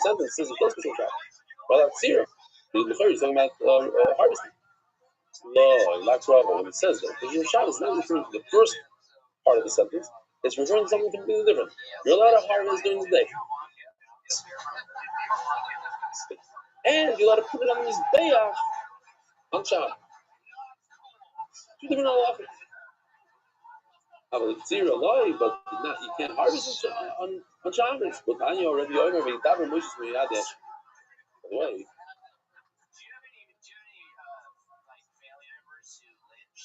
sentence says it does Kushal Shabbos. Well, that's zero. He's talking about harvesting. No, like Rava, when it says that, Kushal Shabbos is not referring to the first part of the sentence. It's referring to something completely different. You're allowed to harvest during the day. And you're allowed to put it on this bayah on Shabbos. Two different halachas. It's zero lie, but not, you can't harvest on Shabbos. But Tanya already over me. That removes me. By the way,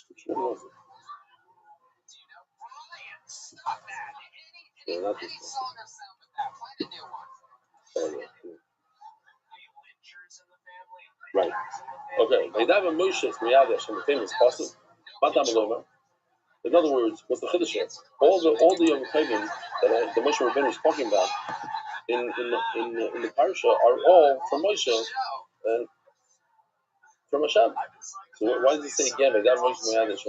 which one was it? Yeah, not this one. Right. Okay. Meidava Moshe Miyadesh, the famous pasuk. In other words, what's the chiddush? All the Yom Tovim that the Moshe Rabbeinu is talking about in the parsha are all from Moshe and from Hashem. So why does it say again? Meidava Moshe Miyadesh.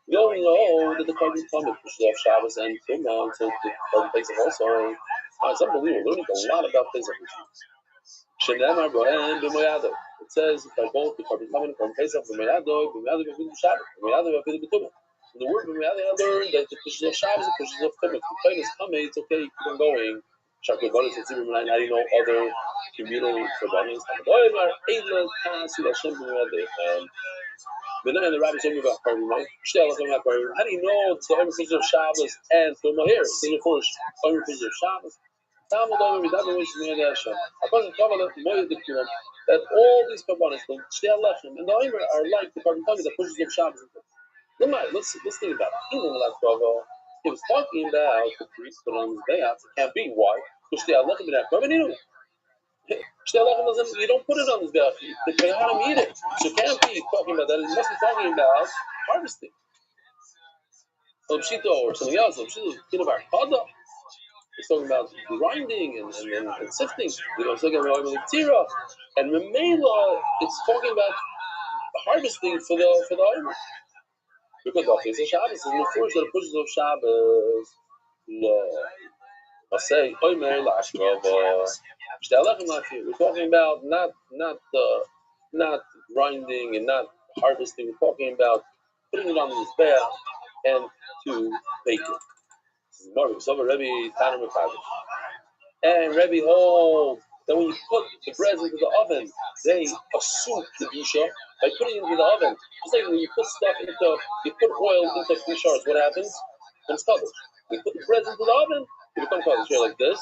We all know that the Kohen Talmud pushes off Shabbos and Tumah until the Kohen Pesach also. It's unbelievable. Learning a lot about Pesach. It says by both the Kohen Talmud from Pesach b'Mayado, b'Mayado b'Fidu Shabbos, b'Mayado b'Fidu b'Tumah. The word b'Mayado, I learned that it pushes off Shabbos, it pushes off Tumah. The Kohen is coming, it's okay, keep on going. Shakavanis and Tzibur Menai, now you know other communal Shabbanis. But then the Rabbi told me about Parim, right? How do you know it's the only piece of Shabbos and Tumah here? It's the first only piece of Shabbos. That all these kabbanis, the Shtei Lechem, and the Omer are like the Kohen Talmud that pushes up Shabbos. Let's think about it. He was talking about the priest put on his day off. It can't be. Why? Because Shtei Lechem in that Kohen. You don't put it on his day. The Kohanim eat it. So it can't be talking about that. It must be talking about harvesting. Or something else. It's talking about grinding and sifting. It's talking about tira, and Memela, it's talking about harvesting for the Omer. Because the Pesach Shabbos is the first that pushes off Shabbos. I say Omer la'ashkava. We're talking about not grinding and not harvesting. We're talking about putting it on the mizbeach and to bake it. And Rabbi holds that when you put the bread into the oven, they assume kedusha by putting it into the oven. Just like when you put you put oil into kushars, what happens? It becomes kaddish. When you put the bread into the oven, it becomes kaddish. Here like this.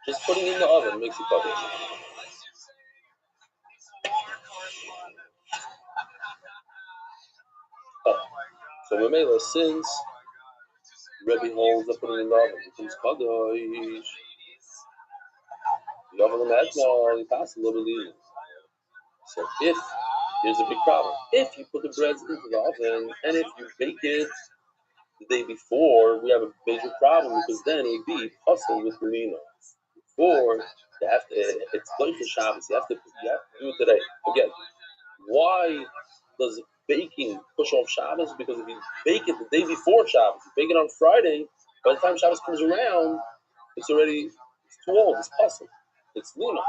Just putting it in the oven makes it kaddish. So Mamela, since Rebbe holds that putting it in the oven becomes kaddish, the oven the pass a little bit. So if there's a big problem, if you put the bread into the oven and if you bake it the day before, we have a major problem because then it would be hustled with Melina. Or it's going for Shabbos. You have to do it today. Again, why does baking push off Shabbos? Because if you bake it the day before Shabbos, you bake it on Friday, by the time Shabbos comes around, it's too old, it's puzzle. It's Luna.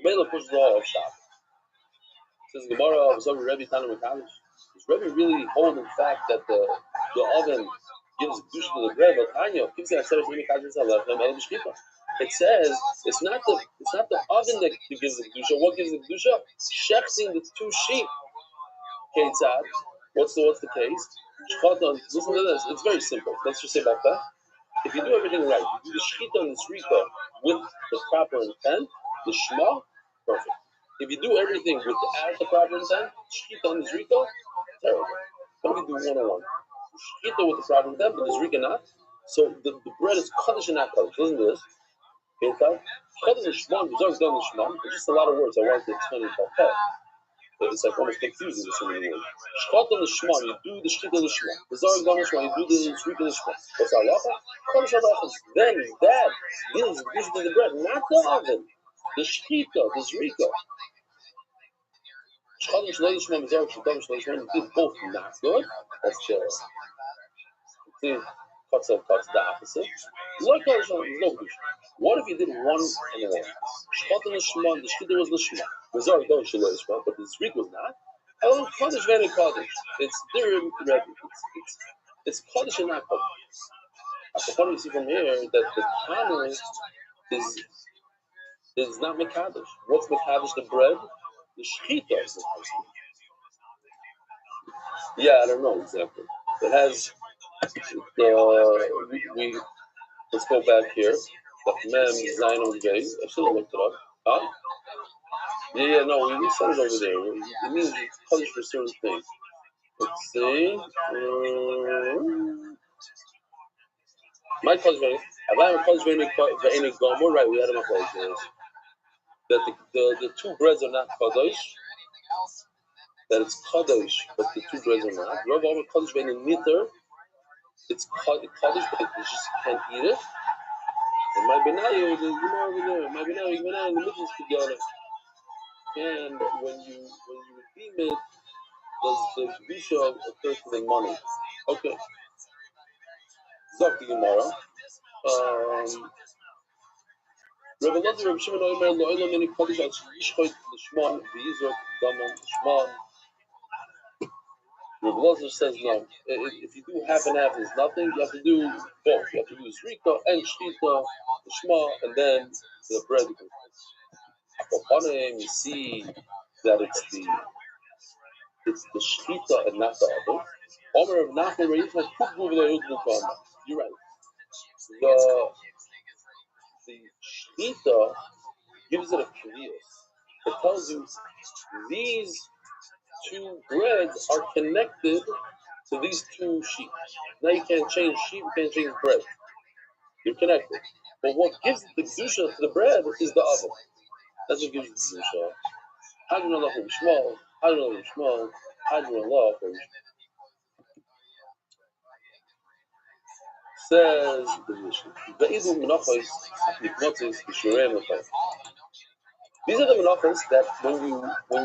Mela pushes off Shabbos. Says Gemara of Zohar Rebbe Tana Mekadosh. Does Rebbe really hold in fact that the oven gives kedusha to the bread? But Tanya, it says it's not the oven that gives the kedusha. What gives the kedusha? Shechting the two sheep. Ketzad. What's the case? Listen to this. It's very simple. Let's just say about that. If you do everything right, you do the shechita and the srika with the proper intent, the shema, perfect. If you do everything without the proper intent, shechita and the srika, terrible. Let me do one-on-one. Shechita with the proper intent, but the srika not. So the bread is kaddish and not kaddish. Listen to this. Kaddish and shema, it's just a lot of words. I want to explain it. It's like almost confusing the so many words. Shchata l'shma, you do the shchita l'shma. The zarg dam l'shma, you do the shchita l'shma. What's halacha? Chodesh halacha. Then that gives to the bread, not the oven. The shchita, the zrika. Shchata l'shma, the zarg dam l'shma, you did both not good. That's the cuts the opposite. Like Chodesh halacha, there's no kedusha. What if you did one and one? Shchata l'shma, the shchita was l'shma. The zarg dam l'shma, but the zrika was not. Oh, Kaddish very Kaddish. It's different. It's Kaddish and not Kaddish. What we see from here that the Tana is not Mekadosh. What's Mekadosh? The bread, the shechita is Mekadosh. Yeah, I don't know exactly. It has we let's go back here. The Mem Zayin on Gay. I should have looked it up. Huh? Yeah, no, we said it over there. It means it's Kaddish for certain things. Let's see. My cousin, I cousin any gomer, right? We had him a cousin. That the two breads are not kadosh. That it's kadosh, but the two breads are not. Rabbi Rothschild kadosh any niter. It's kadosh, but you just can't eat it. And my benayu, over there. My benayu, in the middle is together. And when you redeem it, does the kedusha occur to the money? Okay. Zok the Gemara. Rabbi Lazar, Rabbi Shimon Omer, Lo'olam Meni Kodesh Al Yishchoit L'Shmon V'Yizrok Damon L'Shmon. Rabbi Lazar says no. If you do half and half, there's nothing. You have to do both. You have to do Zrika and Shchita, L'Shma, and then the bread. Upon him, you see that it's the Shchita and not the other. Omer of Nachman Reitma Kukbu V'Lo Yudmu Kama. You're right. The Shchita gives it a kriyas. It tells you these two breads are connected to these two sheep. Now you can't change sheep, you can't change bread. You're connected. But what gives the kedusha to the bread is the oven. That's what gives the kedusha. Hadron Allah from Shmuel, Hadron Allah from Shmuel, Hadron Allah from says the Mishnah. Ve'idu menachos niknotzis b'shurei menachos. These are the menachos that when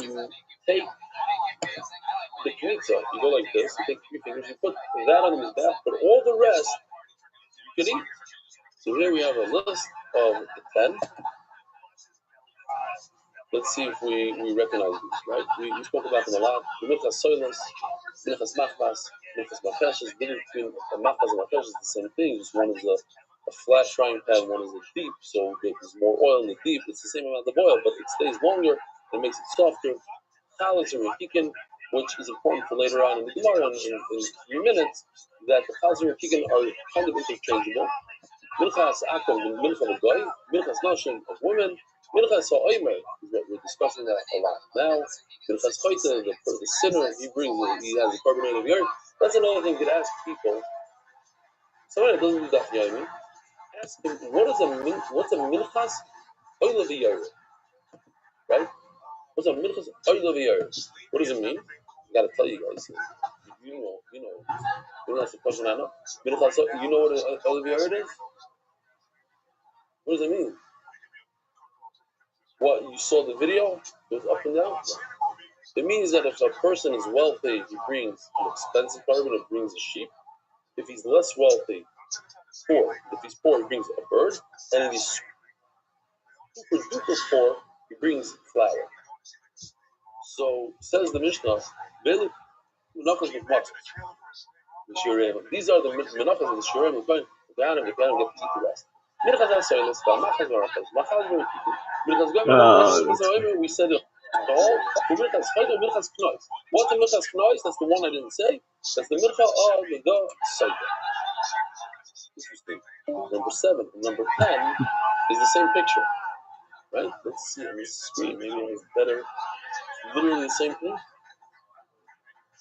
you take the knitza, you go like this, you take 3 fingers, you put that on the mizbeach, but all the rest you can eat. So here we have a list of the 10. Let's see if we recognize these, right? We spoke about them a lot. The Minchas Soilos, Minchas Machmas, Minchas Macheshes. The difference between Machmas and Macheshes is the same thing. Just one is a flat frying pan, one is a deep, so there's more oil in the deep. It's the same amount of oil, but it stays longer and makes it softer. Chalas and Rekikin, which is important for later on in the Gemara in 3 minutes, that the Chalas and Rekikin are kind of interchangeable. Minchas Akom, the Minchas of Goy, Minchas Nashim of women, Minchas Ha'omer is what we're discussing that a lot now. Minchas Choyte, the sinner, he has a carbonated of earth. That's another thing you could ask people. Somebody that doesn't do that, you know what I mean? Ask him, what's a Minchas Oil of the right? What's a Minchas Oil of the What does it mean? I gotta tell you guys. You know. You know that's the question I know. Minchas, you know what an Oil of the is? What does it mean? What, you saw the video? It was up and down? It means that if a person is wealthy, he brings an expensive carbon, it brings a sheep. If he's less wealthy, poor. If he's poor, he brings a bird. And if he's super duper poor, he brings flour. So, says the Mishnah, these are the menachos of the Shurim, the Kohanim get to eat the rest. We said it all. What's the Minchas Knois? That's the one I didn't say. That's the Mincha of the Seder. Interesting. Number 7 and number 10 is the same picture. Right? Let's see on the screen. Maybe it's better. It's literally the same thing.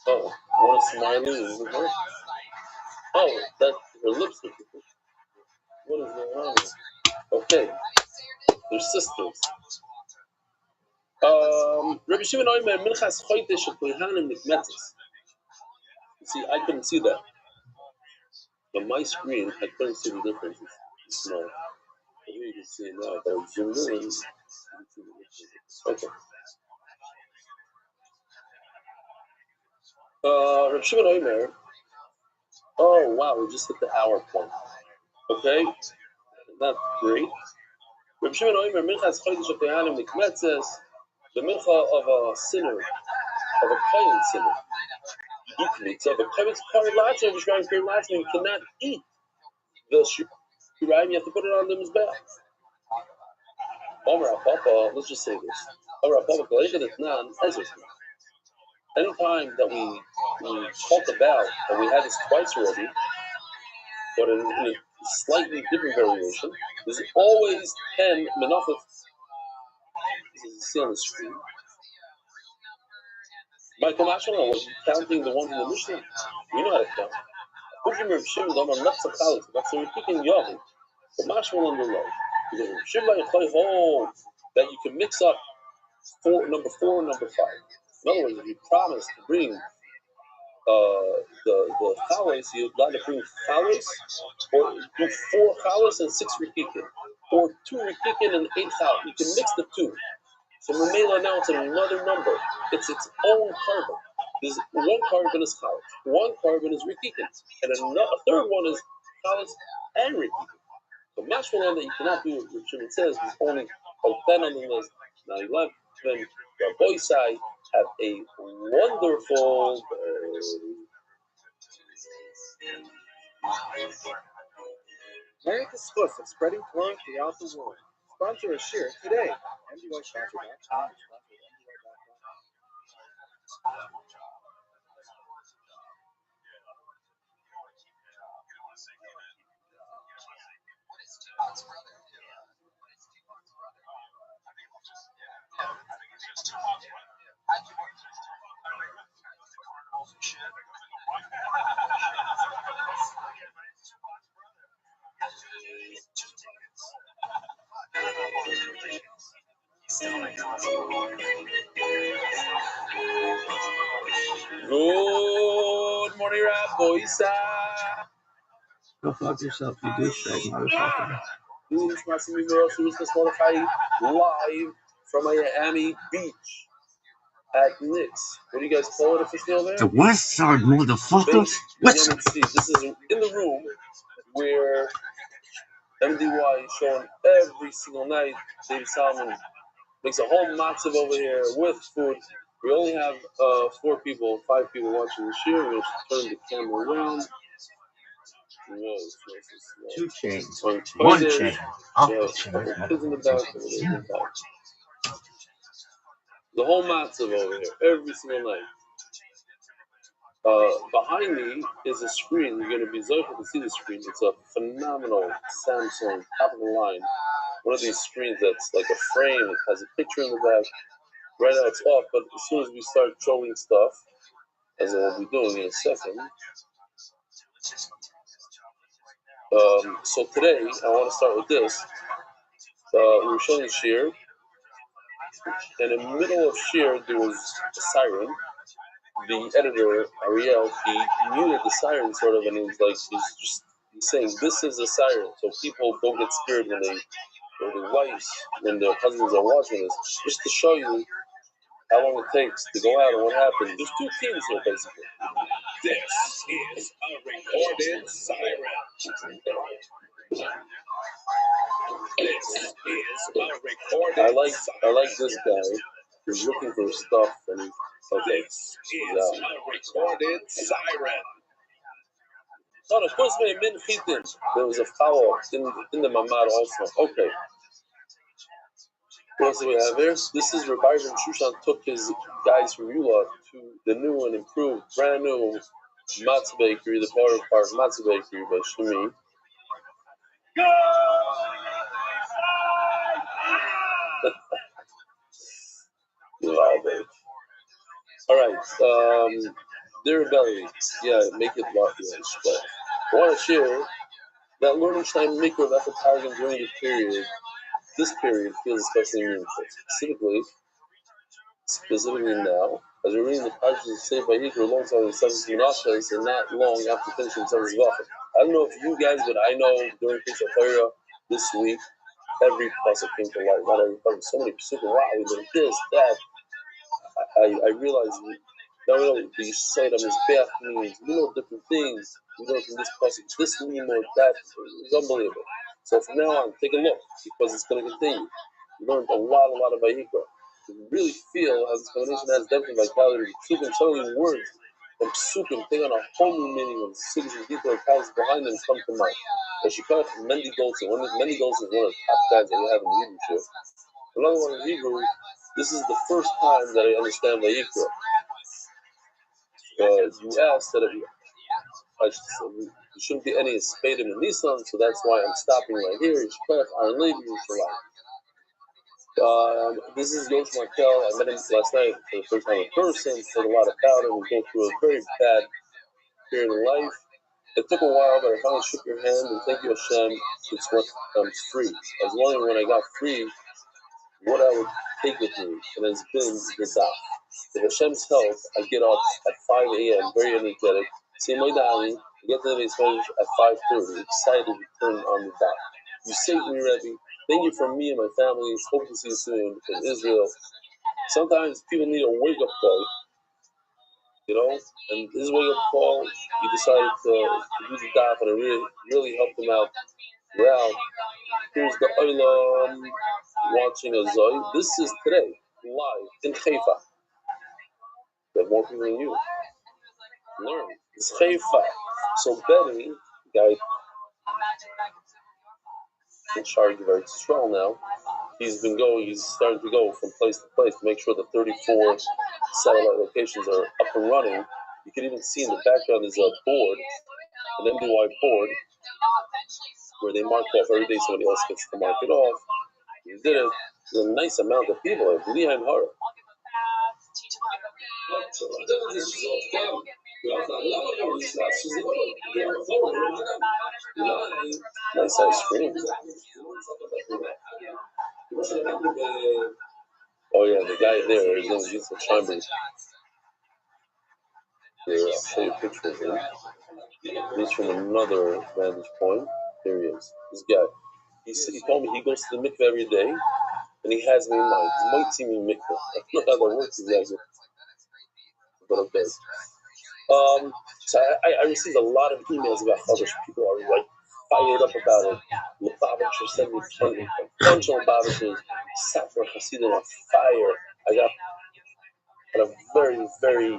Oh, one is smiling and her. Oh, that her lips are different. What is going on? Okay. They're sisters. Rabbi Shimon Oimer, Minchas Chodesh Kohanim Nikmetzes. See, I couldn't see that. On my screen, I couldn't see the difference. It's small. But here you can see it now. If I zoom in, you can see the difference. Okay. Rabbi Shimon Oimer. Oh, wow, we just hit the hour point. Okay? Not great. Rabbi Shimon Oimer, Minchas Chodesh Kohanim Nikmetzes. The mincha of a sinner, of a kohen sinner. So the kohen's paralatzim, the shrine paralatzim, cannot eat the shirayim. You have to put it on the mizbeach. Let's just say this. Anytime that we talk about, and we had this twice already, but in a slightly different variation, there's always 10 menachos. As you see on the screen. Michael Mashman was counting the ones in the Mishnah. We know how to count. That's a repeating Yahweh. The Mashman on the low. Because Shimla hold that you can mix up number 4 and number 5. In other words, if you promise to bring the chales, you'd like to bring chales, or do 4 chales and 6 rikikin, or 2 rikikin and 8 chales. You can mix the 2. So Mamela now it's another number. It's its own carbon. There's one carbon is chales, one carbon is rikikin, and a third one is chales and rikikin. So mashmalan that you cannot do what Shimon says is only 10 on the list. Now 11. Rabbi Rothschild have a wonderful. America's Spliff of spreading Torah throughout the world. Sponsor a share today. MDYsponsor.com. Good morning, Rabbi Isa. Go fuck yourself, you douchebag motherfucker. Live from Miami Beach at Knicks. What do you guys call it officially over there? The West Side motherfuckers. West Side. This is in the room where MDY is showing every single night. David Salmon makes a whole matzav over here with food. We only have 5 people watching the show. We're going to turn the camera around. Whoa, 2 chains. 1 chain. Kids in the back. The whole matzav over here, every single night. Behind me is a screen. You're going to be zoichel to see the screen. It's a phenomenal Samsung, top of the line. One of these screens that's like a frame. It has a picture in the back. Right now it's off, but as soon as we start showing stuff, as I will be doing in a second. So today, I want to start with this. We were showing Shir, and in the middle of Shir, there was a siren. The editor, Ariel, he muted the siren sort of, and he's saying, this is a siren, so people don't get scared when their wives, when their husbands are watching this, just to show you how long it takes to go out and what happens. There's 2 teams here, basically. This is a recorded siren. This is a recorded I like this guy. He's looking for stuff, and he's okay. This is a recorded siren. There was a follow-up in the Mamad also. Okay. What else do we have here? This is Rabbi Rothschild took his guys from Eula to the new and improved, brand new Matzah Bakery, the Power Park Matzah Bakery by Shimi. All right. Dear Belly, yeah, make it lucky. I want to share that learning time maker of Ephraim during this period feels especially meaningful. Specifically, specifically now, as we're reading the passage of Sefer Vayikra alongside the seven Menachos, and not long after finishing seven Zvachim. I don't know if you guys, but I know during Pesach Torah this week, every pasuk came to life. Not every pasuk, so many pasukim. Wow, we did this, that. I realized now we know the Yisayim Mizbeach means. We know different things. We know from this pasuk, this meaning or that. It's unbelievable. So from now on, take a look because it's going to continue. We learned a lot of Vayikra. You really feel how this combination has depth and vitality. Psukim, some of these words and psukim take on a whole new meaning when cities and deeper accounts behind them come to mind. As you come from Mendy Golson, Mendy Golson is one of the top guys that we have in the Hebrew ship. Another one in Hebrew, this is the first time that I understand Vayikra. You asked that there shouldn't be any Spadim in Nissan, so that's why I'm stopping right here. Yishpach, Aaron Levi, Yerushalayim. This is Yosh Markel. I met him last night for the first time in person. Heard a lot about him. We go through a very bad period in life. It took a while, but I finally shook your hand, and thank you, Hashem. It's what I'm free. I was wondering when I got free what I would take with me, and it's been the daf. With Hashem's help, I get up at 5 a.m., very energetic. See my dali, get to the basement at 5:30, excited to turn on the daf. You saved me, Rebbe. Thank you for me and my family. Hope to see you soon in Israel. Sometimes people need a wake-up call, and this wake-up call, you decided to do the daf, and it really helped them out. Well, here's the Olam watching a Zoe. This is today, live in Haifa. We have more people than you. Learn. It's Haifa. So Benny, guy in charge of Israel now, he's starting to go from place to place to make sure the 34 satellite locations are up and running. You can even see in the background there's a board, an MDY board, where they mark off every day somebody else gets to mark it off. You did it. There's a nice amount of people at Liheim Hara. Nice ice cream. Oh yeah, the guy there, his name is Yitzhak Scheinberg. Here, I'll show you a picture of him. He's from another vantage point. Here he is. This guy. He told me he goes to the mikveh every day, and he has me in mind. He might see me in mikveh. I don't know how that works exactly, but okay. So I received a lot of emails about Chodesh. People are like fired up about it. Lubavitcher sent me a bunch of Lubavitchers. Safra Hasidim on fire. I got a very, very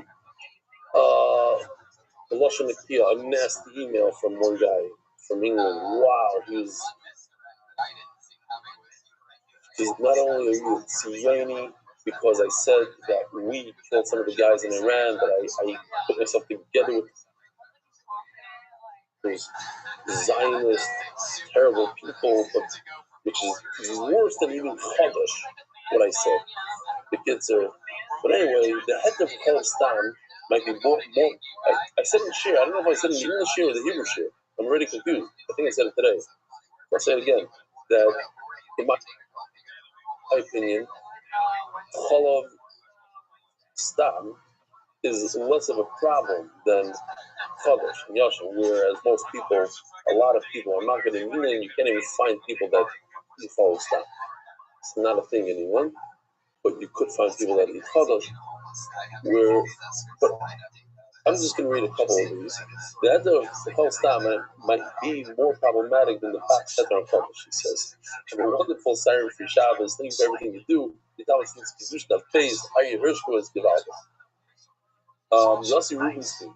Lashon Nakia, a nasty email from one guy from England. Wow, he's not only are you Tziyoni, because I said that we killed some of the guys in Iran, but I put myself together with those Zionist, terrible people, but which is worse than even Chodesh, what I said. The kids are, but anyway, the head of Palestine might be more. I said in Shir, I don't know if I said it in the English Shir or the Hebrew Shir. I'm already confused. I think I said it today. I'll say it again. That, in my opinion, Cholav Stam is less of a problem than Chodesh and Yashin, whereas most people, a lot of people, I'm not going to mean you can't even find people that you follow Stam. It's not a thing anymore, but you could find people that eat Chodesh, but I'm just going to read a couple of these. The head of the whole Stam might be more problematic than the Bach Setter on Chodesh, he says. Have a wonderful siren for Shabbos, thank you for everything you do. You tell us this position of pays, Aryeh Hirschko is Gewaldig. Yossi Rubenstein.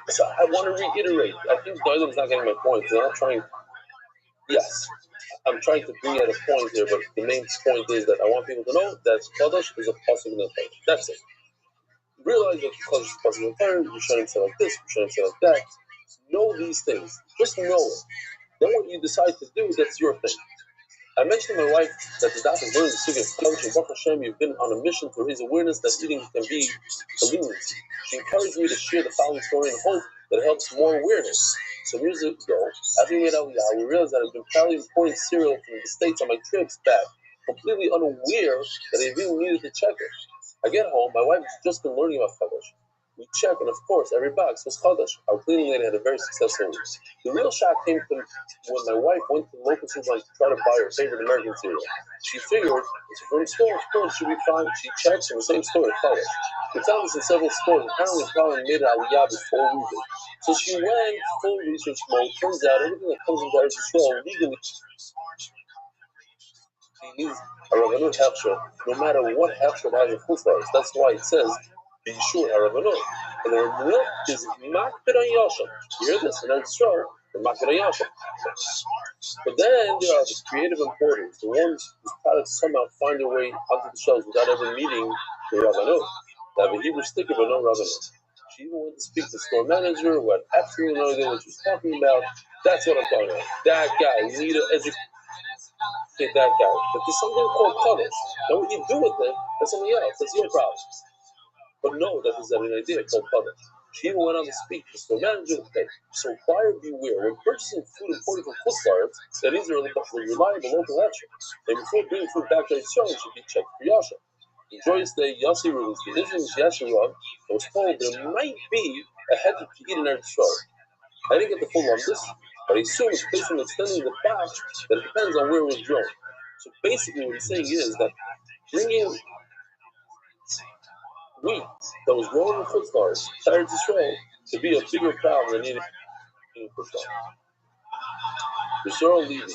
So I want to reiterate, I think Doilem's not getting my point, because I'm not trying, yes, I'm trying to bring out a point here, but the main point is that I want people to know that Chodesh is a possible Chodesh. That's it. Realize that Chodesh is a possible Chodesh, you shouldn't say like this, you shouldn't say like that. Know these things. Just know it. Then what you decide to do, that's your thing. I mentioned to my wife that the daf is learning the Sugi of Chodesh, and Baruch Hashem, you've been on a mission to raise awareness that eating can be a leniency. She encouraged me to share the following story and hope that it helps more awareness. Some years ago, after we made Aliyah, we realized that I've been proudly importing cereal from the States on my trips back completely unaware that I even needed to check it. I get home, my wife has just been learning about Chadash. We check, and of course, every box was Chadash. Our cleaning lady had a very successful week. The real shock came from when my wife went to the local supermarket to try to buy her favorite American cereal. She figured it's from the store, of course, she'd be fine. She checks in the same store at Chadash. We found this in several stores. Apparently, the problem made it Aliyah before we did. So she went full research mode. Turns out everything that comes into Eretz Yisrael legally needs a Ravanut Hefsher, no matter what Hefsher it has in Chutzlaritz. That's why it says, be sure a Ravanut. And the Ravanut is Makbid on Yasham. You hear this? And it's true. The Makbid on Yasham. But then there are the creative importers, the ones whose products somehow find their way onto the shelves without ever meeting the Ravanut. They have a Hebrew sticker, but no Ravanut. She even went to speak to the store manager who had absolutely no idea what she was talking about. That's what I'm talking about. That guy, we need to educate that guy. But there's something called colors. Now what you do with it, that's something else. That's your problem. But no, that is an idea called colors. She even went on to speak to the store manager. Okay, so buyer beware. When purchasing food imported from Chutzlaritz, that is a reliable local extra. And before bringing food back to Israel, it should be checked for Yasha. Enjoy your stay, Yossi Rubin's division is Yashirov. I was told there might be a head to eat in Eretz Yisrael. I didn't get the full on this, but I assume it's based on extending the batch that it depends on where it was grown. So basically what he's saying is that bringing wheat that was grown in Chutzlaritz to Eretz Yisrael to be a bigger problem than eating in Chutzlaritz. Yisrael Levy.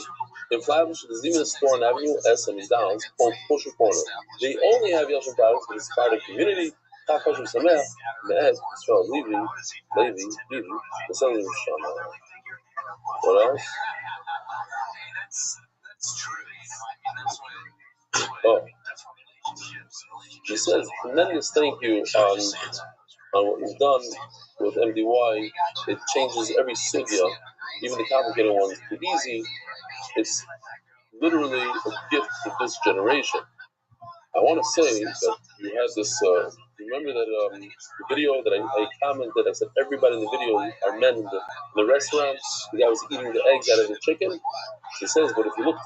In Flatbush, there's even a store on Avenue S and McDonald's called Kosher Corner. They only have Yosher products for this part of the community. Kosher Sameach, Me'ed, Yisrael Levy, the Southern Shama. What else? Oh, he says, tremendous thank you on what you've done with MDY. It changes every sugya, even the complicated ones, to easy. It's literally a gift to this generation. I want to say that you had this, remember that the video that I commented, I said everybody in the video are men in the restaurant. The guy was eating the eggs out of the chicken. He says, but if you look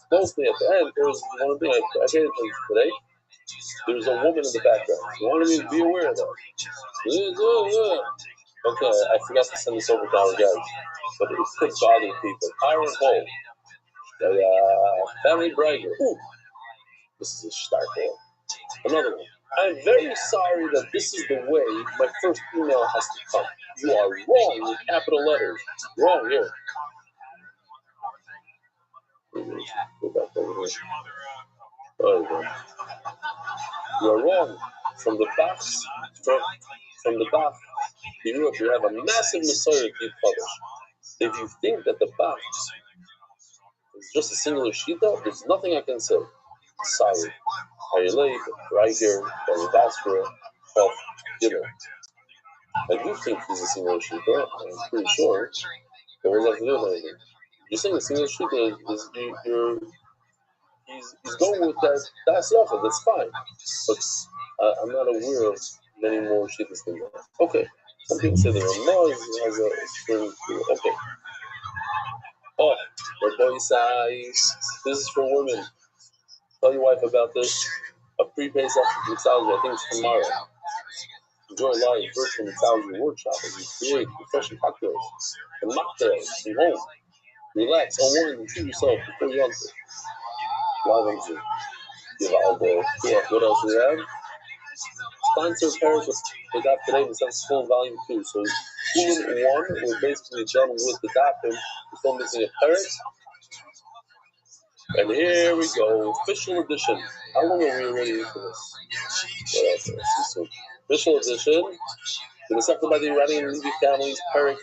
closely at the end, there was one thing I paid attention to today. There's a woman in the background. You want me to be aware of that. Okay, I forgot to send this over to our guys, but it could bother people. Iron Hole, family bragger. Ooh, this is a start there. Another one. I'm very sorry that this is the way my first email has to come. You are wrong with capital letters. Wrong here. Go back over here. Oh, you are wrong. From the box, from the box, you have a massive Messiah to be published. If you think that the box is just a singular shita, there's nothing I can say. Sorry. Hayalei, Riker, Basra, Chef, Gimel. I do think he's a single shooter. I'm pretty sure. But what does that have to do with anything? You're saying a single shooter is he's going with that. That's awful. That's fine. But I'm not aware of many more shooters than that. Okay. Some people say the Ramaz has a string too. Okay. Oh, the boy size. This is for women. Tell your wife about this. A pre-Pesach mixology. I think it's tomorrow. Enjoy live virtual mixology workshop as you create refreshing cocktails and mocktails from home. Relax, unwind, and treat yourself before you enter. Live on Zoom. Give all day. Yeah, what else do we have? Sponsor pairs with Daf today in the full volume 2. So, 2 and 1, we're basically done with the Daf, and we're still missing a parrot. And here we go, official edition. How long are we already into this? Official edition. Been accepted by the Iranian Levy family's parent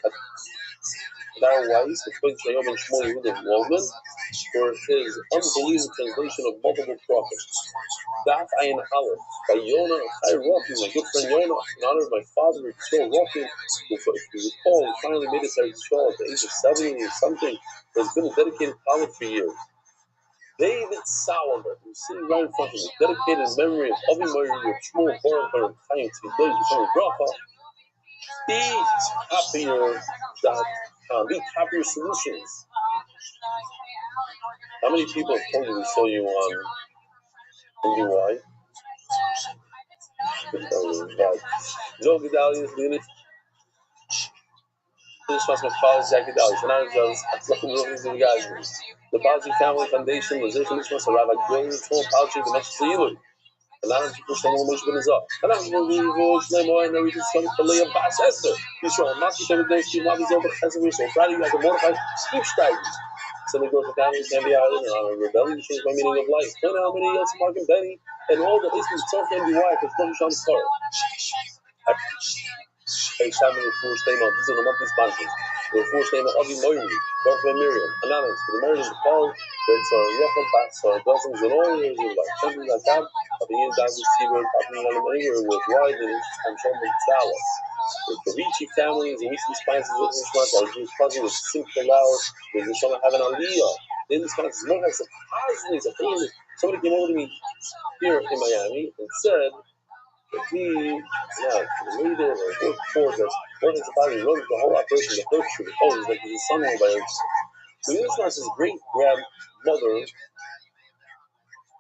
Hadar Weiss, the twin Shayom and Shmuel Yehuda Waldman, for his unbelievable translation of multiple prophets. Daf Ayin Aleph by Yonah Chai Rothschild, my good friend Yonah, in honor of my father, Yisrael Rothschild, who, if you recall, he finally made it to Israel at the age of 70 or something, but has been a dedicated college for years. David Solomon, who's sitting right in front of me, dedicated in memory of Avi Mori, of Shmuel Baruch, and Chaim Tzidlei, Yisrael Bracha. Be happier.com. Be happier solutions. How many people have told you we saw you on And why? Joe Gedalius, this was my father's Gedalius, and I was the Palji Family Foundation was this was a Rabbi Rothschild Palji, the next Zelu. And I don't push them almost when it's up. And I'm going to watch them all and everything. Some Kalea Bas Esther. He's showing Maki every day. She might be over Hesami. So Friday, you have to modify keep steiging. So they go to families, can be island, and on a rebellion, change my meaning of life. Turn out many else, Mark and Benny, and all the listeners, so can be why, because Rosh Hashanah's Torah. Hey, Shabbat, the four statement. These are the monthly sponsors. The four statement of Moiri, Baruch Ben Miriam, Anonymous, for the marriage of the Paul, that's our Yochel, that's our dozens and all years of life. Something like that, of the years down to Seabird, happening on the anywhere worldwide, and it's on Shomon Tzala. The Ricci families and recent sponsors of this month are Jewish cousin with Simcha Lau, there's the Shomon having Aliyah. Then these sponsors, more like some positives, a thing. Somebody came over to me here in Miami and said, he, the leader or worked for this, what is about, he runs the whole operation, the first shoot, oh, he's like his son-in-law by him. So this was his great-grandmother,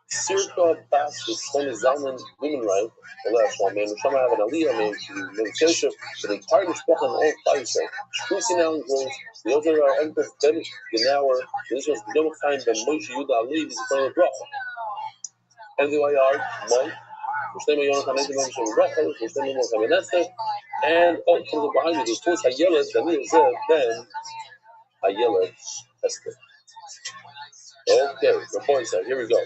Sirka Bas, with Shlomo Zalman, women right, the last one, man, Shama have an Aliyah, man, to Meditation, the entire Mishpach and all five, so, Shkusi now in growth, the other are Empress Ben Genauer, this was the Yom Chaim Ben Moshe Yuda Ali, this is from the Bracha. And the way are, Mike, and oh, comes up behind me, there's two Hayelet, then Hayelet Esther. Okay, the point said, here we go.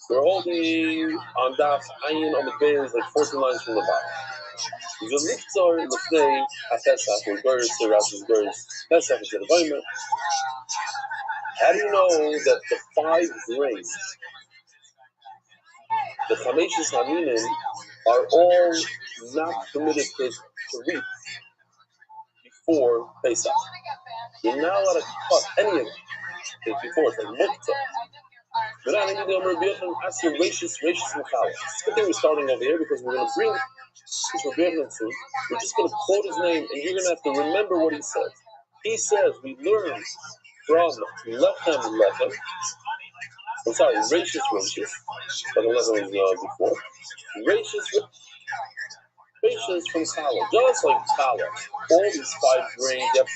We're holding on Daf Ayin on the bins, like 14 lines from the bottom. The Lichtzor, the Fnei, HaPesach, or Gers, the Rashi's Gers, Pesach is the environment. How do you know that the 5 grains, the Chameshis Haminim, are all not permitted to reap before Pesach? You're not allowed to cut any of it before it's like Muktzah. We're not even going to be able to ask you racist Mekhala. It's a good thing we're starting over here because we're going to bring this Rabbi Rothschild. We're just going to quote his name and you're going to have to remember what he says. He says we learn from Lechem. I'm sorry, racist, but the Lechem was before. Racist from Challah, just like Challah. All these 5 grains, you have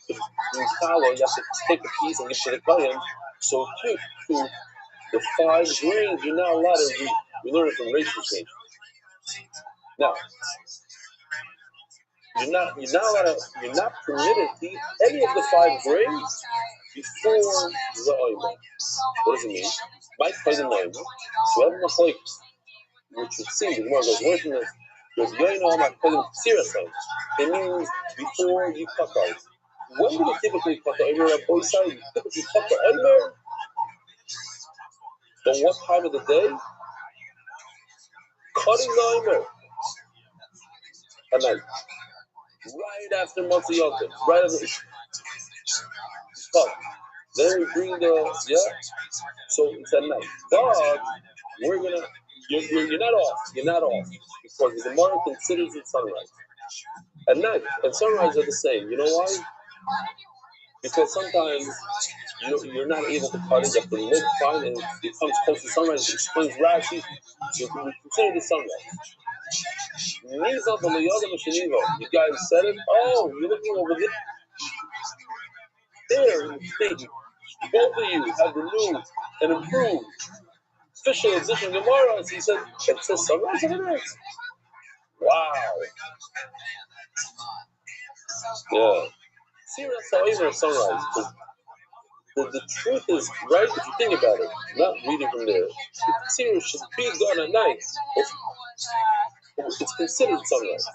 in Challah, you have to take a piece and give to the Kohen. So too, the 5 grains you're not allowed to read. We learn it from racist nations. Now, you're not permitted to eat any of the 5 grains before the oil. What does it mean? Might play the name. So every machalik, which would seem the Gemara goes worse than this. Because Yoino might play them seriously. It means before you cut out. When do you typically cut the oil? On both sides, you typically cut the oil. But what time of the day? Cutting the oil at night. Right after Motzi Yotim. Right after cut. Then we bring the, so it's at night. But we're going to, you're not off. You're not off. Because the Gemara considers it sunrise. At night and sunrise are the same. You know why? Because sometimes you're not able to cut it. You have to look fine and it comes close to sunrise. It explains Rashi. So we consider the sunrise. You guys said it. Oh, you're looking over there. Both of you have the new and improved official edition Gemara. He said, it says sunrise over there. Wow. Yeah. See, that's how even sunrise. The truth is, right, if you think about it, not reading from there, the Tzir should be done at night. It's considered sunrise.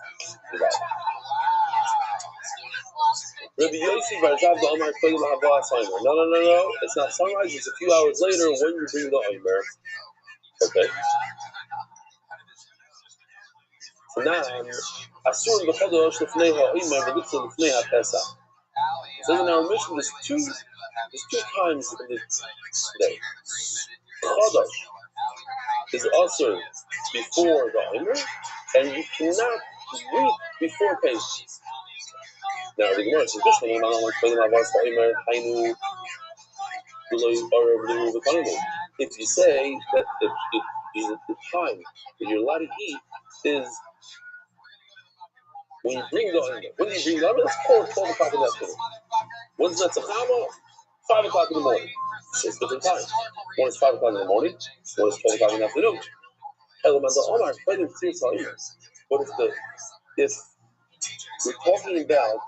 Rabbi Yossi Barzav the Omar Kodim Hava Simon. No. It's not sunrise. It's a few hours later when you bring the Omer. Okay. So now, Asur B'Chodosh L'Fnei HaOmer V'Litzah L'Fnei HaPesach. So in our mission, there's two times in the day. Chodosh is also before the Omer, and you cannot read before Pesach. Now the Gemara says, If you say that the time that you're allowed to eat is when you bring the omer. When do you bring the omer? Let's call it 12 o'clock in the afternoon. When's Netzachama? 5 o'clock in the morning. So it's different times. One is 5 o'clock in the morning, one is 12 o'clock in the afternoon. But if we're talking about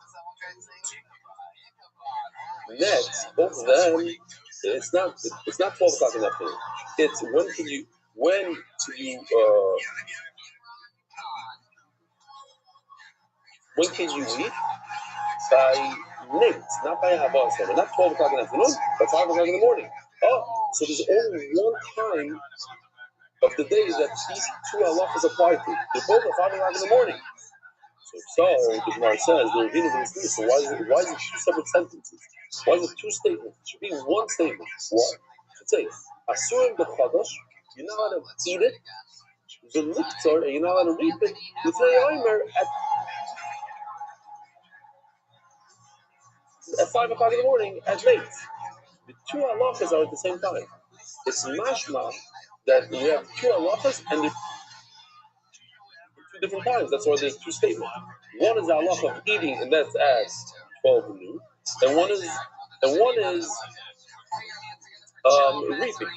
nets, both of them, it's not 12 o'clock in the afternoon. It's when can you eat? By night, not by Havas, not 12 o'clock in the afternoon, but 5 o'clock in the morning. Oh, so there's only one time of the day that these two halachas apply to. They're both at 5 o'clock in the morning. So the Gemara says, so why is it two separate sentences? Why is it two statements? It should be one statement. What? It should say, Asurim b'chadash, you're not allowed to eat it, the liktor, and you're not allowed to reap it, at 5 o'clock in the morning, at night. The two halachas are at the same time. It's mashma that we have two halachas and they're two different times. That's why there's two statements. One is the halacha of eating, and that's at 12 noon, and one is reaping.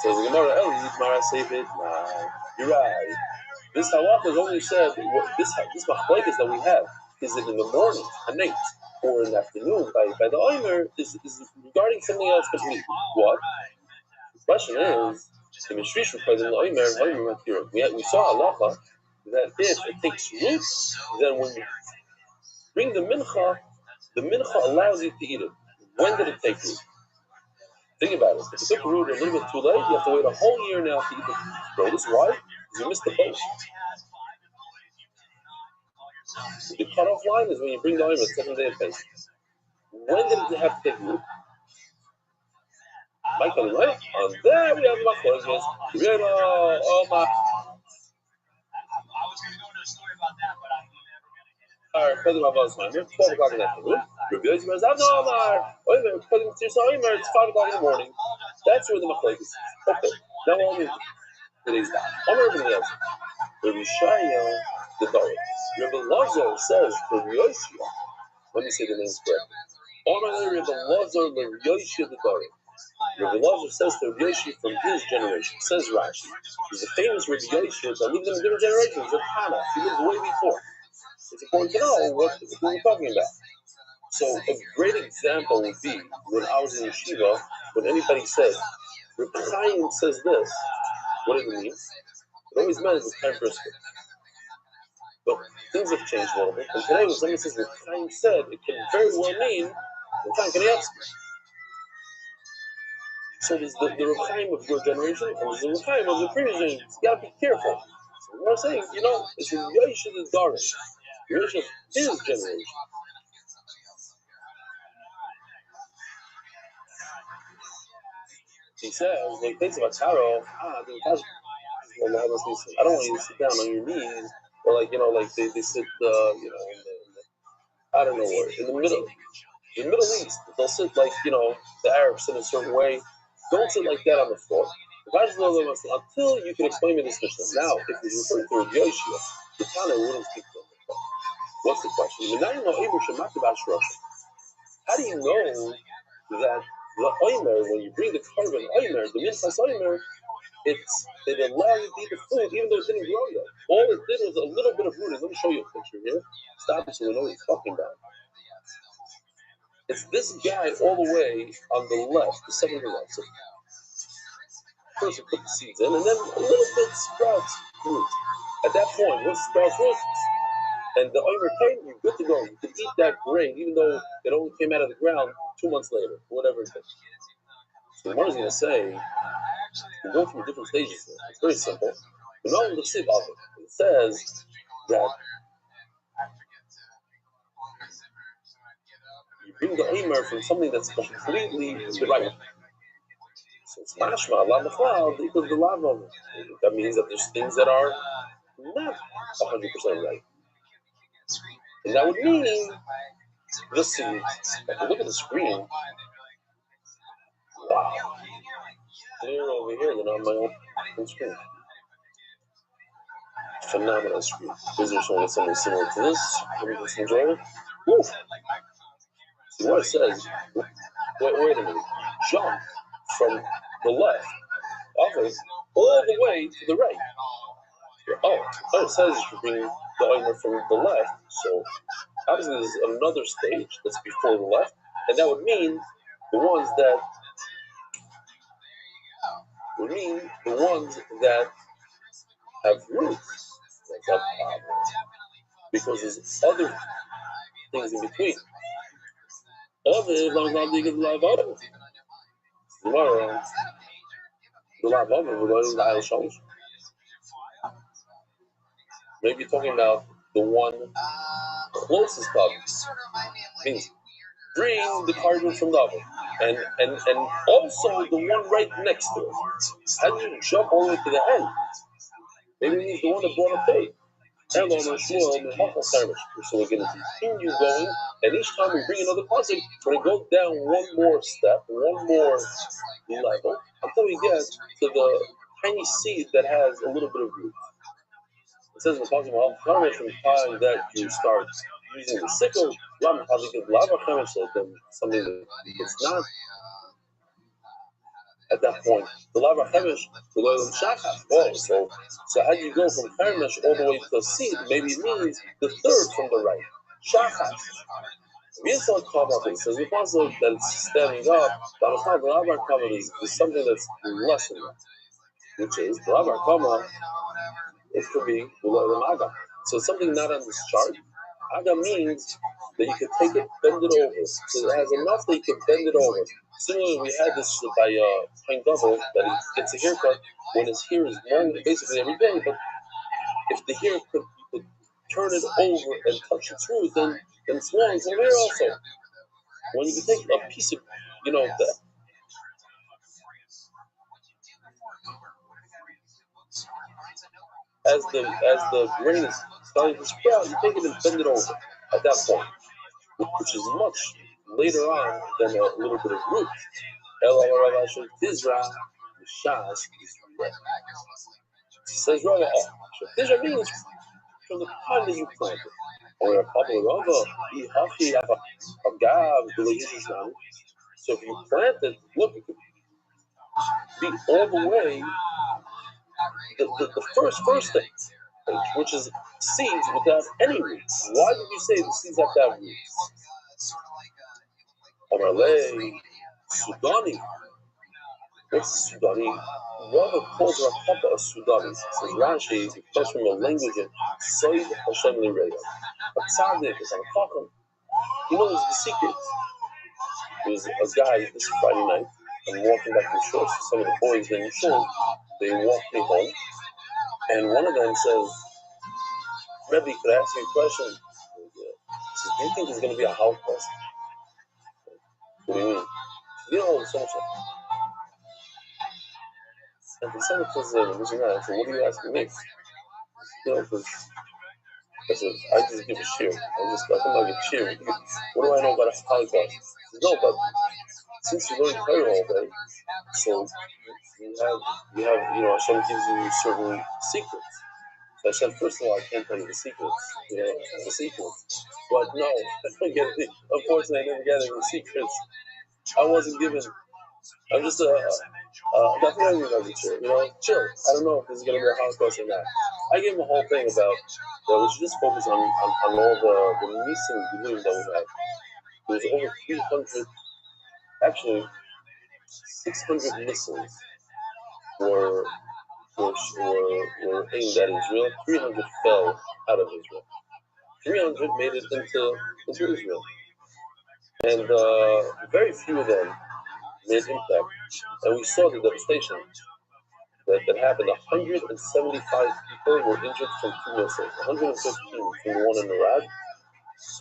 So the Gemara, you're right. This halacha is only said this machlokes that we have is it in the morning, at night, or in the afternoon by the omer is regarding something else completely. What? The question is, we saw halacha that if it takes root, then when you bring the mincha allows you to eat it. When did it take root? Think about it. If it took root a little bit too late, you have to wait a whole year now to eat the produce. Why? Because you missed the boat. The cutoff line is when you bring the omer, 7th day of Pesach. When did it have to take root? Michael, right? On there we have machlokes. Oh my. Alright, 12 o'clock in the afternoon. Rabbi Rothschild says, it's 5 o'clock in the morning. That's where the machlokes is. Okay, now we're on today's daf. On everything else. Rabbi Shaya, the Torah. Rabbi Rothschild says, Rabbi Yoshia, let me say the names correctly. On Rabbi Rothschild, Rabbi Yoshia, the Torah. Rabbi Rothschild says to Rabbi Yoshia from his generation. Says Rashi. He's a famous Rabbi Yoshia that lived in a different generation. He's a Hana. He lived way before. It's important to know what we're talking about. So a great example would be when I was in yeshiva, when anybody said, Rabbi Chaim says this, what did it mean? It always meant it was time brisket. But things have changed a little bit. And today when somebody says Rabbi Chaim said, it can very well mean Rabbi Chaim Kanievsky. So there's the Rabbi Chaim of your generation, and there's the Rabbi Chaim of the previous generation. You gotta be careful. So we're saying, it's a Yosha the Darish. Yosha of his generation. He says, when he thinks about Taro, I don't want you to sit down on your knees, or they sit, I don't know where, in the Middle East, they'll sit the Arabs sit a certain way. Don't sit like that on the floor. Until you can explain me this Mishnah. Now, if he's referring to Rabbi Yoshia, the Tana wouldn't speak to him. What's the question? How do you know that the omer, when you bring the korban omer, the minchas omer, it allows you to eat the food even though it didn't grow yet? All it did was a little bit of rooting. Let me show you a picture here. Stop it so we know what he's talking about. It's this guy all the way on the left, the second to the left. So first you put the seeds in, and then a little bit sprouts fruit. At that point, once it sprouts fruit, and the omer came, you're good to go. You can eat that grain, even though it only came out of the ground 2 months later, whatever it is. So the one is going to say, we're going through different stages here. It's very simple. But now let's see about it. It says that you bring the omer from something that's completely right. So it's mashma, la machal, equals the lav omer. That means that there's things that are not 100% right. And that would mean the seeds. If you look at the screen, Wow. They're over here, they're on my own screen. Phenomenal screen. Visitors showing us something similar to this. Let me just enjoy it. Woo! See what it says. Wait a minute. Jump from the left, okay, all the way to the right. Oh, it says you're being the argument from the left, so obviously there's another stage that's before the left, and that would mean the ones that have roots. That's a problem. Because there's other things in between. Maybe you're talking about the one closest to us. Means bring the carbon from the oven. And also the one right next to it. How do you jump all the way to the end? Maybe it means the one that brought a faith. So we're going to continue going, and each time we bring another person, we're going to go down one more step, one more level, until we get to the tiny seed that has a little bit of root. It says in the Pasuk, from the time that you start using the sickle, something that it's not at that point. The lava chemish, the loyal shachas. Oh, so how do you go from chemish all the way to seed? Maybe it means the third from the right. Shachas. Inside Kabbalah, it says the concept that it's standing up. The lava Kabbalah is something that's less than that, which is the lava Kabbalah. It could be the loyal maga. So it's something not on this chart. Aga means that you can take it, bend it over. So it has enough that you can bend it over. Similarly, we had this by Pine Double that he gets a haircut when his hair is long basically every day. But if the hair could turn it over and touch its roots, then it's long from here also. When you can take a piece of, the as the grain is starting to sprout, you take it and bend it over at that point, which is much later on than a little bit of root. Says Rava, Tizra means from the time that you planted. Or a couple of Rava, so if you plant it, look, it could be all the way the first thing, which is seeds without any roots. Why did you say the seeds have to have roots? Amalei, Sudani. What's Sudani? Rava calls Rapapa a Sudani. Says Rashi, it comes from a language in Soid Hashem Lireya. A tzaddik is on a chacham. He knows the secrets. There was a guy this Friday night. I'm walking back from shul. Some of the boys in shul, they walked me home, and one of them says, "Rebbe, could I ask you a question?" He says, "Do you think there's going to be a Holocaust?" What do you mean? So much. And he said it was I said, "What are you asking me?" Because I said, "I just give a shir. I come like a shir. What do I know about a Holocaust?" He says, "No, but since you learn Torah all day, so you have, Hashem gives you certain secrets." So I said, first of all, I can't tell you the secrets, but no, unfortunately, I never got any secrets. I wasn't given. I'm just definitely not chill. Chill. I don't know if this is gonna be a Holocaust or not. I gave him a whole thing about that we should just focus on all the missing beliefs that we have. There's over 300, actually 600 missiles were aimed at Israel. 300 fell out of Israel. 300 made it into Israel. And very few of them made impact. And we saw the devastation that happened. 175 people were injured from 2 missiles. 115 from the one in Iraq,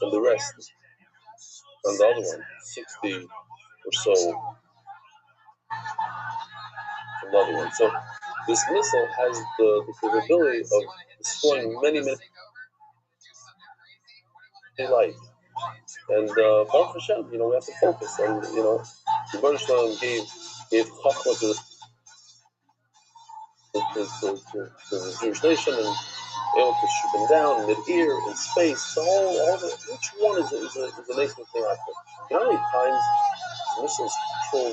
and the rest from the other one, 60 or so from the other one. So this missile has the capability of destroying many lives. And Baruch Hashem, we have to focus. And, the Baruch Hashem gave gave Chachma to the Jewish nation and able to shoot them down mid-air, in space. So each one is a nascent thing out there. You know how many times missiles control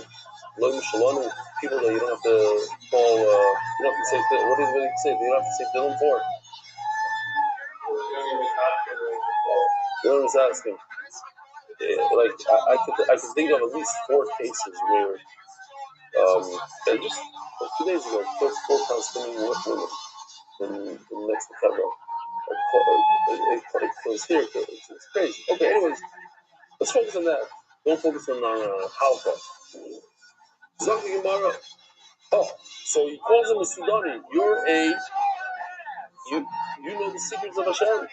low Michelin people that you don't have to call, you don't have to say, what do you say? You don't have to say Dylan for it. Dylan was asking. Like I could think of at least 4 cases where just 2 days ago, four Palestinian women in next to Hebron. It was here. It's crazy. Okay, anyways, let's focus on that. Don't focus on Holocaust. Zaki Gemara. Oh, so he calls him a Sudani. You know the secrets of Hashem.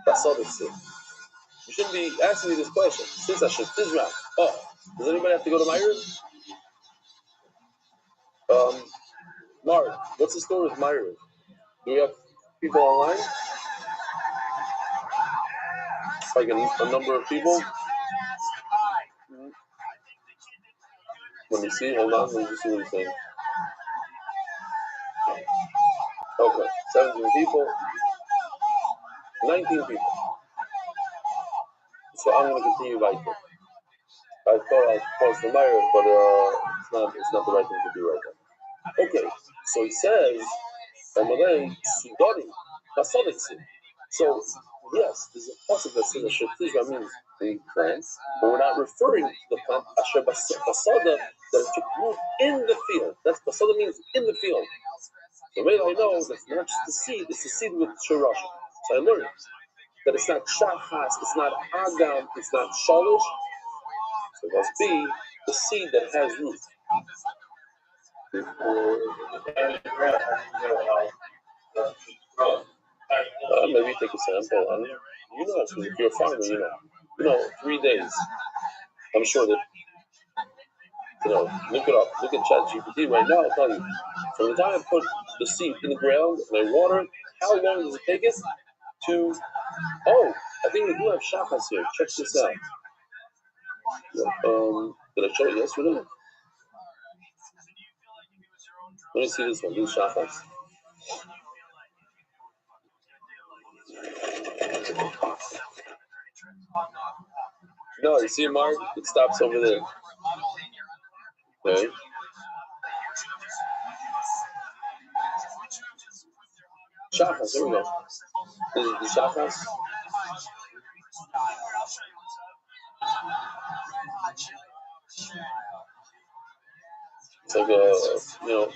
That's all they say. You shouldn't be asking me this question. Since I should Israel. Oh, does anybody have to go to Myron? Mark, what's the story with Myron? Do we have people online? Like a number of people? Let me see. Hold on. Let me just see what he's saying. Okay. 17 people. 19 people. So I'm going to continue like that. I thought I'd post the Myron, but it's not the right thing to do right now. Okay. So he says, Amalei Sudani Basodiksi. So yes, there's a possible that says Asher Tizra means the plant, but we're not referring to the plant Asher Basada that it took root in the field. That's Basada means in the field. The way I know that's not just the seed, it's the seed with Shirash. So I learned that it's not Shachas, it's not Agam, it's not Shalish. So it must be the seed that has root. Maybe take a sample. You know, if you're a farmer, you know, 3 days. I'm sure that, look it up. Look at ChatGPT right now. I'll tell you. From the time I put the seed in the ground and I water it, how long does it take it to? Oh, I think we do have shachas here. Check this out. Did I show it yesterday? Let me see this one. These shachas. No, you see, Mark? It stops over there. Okay. Shachas, here we go. This is the shachas. It's like a,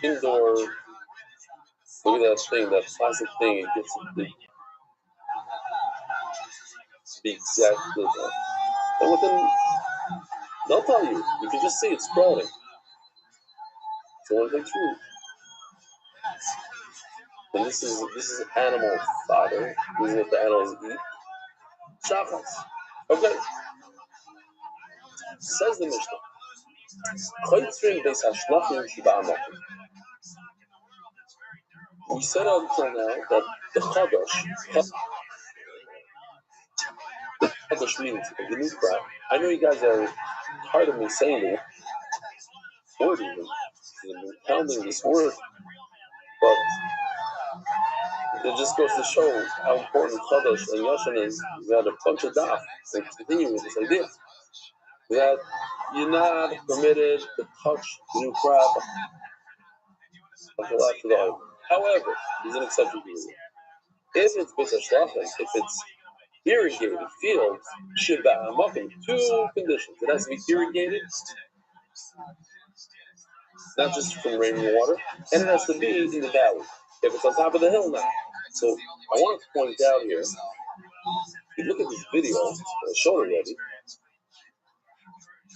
indoor. Look at that thing, that plastic thing. It gets the exact. And within, they'll tell you. You can just see it sprouting. So when it takes root. And this is animal fodder. This is what the animals eat. Shachas. Okay. Says the Mishnah. We said until now that the Chadash means the new crop. I know you guys are tired of me saying the word even. I've been pounding this word. But it just goes to show how important Chadash and Yashan is. That a bunch of daf and continue with this idea that you're not permitted to touch the new crop until after the oil. However, there's an exception to it. If it's B'Sashlachem, if it's irrigated fields, should be Hamakim. 2 conditions. It has to be irrigated, not just from rain and water, and it has to be in the valley. If it's on top of the hill now. So I want to point out here, if you look at this video I showed already,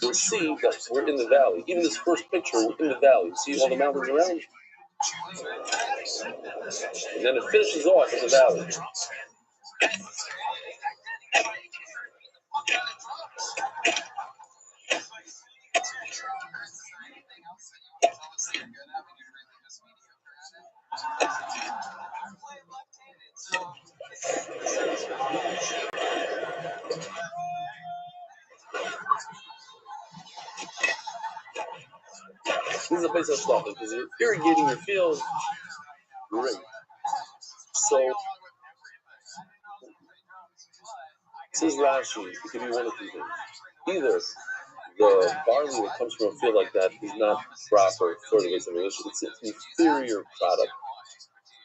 you'll see that we're in the valley. Even this first picture, we're in the valley. See all the mountains around? And then it finishes off in the valley. This is a place of stuff because you're irrigating your field. Great. So, says Rashi, it could be one of two things. Either the barley that comes from a field like that is not proper for the base of English, it's an inferior product,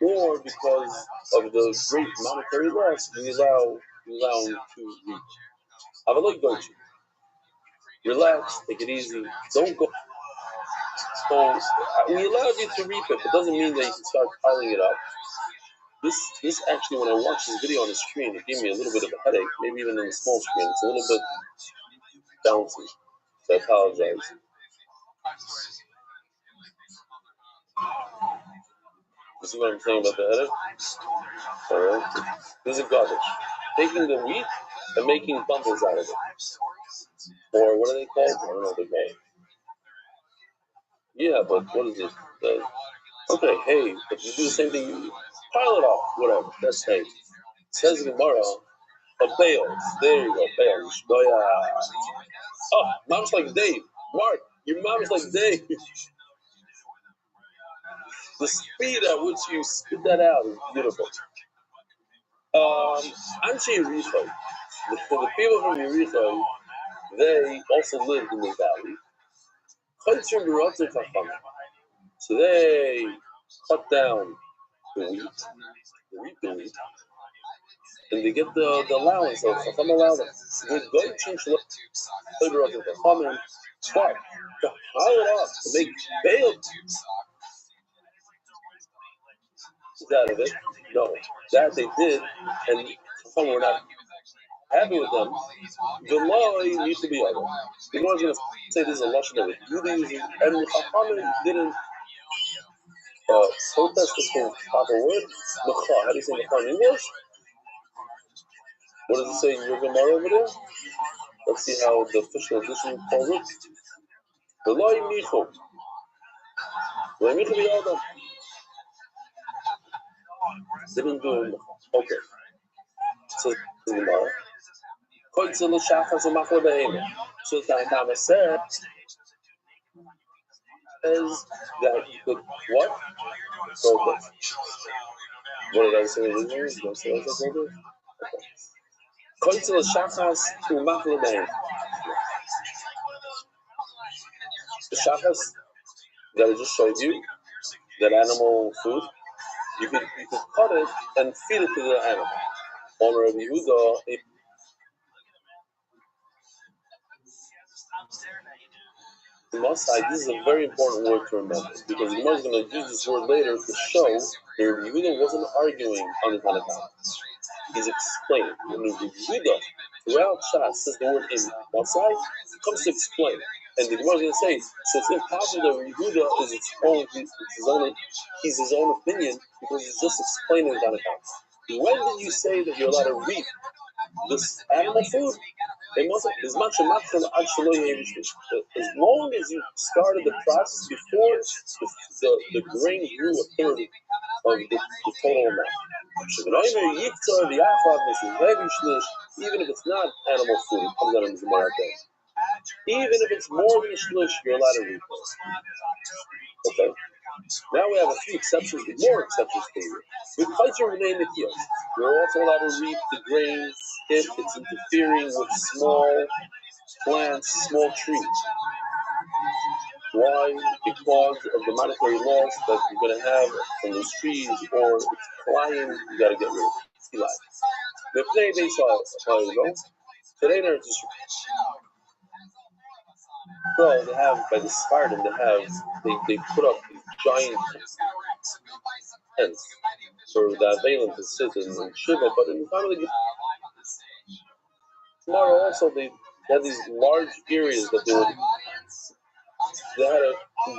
or because of the great monetary loss, we allow him to reap. Have a look, don't you? Relax, take it easy. Don't go. We allowed you to reap it, but doesn't mean that you can start piling it up. This actually, when I watched this video on the screen, it gave me a little bit of a headache. Maybe even on the small screen, it's a little bit bouncy. So I apologize. You see what I'm saying about the headache? All right. This is garbage. Taking the wheat and making bundles out of it, or what are they called? I don't know what they're called. Yeah, but what is it? Okay, hey, but you do the same thing. You pile it up, whatever. That's hay. Says Gemara, bales. There you go, bales. Oh, mom's like Dave. Mark, your mom's like Dave. The speed at which you spit that out is beautiful. Anshi Yericho, the people from Yericho, they also lived in the valley. So they cut down the wheat, and they get the allowance. So Chacham allow them. With good change labor of the Chacham, but to pile it up, to make bail out of it, no, that they did, and Chacham were not happy with them. The law needs to be other. The Lord's going to say this is a lashon of it. And Chacham didn't protest this whole proper word. Mecha. How do you say mecha in English? What does it say in your Gemara over there? Let's see how the official edition calls it. The law michu. The michu b'yadam. Didn't do it. Okay. So the Gemara. Koitzel l'shachas u'machla be'emer. So the Tama said is that you could what? Protest. What did I say originally? Did I say I said protest? Koitzel l'shachas u'machla be'emer. The shachas that I just showed you, that animal food, you could cut it and feed it to the animal. On Rabbi Yehuda, this is a very important word to remember because Gemara is going to use this word later to show that Rabbi Yehuda wasn't arguing on the Tanakh. He's explaining. When Rabbi Yehuda throughout Shas says the word in Masai, comes to explain. And the Gemara is going to say, so it's impossible that Rabbi Yehuda is he's his own opinion because he's just explaining the Tanakh. When did you say that you're allowed to reap this animal food? As long as you started the process before the grain grew a third of the total amount. Even if it's not animal food, it comes out in the Gemara. Even if it's more than a shlish, you're allowed to reap it. Okay. Now we have a few exceptions, but more exceptions to you. With Kaiser Renee Nikios, you're also allowed to reap the grain if it's interfering with small plants, small trees. Why? Because of the monetary loss that you're going to have from those trees, or it's flying, you got to get rid of it. The play they saw, today there's this. Well, they have by the Spartan, they put up these giant tents for the Avalim to sit in Shiva, but in the time of the Gemara also they had these large areas that they had to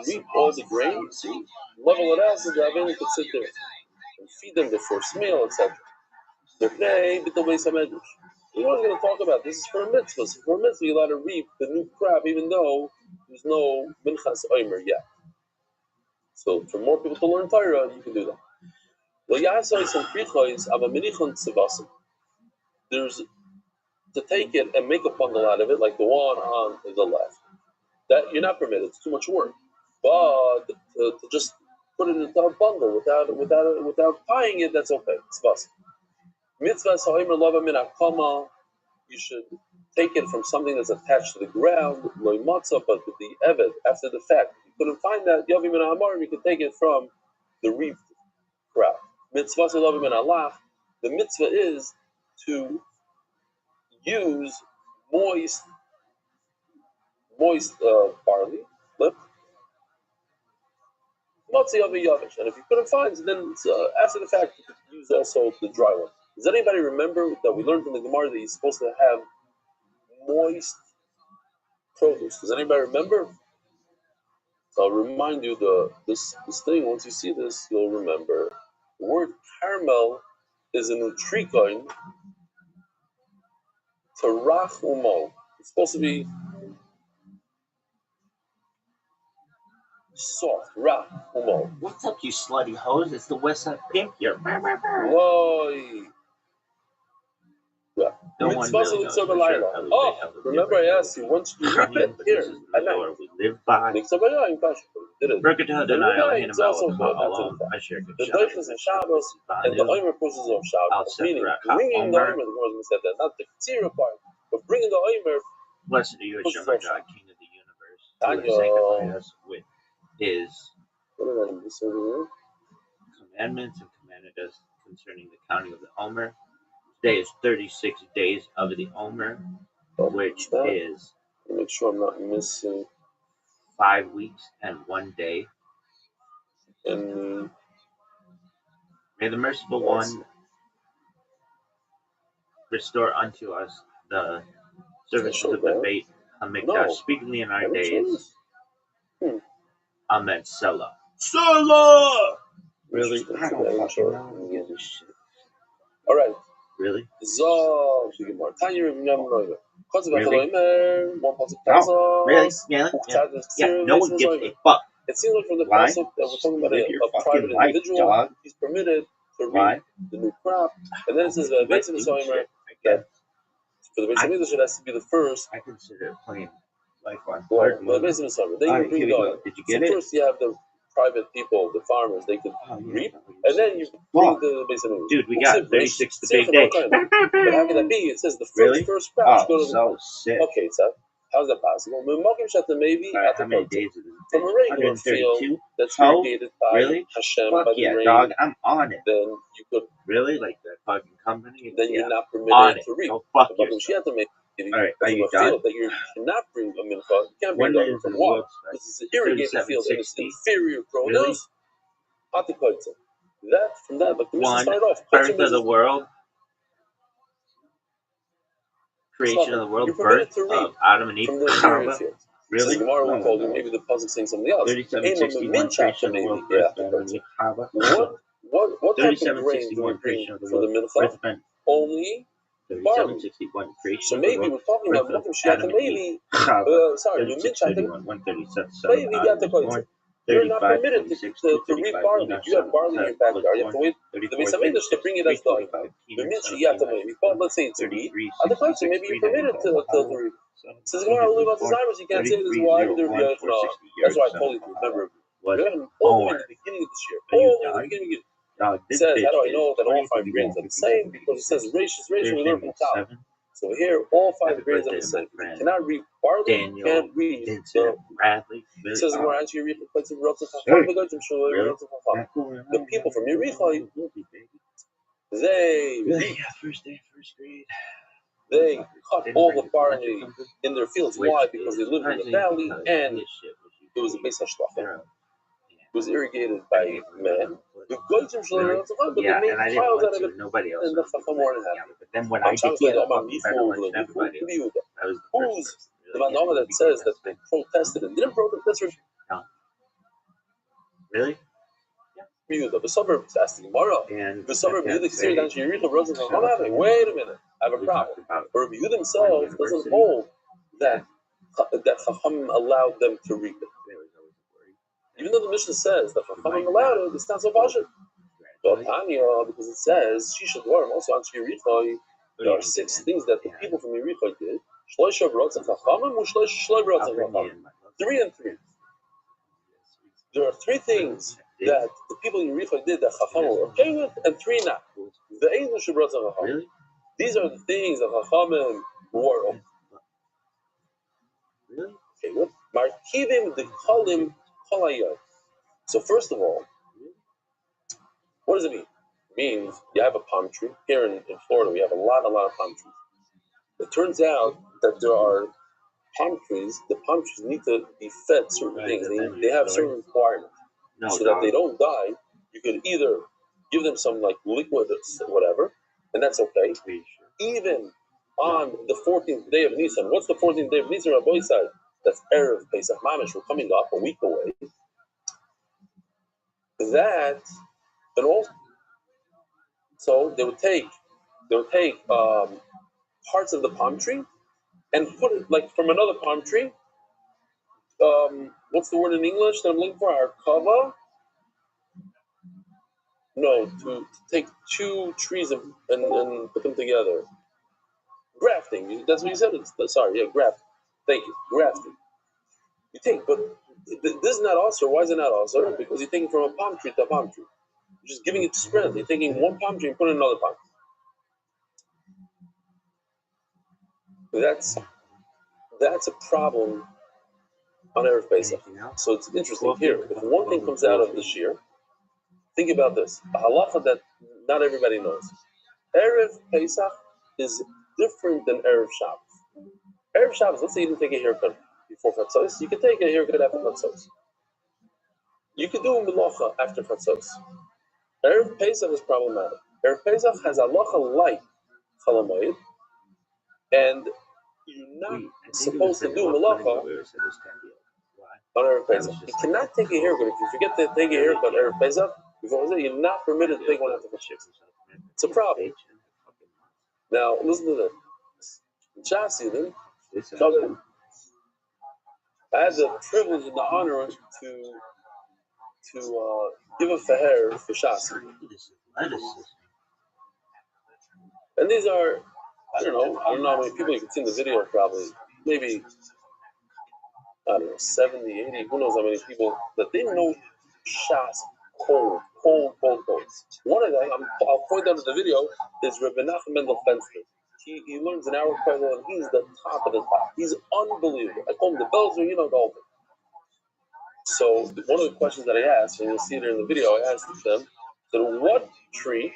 reap all the grain, level it out so the Avalim could sit there and feed them the first meal, etc. They're playing with the way some edges. We're not going to talk about this. Is for a mitzvah. So for a mitzvah, you're allowed to reap the new crop, even though there's no minchas oimer yet. So for more people to learn Torah, you can do that. There's to take it and make a bundle out of it, like the one on the left. That you're not permitted. It's too much work. But to just put it into a bundle without tying it, that's okay. It's bas. Mitzvah sa'omer lava min hakama. You should take it from something that's attached to the ground, loy matzah, but with the evet after the fact. If you couldn't find that, yavi min ha'amarim, you could take it from the reef crowd. Mitzvah sa'omer min halach. The mitzvah is to use moist barley, lip, motzi of a yavish. And if you couldn't find it, then it's, after the fact, you could use also the dry one. Does anybody remember that we learned in the Gemara that you're supposed to have moist produce? Does anybody remember? So I'll remind you this thing. Once you see this, you'll remember. The word caramel is a nutricon to rach umo. It's supposed to be soft, rach umo. What's up, you slutty hoes? It's the West Side Pimp here. Whoa. Yeah. No one really knows for sure. Oh, remember I asked you, once you reap it here at night. We live by. Did it? Berkata denial in It's also good. alone. I share good The Doifus and Shabbos and the Omer process of Shabbos, meaning bringing the Omer, the Gemara said that, not the Ketzira part, but bringing the Omer. Blessed are you, Hashem, our God, King of the universe, who has sanctified us with His commandments and commanded us concerning the counting of the Omer. Today is 36 days of the Omer, which is make sure I'm not missing 5 weeks and 1 day. And may the merciful one restore unto us the servants of the Beit HaMikdash speedily in our days. Amen. Selah. Selah! Really? I don't fucking know. I give a shit. All right. Really? So, Tanya really? One no. Really? Yeah, no one gives a fuck. It seems like from the pasuk that we're talking about a private individual, dog. He's permitted to reap the new crop, and then it says that for the Beis Hamikdash it has to be the first. I consider it plain like one. Well, the Beis Hamikdash. Then you bring the. Did you get it? First, you have the private people, the farmers, they could reap, and then you bring the Beis Hamikdash. Dude, we got 36 the big day. But how can that be? It says the first crop go to the. So sick. Okay, so how's that possible? Maybe at the how many days is it? From a regular field that's irrigated by Hashem, Fuck by the yeah, rain, dog, I'm on it. then you could really like that fucking company. Then you're not on permitted it. to reap. Go fuck But yourself. Alright, are you a done? field that you cannot bring a mincha. You can't bring it from water. This is an irrigated field and it's inferior produce. That from that, but the mission started off. Birth of the world. Creation of the world, birth of Adam and Eve. Really? Gemara will call you. Maybe the puzzle saying something else. 3761 creation of the world, birth of Adam and Eve. What type of grain do we 3761 bring creation of the for the world, mincha? Only 3761 creation. So maybe we're talking about Mokum Shiata, maybe, sorry, you mentioned maybe you have to call it. You're not permitted to reap barley. You have barley in your backyard. You have to wait the Beis Hamikdash to bring it as done. The mitzvah, you have to maybe. But let's say it's a reap. Other places, maybe you're permitted to reap. Says Gemara only about the Zyrus, you can't say this. Why would there be a That's why I told you to remember. All the way in the beginning of this year. All the way in the beginning of it says, how do I know that all 5 grains are the same? Because it says ratios, we learn from Tal. So here, all 5 grains are the same. You cannot read barley, you can't read Bradley. It says more actually read the places of the people from Yericho, they cut all the barley in their fields. Why? Because they lived in the valley and it was a base hashtacha. It was irrigated by man. The goyim shloim, but they made piles out of it. Nobody else. And the chacham weren't happy. But then when I did get it, who's the manoma that says that they protested and didn't protest? Really? The suburb is asking tomorrow. The suburb Yehuda Kisir Dan Shirita Rosen. Wait a minute, I have a problem. But Rabbi Yehuda himself doesn't hold that Chacham allowed them to reap it. Even though the Mishnah says that Chachamim allowed it, it's not so bashit. But Tanya, because it says she should learn also on Yericho, there are 6 things that the people from Yericho did. 3 and 3. There are three things that the people in Yericho did that Chacham were okay with, and three not. Really? These are the things that Chachamim were Really? okay with. Markivim the kolim kolayot. So first of all, what does it mean? It means you have a palm tree. Here in Florida, we have a lot of palm trees. It turns out that there are palm trees. The palm trees need to be fed certain things. They have certain requirements. So that they don't die. You could either give them some like liquid whatever, and that's okay. Even on the 14th day of Nisan, what's the 14th day of Nisan? Rabbi said that's Erev Pesach Mamish. We're coming up a week away. That and also, so they would take parts of the palm tree and put it like from another palm tree. What's the word in English that I'm looking for? Arkava. No, to take two trees and put them together. Grafting. That's what you said. Sorry, yeah, grafting. Thank you. Grafting. You take, but this is not also. Why is it not also? Because you're taking from a palm tree to a palm tree. You're just giving it to spread. You're taking one palm tree and putting it in another palm tree. That's a problem on Erev Pesach. So it's interesting here. If one thing comes out of this year, think about this. A halacha that not everybody knows. Erev Pesach is different than Erev Shabbos. Erev Shabbos, let's say you didn't take a haircut before Chatzos, you could take a haircut after Chatzos. You could do a melacha after Chatzos. Erev Pesach is problematic. Erev Pesach has halacha like Chalamayid, and you're not supposed to do melacha on Erev Pesach. You cannot take a haircut. If you forget to take a haircut Erev Pesach, you're not permitted to take one after Chatzos. It's a problem. Now, listen to this. Chassidin, I had the privilege and the honor to give a faher for Chassidin. And these are, I don't know how many people you can see in the video probably. Maybe, I don't know, 70, 80, who knows how many people that they know Shas cold. One of them, I'll point out in the video, is Rabbi Mendel Fenster. He learns an hour Bible and he's the top of the top. He's unbelievable. I call him the Belzer, the whole thing. So one of the questions that I asked, and you'll see it in the video, I asked them, so what tree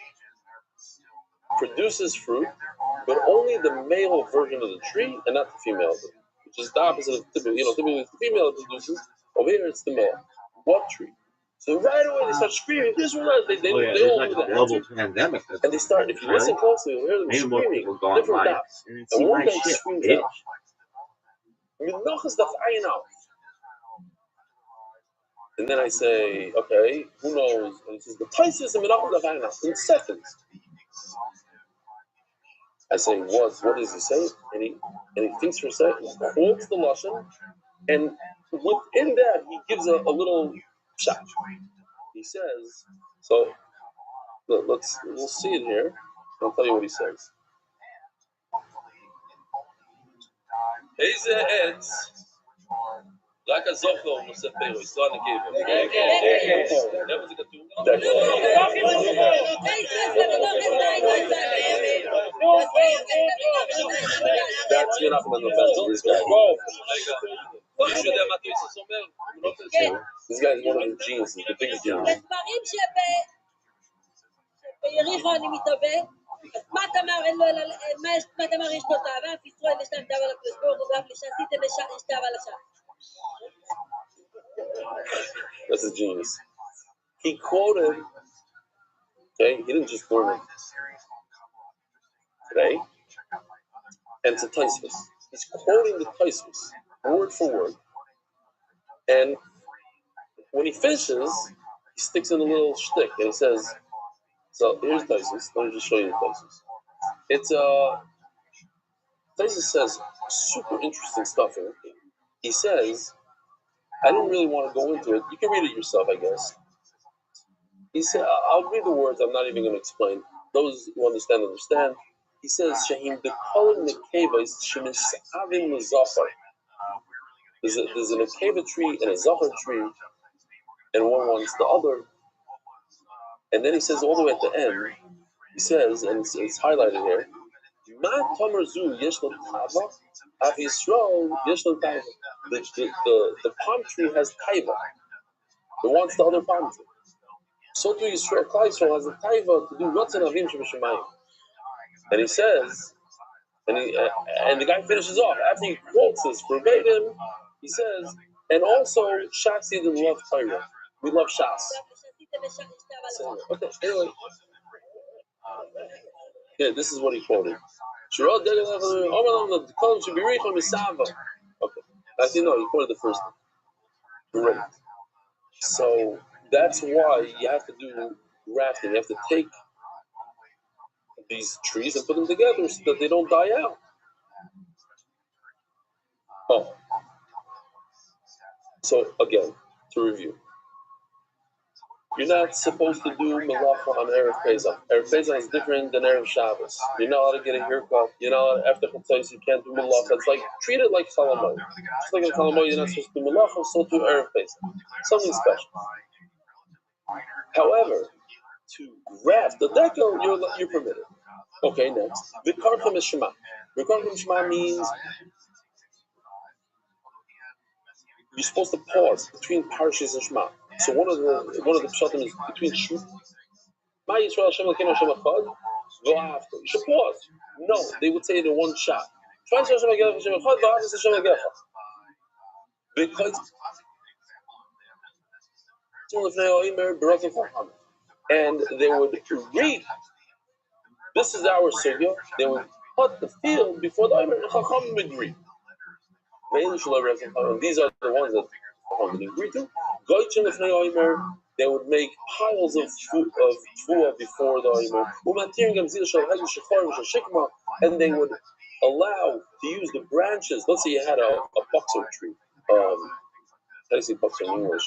produces fruit, but only the male version of the tree and not the female version, which is the opposite of typically, typically it's the female that produces, over here it's the male. What tree? So right away they start screaming, this one, they all know the global answer. pandemic. And they start, if you listen closely, you'll hear them screaming different dots. And one guy screams out, Menachas daf ayin al. And then I say, okay, who knows? And he says, the Taisus and Menachas daf ayin al. In seconds. I say, what does he say? And he thinks for a second, quotes the Lashon, and within that he gives a little shot. He says, so we'll see it here. I'll tell you what he says. Eze etz, like a zochlo, Musafero, it's not a give. That's enough of the offense of this guy. This guy is one of the geniuses, the biggest genius. That's a genius. He quoted, okay, he didn't just learn it today, and it's a Tosfos. He's quoting the Tosfos, word for word, and when he finishes, he sticks in a little shtick, and he says, so here's Tosfos, let me just show you the Tosfos. It's Tosfos says super interesting stuff in it. He says, I didn't really want to go into it. You can read it yourself, I guess. He said, I'll read the words. I'm not even going to explain. Those who understand. He says, Shahim dekolim nekeva is shemisavim l'zachar. There's a nekeva tree and a zachar tree and one wants the other. And then he says all the way at the end, he says, and it's highlighted here, Ma Tomer Zu Yesh Lo Tava, Av Yisrael Yesh Lo Taiva. The palm tree has taiva. It wants the other palm tree. So too Yisrael, Klal Yisrael has the taiva to do Ratzon Avim Sheb'Shamayim. And he says, and the guy finishes off after he quotes this verbatim. He says, and also Shas didn't love Torah. We love Shas. So, okay, anyway. Yeah, this is what he quoted. Okay. Actually, no, he quoted the first one. Great. So that's why you have to do grafting. You have to take these trees and put them together so that they don't die out. Oh. So again, to review. You're not supposed to do malacha on Erev Pesach. Erev Pesach is different than Erev Shabbos. You're not allowed to get a haircut. You're not allowed, after Chatzos, you can't do malacha. It's like, treat it like Chalamoy. Just like in Chalamoy, you're not supposed to do malacha, so do Erev Pesach. Something special. However, to graft the decal, you're permitted. Okay, next. Vikartam is Shema. Vikartam Shema means you're supposed to pause between parshas and Shema. So one of the pshatim is between Shema Yisrael Hashem Elokeinu Hashem Echad. You should pause. No, they would say it in one shot. Because and they would read. This is our sugya. They would put the field before the Omer and Chacham would read. These are the ones that Chacham would agree to. They would make piles of tfuah before the Omer, and they would allow to use the branches. Let's say you had a boxer tree. How do you say boxer in English?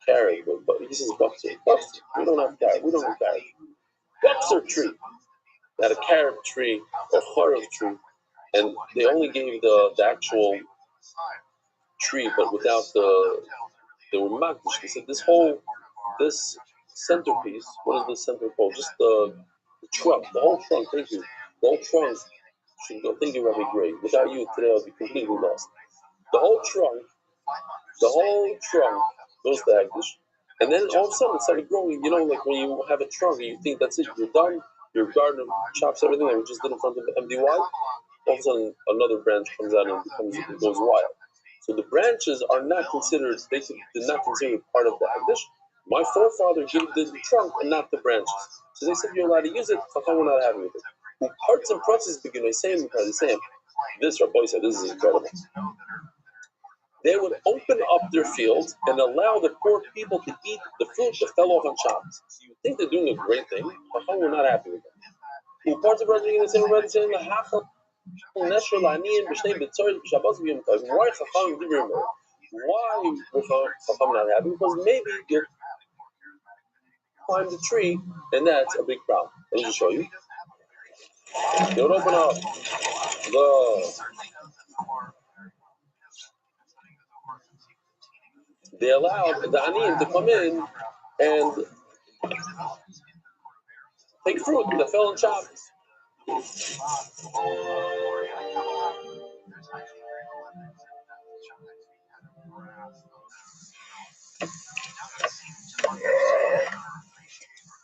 Carrot, but this is boxer. Boxer. We don't have carrot. Boxer tree. They had a carrot tree or charav tree, and they only gave the actual tree, but without they were magdish. They said this centerpiece, what is the center called? Just the trunk, the whole trunk, thank you. The whole trunk should go, thank you, Rabbi Gray. Without you today I'll be completely lost. The whole trunk goes to Agdish. And then all of a sudden it started growing, like when you have a trunk and you think that's it, you're done, your garden chops everything that we just did in front of MDY, all of a sudden another branch comes out and it goes wild. So the branches are not considered, basically, they're not considered part of the Hagdish. My forefather gave the trunk and not the branches. So they said you're allowed to use it, Chacham we're not having it. When parts and processes begin, they say this Rabbi said, this is incredible. They would open up their fields and allow the poor people to eat the fruit that fell off on Shabbos. So you think they're doing a great thing, Chacham we're not happy with that. When parts of the branches are saying the Hachal, why Chacham not happy? Because maybe you climb the tree, and that's a big problem. Let me just show you. Don't open up they allowed the Aniyim to come in and take fruit that fell on Shabbos.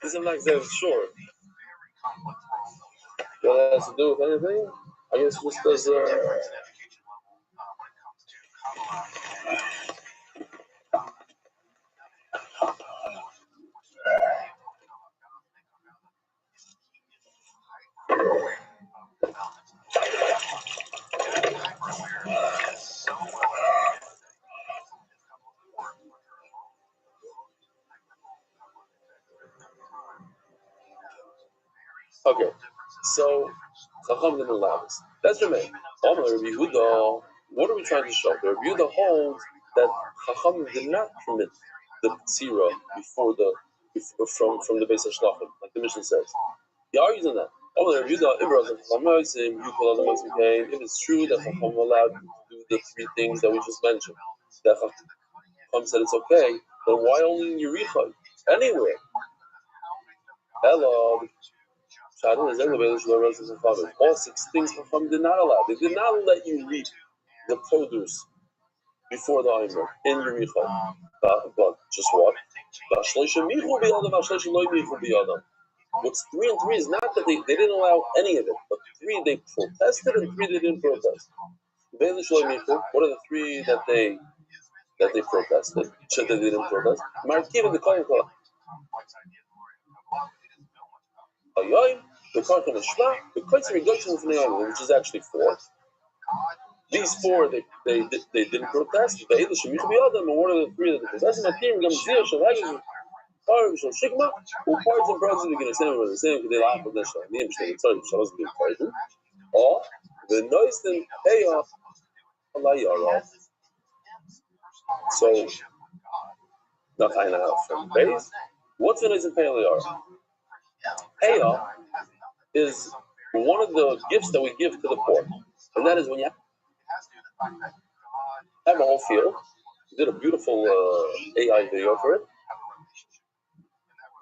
This is like that, sure. What has to do with anything? I guess just as okay, so Chacham didn't allow this. That's Rabbi Yehuda. What are we trying to show? Rabbi Yehuda holds that Chacham did not permit the tzira from the base of Shlachim, like the Mishnah says. He argues on that. If it's true that Chacham allowed to do the three things that we just mentioned, that Chacham said it's okay, then why only in Yericha? Anywhere. Hello. All 6 things Chacham did not allow. They did not let you reap the produce before the Omer in Yericha. But just what? What's 3 and 3 is not that they didn't allow any of it, but 3 they protested and 3 they didn't protest. What are the 3 that they protested? That they didn't protest? Markiv and the Kohen Kohen. The Kohen Shma, the Kohen Reduction from the Omer, which is actually 4. These 4 they didn't protest. The Eidah Shemichu B'Yadam, and what are the 3 that they protested? Makim Gamzir Shalagim. Parts and Shigma, who parts and parts are going to say the same, they laugh with the name, they tell you, Shabbos being parted, or the noise then pay off Allah Yara. So, not high enough from base. What's the noise in pay Allah Yara? Pay off is one of the gifts that we give to the poor, and that is when you have a whole field. We did a beautiful AI video for it.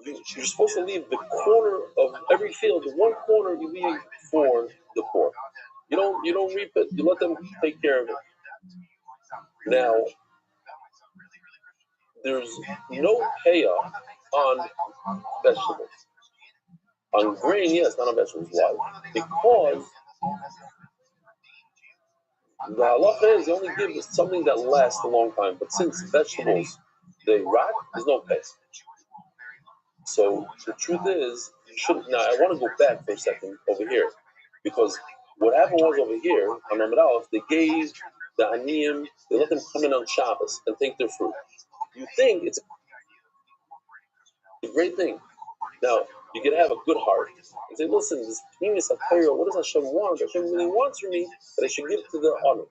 You're supposed to leave the corner of every field, the one corner you leave for the poor. You don't reap it. You let them take care of it. Now, there's no payoff on vegetables. On grain, yes, not on vegetables. Why? Because the halacha is you only give something that lasts a long time. But since vegetables, they rot, there's no pay. So the truth is, you shouldn't. Now I want to go back for a second over here, because what happened was over here on Amud Aleph, they gave the aniyim, they let them come in on Shabbos and take their fruit. You think it's a great thing. Now you can have a good heart and say, listen, this penis of Torah, what does Hashem want? Hashem really wants from me that I should give to the honor.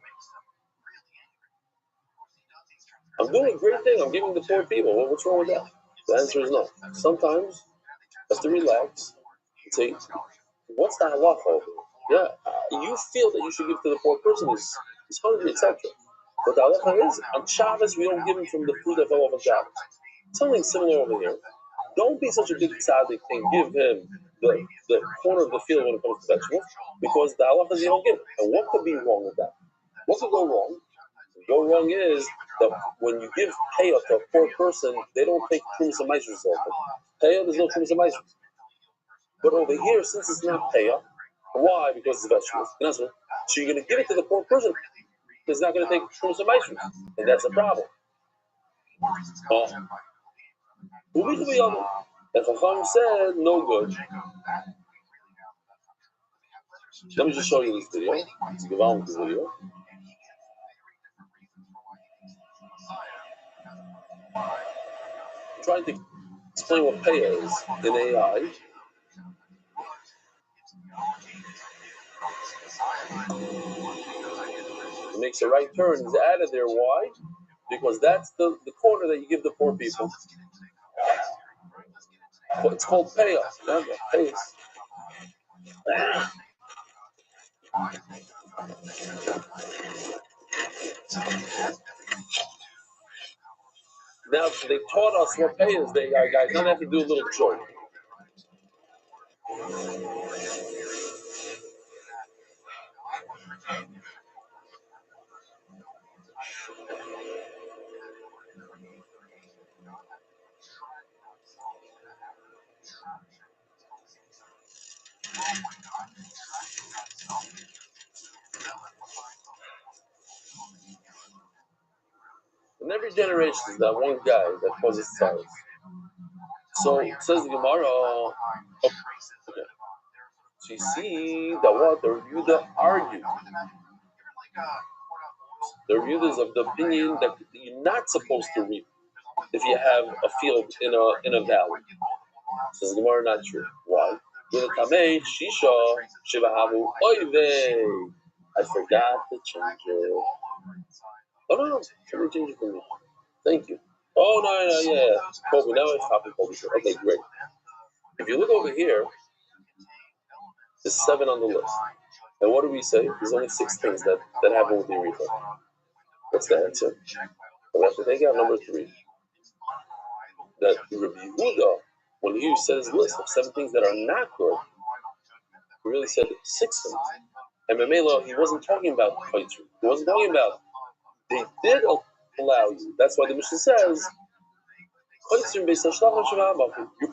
I'm doing a great thing. I'm giving the poor people. Well, what's wrong with that? The answer is no. Sometimes you have to relax and say, what's the halacha over here? Yeah, you feel that you should give to the poor person who's hungry, etc. But the halacha is, on Shabbos, we don't give him from the food that fell off on Shabbos. Something similar over here. Don't be such a big tzaddik and give him the corner of the field when it comes to vegetables, because the halacha is you don't give it. And what could be wrong with that? What could go wrong? What could go wrong is that when you give payah to a poor person, they don't take trumas and maasros off it. Payah, there's no trumas and maasros. But over here, since it's not payah, why? Because it's vegetables. So you're going to give it to the poor person. It's not going to take trumas and maasros, and that's a problem. And Chacham said, no good. Let me just show you this video. It's a Gavalnik video. I'm trying to explain what payah is in AI. It makes a right turn. It's added there. Why? Because that's the corner that you give the poor people. It's called payah. Payah. Now they taught us what payah is. They guys. Now they have to do a little joke. In every generation, there's that one guy that causes tzarus. So it says the Gemara. Okay. So you see that what the Yehuda argued. The Yehuda is of the opinion that you're not supposed to reap if you have a field in a valley. Says the Gemara, not true. Why? I forgot to change it. Oh no, somebody change it for me. Thank you. Oh no, yeah. Kobe, now it's copy Kobe. Okay, great. If you look over here, there's 7 on the list. And what do we say? There's only 6 things that happen with the Yericha. What's the answer? we have to take out number 3. That Rabbi Yehuda, when he said his list of 7 things that are not good, he really said 6 things. And Mamela, he wasn't talking about Kaitri. He wasn't talking about they did allow you. That's why the Mishnah says you're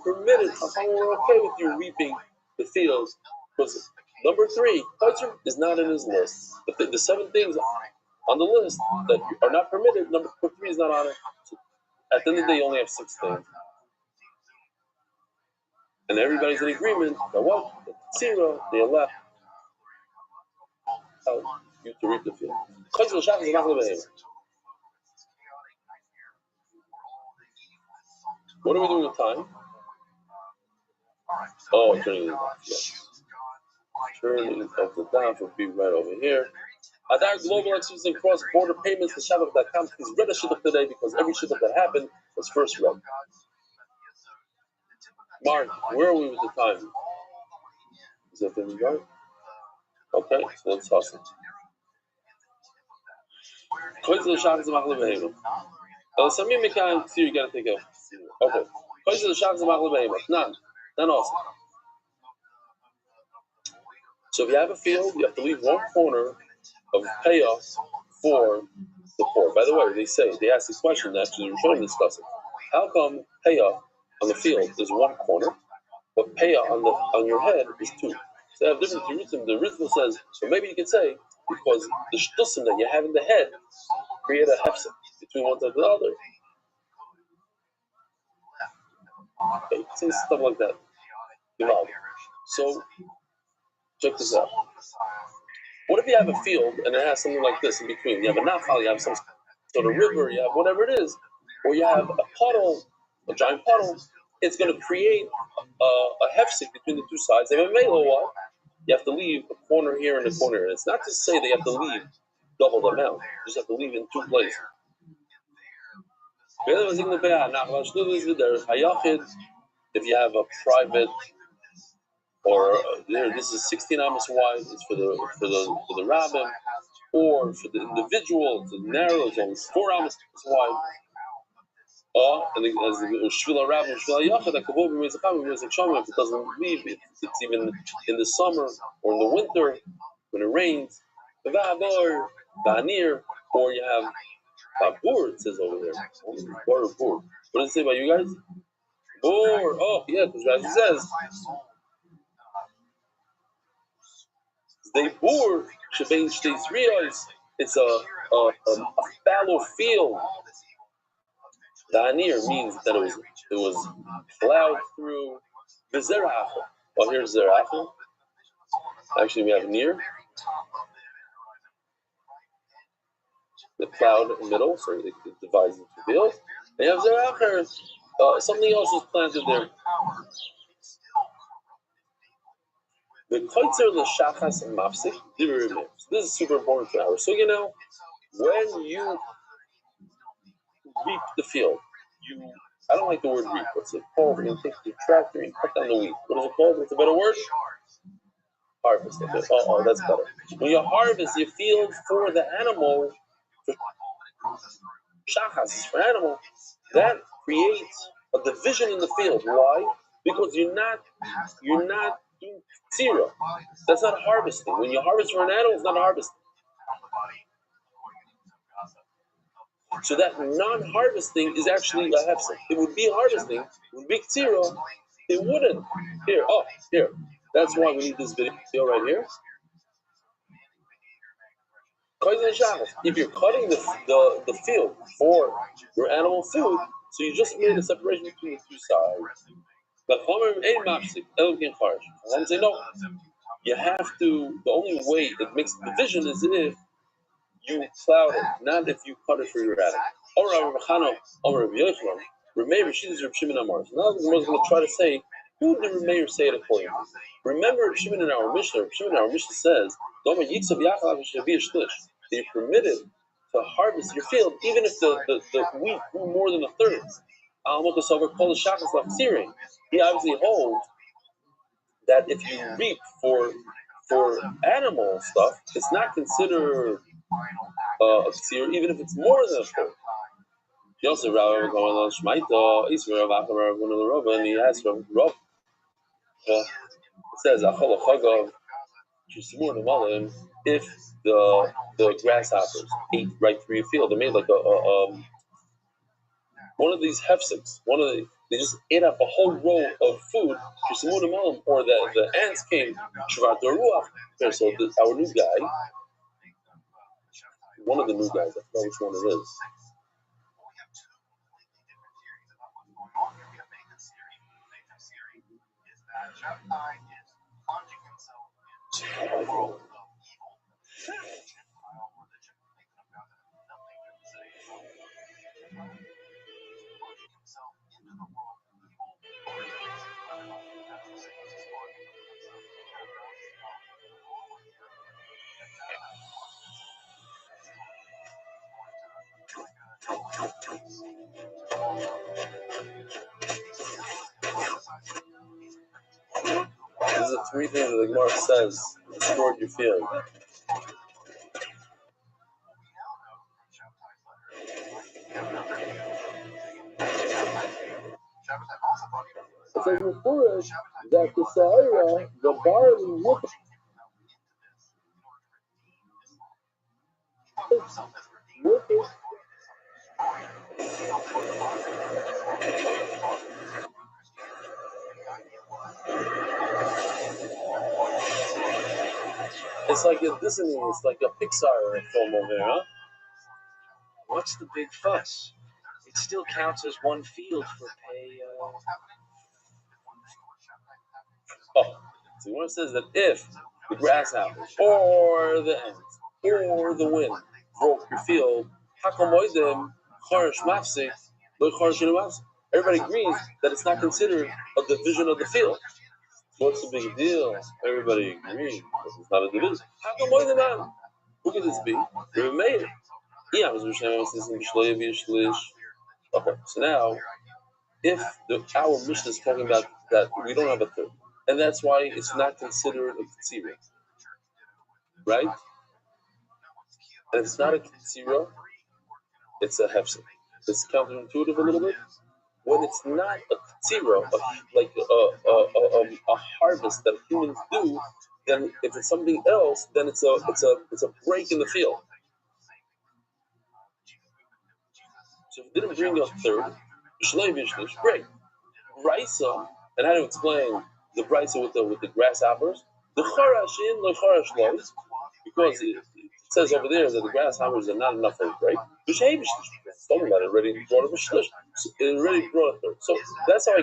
permitted. We're okay with you reaping the fields because number 3, Kaitri is not in his list. But the 7 things on the list that are not permitted, number 3 is not on it. So at the end of the day, you only have 6 things. And everybody's in agreement that what? The Tzira, they allow you to reap the field. What are we doing with time? Oh, turning it off, yes. Turning of the daf will be right over here. Adar Global Exodus and Cross-Border Payments, the Shabbat.com. Please read a shidduch today because every shidduch that happened was first read. Mark, where are we with the time? Is that the right? Okay, so let's hustle. Samim Mekan, you gotta take a. Okay. None also. So if you have a field, you have to leave one corner of payoff for the poor. By the way, they ask this question actually we're trying to discuss it. How come payoff on the field is one corner, but payoff on your head is 2? So they have different terutzim. The original says, so maybe you could say because the shtusim that you have in the head create a hefsek between one side and the other. Okay, say stuff like that. So check this out. What if you have a field and it has something like this in between? You have a nafal, you have some sort of river, you have whatever it is, or you have a puddle, a giant puddle. It's going to create a hefsek between the 2 sides. And what? You have to leave a corner here and a corner here. It's not to say they have to leave double the amount. You just have to leave in 2 places. If you have a private, or this is 16 amos wide, it's for the rabbin, or for the individual, it's narrow, it's only 4 amos wide. And as the shvila rabbin, shvila yachad, if it doesn't leave, it's even in the summer or in the winter when it rains. Or you have babur, it says over there. Bur. What does it say about you guys? Bur. Oh, yeah, because Rashi says, they bur, shebein shteis riyos, it's a fallow field. Danir means that it was plowed through the zeracha. Well, here's zeracha. Actually, we have near. The plowed middle, so it divides into fields. And you have zeracha. Something else was planted there. The koitzer l'shachas and mafsik divrei. This is super important for our. So when you reap the field, I don't like the word reap. What's it called? You take the tractor and cut down the wheat. What is it called? What's a better word? Harvest. Okay. Oh, that's better. When you harvest your field for the animal, for shachas, for animal, that creates a division in the field. Why? Because you're not doing tzira. That's not harvesting. When you harvest for an animal, it's not harvesting. So that non-harvesting is actually a hefsek. It would be harvesting. It would be tzira. It wouldn't. Here. That's why we need this video right here. If you're cutting the field for your animal food, so you just made a separation between the 2 sides. But I say no. You have to. The only way it makes a division is if you plowed it, not if you cut it for your animal. Now the going to try to say, who did Meir say it according to? Remember Shimon in our Mishnah. Shimon in our Mishnah says, that you're permitted to harvest your field, even if the wheat grew more than a third. He obviously holds that if you reap for animal stuff, it's not considered a tzir, even if it's more than a third. Yosef Rabbi going on Shmaita, Israel Vachar one of the Rav, and he asked from Rav. It says Achol Chagav Shishmur Nemalim. If the grasshoppers ate right through your field, they made like a one of these hefseks. They just ate up a whole row of food. Shishmur Nemalim, or the ants came Shvat Ruach. So our new guy, one of the new guys, I forgot which one it is. These are the three things that the Gemara says destroyed your field. It says before it that the Sa'ira, the barley with it. It's like a Disney, it's like a Pixar film over there, huh? What's the big fuss? It still counts as one field for pay. Oh, so one says that if the grasshoppers or the ants or the wind broke your field, everybody agrees that it's not considered a division of the field. What's the big deal? Everybody agrees it's not a division. Who could this be? Rabbi Meir. Okay, so now, if our Mishnah is talking about that we don't have a third, and that's why it's not considered a Ketzira, right? And if it's not a Ketzira, it's a Hefsek. It's counterintuitive a little bit. When it's not a Ketzira, like a harvest that humans do, then if it's something else, then it's a break in the field. So if it didn't bring a third, great. Brisa, and how to explain the brisa with the grasshoppers? The charashin, the charash lois, because it says over there that the grasshoppers are not enough for a break. Talking about it already brought up a shlish. It already brought a third. So that's how I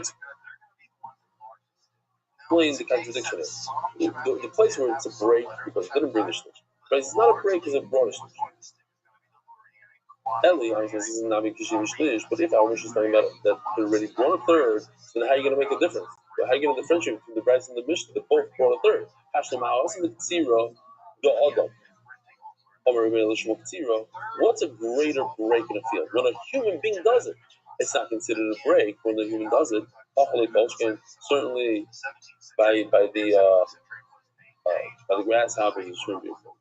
explain the contradiction. The place where it's a break because it didn't bring the shlish. But it's not a break because it brought a shlish. Eli, this is not kishim shlish, but if our Mishnah is talking about that it already brought a third, so then how are you going to make a difference? How are you going to differentiate between the Bryce and the Mishnah that both brought a third? What's a greater break in a field? When a human being does it, it's not considered a break. When the human does it, certainly by the grasshoppers, it shouldn't be a break.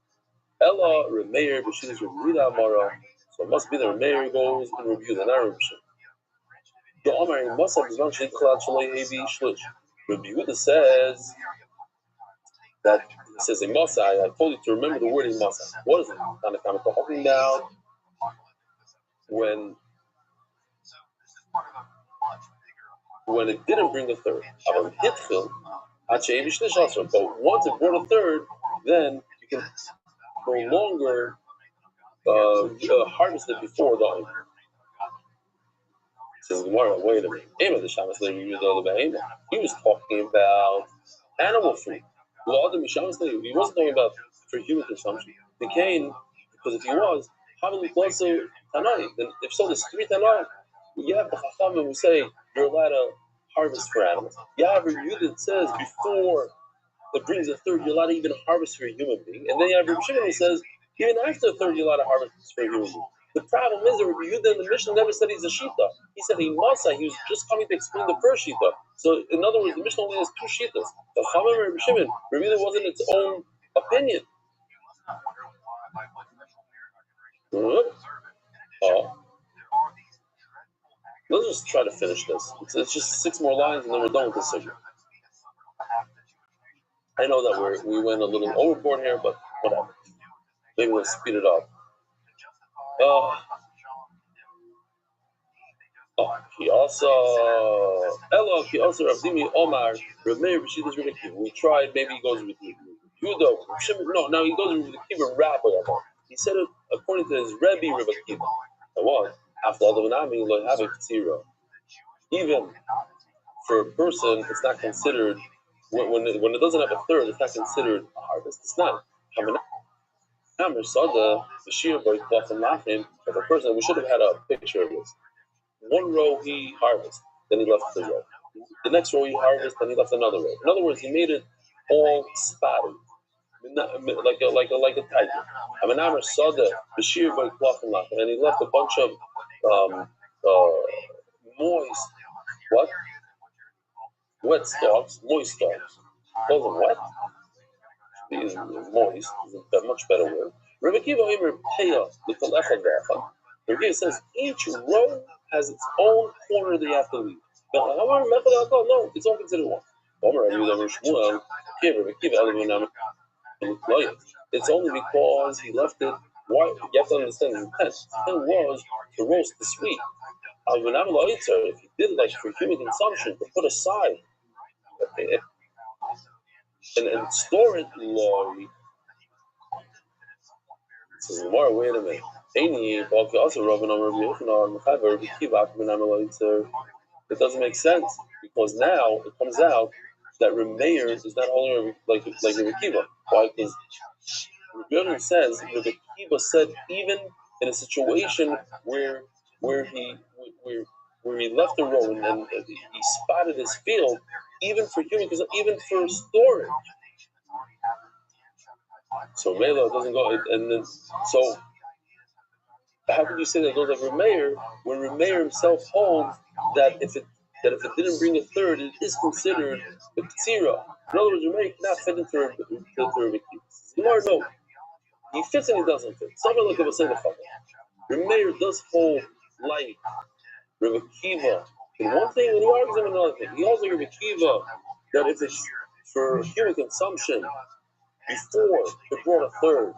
Ella Remeir B'Shidus Revida Amara. So it must be the Remeir goes and review the narration. The Omar must have been Rabbi Yehuda says that it says a Masai. I told you to remember the word in Masai. What is it? I'm talking about when it didn't bring a third. But once it brought a third, then you can no longer harvest it before the owner. Says Gemara, wait a minute. He was talking about animal food. He wasn't talking about for human consumption. The cane, because if he was, then if so, there's three Tanai. You have the Chachamim who say you're allowed to harvest for animals. You have a Yud that says before it brings a third, you're allowed to even harvest for a human being. And then you have Rabbi Shimon who says even after a third, you're allowed to harvest for a human being. The problem is that Rabbi Yehuda in the Mishnah never said he's a Shita. He said he masa. He was just coming to explain the first Shita. So in other words, the Mishnah only has two Shitas. The Chachamim and Rabbi Shimon. Rabbi Yehuda wasn't its own opinion. Let's just try to finish this. It's just 6 more lines, and then we're done with this segment. I know that we went a little overboard here, but whatever. Maybe we'll speed it up. He also Rabdimi Omar Rameir B'Shidas Rabbi Kiva. We tried. Maybe he goes with Yudo. No, now he goes with Kiva Rabbi Omar. He said it according to his Rebbe Rabbi Kiva. What? After all the Nami, like have a zero. Even for a person, it's not considered when it doesn't have a third. It's not considered a harvest. It's not. Amr saw the shear by cloth and laughing. If a person, we should have had a picture of this. One row he harvested, then he left the row. The next row he harvested, then he left another row. In other words, he made it all spotty, like a tiger. I mean, Amr saw the shear by cloth and laughing, and he left a bunch of moist, what? Wet stalks, moist stalks. Call them wet. Is moist is a much better word. Rabbi Kiva Omer Peah l'kol echad ve'echad. Rabbi Kiva says each row has its own corner they have to leave. No, it's all considered one. It's only because he left it. Why? You have to understand his intent. His intent was to roast the sweet. If he did like for human consumption, to put aside and store it, says more. Wait a minute. It doesn't make sense because now it comes out that Rameir is not only like Rabbi Kiva. Why? Because Rabbi says Rabbi Kiva said even in a situation where he left the row and he spotted his field, even for human, even for storage. So Mela doesn't go, and then so how could you say that it goes like Rameir when Rameir himself holds that if it didn't bring a third, it is considered a ktsira. In other words, Rameir cannot fit into Rabbi Kiva. No, he fits and he doesn't fit. Something like I was saying before. Rameir does hold like Rabbi Kiva in one thing, and he argues him in another thing. He holds like Rabbi Kiva that if it's for human consumption before it brought a third,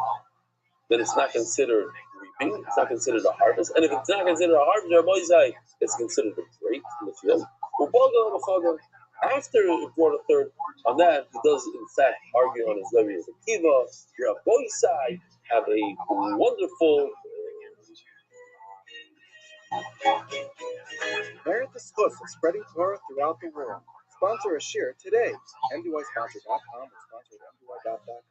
then it's not considered reaping, it's not considered a harvest. And if it's not considered a harvest, it's considered a break in the field. After it brought a third, on that, he does in fact argue on his Rebbe Akiva. Rabbi side have a wonderful. Merit the schus of spreading Torah throughout the world. Sponsor a share today. MDYsponsor.com or sponsor at MDY.com.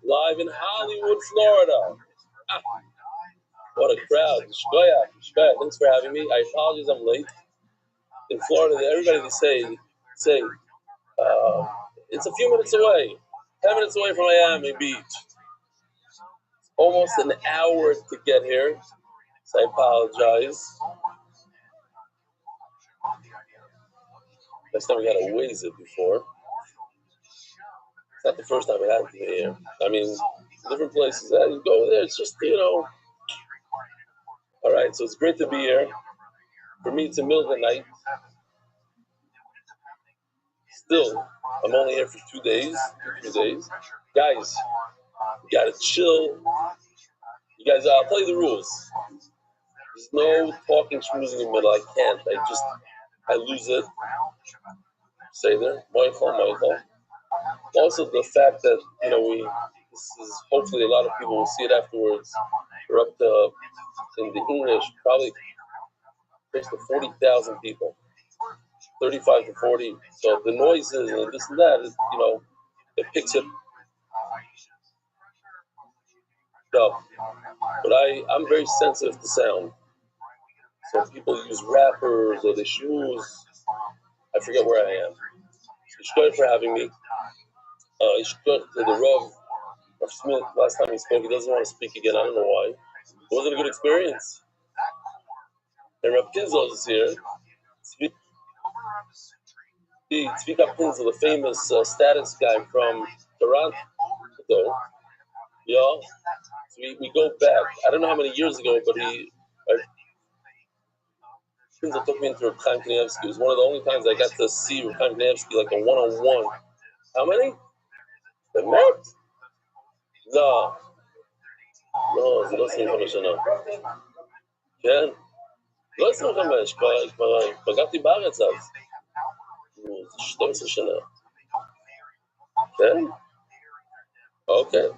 Live in Hollywood, Florida. What a crowd. Shkoya. Thanks for having me. I apologize I'm late. In Florida, everybody they say it's a few minutes away. 10 minutes away from Miami Beach. Almost an hour to get here. So I apologize. Next time we gotta waze it before. It's not the first time it happened to me here. I mean, different places. You go there, it's just, All right, so it's great to be here. For me, it's the middle of the night. Still, I'm only here for 2 days, 3 days. Guys, you gotta chill. You guys, I'll tell you the rules. There's no talking, schmoozing in the middle. I can't. I lose it. Say there. Moichel. Also, the fact that this is hopefully a lot of people will see it afterwards. We're up to in the English probably close to 40,000 people, 35 to 40. So the noises and this and that, it picks it up. But I'm very sensitive to sound. So people use rappers or the shoes. I forget where I am. Shkoy for having me. Shkoy to the Rav Smith. Last time he spoke, he doesn't want to speak again. I don't know why. It wasn't a good experience. And Rav Kinzel is here. Speak up Kinzel, the famous status guy from Toronto. Yeah. So we go back. I don't know how many years ago, but Kinzel took me into Reb Chaim Kanievsky. It was one of the only times I got to see Reb Chaim Kanievsky like a one-on-one. How many? The met? No. זה לא 25 שנה. כן? לא 25, כבר פגעתי בארץ אז. זה 12 שנה. כן? Okay.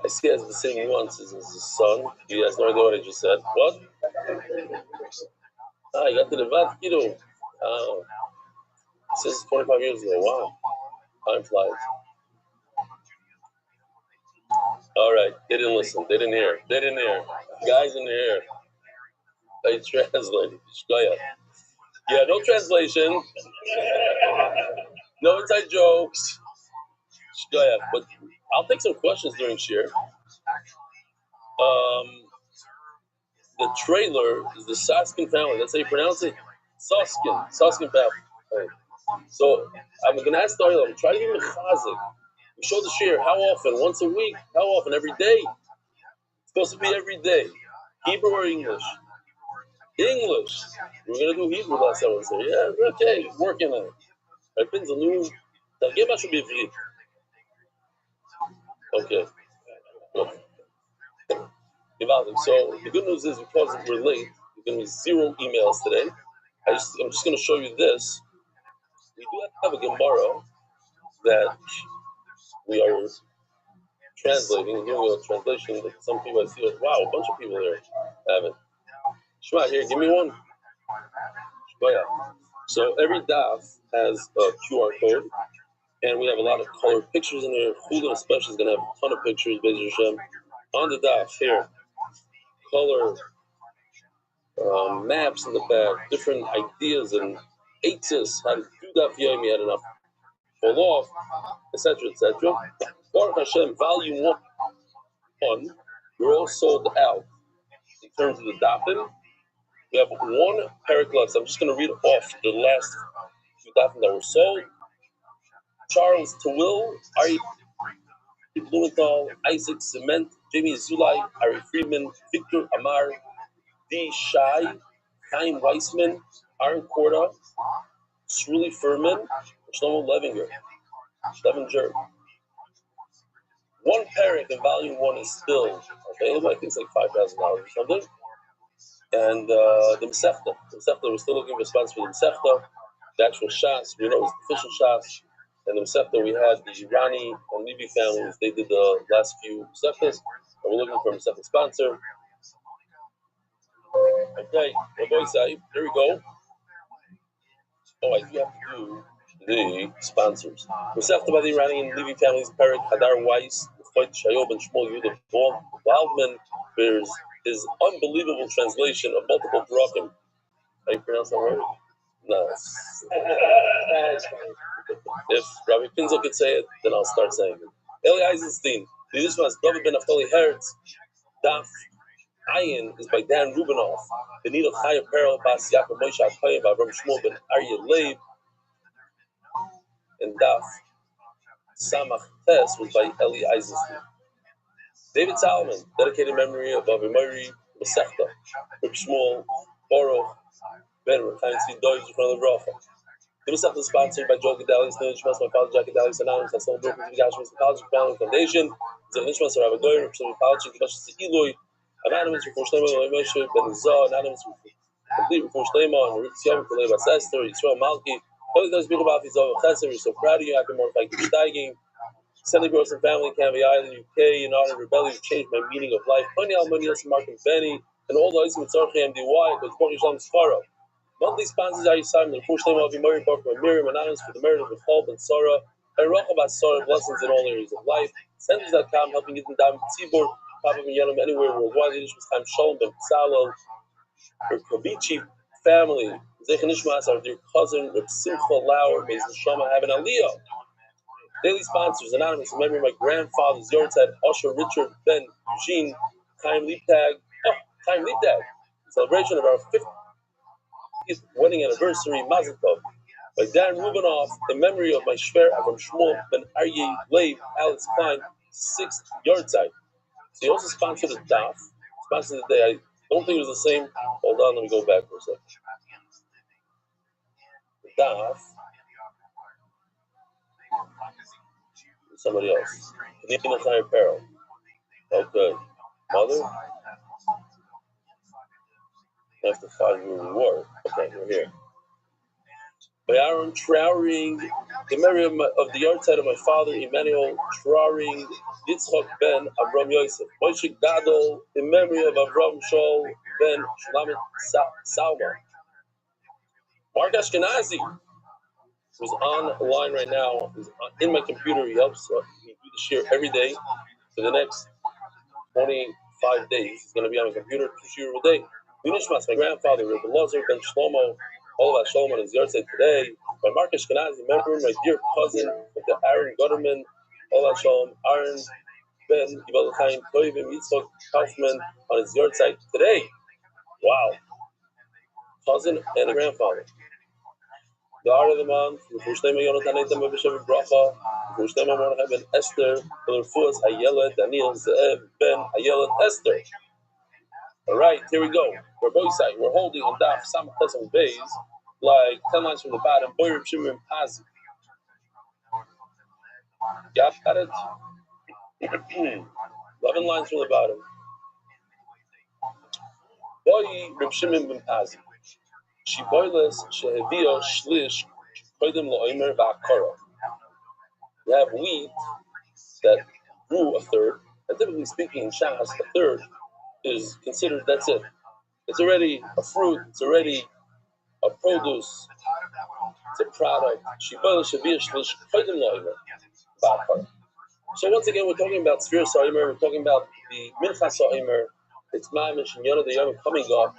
I see he has the same nuances as his son. He has no idea what I just said. What? הגעתי לבד, כאילו. This is 25 years ago. Wow. Time flies. All right. They didn't listen. They didn't hear. Guys in here. They translate. Yeah, no translation. No inside jokes. But I'll take some questions during share. The trailer is the Soskin family. That's how you pronounce it? Soskin family. So I'm going to ask the Oilam, try to give him a chazik. We show the share. How often? Once a week? How often? Every day? It's supposed to be every day. Hebrew or English? English. We're going to do Hebrew last time. Yeah, okay. Working on it. I think the new. Okay. So the good news is because we're late, there's going to be 0 emails today. I'm just going to show you this. We do have a Gemara that we are translating, and here we have a translation that some people I see, wow, a bunch of people there have it. Shema, here, give me one. Shema. So every daf has a QR code, and we have a lot of colored pictures in there. Hulda especially is going to have a ton of pictures, Be'ez Hashem. On the daf, here, color maps in the back, different ideas and eitzes, how to do daf yomi, had enough fall off, etc., etc. Baruch Hashem, volume 1, we're all sold out in terms of the dafim. We have one paragraph. I'm just going to read off the last few dafim that were sold. Charles Tawil, Ari Blumenthal, Isaac Cement, Jamie Zulai, Ari Friedman, Victor Amar, D. Shai, Chaim Weissman, Aaron Korda, Shuli Furman, Shlomo Levinger. One parak in volume 1 is still available. I think it's like $5,000 or something. And the Masechta. We're still looking for sponsors for the Masechta. The actual Shas, we know it's the official Shas. And the Masechta, we had the Irani and Levi families. They did the last few Masechtas. And we're looking for a Masechta sponsor. Okay, Rabbi Sahib, here we go. Oh, I do have to do the sponsors. Masechta by the Irani and Levi families, Perik, Hadar Weiss, Floyd Shayob, and Shmuel Yehuda Waldman. There's his unbelievable translation of multiple drachim. How do you pronounce that word? No. If Rabbi Pinzel could say it, then I'll start saying it. Eli Eisenstein, the Yishmas, David Ben Naftali Hertz, Daf Ayin is by Dan Rubinoff, Benito Chaya Perel, Bas Yaakov Moshe Akoyev, Avram Shmuel Ben Aryeh Leib, and Daf Samach Tes was by Eli Eisenstein. David Salomon, dedicated memory of Avimori Masechta, Reb Shmuel, Baruch, Ben Chaim Tzvi Doiv, from the Bracha. The Masechta is sponsored by Joel Gedalis, the Nishmas, my father, Jack Gedalis, Anonymous, and some Brooklyn Gash, the College Family Foundation, the Nishmas, Rabbi Goyer, the College, the Bash Eloi, Anonymous, for Shlema, Moshe, Ben Zah, Anonymous, complete for Shlema, and Ruth Yom, Kalei Basester, Yisrael Malki, We're so proud of you. Happy Mordechai keep steiging. Sending Gross and family in Canvey Island, UK, in honor of rebellion, changed my meaning of life. Money Almani, Mark and Benny, and all those with Zorchi MDY, because Borgi Shalom Sfaro. Monthly sponsors are Simon, the first name of Mary Park by Miriam Anonymous for the merit of Hope and Sarah, and Rochabas Sarah, blessings in all areas of life. Centers.com, helping get them down with Tzibur, Papa and Yelam anywhere worldwide. Yiddish Time Shalom, Ben Tzalel, her Kovici family, Zechanishmas, our dear cousin, Reb Simcha Lauer, Beis Neshama, have an Aliyah. Daily sponsors, Anonymous, in memory of my grandfather's Yortzeit, Usher Richard Ben Eugene, Chaim Liebtag, celebration of our 50th wedding anniversary, Mazel Tov. By Dan Rubinoff, in memory of my Shver Avram Shmuel Ben Aryeh Leib, Alex Klein, 6th Yortzeit. So he also sponsored a daf, sponsored the day. I don't think it was the same. Hold on, let me go back for a second. The daf. Somebody else. Nina Chaim Peril. Okay. Mother? I have to find where we were. Okay, we're here. By Aaron Trauring, the memory of the yahrzeit of my father, Emmanuel Trauring, Yitzchok Ben Avram Yosef. Moshe Gadol, in memory of Avram Shol Ben Shlamit Salma. Mark Ashkenazi, who's on the line right now, is in my computer. He helps me do the share every day for the next 25 days. He's going to be on my computer 2 share a day. Unishmas, my grandfather, Rabbi Rothschild Ben Shlomo, all of Shlomo and his yahrzeit today. By Mark Ashkenazi, remember my dear cousin, the Aaron Gutterman, all of Shalom, Aaron Ben Yibal Chaim Toivim Yitzchok Kaufman on his yahrzeit today. Wow. Cousin and a grandfather. The art of the month, the first name of Yonatan Eitam Abishav Bracha, the first name of Mordechai Ben Esther, the Refuas Ayelet Daniel Ze'ev Ben Ayelet Esther. All right, here we go. We're both side. We're holding on Daf Samachas on Bays, like 10 lines from the bottom. Boy Reb Shimon Pazi. Got it? 11 lines from the bottom. Boy Reb Shimon Ben Pazi. Shiboiles Shehevio Shlish Kodim Loimer Va'akara. You have wheat that grew a third, and typically speaking in Shas, a third is considered, that's it. It's already a fruit, it's already a produce, it's a product. So once again, we're talking about Sfir Sa'imer, we're talking about the Mincha Sa'imer, it's Mamish and Yonah the Yom coming up.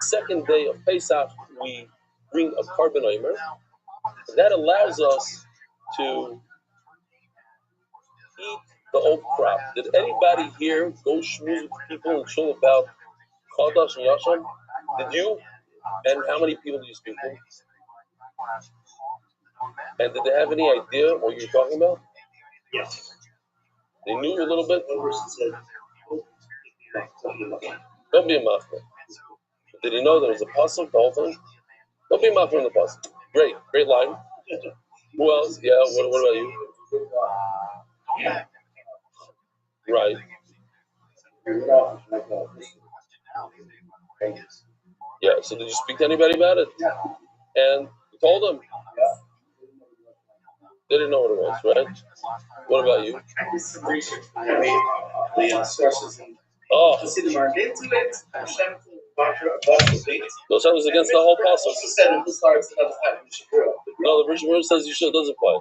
Second day of Pesach, we bring a carbon Oimer. That allows us to eat the old crop. Did anybody here go shmooze with people and chill about Chodesh and Yasham? Did you? And how many people did you speak to? And did they have any idea what you're talking about? Yes. They knew a little bit? One person said, Don't be a mafia. Did he know there was a puzzle the whole time? Don't be a mafia in the puzzle. Great line. Who else? Yeah, what about you? Right. Yeah, so did you speak to anybody about it? Yeah. And you told them? They didn't know what it was, right? What about you? I did some research. I made the sources and Oh. They into it. Hashem Those was against the whole process. also said in the stars another time you should grow. No, the Virgin Word says you should, doesn't apply.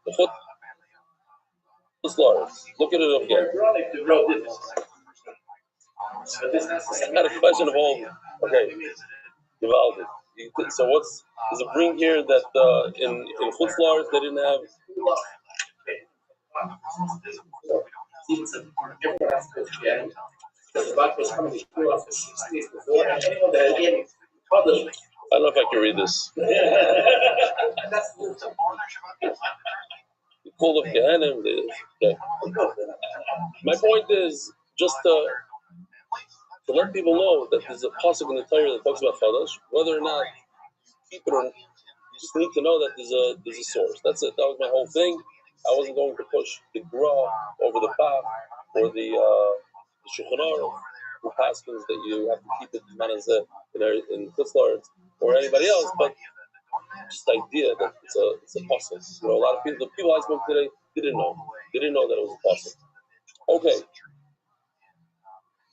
The foot is large. Look at it up again. The road did this. I had a question of all. Okay. Divaldi. So what's does it bring here that in Chutz La'aretz they didn't have? I don't know if I can read this. The call of Gehenna. Okay. My point is just to let people know that there's a pasuk in the Torah that talks about Chodesh, whether or not you keep it or not, you just need to know that there's a source. That's it. That was my whole thing. I wasn't going to push the Gra over the Path or the Shulchan Aruch. who paskins that you have to keep it in Kutzlard or anybody else, but just the idea that it's a puzzle. A lot of people, the people I spoke today, didn't know. They didn't know that it was a puzzle. Okay,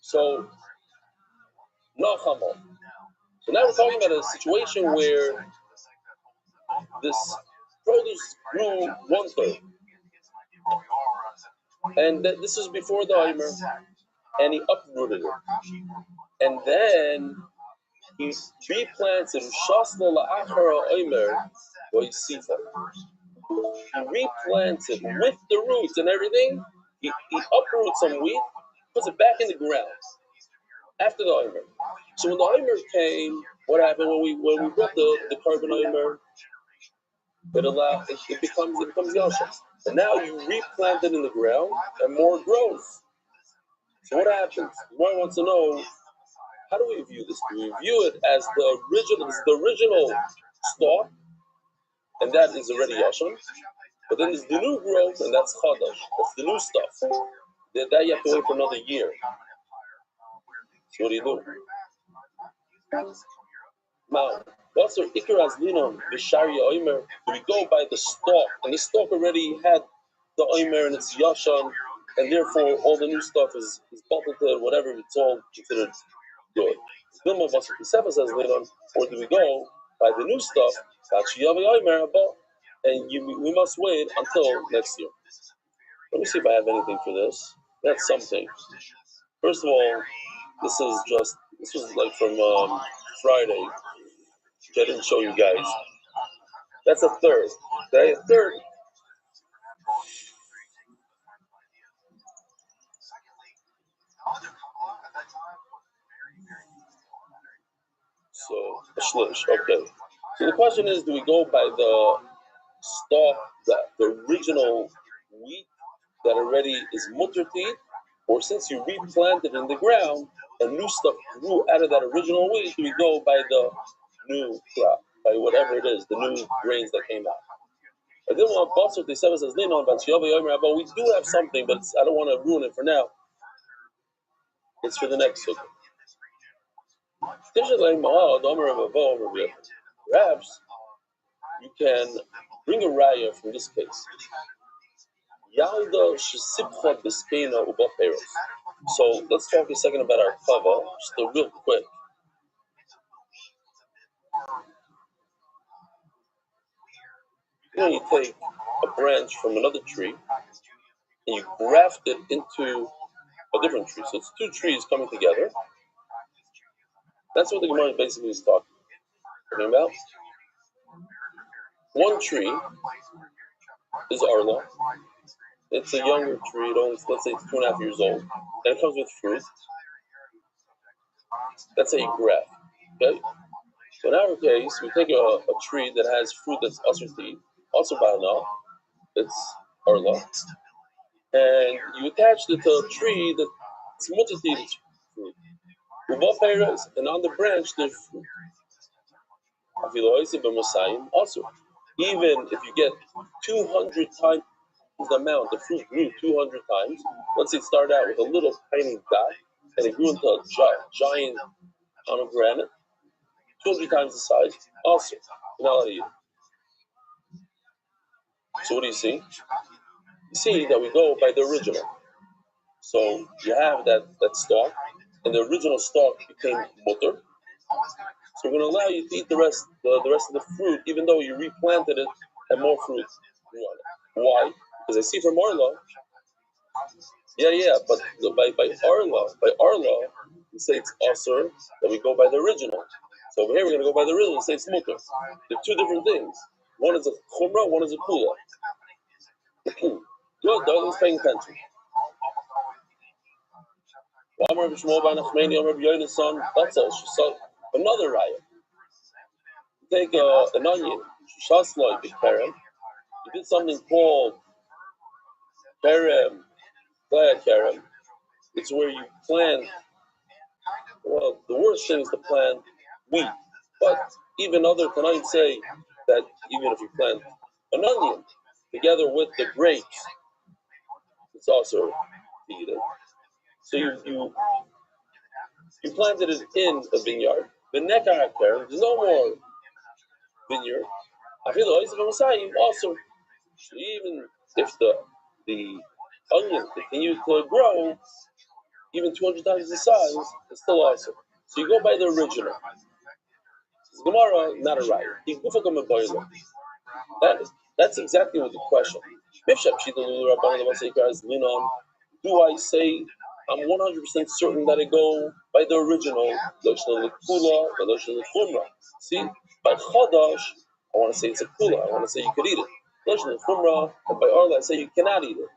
so Nachamo. So now we're talking about a situation where this produce grew 1/3, and this is before the Omer, and he uprooted it, and then he replants it. He replants it with the roots and everything. He uproots some wheat, puts it back in the ground after the Omer. So when the Omer came, what happened when we brought the carbon Omer? It becomes Yasha. And now you replant it in the ground and more grows. So what happens? One wants to know, how do we view this? Do we view it as the original stalk, and that is already Yashan? But then there's the new growth, and that's Chadash. That's the new stuff. That you have to wait for another year. So what do you do? Now, what's our Ikar Azlinon, Visharia Omer? Do we go by the stalk? And the stalk already had the Omer and it's Yashan, and therefore all the new stuff is bottled, whatever, it's all considered good. Dilma Vasar Kisefa says Linon, or do we go by the new stuff, and we must wait until next year? Let me see if I have anything for this. That's something. First of all, this was like from Friday, which I didn't show you guys. That's a third. Okay, a third. So a shlish. Okay. So the question is, do we go by the stalk, the original wheat that already is mutterteed, or since you replanted in the ground and new stuff grew out of that original wheat, do we go by the new crop, by whatever it is, the new grains that came out? I didn't want Basar they says Lino, but we do have something, but I don't want to ruin it for now. It's for the next sukkah. Perhaps you can bring a raya from this case. So let's talk a second about our kava, just real quick. You take a branch from another tree and you graft it into a different tree. So it's two trees coming together. That's what the Gemara basically is talking about. One tree is Arla. It's a younger tree. Let's say it's 2.5 years old. And it comes with fruit. That's a graft. Okay? So in our case, we take a tree that has fruit that's asserti, also banal, it's Arla. And you attach it to a tree that's multitude fruit. And on the branch, there's fruit. Also, even if you get 200 times the amount, the fruit grew 200 times. Let's say it started out with a little tiny dot, and it grew into a giant pomegranate, 200 times the size. Also, you're not allowed to eat it. So what do you see? You see that we go by the original. So you have that stalk, and the original stalk became mutter. So we're going to allow you to eat the rest of the fruit, even though you replanted it and more fruit grew on it. Why? Because I see from Arla, but by Arla, we say it's Asur, that we go by the original. So over here we're going to go by the original and say it's mutter. They're two different things. One is a chumrah, one is a kula. Good, Douglas paying attention. Another riot. Take an onion, shasloi big parent. You did something called kerem, kerem. It's where you plant. Well, the worst thing is to plant wheat, but even other Tanaim say that even if you plant an onion together with the grapes, it's also eaten. So you planted it in a vineyard. The nekar there's no more vineyard. Also, even if the onion continues to grow, even 200 times the size, it's still awesome. So you go by the original. Gemara, not a riot. That's exactly what the question. Do I say I'm 100% certain that I go by the original? See, by Chodosh, I want to say it's a kula. I want to say you could eat it. And by Arla, I say you cannot eat it.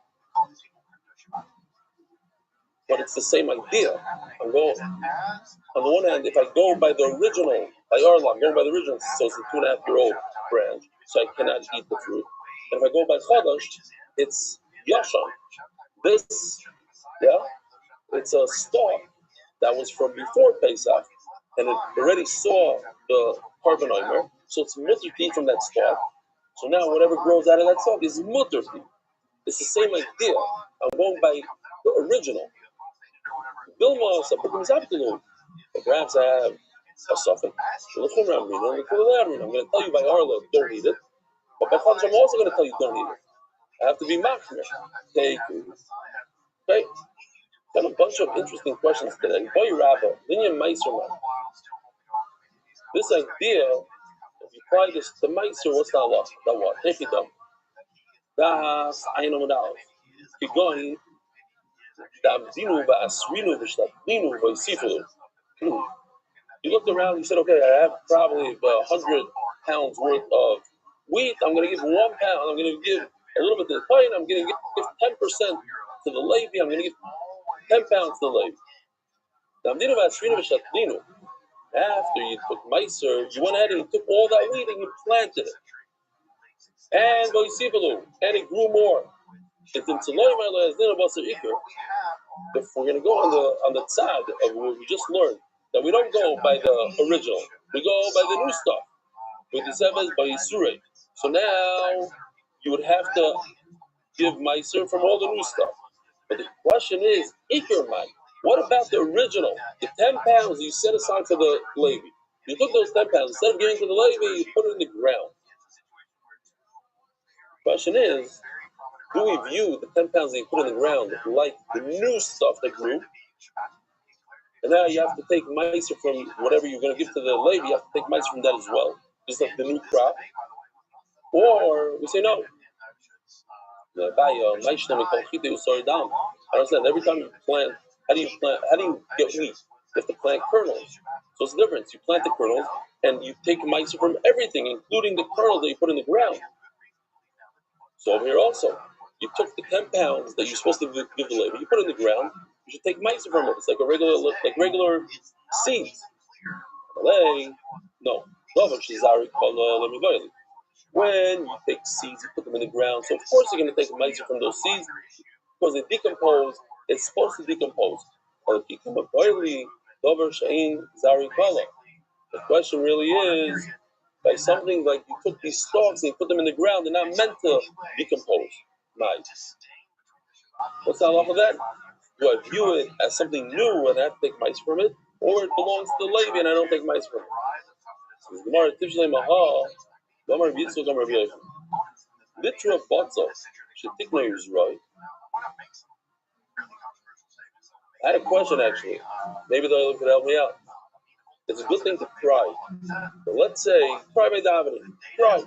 But it's the same idea. I'm going, on the one hand, if I go by the original, by Arla, I'm going by the original, so it's a 2.5-year-old branch, so I cannot eat the fruit. And if I go by Chodosh, it's Yashan. This, it's a stalk that was from before Pesach, and it already saw the carbon omer, so it's mutter from that stalk. So now whatever grows out of that stalk is mutter. It's the same idea. I'm going by the original. Bilma, but perhaps I have a suffix. I'm going to tell you by Arla, don't eat it. But by Chodesh, I'm also going to tell you don't eat it. I have to be machmir. Okay? Got a bunch of interesting questions today. Boy, Rabbi, Linyan Meiser, this idea, if you apply this to Meiser, what's that law? That what? Hechidam. Das Einam Dal. Kigoni, Dabdinu Basrinu Vishlinu Vaisifu. You looked around, you said, okay, I have probably 100 pounds worth of wheat. I'm going to give 1 pound. I'm going to give a little bit to the coin. I'm going to give 10% to the Levi. I'm going to give 10 pounds to the Levi. After you took Meiser, you went ahead and you took all that wheat and you planted it. And it grew more. If we're going to go on the tzad of what we just learned, that we don't go by the original, we go by the new stuff. With the sevens by Yisure. So now you would have to give Meiser from all the new stuff. But the question is, Iker Mike, what about the original? The 10 pounds you set aside for the Levi. You took those 10 pounds, instead of giving to the Levi, you put it in the ground. Question is, do we view the 10 pounds that you put in the ground like the new stuff that grew? And now you have to take Meiser from whatever you're going to give to the Levi, you have to take Meiser from that as well, just like the new crop. Or we say no. I understand. Every time you plant, how do you get wheat? You have to plant kernels. So it's the difference. You plant the kernels and you take Meiser from everything, including the kernel that you put in the ground. So over here also, you took the 10 pounds that you're supposed to give the labor, you put it in the ground, you should take Meiser from it. It's like regular seeds. No. When you take seeds, you put them in the ground. So of course you're going to take Meiser from those seeds because they decompose. It's supposed to decompose. The question really is, by something like you took these stalks and you put them in the ground, they're not meant to decompose. Nice. What's the halacha of that? Do I view it as something new and I have to take Meiser from it, or it belongs to the Levi and I don't take Meiser from it? Gemara Tivshlei Mahal. Litra Batzos, Shetikna is right. I had a question actually. Maybe the other could help me out. It's a good thing to cry. But let's say, cry by davening. Cry.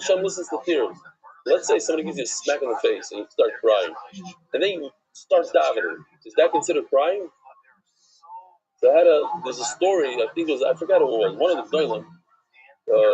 Hashem listens to tears. Let's say somebody gives you a smack in the face and you start crying. And then you start davening. Is that considered crying? So there's a story, I forgot who it was, one of the Doilim.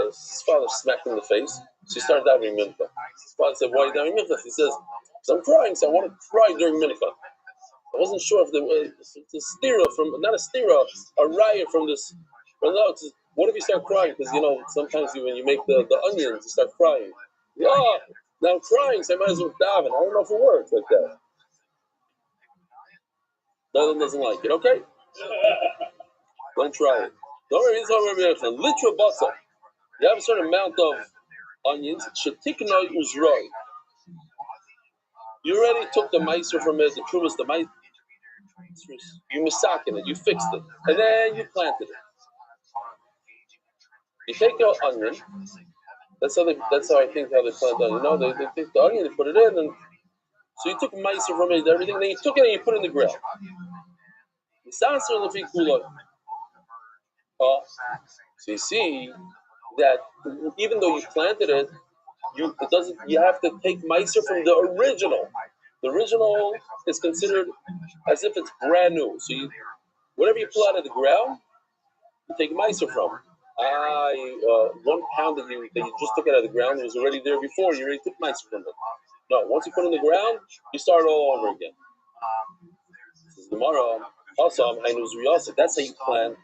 His father smacked him in the face, so he started davening mincha. His father said, "Why are you davening mincha?" He says, "Because I'm crying, so I want to cry during mincha." I wasn't sure if there was a stira from, not a stira, a riot from this. But no, what if you start crying? Because sometimes when you make the onions, you start crying. Yeah, now I'm crying, so I might as well daven. I don't know if it works like that. Doilim doesn't like it. Okay, don't try it. Don't worry, it's all Rabbi Litra Batzah. You have a certain amount of onions. Shetiknoi uzroi. You already took the Meiser from it, the Trumas, the Meiser. You misakin it, you fixed it, and then you planted it. You take your onion. That's how I think how they plant onion. They take the onion, they put it in, and so you took meiser from it, everything, then you took it and you put it in the grill. So you see that even though you planted it, you have to take meiser from the original. The original is considered as if it's brand new. So whatever you pull out of the ground, you take meiser from. 1 pound that you just took out of the ground, it was already there before. You already took meiser from it. No, once you put it in the ground, you start all over again. This is Gemara. Also, that's how you plant.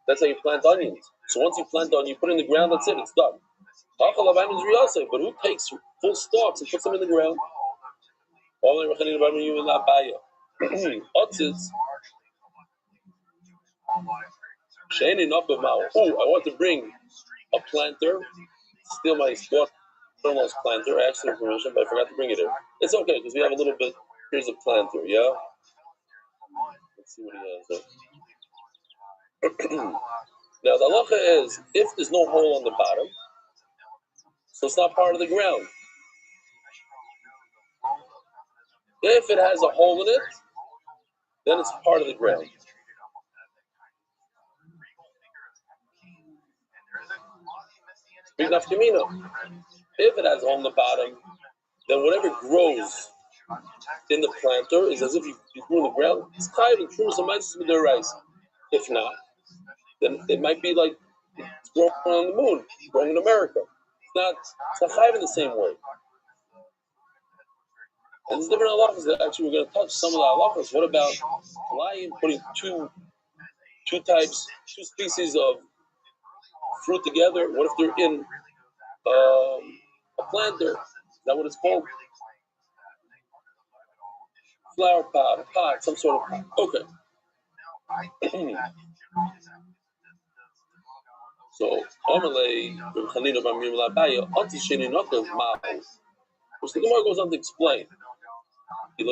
That's how you plant onions. So once you plant onion, you put it in the ground. That's it. It's done. But who takes full stalks and puts them in the ground? I want to bring a planter. Steal my daughter-in-law's planter. I asked her permission, but I forgot to bring it in. It's okay because we have a little bit. Here's a planter. Yeah. Let's see what he has there. Now the halacha is if there's no hole on the bottom, so it's not part of the ground. If it has a hole in it, then it's part of the ground. Big nafkamina. If it has a hole in the bottom, then whatever grows in the planter is as if you grew in the ground. It's kind of true. Some might be their rice. If not, then it might be like it's growing on the moon, growing in America. It's not chayv in the same way. And there's different halachas that actually we're going to touch some of the halachas. What about putting two species of fruit together? What if they're in a planter? Is that what it's called? Flower pot, a pot, some sort of pot. Okay. So, so the Gemara goes on to explain. If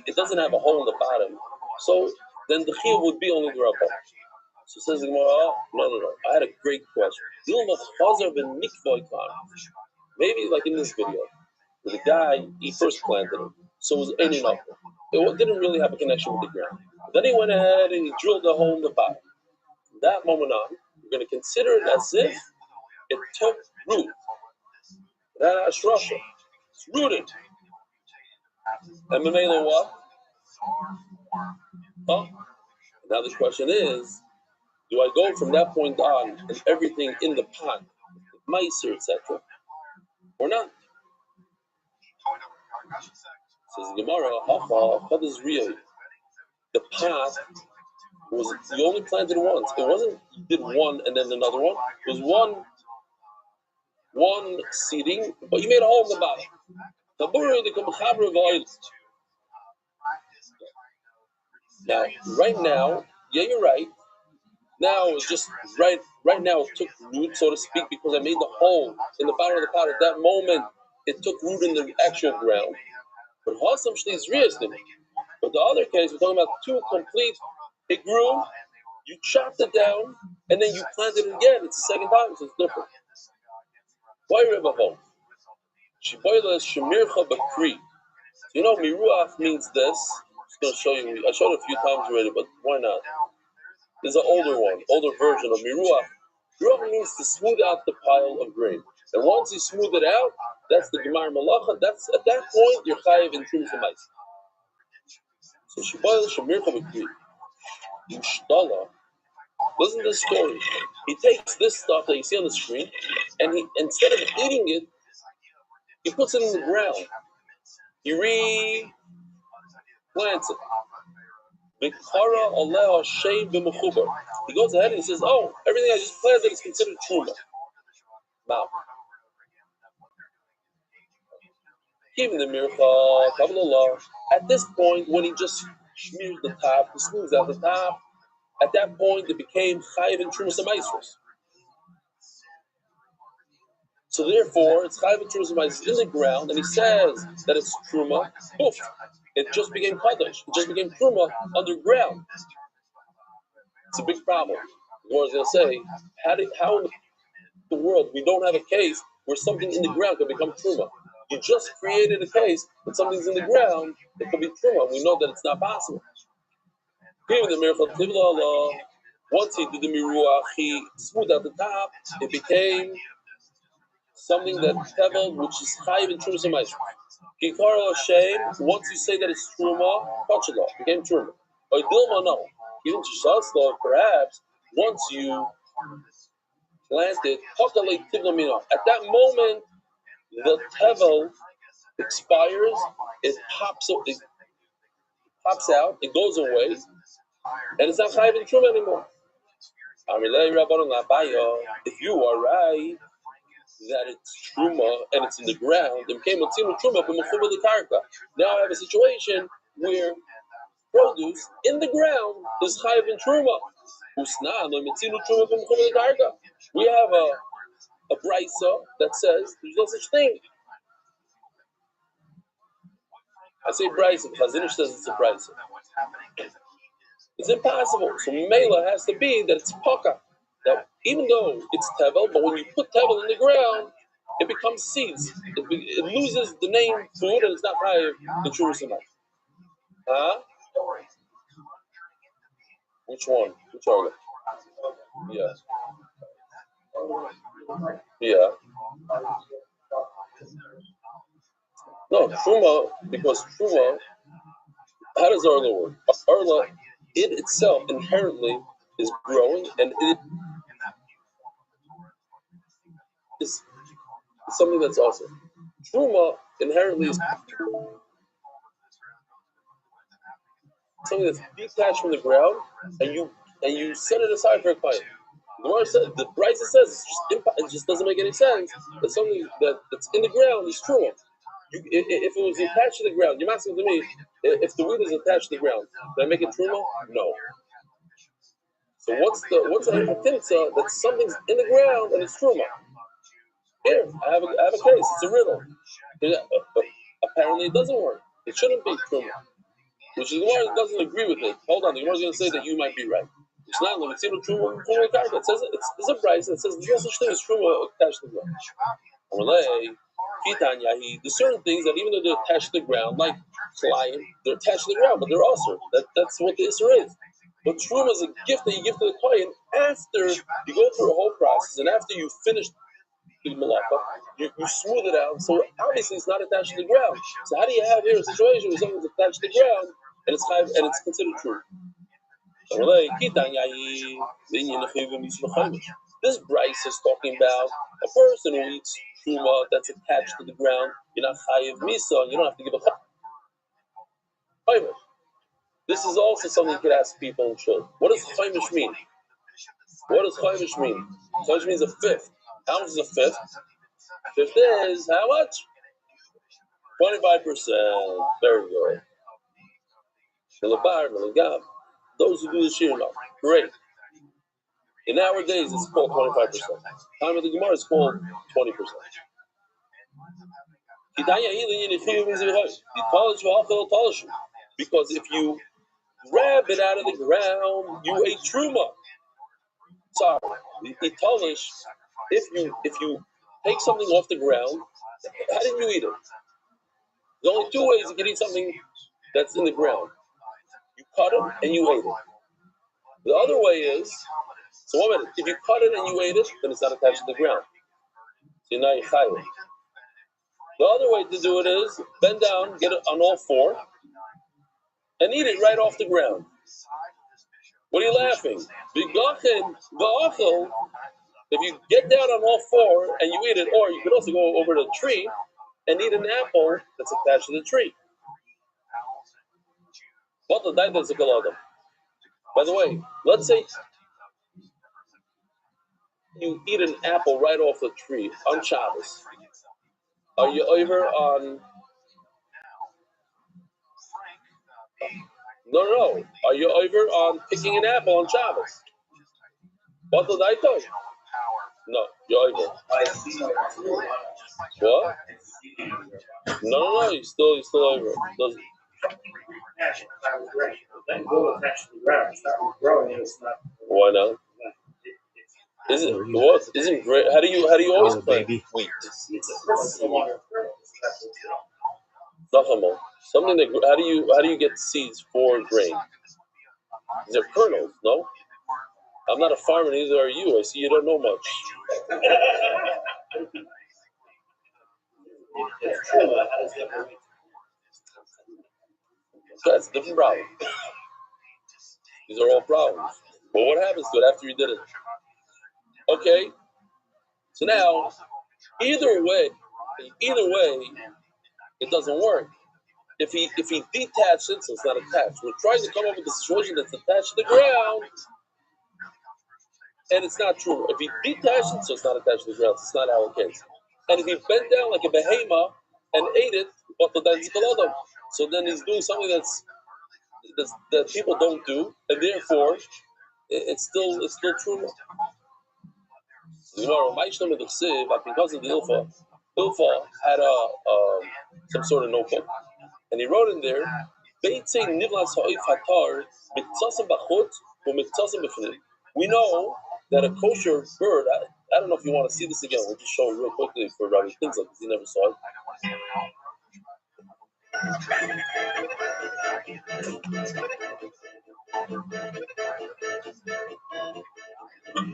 it doesn't have a hole in the bottom, so then the chiyuv would be only the Rabba. So says the Gemara, no. I had a great question. Maybe like in this video, where the guy, he first planted it, so it was any knuckle. It didn't really have a connection with the ground. Then he went ahead and he drilled a hole in the bottom. From that moment on, we're going to consider it as if it took root. That's Russia. It's rooted. And Mamela what? Oh. Now the question is, do I go from that point on and everything in the pot, meiser, etc., or not? Says Gemara, what is real? The pot you only planted once. It wasn't you did one and then another one. It was one seeding, but you made a hole in the bottom. Now, right now, yeah, you're right. Now it's just right now it took root, so to speak, because I made the hole in the bottom of the pot. At that moment, it took root in the actual ground. But But the other case, we're talking about two complete. It grew, you chopped it down, and then you planted it again. It's the second time, so it's different. Why Rebbe? Shiboila Shemircha Bakri. You know, Miruach means this. I'm just going to show you. I showed it a few times already, but why not? There's an older version of Miruach. Miruach means to smooth out the pile of grain. And once you smooth it out, that's the Gemar Malacha. That's at that point you're chayiv in Trumas Hamais. So Shiboila Shemircha Bakri. Yushtala. Listen to the story. He takes this stuff that you see on the screen, and he instead of eating it, he puts it in the ground. He replants it. He goes ahead and he says, "Oh, everything I just planted is considered truma." Now, even the mircha, at this point, when he just smears the top, he smooths out the top. At that point, it became chayiv and trumas hamaisros. So therefore, it's chayiv and trumas hamaisros in the ground, and he says that it's truma. Poof. it just became Kaddish. It just became Truma underground. It's a big problem. The Gemara is going to say, how in the world we don't have a case where something in the ground can become Truma? You just created a case that something's in the ground that could be Truma. We know that it's not possible. Even the miracle once he did the miruach, he smoothed out the top. It became something that tevel, which is chayiv in truma semaisha. Kikar Hashem. Once you say that it's truma, kachalo became truma. Or dilma no. Even shaslo, perhaps once you planted hakalei tivlamino. At that moment, the tevel expires. It pops up. It pops out. It goes away, and it's not chayiv in truma anymore. If you are right that it's truma and it's in the ground, now I have a situation where produce in the ground is chayiv in truma. We have a brisa that says there's no such thing. I say brisa because Chazinish says it's a brisa. It's impossible. So Mela has to be that it's paka. That even though it's tevel, but when you put tevel in the ground, it becomes seeds. It loses the name food, and it's not chayiv in truma semaisha. Huh? Which one? Which organ? Yeah. Yeah. No, truma, because truma, how does arla work? Arla, it itself inherently is growing, and it is something that's awesome. Truma inherently is something that's detached from the ground, and you set it aside for a client. The Gemara says, the Brisa says it just doesn't make any sense that something that's in the ground is truma. If it was attached to the ground, you're asking to me if the weed is attached to the ground, did I make it truma? No. So what's the hatimsa that something's in the ground and it's truma? Here, I have a case. It's a riddle. Apparently, it doesn't work. It shouldn't be truma. Which is the Gemara doesn't agree with it. Hold on, the Gemara is going to say that you might be right. It's not like it's truma karka. It says it's a price that says there's no such thing as truma attached to the ground. There's certain things that even though they're attached to the ground, like flying, they're attached to the ground, but they're also that's what the isser is. But truma is a gift that you give to the client after you go through a whole process, and after you finish the malaka, you smooth it out. So obviously it's not attached to the ground. So how do you have here a situation where something's attached to the ground and it's considered true? This Bryce is talking about a person who eats truma that's attached to the ground. You're not chayiv misa, you don't have to give a chaymish. This is also something you could ask people in shul. What does chaymish mean? What does chaymish mean? Chaymish means a fifth. How much is a fifth? Fifth is how much? 25%. Very good. Those who do the shir know. Great. In nowadays, it's called 25%. Time of the Gemara is called 20%. Because if you grab it out of the ground, you ate truma. Sorry, italish. If you take something off the ground, how did you eat it? There's only two ways you can eat something that's in the ground. You cut it and you ate it. The other way is, so 1 minute, if you cut it and you ate it, then it's not attached to the ground. So you're not chayiv. The other way to do it is bend down, get it on all four, and eat it right off the ground. What are you laughing? If you get down on all four and you eat it, or you could also go over to the tree and eat an apple that's attached to the tree. By the way, let's say you eat an apple right off the tree on Shabbos. Are you over on? No. Are you over on picking an apple on Shabbos? What did I tell you? No, you're over. What? No, you're still over. Why not? Isn't what? Isn't great? How do you always Oh, plant baby. wheat? Nachama. Something that how do you get seeds for grain? These are kernels, no? I'm not a farmer, neither are you. I see you don't know much. That's a different problem. These are all problems. But what happens to it after you did it? Okay, so now either way, it doesn't work. If he detached it, so it's not attached. We're trying to come up with a situation that's attached to the ground, and it's not true. If he detached it, so it's not attached to the ground. It's not our case. And if he bent down like a behemoth and ate it, so then he's doing something that people don't do, and therefore it's still true. Because of the Ilfa had some sort of notebook, and he wrote in there, we know that a kosher bird, I don't know if you want to see this again, we'll just show it real quickly for Rabbi Kinzel because he never saw it.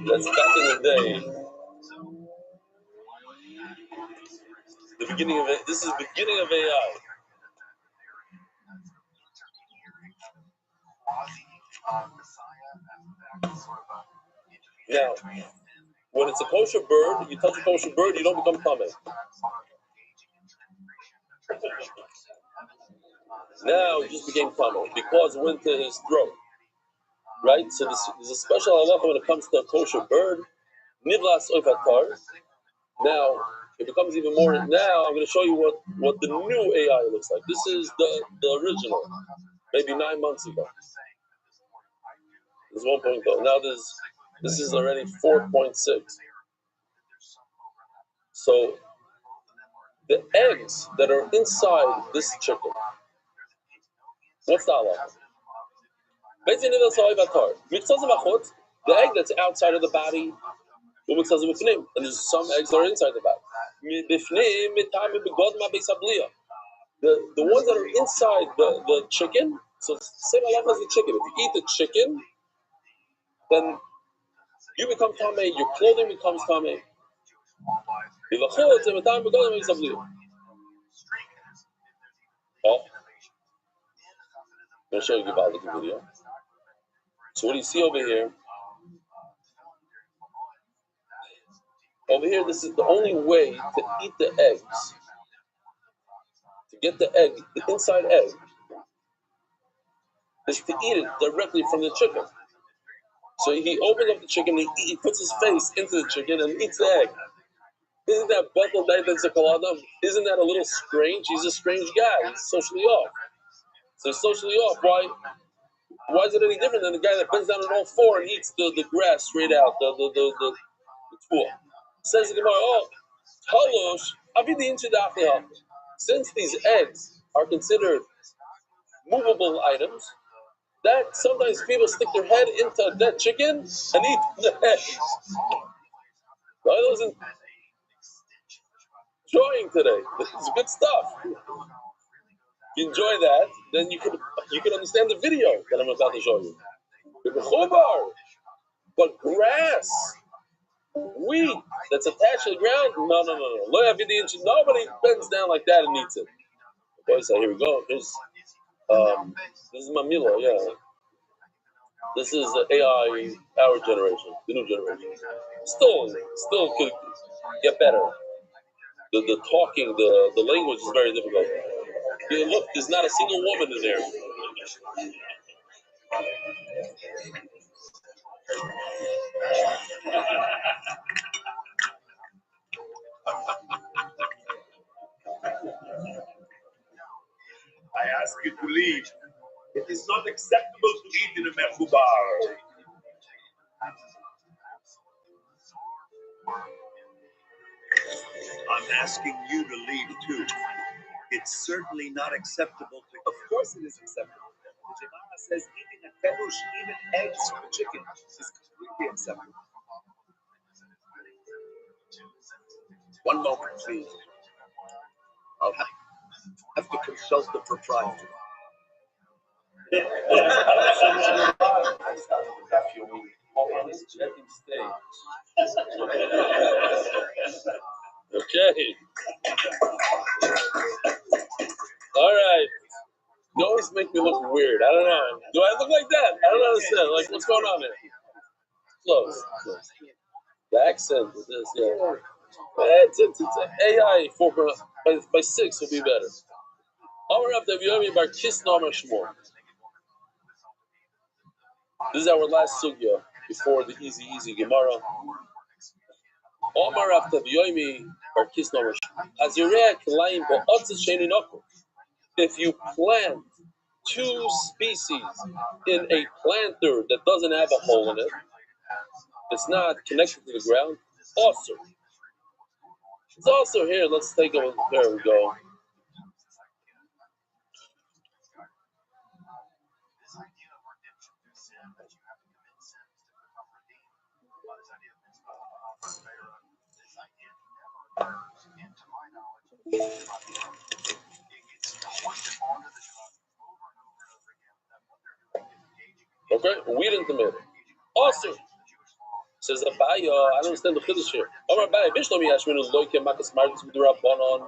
That's back in the day. The beginning of it. This is the beginning of AI. Now, when it's a kosher bird, you touch a kosher bird, you don't become tamei. Now it just became tamei because it went to his throat. Right? So there's a special halacha when it comes to a kosher bird. Nivlas oifatar. Now it becomes even more. Now I'm going to show you what the new AI looks like. This is the original, maybe 9 months ago. There's 1.0. Now this is already 4.6. So the eggs that are inside this chicken, what's the halacha? The egg that's outside of the body, and there's some eggs that are inside the body. The ones that are inside the chicken, so same halacha as the chicken. If you eat the chicken, then you become tamei, your clothing becomes tamei. Oh, I'm going to show you about the video. So what do you see over here? Over here, this is the only way to eat the eggs. To get the egg, the inside egg, is to eat it directly from the chicken. So he opens up the chicken, he puts his face into the chicken and eats the egg. Isn't that Bethel Isn't that a little strange? He's a strange guy. He's socially off. So he's socially off. Why is it any different than the guy that bends down on all four and eats the grass straight out, the tfuah? Says the Gemara, Talosh, since these eggs are considered movable items, that sometimes people stick their head into a dead chicken and eat the eggs. I wasn't enjoying today. This is good stuff. If you enjoy that, then you can understand the video that I'm about to show you. But grass, wheat that's attached to the ground, no. Nobody bends down like that and eats it. Okay, so here we go. This is Mamilo, yeah. This is the AI, our generation, the new generation. Still could get better. The talking, the language is very difficult. Yeah, look, there's not a single woman in there. I ask you to leave. It is not acceptable to eat in a mechubar. I'm asking you to leave too. It's certainly not acceptable to. Of course it is acceptable. The Gemara says eating a kebush, even eggs from a chicken, is completely acceptable. One moment, please. I'll have to consult the proprietor. Okay. All right. You always make me look weird. I don't know. Do I look like that? I don't understand. Like, what's going on there? Close. The accent is this, yeah. It's AI 4 by 6 will be better. This is our last sugya before the easy Gemara. Omar after Yomi or Kisnomer. If you plant two species in a planter that doesn't have a hole in it, it's not connected to the ground, also. It's also here, let's take a there we go. Okay, wheat and tomato. Also, says Abaya, I don't understand the chiddush here. Omar Abaya, Bishlam Yashminu Loike Makas Marcus with the Rabbanon.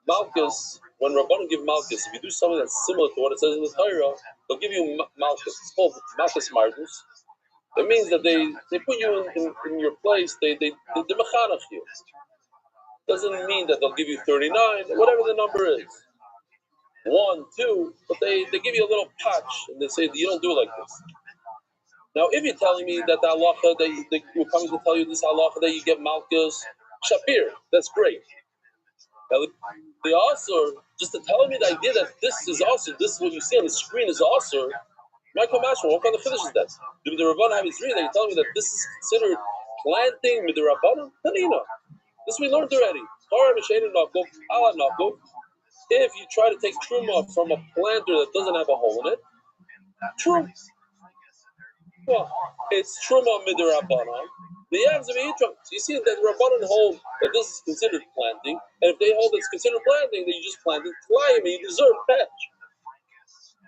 Malchus, when Rabbanon give Malchus, if you do something that's similar to what it says in the Torah, they'll give you Malchus. It's called Malchus Marcus. It means that they put you in your place, they mechanach you. Doesn't mean that they'll give you 39, whatever the number is. 1, 2, but they give you a little patch and they say you don't do it like this. Now, if you're telling me that the halacha they were coming to tell you this halacha that you get Malchus Shapir, that's great. Now, they also just to tell me the idea that this is what you see on the screen is also. Michael Mashma, what kind of finish is that? Do the Rabbanan have his read that you tell me that this is considered planting with the Rabbanan? Tanina. This we learned already. If you try to take truma from a planter that doesn't have a hole in it, true. Well, it's truma midrabanan. The yams of Yitram. So you see that the Rabbanan hold that this is considered planting, and if they hold that it's considered planting, then you just planted flying and you deserve patch.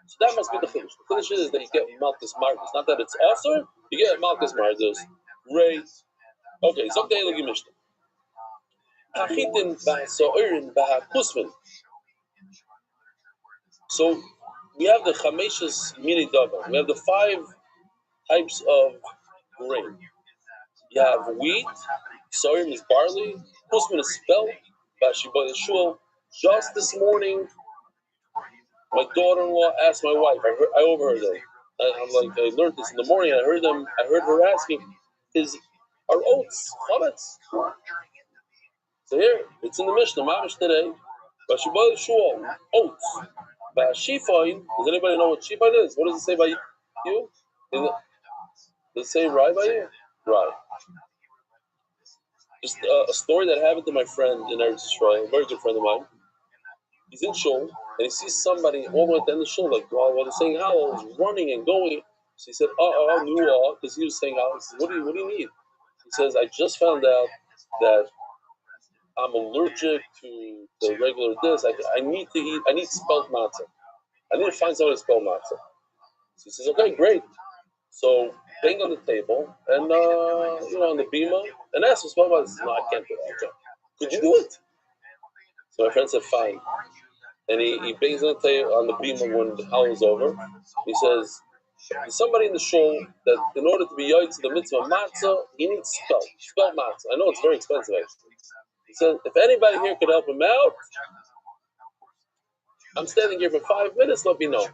So that must be the finish. The finish is that you get Malchus Marcus. Not that it's also, you get Malchus Marcus. Great. Okay, something like you Mishnah. So we have the Chameshus Mini Davar. We have the 5 types of grain. You have wheat, soyim is barley, kusman is spelt, Bashiba is shul. Just this morning, my daughter-in-law asked my wife. I overheard them. I learned this in the morning. I heard her asking, are oats chametz? So here, it's in the Mishnah, Mamish today. Bashiba is shul, oats. Bashifain, does anybody know what shifain is? What does it say by you? Does it say right by you? Right. Just a story that happened to my friend in Eretz Yisrael, a very good friend of mine. He's in shul, and he sees somebody all the way at the end of the shul, like while they're saying how he's running and going. So he said, because he was saying how. He says, what do you need? He says, I just found out that I'm allergic to the regular this. I need to eat. I need spelt matzah. I need to find somebody to spell matzah. So he says, okay, great. So bang on the table and on the bima and ask for spell matzah. He says, no, I can't do that. Okay. Could you do it? So my friend said, fine. And he bangs on the table on the bima when the hour is over. He says, there's somebody in the shul that in order to be yoyed to the mitzvah matzah, he needs spell matzah. I know it's very expensive actually. He said, if anybody here could help him out, I'm standing here for 5 minutes, let me know.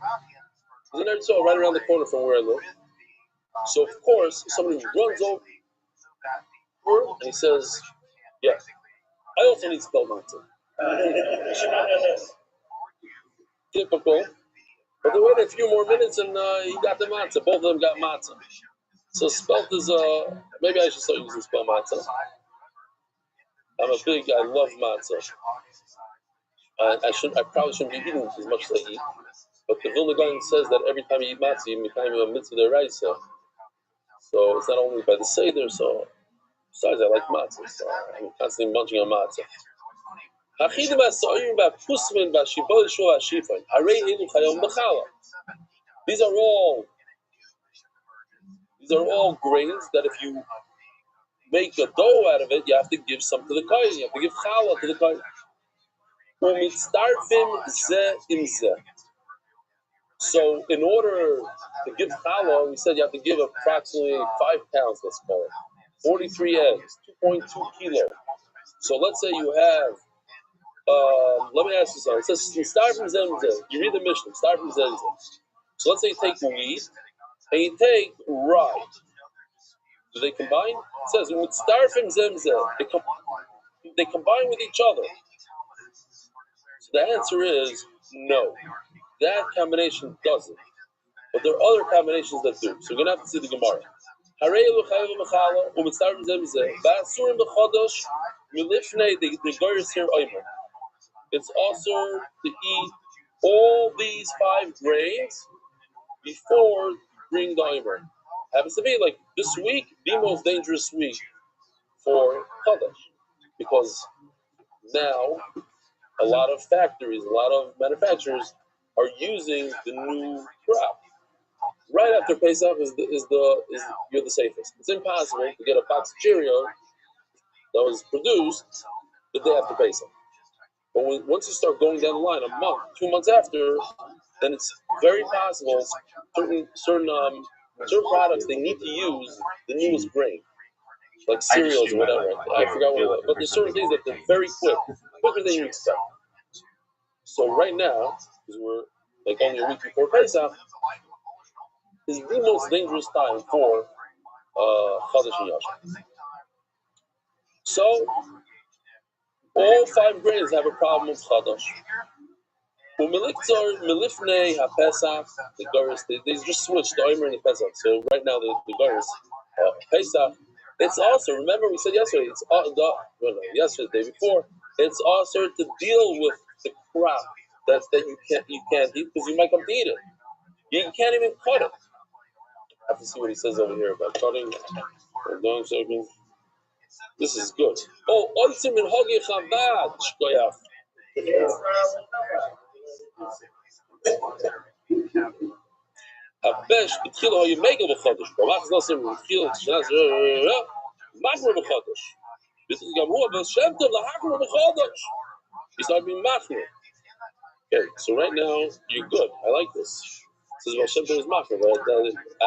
He's in Eretz Yisrael, right around the corner from where I live. So of course, somebody runs over and he says, yeah, I also need spell matzah. Typical. But they waited a few more minutes and he got the matzah. Both of them got matzah. So spelt is, maybe I should start using spell matzah. I love matzah. I probably shouldn't be eating as much as I eat. But the Vilna Gaon says that every time you eat matzah, you become a mitzvah deraisa. So it's not only by the seder. So besides, I like matzah, so I'm constantly munching on matzah. These are all grains that if you make a dough out of it, you have to give some to the kohen. You have to give challah to the kohen. So in order to give challah, we said you have to give approximately 5 pounds, let's call it. 43 eggs, 2.2 kilo. So let's say you have, let me ask you something. It says, start from zemzeh. You read the Mishnah, start from zemzeh. So let's say you take wheat and you take rye. Do they combine? It says, with start from zemzeh, they combine with each other. So the answer is no. That combination doesn't. But there are other combinations that do. So we're going to have to see the Gemara. It's also to eat all these 5 grains before bring the Omer. Happens to be like this week, the most dangerous week for Chodesh. Because now a lot of factories, a lot of manufacturers are using the new crop. Right after Pesach you're the safest. It's impossible to get a box of Cheerio that was produced the day after Pesach. But once you start going down the line, a month, 2 months after, then it's very possible certain products they need to use the newest grain, like cereals or whatever. I forgot what it was. But there's certain things that they're very quicker than you expect. So right now, because we're like only a week before Pesach, is the most dangerous time for Chodesh and Yashin. So all 5 grains have a problem with Chodesh. Milifnei HaPesach, the Goris, they just switched the Omer and the Pesach. So right now the Goris, Pesach, it's also, remember we said yesterday, yesterday, the day before, it's also to deal with the crop that you can't eat because you might come to eat it. You can't even cut it. I have to see what he says over here about cutting or doing something. This is good. Oh, Oitzim in Hogi Chabad, Shkoyach. Habesh b'tchila hayimegel b'chodesh. B'machz nosem b'tchila t'shnas machmer b'chodesh. B'tchila gamru b'shem tov l'hachmer b'chodesh. You start being machmer. Okay, so right now you're good. I like this. This is what Shem Tov is machmer, but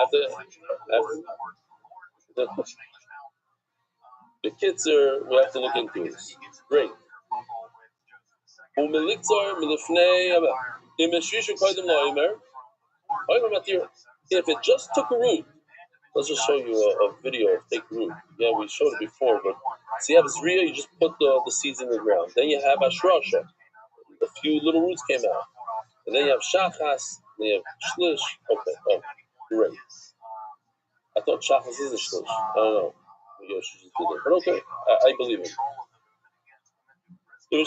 after the kids we have to look into this. Great. If it just took a root, let's just show you a video of take root. Yeah, we showed it before, but see, you have Zriya, you just put the seeds in the ground. Then you have Ashrasha. A few little roots came out. And then you have Shachas, then you have Shlish. Okay, great. I thought Shachas is a Shlish. I don't know. Maybe I should just do that. But okay, I believe it. If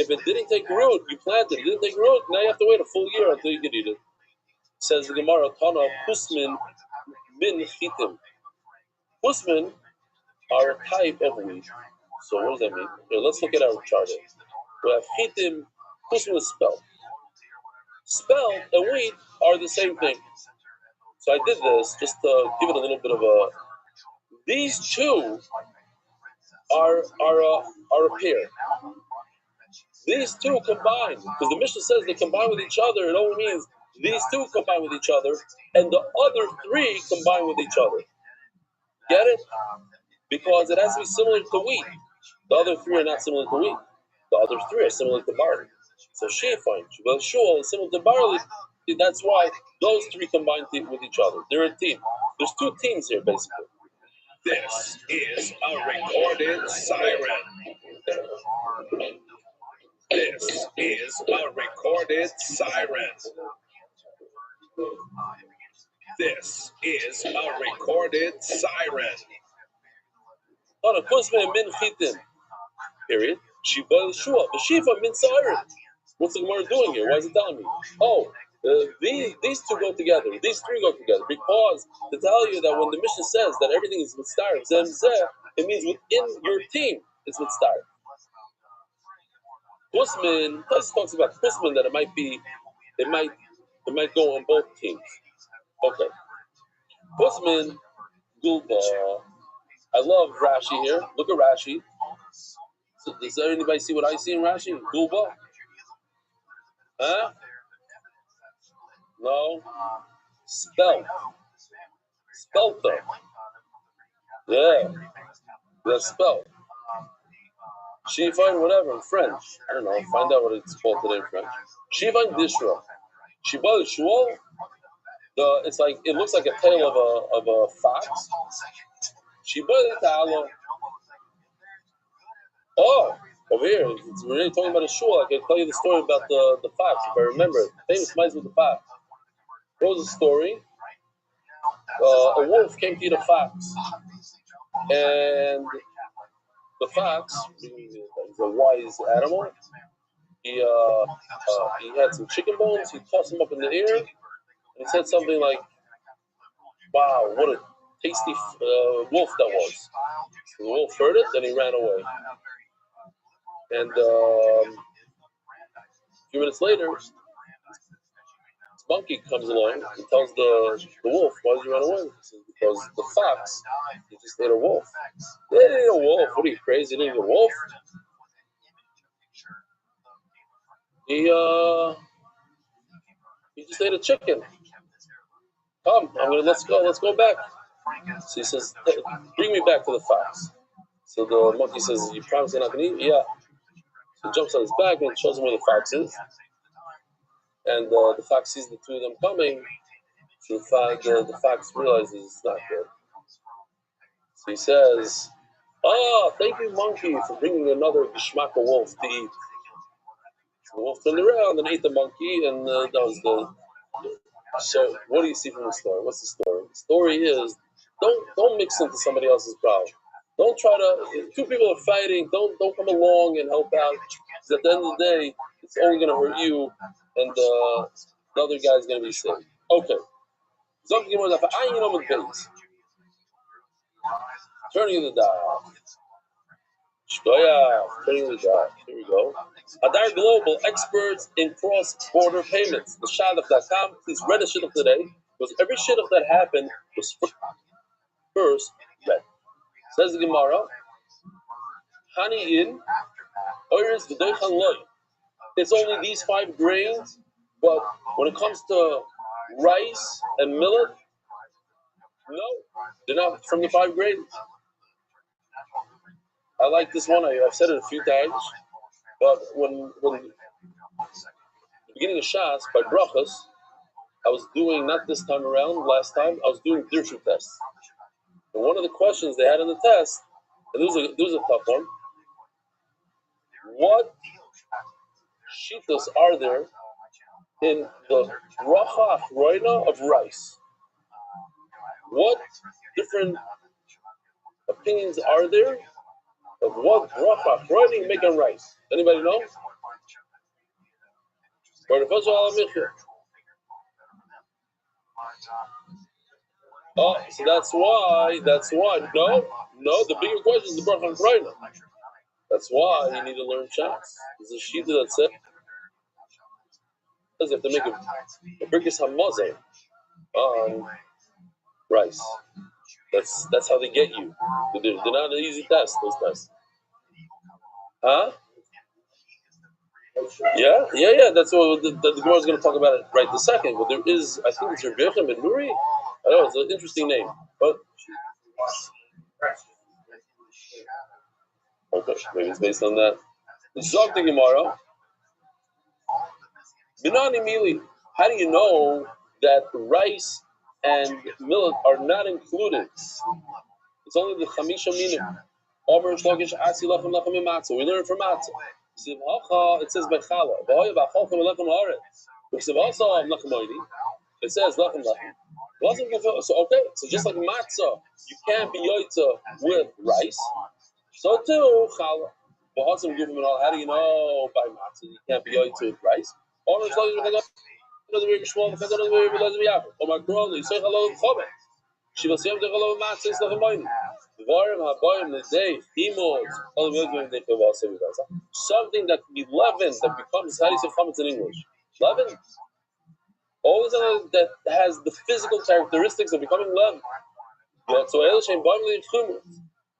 it didn't take root, you planted, it didn't take root, now you have to wait a full year until you can eat it. Says the Gemara, Tana, Pusmin min chitim. Pusmin are a type of wheat. So what does that mean? Here, let's look at our chart. We have chitim, Pusmin is spelt. Spelt and wheat are the same thing. So I did this just to give it a little bit of a. These two are a pair. These two combine, because the Mishnah says they combine with each other. It only means these two combine with each other, and the other 3 combine with each other. Get it? Because it has to be similar to wheat. The other 3 are not similar to wheat. The other 3 are similar to barley. So Shefine, Shul is similar to barley. That's why those 3 combine with each other. They're a team. There's 2 teams here, basically. This is a recorded siren. This is a recorded siren. This is a recorded siren. On a kusme min chitin. Period. Shiva shua. The shiva min sa'irin. What's the Gemara doing here? Why is it telling me? Oh, these two go together. These three go together because to tell you that when the Mishnah says that everything is mitzvah, it means within your team it's mitzvah. Kusman, Plus talks about Kusman that it might go on both teams. Okay. Kusman, Gulba. I love Rashi here. Look at Rashi. So does anybody see what I see in Rashi? Gulba? Huh? No. Spelt. Spelta. Yeah. That's spelled. Shifan, whatever, in French. I don't know. Find out what it's called today in French. Shifan Dishra. Shibal Shual. It's like it looks like a tail of a fox. Shibal Ta'ala. Oh, over here, we're really talking about a shul. I can tell you the story about the fox, if I remember. Famous mice with the fox. There was a story. A wolf came to eat a fox. And the fox, he's a wise animal. He had some chicken bones. He tossed them up in the air. And he said something like, wow, what a tasty wolf that was. So the wolf heard it, then he ran away. And a few minutes later, this monkey comes along and tells the wolf, why did you run away? He says, because the fox, he just ate a wolf. They didn't eat a wolf. What are you, crazy? They didn't eat a wolf? He just ate a chicken. Come, let's go back. So he says, bring me back to the fox. So the monkey says, you promise you're not going to eat? Yeah. So he jumps on his back and shows him where the fox is. And the fox sees the two of them coming. So the fox realizes it's not good. So he says, thank you, monkey, for bringing another Gishmaka wolf to eat. So the wolf turned around and ate the monkey, and that was the... So what do you see from the story? What's the story? The story is, don't mix into somebody else's problem. Don't try to... If two people are fighting, don't come along and help out. Because at the end of the day, it's only going to hurt you, and the other guy's going to be sick. Okay. Turning the dial. Turning the dial. Here we go. Adar Global, experts in cross-border payments. The shadach.com, please read a shidduch today, because every shidduch that happened was first read. Says the Gemara, Hani in, Oyres v'deichan loy. It's only these 5 grains, but when it comes to rice and millet, no, they're not from the 5 grains. I like this one. I've said it a few times, but when the beginning of Shas by brachas, I was doing, not this time around, last time I was doing dirshu tests, and one of the questions they had in the test, and there was a tough one. What shitas are there in the bracha achroina of rice? What different opinions are there of what bracha achroina make on rice? Anybody know? Oh, so that's why. No. The bigger question is the bracha achroina. That's why you need to learn Shas. There's a shita that says you have to make a birkas hamazon on rice. That's how they get you. They're not an easy test. Those tests. Huh? Yeah. That's what the Gemara is going to talk about it right this second. But there is, I think it's Rabbi and Nuri. I know it's an interesting name, but okay, maybe it's based on that. Zog the Gemara. Binani Mili. How do you know that rice and millet are not included? It's only the Chamisha Minim. Over Shlokish Asi Lachem Lachem Matzah. We learn from Matzah. It says Bechala. It says Lachem Lachem. So okay, so just like matzah, you can't be yoitza with rice. So too challah. How do you know by matzah you can't be yoitza with rice? Or it's like another very small, another very large. Oh my God, you say hello chomet. She was saying the hello matzah is the moin. Varim habayim the day imods. Something that can be leavened that becomes, how do you say chometz in English? Leavened. Always that has the physical characteristics of becoming leavened.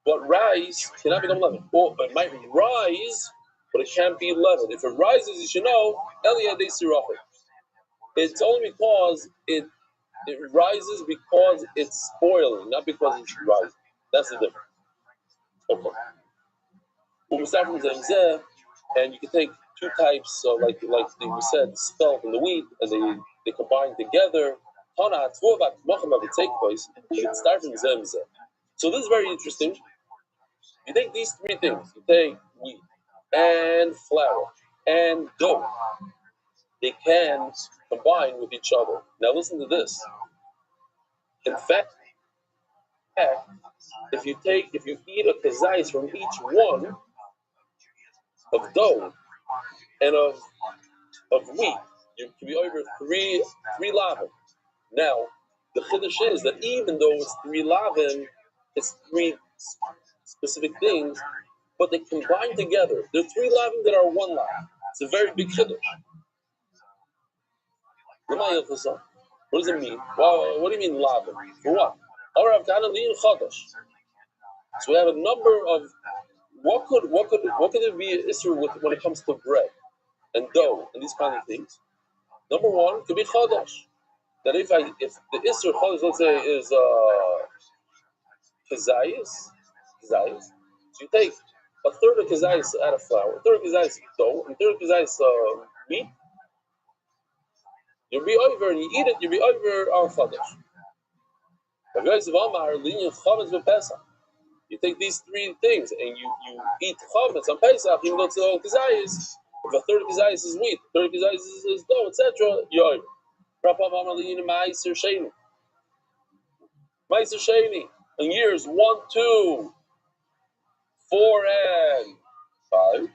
But rice cannot become leavened. Or it might rise, but it can't be leavened. If it rises, you should know, it's only because it rises because it's spoiling, not because it's rising. That's the difference. Okay. And you can take two types, like we said, spelt and the wheat, and they combine together. You can start from zemzeh. So this is very interesting. You take these three things. You take wheat and flour and dough. They can combine with each other. Now listen to this. In fact, if you eat a kazais from each one of dough and of wheat, you can be over three lavin. Now, the chiddush is that even though it's three lavin, it's three specific things, but they combine together. There are three lavin that are one lavin. It's a very big chiddush. What does it mean? Well, what do you mean lavin? For what? So we have a number of what could it be an issue with when it comes to bread and dough and these kind of things. Number one could be chadash. That if the issue chadash, let's say, is kazayis, so you take a third of kazayis out of flour, a third of kazayis dough, and a third of kazayis meat. You'll be over and you eat it. You'll be over on chadash. You take these three things and you eat chametz on Pesach, even though it's all kazayis. If a third of kazayis is wheat, a third of kazayis is dough, etc., you're over. Meiser Sheni. In years 1, 2, 4, and 5, you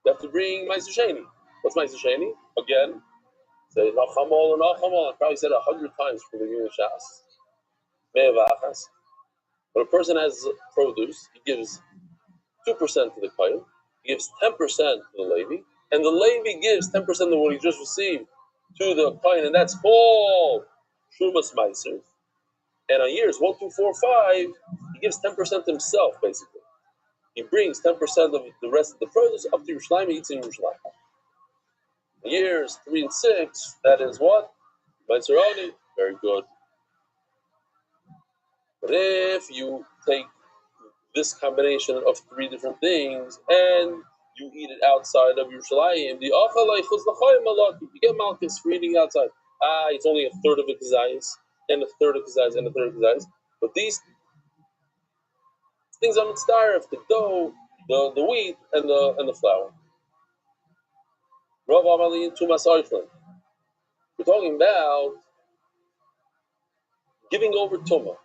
have to bring Meiser Sheni. What's Meiser Sheni? Again, say Nachamol and Nachamol. I probably said 100 times for the beginning of Shas. Me'avachas. When a person has produce, he gives 2% to the kohen, he gives 10% to the Levi, and the Levi gives 10% of what he just received to the kohen, and that's called Shumas Meiser. And on years 1, 2, 4, 5, he gives 10% himself, basically. He brings 10% of the rest of the produce up to Yerushalayim and eats in Yerushalayim. Years 3 and 6, that is what? Meiser Oni. Very good. But if you take this combination of three different things and you eat it outside of Yerushalayim, you get malchus for eating outside. It's only a third of a kazayis, and a third of kazayis, and a third of kazayis. But these things are mitzvah, the dough, the wheat, and the flour. Rav Amali Tumas Oiflin. We're talking about giving over tumah.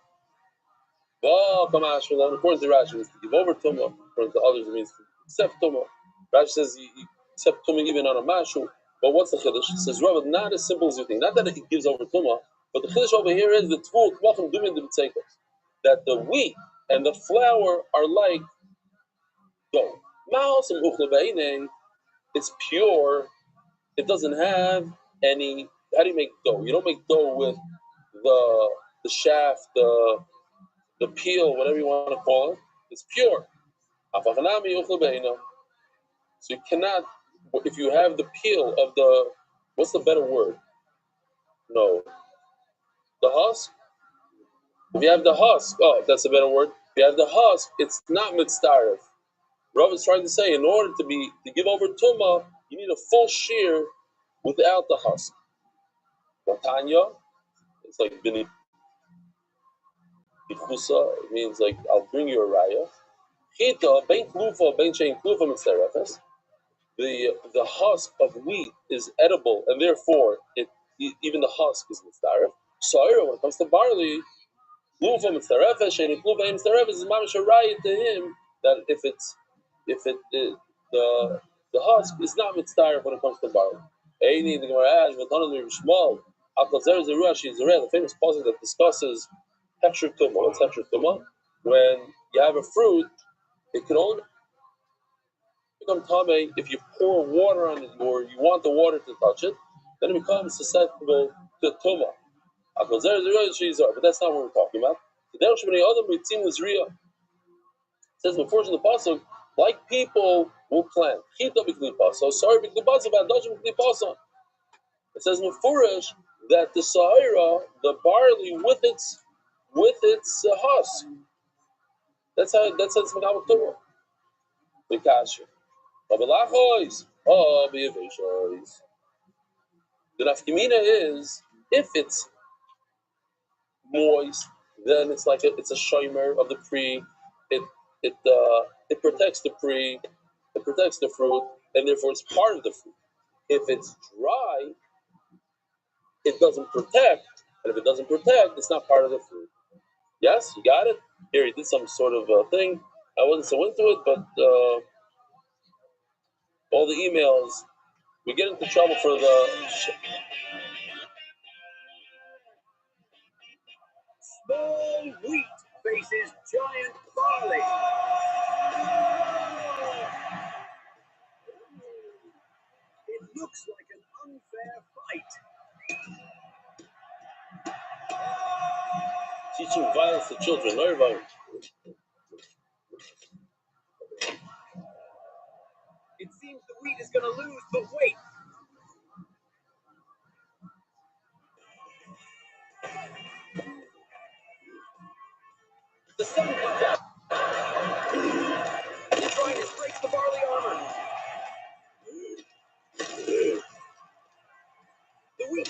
According to Rashi, it means to give over tumah. According to others, it means to accept tumah. Rashi says you accept tumah even on a mashu. But what's the chiddush? It says, Rav, not as simple as you think. Not that it gives over tumah, but the chiddush over here is the that the wheat and the flour are like dough. It's pure. It doesn't have any. How do you make dough? You don't make dough with the shaft, the peel, whatever you want to call it. It's pure. So you cannot, if you have the peel of what's the better word? No. The husk? If you have the husk, that's a better word. If you have the husk, it's not mitzdaref. Rav is trying to say, in order to give over tumah, you need a full shear without the husk. Latanya, it's like bini bichusa, it means like, I'll bring you a raya. Chita, bein klufa, bein shein klufa mitzdarefes. The husk of wheat is edible, and therefore even the husk is mitzdaref. Soira, when it comes to barley, Luva mitzarefes, sheni kluva mitzarefes is mamish a riot to him that if it the husk is not mitzaref when it comes to barley. Eini the Gemara adds, "V'tanah l'Rishmal Akazer Zerua Shizareh," the famous passage that discusses hechsher tumah. What's hechsher tumah? When you have a fruit, it can only become tamei if you pour water on it or you want the water to touch it, then it becomes susceptible to tumah. But that's not what we're talking about. It says before in the pasuk, like people will plant. So sorry, it says Mufurish that the sahira, the barley with its husk. That's it's Megamak Torah. The kasha. The nafkamina is if it's moist, then it's like it's a shomer of the pre. It protects the pre, it protects the fruit, and therefore it's part of the fruit. If it's dry, it doesn't protect, and if it doesn't protect, it's not part of the fruit. Yes, you got it. Here he did some sort of thing. I wasn't so into it, but all the emails, we get into trouble for the. Small wheat faces giant barley. It looks like an unfair fight. Teaching violence to children, learn about it. It seems the wheat is going to lose, but wait. The sun comes out. The dryness breaks the barley armor. The wheat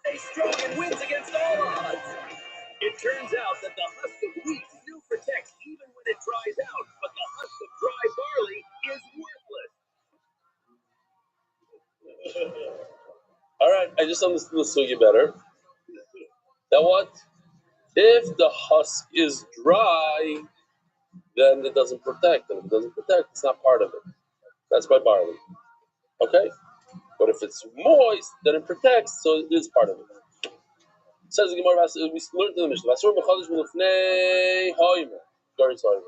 stays strong and wins against all odds. It turns out that the husk of wheat still protects even when it dries out, but the husk of dry barley is worthless. All right, I just understood the sugi better. Now what? If the husk is dry, then it doesn't protect. And if it doesn't protect, it's not part of it. That's by barley. Okay? But if it's moist, then it protects, so it is part of it. It says the Gemara, we learned in the Mishnah,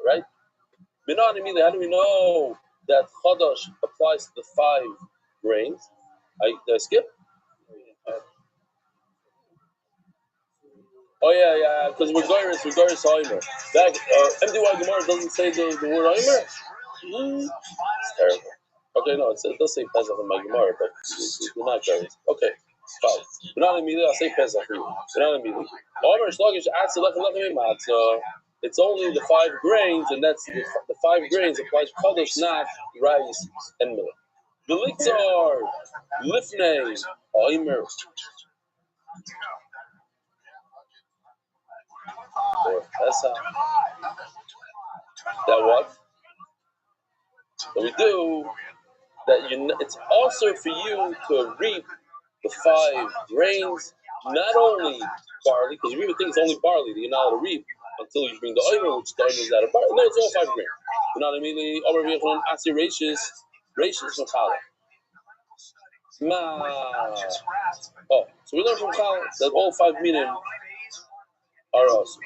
right? How do we know that Chadash applies to the 5 grains? Did I skip? Oh yeah, because we're Goyris Oimer. That MDY Gemara doesn't say the word Oimer? It's terrible. Okay, no, it does say Pesach in my Gemara, but we're not Goyris. Okay, fine. We're not immediately, I'll say Pesach for you. We're not immediately. Omer Shlogish Atza Lechem Matzah. It's only the 5 grains, and that's the 5 grains applies to Chodesh, not rice and milk. The Litzar, Lifnei, Oimer. That's how. That what? What we do, that it's also for you to reap the 5 grains, not only barley, because we would think it's only barley that you're not allowed to reap until you bring the oimer, which the oimer is out of barley. No, it's all 5 grains. You know what I mean? Oh, so we learn from Chal that all 5 minim are awesome.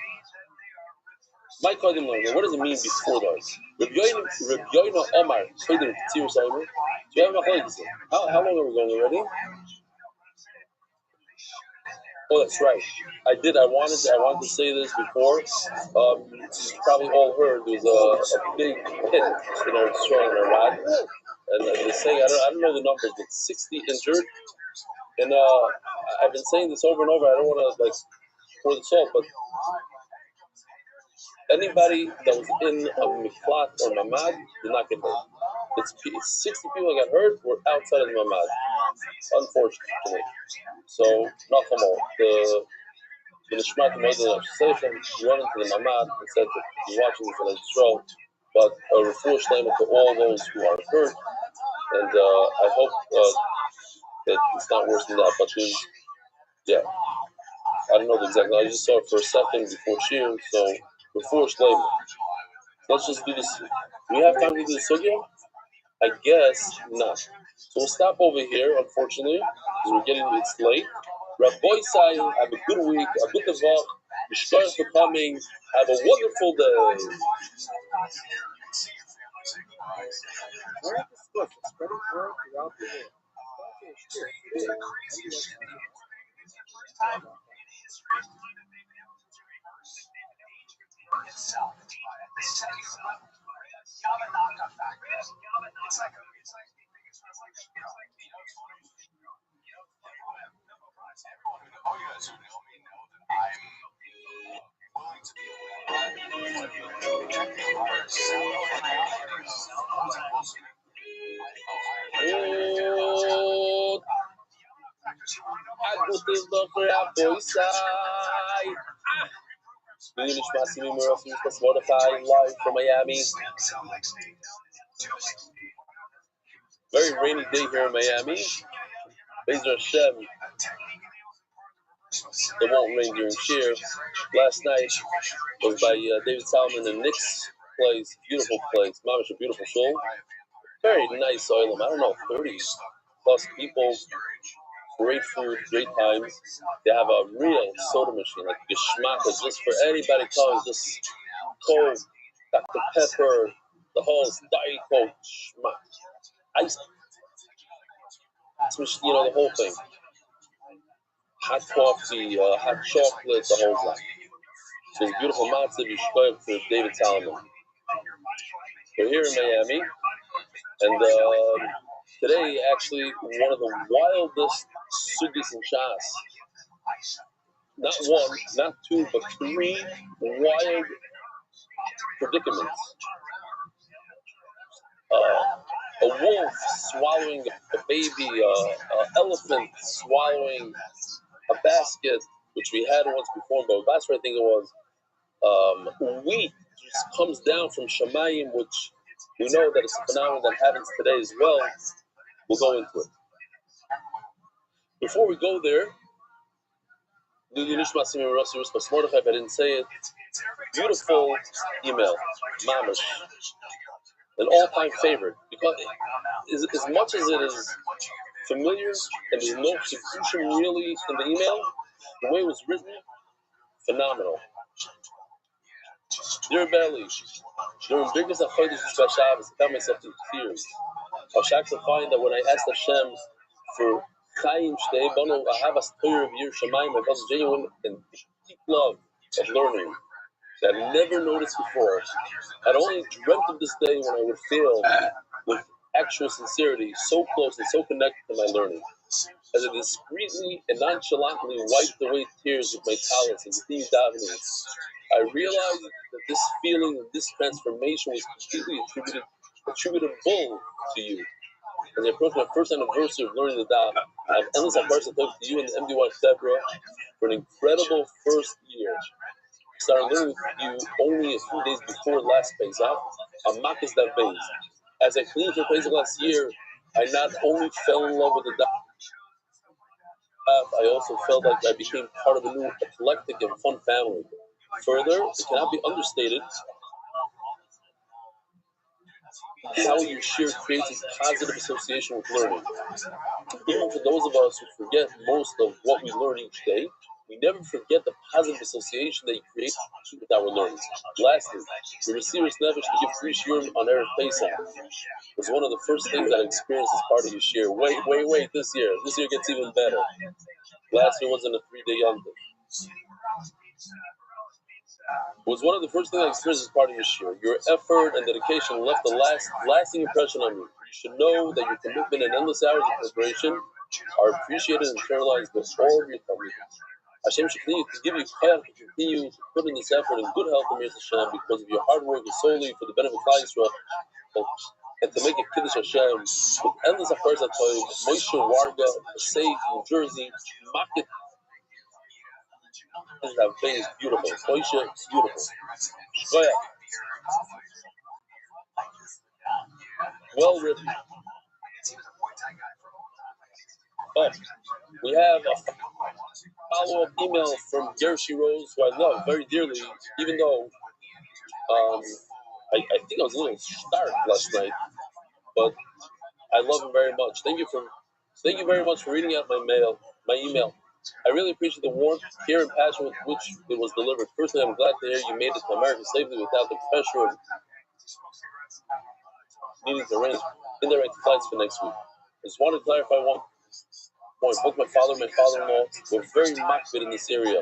My Kodim learner, what does it mean before those? Rabbi Yoina Omar, Kodim Tzir Soimer. Do you have a machlokes? How long are we going already? Oh, that's right. I wanted to say this before. You probably all heard there was a big hit in our strong in Iraq, and they're saying I don't know the numbers, but 60 injured. And I've been saying this over and over. I don't want to pour the salt, but anybody that was in a miklat or mamad did not get hurt. It's 60 people that got hurt were outside of the mamad, unfortunately. So, Nachamo, the Nishmat Moed Seifim went into the mamad and said that you're watching this on Israel, but a refuah shleima to all those who are hurt, and I hope that it's not worse than that. But yeah, I don't know the exact. I just saw it for a second before Shir, so before Shleimer. Let's just do this. Do we have time to do the sugya? I guess not. So we'll stop over here, unfortunately, because it's late. Rabbi Sai, have a good week, a good devach. Mishkar for coming. Have a wonderful day. America's Swift is spreading word throughout the world. Sponsor a share today. Spotify live from Miami. Very rainy day here in Miami. Bezer Hashem. It won't rain during Shir. Last night was by David Salmon and Nick's place. Beautiful place. Mamish, a beautiful soul. Very nice oil. I don't know, 30 plus people. Great food, great times. They have a real soda machine, like Geschmack, just for anybody comes, just Coke, Dr. Pepper, the whole Diet Coke, Schmack, ice, the whole thing. Hot coffee, hot chocolate, the whole thing. So it's beautiful matzah, Yishkoyach for David Salomon. We're here in Miami, and today, actually, one of the wildest sugis in Shas. Not one, not two, but three wild predicaments. A wolf swallowing a baby, an elephant swallowing a basket, which we had once before, but last year I think it was. Wheat just comes down from Shemayim, which we know that it's a phenomenon that happens today as well. We'll go into it. Before we go there, I didn't say it. Beautiful email, Mamish, an all-time favorite, because as much as it is familiar and there's no confusion really in the email, the way it was written, phenomenal. Dear Belly, during biggest of Chodesh Shabbos, I found myself in tears. I was shocked to find that when I asked Hashem for Chaim Shtei Banu Ahavas Torah of Yer Shamayim, I felt genuine and deep love of learning that I never noticed before. I'd only dreamt of this day when I would feel with actual sincerity so close and so connected to my learning. As I discreetly and nonchalantly wiped away tears with my talents and continued davening, I realized that this feeling of this transformation was completely attributable to you. As I approach my first anniversary of learning the Daf, I have endless advice to talk to you and the MDY February for an incredible first year. I started learning with you only a few days before last Pesach, on Makis Daveis. As I cleaned for Pesach last year, I not only fell in love with the Daf, I also felt like I became part of a new eclectic and fun family. Further, it cannot be understated how your share creates this positive association with learning. Even for those of us who forget most of what we learn each day, we never forget the positive association that you create with our learning. Lastly, the Mesiras Nefesh to give 3 shiurim on Erev Pesach was one of the first things that I experienced as part of your share. Wait, this year gets even better. Last year wasn't a 3-day yontif. It was one of the first things I experienced as part of your share. Your effort and dedication left a lasting impression on me. You should know that your commitment and endless hours of preparation are appreciated and internalized by all of your talmidim. Hashem should continue to give you care to continue to put in this effort in good health and Mir Hashem because of your hard work is solely for the benefit of Klal Yisrael and to make a Kiddush Hashem with endless affairs at time. Moshe Warga, Safe, New Jersey, Market. That thing is beautiful. Moshe, beautiful. Well written. Oh, we have a follow-up email from Gershi Rose, who I love very dearly, even though I think I was a little stark last night, but I love him very much. Thank you very much for reading out my email. I really appreciate the warmth, care, and passion with which it was delivered. Personally, I'm glad to hear you made it to American safely without the pressure of needing to arrange indirect flights for next week. I just want to clarify one point. Both my father and my father-in-law were very makbid in this area,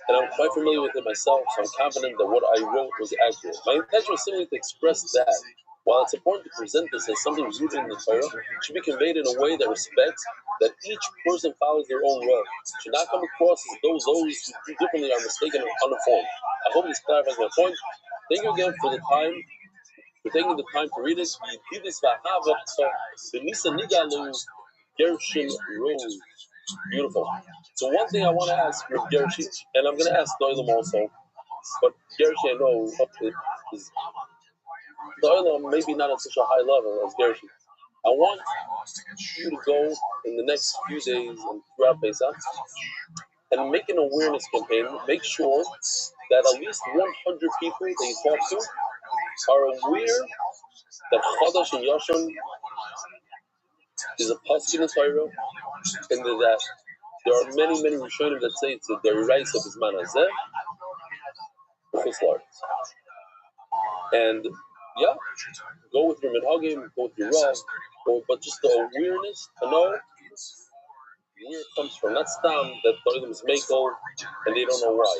and I'm quite familiar with it myself, so I'm confident that what I wrote was accurate. My intention was simply to express that, while it's important to present this as something rooted in the Torah, it should be conveyed in a way that respects that each person follows their own road. It should not come across as though those who do differently are mistaken or uninformed. I hope this clarifies my point. Thank you again for taking the time to read it. Gershon Rose. Beautiful. So one thing I want to ask with Gershon, and I'm going to ask Doilam also, but Gershon I know is Doilam maybe not at such a high level as Gershon. I want you to go in the next few days and throughout Pesach and make an awareness campaign. Make sure that at least 100 people that you talk to are aware that Chadash and Yashon is a pasuk in the Torah, and that there are many Rishonim that say it's a deraisa of Bisman Hazeh, and yeah, go with your minhagim, go with your rav, but just the awareness to know where it comes from. Not stam that Doilim is makel and they don't know why.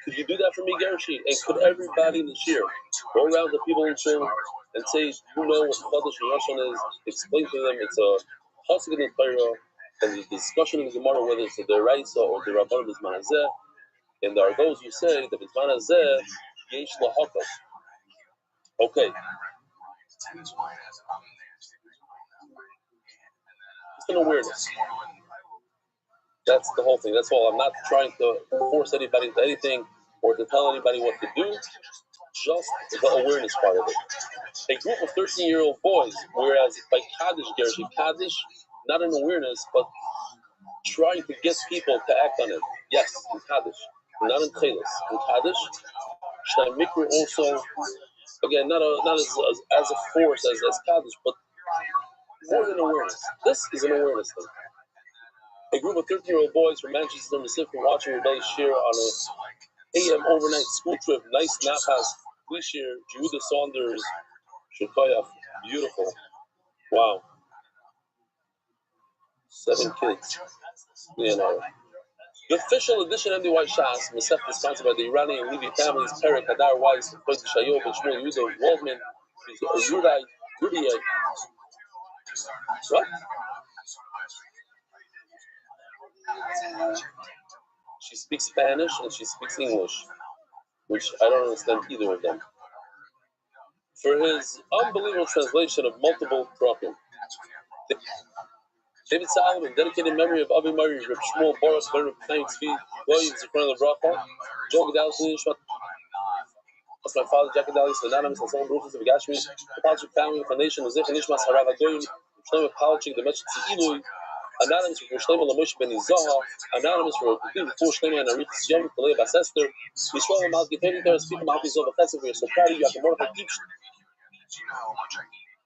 Could you do that for me, Gershi? And could everybody in the shir go around the people in shul and say, you know what Chodesh and Rashon is? Explain to them it's a pasuk in the Torah, and the discussion in the Gemara whether it's a deraisa or the Rabban Bisman Hazeh. And there are those who say that Bisman Hazeh yesh lahakol. Okay. Just an awareness. That's the whole thing. That's all. I'm not trying to force anybody into anything or to tell anybody what to do. Just the awareness part of it. A group of 13-year-old boys, whereas by Kaddish, Gershi, Kaddish, not an awareness, but trying to get people to act on it. Yes, in Kaddish, not in Tchelis. In Kaddish, Shnai Mikra also, again, not as a force as Kaddish, but more than awareness. This is an awareness thing. A group of 13-year-old boys from Manchester, Mississippi, watching Rebellious Shir on an AM overnight school trip. Nice Napas, Shir, Judah Saunders, Shekoyaf, beautiful. Wow. 7 kids. You know. The official edition of the White Shas, Masech, sponsored by the Iranian Levy families, Perek, Hadar Weiss, Kodesh Shayov, and Shmuel Yudah, Waldman, Rudiak. What? She speaks Spanish and she speaks English, which I don't understand either of them. For his unbelievable translation of multiple Prokim, David Solomon, dedicated memory of Avi Mari, Reb Shmuel Boris, Baruch Chaim Tzvi, Williams, Zechron Lebracha, Joe Gedalis, that's my father, Jack Gedalis, anonymous, and some Bruchas of Gashmi, the Palchik family, Foundation, Zech and Ishmas, Harav Adoyin, Shlomo Palchik, the Meshach Tzilui, anonymous for Shlomo Lamosh Ben Izaha, anonymous for Shlomo and Arich Yom, Kalei Bas Esther, Yisrael Mal Giteni Teres, People Mal Pizov, Chesed, we are so proud of you, Yakamorcha, each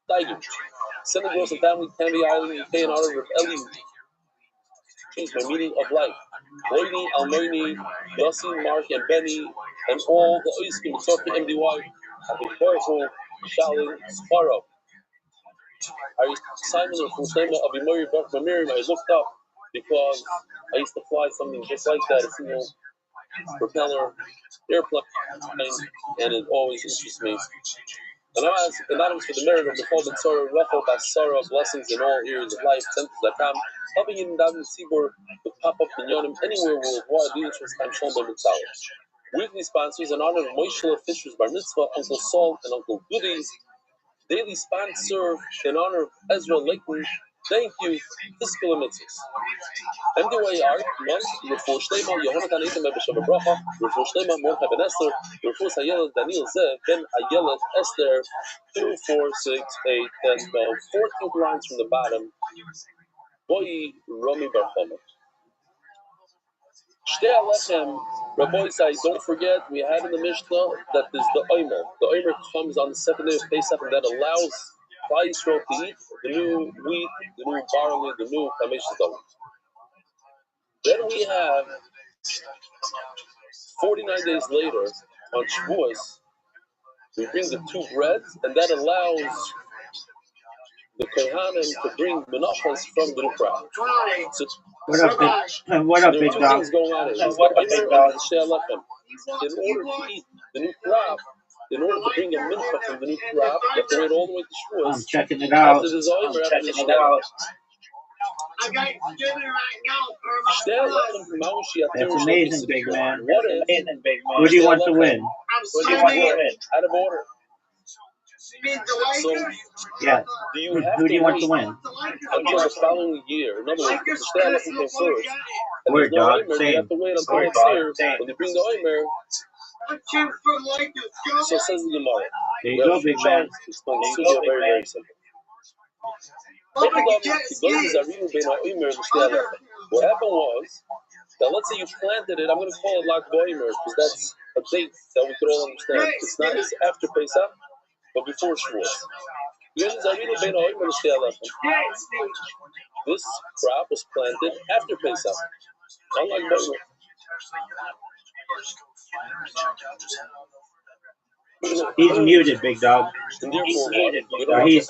Tiger. Send the girls and family, Candy Island, UK, in honor of Eli. Change my meaning of life. Roini, Almoini, Yossi, Mark, and Benny, and all the Oiskim, Sophie, MDY, have been powerful, shouting, Sparrow. Simon of Fushema of Imori Baruch Mamirim, I looked up because I used to fly something just like that, a single propeller airplane, and it always interests me. Anonymous for the merit of the Chol Ben Sarah, Rachel Basara, blessings in all areas of life, Centers.com, helping you in Davin Tzibur with pop-up minyanim anywhere worldwide, leadership time Shalom Ben Mitzvah. Weekly sponsors in honor of Moshe Fisher's Bar Mitzvah, Uncle Saul and Uncle Goody. Daily sponsor in honor of Ezra Lakeman. Thank you, Fiscal Mitzvahs. MDY Art, Month, Refuah Shlema, Yehonatan Eitem B'Shem Bracha, Refuah Shlema, Mordechai Ben Esther, Refuah Hayelet Daniel Zev, Ben Ayelet Esther, 2, 4, 6, 8, 10, 12, 14 lines from the bottom. Boy Rami Barchama. Shtei Alechem, Rabbi say, don't forget, we had in the Mishnah that there's the Omer. The Omer comes on the second day of Pesach and that allows Klal Yisrael to eat the new wheat, the new barley, the new Chameshes dollars. Then we have 49 days later on Shavuos, we bring the two breads, and that allows the Kohanim to bring menachos from the new crop. So What up, there big are two dog? things going on here. There's the Omer and the Shtei Alechem. In order to eat the new crop, in order to bring a mincha from the new crop, you have to wait all the way to Shavuos. I'm checking it out. After the Omer, after the Shtei Alechem. That's amazing, big man. What if Who do you want to win? out of order? So, Yeah. do you have Who do you want to wait win? until the following year? In other words, if the Shtei Alechem came first, and Word, there's no dog. Omer, you Same. have to wait until next year when they bring the Omer. So says the Gemara. There you go, big man. Explain the sugya very, very simple. What happened was that let's say you planted it, I'm going to call it Lag Boimer because that's a date that we could all understand. It's not after Pesach, but before Shavuos. This crop was planted after Pesach, unlike Boimer. He's muted, big dog. And therefore, He's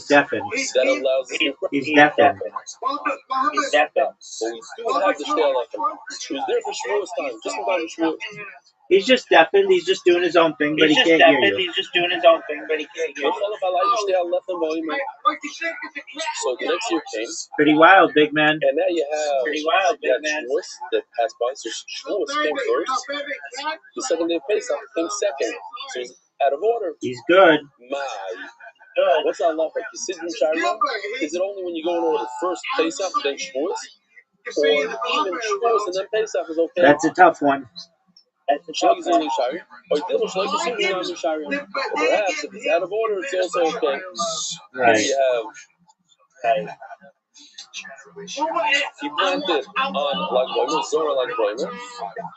deafened. that allows He's deafened. But we do have the Shtei Alechem. He was there for Shavuos time, just in time for Shavuos. He's just deafened. He's just doing his own thing, but he can't hear you. So the next year came. Pretty wild, big man. And now you have Shavuos that passed by. So Shavuos came first. The second day of Pesach came second. So he's out of order. He's good. What's that law like? Is it only when you go in order first Pesach, then Shavuos? Or even Shavuos and then Pesach is okay? That's a tough one. Or perhaps if it's out of order, it's also okay. Right. Here you have he planted on Lag Boimer, Zora Lag Boimer.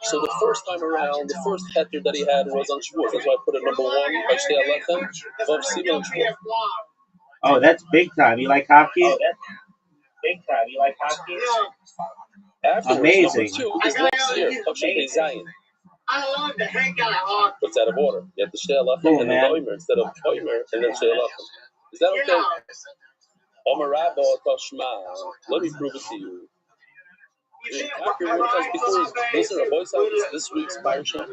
So the first time around, the first heter that he had was on Shavuos. That's why I put it number one by Shtei Alechem, Vav Siva on Shavuos. Oh, that's big time. You like hockey? Afterwards, amazing. Number two is next year, Tavshin Zion. But it's out of order. You have to Shtei Alechem and then the Omer instead of Omer and then Shtei Alechem. Is that okay? Omer Rabba Tashma. Let me prove it to you. Listen, Rabbi Rothschild is this week's Parashah.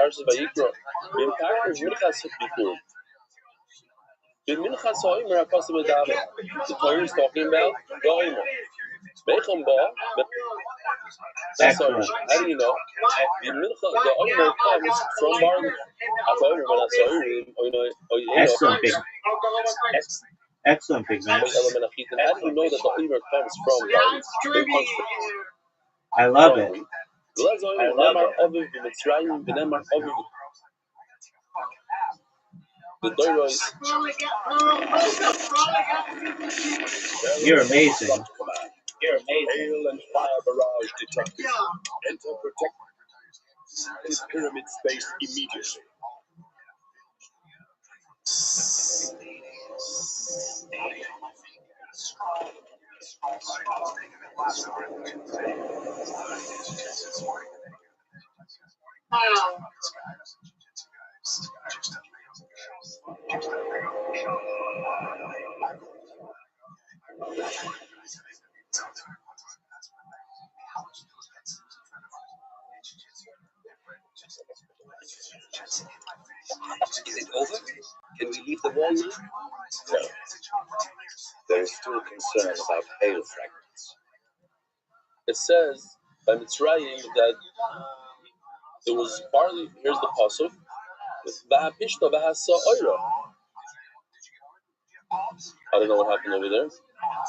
Parashah Vayikra. In Takir Minchas Bikur. In Minchas Omer Akasim Edavet. The Torah is talking about the Omer. Mecham Ba. That's Omer. How do you know? The Omer comes from barley. That's Omer, but that's Omer. Excellent, big man. How do you know that the Omer comes from barley? I love it. You're amazing. Hail and fire barrage detected. Enter protect this pyramid space immediately. Is it over? Can we leave the wall now? No. There is still concern about hail fragments. It says by Mitzrayim that there was barley. Here's the pasuk. I don't know what happened over there.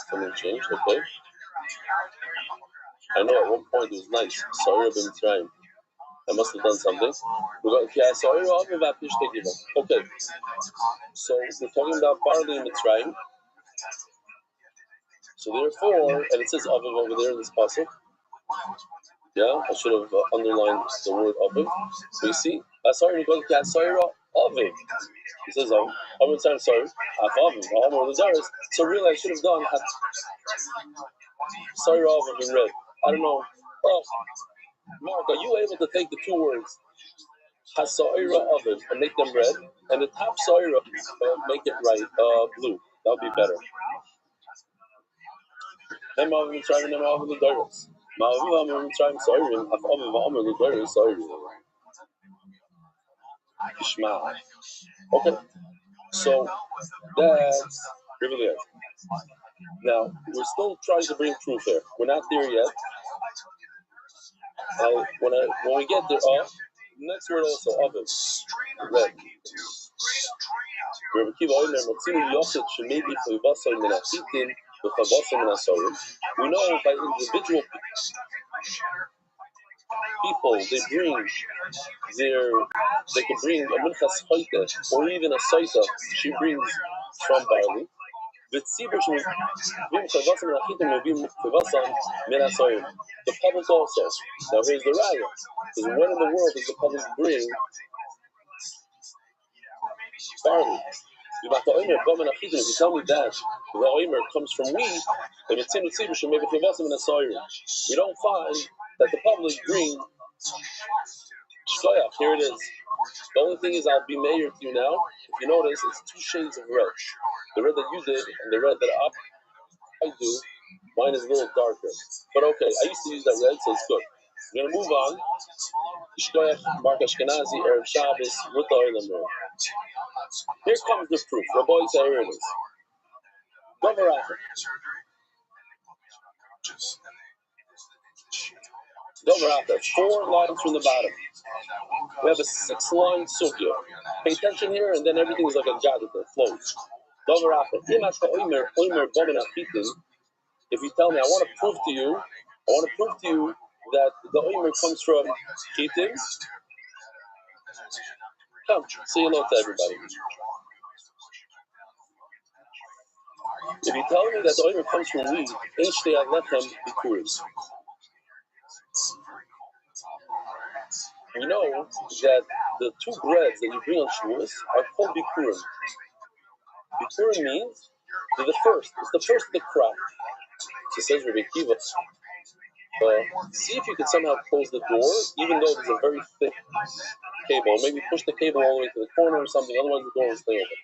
Something changed. Okay. I know at one point it was nice. Sorry about Mitzrayim. I must have done something. Okay. So we're talking about barley in Mitzrayim. So therefore, and it says Aviv over there in this passage. Yeah, I should have underlined the word Aviv. So you see, sorry, you go to Kasaira Aviv. He says, I'm sorry, Aviv, so really I should have done Saira Aviv in red. I don't know. Oh, Mark, are you able to take the two words Hasaira Aviv and make them red, and the top Saira make it right blue? That would be better. Then Marvin trying to Marvin the Doris. Marvin trying Saira, Aviv the Doris Saira. Ishmael. Okay, so that's really it. Now we're still trying to bring proof here. We're not there yet. When we get there, next word also Aviv, red. Rabbi Kiva Omer Matzinu Yochid Shemedi Chavasar Min Achitin V'Chavasar Min Asorim. We know by individual people they can bring a minchas chayte or even a saita. She brings from barley. The public also. Now here's the raya. Because when in the world does the public bring barley? If you tell me that the oimer comes from wheat, we don't find that the public bring shkoyach. Here it is. The only thing is, I'll be mayor to you now. If you notice, it's two shades of red. The red that you did and the red that I do. Mine is a little darker. But okay, I used to use that red, so it's good. We're going to move on. Shkoyach, Mark Ashkenazi, Erev Shabbos, Ruta Oilam. Here comes the proof. Rabbi say here it is. Dover 4 lines from the bottom. We have a 6-line sugya. Pay attention here, and then everything is like a gadget that flows. Dover if you tell me, I want to prove to you that the oimer comes from chitim. Come, say hello to everybody. If you tell me that the oimer comes from wheat, we know that the 2 breads that you bring on Shavuos are called bikurim. Bikurim means they're the first. It's the first of the crop. So says Rabbi Kiva. See if you can somehow close the door, even though there's a very thick cable. Maybe push the cable all the way to the corner or something. Otherwise, the door will stay open.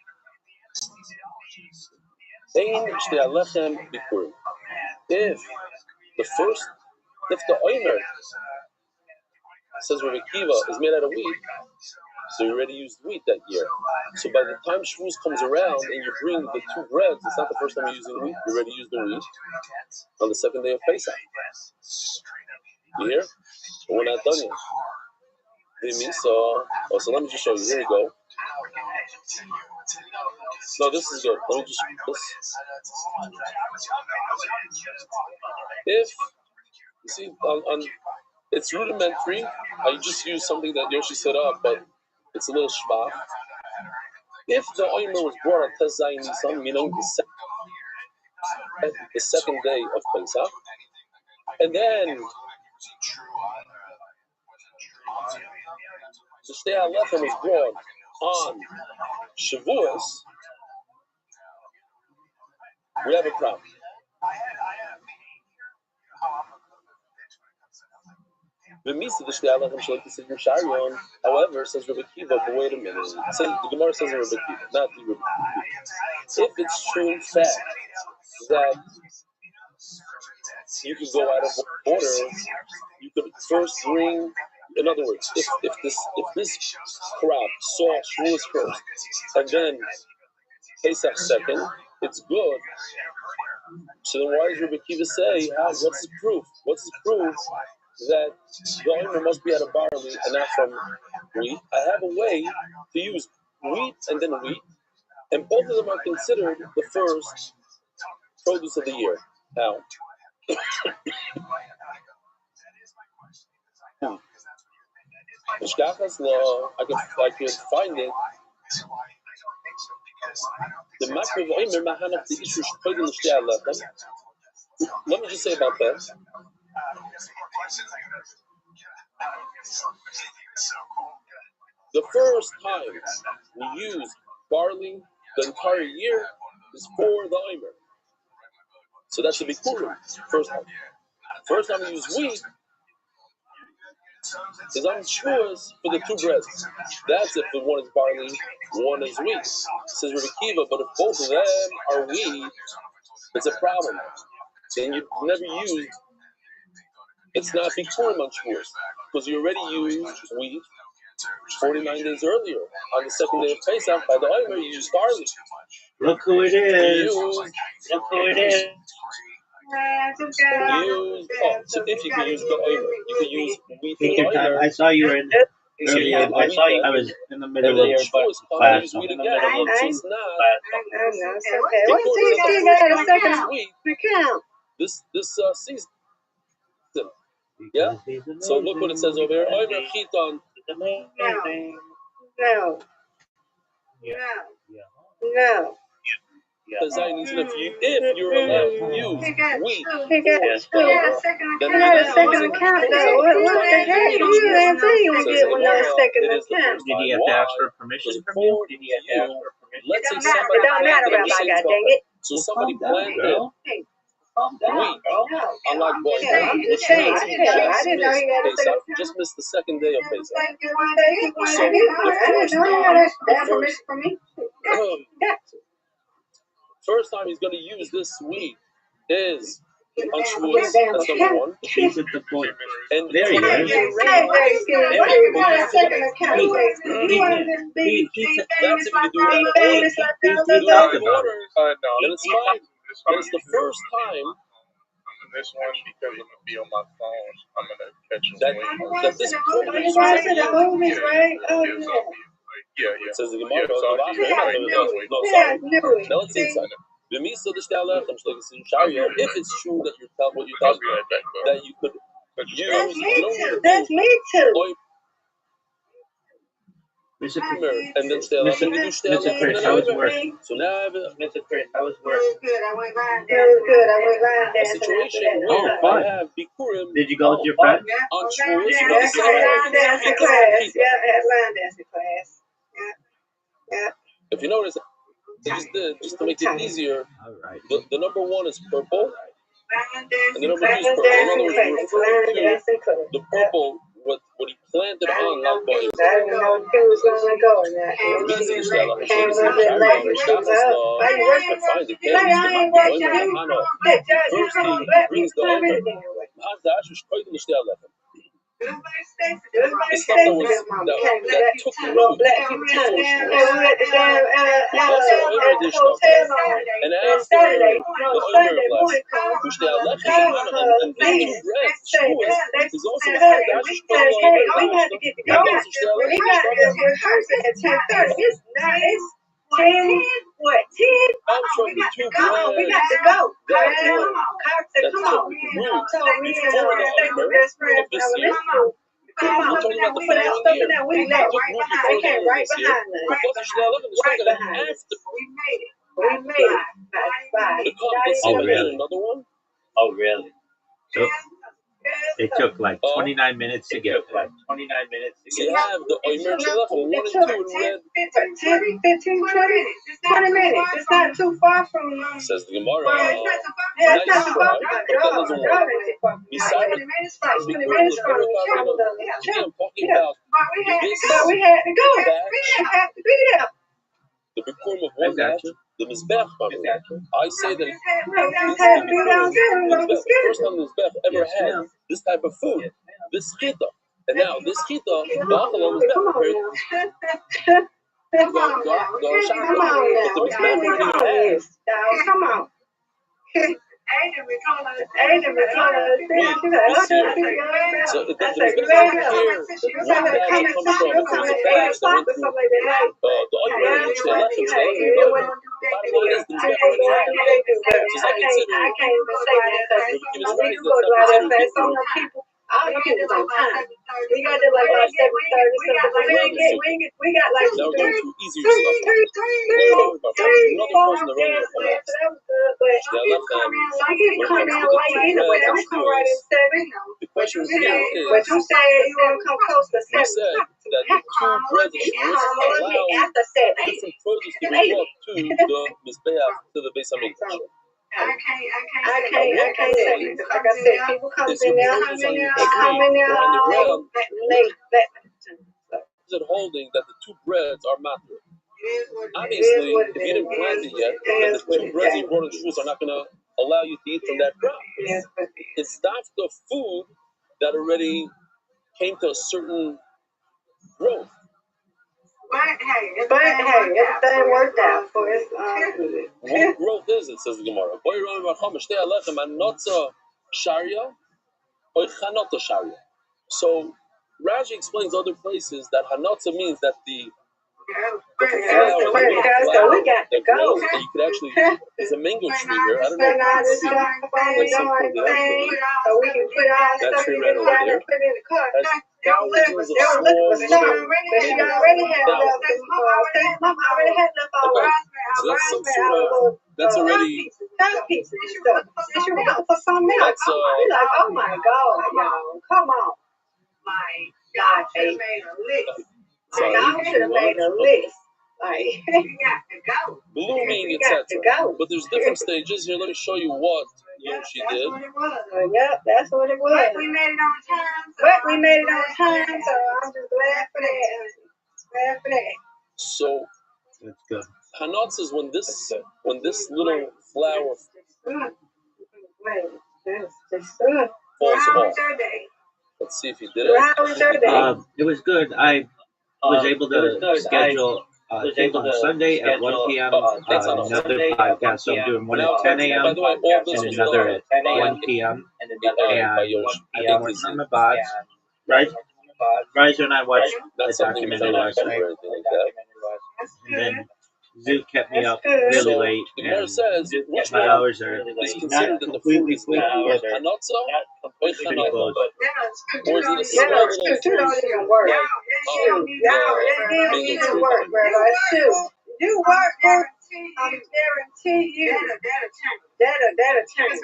If the oimer, says Rabbi Kiva, is made out of wheat, so you already used wheat that year. So by the time Shavuos comes around and you bring the 2 breads, it's not the first time you're using wheat. You already used the wheat on the 2nd day of Pesach. You hear? But we're not done yet. So let me just show you. Here we go. No, this is good. Let me just If you see on it's rudimentary. I just used something that Yoshi set up, but it's a little shvach. If the oimer was brought on Tezai Nisan, meaning the 2nd day of Pesach, and then the Shtei HaLechem was brought on Shavuos, we have a problem. However, says Rabbi Kiva, but wait a minute. The Gemara says in Rabbi Kiva, not the Rabbi Kiva. If it's true in fact that you could go out of order, you could first bring. In other words, if this crop saw Shavuos first and then Pesach second, it's good. So then why does Rabbi Kiva say, what's his proof? What's his proof that the oimer must be out of barley and not from wheat? I have a way to use wheat and then wheat, and both of them are considered the first produce of the year. Now, Mishkachas law, I could find it. The makriv oimer mahanach the issues put in the Shtei HaLechem. let me just say about that. The first time we use barley the entire year is for the Omer. So that's a Bikurim. First time. First time we use wheat is on Shavuos for the two breads. That's if the one is barley, one is wheat. Says Rabbi Kiva, but if both of them are wheat, it's a problem. And you've never used, it's not Bikurim on Shavuos, because you already used wheat 49 days earlier. On the second day of Pesach, by the Omer, you used barley. Look who it is. Look who it is. So if you can use the Omer, you can use wheat for Take the your time. Omer. I saw you were in there earlier. I was in the middle of class. Use wheat again. It's not. It's okay. Well, see, you got a second account. This season. Yeah. So look what it says over here. Omer chiton. No. Because if you're allowed to use wheat, He got then a second account though. What the heck? You didn't say you would get one of those second accounts. Did he have to ask for permission from you? Let's say It somebody don't matter, Rabbi, God dang it. So somebody planted wheat on like boy, I'm just saying. I didn't know he got a second account. just missed the second day of Pesach. I didn't know he had that permission from me. First time he's going to use this wheat is on Shavuos. That's number one. He's at the point. And There he is. that's if you do it out of order. Then it's fine. Then it's the first time this one because I'm gonna be on my phone. I'm gonna catch a that this program is yeah. It says the Gemara. Yeah, so Now let's see inside. If it's true that you're telling what you thought that you could use, That's me too. And then Mr. Chris, how was work? So now I have Mr. Chris, how was work? It was good. I went line a situation where I have Bikurim. Did you go with your friend? On Shavuos, I had line dancing class. Yeah, I had line dancing class. Yeah. If you notice, just to make it easier, All right. the number one is purple, and the number two is Line purple. In other dancing words, class. Line dancing class. the purple, what he planted on Lag BaOmer. I didn't know if he was going to go or not. Came a bit late. It's stuff that took the root. And after the Omer blessed, which they are left and the two breads, is also the Hadash We had to get to go. We got to rehearse it at 10:30. It's 10. What? 10? We got to go. Carl said, come on. So me and my best friend from elementary school. Come on. We put out stuff in there. We left right behind. They came right behind us. Right behind us. We made it. Oh, really? Another one? Oh, really? So it took like 29 minutes to get there. So you have the Omer Shalach from 1 and 2 in red. 10, 15, 20 minutes. It's not too far from Says the Gemara. Yeah, it's not too far from Besides 20 minutes from I'm talking about But we had to go. We had to be there. the Bikurim of one batch, the Mizbech family. I say that the first time the Mizbech ever had this type of food, this chita. And now this chita, the Achalam Mizbech prepared the Shachar. But the Mizbech already had. Come on. So the Mizbech doesn't care what batch it comes from. If there's a batch that went through the Omer, which they left, bottom line is the Mizbech already had. Just like consider, All the people's on time. We got there like around 7:30. We got like Now we're going 3, through easier stuff. Another question that earlier from us. so that was good, but Now left hand, so you can come in late anyway. Don't come right at 7. the question here But is, you said you want to come close to we 7. said that the two brothers must allow After 7. different produce to be brought to the Mizbeach, to the Beis Hamikdash. I can't say it. Like I said, people come Is in your there, produce on your they come in there on the ground? late. Is it holding that the two breads are matter? Obviously, if you didn't plant it yet, then the two breads you brought in Shavuos are not going to allow you to eat from that ground. It's not the food that already came to a certain growth. But hey, everything worked out for us. What growth is it, says the Gemara? So Rashi explains other places that hanotza means that the flower, we got to that go. grows, and you could actually, there's a mango tree here. I don't know if you can see it. So we can put our That stuff tree in right over there and put it in the car. has thousands of small little. But she already had left. Mama already had left all Okay, our so that's some sort of, that's already, pieces and stuff. And she went for something else. that's Like, oh my God, y'all, come on. My God, they made a list. sorry, I should have made a list. Like, we got to go. blooming, We got to etc. go. But there's different stages here. Let me show you what she did. Yep, that's what it was. But we made it on time. So I'm just glad for that. So That's good. hanotz is when this little flower falls off. Let's see if he did it. How was your day? It was good. I was able to schedule on Sunday at 1 p.m. Another podcast. So I'm doing one at 10 a.m. By the way, all this and was another done at 1 p.m. And by Yosh. I've been working on the bots. Riser and I watched Not the something we documentary found on last YouTube night, or anything like that. and then Zoo kept me up That's really So late, the Gemara and says which my one hours are is not considered that the food completely is full, made but hanotza or pretty chanotza? close. Or is it a small little Shoot, fruit don't even work. like Y'all, it didn't mango even tree? work, Rabbi. Shoot. You work, I guarantee you. That'll change.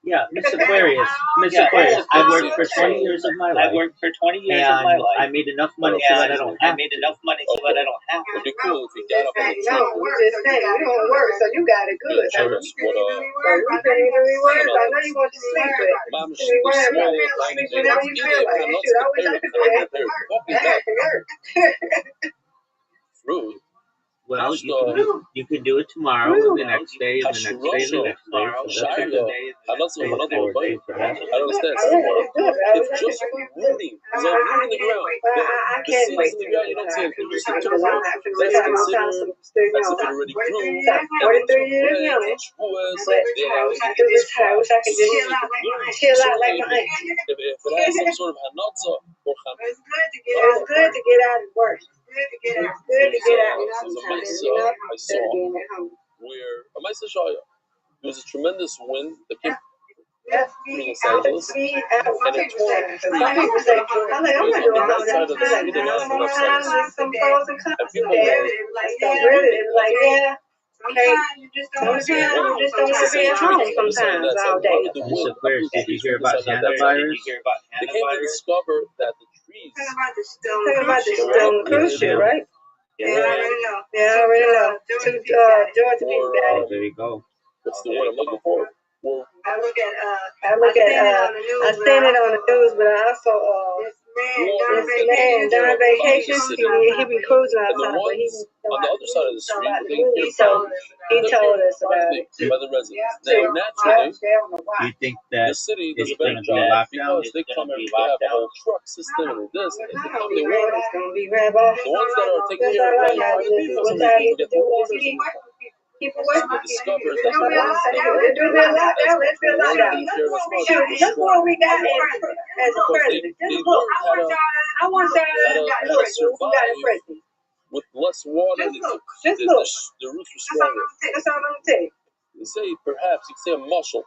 Yeah, Miss Aquarius. I've worked for 20 years of my life, and I made enough money so that I don't have to. It'd be cool if you got up on the No, tree. you just saying you don't work, so you got it good. Show us what So you can either work. I know you want to sleep, but Mom, you the work small sleep tiny whenever things. you feel like it. Shoot, I wish I could do that. That could work. Fruit. Well, you can do it tomorrow, and the next day, and the next day, and the next day. So that's a good Hanotza, thing hanotza, forward but to perhaps. I don't understand. Oh, yeah, it's good. I wish It's I just could do it. rooting. There's a root in the ground. I The can't seeds wait in the ground, you don't see it. You just took a root. That's That's considered as if it already grew. 43 years young. I wish I could just chill out like my auntie. If it has some sort of hanotza or It's good to get out and work. It's good to get out and sometimes, you know, I instead of saw being at home. where a Maisa Shaya, there was a tremendous wind that came That's through Los Angeles, and it tore a tree. Some people say, I'm like, I'm not doing all that. Some pros and cons. and people They were was like, yeah. Okay. Sometimes you just don't want to be at home sometimes all day. Miss Aquarius, did you hear about hantavirus? They came to discover that the trees Talking about the cruise ship, right? Yeah, I already know. Georgia people got Oh, it. there you go. what's the word I'm looking for? Well, I seen it on the news, but I also this man Don Vacation, he be cruising outside, but he on the other side of the street, he told us about it. by the residents. Now, naturally, Do you think that the city does it's a better going to be job locked down? because they come and they have a whole truck system and this and they come, they work. It's gonna be Rabbi. The ones that are taking care of like people, some people forget the orders and Keep away from discover people. that the ones that It do be a lot now. Let's be a lot now. Look what we got as a president. they learned how to I want y'all to look who got a president. with less water, Just look. the roots were stronger. That's all I'm gonna tell you. They say perhaps you could say a muscle.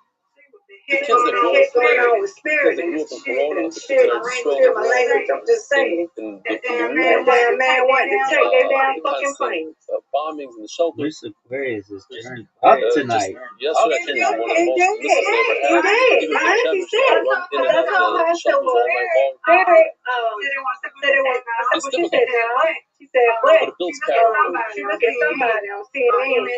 The kids that grew up today, the kids that grew up in Corona, the kids that are destroying the world, I'm just saying. and That the damn man wanted to take their damn fucking constant planes. bombings in the shelters. Miss Aquarius is turned up tonight. Yesterday, I think was one of the most listened they ever had. Even My for auntie Chapter said, run in and out told her, the shelters all night long. very, she said, she said, but But it builds character. she looked at somebody on CNN,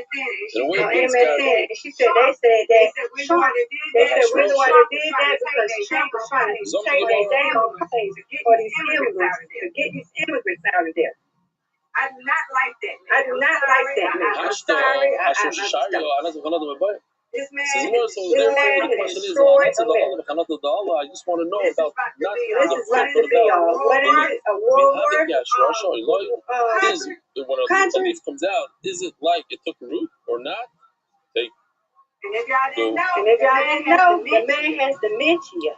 In a way, on it builds character. MSN, and she said, they said that Trump, they said, reason why they did that because Trump was trying to take their damn planes for these immigrants, to get these immigrants out of there. I do not like that, man. I'm sorry. This man So therefore, the question is, I just want to know about not the fruit, but about what is it? A world war? is when a leaf comes out, is it like it took root or not? And if y'all didn't know, the man has dementia.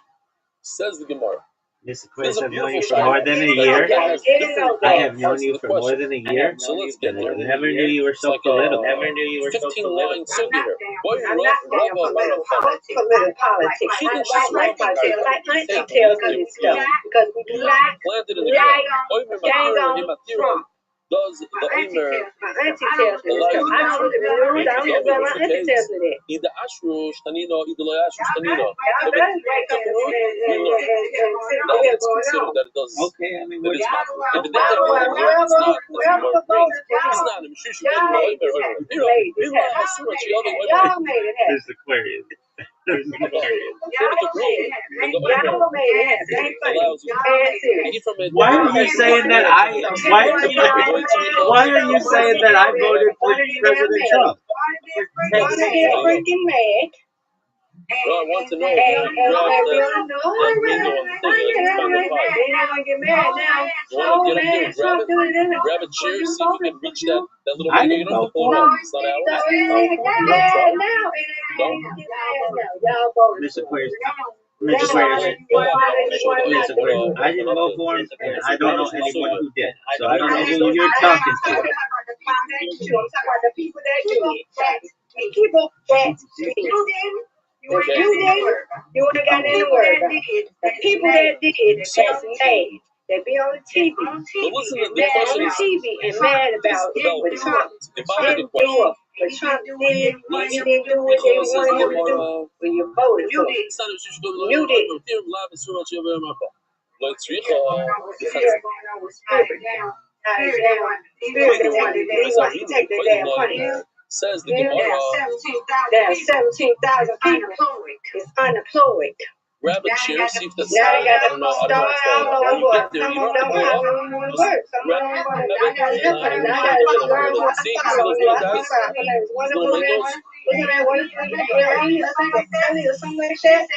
Says the Gemara. Miss Aquarius, I've known you for more than a year. I have known you for more than a year. So let's get there. Never knew you were so political. Never knew you were so 15-line circular. I'm not damn political. Politics. I don't like politics. Like Auntie tells me this stuff because we do not gang on Trump. Does the Omer My auntie tells me this stuff. I don't look at the news. I don't look at my auntie tells me that. either Ashru, Shtanino, either Ashru, Shtanino? Y'all better wake up and sit over here It's going considered on. that it does. Okay, I mean, what It is not. And the Whoever voted for it's y'all, not. y'all made this happen. Y'all made it happen. Miss Aquarius. Miss Aquarius. Y'all made it happen. Ain't funny. Why are you saying that why are you saying that I voted for President Trump? Want to get freaking mad. Well, I want to know. And They're not gonna get mad now. Oh man, Trump do it in grab a chair, see if you can reach that little I window. didn't You don't have to vote pull for it him. out. It's not ours. Y'all voted Miss for Aquarius. him. Miss Aquarius. Miss Aquarius. I didn't vote for him, and I don't know anyone who did. So I don't know who you're talking to. I'm talking about the people that did. People that did. You ain't got nothing to worry about. The people that did, that's mad, that be on the TV, and mad about what Trump didn't do, what Trump did, he didn't do what they wanted him to do. When you voted for him, you did. They want to take their damn money. Says the Gemara. There are 17,000 people is unemployed. Grab a chair, see if that's. Now they got to I start. I don't know what. Some of them don't want to work. Some of them want to. I got to learn what to follow. One of them, wasn't that one of them? I need something like that.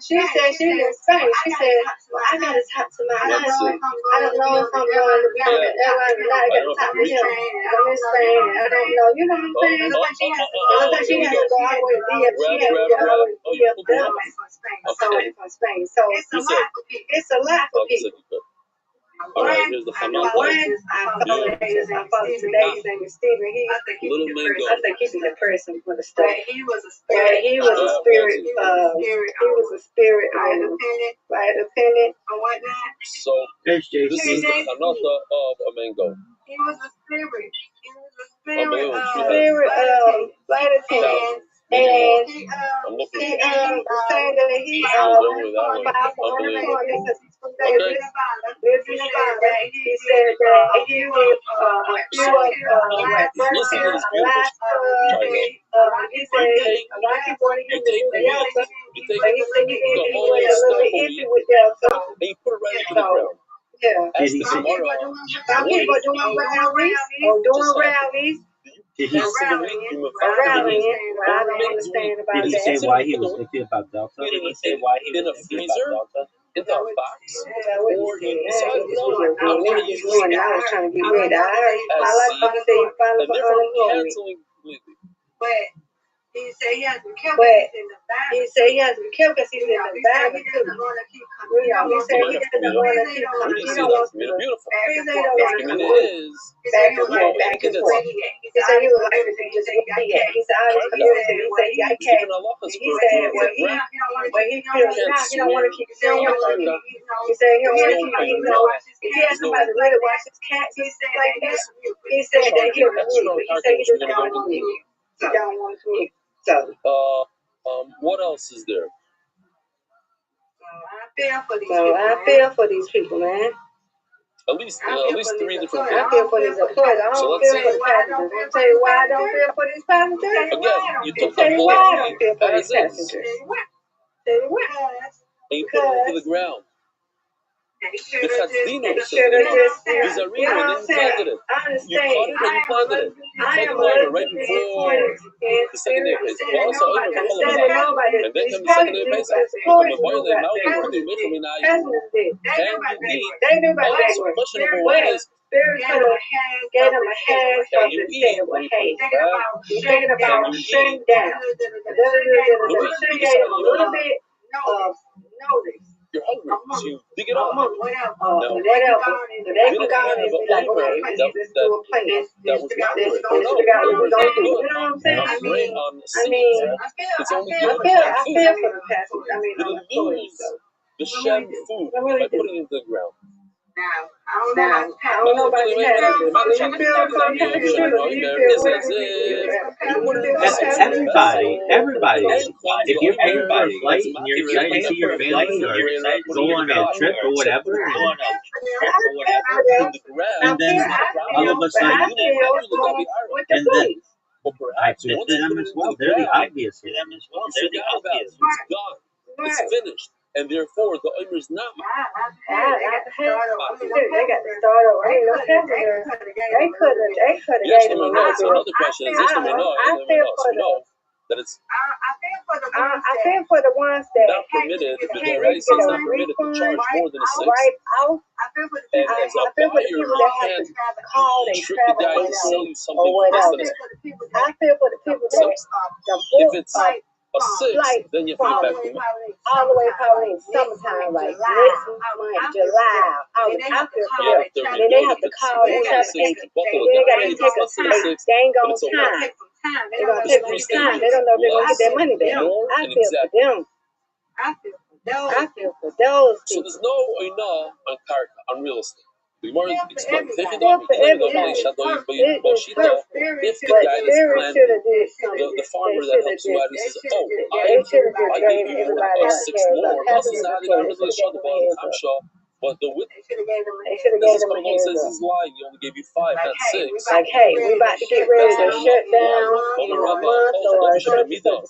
She said she was in Spain. She said, well, I got to talk to my husband. I don't know if I'm going to be on the airline or not. I got to talk to him. I'm in Spain. I don't know. You know what I'm saying? It looks like she has to go all the way to DF. She has to go all the way to DF. From Spain. So it's a lot for people. All right, here's the final I follow today. His name is Stephen. I think he's the person for the stuff. He was a spirit. He was a spirit. Right dependent on whatnot. So this is the Hanata of a mango. He was a spirit. Flight attendant. And he saying that he filed for unemployment because he's from Davis. Lives in Nevada. He said that he was he said a lot of people want to get to do Delta, but he said he didn't do a little bit iffy with Delta. And you put it right into the ground. Yeah. Some people doing rallies. Did he I don't understand about Did he say why he was iffy about Delta? Did he say why he was iffy about Delta? In the box? Or inside the door? I was trying to get ready. I like to say you finally for unemployment. Canceling completely. But He said he has to be careful. He said he has to be careful because he's in the environment too. He said he doesn't want to keep. He don't want to. Beautiful. He said he don't want to I mean, keep it is. back and forth, back and forth. He said he would like to be just where he at. He said all his community. He said he got cat. He said where he feels now, he don't want to keep. He don't want to keep. He said he don't want to keep. He know if he has somebody to really watch his cats like that, he said that he'll remove it. He said he just don't want to remove it. He don't want to remove it. So. What else is there? I feel for these people, man. At least 3 different I things. feel for these employees. I don't feel for the passengers. I'll tell you why I don't feel for these passengers. Again, you took Tell the you why I don't bullet feel for as these passengers. is, Tell you what. and you put it into the ground. They should have just, you know what I'm saying? I understand. You caught it and you planted it. I am Right before the second day of Pesach. Well, also, and then come the second day of Pesach. Can you eat? They knew about that. Also, question number one is, Spirit could have gave them a hand from the state of hey. You're thinking about shutting down. They gave them a little bit of notice. You're hungry, so you dig it up. Whatever. So they can go and be like, okay, let's do a plan. That was not good. Let's figure out what we're gonna do. You know what I'm saying? I mean, I feel for the passengers. I mean, didn't lose the Shem food by putting it into the ground. Now, I don't know about the passengers. Do you feel for the passengers or do you feel for Everybody. If you're paying for a flight and you're excited to see your family or go on a trip or whatever, and then all of a sudden, and then I feel to them as well. They're the obvious. It's gone. It's finished. And therefore, the Omer is not. They got to start over. Ain't no passenger. They could have gave them another. Another question is this: I feel for the ones that not permitted. The DRA says not permitted to charge more than a six. Right out. And as a buyer, you can't trick the guy to sell you something less than a six. I feel for the people that if it's a six, then you put it back to all the way probably in summertime, like next month, July, August. I feel for them. Then they have to call and try to take. They got to take a dang on time. They're gonna take some time. They don't know if they're gonna get their money back. I feel for them. I feel for those people. So there's no oina on karka, on real estate. The Gemara explains. If the guy that's the farmer that helps you out, he says, "Oh, I gave you 6 more. But the width, this Colombo says he's lying. He only gave you 5, not 6. Like, hey, we about to get ready to shut down in a month or such. Anything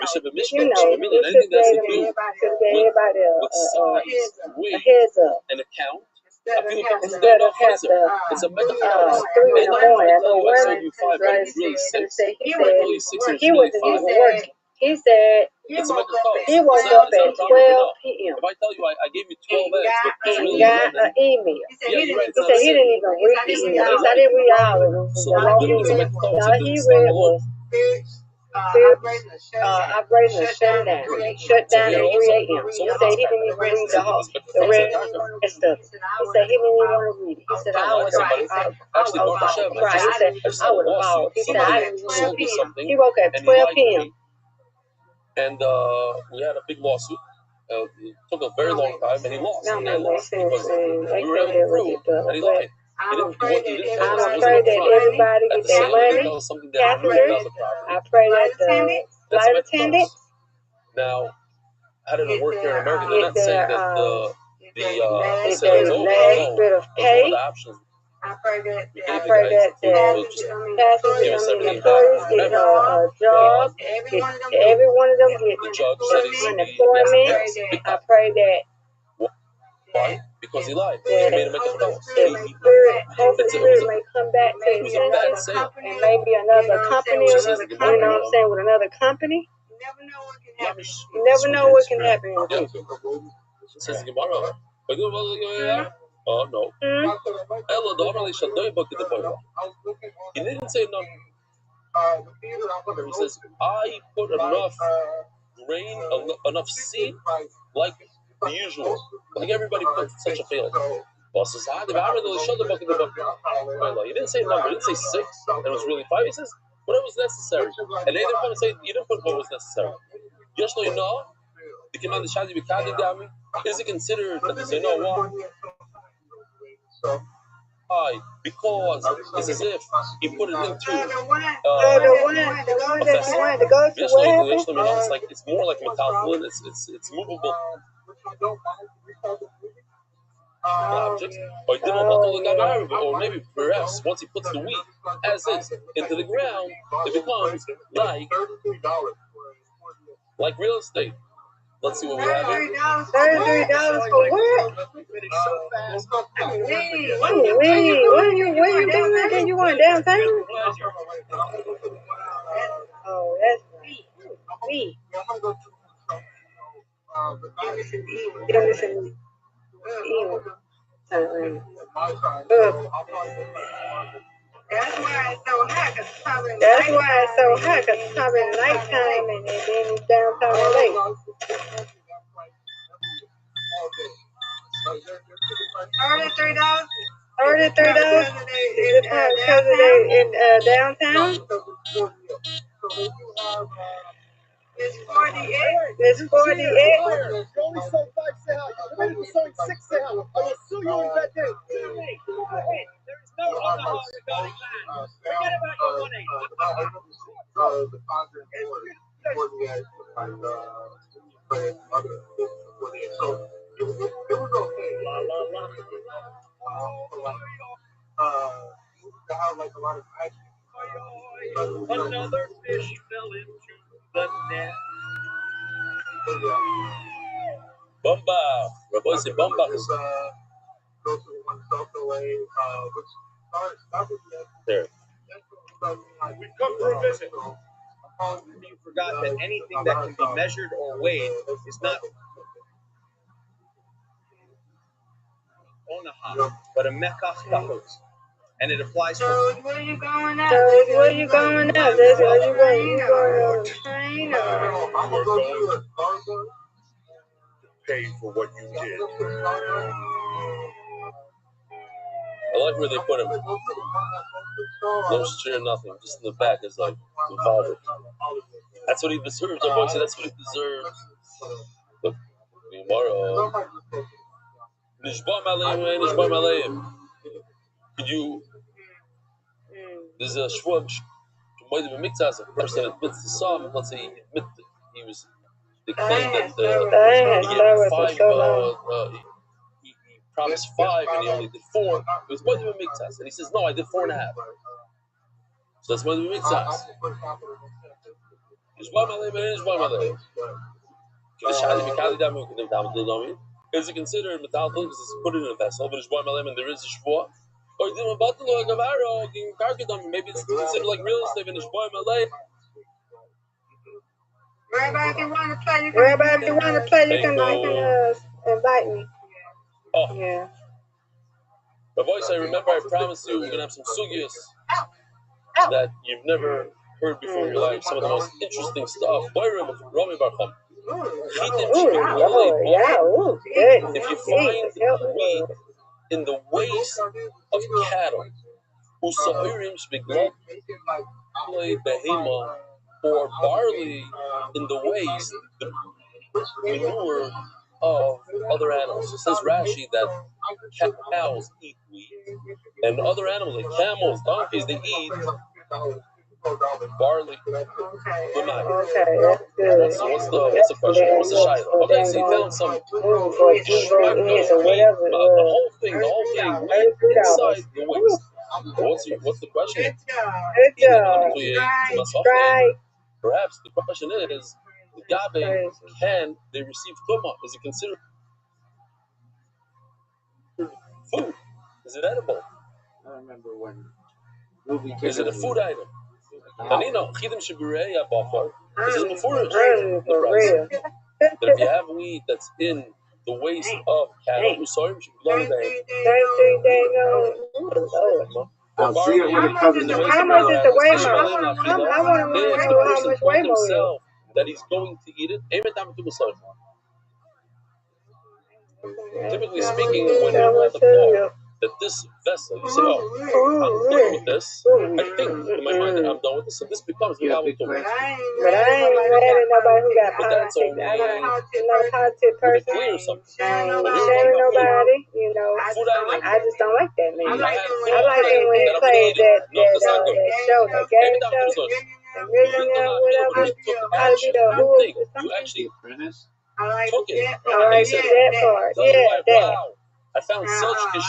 that's to do with size, weight, and account. Instead of have the 3 in the morning, I know where really 6. He wasn't even working. He said he woke up at 12 p.m. If I tell you I gave you 12 eggs, but and got an email. He said he didn't even read the email. He said I didn't read all of them. All he read was operating a shutdown. Shut down at 3 a.m. He said he didn't even read the rest of it. He said he didn't even want to read it. He said I would have cried. He said I would have bawled. He said I didn't want to read it. He woke up at 12 p.m. And we had a big lawsuit. It took a very long time, and he lost. And they lost because we were able to prove that he lied. I'm afraid that everybody gets their money. Passengers. I pray that the flight attendants. Now, how did it work here in America? They're not saying that the sale is over. Last bit of pay. The options. I pray that the passengers and employees get a job. Every one of them get unemployment. I pray that. Why? Because he lied. He made him make a false. Hopefully, Spirit may come back to his senses and maybe another company, you know what I'm saying, with another company. You never know what can happen in the future. Says Gemara. Oh no. He didn't say no. He says, I put enough grain, enough seed, like the usual, like everybody puts such a field. He didn't say a number, he didn't say 6, and it was really 5. He says, whatever was necessary. And they didn't come and say, you didn't put what was necessary. Just so you know, the command is it considered that they say, no, why? Why? Because it's as if he put it into a vessel. It's like it's more like metal. It's movable objects. Or maybe perhaps once he puts the wheat as is into the ground, it becomes like real estate. Let's see what we have here. $33 for what? Where you going at? You going downtown? Oh, that's me. That's why it's so hot, because it's probably nighttime and then it's downtown LA. $33? Is it because they're in downtown? It's 48. It's 48. You only sold 5 sehah. You're only selling 6 sehah. I will sue you in bad day. There is no other regarding that. Forget about your money. Another fish fell into the net. Bomba. Rabbi say bomba. There. We've come for a visit. You forgot that anything that can be measured or weighed is not onaha, but a mekach tachos. And it applies for. So where you going now? Are you going on a train or? Pay for what you did. I like where they put him. No chair, nothing. Just in the back is like the father. That's what he deserves. Our boy said that's what he deserves. Look, tomorrow. Nishba Malayim. Could you? There's a shvud. A person admits to some. Let's say he admits he was. They claim that he gave 5. He promised 5 and he only did 4. It was more than a miktas, and he says, "No, I did 4.5." So that's more than a miktas. Is it considered metal because it's put in a vessel, but it's and there is a shvua? Or maybe it's considered like real estate in the Rabbi, if you want to play, you can invite me. Oh. Yeah. My voice, I remember I promised you we're going to have some sugyas that you've never heard before in your life. Some of the most interesting stuff. If you find wheat in the waist of cattle, or barley in the waste, the manure of other animals. It says Rashi that cows eat wheat, and other animals like camels, donkeys, they eat barley. Okay, that's good. What's the question? What's the shaila? Okay, so you found some the whole thing inside the waist. What's the question? Perhaps the question is, the gabe, can they receive tumah? Is it considered food? Is it edible? I remember when. Is it a food item? Tanino, chidim shibureya bafar. This is mufurish. The price. That if you have wheat that's in the waist of cattle, I'll see it when it comes to How much is the Waymo? I want to know If the how person much told Waymo is. himself that he's going to eat it, typically speaking, when you have the thought that this vessel, you say, oh, I'm done with this, I think in my mind that I'm done with this, so this becomes the Bible to me. But I ain't mad at nobody who got But that's politics. only I'm not a politic when it person. clears something. I ain't But we're shaming talking about nobody, you know. food item. I just don't like that man. I had I like it when he that I'm gonna plays eat it. that No, that's not good. show, that game Maybe show, the millionaire, whatever. How to be the who or you something. actually apprentice. took it. I like that part. Tell your Yeah, wife, that. wow, I found such a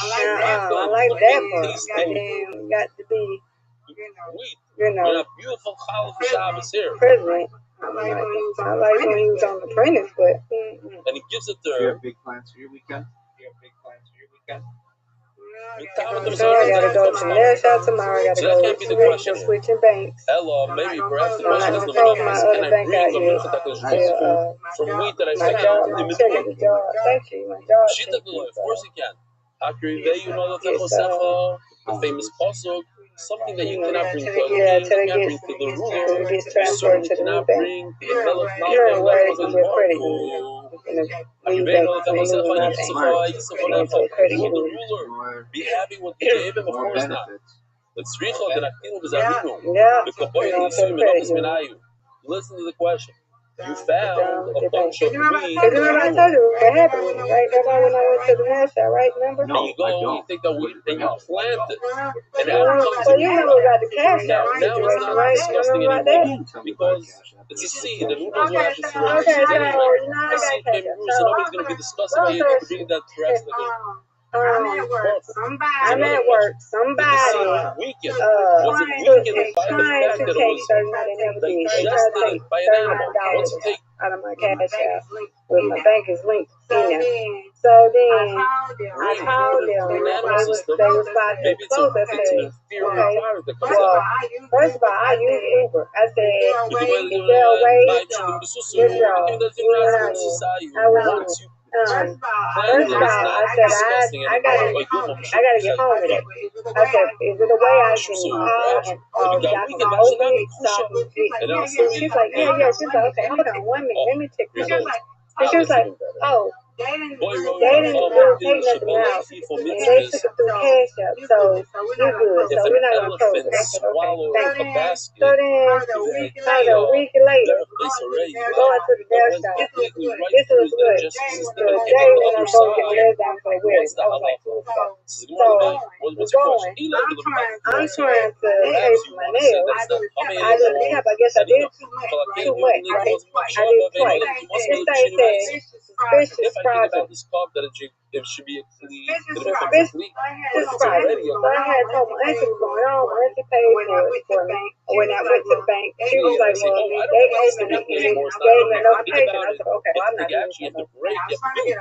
I like that part. tasty Goddamn, got to be, wheat. you And know, a beautiful challah for Shabbos here. president. I like when he was on The Apprentice, but And he gives it to Do you her. have big plans for your weekend? so I gotta go to nail shop tomorrow. I gotta So that go can't be the question. switching banks. Ella, maybe perhaps the I'm question not is gonna close my can other I bank bring out a yet. mincha that goes Till, from wheat that I my take job, out my in check at the job. Thank you, my job. She took it, of course he can. You know Yes, the famous pasuk, something that you cannot bring to a yeah, king, till you it can't gets, bring to the till ruler, it gets you transferred certainly to the new cannot bank. bring to the melech You're gonna worry to Malach your credit union. And the leave bank and lose my bank. And to the credit will the union. ruler be happy with the gave him? Of More course not. benefits. But tzricha denachinu v'zavinu. Yeah, The kaboy you know, to the yisuyim credit v'nofis union. minayu. Listen to the question. You found a bunch of wheat. Because remember I told you what happened with me, right? That's why when I went to the nail shop, right? Remember? And you go, you take that wheat and you plant it. And it Well, becomes you remember about the cash now, out now it's situation, not right? disgusting You remember about anymore that? because it's a seed and who knows what happens to the Okay, seed so anyway. you know I The got seed cash came out. through, so nobody's going to be disgusted by you bringing that perhaps to the king. I'm at work. Somebody Weakened. was Was it weakened by the trying fact to that it take was $39. They never did. They tried to digested take by an animal? Once you $39 take out of my cash out with my bank is linked in there. So then I called them and they was about to maybe it's close. I an said, inferior okay, product that comes well, out. first of all, I use Uber. I said, is there a way? This y'all, you know what I mean? I was Once you first plant of it, it's all, not I said disgusting I gotta get home today. I said, is it a way I can call and y'all can open it so I can get? She's like, yeah. She's like, okay, hold on 1 minute, let me check my notes. And she was like, oh, they didn't take nothing out, and they took it through cash out, so we're good. So we're not gonna close it. I said, okay, thank you. So then, about a week later, going to the nail shop. This was what the day when I'm going to get my nails done for the wedding. I was like, so we're going. I'm trying to pay for my nails. I guess I did too much, right? I did twice. This thing said suspicious project. It should be a clean. Suspicious project. So I had told my auntie what's going on. My auntie paid for me. When I went to the bank, she was like, well, they opened it and gave me a notification. I said, okay, well, I'm not doing this no more.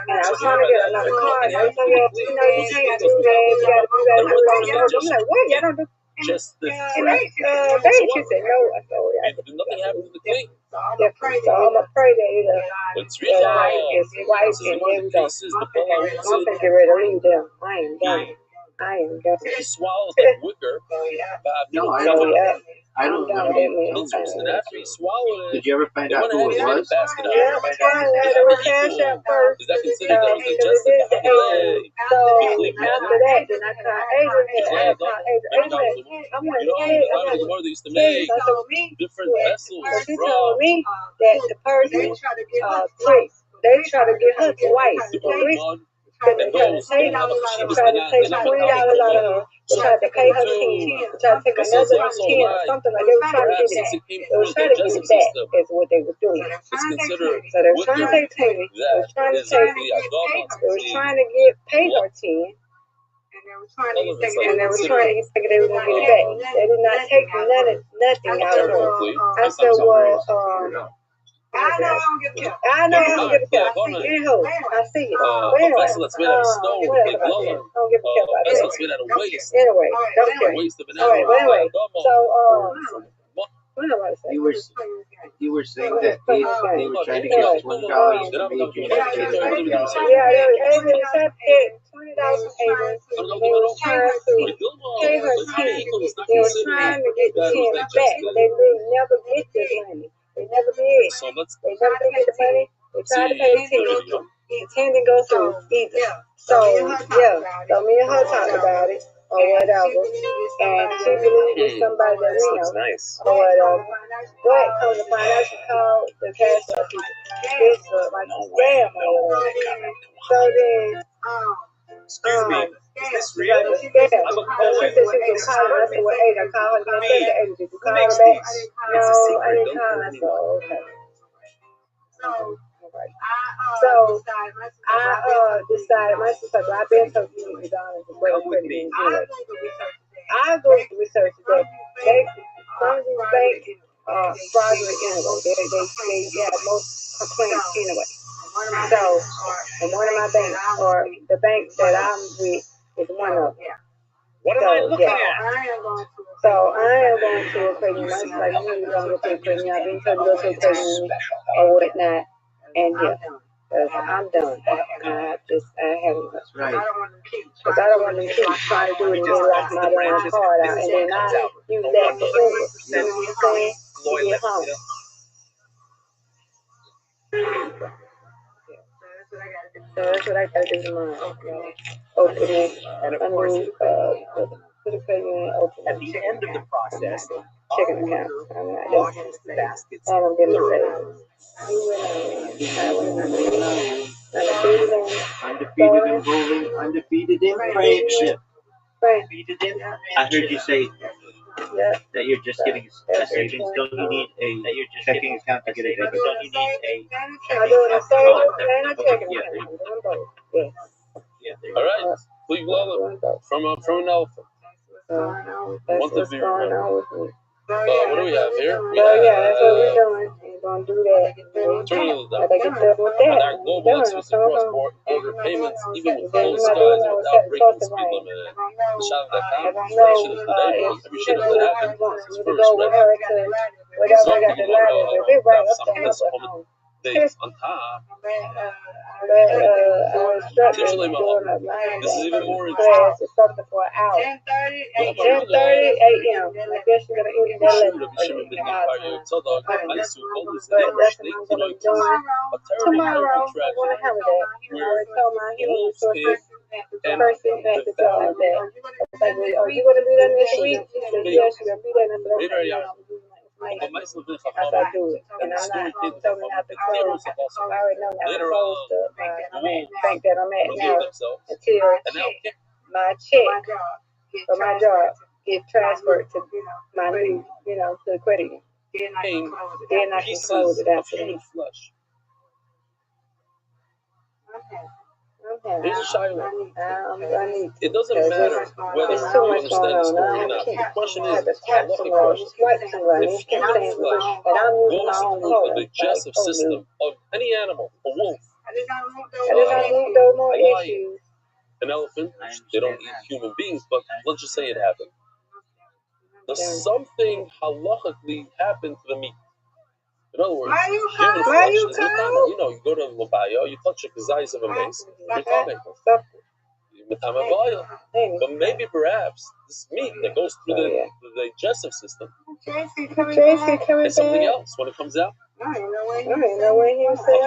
And I was trying to get another card. And they said, well, you can't do that. You got to do that. I'm like, what? Y'all don't do. Just the And they she said, no. I said, oh, yeah. nothing happened to the thing. So I'm gonna pray that it's white and there we go. I'm gonna get ready to leave them. I am done. He swallows the wicker. I don't know. And after he swallowed it, Did you ever find out who it was? yeah, it was cash out first. Is that considered that was digested? So after that, then I called Adrian. I wanted to pay. I They used to make different vessels So she told me that the person they try to get her twice. They tried to take $20 out of her. They tried to pay her 10. They tried to take another 10 or something like. They were trying to get that. They were trying to get it back. Is what they were doing. So they were trying to take 10. They were trying to take. They were trying to pay her 10. And they were trying to get they were gonna get it back. They did not take nothing out of her. I said, well, I know I don't give a fuck. I see it. Anyway, that's made out of stone. I don't give a fuck about that. That's made out of waste. Anyway, don't care. Waste of an Alright, but anyway, so You were saying that they were trying to get $20 to make you have to pay $20. Yeah, they were trying to get $20 from Avery. They were trying to pay her $10 vehicles not They were considered trying to get the that was 10 back, digested. but they didn't never get this money. They never did. So let's They never did get the money. They tried to see pay the 10. video. The 10 didn't go through either. So, yeah. So me and her talked about it or whatever. And she believed it's somebody that we know Nice. or whatever. But come to find out, she called the cash out people. This was like a scam or whatever. So then, Excuse me, is this she real? got a scam. I'm a So she said she was gonna call her. I said, well, Ada, call her again. I said to Ada, did you call her back? No, I didn't call her. So, okay. So I decided, my sister, I've been so you to go and wait for the anyway. I go to research that they, some of these banks are fraudulent anyway. They have most complaints anyway. So, and one of my banks, or the bank that I'm with, is one of them. What am I looking at? So I am going to a credit union. I was like, you know, you're going to go to a credit union. I've been told to go to a credit union or whatnot. And yeah, I'm done. I haven't. That's right. Because I don't want them to keep trying to do it and then lock my damn card out. And then I use that for Uber. You know what I'm saying? To get home. So that's what I gotta do tomorrow. Open it. And of course, Put a credit union, open at the end of the process, checking account. I'm not logins baskets I don't get a thoroughly. Undefeated in bowling, undefeated in friendship. Right. I heard you say Yeah. that you're just getting a savings. Don't you need a Checking account to get a debit. Don't you need a I do it a savings and a checking Yeah, account. I'm doing both. Yes. yeah? All right. Please love from an elephant. That's Want to what's be going remembered. on with me. What do we have here? We So yeah, that's what we're have doing. We're gonna do that. turning those down. Gotta get done with And that. our global exclusive cross-border payments, even with closed skies and without breaking the speed limit. The shop.com information is today. Every shit that happens is to first go with her read. to whatever I got the ladder, but we're right up Something to that's her on home. days on top. Our instructor is Usually my doing home. a line This is even more class or something for an hour. 10:30 a.m. I guess you're gonna eat that Shoot, later. if you shouldn't be fired, tell dog, I used to always But that's they, what you know, I'm doing a terrible, tomorrow. terrible I'm gonna tragedy have that. I already told my the human wolves resources came and person at the job that it's like, oh, you gonna do that next week? She said, yes, you're gonna be there next week. but my solution is As I do it, and I'm not telling me not to close. I already know not to later close the bank that I'm at now themselves. until And now, my check for my job get transferred to my new, to the credit union. came Then I can pieces close it of after human that. flesh. Okay. Here's a Shiloh. I need to. It doesn't matter whether There's too you much understand going the on. story I or not. keep The question have to is, tap halachic somewhere, question. swipe somewhere, and If you keep human saying, flesh and I'm using goes my own through the color. digestive system of any animal, a wolf, I just don't want those more lion, issues. an elephant, they don't eat human beings, but let's just say it happened. Does something halachically happen to the meat? In other words, human flesh is metame. You know, you go to the Labaya, you touch the size of a mace, metame. But maybe perhaps this meat that goes through the digestive system is something else when it comes out. I don't know when he was saying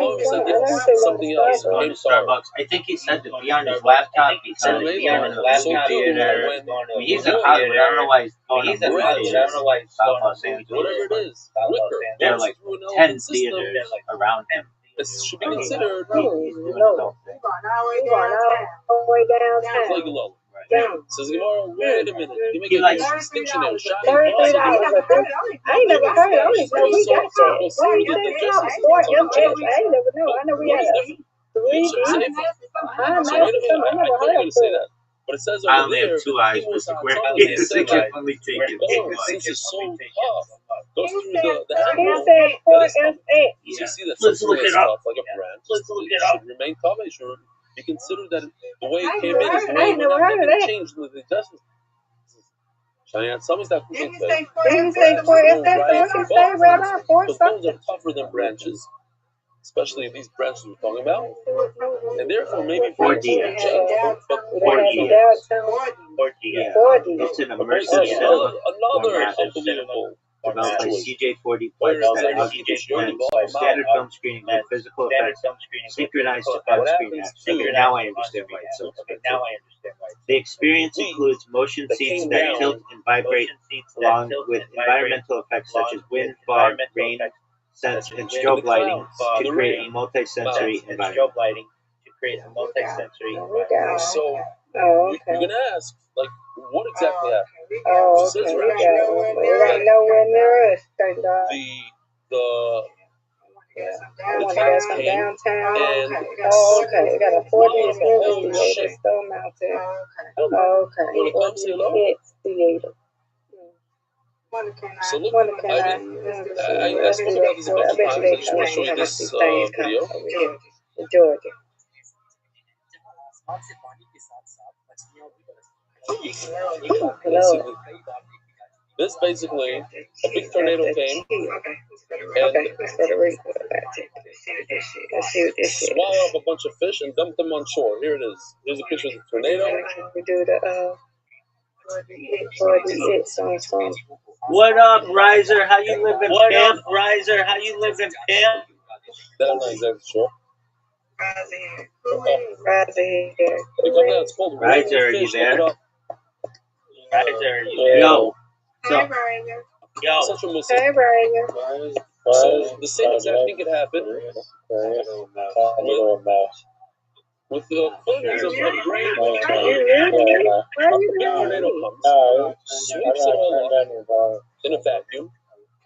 Something else. Going to Starbucks. I think he said to be on his laptop because he's going to the laptop theater. I mean, he's in Hollywood. I don't know why he's going to movie theaters. I don't know why he's South Los Angeles. Whatever it is, liquor There are goes like through an 10 elephant system. theaters around him. It should be considered We're going all the way downtown. like a low. Down. Says Gemara, wait a minute. You make He a likes distinction there. $33. I ain't never heard it. I only know we got that. What you say? I ain't never know. I know we had a 3D. I never heard of it. But it says I over only there, have 2 eyes, people Mr. Queer. sometimes Yes, say I can that only take it. God, since it's so tough, goes through the He animal. said That is 4 tough. S8. So you see that Let's something look that's it up. tough, like a branch, Let's look it it up. should remain tough. It should be considered that the way it I came in is the ain't way it never went out. heard of Nothing that. changed in the digestion. Some is that Didn't you say 4 S8? 4 S8? What you say, Rabbi? 4 because something? those are tougher than branches. especially these branches we're talking about, and therefore maybe 4D. but 4D. Yeah. 4D. It's an But immersive here's cinema another format unbelievable developed by situation. CJ40 Whereas Plex that like executes you already plans bought by standard film screening with physical effects synchronized to what on-screen happens action. to Okay, now I understand why it's so expensive. The experience includes motion that seats came that down tilt and vibrate along with environmental effects such as wind, fog, rain, scents, and strobe lighting to create a multi-sensory environment. So Oh, okay. you're gonna ask, like, what exactly happened? Oh, She okay. says We Rashi got it ain't nowhere near us, thank God. the I the want to go tracks from came downtown. and Oh, okay. We got a 4D oh movie theater, shit. Stone Mountain. Oh, okay. You wanna come say hello? 4D Hits Theater. So look, Wonder can I I? I spoke about this a bunch I of bet you times. they I just want to show you come this see things come video. over here in Georgia. Oh, Let's see. Lord. This basically, a big tornado came Okay, instead of reading about it. Let's see what this is. swallowed up a bunch of fish and dumped them on shore. Here it is. Here's a picture of the tornado. We do the 4D hits on phone. What up, Riser? How you living, pimp? That I'm not exactly sure. Riser here. Look up now. It's called Riser, are Raining you Fish. there? Look it up. Yo. So, Such a Muslim. Hey, Brian. So the same exact thing could happen with the quantities of grain. A big tornado comes, sweeps it all up in a vacuum,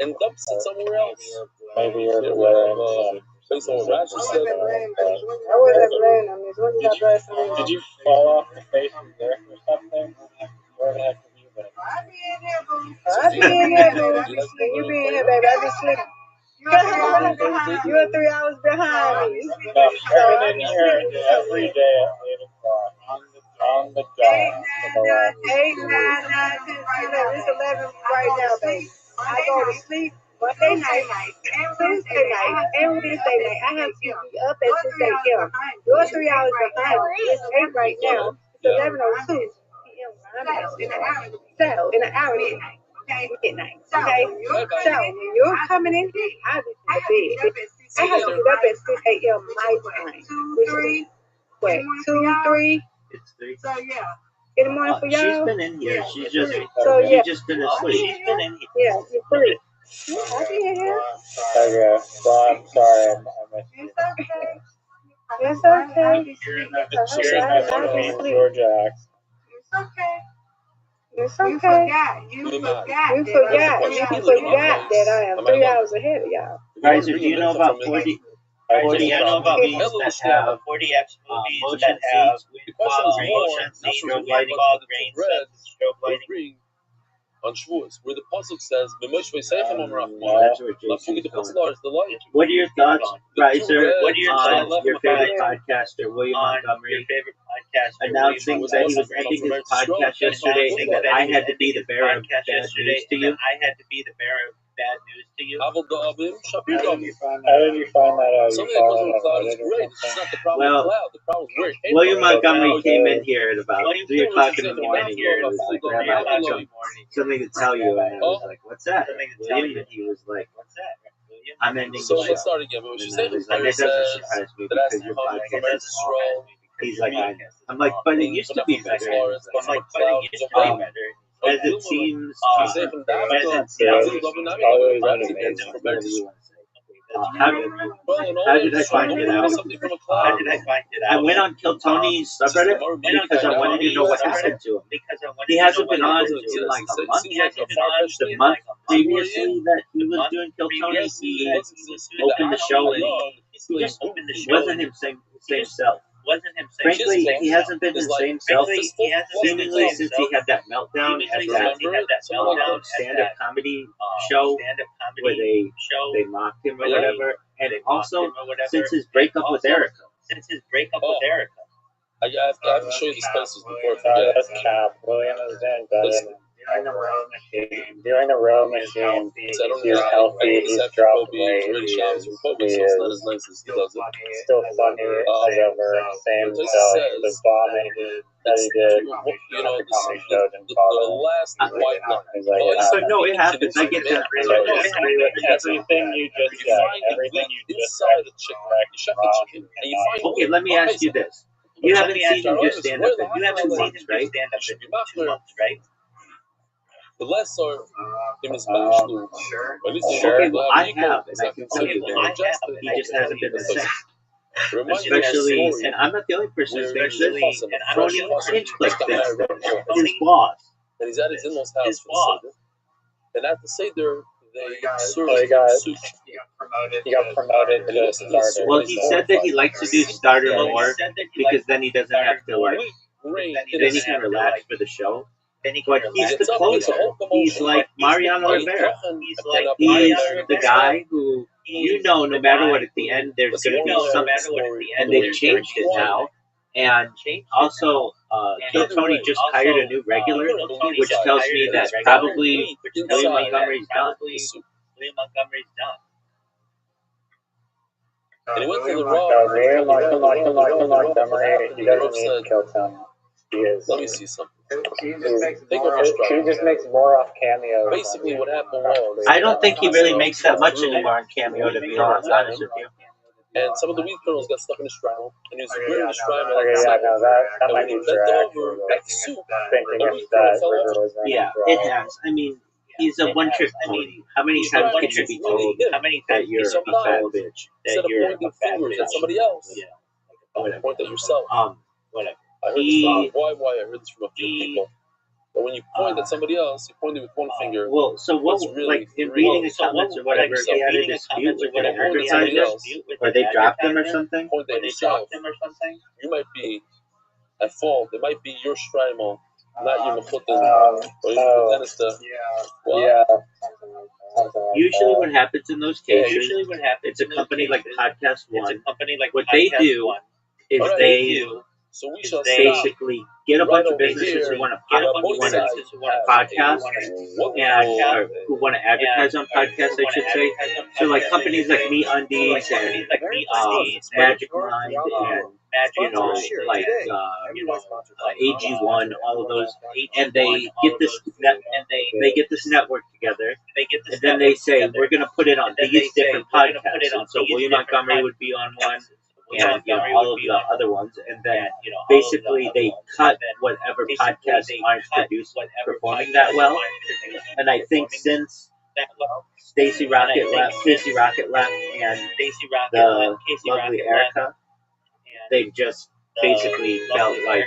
and dumps it somewhere else. Maybe you're Here we wearing have, based on what Rashi said. I wasn't playing on this. When did I play some? Did you fall off the face of the earth or something? Where the heck have you been? I be in here, baby. You be in here, baby. I be sleeping. You are 3 hours behind me. No, I've been in here every day at 8 o'clock on the dot for the last 8, 9, 9, 10, 11. It's 11 right now, baby. I go to sleep Monday night, Tuesday night, and Wednesday night. I have to be up at 6 a.m. You're 3 hours behind me. It's 8 right now. It's 11:02 p.m. So, in an hour, midnight. Okay? So, when you're coming in, I'll be in the bed. I have to get up at 6 a.m. my time. Which is, what, 2, 3 it's 3. in the morning for She's y'all? been in here. She just been asleep. Yeah, you're free. Yeah, I'll be in here. Okay, well, I'm sorry, I missed you. It's okay. You're in that Georgia accent. It's okay. You forgot that I am 3 hours ahead of y'all. Riser, do you know about 40X movies that have motion seats, The question is more, motion not seats, so strobe lighting, bread on Shavuos, where the pasuk says, "B'mosh v'seichem amar Rachman." That's where Not forget JC's the pasuk going. is the light. What are your thoughts, Riser, What are your on thoughts your favorite podcaster, William Montgomery, announcing that he was ending his podcast yesterday and that I had to be the bearer of bad news to you? Aval da'avim, shapir How da'avim. did you find that out? Something You that comes followed with up cloud on is it or great. It's something? not the problem Well, with cloud. The problem is where it came William from. Montgomery came in here at about 3 o'clock in the morning here and was like, Rabbi, I have something to tell you. And I was like, what's that, William? And he was like, I'm ending So the let's show. start again. But what you And say I the was like, Torah it doesn't says surprise me that as because to your come from podcast Eretz is awful. Yisrael, He's like, I'm like, but it used to be better. And he's like, as it seems, Always present, on whatever you want to say. How did I find it out? I went on Kiltony's subreddit because I wanted to know what happened to him. He hasn't been on in like a month. The month previously that he was doing Kiltony, he opened the show and he just wasn't his same self. Frankly, he hasn't been his same self seemingly since he had that meltdown at that stand-up comedy show where they mocked him or whatever, and also since his breakup with Erica. I have to show you the spaces before I forget. That's cap. William is doing better. Listen, Doing the row machine. He's healthy. He's dropped weight. He is still funny as ever. Same stuff. The bombing that he did. You know, The comedy show didn't the follow. last white line. He's like, it So happened. no, it happens. I get that. I agree with everything you just said. Everything you just said. Inside the chicken, and you find Okay, let me ask you this. You haven't seen him do stand-up in 2 months, right? The less are in his bachelor. Okay, well, I have, and I can tell you that he just hasn't been the same. Especially, and I'm not the only person who thinks this. Tony Hinchcliffe thinks that. His boss. And he's at his in-laws house for the Seder. And at the Seder, they serve soup. He got promoted to starter. Well, he said that he likes to do starter more because then he doesn't have to like. Then he can relax for the show. But he's the closer. He's like Mariano Rivera. He's the guy who, you know, no matter what, at the end there's going to be something. And they've changed it now. And also, Kill Tony just hired a new regular, which tells me that probably William Montgomery's done. And he went to the Raw. William Montgomery, he doesn't need to kill Tony. He is. Let me see something. He just makes more off cameos. Basically, what happened was, I don't think he really makes that much anymore on Cameo, to be honest with you. and some of the wheat kernels got stuck in his straddle, and he was gritting his straddle. That might be true. Yeah, it has. I mean, he's a one-trick pony. How many times can you be told that you're a fat bitch? Instead of pointing fingers at somebody else, point at yourself. Whatever. I heard this from why I heard this from a few people. But when you point at somebody else, you point it with one finger. Well, so what, like, in reading the comments or whatever, he had a dispute with an advertiser, or they dropped him or something? Point at yourself. You might be at fault. It might be your Strymel, not your Mechutin. Usually what happens in those cases, it's a company like Podcast One. What they do is they basically get a bunch of businesses who want to podcast and who want to advertise on podcasts, I should say. So like companies like MeUndies and Magic Mind and like AG1, all of those, and they get this network together, and then they say we're going to put it on these different podcasts. And so William Montgomery would be on one. And all of the other ones, and then basically they cut whatever podcasts aren't produced performing that well. And I think since Casey Rocket left, and the lovely Erica, they've just basically felt like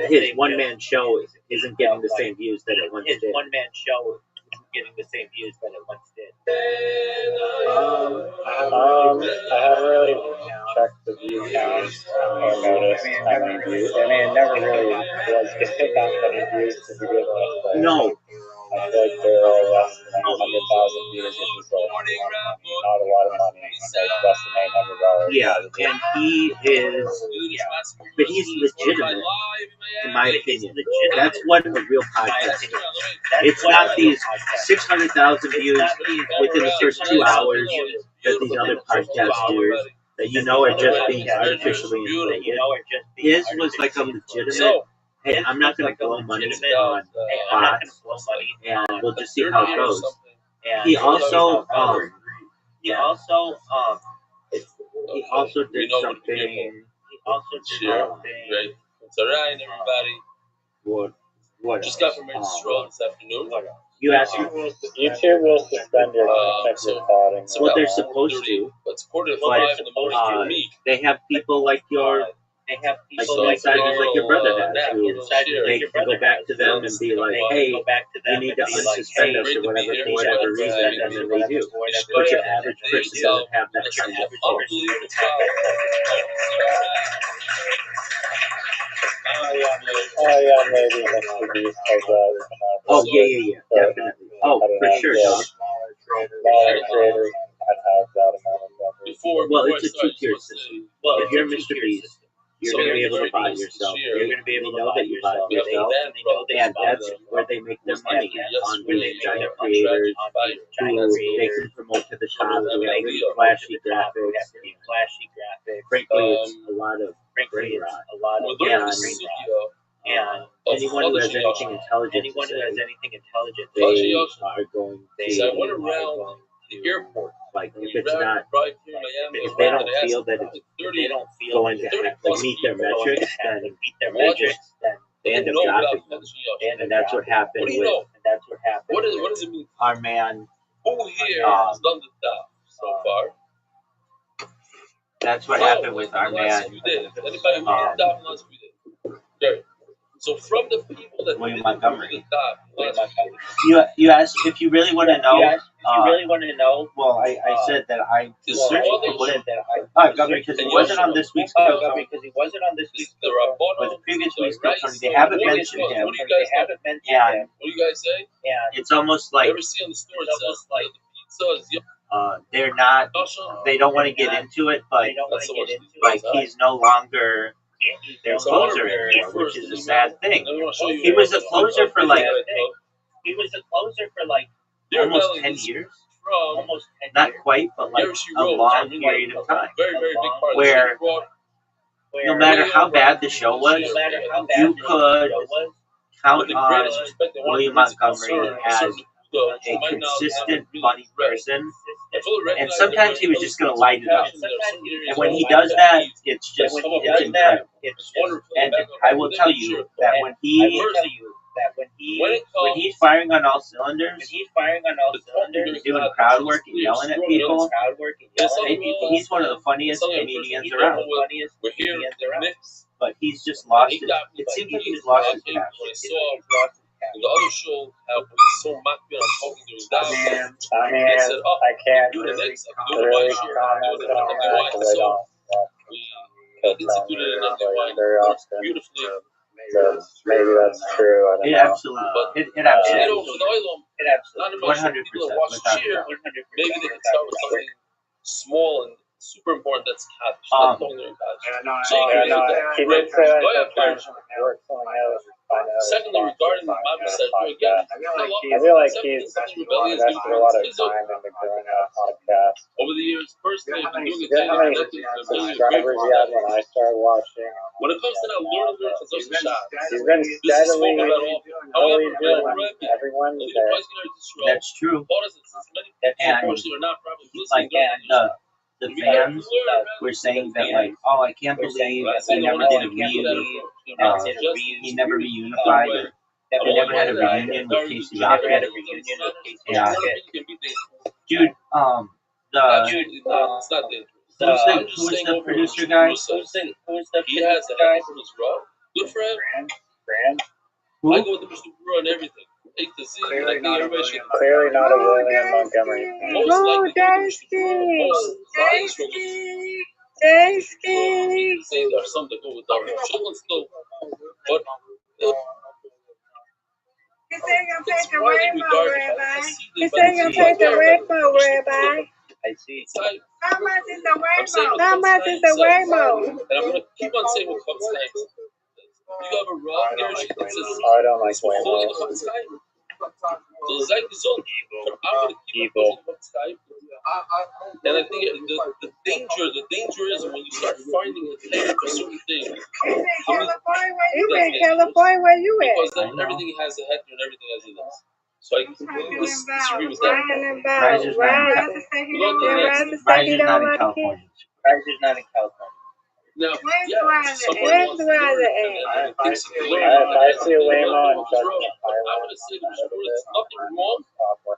his one-man show isn't getting the same views that it once did. I haven't really checked the view counts or noticed how many views. I mean, it never really was that many views to begin with. But no. I feel like there are less than 100,000 views, which is not a lot of money. Like less than $800. Yeah, and he is, but he's legitimate, in my opinion. That's what a real podcast is. It's not these 600,000 views within the first 2 hours that these other podcasts do, that you know are just being artificially inflated. His was like a legitimate, hey, I'm not going to blow money on bots, and we'll just see how it goes. He also did something. Right. It's alright, everybody. What? Just got from Stroll this afternoon. You asked me. YouTube will suspend your recording. Well, they're supposed to. It's 4:45 in the morning for me. They have people like your. Like insiders like your brother has, who they can go back to them and be like, hey, you need to unsuspend us or whatever for whatever reason, and then they do. But your average person doesn't have that kind of force. Maybe Mr. Beast has yeah, definitely. Oh, for sure, dog. Creators might have that amount of numbers. Well, it's a two-tier system. If you're Mr. Beast, you're going to be able to buy yourself. You're going to be able to know that you're buying yourself. And that's where they make their money on these giant creators who they can promote to the top. Who have really flashy graphics. Frankly, it's a lot of brain rot. And anyone who has anything intelligent to say, they are going So I went around the airport. like if it's not, if they don't feel that it's going to meet their metrics, then they end up dropping them. And that's what happened with What does it mean? our man. Who here has done the job so far? That's what happened with our man. Anybody who did the last few days? Okay. So from the people that William did Montgomery. the last few days, You asked if you really want to know. Well, I said that I was searching for William Montgomery because he wasn't on this week's Kill Tony. But the previous week's Kill Tony, they haven't mentioned him. What do you guys say? It's almost like You ever see on the store it says the pizza is they're not. They don't want to get into it, but like he's no longer their closer anymore, which is a sad thing. He was a closer for like almost 10 years. Not quite, but like a long period of time. Very, very big part where no matter how bad the show was, you could count on William Montgomery as a consistent, funny person. And sometimes he was just going to light it up. And when he does that, it's incredible. And I will tell you that when he's firing on all cylinders, doing crowd work and yelling at people, he's one of the funniest comedians around. But he's just lost it. It seems like he's lost his passion. The other show, how we saw Macbeth on talking during that, I said, I can't do the next, really comment on that. So we instituted it in the very often. beautifully. Maybe that's true. I don't know. Absolutely. It absolutely. 100%. Maybe they can start with something small and super important that's cash. He did say that work something else. Secondly, regarding the Bible said, again, I feel like he's invested a lot of time into growing a podcast. Over the years, personally, I've been doing it. How many subscribers he had when I started watching? When it comes to that learning he's been steadily always doing everyone there. That's true. And like the fans were saying that like, oh, I can't believe he never did a reunion. He never reunified. They never had a reunion with Casey Rocket. Yeah. Dude, who's the producer guy? He has the guy from his raw. Good for him. Who? I go with the Mr. Brewer and everything. A to Z. Clearly not a William Montgomery fan. Oh, Daisy. There's some that go with our children still, but He said you're going to take the rainbow, Rabbi. He said you're going to take the rainbow, Rabbi. I see. How much is the rainbow? How much is the rainbow? And I'm going to keep on saying what comes next. You have a raw guarantee that says, I don't like Waymo. So it's like this old, I'm going to keep on pushing Skype. And I think the danger is when you start finding a thing for certain things. You in California, where you at? Because then everything has a head and everything has a this. So I disagree with that. Rise is not in California. Now, Where's the rider at? I see a Waymo and I want to say there's nothing wrong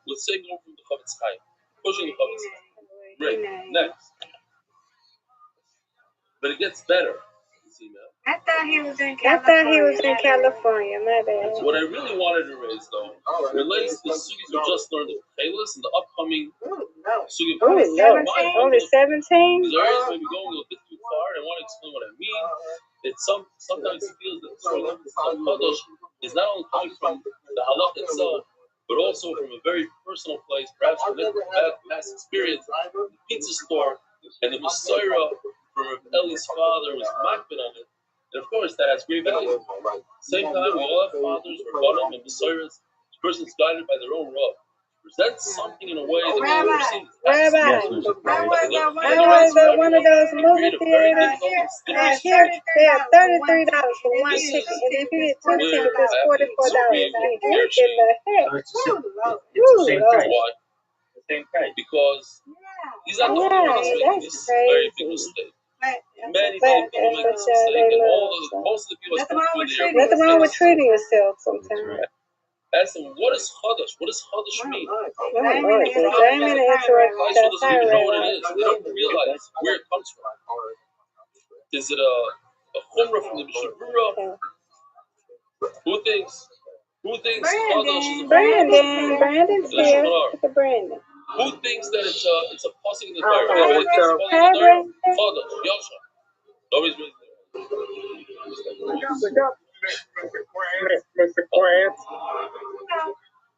with saying over the Chavetz Chaim, pushing the Chavetz Chaim. Great. Next. But it gets better. I thought he was in California. My bad. So what I really wanted to raise, though, relates to the sugis we just learned of Chelis and the upcoming sugi. Only 17? These areas may be going a bit too far. I want to explain what I mean. It sometimes feels that Shalom Kadosh is not only coming from the halach itself, but also from a very personal place, perhaps from a past experience, the pizza store, and the Messiah from Eli's father was makbid on it. And of course, that has great value. At the same time, we all have fathers, rabbanim, and messiahs. This person is guided by their own rab. Presents something in a way that we never seen. Rabbi, Yes, Mr. I Grace. was at one of those movie theaters. They are $33 for one ticket, and if you get two tickets, it's $44 a piece. What in the heck? It's the same price. Why? The same price. Because he's not the only one that's making this very big mistake. Many people make this mistake, and most of the people that go there. Nothing wrong with treating yourself sometimes. Ask them, what is Chadash? What does Chadash mean? Diamond interact with High the school doesn't even know what it thyroid. is. They don't realize where it comes from. Is it a chumrah from the Mishnah Berurah? Who thinks Chadash is a Brandon's here. Look at Brandon. Who thinks that it's a passing in the Torah? Everybody thinks it's passing in the Torah. Chadash, Yasha. Nobody's really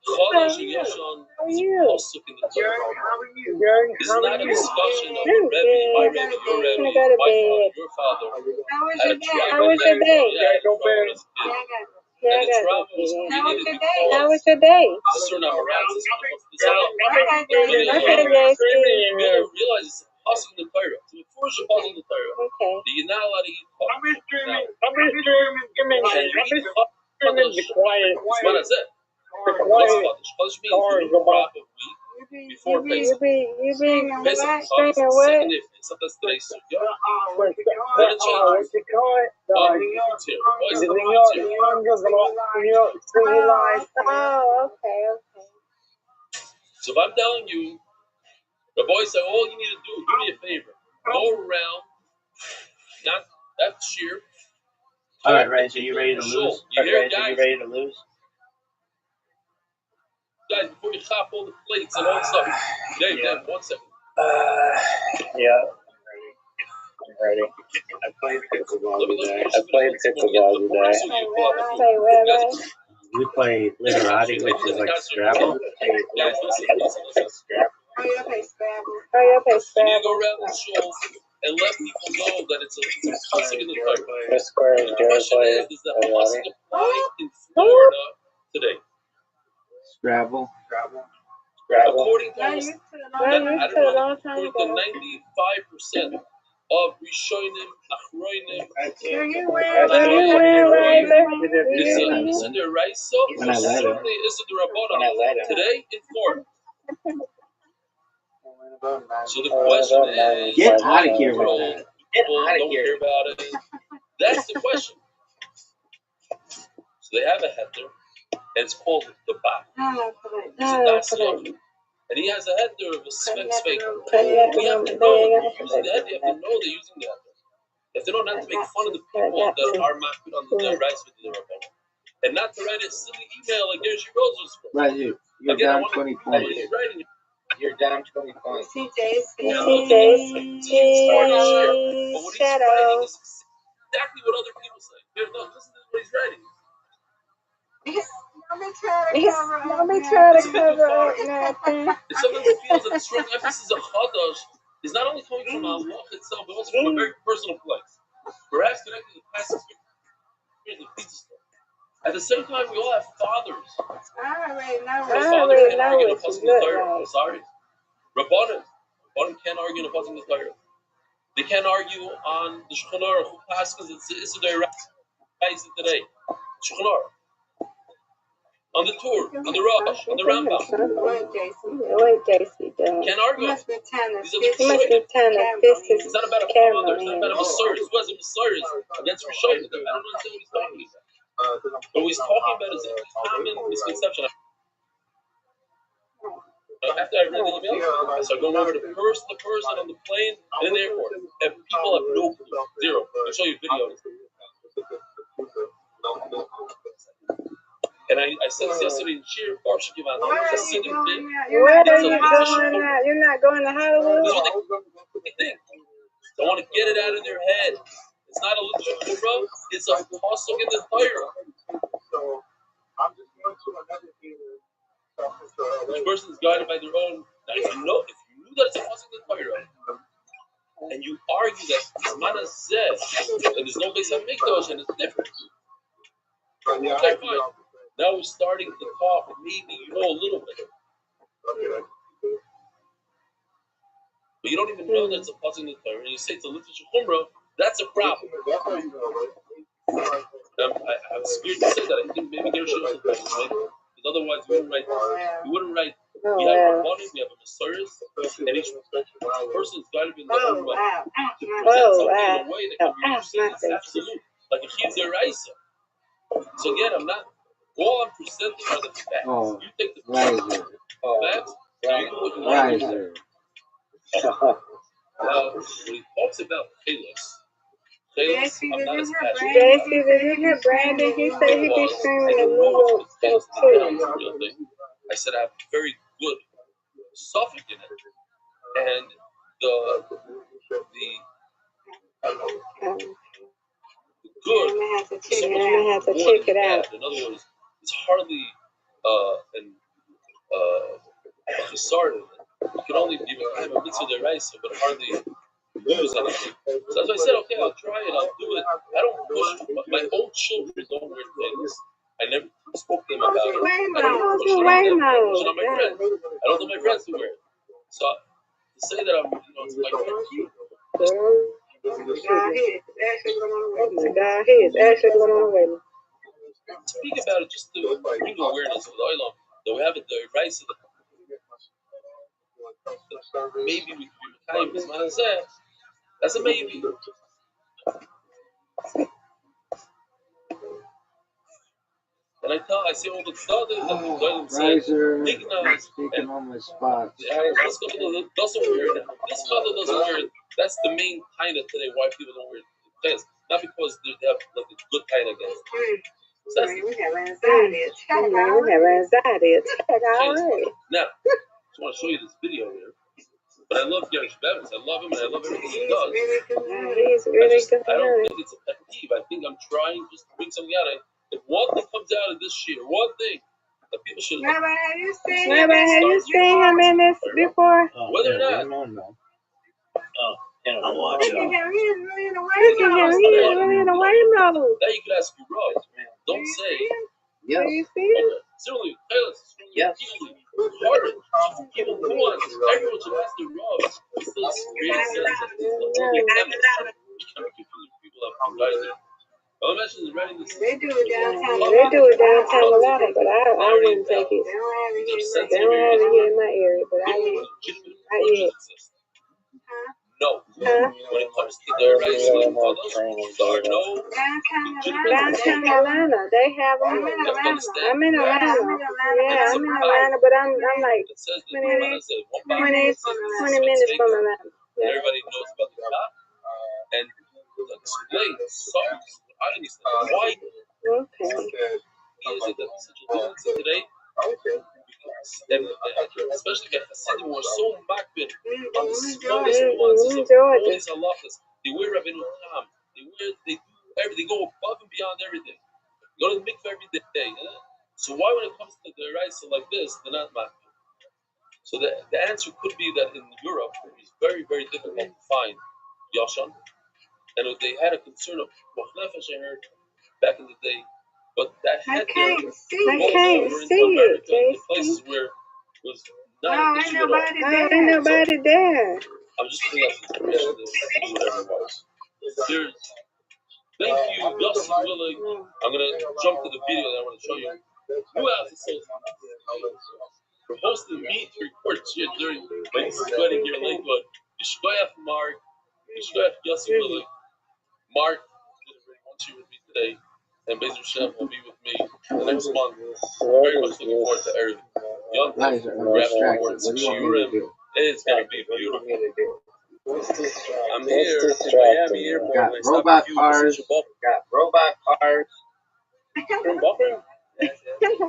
Chadash and Yashan pasuk in the Torah. It's not a discussion of the Rebbe, my Rebbe, your Rebbe, my father, your father. How was your day? And the trauma was created because How was your day? certain Amaranths Okay, you JC. gotta realize it's a passing in the Torah. So before it's a passing in the Torah, Okay. you're not allowed to eat pasuk. I'm the quiet. What is it? The What's quiet. Chadash? Chadash means the crop of wheat before Pesach. You be Pesach comes stringing the what? second day. Sometimes today's Sukkah. Then it changes. What's it called? It's here. Boys, it's here. Oh, okay. So if I'm telling you, the boys say, all you need to do, do me a favor. Go around, not that sheer. All right, Rez, are you ready to lose? You hear guys? Are you ready to lose? Guys, before you chop all the plates and all the stuff. Dave, 1 second. Yeah, I'm ready. I played pickleball today. We play literati, which is like Scrabble. Guys, listen. Oh, you play Scrabble. You need to go around the show and let people know that it's a pasuk in the Torah. The square is The good. question is, does that pasuk apply in Florida today? Scrabble. According to I used to a long time according ago. to 95% of Rishonim, Achroinim, You wear Riser? is a Deraisa, When I let him. certainly is a Derabbanan today in Florida. So the question is, Get out of here with that. people don't care about it. That's the question. So they have a heter, and it's called the Bach. It's a Dasiyan. And he has a heter of a Svek. We have to know when they're using the heter. You have to know they're using the heter. You have to know not to make fun of the people that are makbid on the rice with the Rabbana. And not to write a silly email like there's your roses. Right here. You're Again, down 20 points. He's writing it. You're down 20 points. CJ's. But what he's writing is exactly what other people say. Here, no, listen to what he's writing. Let me try to cover up nothing. It sometimes feels that the strong emphasis of Chadash is not only coming from Allah itself, but also from a very personal place. Perhaps connected to the past experience of pizza store. At the same time, we all have fathers. I already know Father what you look like. Sorry. Rabbanim can't argue in a passing the Torah. They can't argue on the Shulchan Aruch who passes it's a direct today. Shulchan Aruch. On the tour, on the Rosh, on the Rambam. What JC doing? Can't argue. He must be trying to It's fix his not about a camera. father. It's not about a Messiah. Who has a Messiah against Rishonim? I don't understand what he's talking about. What he's talking about is a common misconception. After I read the email, I started going over the person on the plane and in the airport. And people have no clue. Zero. I'll show you a video. And I said this yesterday in Shir, Baruch Givan. Where are you going now? You're not going to Hollywood? This is what they think. They want to get it out of their head. It's not a little bro. It's a pasuk in the Torah. Each person is guided by their own. Now, if you knew that it's a pasuk in the Torah, and you argue that it's manaseh, and there's no base on mikdash, and it's different. Okay, fine. Now we're starting to talk. Maybe you know a little bit, but you don't even know that it's a pasuk in the Torah. And you say it's a literature chumrah. That's a problem. I'm scared to say that. I think maybe Gershon was the person, right? Because otherwise we wouldn't write. We wouldn't write. We have a Rabbanim, we have a Messiahs, and each person's got to be in the own way. Present something in a way that can be understood as absolute, like a Chiyuv D'Oraisa. So again, I'm not. All I'm presenting are the facts. You take the facts. You do what you want to do. Now, when he talks about Chalos, I'm not as passionate. JC, did you hear Brandon? He said he'd be streaming the New York post too. I said I have very good suffix in it, and the good. I'm gonna have to check it out. In other words, it's hardly an chisard. You can only be a mitzvah deraisa, but hardly lose anything. So that's why I said, okay, I'll try it, I'll do it. I don't push. My own children don't wear things. I never spoke to them about it. I don't push it on them. I push it on my friends. I don't tell my friends to wear it. So to say that I'm, it's like. Speak about it just to bring awareness of the oilam that we have it the rice of the maybe we could be kind of that's a maybe. And I say all the tzadim that the oilam said Nignas and on my spot. This couple doesn't wear it. This couple doesn't wear it. That's the main kind of today why people don't wear it. Not because they have like a good kind of guys. We have anxiety attack already. Now, I just want to show you this video here. But I love Gary Shbevitz. I love him and I love everything he does. I don't think it's a pet peeve. I think I'm trying just to bring something out. If one thing comes out of this year, one thing that people should. Rabbi, have you seen him in this before? Whether or not. No. I'll watch it. He's really in a way mode. Now you could ask your Rob. Don't say. Yes. You see it? Certainly, yes. Harder. People who want everyone should ask their Rob. It's still creating sense of this. You can't confuse people up from guys there. I'll mention the writing this. They do it downtown. Atlanta, but I wouldn't take it. They don't have it here in my area, but I would. No. When it comes to their rights, there are no. Downtown Atlanta, they have them. I'm in Atlanta. Yeah, I'm in Atlanta, but I'm like 20 minutes from Atlanta. Yeah. Everybody knows about the cop and explain songs. I understand why. Okay. Is it that such a tendency today? And especially the Hasidim were so makbid on the smallest nuances of all these halachas. They wear Rabbeinu Tam. They go above and beyond everything. Go to the mikveh every day. So why, when it comes to the rice like this, they're not makbid? So the answer could be that in Europe it was very, very difficult to find yashan, and they had a concern of wachnefesh, I heard back in the day. But that had I can't see it. The places where it was not an issue at all. Ain't nobody there. I'm just putting out some information to see what everyone was. Thank you, Yossi Willig. I'm going to jump to the video that I want to show you. Who else is for hosting me to record shit during my sweating here in Lakewood. Yishkoyach Mark, Yishkoyach Yossi Willig. Mark did a great one-two with me today. And Bezer Shem will be with me the next month. Very much looking forward to Erev Young Grab Awards Shiurim. It's going to be beautiful. I'm here in Miami Airport. Got robot cars.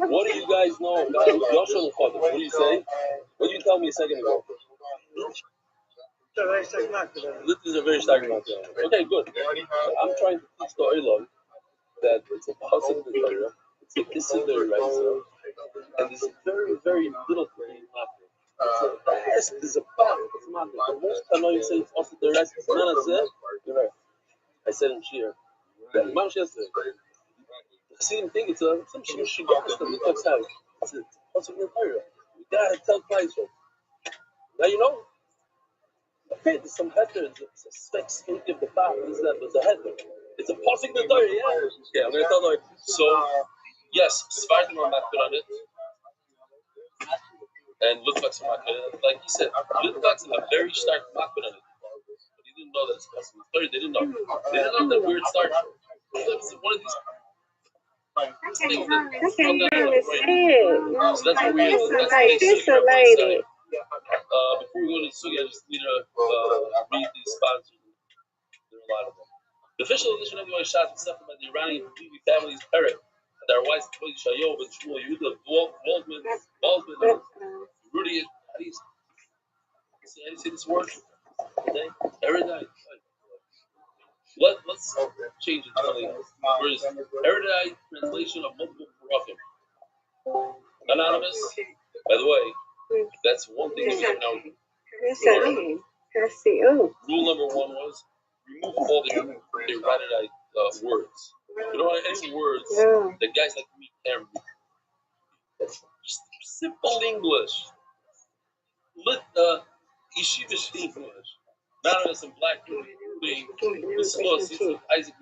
What do you guys know about Yoshua L'Chodesh? What do you say? What did you tell me a second ago? This is a very stark month. Okay, good. I'm trying to teach the Olam that it's a positive Torah, it's a Issa D'Oraisa, and there's very, very little thing happening. Yes, there's a part. It's not the most annoying thing. Also, the rest is none of it. I said in Shir. That Imam yesterday. The same thing. It's some shit stuff that talks out. It's also in the Torah. You gotta tell Christ. Now you know. Okay, there's some header. It's a specs of the path. This that was a header. It's a passing the Torah. Yeah, I'm gonna tell you. So yes, Svardim are not good on it. And Litvak's are not good on it. Like he said, Litvak's a very stark makbid on it. But he didn't know that it's passing the Torah. They didn't know. They didn't know that where it starts from. It's one of these things that I can't really see it. so that's what we It's that's like pixelated. before we go to the sugi, I just need to read these sponsors. There are a lot of them. The official edition of the Shas was accepted by the Iranian Habibi family's parent and their wives, Toy Shayov and Shmuel Yehuda Waldman, Rudy. How do you say this word? Erudite. Let's change it to something else. Whereas erudite translation of multiple parakim. Anonymous. By the way, that's one thing that we have now. Rule number one was remove all the erudite words. You don't want any words that guys like me can't read. Just simple English. Yeshivish English. Anonymous and black reading. This was Isaac.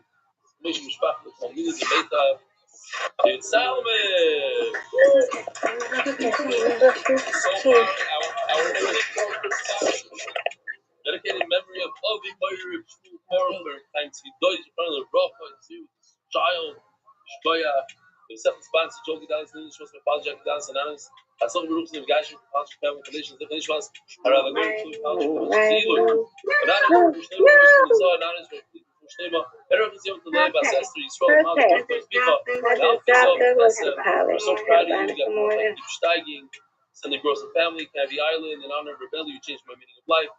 Moshe Mishpach from Minas de Meita. It's Salmon. So our dedicated memory of Avi Meir Shmuel Korler times he died in front of the Rafa and see his child Shkoya. The second sponsor Jogi Dallas Nish was my father Jackie Dallas and Anas. I saw the groups in the guys from Culture Family Conditions. The Nish was I rather go to Culture Family. And Anas was Anas Shtema. Everyone can see what the name about Sester. He's from Mount Tortos Bifa. Now we're so proud of you. You got more like keep steiging. Send the Gross family, Cavi Island, in honor of Rebellion, you changed my meaning of life.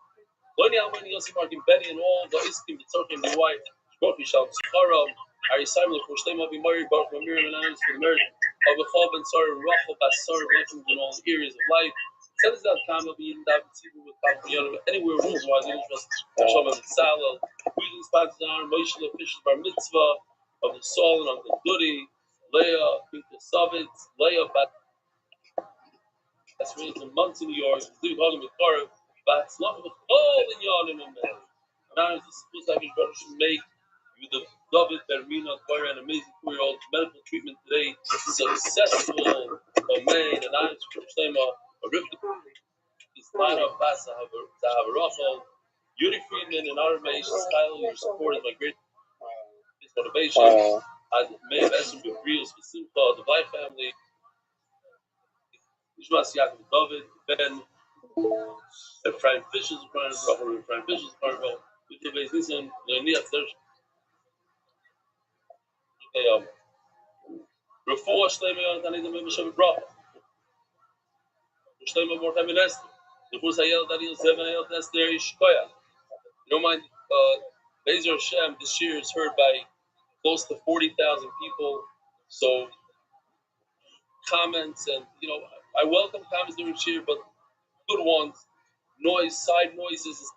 Loni Almani Yossi Markin Benny and all the Iskim, the Turkin, the wife, Shkofi Shal, Tzicharam, Ari Simon, for Shtema Bimari, Baruch Mamir, and Anonymous for the merit of the Chob and Sar, Rachel, Basar, blessings in all areas of life. Send us that time of being David Sibu with Papa Yonah, anywhere rules wise, English was Shalom and Salal. Greetings, sponsors on Moshe Fisher's Bar Mitzvah of the Saul and Uncle Goody, Leah, Pinka Savitz, Leah, that's really the months in New York, Ziv Hogan with Korov, but it's not with all in Yarnim and men. Now, it's supposed to brother should make with the David Bermina, Koyer, an amazing 4-year-old medical treatment today, successful, man, and I'm Shtema, a Rivka, this line of Basa, Zahav Rachel, Yuri Friedman, and our Meish, Kyle, your support is my great motivation. I may have asked him to agree with Simcha, the Black family. Yishmas Yaakov David, Ben, Ephraim Fisher's part of Rachel, Ephraim Fisher's part of Rachel, Yitibes Nisan, Leonias, there's Refuah Shleima Yonatanis and Mimasham Bracha, Shleima Mortem and Esther, the Pusayel Daniel 7 Ayel Esther Ishkoya. You don't mind, Bezer Hashem this year is heard by close to 40,000 people, so comments and, I welcome comments during cheer, but good ones, noise, side noises,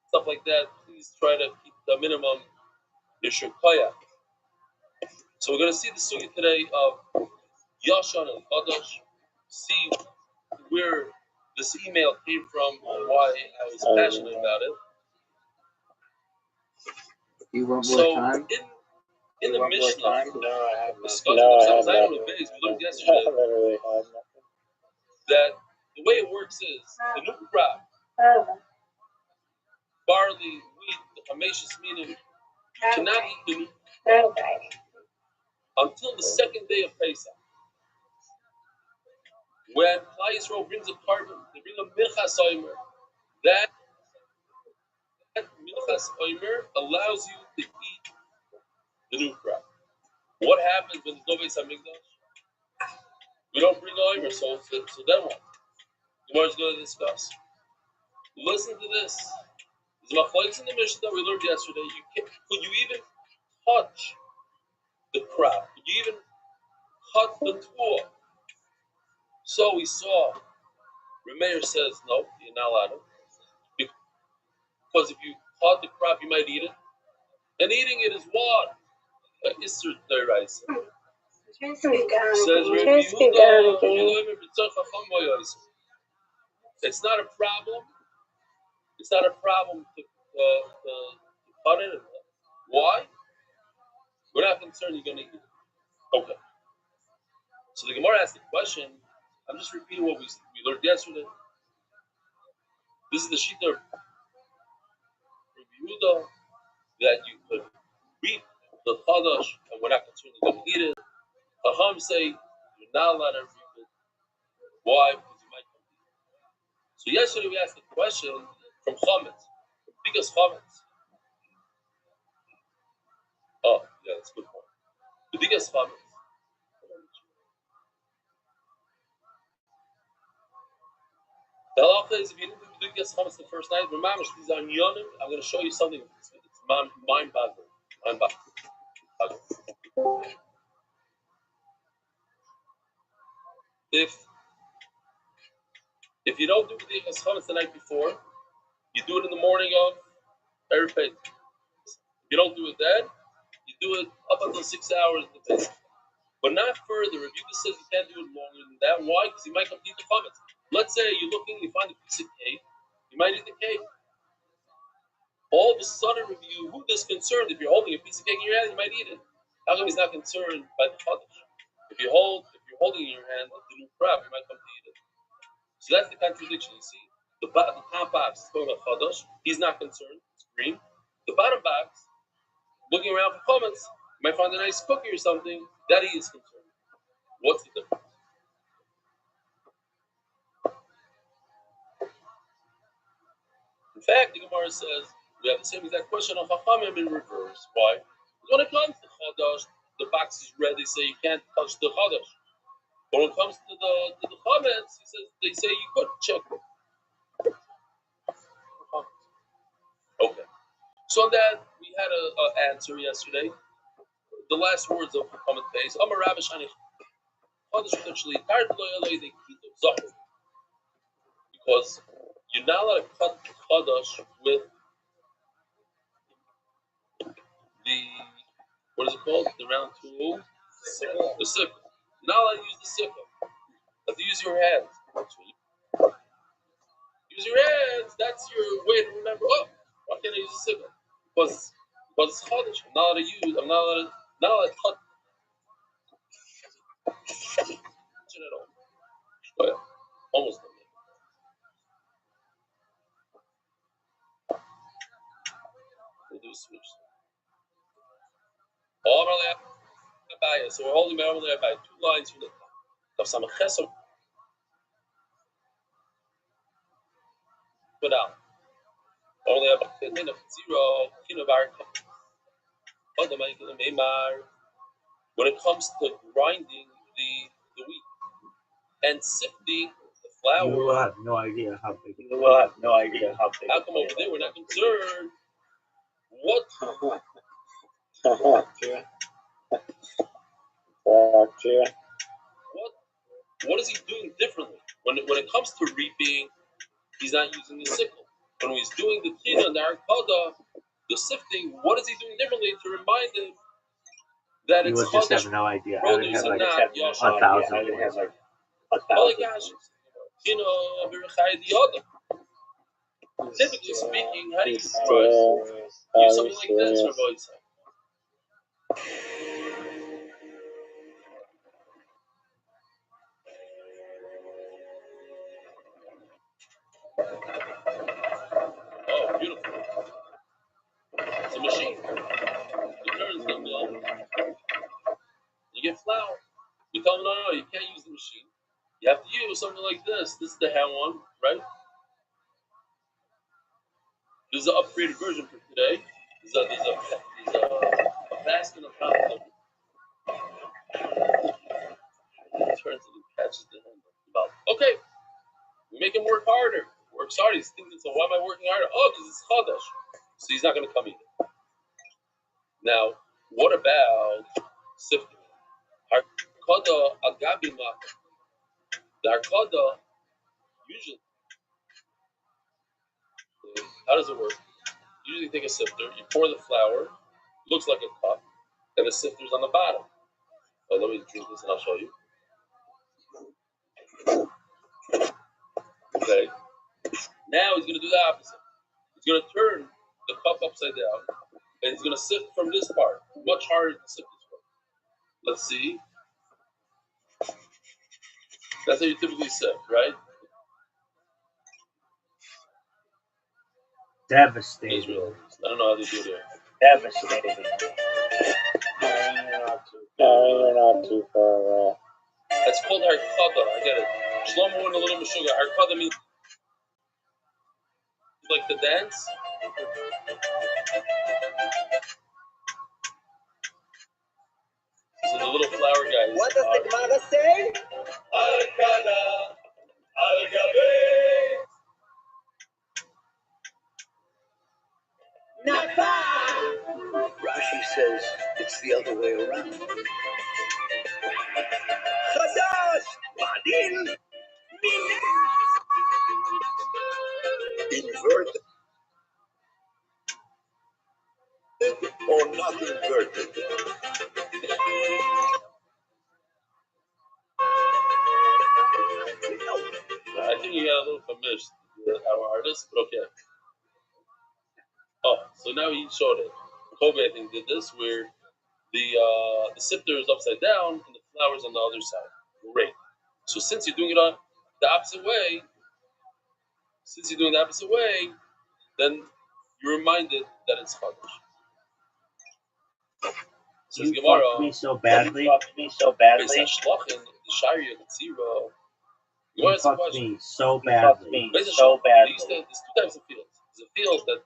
stuff like that, please try to keep the minimum Yeshukaya. So we're going to see the sugi today of Yashan and Chadash, see where this email came from, why I was passionate about it. You want more So time? in the Mishnah, No, I have discussing the Zion of Bays, we learned yesterday that the way it works is the new crop, barley, wheat, the Hameshis Minim, you cannot eat the new crop until the second day of Pesach. When Klal Yisrael brings a carbon, they bring a Milchas Omer. That Milchas Omer allows you to eat the new crop. What happens when there's no Beis Hamikdash? We don't bring Omer, so then what? The Gemara is going to discuss. Listen to this. There's machlokes in the Mishnah that we learned yesterday. Could you even touch the crop? Could you even cut the tool? So we saw Meir says no, you're not allowed to. Because if you caught the crop, you might eat it. And eating it is what? Isser Deraisa. Says Rabbi Yehuda, it's not a problem. It's not a problem to cut it. Why? We're not concerned you're going to eat it. Okay. So the Gemara asked the question. I'm just repeating what we learned yesterday. This is the Shita of Rabbi Yehuda that you could reap the Chadash and we're not concerned you're going to eat it. Chacham say you're not allowed to reap it. Why? Because you might come to eat it. So yesterday we asked the question from Chametz, the biggest Chametz. Oh, yeah, that's a good point. The biggest Chametz. The halacha is if you didn't do biggest Chametz the first night, remember these are yonim. I'm going to show you something. It's mind-boggling. Mind-boggling. If you don't do the chametz the night before, you do it in the morning of Erev Pesach. If you don't do it then, you do it up until 6 hours of the Pesach. But not further. If you just says you can't do it longer than that, why? Because you might come to eat the chametz. Let's say you're looking, you find a piece of cake, you might eat the cake. All of a sudden, if you who is concerned, if you're holding a piece of cake in your hand, you might eat it. How come he's not concerned by the chadash? If you're holding in your hand the new crab, you might come to eat it. So that's the contradiction. You see, the top box is called a chadash. He's not concerned. It's green. The bottom box, looking around for chametz, you might find a nice cookie or something that he is concerned. What's the difference? In fact, the Gemara says we have the same exact question on Chachamim in reverse. Why? Because when it comes to chadash, the box is red. They say you can't touch the chadash. But when it comes to the chametz, they say you could check it. Okay. So on that, we had an answer yesterday. The last words of the comment phase. Amar Rabbi Shani chadash potentially because you're not allowed to cut chadash with the what is it called? The round tool? The sickle. You're not allowed to use the sickle. You have to use your hands. Use your hands. That's your way to remember. Oh, why can't I use the sickle? Because it's chadash. I'm not allowed to use. I'm not allowed to cut. At all. Oh, yeah. Almost done. We'll do a switch. So we're holding by 2 lines from the top. Put out. Only about 10 minutes. 0 kilobar. When it comes to grinding the wheat and sifting the flour, you will have no idea how big. How come over there we're not concerned? What is he doing differently? When it comes to reaping, he's not using the sickle. When he's doing the tina and the arkada, the sifting, what is he doing differently to remind him that you it's would just have no idea. I would have like 1,000. Typically speaking, how do you use something like this, Rabbi Isaac? Oh, beautiful. It's a machine. It turns the mill. You get flour. You tell them, no, you can't use the machine. You have to use something like this. This is the hand one, right? This is an upgraded version for today. There's a basket of hand. It turns it and catches the hand. Okay, we make him work harder. Works harder. He's thinking, so why am I working harder? Oh, because it's chadash. So he's not going to come either. Now, what about sifting? Harkada agabima. The harkada, Usually, how does it work? You usually take a sifter, you pour the flour, looks like a cup, and the sifter's on the bottom. Let me drink this and I'll show you. Okay. Now he's going to do the opposite. He's going to turn the cup upside down, and he's going to sift from this part. Much harder to sift this part. Let's see. That's how you typically sift, right? Devastating. Israel. I don't know how they do it. Devastating. You're not too far away. It's called harkada. I get it. Shlomo and a little bit sugar. Harkada means like the dance. These are the little flower guys. What does the Gemara say? Harkada, Harkada. Napa! Rashi says it's the other way around. Chadash, Badin, Invert or not inverted. I think you got a little famished, our artist, but okay. Oh, so now he showed it. Kobe, I think, did this where the sifter is upside down and the flour's on the other side. Great. So since you're doing it on the opposite way, then you're reminded that it's Chodesh. Says You Gemara, fucked me so badly. Based on Shlachin, the Sharia Katsira. You fucked me so badly. There's two types of fields. There's a field that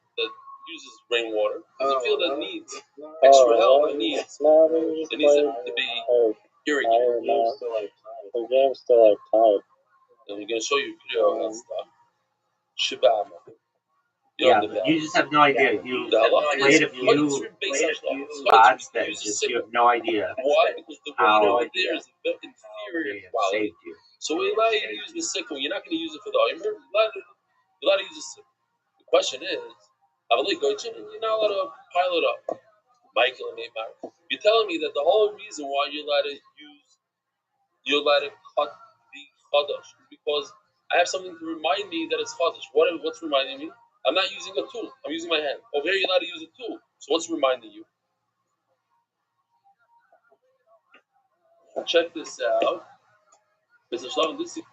uses rainwater. There's a field that needs extra help. It needs it to be irrigated. The game's still like tied. And we're going to show you a video of that stuff. Shibama. Yeah, but you just have no idea. You played a few spots that just you have no idea Why? Because the how rain over there is the inferior they have quality. saved you. So we allow you to use the sickle. You're not going to use it for the oimer. You're allowed to use the sickle. The question is, you're not allowed to pile it up. Michael and Neymar. You're telling me that the whole reason why you're allowed to cut the chodesh is because I have something to remind me that it's chodesh. What's reminding me? I'm not using a tool. I'm using my hand. Over here, you're allowed to use a tool. So what's reminding you? Check this out. Mr. Shlavin, this did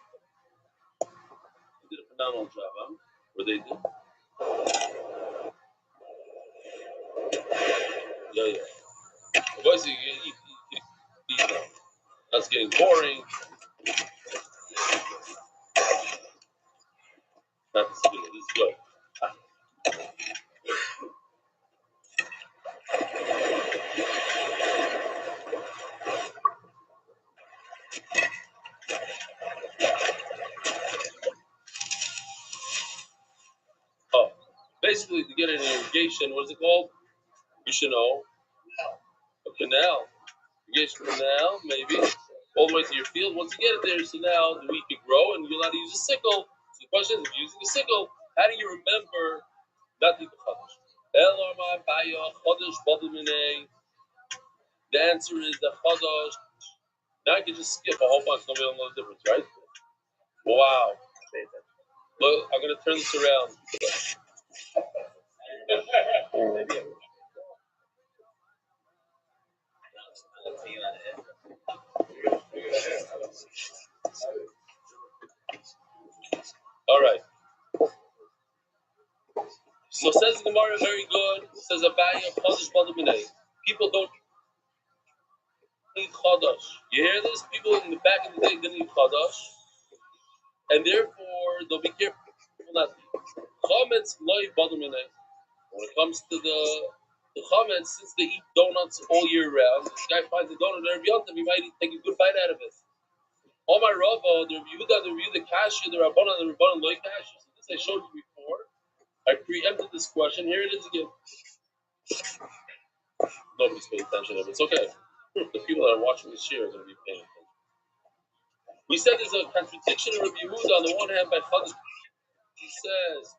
a phenomenal job, huh? Or they did. Yeah. Boys, you eat now. That's getting boring. This is good. Oh, basically, to get an irrigation, what is it called? You should know. A canal. Irrigation canal, maybe. All the way to your field. Once you get it there, so now the wheat can grow and you're allowed to use a sickle. So the question is, if you're using a sickle, how do you remember not to eat the chodesh? The answer is the chodesh. Now I can just skip a whole bunch. Nobody will know the difference, right? Wow. Look, I'm going to turn this around. All right. So says Gemara, very good. Says Abaya, Chodesh Balaminei. People don't eat Chodesh. You hear this? People in the back of the day didn't eat Chodesh. And therefore, they'll be careful not to eat. Chometz loy Balaminei. When it comes to the Chometz, since they eat donuts all year round, this guy finds a donut every Yontif, he might take a good bite out of it. All my Rava, the review the Kasha, the Rabbanan, loy Kasha. So this I showed you before. I preempted this question. Here it is again. Nobody's paying attention to it. It's okay. The people that are watching this year are going to be paying attention. We said there's a contradiction in Rabbi Yehuda. On the one hand, by Chodesh, he says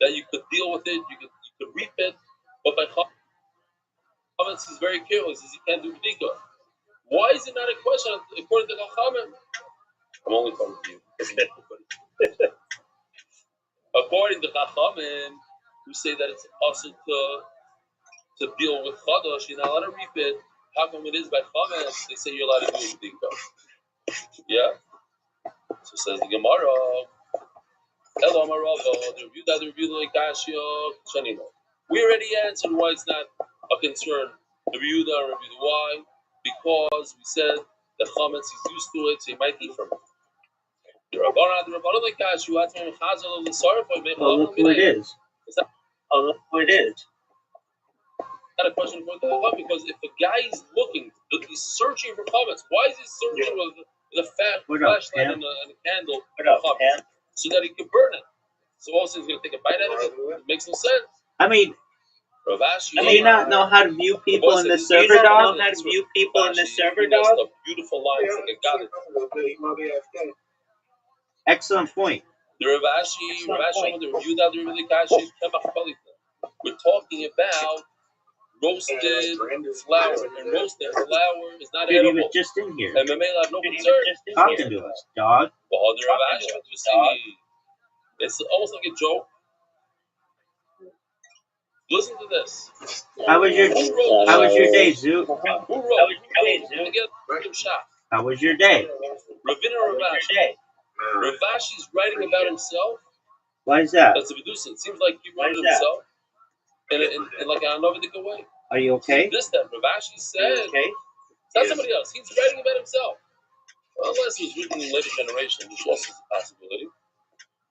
that you could deal with it, you could reap it, but by Chametz, he's very careful. He says you can't do B'dika. Why is it not a question according to Chachamim? I'm only talking to you. According to Chachamim, who say that it's also to deal with Chodesh, you're not allowed to reap it. How come it is by Chametz? They say you're allowed to do B'dika. Yeah? So says the Gemara, Hello, Marava, the review like Kashia, Shanino. We already answered why it's not a concern. The review and review why? Because we said the Chametz is used to it, so he might eat from it. The Rabbanah like Kashia, that's when Chazal of the Sarah, Oh, look who it is. Oh, look who it is. Not a question for the Chacham, because if a guy is looking, he's searching for Chametz, why is he searching with a fat flashlight and a candle for Chametz? So that he can burn it. So also he's going to take a bite out of it. It makes no sense. I mean, Ravashi, do you not know how to view people in the server dog? A beautiful lines like a god. Excellent point. The Ravashi, the review that the Kashi, we're talking about roasted flour, and roasted flour is not edible. He was just in here. And Mamela have no concern. Talking to us, dog. It's almost like a joke. Listen to this. How was your day, Zoo? Who wrote? How was your day? Ravina Ravashi. Ravashi's writing about himself. Why is that? That's a Medusa. It seems like he wrote himself in like an Anovidic way. Are you okay? This that Ravashi said. It's not somebody else. He's writing about himself. Unless it was written in later generation, which also is a possibility.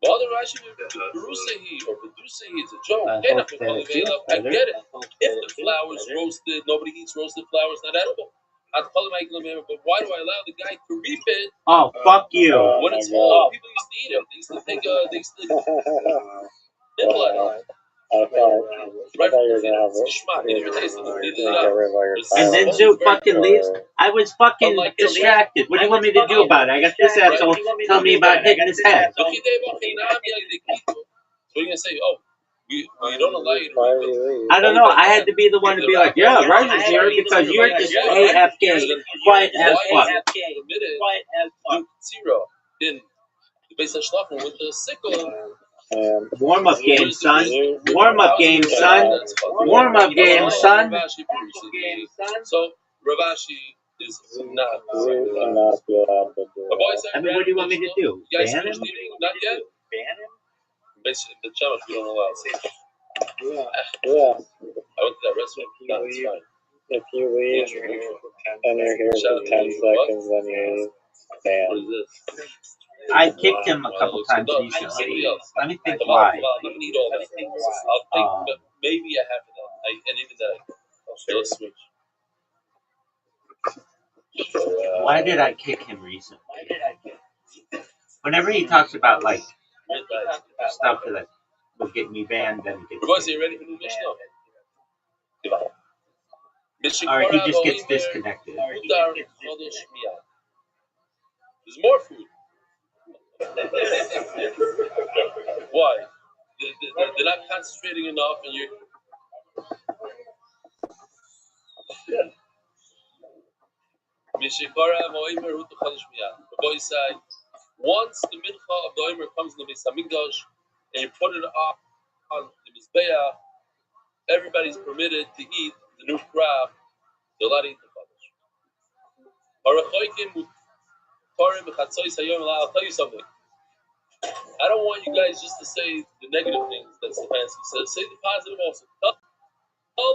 But other Rashi, Berusahi or Bedusahi, it's a joke. I get it. If the flour is roasted, nobody eats roasted flour, it's not edible. But why do I allow the guy to reap it? Oh, fuck you. When it's whole, people used to eat it. They used to take nibble at it. And then Zoo fucking leaves. I was fucking distracted. What do you want me to do about it? I got this asshole telling me about hitting his head. So you're gonna say, oh, we don't allow you to reap it. I don't know. I had to be the one to be like, yeah, right is here because you're just AFK, quiet as fuck. In the base of Shlachim with the sickle. Warm up game, son. Warm up game, son. Warm up game, son. So Ravashi is not. I mean, what do you want me to do? Ban him? Not yet. Ban him? Basically, the challenge we don't allow. Yeah. I went to that restaurant. That's fine. If you leave and you're here for 10 seconds, then you leave. What is this? I kicked him a couple times recently. Let me think why. I'm not gonna eat all that. I'll take maybe a half of that. And even that, I'll switch. Why did I kick him recently? Whenever he talks about like stuff that will get me banned, then he gets. Boys, are you ready for the Mishnah? Alright, he just gets disconnected. There's more food. Why? They're not concentrating enough, and you're. The boy said, once the mincha of the Omer comes in the Beis Hamikdash and you put it on the Mizbeach, everybody's permitted to eat the new crab. They're allowed to eat the Chodesh. I'll tell you something. I don't want you guys just to say the negative things that Stefanski says. Say the positive also. Tell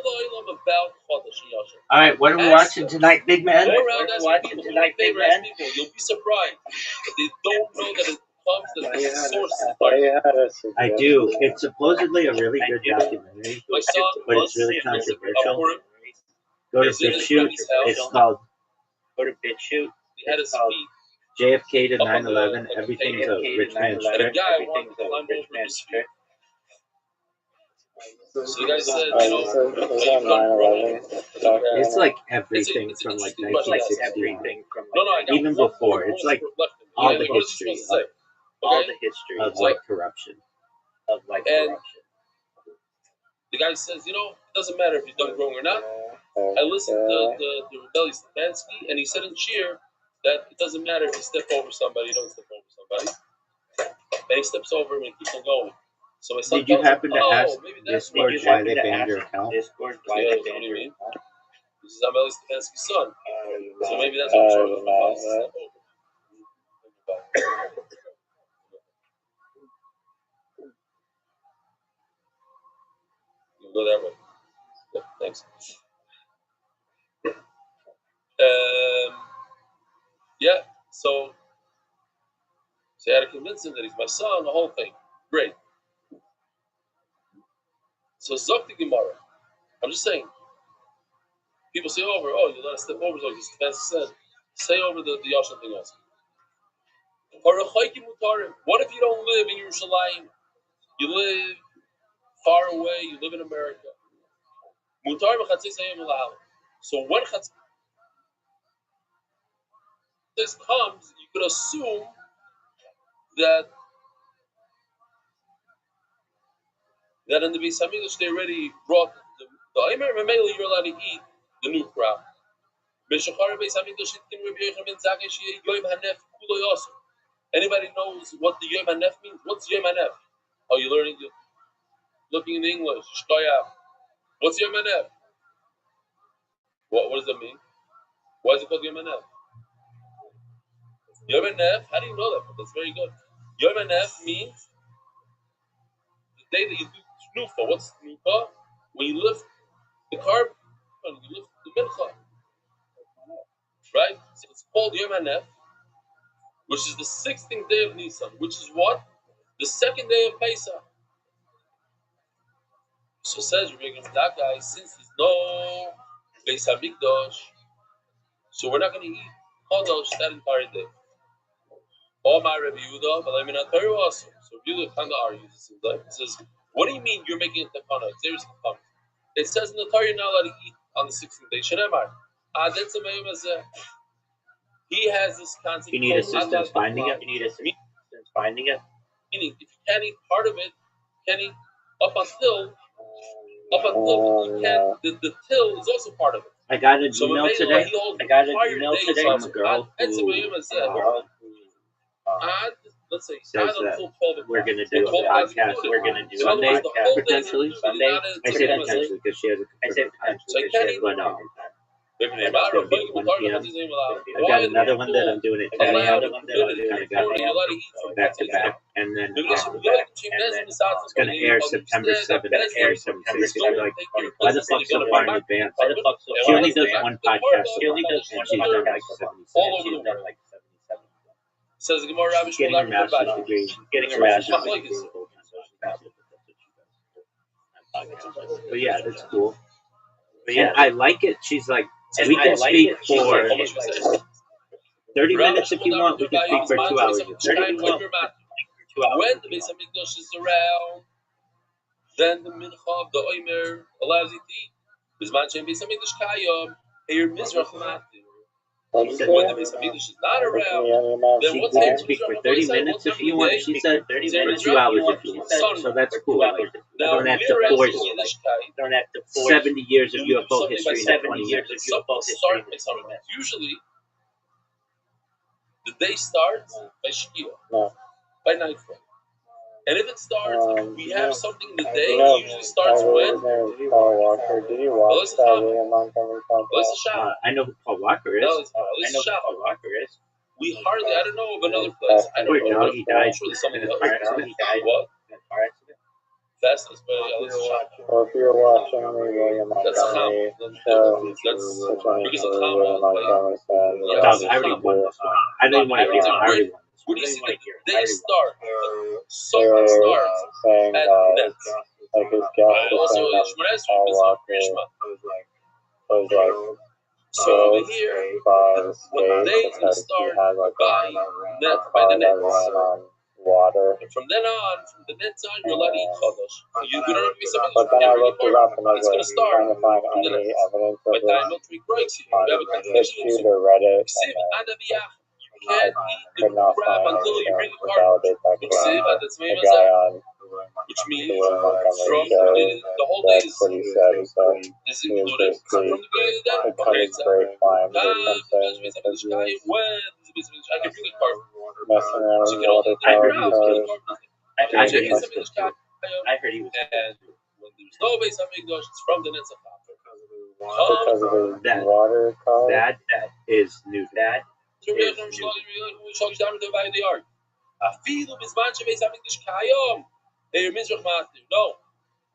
the Olam about Chodesh and Yasher. All right, what are we watching tonight, big man? Go around asking people. You'll be surprised. They don't know that it comes to the source. I do. It's supposedly a really good documentary, but it's really controversial. Go to BitChute. It's called He had his feet. JFK to 9/11. Everything's a rich man's trick. So you guys said, it's like everything from like 1960, even before. It's like all the What is he history supposed to say? all the history of like corruption. And the guy says, it doesn't matter if you're done growing or not. I listened to Rabbi Stefansky, and he said in Shir that it doesn't matter if you step over somebody, you don't step over somebody. And he steps over him and keeps on going. So my son Did you happen to ask maybe that's Discord why they banned your account? What do you mean? This is Rabbi Stefansky's son. So maybe that's what I'm trying to step over. You go that way. Yeah, thanks. Yeah, so I had to convince him that he's my son, the whole thing. Great. So Zok the Gemara. I'm just saying. People say over, you let us step over, so Stefansky said. Say over the Yashin thing also. What if you don't live in Yerushalayim? You live far away, you live in America. So when Chatzis comes, you could assume that in the Beis Hamikdash they already brought the Aimer Mamela, you're allowed to eat the new crop. Anybody knows what the Yom HaNef means? What's Yom HaNef? Oh, you're learning, looking in English. What's Yom HaNef? What does that mean? Why is it called Yom HaNef? Yom HaNef, how do you know that? That's very good. Yom HaNef means the day that you do Tnufa. What's Tnufa? When you lift the carbon, when you lift the mincha. Right? So it's called Yom HaNef, which is the 16th day of Nisan, which is what? The second day of Pesach. So says Rabbi that guy, since there's no Beis Hamikdash, so we're not going to eat Chodosh that entire day. Or my Rabbi Yehuda, but I mean, also. So Rabbi Yehuda kind of argues, it seems like. It says, what do you mean you're making a takana? There's takana. It says in the Torah you're not allowed to eat on the 16th day. Shenemar. He has this concept. You need assistance finding it? Meaning, if you can't eat part of it, you can't eat up until you can't. The till is also part of it. I got an email today. From a girl who let's say says that we're going to do a podcast. We're going to do Sunday, potentially. I say potentially because she has a potentially. But that's going to be 1 p.m. I've got another one that I'm doing at 10 a.m. Kind of got back to back. And then it's going to air September 7th. Like, why the fuck so far in advance? She only does one podcast. And she's done like 77. Says the Gemara, getting her master's degree. But yeah, that's cool. And I like it. She's like, we can speak for 30 minutes if you want. We can speak for 2 hours. When the Beis Hamikdash is around, then the mincha of the Omer allows you to eat. Bisman Shem Beis Hamikdash Kayom, Eir Mizrach Matir. When the Beis Hamikdash is not around, then what's we can speak for 30 minutes if you want. She said for 2 hours if you want. So that's cool. Like, I don't have to force 70 years of UFO history in 20 years. Usually, the day starts by Shkia, by nightfall. And if it starts, we have something in the day, it usually starts when? Paul Walker. Did you watch that William Montgomery podcast? I know who Paul Walker is. We hardly, I don't know of another place. I don't know. He died. I'm sure there's something else. What? Fastest, but Well, if you're watching the William Montgomery show, which one is the William Montgomery fan? I already won this one. I didn't want to hear it. I already won. What do you see? They start. Something starts saying at nets. like his guest was saying that Paul Walker was like so over here, by the when state they because he start had like by the that ran on water. And from then on, from the nets on, you're allowed to eat chodosh. You don't have to be something. But then I looked it up and I was like trying to find from any evidence of by the time it milk breaks, you on have a YouTube or Reddit. can't eat the could not crab find until you anything bring the to carbon. validate that The claim. The guy on which means the Will Montgomery from show, the whole day that's what he said. He said is he was included from basically the beginning of the day. cut his grapevines or something because he was I can bring the carbon. messing around So with you can only water I heard bring he was cars. killed. I I heard he was something killed too. I heard he was and when there's no base on English, it's from the Netzach. Because of the That- water car. That is new. That So we have no shlosh down the by the art. A field is man should be something this kayom. They are mizrach master. No.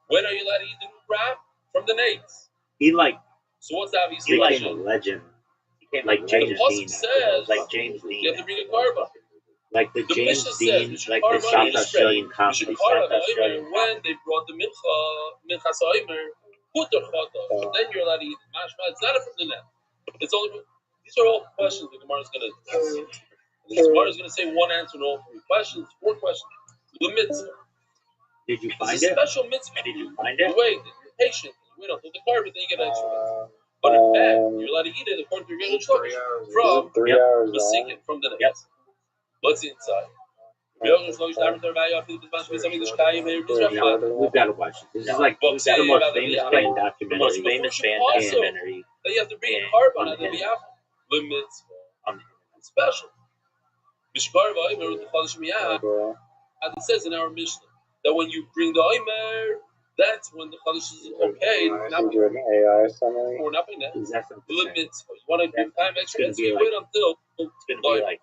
When are you allowed to eat the new crab? From the nates. he like So what's the obvious became a question? legend. Like James The Dean. pasuk says Like James you Dean. have to bring a carbon. Like the The James Mishnah Dean. says, Like the South Australian comedy. when they brought the mincha sa'imer, put the chata, then you're allowed to eat it. Mashma, it's not from the net. It's only. These are all questions the Gemara is going to ask. The Gemara is going to say one answer to all 3 questions, 4 questions. The mitzvah. Did you It's find a it? special mitzvah. Did you find You it? wait, you're patient, you wait until the carbon, then you get an extra mitzvah. But in fact, you're allowed to eat it according to your regular shlosh from 3 Yep. hours the long. second, from the net. Yep. What's inside? No, We've got to watch it. This is like the most famous band documentary. That you have to bring a carbon out of the apple. Limits special. And it says in our Mishnah that when you bring the Omer, that's when the Chodesh is okay. Not do an AI summary. Or not being that. Is that something? Limits. You want to give time extra? It's gonna be Wait until It's going to be like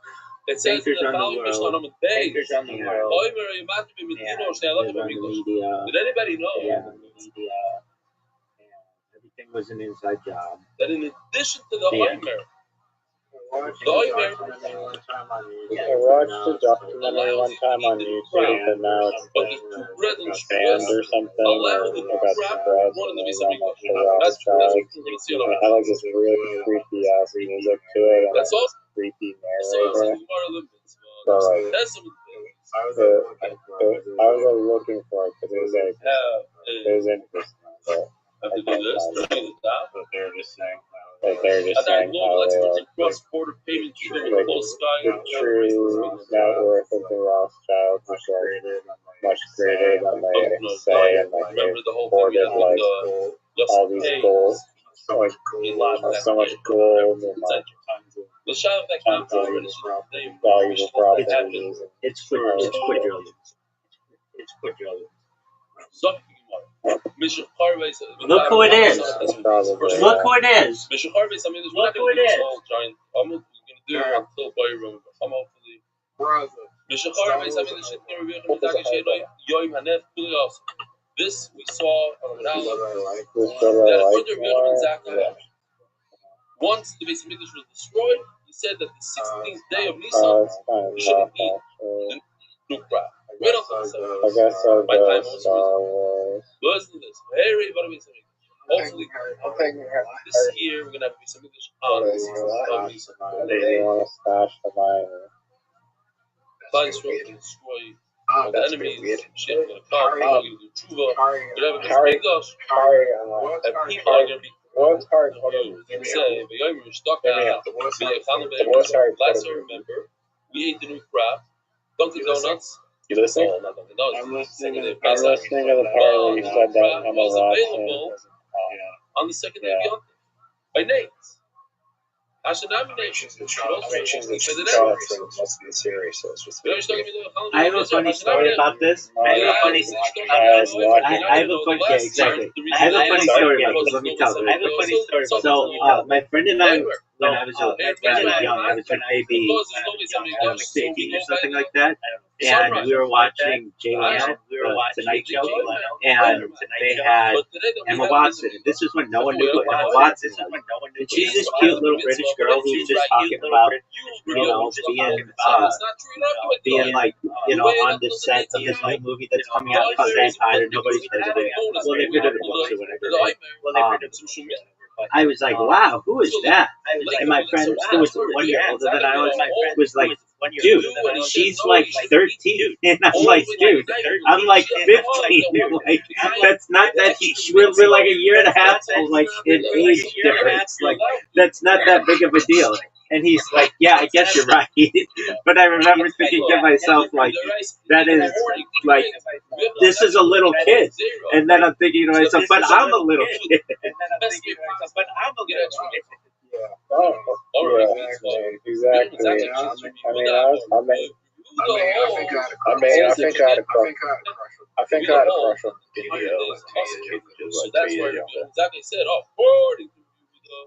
it says in Bankers the on the following Mishnah World. on the base. Bankers on the World. Omer, you might be with Yeah, you know, say, I love they're on you, the English. media. Did anybody know Yeah, the media. And everything was an inside job. that in addition to the Yeah. Omer, I watched the documentary one time on YouTube, and now it's banned or something, or about the spreads, and they run like the Rothschild. It had like this really creepy ass music to it, and that's like all. this creepy That's all. narrator. So like, That's some I was like looking for it because it was like it was interesting, but have I to do can't this. find it. To do that. But they're just saying how they Global like experts cross-border payment to the like full sky. the true net worth of the Rothschilds was like much greater than they say, and like Remember they the whole thing we hoarded had like with all these gold, like so much gold and like the shot of that kind of valuable properties. It's quadrillions. It's quadrillions. Look who it is. Probably, Look who it is. Look who it is. I'm going to do it until Bayram. I'm hopefully. This we saw on the once the base of English was destroyed, he said that the 16th day of Nisan, you shouldn't eat the new crab. Right off the I guess I'll go Star Wars. Listen to this. Hopefully, this year we're going to have some English on the 16th of Nisan. They want to stash the mine. Plans to destroy the enemies. Shit, we're going to come. We're going to do tshuva. We're going to have English. And people are going to be. What's hard? You say, last year, remember, we ate the new crab, Dunkin' Donuts. You listening? Oh, not Dunkin' Donuts. I'm listening to the part where you said that Emma was Rothschild. available on the second day of Yom by names. Hashanami nations. I have a funny story about this. I have a funny story. I have a funny. Yeah, exactly. I have a funny story about this. Let me tell you. I have a funny story. So, my friend and I, when I was young, I was maybe 15 or something like that, and we were watching J-Lo, the Tonight Show, and they had Emma Watson. And this is when no one knew who Emma Watson was. And she's this cute little British girl who's just talking about, being like, on the set of this new movie that's coming out called Vampire. Nobody's heard of it. Well, they've heard of it or whatever. I was like, wow, who is that? And my friend, who was 1 year older than I was like, dude, she's like 13. And I'm like, dude, I'm like 15. Like, that's not that huge. We're like a year and a half, like, in age difference. Like, that's not that big of a deal. And he's like, yeah, I guess you're right. But I remember thinking to myself, like, that is, like, this is a little kid. And then I'm thinking to myself, but I'm a little kid. Exactly. I think I had a crush on India. So that's where exactly said, according to Yehuda,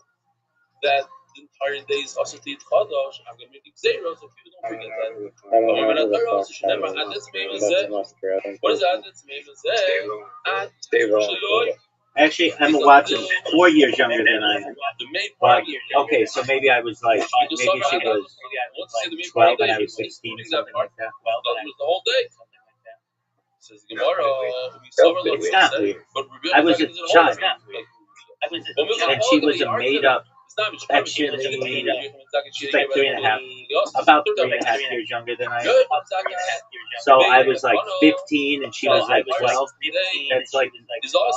that the entire day is also Tit Chadash. I'm going to make it zero, so people don't forget that. What is that? That's Actually, Emma Watson's 4 years younger than I am. But, okay, so maybe I was like, maybe she was 12 and I was 16, something like that. The whole day. Says Gemara, It's not weird. I was a child. And she was a made-up, actually, she's like 3.5, about 3.5 years younger than I am. So I was like 15 and she was like 12. That's like,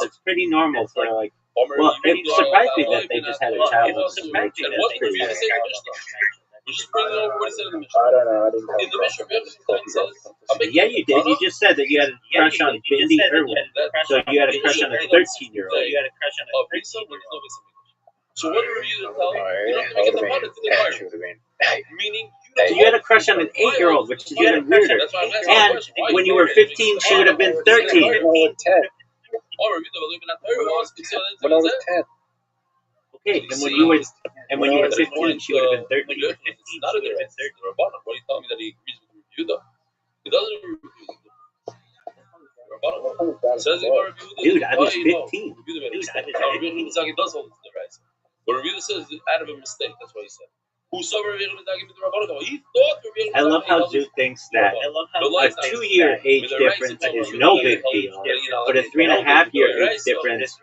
that's pretty normal for like, well, it surprised me that they just had a child with this age. That's pretty rare. I don't know. I didn't have Yeah, you did. You just said that you had a crush on Bindi Irwin. So you had a crush on a 13-year-old. So what do you tell? You don't make it the product to the card. Meaning you had a crush on an 8-year-old, which is even weirder. And when you were 15, she would have been 13. When I was 10. Okay, and when you were 15, she would have been 13. Not a difference. What are you telling me that he agrees with Yehuda? He doesn't agree with Yehuda. Dude, I was 15. He does hold it to the right. But Yehuda says out of a mistake. That's what he said. He thought I love how Zoo thinks that a 2-year age difference is no big deal, but a 3.5-year age difference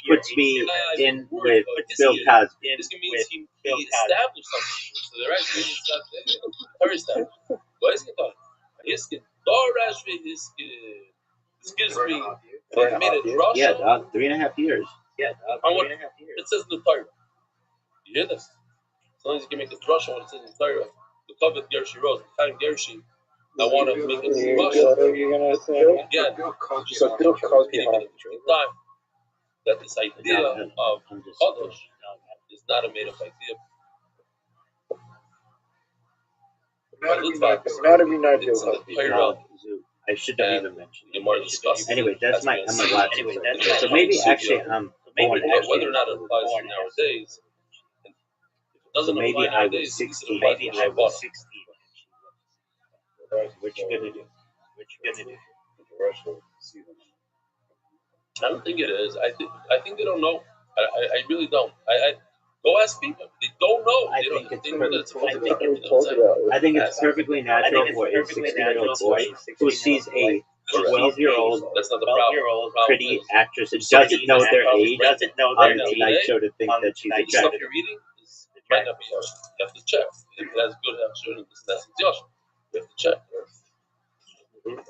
puts me in with Bill Cosby. This means he established something. So the right means that very established. What is it? Hiskin, Dorash, excuse me, made a rush. Yeah, dog, 3.5 years. Yeah, dog, it says in the Torah. You hear this? As long as you can make a drush on what it says in the Torah, the Kovet Gershi Rose, the Chaim Gershi, I want to make a drush. Yeah, So Bill Cosby time that this idea of Chodesh is not a made-up idea. It's not every night Bill Cosby. I should have even mentioned it. More discussed. Anyway, that's my Emma Watson. So maybe actually I'm born whether or not it applies nowadays. So maybe I was 16. Maybe I was 16. What you gonna do? I don't think it is. I think they don't know. I really don't. I go ask people. They don't know. I think it's perfectly natural for a 16-year-old boy who sees a 12-year-old pretty actress who doesn't know their age on the Tonight Show to think that she's attractive. Might not be Yosh. You have to check. If it has good Yosh, that's Yosh. You have to check.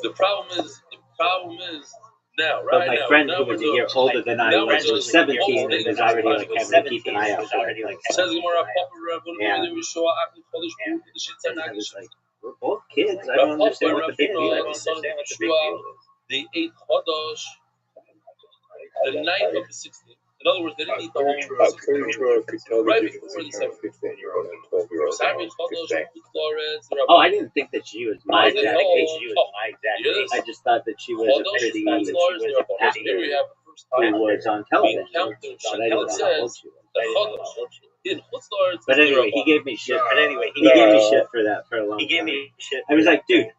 The problem is now, right? But my friend who was a year older than I was 17 and was already like having to keep an eye out for it. Yeah. And I was like, we're both kids. I don't understand what the big deal is. They ate Chodosh the night of the 16th. In other words, they didn't eat the whole I'm pretty sure I could tell the right difference before the between a 15-year-old and a 12-year-old. Oh, I didn't think that she was my exact age. I just thought that she was a pretty athlete who was on television. But I didn't know how old she was. But anyway, he gave me shit. He gave me shit for that for a long time. I was like, dude,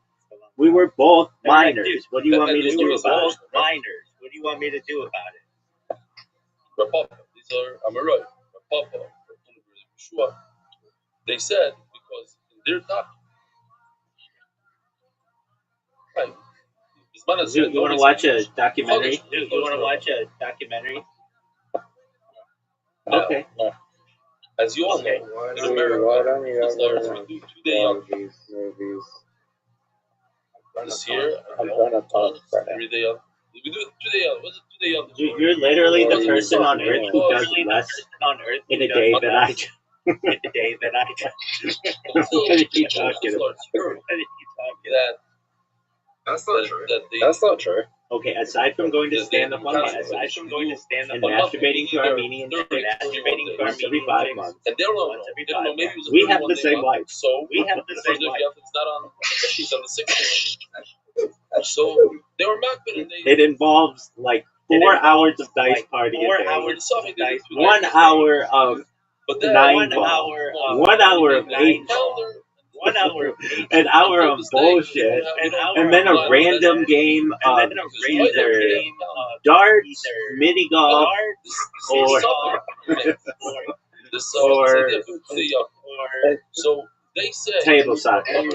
we were both minors. What do you want me to do about it? Rapapa, these are Amaroi, Rapapa, Yeshua. They said because in their time, right? You want to watch a documentary? Okay. As you all know, in America, we do 2-day young. This year, I'm gonna talk right now. 3-day young. We do 2-day young. What's it 2-day young? You're literally the person on Earth who does less in a day than I do. Dave and I. Until What are you it talking about? starts heard What are you talking that That's not true. they, That's not true. Okay, aside from going to that stand up on they- months aside from going to stand and up on masturbating to either Armenian 30, chicks 41 once every 5 months, and they don't know. They don't know. Maybe it was a we have 31 the day same month. life. So We have the the same first day life. it's not on the 15th, on the 16th. So they were back and they. It involves like 4 hours of dice party a day, 1 hour of But then 9 ball, 1 hour of 8 ball, an hour of bullshit, and then a random game of either darts, mini golf, or so they say table soccer. And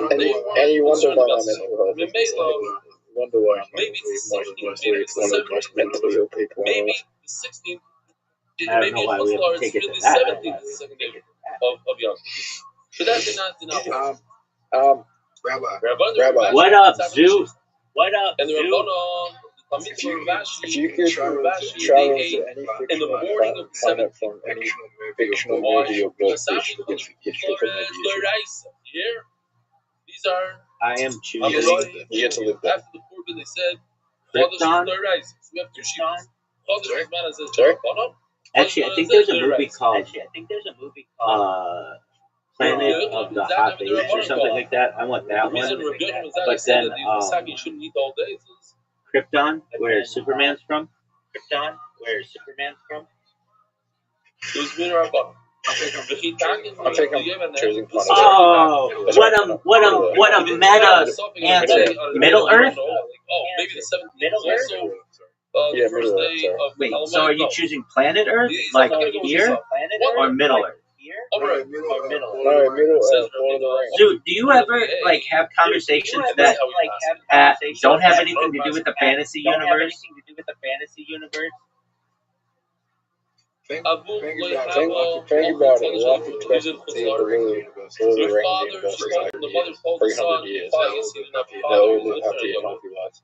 you wonder why my mental health is you wonder why I'm maybe it's the 16th, mostly maybe it's the one of the 17th, most mentally ill people on maybe earth. the 16th. I don't Maybe know it why was we have to take it to really that. 17th, the second day of Yom. But that did not work. Rabbi. What up, Zoo? What up, And the Zoo? Rabbanon, If you could travel to any in the fictional morning of the planet 17th, from any fictional movie or book, which fictional movie is it? here, these are I am choosing You get to live there. after the Korban, they said, Krypton. So we have two shivas. Sorry? Actually, I think there's a movie called Planet of the Hot Babes or something like that. I want that one. But then shouldn't eat all day. Krypton, where Superman's from. It was Min Rabbanon. I think I'm choosing Planet Oh, what a meta answer. Middle Earth? Oh, maybe the 17th is also Yeah, the first Middle day Earth, of Wait, so are you choosing Planet Earth, like here, or Middle Earth? No, Middle Earth, Lord of the Rings. Dude, do you ever like have conversations that don't have anything to do with the fantasy universe? Think about it. Life expectancy of the Lord of the Rings universe is like 300 years. They all live happy and healthy lives.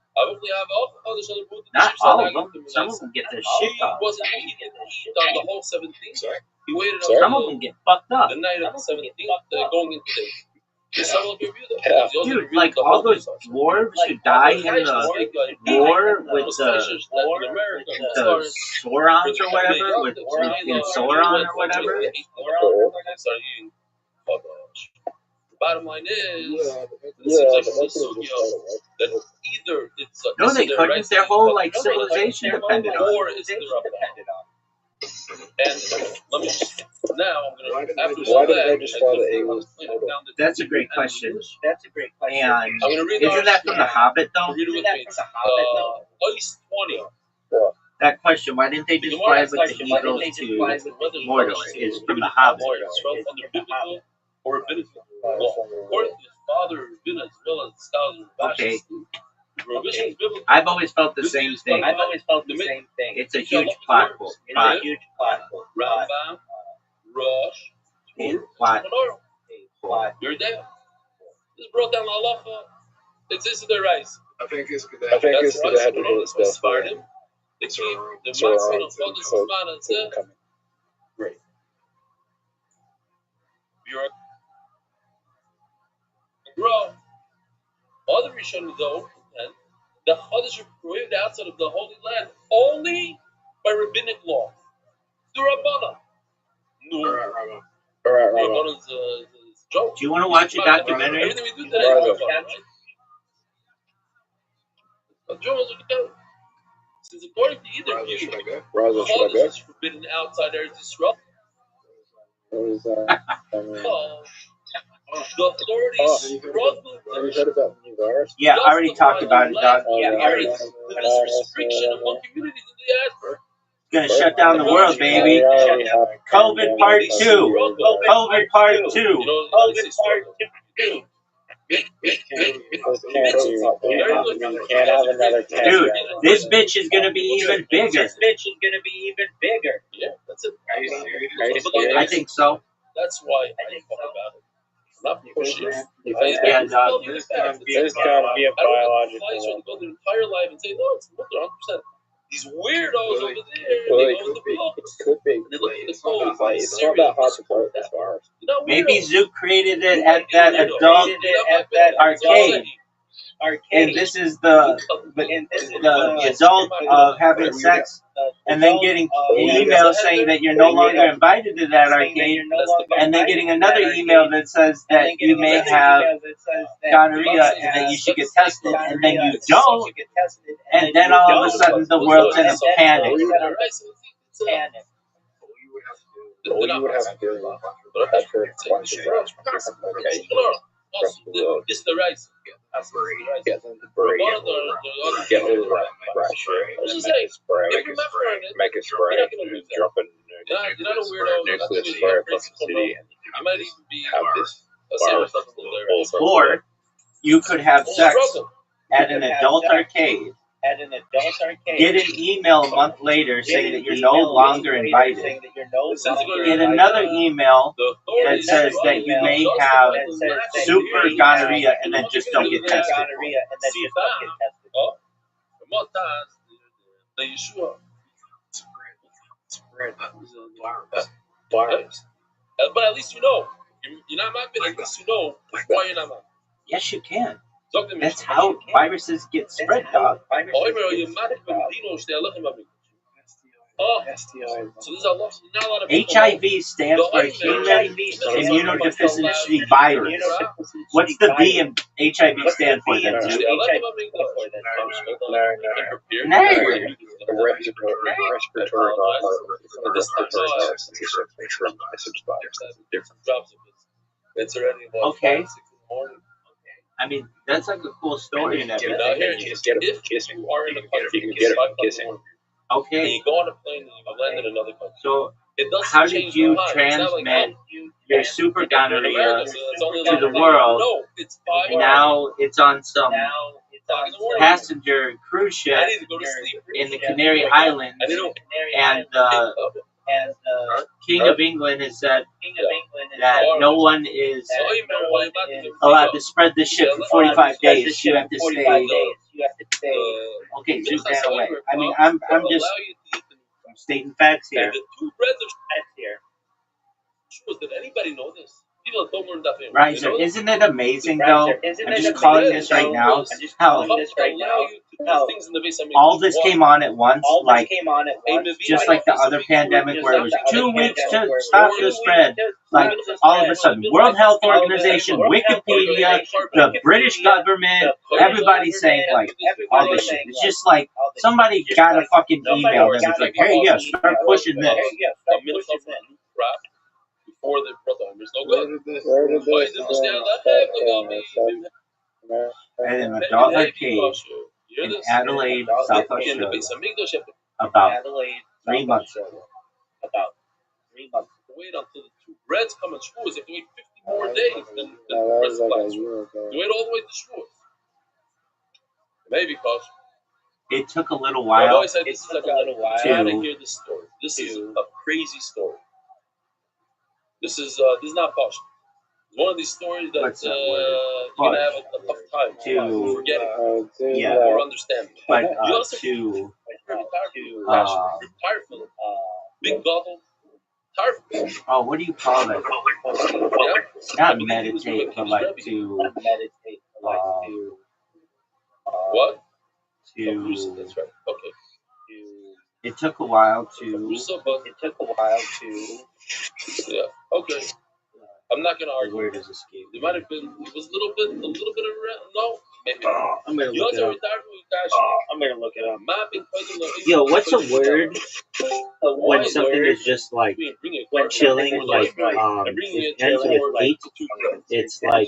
Not all of them. Some of them get their shit He on. wasn't on the whole 17th. Sorry? He waited Sorry? Some of until them get fucked up. the night of the 17th, going into the Yeah. Dude, like all those dwarves who die in the war with the Saurons or whatever, with in Sauron or whatever. Bottom line is, that either it's No, they couldn't. Their whole like civilization depended on or it. it's the Rabbanon. And let me just now I'm gonna after Why all didn't that, they just fly the Eagles? That's a great question. And I'm gonna read isn't that from The Hobbit though? Read it with me. Ice 20. That question, why didn't they just fly with the Eagles to Mordor, is from The Hobbit. Or biblical. Well, according to his father, Rabbeinu, as well as the scholars of Okay. Revision is biblical. I've always felt the same thing. It's a huge plot hole. Rambam, Rosh, Plot. Menorah. You're there. This brought down halacha. It's the rise. I think it's because they had to do it stuff. They keep the maximum of all this man and said, great. You're grow. Other Rishonim though, and the Chodesh are prohibited outside of the Holy Land only by rabbinic law. The Rabbana. No. Alright. Rabbana's joke. Do you want to watch a documentary? Everything we do today is Rabbana. Since according to either view, Chodesh is forbidden outside Eretz Yisrael. The authorities struggle. Have you heard about the new virus? Yeah, I already talked about it, Doc. This restriction among communities in the diaspora. Gonna shut down the world, baby. COVID part 2. COVID part 2. Can't have another Dude, this bitch is gonna be even bigger. Yeah, that's it. I think so. That's why I didn't talk about it. I'm not pushing. Yeah, Doc. There's gotta be a biological. Go their entire life and say, no, it's 100%. These weirdos over there, Well, they it go could with be. the books. It could be. And they look at the It's not codes. that it's not that hard to quote as far as. You know, Maybe weirdos. Zook created it You might at be a that weirdo. adult You know, my bad. arcade. And this is the adult of having sex and then getting an email saying that you're no longer invited to that arcade, and then getting another email that says that you may have gonorrhea and that you should get tested, and then you don't, and then all of a sudden the world's in a panic. All you would have to do is capture a bunch of rats from different locations across the world. It's the rice. Get them to breed. Get all of that rat shit. Make a spray. Drop a nuclear spray across the city, and I might even be have this virus all Or you could have sex at an adult arcade, get an email a month later saying that you're no longer invited, get another email that says that you may have super gonorrhea, and then just don't get tested. spread virus. But at least you know. You're not mad, but at least you know why you're not mad. Yes, you can. That's how viruses get spread, dog. Oh, so there's a lot of HIV stands for Human Immunodeficiency Virus. What's the V in HIV stand for then, too? No. Respiratory virus. Okay. I mean, that's like a cool story and everything. If you are in a country, you can get it kissing. Okay. And you go on a plane and you land in another country. So, how did you transmit your super gonorrhea to the world? Now it's on some passenger cruise ship in the Canary Islands, and the King of England has said that no one is allowed to spread this shit for 45 days. You have to stay. Okay, zoom that away. I mean, I'm just stating facts here. Did anybody know this? People don't learn that. Riser, isn't it amazing though? I'm just calling this right now. How all this came on at once, like just like the other pandemic where it was 2 weeks to stop the spread. Like all of a sudden, World Health Organization, Wikipedia, the British government, everybody's saying like all this shit. It's just like somebody got a fucking email that was like, hey, yeah, start pushing this. Before the brother, there's no good. Where did this At an adult arcade in Adelaide, South Australia, about 3 months ago. Wait until the two breads come in Shavuos. You have to wait 50 more days than the rest of last year. You wait all the way to Shavuos. Maybe, Kosh. It took a little while. I've always said this is a guy to hear this story. This is a crazy story. This is not Kosh. It's one of these stories that you're gonna have a tough time forgetting or understanding. But you also retire from big gobble. Oh, what do you call that? Not meditate, but like to what? That's right. Okay. It took a while to. Yeah. Okay. I'm not gonna argue. Where does escape? It might have been. It was a little bit of no. Maybe. I'm gonna look it up. I'm gonna look it up. Mapping. Yo, what's a word when something is just like when chilling, like it ends with eight? It's like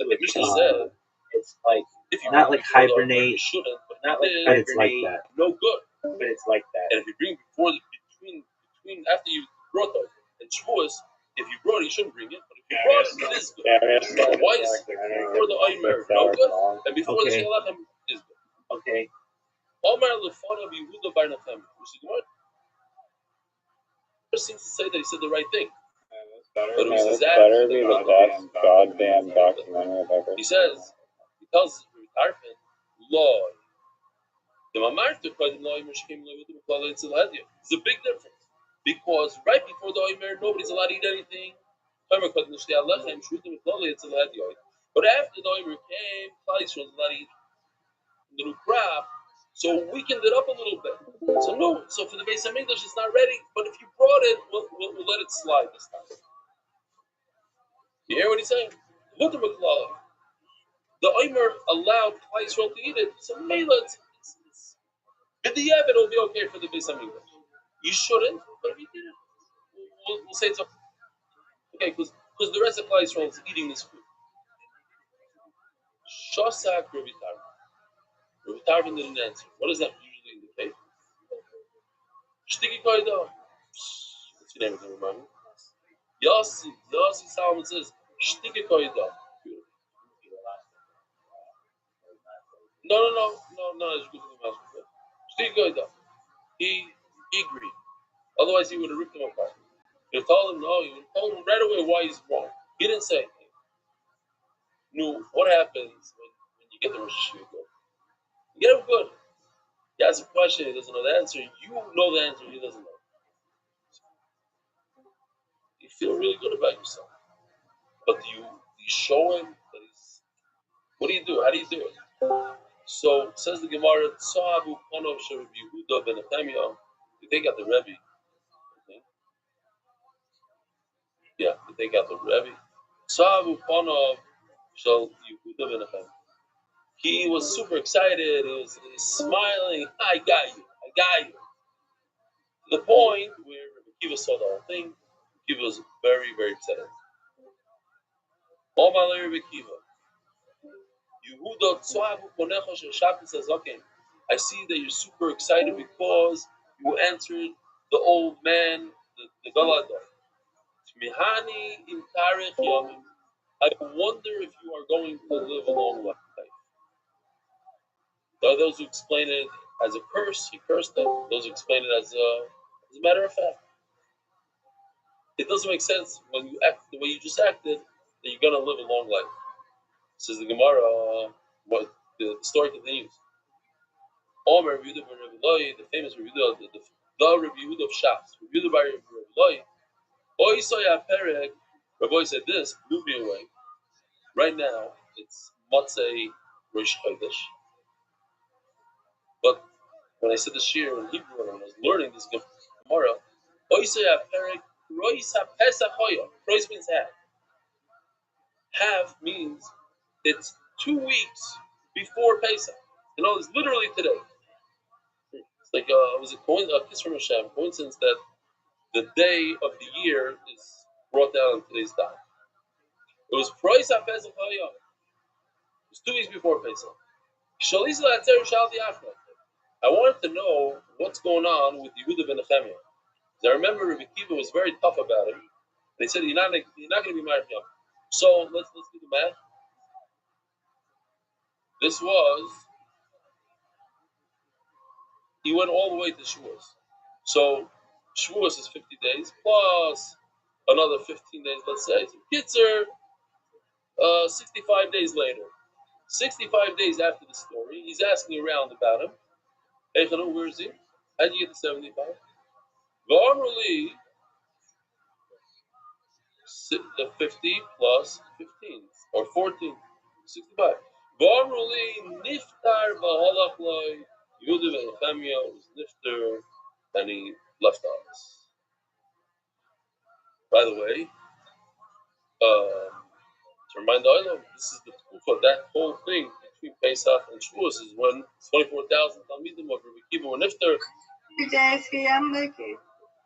not like hibernate, but it's like that. No good. But it's like that. And if you bring between after you brought them and Shavuos, if you brought it, you shouldn't bring it. But if you brought it, it is good. Why is before the Omer no good, and before the Shalachem is good? Okay. Omer lefana Yehuda bar Nachem. Which is what? First seems to say that he said the right thing. But it was better be the best goddamn documentary I've ever. He says, he tells Tarfin, Lord, It's a big difference because right before the Omer, nobody's allowed to eat anything. But after the Omer came, Klal Yisrael was allowed to eat little crab, so we weakened it up a little bit. So no, so for the Beis Hamikdash, it's not ready. But if you brought it, we'll let it slide this time. You hear what he's saying? Look at McClellan. The Omer allowed Klal Yisrael to eat it. So maybe it's at the end it'll be okay for the Beis Hamikdash. You shouldn't, but if you did it, we'll say it's okay because the rest of Klal Yisrael is eating this food. Shosak Rabbi Tarvin. Rabbi Tarvin didn't answer. What does that usually indicate? Shtiki Koida. What's your name again, remind me? Yossi Solomon says, Shtiki Koida. No, it's good for the master. Shtiki Koida. He agreed. Otherwise, he would have ripped him apart. You told him no, you told him right away why he's wrong. He didn't say anything. No, what happens when you get the Rosh Hashanah? You get him good. He asks a question, he doesn't know the answer. You know the answer, he doesn't know. You feel really good about yourself. But you show him that he's. What do you do? How do you do it? So says the Gemara, Tzabu Ponov Shel Rabbi Yehuda ben Nehemiah. You take out the Rebbe. Yeah, you take out the Rebbe. Tzabu Ponov Shel Yehuda ben Nehemiah. He was super excited. He was smiling. I got you. To the point where Rabbi Kiva saw the whole thing. He was very, very upset. Omalei Rabbi Kiva. Yehuda Tzavu Ponecha Shel Shabbat says, okay, I see that you're super excited because you answered the old man, the Galadar. Mihani in Tarech Yomim. I wonder if you are going to live a long life. There are those who explain it as a curse, he cursed them. Those who explain it as a matter of fact. It doesn't make sense when you act the way you just acted that you're going to live a long life. Says the Gemara, what the story continues. Omer Rabbi Yehuda bar Rabbi Eloi, the famous Rabbi Yehuda, the Rabbi Yehuda of Shas, Rabbi Yehuda bar Rabbi Eloi. Oisaya Perek, Rabbi said this, blew me away. Right now, it's Motzei Rosh Chodesh. But when I said the shir in Hebrew, when I was learning this Gemara, Oisaya Perek, Rois HaPesach Hoya. Rois means half. Half means it's 2 weeks before Pesach. You know, it's literally today. It's like it was a kiss from Hashem, coincidence that the day of the year is brought down on today's date. It was Rois HaPesach Hoya. It was 2 weeks before Pesach. I wanted to know what's going on with Yehuda ben Nehemiah. I remember Rabbi Kiva was very tough about it. They said you're not going to be married young. So let's do the math. This was he went all the way to Shavuos. So Shavuos is 50 days plus another 15 days. Let's say Kitzer, 65 days later. 65 days after the story, he's asking around about him. Hey, Chanu, where is he? How did you get to 75? Normally, the 50 plus 15 or 14, 65. Normally, niftar v'halach loy. Yehuda ben Nehemiah was niftar, and he left us. By the way, to remind the Olam, this is the proof of that whole thing between Pesach and Shavuos is when 24,000 Talmidim of Rabbi Kiva were niftar. Because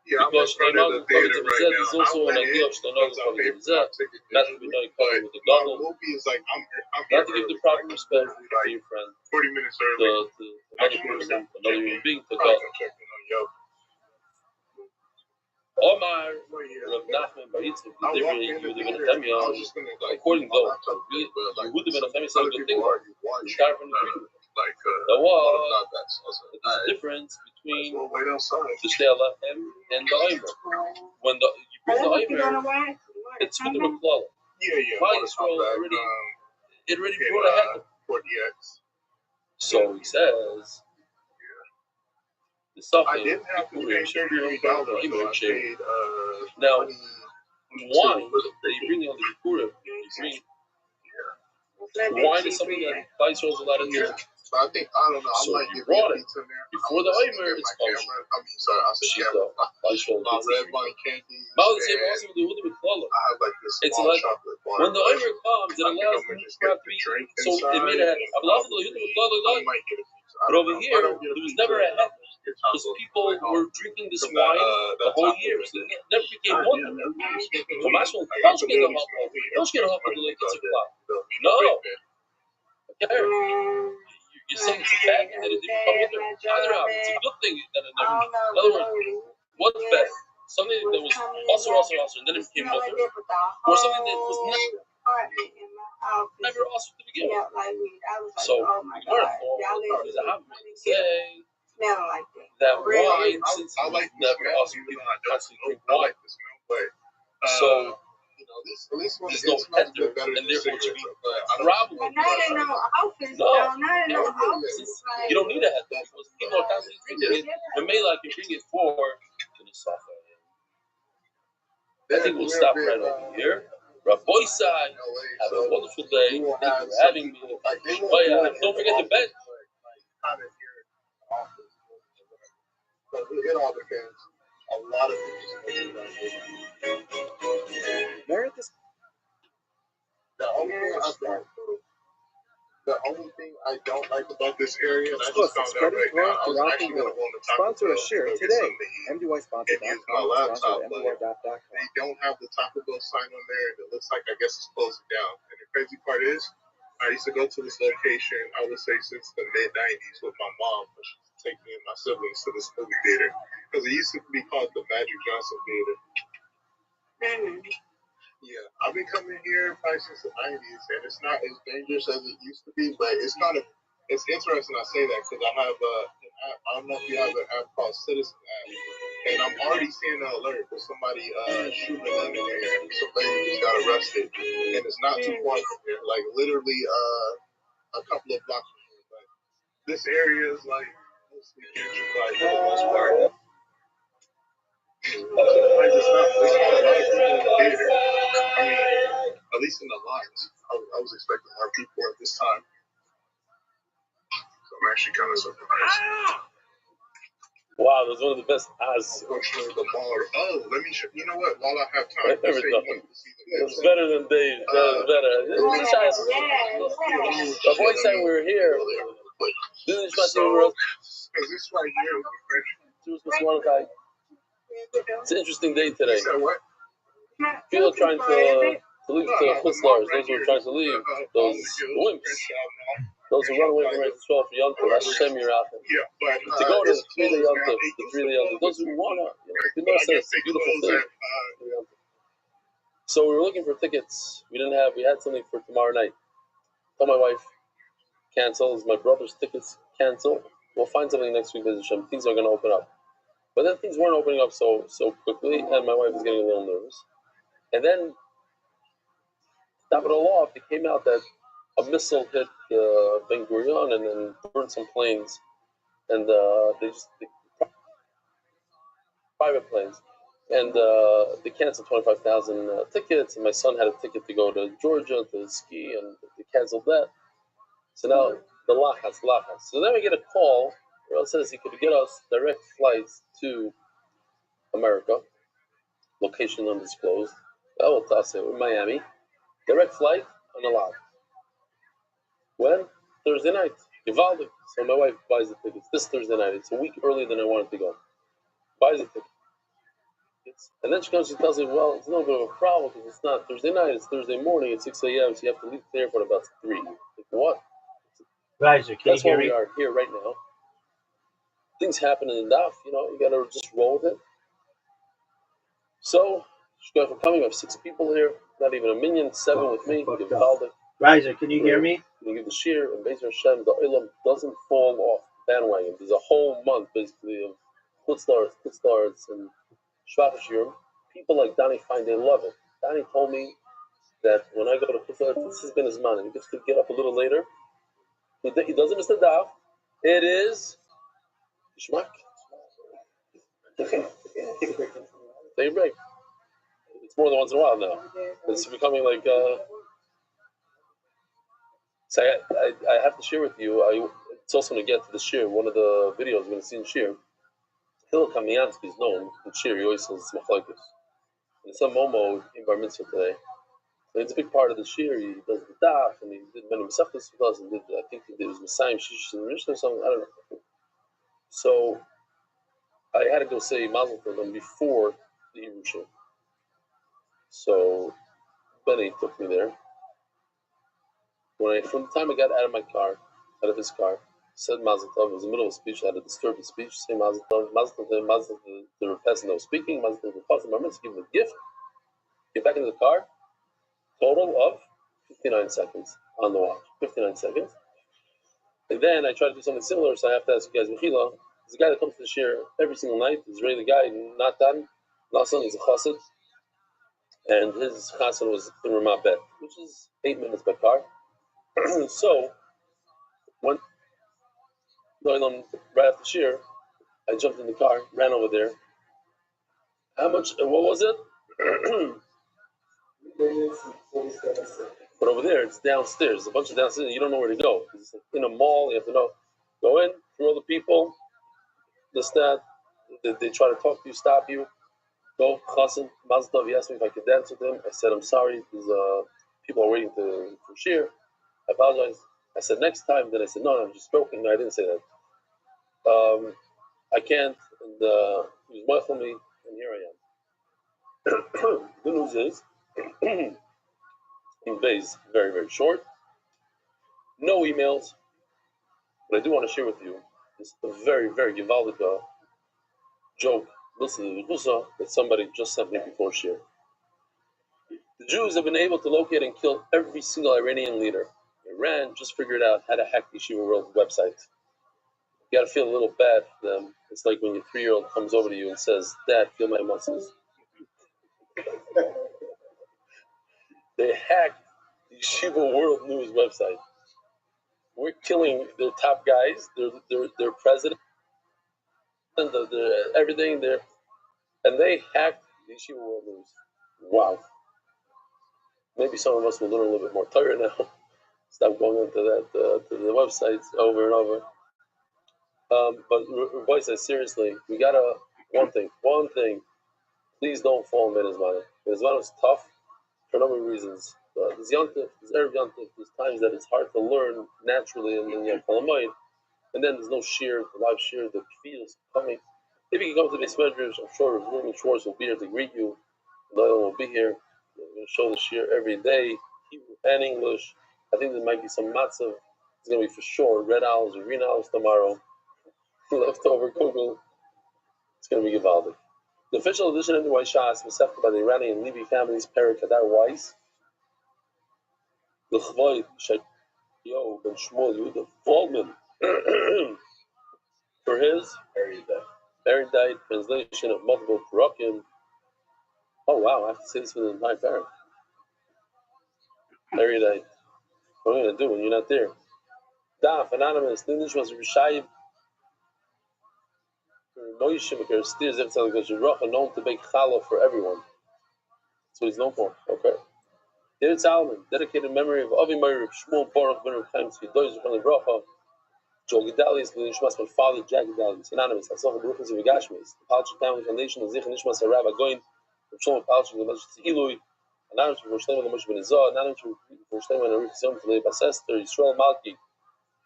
Shlomo the theater right now. Is also an idea of Shlomo not to be knowing covered with the goggle. Not to give the proper respect to your friend. 40 minutes early. The another person, another human being took off. Omar, Rav Nachman Bar Yitzchak, Yehuda ben Nehemiah, according to Yehuda ben Nehemiah said a good thing. He's tired from the freedom. There was a difference between the Shtei Alachem and the Omer. When you bring the Omer, it's with the Maklala. Klal Yisrael already brought ahead. So he says, I didn't have to pay $30 though. I paid now why they bring all the Bikurim? Wine is something that Viceroy is allowed to do. I think, I don't know, so I might get pizza in there. Before the Omer, it's kosher. Shita, Viceroy, my red wine candy. I have like this small chocolate bar. When the Omer comes, it allows them to be. So it made a but over here, there was never a head. Because people were drinking this wine the whole year. So it never became one. So Mashal, don't get a hot dog. Don't get a hot dog like it's a clock. No. Okay. You're saying it's a bad thing that it didn't come in there? It's a good thing that it never. In other words, what's best? Something that was also, and then it became mutter, or something that was never also to begin with. So, Gemara say that wine, since it was never also people constantly drink wine. So, there's no enter, and therefore it should be probably no. You don't need a head because people are constantly drinking it. The Mela can drink it for the Safa. I think we'll stop right over here. Rabbi Sai, have a wonderful day. Thank you for having me. Don't forget the bed. It all depends. A lot of things. The only thing I don't like about this area, and I just found out right now, I was actually going to go on the Taco Bell today and use my laptop, but they don't have the Taco Bell sign on there, and it looks like I guess it's closing down. And the crazy part is, I used to go to this location, I would say since the mid-90s with my mom, but she used to take me and my siblings to this movie theater, because it used to be called the Magic Johnson Theater. Yeah, I've been coming here probably since the 90s, and it's not as dangerous as it used to be, but it's interesting I say that because I have an app. I don't know if you have an app called Citizen app, and I'm already seeing an alert for somebody shooting a gun in there. Some lady just got arrested, and it's not too far from here, like literally a couple of blocks from here. But this area is like mostly gentrified for the most part. It's not a lot of people in the theater. I mean, at least in the lines. I was expecting more people at this time. So I'm actually kind of surprised. Wow, that was one of the best eyes. Unfortunately, the baller. Oh, let me show you. Know what? While I have time, to see it's better than Dave. Better. The voice said we were here. Because this right here is it's an interesting day today. People are trying to leave to Chutzlars. Those who are trying to leave, those wimps, those who run away from Eretz Yisrael for Yom Tov, Hashem Yirachem. To go to 3 day Yom Tov, those who want to, you know, it's a beautiful thing. So we were looking for tickets. We had something for tomorrow night. Told my wife, cancel. My brother's tickets cancel. We'll find something next week, Hashem. Things are going to open up. But then things weren't opening up so quickly, and my wife was getting a little nervous. And then, to top it all off, it came out that a missile hit Ben Gurion and then burned some planes, and they private planes, and they canceled 25,000 tickets. And my son had a ticket to go to Georgia to ski, and they canceled that. So now the lachas. So then we get a call. It says he could get us direct flights to America, location undisclosed. Oh, in Miami. Direct flight, unallowed. When? Thursday night. Givaldi. So my wife buys the tickets this Thursday night. It's a week earlier than I wanted to go. Buys the tickets. And then she comes and tells me, well, it's a little bit of a problem because it's not Thursday night, it's Thursday morning at 6 a.m. So you have to leave the airport about 3. Like, what? Riser, that's why we are here right now. Things happen in the daf, you gotta just roll with it. So, she's for coming. We have 6 people here, not even a minion, 7 with me. Riser, can you hear me? You give the shear, and Bezer Hashem, the Olam doesn't fall off the bandwagon. There's a whole month, basically, of Chutzlars, and Shvach. People like Donnie Fine, they love it. Donnie told me that when I go to Chutzlars, this has been his man, and he gets to get up a little later. He doesn't miss the daf. It is Shmak. Take a break. It's more than once in a while now. It's becoming like. So I have to share with you. It's also going to get to the shir. One of the videos we're going to see in shir. Hillel Kamiansky is known in shir. He always says machlokes. And some momo in bar mitzvah today. So it's a big part of the shir. He does the daf and he did many misachos with us. And did, I think he did his Messiah Shish and Mishnah or something. I don't know. So I had to go say mazel for them before the Yerusha. So Benny took me there. From the time I got out of his car, said Mazel Tov. It was in the middle of a speech. I had to disturb the speech. Say Mazel Tov, Mazel Tov, Mazel Tov. The person that was speaking, Mazel Tov, the Chasam Barmitz, give him a gift. Get back into the car. Total of 59 seconds on the watch. 59 seconds. And then I try to do something similar, so I have to ask you guys, Mechila, there's a guy that comes to the shir every single night. Israeli guy, Natan. Nasan is a chassid. And his chassid was in Ramat Bet, which is 8 minutes by car. So, when right after shir, I jumped in the car, ran over there. How much? What was it? But over there, it's downstairs. There's a bunch of downstairs. You don't know where to go. It's in a mall. You have to know. Go in through all the people. This, that. They try to talk to you, stop you. Go, Chassan, Mazel Tov. He asked me if I could dance with him. I said, I'm sorry. There's people are waiting for shir. I apologize. I said, next time. Then I said, no, I'm just joking. No, I didn't say that. I can't. And he was welcoming me, and here I am. Good news is, in base, very, very short. No emails. But I do want to share with you this very, very gewaldige joke. Listen that somebody just sent me before share. The Jews have been able to locate and kill every single Iranian leader. Iran just figured out how to hack the Yeshiva World website. You got to feel a little bad for them. It's like when your 3-year-old comes over to you and says, Dad, feel my muscles. They hacked the Yeshiva World News website. We're killing their top guys, their president, their everything there, and they hacked the Yeshiva World News. Wow. Maybe some of us will learn a little bit more Torah now. Stop going into that to the websites over and over. But Rabbi says seriously, we gotta one thing. Please don't fall in Menizman. Menizman is tough for a number of reasons. There's Yontif, there's Erev Yontif, there's times that it's hard to learn naturally and then you have Kalamayit, and then there's no shear, the live shear, the feels coming. If you can come to the Medrash, I'm sure Ruben Schwartz will be here to greet you. Noel will be here. We're going to show the shear every day, Hebrew and English. I think there might be some matzav. It's going to be for sure red owls or green owls tomorrow. Leftover kugel. It's going to be Givaldic. The official edition of the White Shas was accepted by the Iranian Levy family's Perek Hadar Weiss. L'chvoid Shayo ben Shmuel Yehuda Waldman for his erudite translation of multiple Parakim. Oh wow, I have to say this for the entire parak. Erudite. What am I going to do when you're not there? Daf, anonymous, Lindish was Rishayim. Moishim, because Steers Evtzal goes to Rocha, known to bake challah for everyone. That's what he's known for. Okay. David Salomon, dedicated memory of Avi Meir, Shmuel Baruch, Ben Chaim Tzvidoy, Zechron Livracha, Joel Gedalis, Linishmas, my father, Jack Gedalis, anonymous, Hasoch Baruchas of Vigashmis, the Palchik Family Foundation, Zich Nishmas Harav Agoin, Shlomo Palchik, the Meshach Tzilui, anonymous for Shlomo, the Moshe Ben Izah, anonymous for Shlomo, and Arif Zom, Tlei Basester, Yisrael Malki.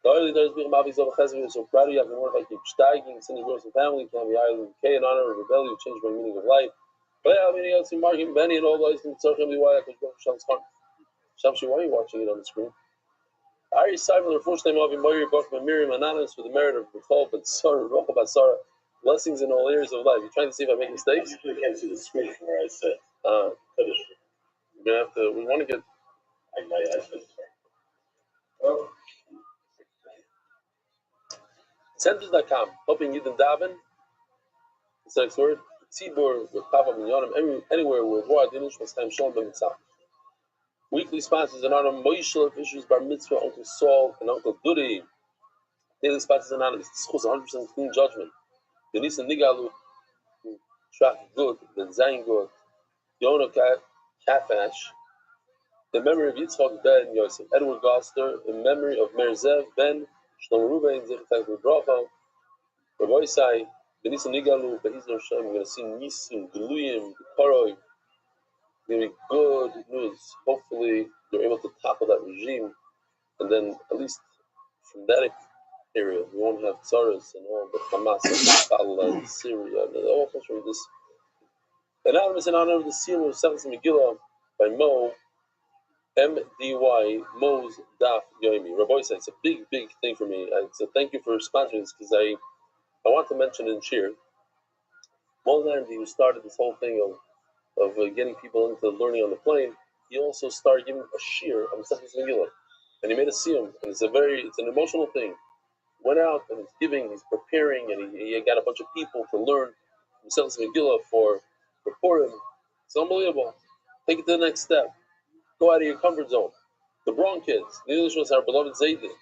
The early days being Mavis of Chesed, so proud of you. I've been working like keep steiging, sending yours and family, can be Ireland, K in honor of rebellion, changed my meaning of life. But I mean, else in Mark and Benny and all those things, so can be why I could go for Shamshi, why are you watching it on the screen? Ari Simon, the first name of Moiri, Bach, Miriam, Anonymous, for the merit of Bechol, but Sarah, Rocha, Basara, blessings in all areas of life. You're trying to see if I make mistakes? I usually can't see the screen from where I sit. We're gonna have to, we want to get. I said, oh. Centers.com, helping you in Davin. It's the next word. Tzibur, with Papa Minyanim, anywhere worldwide, the English must time Shalom B'Mitzah. Weekly sponsors in honor of Moishel, Fisher's Bar Mitzvah, Uncle Saul, and Uncle Dudi. Daily sponsors anonymous. This was 100% clean judgment. Denise and Nigalu, Shach Good, Ben Zayin Good, Yonah Kafash, in memory of Yitzchak ben Yosef, Edward Goster, in memory of Merzev ben Shlomo Ruben, Zechatag Bracha, Rabbi Isai, Benisim Nigalu, Be'izno Hashem, we're going to see Nisim, Geluyim, Koroi, going to be good news. Hopefully, they're able to topple that regime, and then at least from that area, we won't have Tsaras and all the Hamas and Syria, and all kinds of this. Anonymous in honor of the seal of Seventh Megillah by Mo, MDY, Mo's Daf Yomi. Rabbi said it's a big thing for me. So thank you for sponsoring this because I want to mention in Shir, Mo Landy, who started this whole thing of getting people into learning on the plane, he also started giving a Shir on Seventh Megillah. And he made a siyum, and it's an emotional thing. Went out and he's giving, he's preparing, and he got a bunch of people to learn from Seventh Megillah for Purim. It's unbelievable. Take it to the next step. Go out of your comfort zone. The Braun kids, the English was our beloved Zaydin,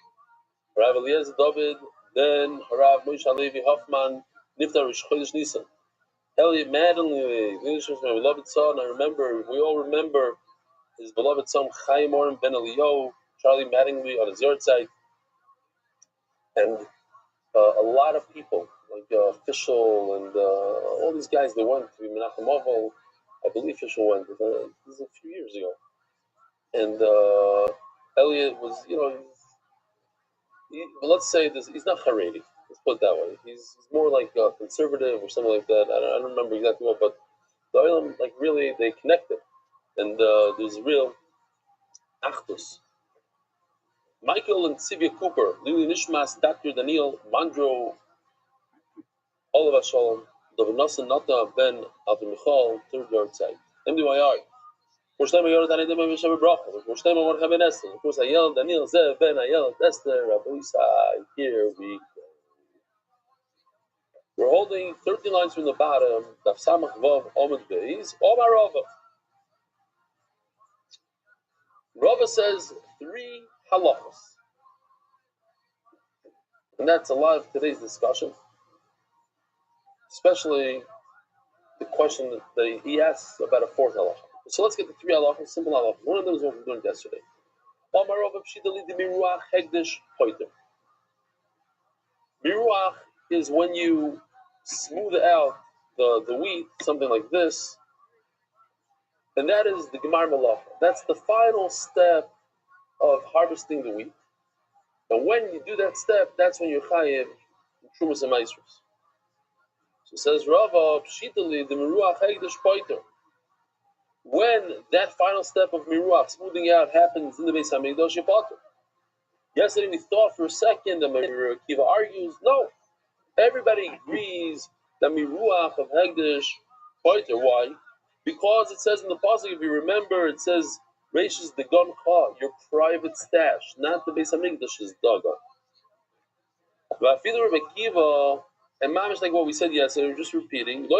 Rav Eliezer David, then Rav Moshe Levi Hoffman, Niftar Rosh Chodesh Nisan. Elliot Maddenly, the English was my beloved son. We all remember his beloved son Chaim Oren Ben Elio, Charlie Mattingly on his yard site, and a lot of people like Fischel and all these guys. They went to Menachem Oval. I believe Fischel went. This is a few years ago. And Elliot was, let's say this, he's not Haredi. Let's put it that way. He's more like conservative or something like that. I don't remember exactly what, but the Olam, like really, they connected. And there's real achdus. Michael and Sivia Cooper, Lili Nishmas, Dr. Daniel, Mandro, Oliver Shalom, Dovinosan Nata, Ben, Alvin Michal, third yard side. MDYR. Of course, Ayel, Daniel, Zev, Ben, Ayel, Esther, Rabbi Isai. Here we go. We're holding 13 lines from the bottom. Daf Samach Vav Omid Beis. Omar Rava. Rava says 3 halachos. And that's a lot of today's discussion. Especially the question that he asks about a 4th halacha. So let's get the 3 halachos, simple halachos. One of them is what we learned yesterday. Omar Rava Pshidali de Miruach Hegdish Poiter. Miruach is when you smooth out the wheat, something like this, and that is the Gemar Malacha. That's the final step of harvesting the wheat. And when you do that step, that's when you're chayiv Trumas and Maisros. So says Rava, Pshitali, the Miruach Hegdish Poiter. When that final step of Miruach, smoothing out, happens in the Beis HaMikdash, you're potter. Yesterday we thought for a second that Rabbi Akiva argues, no. Everybody agrees that Miruach of Hegdish Poiter. Why? Because it says in the pasuk, if you remember, it says Reishis the Gon Cha, your private stash, not the Beis Hamikdash's Dagon. But Rabbi Akiva, and Mamish, like what we said yesterday, we're just repeating. The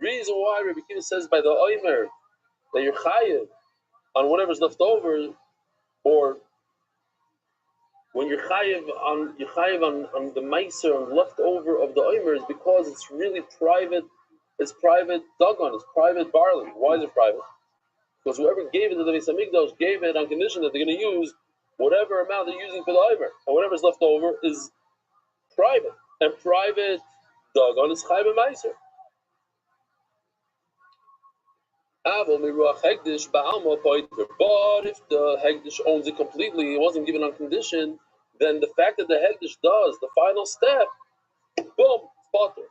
reason why Rabbi Akiva says by the Omer that you're chayiv on whatever's left over, or when you're chayiv on the meiser and leftover of the omer, is because it's really private. It's private dagon. It's private barley. Why is it private? Because whoever gave it to the Beis Hamikdash gave it on condition that they're going to use whatever amount they're using for the omer, and whatever's left over is private. And private dagon is chayiv and meiser. But if the Hegdish owns it completely, it wasn't given on condition, then the fact that the Hegdish does the final step, boom, it's potter.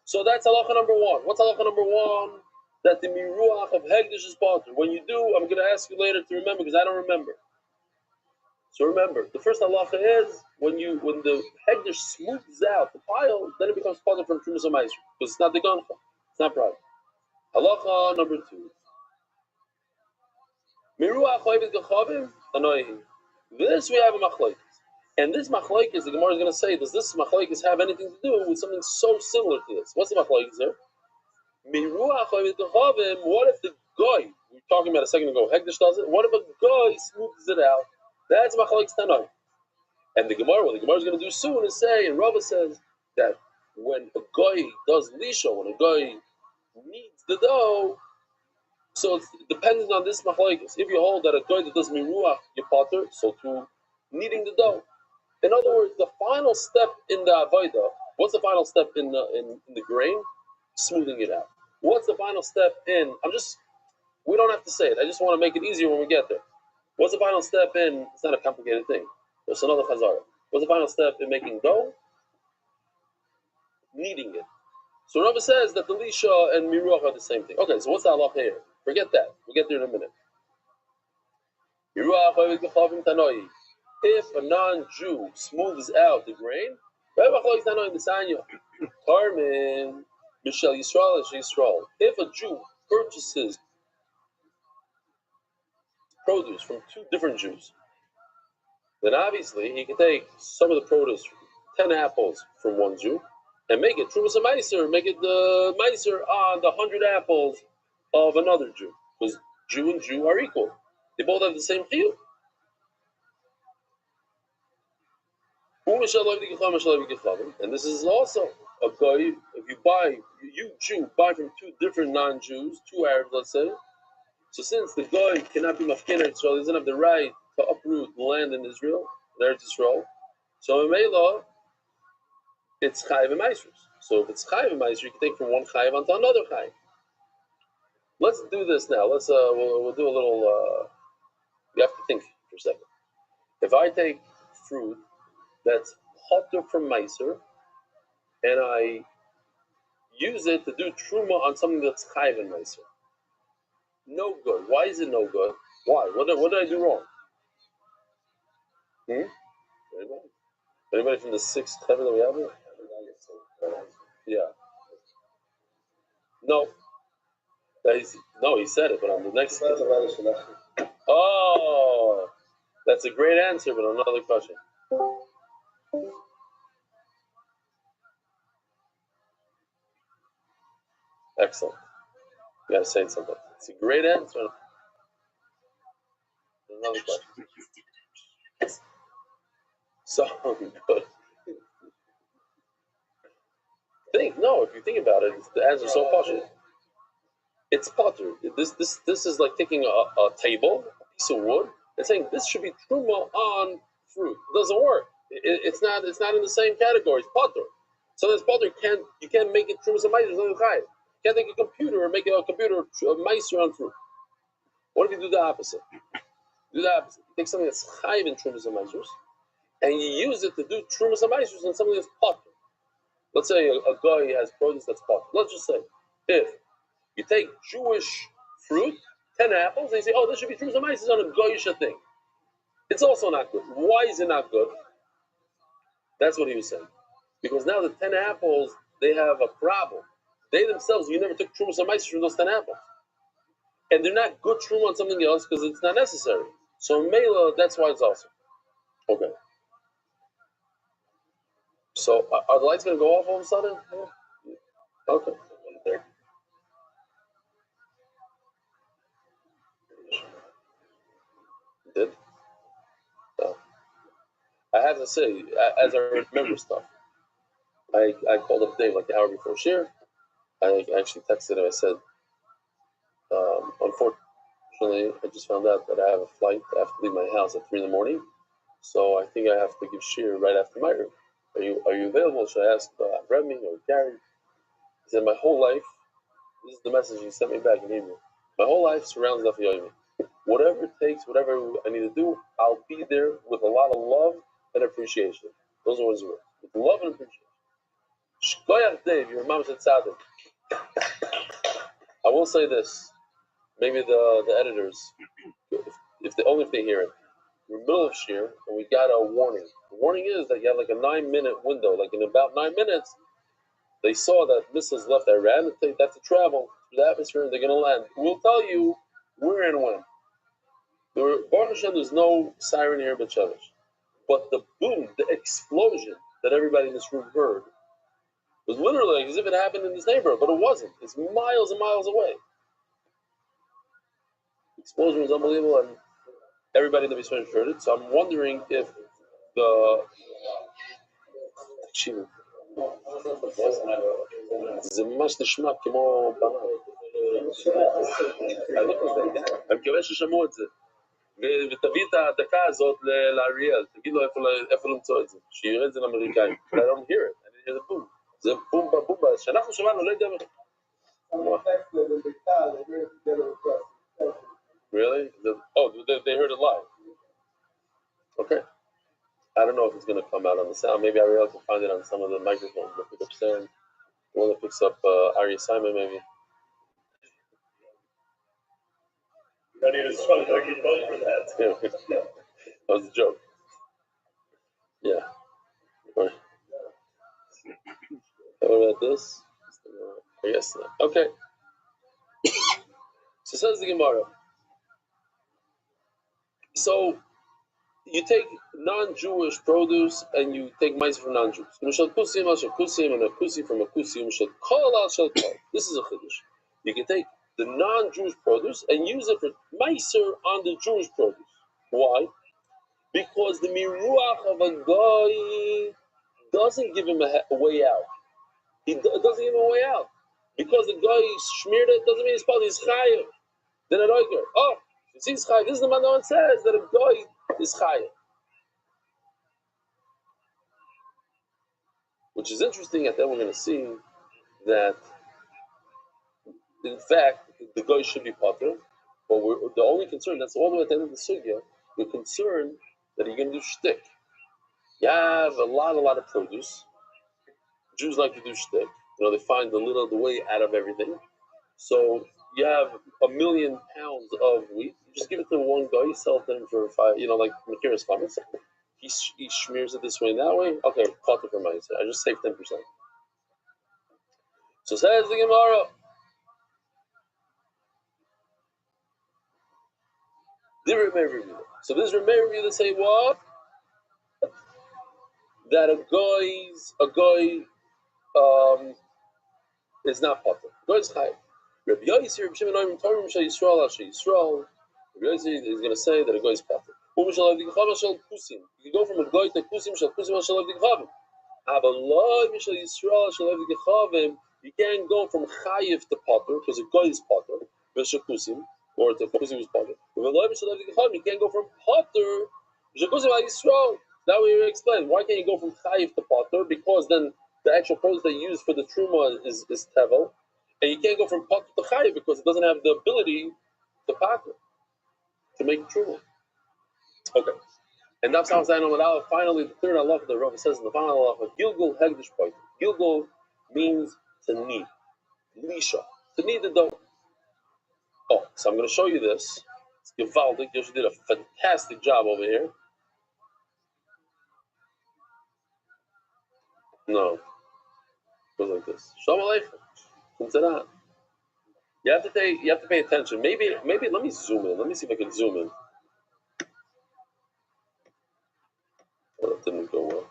So that's halacha number 1. What's halacha number 1? That the Miruach of Hegdish is potter. When you do, I'm going to ask you later to remember because I don't remember. So remember, the first halacha is when the Hegdish smooths out the pile, then it becomes potter from Trumas HaMaisros because it's not the Goncha, it's not private. Halacha number 2. Miruach Choyvet Gechavim Anoihi. This we have a machlokes. And this machlokes, the Gemara is going to say, does this machlokes have anything to do with something so similar to this? What's the machlokes here? Miruach Choyvet Gechavim. What if the guy, we were talking about a second ago, Hegdish does it? What if a guy smooths it out? That's machlokes Tanoi. And what the Gemara is going to do soon is say, and Rava says that when a guy does lisha, when a guy kneads the dough, so it's dependent on this machlokes. If you hold that a guy that does miruach you potter, so to kneading the dough. In other words, the final step in the avodah. What's the final step in the grain? Smoothing it out. What's the final step in? We don't have to say it. I just want to make it easier when we get there. What's the final step in? It's not a complicated thing. There's another chazara. What's the final step in making dough? Kneading it. So Rabbi says that the lisha and miruach are the same thing. Okay, so what's the halacha here? Forget that. We'll get there in a minute. If a non-Jew smooths out the grain, if a Jew purchases produce from two different Jews, then obviously he can take some of the produce, 10 apples from one Jew, and make it trumas a meiser, make it the meiser on the 100 apples of another Jew, because Jew and Jew are equal. They both have the same chiyuv. And this is also a guy, if you Jew buy from two different non-Jews, two Arabs, let's say. So since the guy cannot be mafkin Israel, he doesn't have the right to uproot land in Israel, Eretz Israel. So in Mela, it's chayiv and maisrus. So if it's chayiv and maisrus, you can take from one chayiv onto another chayiv. Let's do this now. Let's we'll do a little. You have to think for a second. If I take fruit that's hotter from meiser, and I use it to do truma on something that's chayiv and meiser, no good. Why is it no good? Why? What did I do wrong? Anybody from the sixth heaven that we have here? Yeah. No. He said it, but on the next. Oh, that's a great answer, but another question. Excellent. You gotta say something. It's a great answer. Another question. So good. If you think about it, the answer is so posh. It's potter. This is like taking a table, a piece of wood, and saying this should be truma on fruit. It doesn't work. It's not in the same category. It's potter. So this potter you can't make it truma meiser. You can't take a computer and make a computer meiser on fruit. What if you do the opposite? You take something that's chayiv in trumas and meisers, and you use it to do trumas and meisers on something that's potter. Let's say a guy has produce that's potter. Let's just say if you take Jewish fruit, 10 apples, and you say, oh, this should be trumas and meisers on a goyish thing. It's also not good. Why is it not good? That's what he was saying. Because now the 10 apples, they have a problem. They themselves, you never took trumas and meisers from those 10 apples. And they're not good truma on something else because it's not necessary. So Mela, that's why it's awesome. Okay. So are the lights going to go off all of a sudden? Okay. Did? No. I have to say, as I remember stuff, I called up Dave like an hour before share. I actually texted him. I said, unfortunately, I just found out that I have a flight. I have to leave my house at 3 a.m. So I think I have to give shir right after my room. Are you available? Should I ask Remy or Gary? He said, my whole life, this is the message he sent me back in Hebrew. My whole life surrounds Daf Yomi. Whatever it takes, whatever I need to do, I'll be there with a lot of love and appreciation. Those are his words. With love and appreciation. Shkoyach Dave, your mom said tzaddik. I will say this. Maybe the editors, if they hear it. We're in the middle of shir, and we got a warning. The warning is that you have like a 9-minute window. Like in about 9 minutes, they saw that missiles left Iran, and they have to travel through the atmosphere, and they're going to land. We'll tell you where and when. Baruch Hashem, there's no siren here but Shemesh. But the boom, the explosion that everybody in this room heard was literally like as if it happened in this neighborhood, but it wasn't. It's miles and miles away. The explosion was unbelievable, and everybody in the basement heard it. So I'm wondering if the זה ממש נשמע כמו במה. אני מקווה ששמעו את זה. ותביא את הדקה הזאת לאריאל, תגיד לו איפה למצוא את זה, שיראה את זה לאמריקאים. I don't hear it, I didn't hear the boom. זה בום בבום, שאנחנו שמענו, לא יודע. Really? They heard it live. Okay. I don't know if it's going to come out on the sound. Maybe Ariel can find it on some of the microphones that pick up sound. The one that picks up Ari Simon, maybe. I need a song for that. That was a joke. Yeah. Right. What about this? I guess not. Okay. So says the Gemara. So you take non-Jewish produce and you take mice from non-Jews. And a kusi from a kusi. This is a chiddush. You can take the non-Jewish produce and use it for meiser on the Jewish produce. Why? Because the miruach of a guy doesn't give him a way out. It doesn't give him a way out. Because the guy smeared it doesn't mean he's chayav. Then I don't care. Oh, you see, this is the man that says that a guy is chayav. Which is interesting, and then we're going to see that, in fact, the guy should be potter, but the only concern, that's all the way at the end of the sugya, we're concerned that you're going to do shtick. You have a lot of produce. Jews like to do shtick. They find the way out of everything. So you have 1 million pounds of wheat. You just give it to one guy, you sell it to him for 5, like Makiris comments. He smears it this way and that way. Okay, potter for mine. I just saved 10%. So says the Gemara. So this Rabbi Rothschild say what? That a guy is not potter. Guy is chayav. Rabbi Yossi, Rabbi Shimon, Torah Yisrael, Yisrael. Rabbi Yossi is going to say that a guy is potter. You can go from a guy to kusim shel kusim shel avdikhavim. You can't go from chayiv to potter because a guy is potter. V'shel kusim. Or the kusim is potter. You can't go from potter. That way you explain. Why can't you go from chayiv to potter? Because then the actual produce they use for the truma is tevel, and you can't go from potter to chayiv because it doesn't have the ability to potter to make truma. Okay, and that's how I know. Finally, the third halacha the Rav says in the final halacha, Gilgul hegdish poiter. Gilgul means to knead, lisha, to knead the dough. Oh, so I'm going to show you this. It's gewaldig. You did a fantastic job over here. No, it goes like this. Shalom aleichem. You have to pay attention. Maybe. Let me zoom in. Let me see if I can zoom in. Oh, that didn't go well.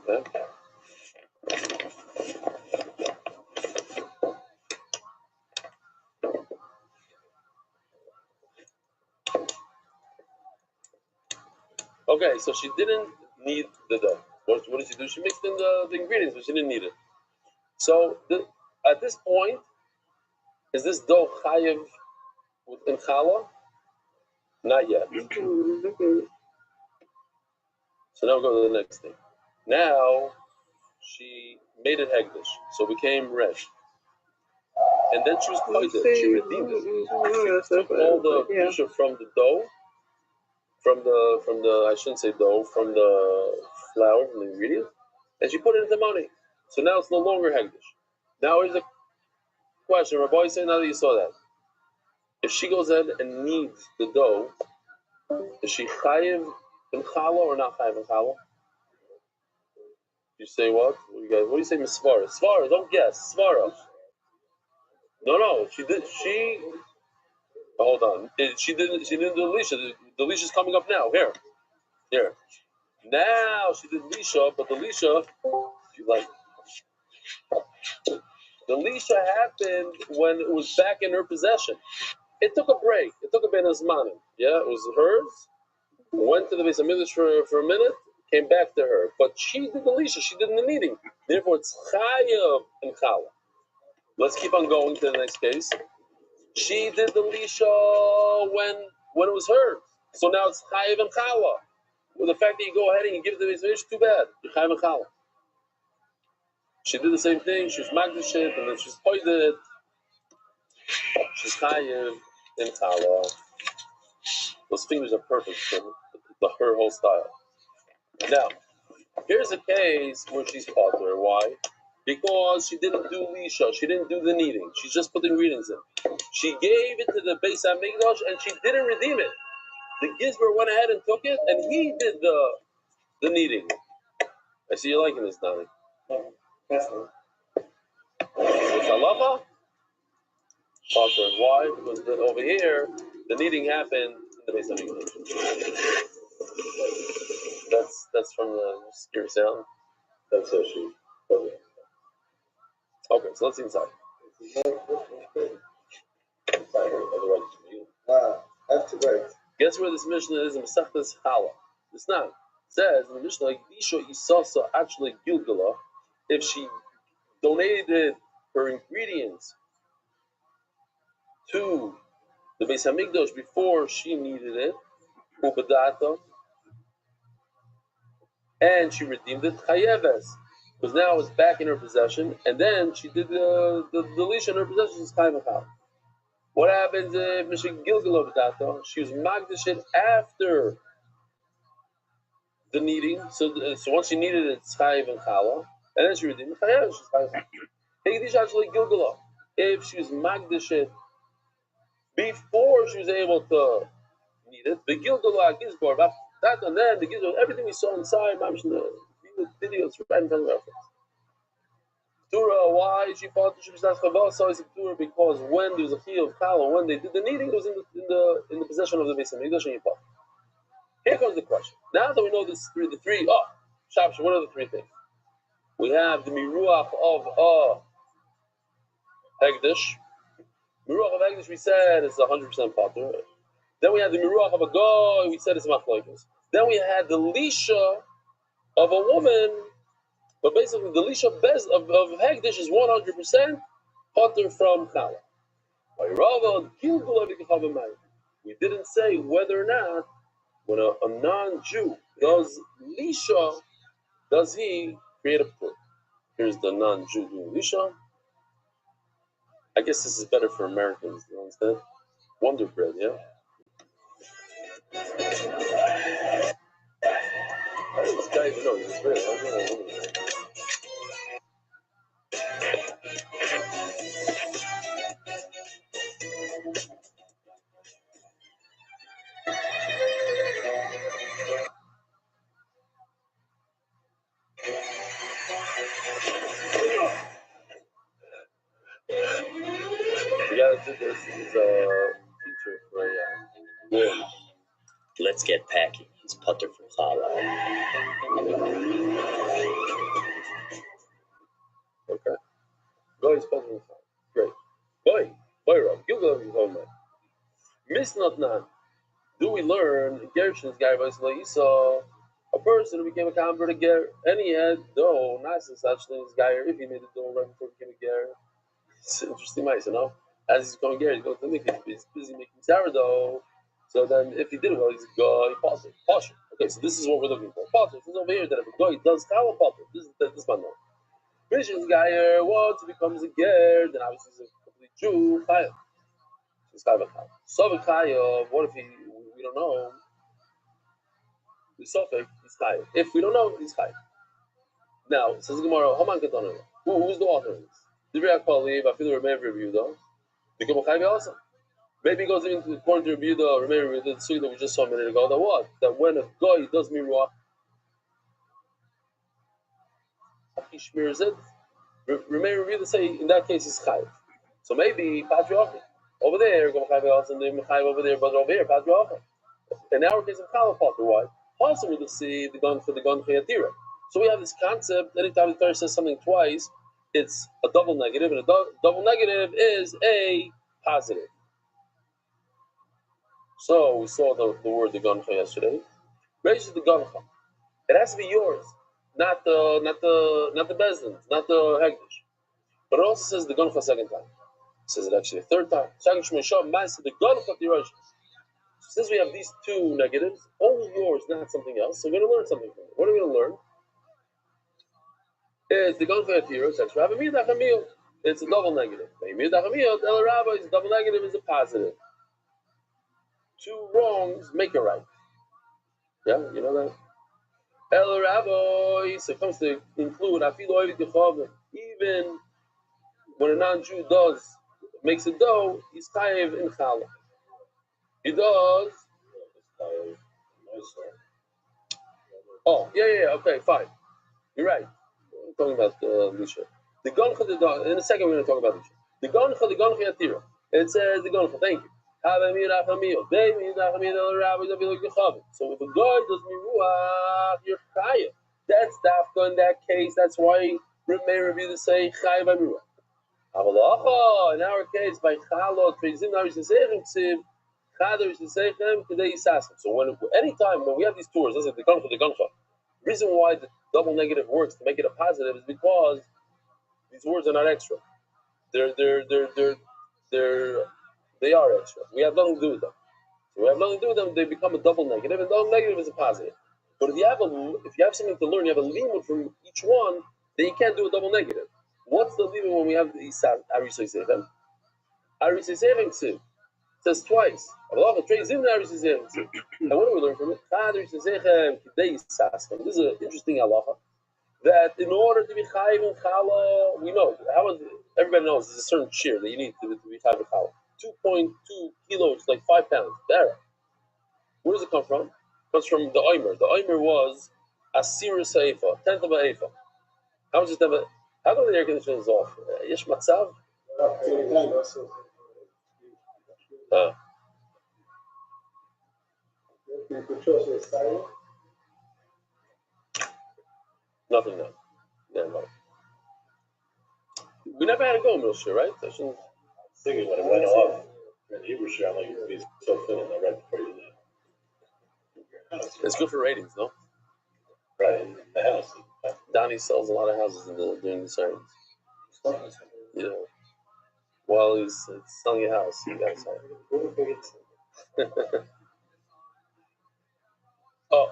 Okay. Okay, so she didn't need the dough. What did she do? She mixed in the ingredients, but she didn't need it. So at this point, is this dough chayiv in challah? Not yet. So now we'll go to the next thing. Now she made it hegdish, so it became red. And then she was pointed. She redeemed it. She took all the pusha from the dough, from the I shouldn't say dough, from the flour, from the ingredient, and she put it into money. So now it's no longer hegdish. Now here's a question. Rabbi said, now that you saw that, if she goes ahead and kneads the dough, is she chayiv in challah or not chayiv in challah? You say what? What do you say, Svara? Svara, don't guess. Svara. No. She did. Hold on. She didn't do the lisha. The lisha's coming up now. Here. Now she did lisha, but the lisha, the lisha happened when it was back in her possession. It took a break. It took a ben azmanim. Yeah, it was hers. Went to the Beis HaMikdash for a minute. came back to her, but she did the lisha, she did the kneading. Therefore, it's chayav and chala. Let's keep on going to the next case. She did the lisha when it was her, so now it's chayav and chala. Well, the fact that you go ahead and you give it to the Beis too bad. You're chayav and chala. She did the same thing. She was magdashit, and then she's poided. She's chayav and chala. Those fingers are perfect for her whole style. Now, here's a case where she's potter. Why? Because she didn't do lisha, she didn't do the kneading. She's just putting ingredients in. She gave it to the Beis Hamikdash and she didn't redeem it. The Gizber went ahead and took it, and he did the kneading. I see you're liking this, Donnie. It's halacha. Potter. Why? Because over here the kneading happened in the Beis Hamikdash. That's from the scary sound. That's how she. Okay, so let's see inside. That's right. Guess where this Mishnah is in Masechtas Chala? It's not. It says in the Mishnah, Isha Isasa actually Gilgala, if she donated her ingredients to the Beis Hamikdash before she needed it, Ubadata, and she redeemed it, Chayeves, because now it's back in her possession, and then she did the lisha in her possession, is Chayev Chal. What happens if Mishik Gilgal Ubadata, she was magdashit after the kneading, so once she needed it, it's Chayev and Chala, and then she redeemed it, Chayev, she's Chayev Chal. Hegdish actually Gilgala, if she was magdashit before she was able to need it, the Gilgala Gizbar, that and then the Gizbar, everything we saw inside, Mamish, the videos right in front of our face. Tura, why she fought the Shibistas Chavah, so is Tura because when there was a Chi of Kala, when they did the kneading, it was in the possession of the Beis Hamikdash and Yipah. Here comes the question. Now that we know this the three, Shabsh, what are the three things? We have the Miruach of Hegdish. Miruach of Hegdish, we said, is 100% potter. Then we had the Miruach of a Goy, we said it's Machlokes. Then we had the Lisha of a woman, but basically the Lisha of Hegdish is 100% potter from Chala. We didn't say whether or not when a non-Jew does Lisha, does he create a put? Here's the non-Jew doing Lisha. I guess this is better for Americans, you understand? Wonder Bread, yeah? This guy, no, he's very, I don't know. The guy that did this is a teacher for yeah. Let's get packing. He's putter for Chala. Okay. Go is putter for Chala. Great. Boy, Rob, you go to home, man. Miss not nan. Do we learn Gershon's guy by Isla a person who became a convert to Ger, and he had dough, not such thing as guy, if he made a dough right before he became a Ger. It's interesting, mice, you know? As he's becoming Ger, he's going to think he's busy making sourdough. So then, if he did it well, he's a guy, partial. Okay, so this is what we're looking for. Partial. This is over here that if a guy does Kala partial, this man knows. Gershon's guy, once he becomes a Ger, then obviously he's a complete Jew, Chayav. He's Chayav. So, Chayav, what if we don't know? The Sophic, he's Chayav. If we don't know, he's Chayav. Now, says Gemara, Haman Ketana. Who's the author of this? The Reakali, I feel the remember review though. Become a Chayav also. Maybe it goes even according to review the remember review the suit that we just saw a minute ago. That what? That when a guy does miruach, he smears it. Remember review to say in that case he's Chayav. So maybe Patriarchal. Over there, go Chayav also, and then Chayav over there, but over here, Patriarchal. In our case of Kala Potter, why? Also, we see the gun for the gun Chayatira. So we have this concept, anytime the Torah says something twice, it's a double negative, and a double negative is a positive. So we saw the word the guncha yesterday. Raises the guncha. It has to be yours, not the Bezdin's, not the Hegdish. But it also says the Goncha second time. It says it actually a third time. Since we have these two negatives, only yours, not something else, so we're going to learn something from it. What are we going to learn? It's the Goncha Atira, it's a double negative. El Rabbi is a double negative, is a positive. Two wrongs make a right. Yeah, you know that? El Rabbi, so it comes to include, even when a non-Jew makes a dough, he's chayiv in challah. He does. Oh, yeah, okay, fine. You're right. We're talking about Lisha. The Goncha, in a second we're going to talk about Lisha. The Goncha Yatira. It says the Goncha, thank you. So if a guy does miruach, you're chayiv. That's dafka in that case. That's why Reb Meir Rabbi Yehuda say chayiv miruach. In our case, by chalot, treizim narish nesechem ksiv, chadarish nesechem kedei yisasem. So anytime when we have these tours, let's say the goncha, the reason why the double negative works to make it a positive is because these words are not extra. They are extra. We have nothing to do with them. So we have nothing to do with them. They become a double negative, and double negative is a positive. But if you have something to learn, you have a limud from each one, then you can't do a double negative. What's the limud when we have the arisay sechem? Arisay sechem ksiv says twice. And what do we learn from it? This is an interesting halacha. That in order to be chayiv in challah, we know everybody knows there's a certain shear that you need to be chayiv in challah. 2.2 kilos, like 5 pounds. There. Where does it come from? It comes from the oimer. The oimer was a sirus haifa, 10th of a haifa. How much is that? How come the air conditioner is off? Yesh matzav? Nothing now. Yeah, no. We never had to go Milshire, right? I shouldn't. Thinking when it went off, in the Hebrew share, like it'd be so thin and right before you leave. It's good for ratings, no? Right, in the house. Donnie sells a lot of houses during the sirens. Yeah. While he's selling a house, you gotta sell it. Oh.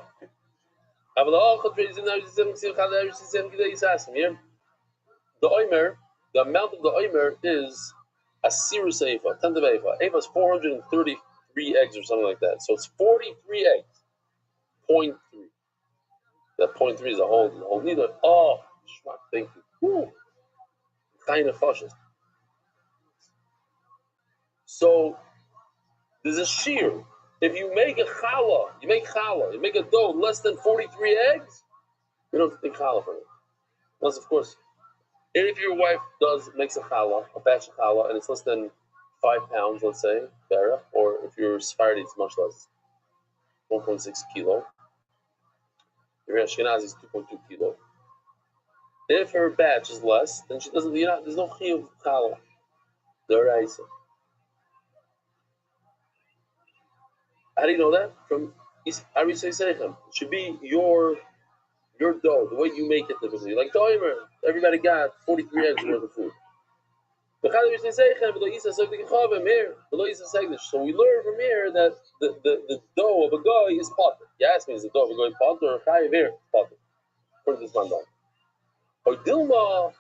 The oimer, the amount of the oimer is a sirus eifa, 10th of eifa. Eifa is 433 eggs or something like that. So it's 43 eggs. 0.3. That 0.3 is a whole neither. Oh, shmak, thank you. Kind of fashion. So there's a shear. If you make a challah, you make a dough less than 43 eggs, you don't take challah from it. Unless, of course, if your wife makes a challah, a batch of challah, and it's less than 5 pounds, let's say, berach, or if you're Sephardi, it's much less, 1.6 kilo. If you're Ashkenazi, it's 2.2 kilo. If her batch is less, then she doesn't. There's no chiyuv of challah. The raisa. How do you know that? From Arisay Seichem. It should be your dough, the way you make it typically. Like the oimer, everybody got 43 eggs worth of food. So we learn from here that the dough of a guy is potter. You ask me, is the dough of a guy potter or chayiv here potter? According to this man down. Or Dilma,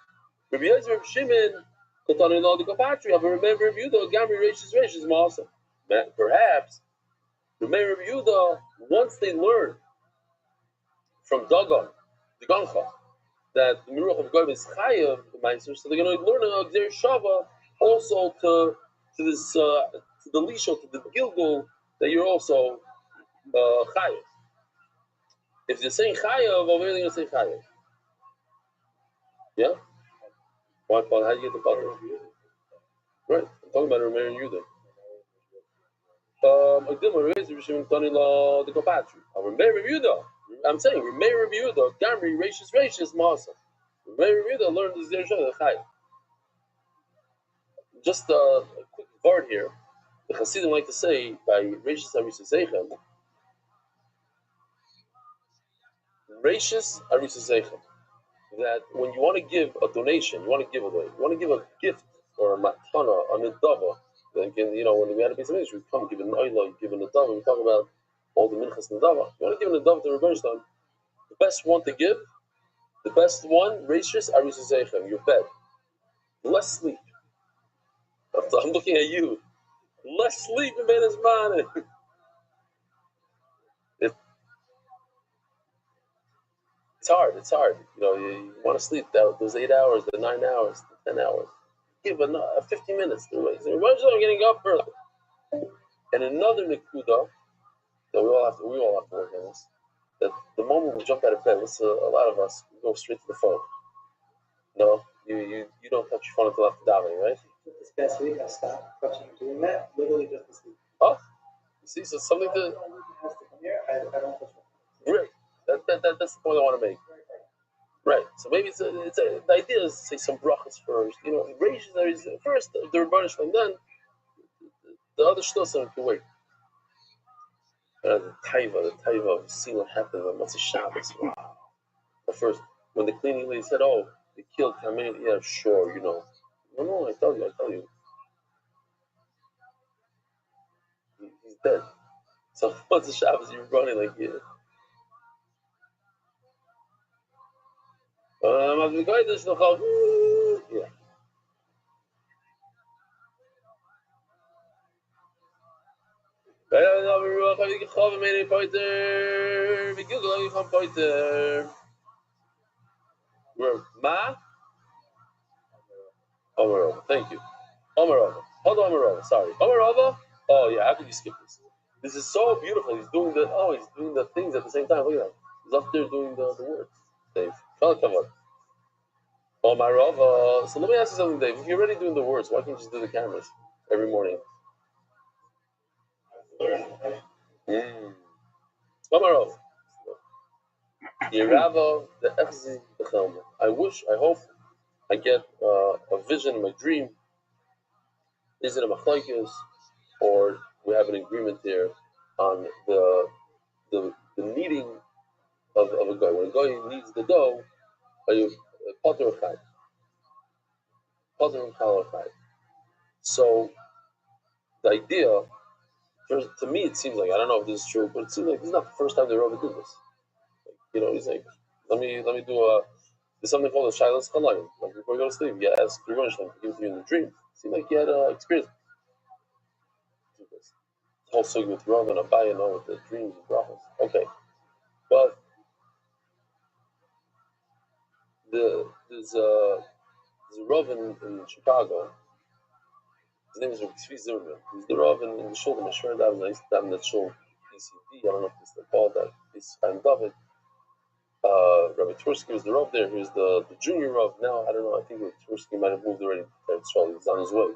Rabbi Yezer, Rabbi Shimon, Katan and all the Kapatri, I remember Rabbi Yehuda, Gamri Rashis Masa. Perhaps Rabbi Yehuda, once they learn from Dagon, the Goncha, that the Miruch of Goyim is Chayav, the Meister, so they're going to learn a Gzer Shava also to this, to the Lisho, to the Gilgul, that you're also Chayav. If you're saying Chayav, over here they're going to say Chayav. Yeah? Why, Paul? How do you get the potter? Right. I'm talking about Rabbi Yehuda. I'm saying Rabbi Yehuda, Gamri, Rashis, Masa. Rabbi Yehuda learned this Yerusha, the Chai. Just a quick word here. The Hasidim like to say by Rashis Seichem, Rashis Arisa Zeichem. That when you want to give a donation, you want to give a gift or a matana, a nedava. Like when we had a piece of English, we come give an oila, give a nedava. We talk about all the minchas nedava. You want to give a nedava to Rabbi Rothschild. The best one to give, the best one, Rashis Arisa Zeichem, your bed. Less sleep. I'm looking at you. Less sleep in Benes Man. It's hard. You want to sleep those 8 hours, the 9 hours, the 10 hours. Give 15 minutes. Why I'm getting up early? And another nikuda that we all have to work on this. That the moment we jump out of bed, a lot of us go straight to the phone. No, you don't touch your phone until after davening, right? This past week, I stopped doing that, literally just to sleep. Oh, you see, so something to. I don't touch my Great. That's the point I want to make. Right. So maybe the idea is to say some brachas first. Raises first the Rebbeinu, and then the other shlosim can wait. The taiva of seeing what happened on Motzei Shabbos. Wow. But first, when the cleaning lady said, "Oh, they killed Kamei," yeah, sure, No, I tell you, he's dead. So Motzei Shabbos, you're running like yeah. Yeah. Ma? Omerova. Thank you. Omerova. Hold on, Omerova. Sorry. Omerova? Oh, yeah. How could you skip this? This is so beautiful. He's doing the things at the same time. Look at that. He's up there doing the words. Dave. Come on. Omerova. So let me ask you something, Dave. If you're already doing the words, why can't you just do the cameras every morning? Omerova. Yerava the Efzi the Chelma. I hope I get a vision in my dream. Is it a machlokes, or we have an agreement there on the kneading of a guy? When a guy kneads the dough, are you potter or chai? Potter and chal or chai? So the idea, to me, it seems like, I don't know if this is true, but it seems like this is not the first time they ever did this. He's like, let me do there's something called a shilas chalayim. Like before you go to sleep, you ask the Rebbeinu to give it to you in the dream. It seemed like you had experience with this. The whole sugi with Rav and Abaya, with the dreams and brachos. Okay, but there's a Rav in Chicago. His name is Rabbi Zimmerman. He's the Rav in the shul. I'm sure that I used to have in that shul, PCD. I don't know if they call that. He's Chaim David. Rabbi Tursky was the Rav there. He was the junior Rav. Now I don't know. I think Tursky might have moved already. He's on his way.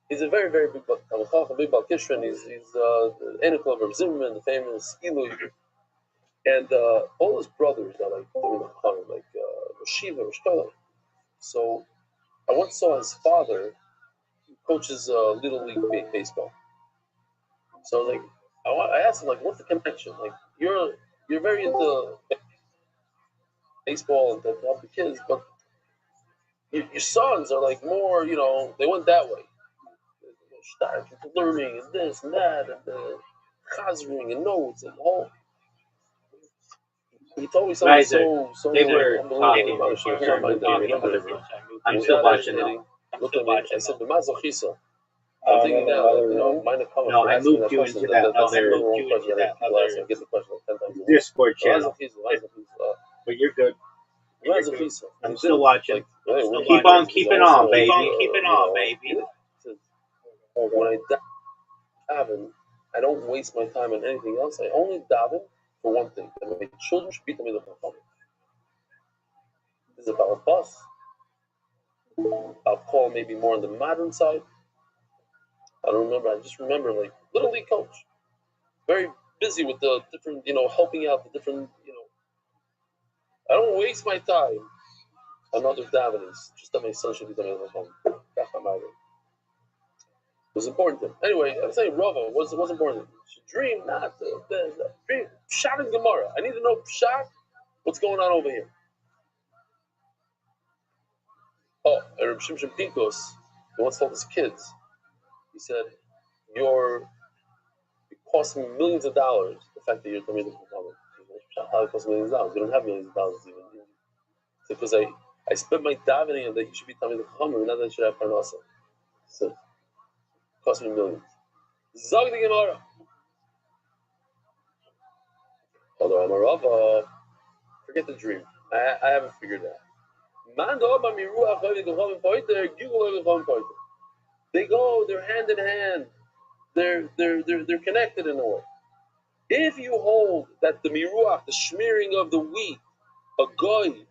He's a very, very big Talmud, a big Baal Kishron. He's the Enokel of Rabbi Zimmerman, the famous Eloi. And all his brothers are like Shiva, Rosh Kolah. So I once saw his father coaches Little League baseball. So I asked him, what's the connection? You're very into baseball and to help the kids, but your sons are more, they went that way. Start learning and this and that and the chazering and notes and all. He told me something so they were talking about I'm still watching them. Look at me. I said, "B'mazachisa." I'm thinking now, might have come. No, I moved you into that other Discord channel. But you're good. I'm still watching. Keep on keeping on, baby. When I daven, I don't waste my time on anything else. I only daven for one thing: that my children should be Tamid Chachamim. This is about a bus. I'll call maybe more on the modern side. I don't remember. I just remember Little League coach, very busy with the different, helping out the different, I don't waste my time on other davenings just that my son should be Tamid Chachamim. It was important to him. Anyway, I'm saying Rava was important. Dream, not the dream. Pshat and Gemara. I need to know Pshat What's going on over here? Oh, and Reb Shimshon Pincus, he once told his kids, he said, it costs me millions of dollars, the fact that you're telling me the Muhammad. How it costs millions of dollars? You don't have millions of dollars even. Because I spent my davening that you should be telling me the Muhammad, not that I should have parnasa. So it cost me millions. Zog the Gemara. Although I'm a Rava, forget the dream. I haven't figured that. They go, they're hand in hand. They're connected in a way. If you hold that the miruach, the smearing of the wheat, a goy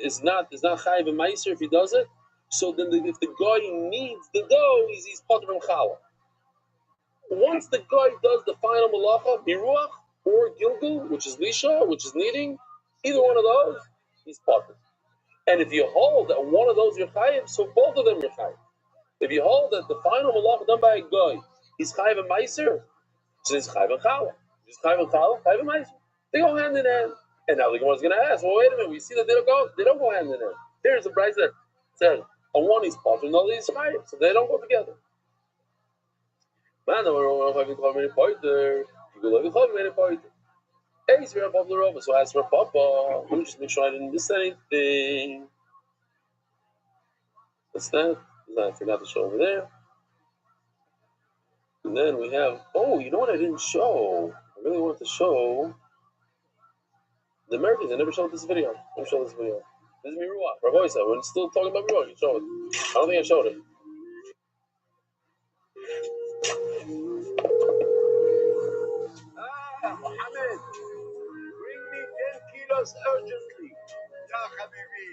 is not chayiv and meiser if he does it, so then if the goy needs the dough, he's potter from challah. Once the guy does the final malacha, miruach or gilgul, which is lisha, which is kneading, either one of those, he's potter. And if you hold that one of those you're chayiv, so both of them you're chayiv. If you hold that the final malacha done by a guy, he's chayiv and meiser, so he's chayiv and challah. He's chayiv and challah, chayiv and meiser. They go hand in hand. And now the Gemara is going to ask, well, wait a minute, we see that they don't go hand in hand. There's a price that says, on one he's potter, and the other he's chayiv, so they don't go together. Man, so as for Papa, let me just make sure I didn't miss anything. What's that? I forgot to show over there. And then we have, you know what I didn't show? I really wanted to show the Americans. I never showed this video. Let me show this video. This is Miruach. Rabbi Rothschild. We're still talking about Miruach. You show it. I don't think I showed it. Mohammed, bring me 10 kilos urgently. Ya Habibi.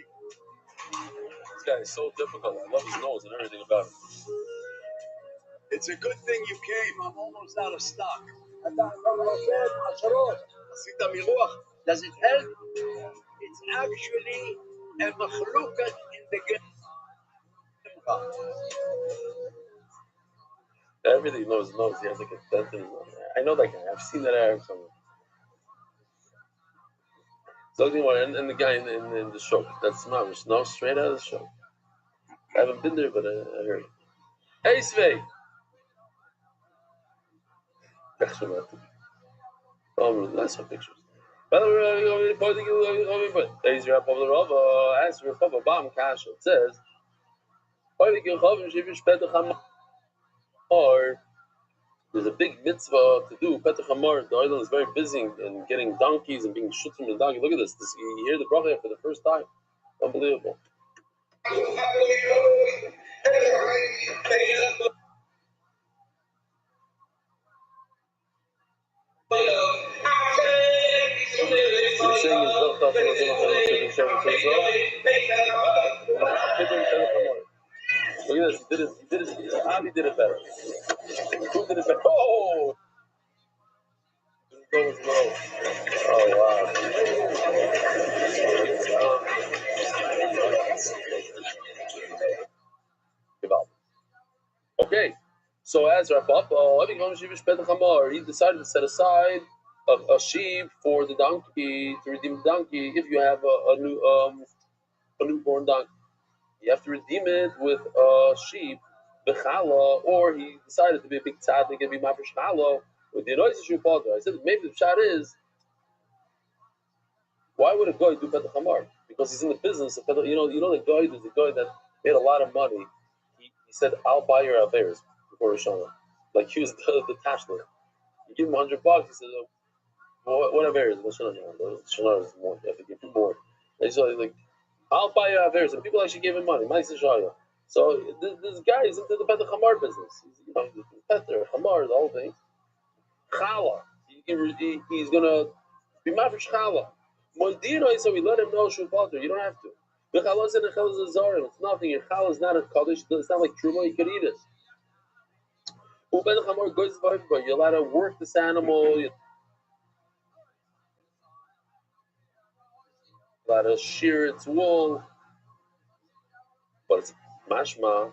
This guy is so difficult. I love his nose and everything about him. It's a good thing you came. I'm almost out of stock. Does it help? It's actually a machlukat in the game. Everything knows. He has like a dent in his nose. I know that guy. I've seen that Arab somewhere. So and the guy in the show. That's mamish. No, straight out of the show. I haven't been there, but I heard. Hey, Svei. Nice one pictures. By the way, answer your Papa Bam Kasha. It says, there's a big mitzvah to do. Petach Hamar, the island is very busy and getting donkeys and being shutim and donkey. Look at this. You hear the bracha for the first time. Unbelievable. Look at this. He did it. Abi did it better. Who did it better? Oh! This goes low. Oh, wow. Okay. So as Rapapa, he decided to set aside a sheep for the donkey, to redeem the donkey. If you have a newborn donkey, you have to redeem it with a sheep, b'chala, or he decided to be a big tzaddik and be mafresh chala with the anointing sheep father. I said maybe the shot is, why would a guy do petach hamar? Because he's in the business of petach. You know the guy. There's a guy that made a lot of money. He said, "I'll buy your affairs before Rosh Hashanah." Like he was the tashler. You give him $100. He said, "What affairs? Rosh Hashanah is more. You have to give him more." And so like, I'll buy your affairs, and people actually gave him money. So this guy is into the petach hamar business. He's petach hamar, the whole thing. Chala. He's gonna be mafresh chala. Mondino, so we let him know Shubater. You don't have to. The chalas and the chalas is zarim. It's nothing. Your chala is not a kaddish. It's not like truma. You could eat it. Uben chamor goes by everybody. You're allowed to work this animal. You're allowed to shear its wool. But it's mashma.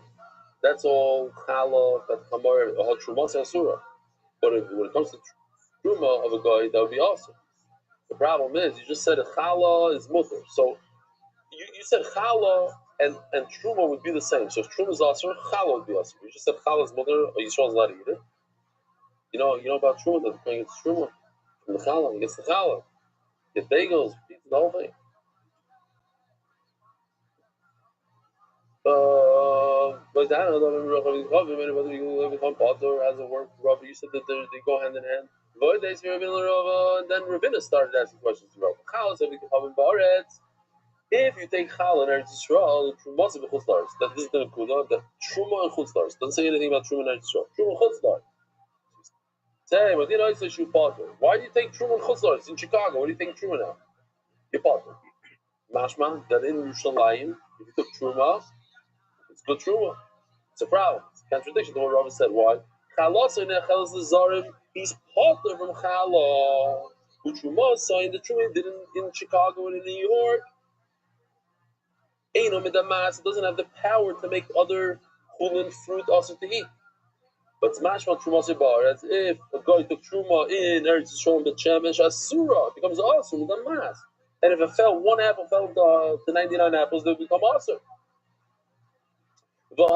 That's all chala. That chamor. All truma asura. But when it comes to truma of a guy, that would be awesome. The problem is you just said challah is mutter. So you said challah and truma would be the same. So if truma is asur, challah would be asur. You just said challah is mutter, or Yisrael is allowed to eat it. You know about truma, that the kohen gets truma from the challah. He gets the challah. Get bagels, pizza, the whole thing. But I don't know whether has a work. Rabbi, you said that they go hand in hand. And then Ravina started asking questions to Rabbi. If you take Chal and Eretz Yisrael, Truma is Chutz La'aretz. That is the Nekuda, that Truma and Chutz La'aretz. Doesn't say anything about Truma and Eretz Yisrael. Truma and Chutz La'aretz. Say, but you know, it's a Shu Potter. Why do you take Truma and Chutz La'aretz in Chicago? What do you think Truma now? You Potter. Mashma, that in Yerushalayim, if you took Truma, it's good Truma. It's a problem. It's a contradiction to what Rabbi said. Why? Chalos in Echel is the Zarim. He's Potter from Chala. Who Truma saw in the Truma did in Chicago and in New York. It doesn't have the power to make other chulin fruit also to eat. But it's mashma truma sebar. As if a guy took truma in Eretz Yisrael Bet Shemesh asura, it becomes awesome with a mass. And if one apple fell to 99 apples, they would become awesome. What's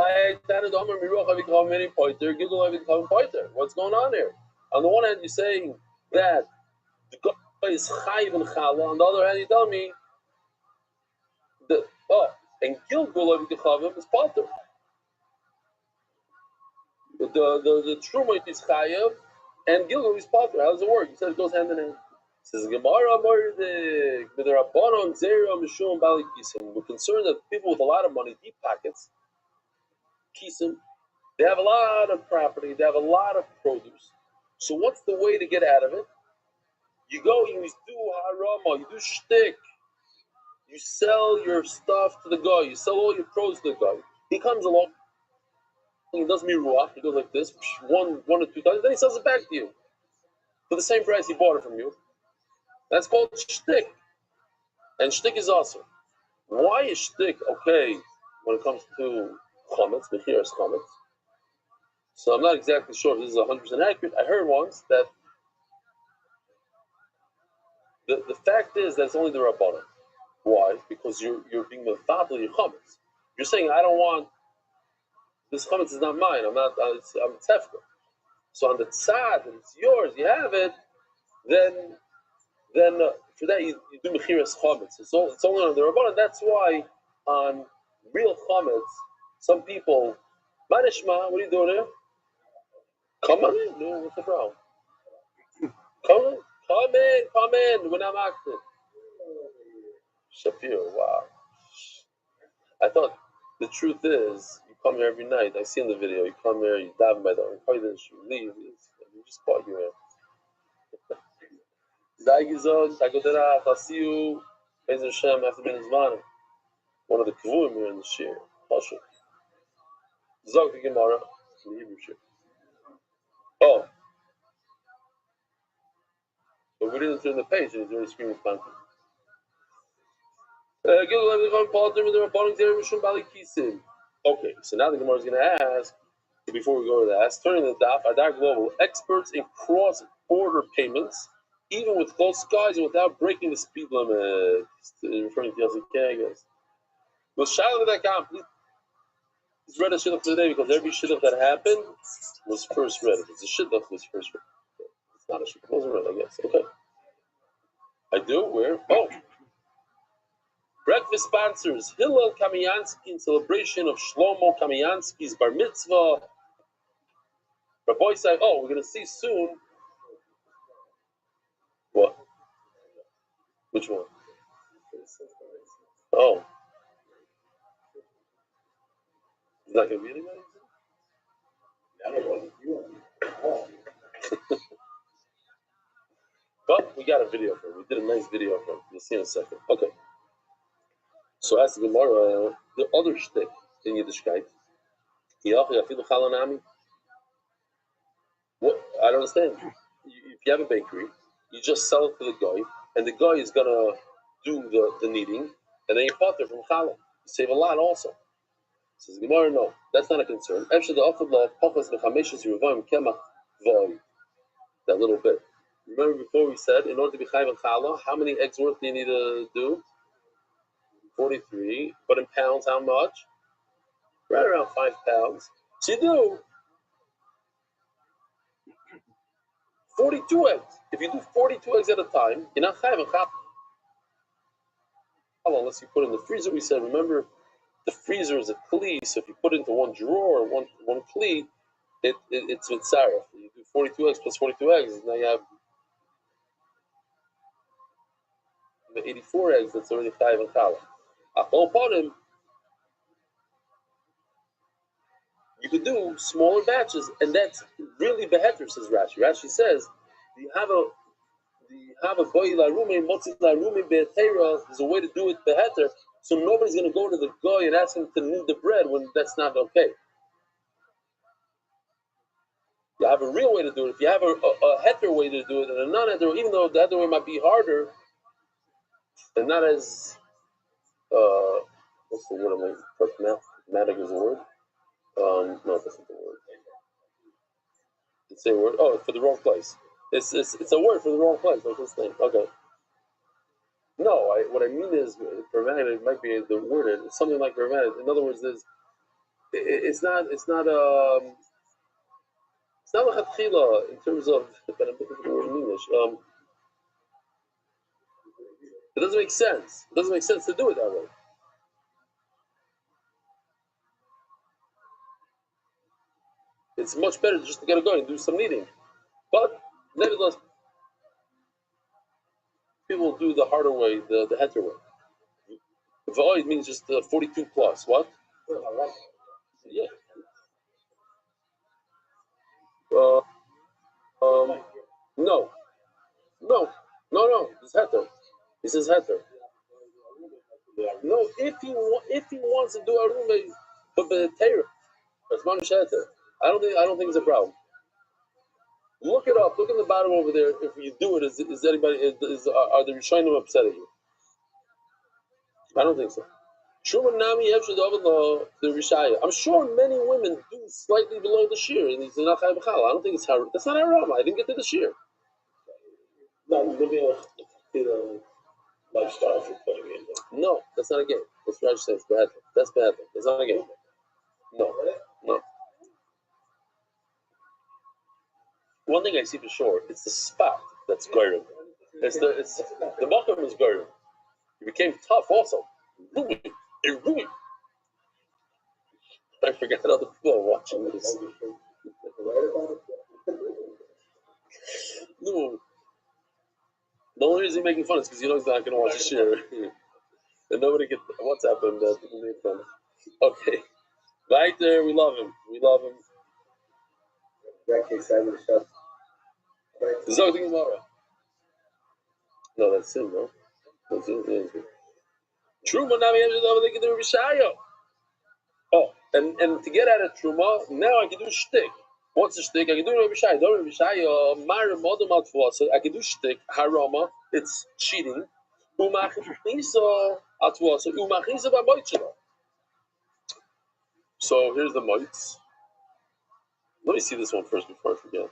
going on here? On the one hand, you're saying that the guy is chayiv and chala. On the other hand, you tell me that and Gilgul of the Chavim is Potter. The Truma is Chayav and Gilgul is Potter. How does it work? He said it goes hand in hand. It says Gemara Mordik with the Rabbanon Zera Mishum Bali Kisim. We're concerned that people with a lot of money, deep pockets, Kisim, they have a lot of property, they have a lot of produce. So what's the way to get out of it? You go, you do harama, you do shtick. You sell your stuff to the guy. You sell all your produce to the guy. He comes along. He does miruach. He goes like this, one or two times. Then he sells it back to you for the same price he bought it from you. That's called shtick. And shtick is awesome. Why is shtick okay when it comes to chametz, mechiras chametz? So I'm not exactly sure if this is 100% accurate. I heard once that the fact is that it's only the Rabbanon. Why? Because you're being mefadel your chametz. You're saying I don't want this chametz is not mine. I'm tefka. So on the tzad and it's yours, you have it. Then for that you do mechiras chametz. It's only on the Rabbanon. That's why on real chametz, some people, Manishma, what are you doing here? Come on in. No, what's the problem? Come in. We're not active. Shapiro, wow. I thought the truth is, you come here every night. I see in the video, you come here, you daven by the Kodesh, you leave, you just caught you here. Daigizon, Tagoderach, I'll see you, Bezer Hashem, after being Zman. One of the Kvuim here in the Shir. Pasha. Zog the Gemara, in the Hebrew Shir. Oh. But we didn't turn the page, and he's already screaming Panty. Okay, so now the Gemara is going to ask, before we go to that, turning the daf, Adar Global, experts in cross-border payments, even with close skies and without breaking the speed limit. Referring to Yossi Kagas. Well, Shalom.com, please read a shidduch today because every shidduch that happened was first read. If it's a shidduch, it was first read. It's not a shidduch, it wasn't read, I guess. Okay. I do? Where? Oh. Breakfast sponsors Hillel Kamiansky in celebration of Shlomo Kamiansky's bar mitzvah. Rabbi said, we're going to see soon. What? Which one? Oh. Is that going to be anybody? But we got a video for it. We did a nice video for it. You'll see in a second. Okay. So as the Gemara, the other shtick in Yiddishkeit, what? I don't understand. If you have a bakery, you just sell it to the guy, and the guy is going to do the kneading, and then you potter from challah. You save a lot also. Says Gemara, no, that's not a concern. That little bit. Remember before we said, in order to be chayv and challah, how many eggs worth do you need to do? 43. But in pounds, how much? Right around 5 pounds. So you do 42 eggs. If you do 42 eggs at a time, you're not chayv and challah unless you put it in the freezer. We said, remember, the freezer is a kli, so if you put it into one drawer, one kli, it's mitzaref. You do 42 eggs plus 42 eggs, and now you have the 84 eggs. That's already chayv and challah. Upon him, you could do smaller batches, and that's really beheter, says Rashi. Rashi says, you have a goy larume, motzi larume be'etera. There's a way to do it beheter, so nobody's going to go to the goy and ask him to knead the bread when that's not okay. You have a real way to do it. If you have a heter way to do it and a non-heter, even though the heter way might be harder and not as what's the word? Pragmatic is the word. No, that's not the word. It's a word. Oh, for the wrong place. It's a word for the wrong place. Like this thing. Okay. No, what I mean is pragmatic might be the word. It's something like pragmatic. In other words, it's not a chatchila in terms of. But I'm looking for the word in English. It doesn't make sense. It doesn't make sense to do it that way. It's much better just to get it going and do some kneading. But nevertheless, people do the harder way, the heter way. V'oid means just 42 plus. What? Yeah. No. It's heter. He says heter. No, if he wants to do arume, but the teira, it's manish heter. I don't think it's a problem. Look it up. Look in the bottom over there. If you do it, is anybody are the Rishonim upset at you? I don't think so. The Rishaya. I'm sure many women do slightly below the shear, and it's not chayv b'challah. I don't think it's haram. That's not haram. I didn't get to the shear. No, living a lifestyle for putting in. No, that's not a game. That's what I say. It's bad. That's bad. It's not a game. No. One thing I see for sure, it's the spot that's goyim. It's the makom is goyim. He became tough also. Ruined. I forgot other people are watching this. No. The only reason he's making fun is because he knows he's not going to watch the share. And nobody can WhatsApp him that people make fun. Okay. Right there, we love him. Zog tomorrow. No, that's him, no? That's him. Truma, now we have to do Rishayo. Oh, and to get out of Truma, now I can do shtick. What's a shtick? I can do Rabbi Shai. Don't Rabbi Shai. So I can do shtick. Harama. It's cheating. So here's the mites. Let me see this one first before I forget.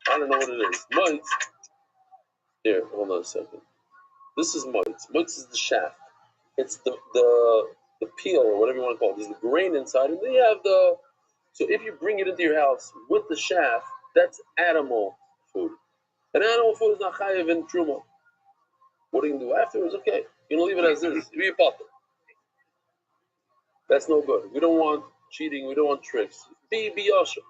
I don't know what it is. Mites. Here, hold on a second. This is mites. Mites is the shaft. It's the peel or whatever you want to call it. There's the grain inside, and then you have the. So if you bring it into your house with the shaft, that's animal food. And animal food is not chayav in truma. What are you going to do afterwards? Okay, you're going to leave it as is. Be a potter. That's no good. We don't want cheating. We don't want tricks. Be yasha.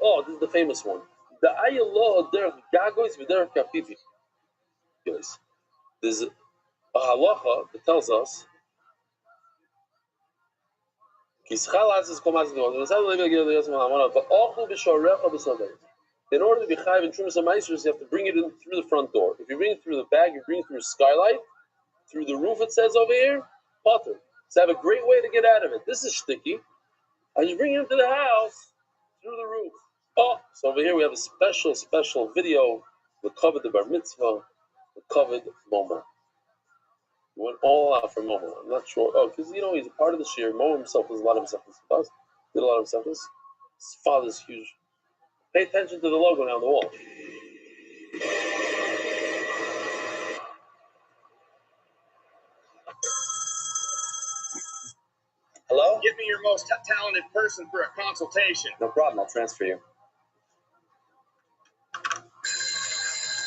Oh, this is the famous one. The ayallah derech gagois v'derech kapifi. Guys, there's a halacha that tells us. In order to be chayav in trumas ha'maisros, you have to bring it in through the front door. If you bring it through the bag, you bring it through a skylight, through the roof. It says over here, potter. So have a great way to get out of it. This is sticky. And you bring it into the house through the roof. Oh, so over here we have a special video. We covered the bar mitzvah. We covered moma. He went all out for Momo. I'm not sure. Oh, because he's a part of the shir. Momo himself does a lot of himself. Did a lot of himself. His father's huge. Pay attention to the logo now on the wall. Hello? Give me your most talented person for a consultation. No problem. I'll transfer you.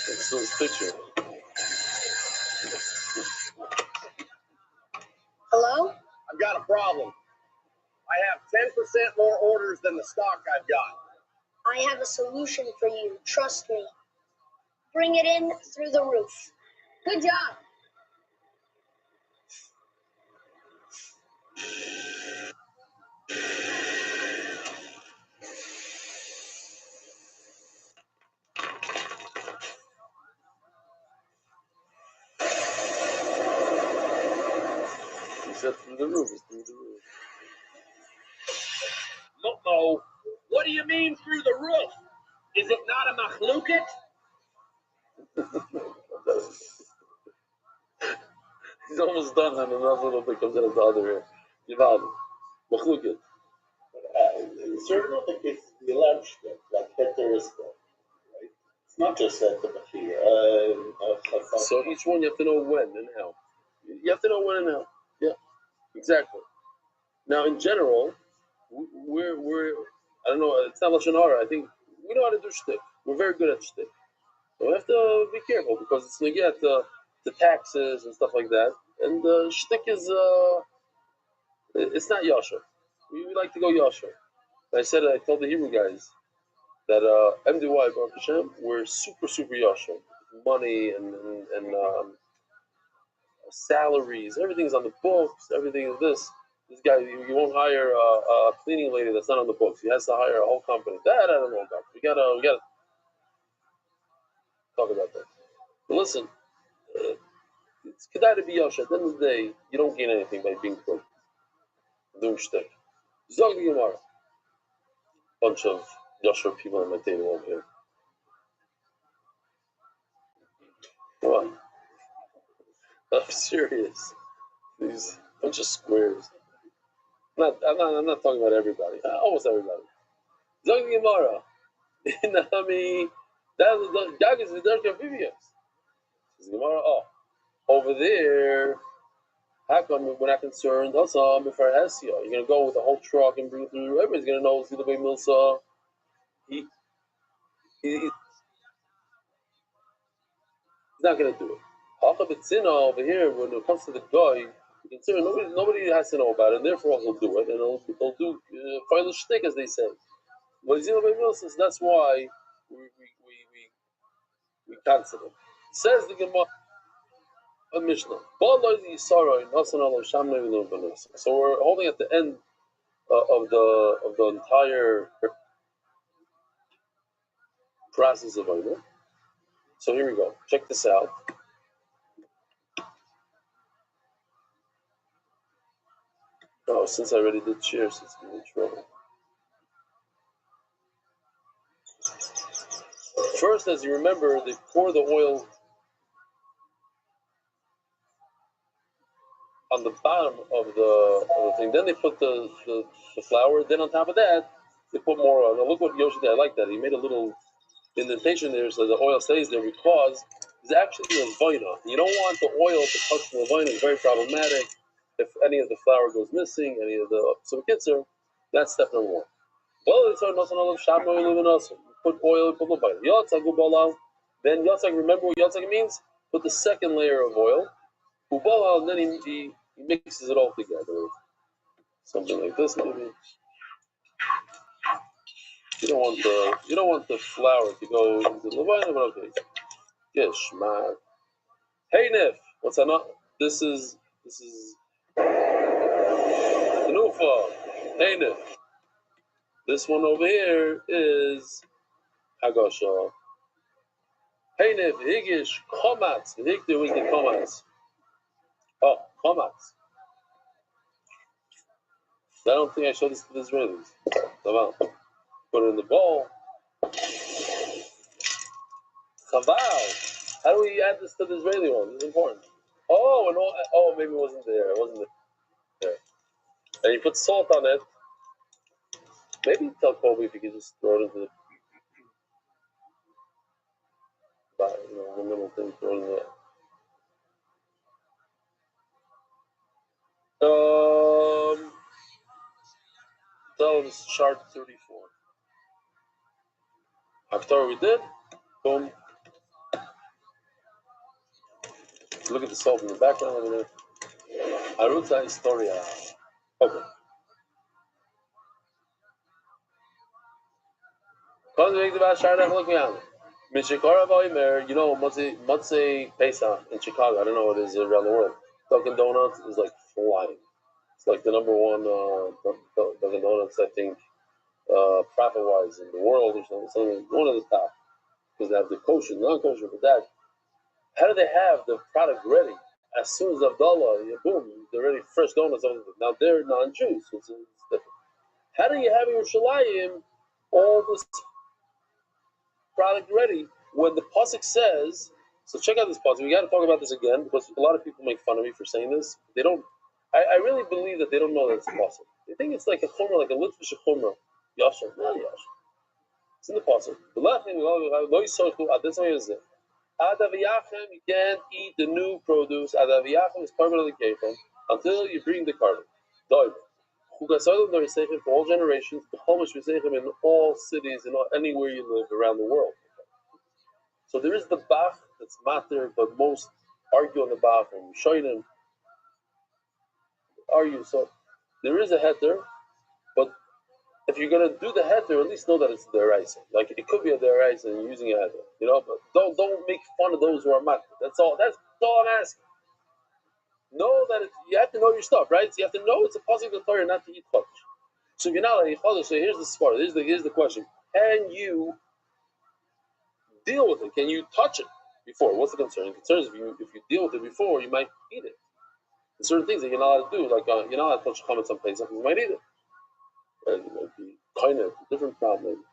It's his picture. Hello? I've got a problem. I have 10% more orders than the stock I've got. I have a solution for you. Trust me. Bring it in through the roof. Good job. He said through the roof. It's through the roof. Momo, what do you mean through the roof? Is it not a machluket? He's almost done, and another little bit comes out of the other ear. Yivad. Machluket. Certain of the cases, we allow shtick, like heteristic, right? It's not just that the machine. So each one you have to know when and how. You have to know when and how. Yeah, exactly. Now, in general, we're I don't know. It's not lashon hara. I think we know how to do shtick. We're very good at shtick. So we have to be careful because it's going to get the taxes and stuff like that. And shtick is it's not yasher. We like to go yasher. I told the Hebrew guys that MDY Baruch Hashem, we're super yasher. Money and salaries, everything's on the books. Everything is this. This guy, you won't hire a cleaning lady that's not on the books. He has to hire a whole company. That I don't know about. We gotta talk about that. But listen, it's kedai to be yasher. At the end of the day, you don't gain anything by being crooked, doing shtick. Zog the Gemara. Bunch of yasher people on my table over here. Come on. I'm serious. These bunch of squares. I'm not talking about everybody. Almost everybody. Zog the Gemara. Nami. That's the Gag is the Derek of Vivians. Gemara. Oh, over there. How come we're not concerned? Also, before Hesia, you're gonna go with a whole truck and bring it through. Everybody's gonna know see the big Milsa. He's not gonna do it. Over here, when it comes to the guy, nobody has to know about it, and therefore he'll do it, and he'll do final shtick, as they say. But that's why we cancel it. Says the Gemara. A Mishnah. So we're holding at the end of the entire process of Oida. So here we go. Check this out. Oh, since I already did cheers, it's going to be trouble. First, as you remember, they pour the oil on the bottom of the thing. Then they put the flour. Then on top of that, they put more oil. Now look what Yoshi did. I like that. He made a little indentation there so the oil stays there because it's actually a vina. You don't want the oil to touch the vina. It's very problematic. If any of the flour goes missing, so kitzer, that's step number one. Well, it's not put oil, put the vina. Then yatzak, remember what yatzak means? Put the second layer of oil. And then he mixes it all together. Something like this, maybe. You don't want the flour to go into the vina, but okay. Yes, man. Hey Nif, what's that? This is Tanufa. Hey Nif. This one over here is Hagasha. Hey Nif, Higish, Komatz. Higdu is the Komatz. Oh, Komatz. I don't think I showed this to the Israelis. Put it in the bowl. Chaval. How do we add this to the Israeli one? This is important. Oh, and oh, maybe it wasn't there. It wasn't there. And you put salt on it. Maybe tell Kobe if you could just throw it into the middle thing, throw it in there. Tell him it's chart 34. After we did, boom. Look at the salt in the background over there. Aruta Historia. Okay. You know, Motzei Pesach in Chicago, I don't know what it is around the world. Dunkin' Donuts is like flying. It's like the number one Dunkin' Donuts, I think, profit-wise in the world or something. One of the top. Because they have the kosher, non-kosher, but that. How do they have the product ready? As soon as Abdullah, boom, they're ready fresh donuts. Now they're non-Jews, so it's different. How do you have in Yerushalayim all this product ready when the pasuk says? So check out this pasuk. We got to talk about this again because a lot of people make fun of me for saying this. They don't. I really believe that they don't know that it's a pasuk. They think it's like a chomer, like a litvish chomer. Yashar, not yashar. It's in the pasuk. The last thing this way is it. Adaviyachem, you can't eat the new produce. Adaviyachem is permanently kefim until you bring the carbon. For all generations, in all cities, in anywhere you live around the world. So there is the Bach that's matter, but most argue on the Bach and Shoinen argue. So there is a heter, but if you're gonna do the heter, at least know that it's deraisa. Like it could be a deraisa and you're using a heter, but don't make fun of those who are matter. That's all I'm asking. Know that you have to know your stuff, right? So you have to know it's a positive Torah not to eat chodesh. So if you're not like chodesh, so here's the sport. Here's the question: can you deal with it? Can you touch it before? What's the concern? The concern is if you deal with it before, you might eat it. There's certain things that you're not allowed to do, like you're not allowed to touch chametz on Pesach, you might eat it. And it might be kind of a different problem.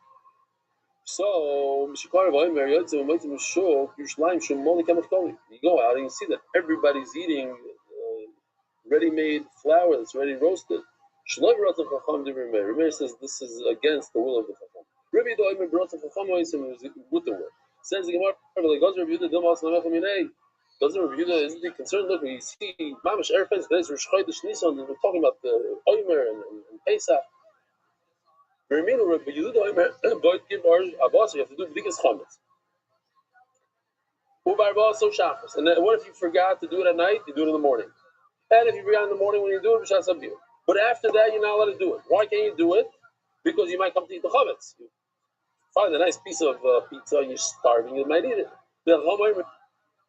So you go out and you see that everybody's eating ready-made flour that's ready roasted. Rabbi says this is against the will of the Chacham. Rabbi with the word. Says the Gemara, doesn't Rabbi Yehuda, isn't he concerned? Look, we see Mamash Erfens, there's Rosh Chodesh Nisan, we're talking about the Omer and Pesach. Rabbi Yehuda Omer, you have to do the biggest chametz. And then what if you forgot to do it at night? You do it in the morning. And if you forgot in the morning when you do it, but after that, you're not allowed to do it. Why can't you do it? Because you might come to eat the chametz. You find a nice piece of pizza, and you're starving, you might eat it.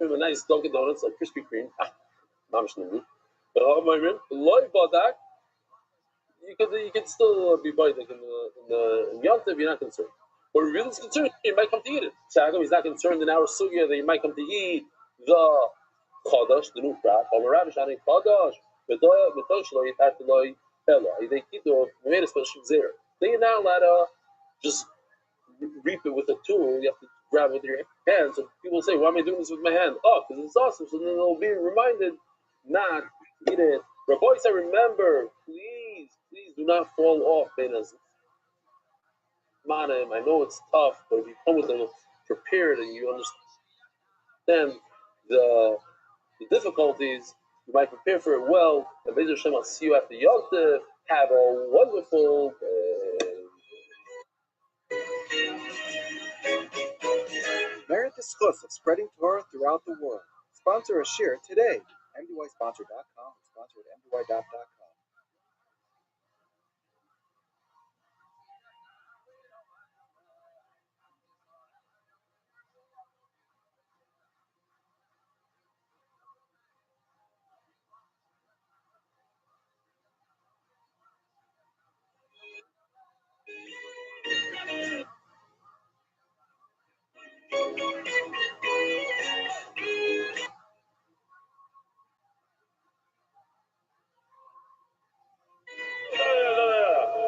A nice Dunkin' Donuts, like Krispy Kreme. You could still be biting in Yom Tov, you're not concerned. But really is concerned, you might come to eat it. Shagam, he's not concerned in our sugya that you might come to eat the Chodesh, the new crop. They made a special zera. Then you're not allowed to just reap it with a tool. You have to grab it with your hand. So people say, why am I doing this with my hand? Oh, because it's awesome. So then they'll be reminded not to eat it. Rabbi said, remember, please do not fall off, Benas. Manim, I know it's tough, but if you come with them prepared and you understand the difficulties, you might prepare for it well. And Be'ez Hashem, I'll see you after Yom Tov. Have a wonderful Merit the schus of spreading Torah throughout the world. Sponsor a share today. MDYsponsor.com. Sponsor at MDY.com.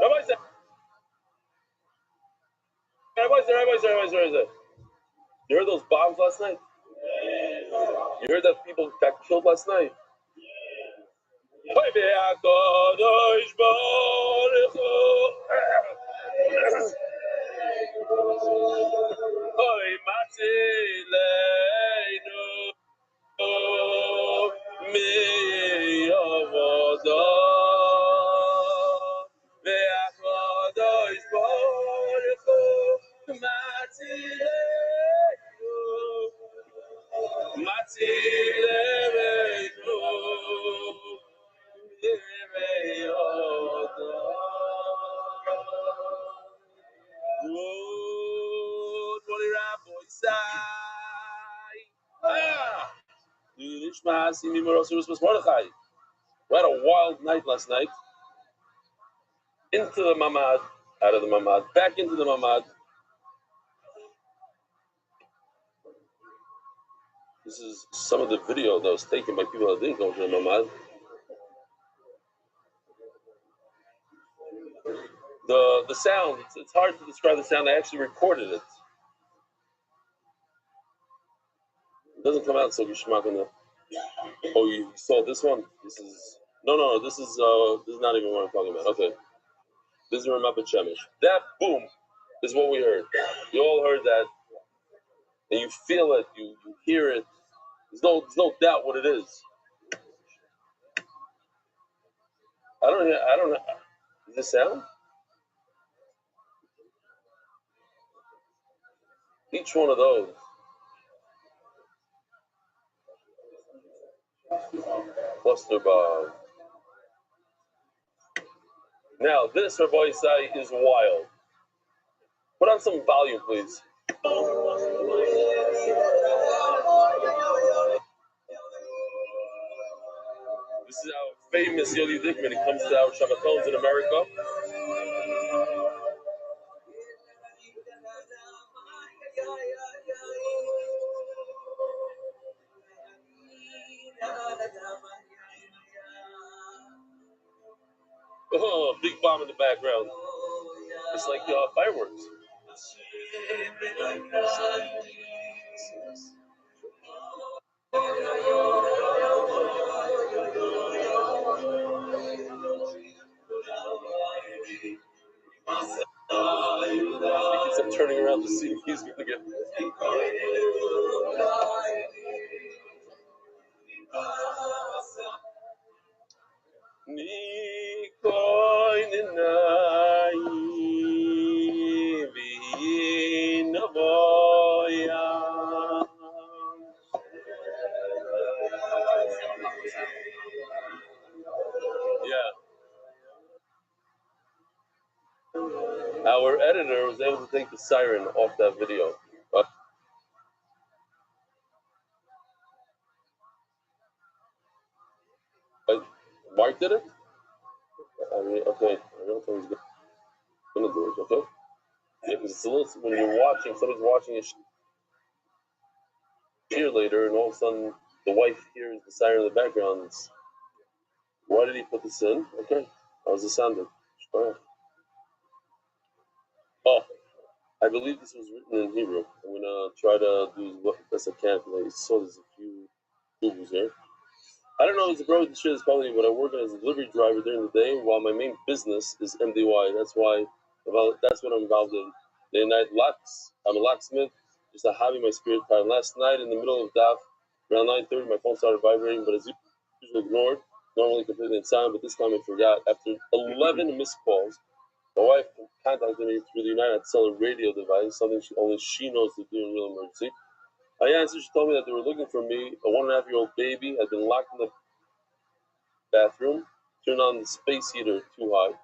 Rabbi said. You heard those bombs last night? You heard that people got killed last night? We had a wild night last night. Into the mamad, out of the mamad, back into the mamad. This is some of the video that was taken by people that didn't go to the mamad. The sound, it's hard to describe the sound. I actually recorded it. It doesn't come out so geschmack in the. Oh, you saw this one? This is no. This is not even what I'm talking about. Okay, this is Ramat Shemish. That boom is what we heard. You all heard that, and you feel it. You hear it. There's no doubt what it is. I don't know. Is this sound? Each one of those. Cluster bar. Now this, Rabbi Isai, is wild. Put on some volume, please. This is our famous Yoli Dickman. He comes to our Shabbatons in America. Oh, big bomb in the background. It's like fireworks. He keeps on turning around to see if he's going to get. Yeah. Our editor was able to take the siren off that video. Mark did it? I mean, okay. I don't think he's going to do it, okay? Yeah, because it's a little, when you're watching, somebody's watching a cheerleader, and all of a sudden the wife hears the siren in the background. Why did he put this in? Okay. How's the sound? Oh, I believe this was written in Hebrew. I'm going to try to do what best I can. I saw there's a few Googles here. I don't know if it's a brother to share this probably, but I work as a delivery driver during the day while my main business is MDY. That's what I'm involved in. Day and night locks. I'm a locksmith. Just a hobby, my spirit time. Last night in the middle of DAF, around 9:30, my phone started vibrating, but as usually ignored. Normally completely in silent, but this time I forgot. After 11 missed calls, my wife contacted me through the United Cellular radio device, something only she knows to do in real emergency. I answered. She told me that they were looking for me. A 1.5-year-old baby had been locked in the bathroom, turned on the space heater too high.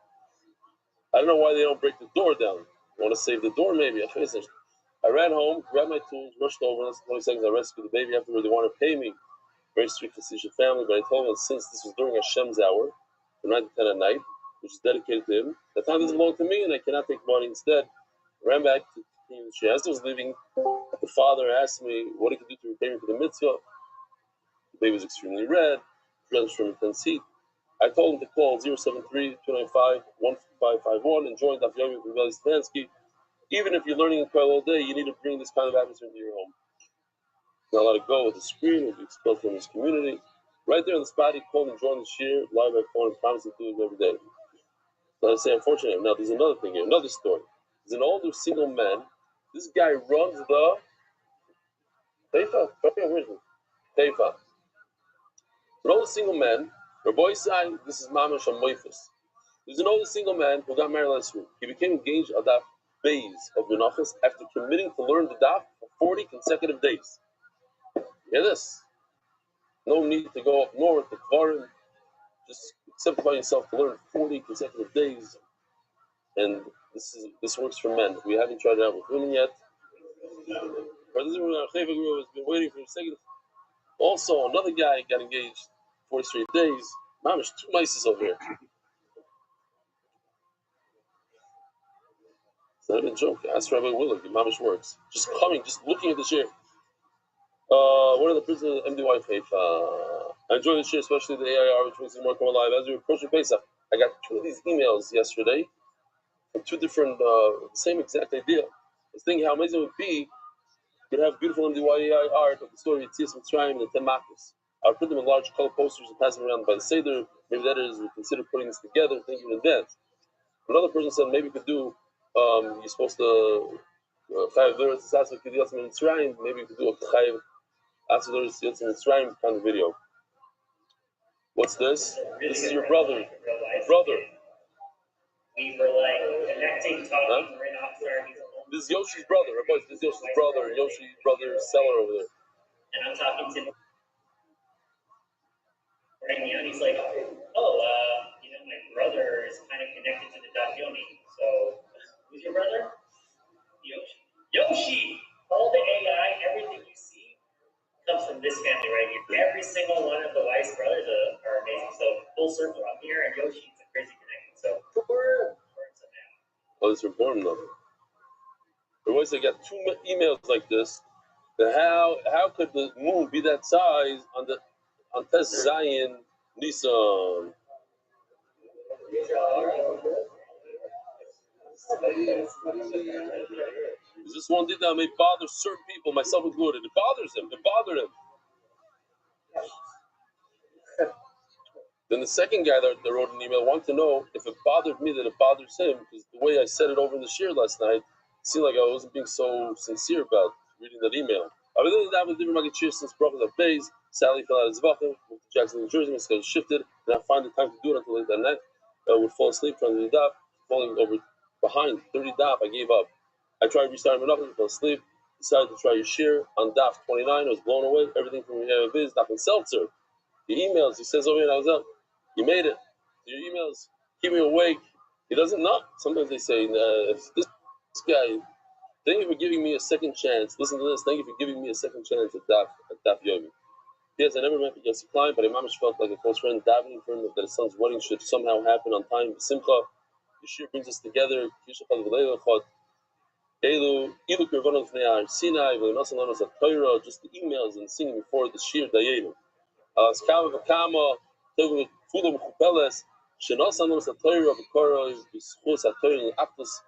I don't know why they don't break the door down. Want to save the door, maybe. I ran home, grabbed my tools, rushed over. In less than 20 seconds, I rescued the baby. Afterward, they wanted to pay me. Very strict facetious family, but I told them that since this was during Hashem's hour, from 9 to 10 at night, which is dedicated to him, that time doesn't belong to me, and I cannot take money. Instead, I ran back to continue the share. As I was leaving, the father asked me what he could do to repay me for the mitzvah. The baby was extremely red, drenched from intense heat. I told him to call 073-295-1551 and join Daf Yomi with Rabbi Stefanski. Even if you're learning in Koil all day, you need to bring this kind of atmosphere into your home. not allowed to go with the screen, will be expelled from his community. Right there on the spot, he called and joined the shir live by phone and promised to do it every day. So I say, unfortunately, now there's another thing here, another story. There's an older single man. This guy runs the Teifa. Teifa. An older single man. Rabbi Rothschild, this is Mamash Amoifus. There's an older single man who got married last week. He became engaged at that phase of Menachos after committing to learn the daf for 40 consecutive days. Hear this? No need to go up north to Kvarim. Just accept by yourself to learn 40 consecutive days. And this works for men. We haven't tried it out with women yet. Brothers has been waiting for a second. Also, another guy got engaged 40 straight days. Mamish, 2 mices over here. It's not even a joke. Ask Rabbi Willard. Mamish works. Just coming, just looking at the chair. One of the prisoners of MDY Faith. I enjoy the share, especially the AIR, which makes it more come alive. As we approach Pesach, I got 2 of these emails yesterday from 2 different, same exact idea. I was thinking how amazing it would be to have beautiful MDY art of the story of Tzias Mitzrayim and the 10 Makos. I would print them in large color posters and pass them around by the Seder. Maybe the editors would consider putting this together, thinking in advance. Another person said maybe you could do, you're supposed to Chayav Veras Sasa Kidiyas Mitzrayim, maybe you could do a Chayav Atzador Yotzi Mitzrayim kind of video. What's this? This is your brother. Brother. We were like connecting, talking right after. This is Yoshi's brother. This is Yoshi's brother. Yoshi's brother's seller over there. And I'm talking to him. And he's like, oh, my brother is kind of connected to the Daf Yomi. So, who's your brother? Yoshi. Yoshi! All the AI, everything you see comes from this family right here. Every single one of the Weiss brothers are amazing. So, full circle, I'm here, and Yoshi is a crazy connection. So, oh, it's important though. But once they got 2 emails like this, then how could the moon be that size on Tes Zion Nissan? Is this one thing that may bother certain people, myself included? It bothers him. It bothered him. Then the second guy that wrote an email wanted to know if it bothered me that it bothers him, because the way I said it over in the shir last night, it seemed like I wasn't being so sincere about reading that email. I was doing that with different Magid Shir since Baruch of Beis. Sally fell out of his vacuum, moved to Jackson, New Jersey. My schedule shifted, and I find the time to do it until late that night. I would fall asleep trying to do daf, falling over behind 30 daf. I gave up. I tried restarting my nothing, fell asleep. Decided to try your shir on daf 29. I was blown away. Everything from Biz, daf and seltzer. The emails, he says over here, and I was up. You made it. Your emails keep me awake. He doesn't know. Sometimes they say, this guy, thank you for giving me a second chance. Listen to this. Thank you for giving me a second chance at Daf Yomi. Yes, I never met Yossi Klein, but Imamish felt like a close friend, davening for him that his son's wedding should somehow happen on time. Simcha, the shir brings us together. Just the emails and singing before the shir dayenu. Full of chupeles, shenos anos atayra b'koroy b'schus atayra l'aptus.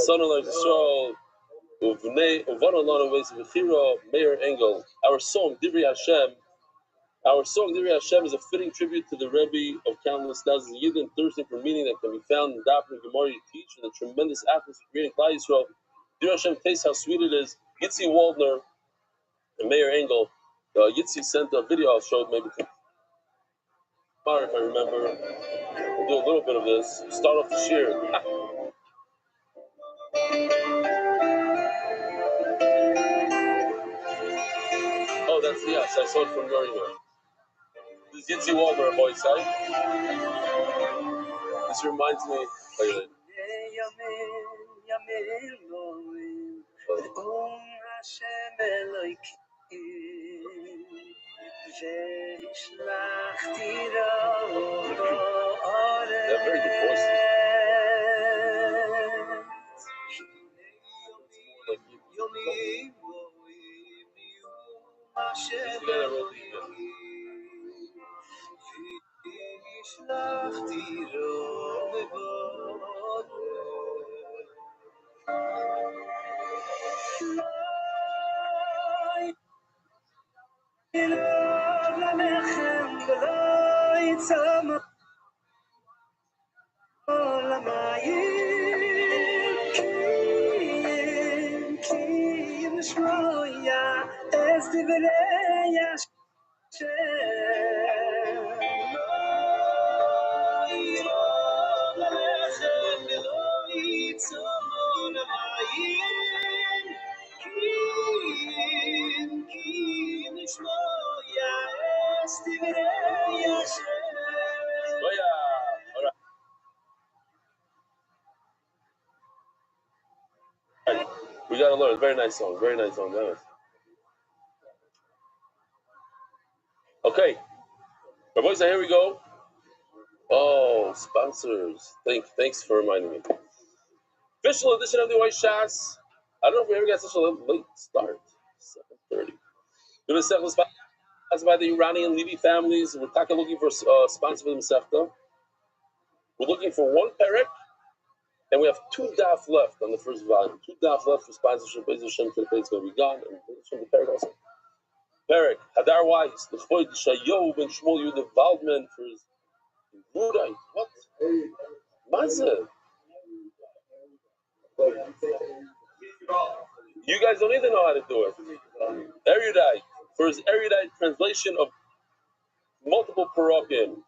Son of Yisrael, uvnei ways of V'chiro, Meir Engel. Our song Divrei Hashem is a fitting tribute to the Rebbe of countless thousands of Yidden, thirsting for meaning that can be found in Daf and Gemara you teach, and the tremendous atmosphere creating Klal Yisrael. Divrei Hashem, taste how sweet it is. Yitzi Waldner and Meir Engel. Yitzi sent a video I showed maybe if I remember. We'll do a little bit of this. Start off the shir. Oh, that's yes. I saw it from your email. This is Yitzi Walmer, a boy's side. This reminds me. They're very good voices. We gotta learn. Very nice song. Very nice song. Very nice. Okay. Rabbi, here we go. Oh, sponsors. Thanks for reminding me. Official edition of the White Shots. I don't know if we ever got such a late start. 7:30. We're sponsored by the Iranian Levy families. We're looking for sponsor for the Masechta. We're looking for one perek, and we have 2 daf left on the first volume. 2 daf left for sponsorship. Beis Hashem, it's going to be gone, and from the perek also. Perek Hadar Weiss, the Chvoid Shayo ben Shmuel Yehuda Waldman for his Rudite. What? Mazeh. You guys don't even know how to do it. Erudite, for his erudite translation of multiple parokim.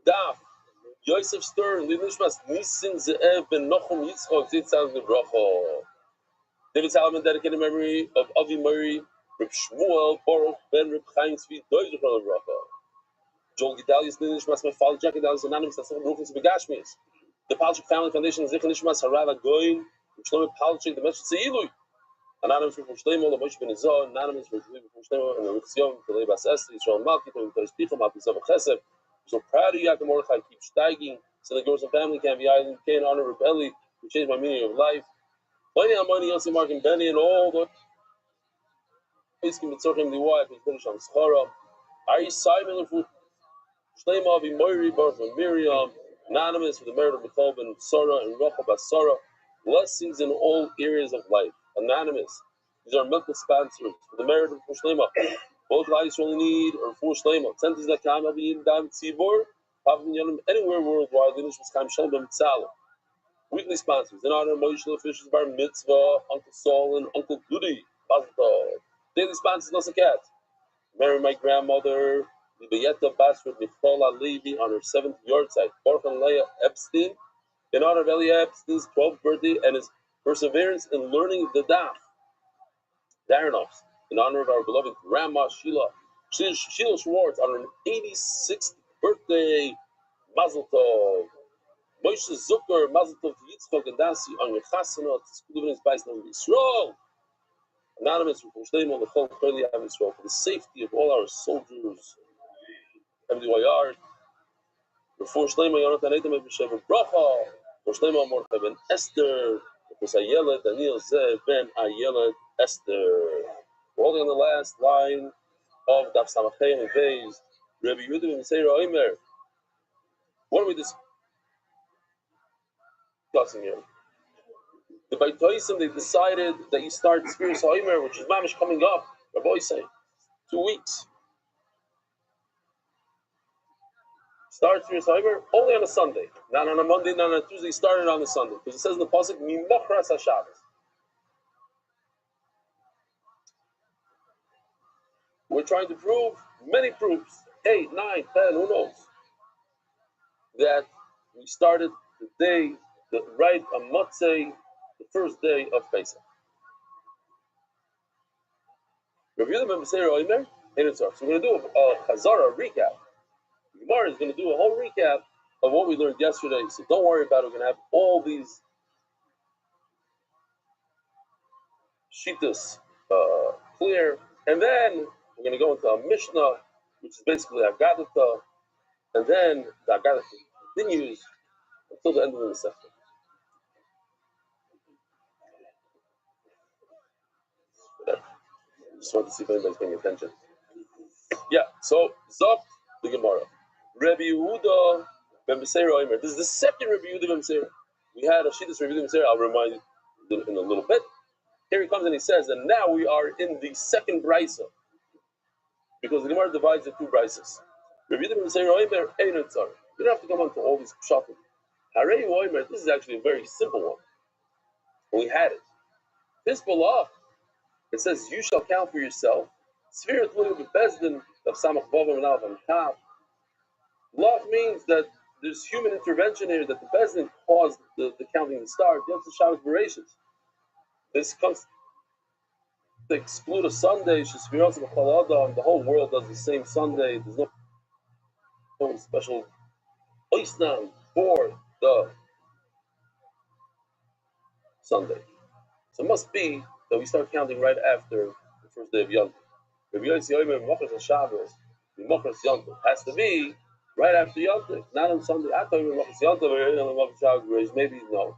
Daf, Yosef Stern, Lidnishmas Nisin Ze'ev ben Nochum Yitzchok Zitzal Gebrocho. David Salomon dedicated memory of Avi Murray, Reb Shmuel Baruch ben Reb Chaim Tzvi Doizer Gebrocho. Joel Gedalius Lidnishmas, my father Jack Gedalius Anonymous, that's all Rufus Begashmis. The Palchik Family Foundation, Zichanishmas Harav Agoin, Shlomo Palchik, the Meshach Seilui. Anonymous for Shlomo, Moshe Ben Izor, anonymous for Shlomo, and the Rixion, for Lebas Esther, Yisrael Malki, for the Picham, Apisav Chesed. So proud of you, Yaakov Mordechai, keep steiging. So the girls and family can be island, can honor Rebelli, who changed my meaning of life. Plenty of money, Yossi, Mark, and Benny, and all the ways can be talking the wife, who's finished on Schara. Are you Simon for Shlomo, Avi Moiri, Baruch, and Miriam, anonymous for the merit of Michal ben Sarah and Rachel Basara. Blessings in all areas of life. Anonymous. These are medical sponsors for the merit of Shlomo. Both lives only need or for Shlomo. Centers.com, Abiyim Dam Tzibor, anywhere worldwide. Weekly sponsors in honor of Moshe Fisher's Bar Mitzvah, Uncle Saul, and Uncle Goody. Daily sponsors, Nosa Cat. Marry my grandmother, Libayeta Basford Nicola Levy, on her 7th yahrzeit. Baruch and Leah Epstein, in honor of Eli Epstein's 12th birthday and his perseverance in learning the Daf. Daronovs, in honor of our beloved Grandma Sheila Schwartz, on her 86th birthday. Mazel Tov. Moshe Zucker, Mazel Tov to Yitzchok and Dasi on your Chasanot, Skuduvin is Bais Nam Yisrael. Anonymous from Shleimo, the Chol Choli Am Yisrael, for the safety of all our soldiers. MDYR. Before Shleimo, Yonatan Eitam Ebishev Bracha. For Shleimo, Mordechai ben Esther. For Ayelet, Daniel Zeh ben Ayelet Esther. We're holding on the last line of Daf Samachay and Veis. Rabbi Yehuda ben Seira Omer. What are we discussing here? The Baitoisim, they decided that you start Spiris Omer, which is Mamish coming up. Rabbi say 2 weeks. Start Spiris Omer only on a Sunday, not on a Monday, not on a Tuesday. Started on a Sunday because it says in the pasuk Mimochras HaShabbos. We're trying to prove many proofs, 8, 9, 10, who knows, that we started the day, right on Motzei, the first day of Pesach. Rabbi Yehuda ben Seira Omer, so we're going to do a Chazara recap. Gemara is going to do a whole recap of what we learned yesterday, so don't worry about it. We're going to have all these shittas clear, and then we're going to go into a Mishnah, which is basically Agadata, and then the Agadata continues until the end of the Masechta. Just want to see if anybody's paying attention. Yeah, so Zok the Gemara. Rabbi Yehuda ben Seira Omer. This is the second Rabbi Yehuda ben Seira. We had a shittas Rabbi Yehuda ben Seira. I'll remind you in a little bit. Here he comes and he says that now we are in the second brisa, because the Gemara divides the 2 brisas. Rabbi Yehuda ben Seira Omer Ein Tzar. You don't have to come on to all these pshatim. Harei Oimer, this is actually a very simple one. We had it. This Balach, it says, you shall count for yourself. Sfirat Lu Bezdin of Samach Vavam and Alvan Tav. Lach means that there's human intervention here, that the Bezdin caused the counting to start. You have to Shabbos Bereshit. This comes to exclude a Sunday, Shesfiros of Chalada, the whole world does the same Sunday. There's no special Oisnan for the Sunday. So it must be that we start counting right after the first day of Yom Tov. Has to be right after Yom Tov, not on Sunday. I thought maybe no.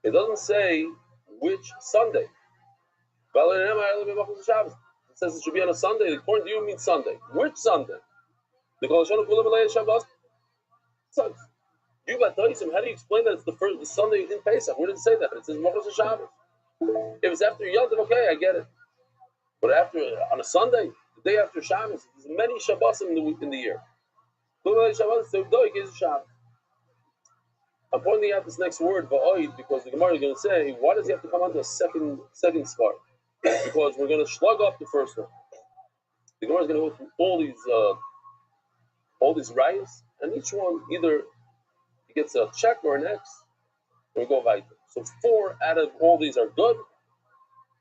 It doesn't say which Sunday. It says it should be on a Sunday. According to you, it means Sunday. Which Sunday? The Sunday. You how do you explain that it's the Sunday in Pesach? Where did it say that? It says Machos Shabbos. If it's after Yom Tov, okay, I get it. But after on a Sunday, the day after Shabbos, there's many Shabbos in the year. I'm pointing out this next word, va'oid, because the Gemara is going to say, why does he have to come on to a second scar? Because we're going to slug up the first one. The Gemara is going to go through all these rayas, and each one either gets a check or an X, and we go weiter. So 4 out of all these are good.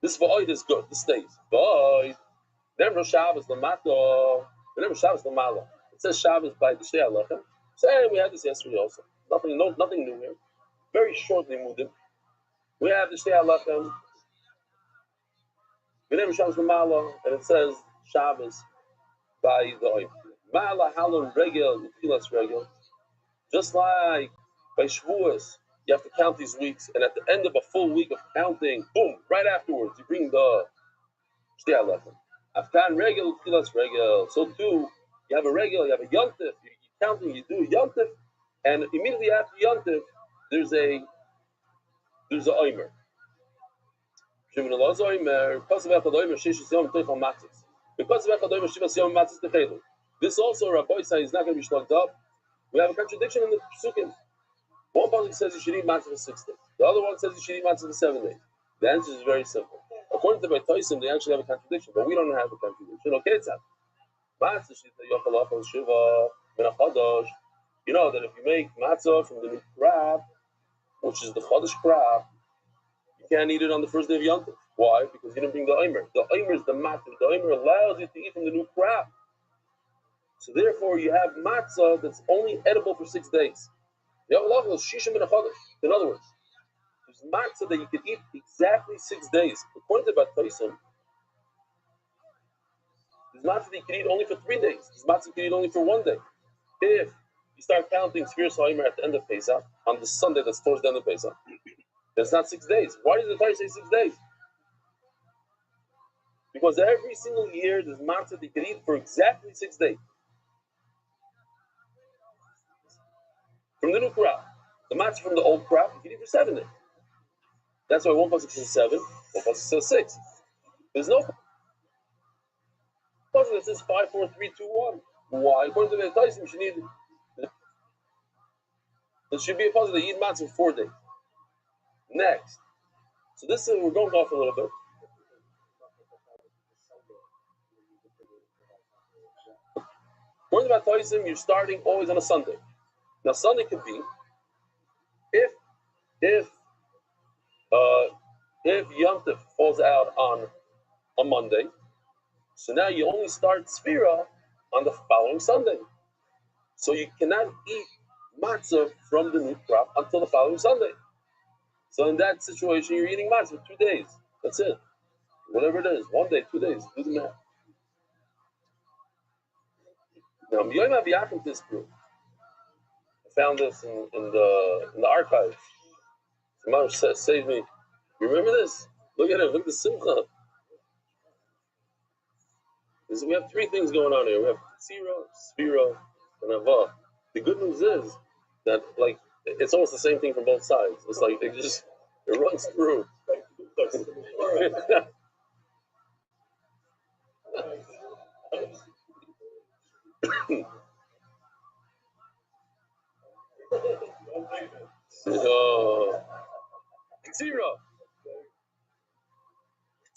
This va'oid is good. This stays. Va'oid. Never Shabbos l'mato. Never Shabbos l'malo. It says Shabbos by the Shtei Alechem. Say we had this yesterday also. Nothing new here. Very shortly moved in. We have the Shtei Alechem. Never Shabbos l'malo, and it says Shabbos by the oim. Ma'ala halon regel utchilas regel. Just like by Shavuos, you have to count these weeks, and at the end of a full week of counting, boom, right afterwards, you bring the Shtei Alechem. Afkan regel, utchilas regel. So too, you have a regel, you have a yontif, you're counting, you do a yontif, and immediately after yontif, there's a oimer. Because of this also, Rabbi Rothschild is not going to be slugged up. We have a contradiction in the Pesukim. One pasuk says you should eat matzah for 6 days. The other one says you should eat matzah for 7 days. The answer is very simple. According to Rabbi Rothschild, they actually have a contradiction, but we don't have a contradiction. Okay, it's that. You know that if you make matzah from the new crab, which is the chodesh crab, you can't eat it on the first day of Yom Tov. Why? Because you didn't bring the omer. The omer is the matzah. The omer allows you to eat from the new crab. So therefore, you have matzah that's only edible for 6 days. In other words, there's matzah that you can eat exactly 6 days. According to Bat Toisim, there's matzah that you can eat only for 3 days. There's matzah you can eat only for 1 day. If you start counting Sfiras HaOmer at the end of Pesach, on the Sunday that's towards the end of Pesach, that's not 6 days. Why does the Torah say 6 days? Because every single year there's matzah that you can eat for exactly 6 days. From the new crop. The matzah from the old crop, you can eat for 7 days. That's why one pasuk says 7, one pasuk says 6. There's no pasuk that says 5, 4, 3, 2, 1. Why? According to the Taisim, you should need. There should be a pasuk that you eat matzah for 4 days. Next. So this is, we're going off a little bit. According to the Taisim, you're starting always on a Sunday. Now Sunday could be if Yom Tov falls out on a Monday, so now you only start Sfira on the following Sunday. So you cannot eat matzah from the new crop until the following Sunday. So in that situation, you're eating matzah for 2 days. That's it. Whatever it is, 1 day, 2 days, do the math. Now, Yom HaViyachim this proof. I found this in the archives. Someone saved me. You remember this? Look at it. Look at the simcha. We have 3 things going on here. We have Tzira, Sfira, and Avah. The good news is that, like, it's almost the same thing from both sides. It's like it runs through.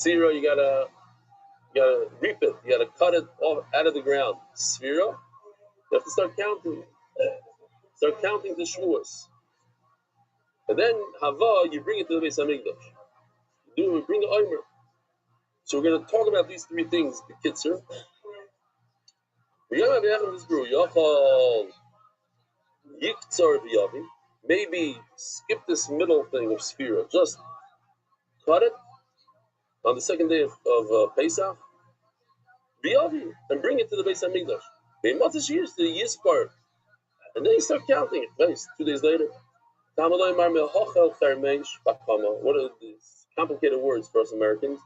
Tzira, you gotta reap it. You gotta cut it off out of the ground. Sphira, you have to start counting. Start counting the shvuos. And then Hava, you bring it to the Beis Hamikdash. You bring the Omer. So we're going to talk about these three things. The Kitzer. Maybe skip this middle thing of Sphira. Just cut it on the second day of Pesach. And bring it to the Beis Hamikdash. The Yispar. And then you start counting it. Nice. 2 days later. What are these complicated words for us Americans?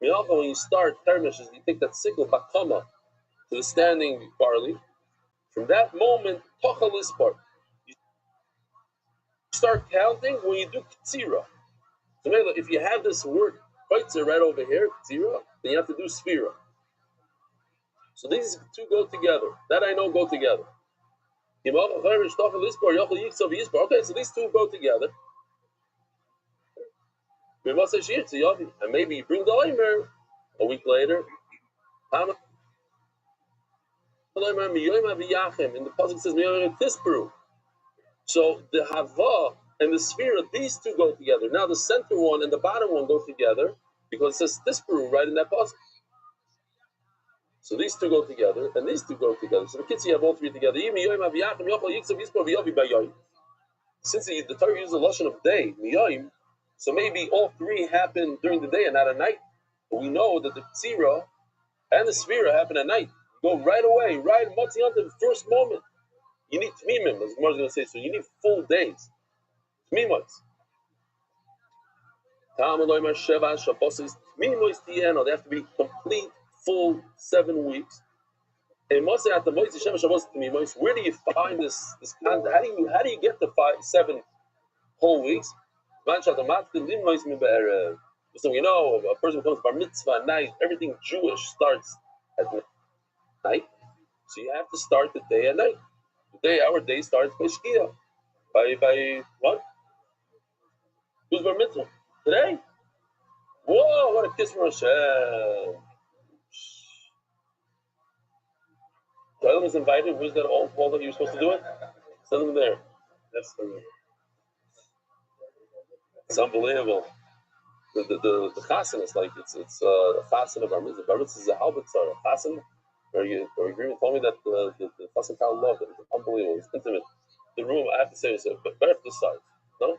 When you start Termesh, you take that sickle bakama to the standing barley. From that moment, tochal ispar. You start counting when you do ktsira. So if you have this word kaitzer right over here, ktsira, then you have to do sphira. So these two go together. That I know go together. Okay, so these two go together. And maybe you bring the Omer a week later. In the pasuk says, so the Hava and the Sphira, these two go together. Now the center one and the bottom one go together because it says Tisperu right in that pasuk. So these two go together and these two go together. So the kids, you have all three together. Since the Torah uses the lashon of day, miyoim, so maybe all three happen during the day and not at night. But we know that the Tzira and the Sphira happen at night. Go right away, right Motzi the first moment. You need Tmimim, as Mar's going to say, so you need full days. Tmimois. They have to be complete, full 7 weeks. And where do you find this content? How do you get the 7 whole weeks? So we know a person becomes bar mitzvah at night. Everything Jewish starts at night. So you have to start the day at night. Our day starts by Shkia. By what? Who's bar mitzvah? Today? Whoa, what a kiss from Hashem. Joel was invited. Where's that old wall that you were supposed to do it? Send them there. That's the. It's unbelievable. The chasen is like it's a chasen of bar mitzvah. Bar mitzvah is a halbatzar. A chasen, or agreement told me that the chasen Kal loved it. It's unbelievable. It's intimate. The room, I have to say, is better for this side. No,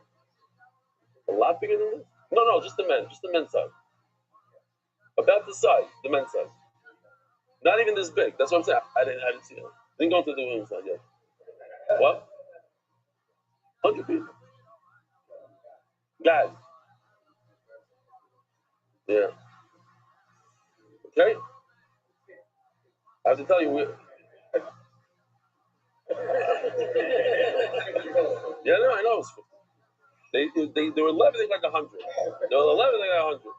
a lot bigger than this. No, just the men's side. About this side, the men's side. Not even this big. That's what I'm saying. I didn't see it. Didn't go to the women's side yet. What? 100 people. Guys. Yeah. Okay. I have to tell you, yeah, no, I know. They were 11, they got 100. They were 11, they got 100.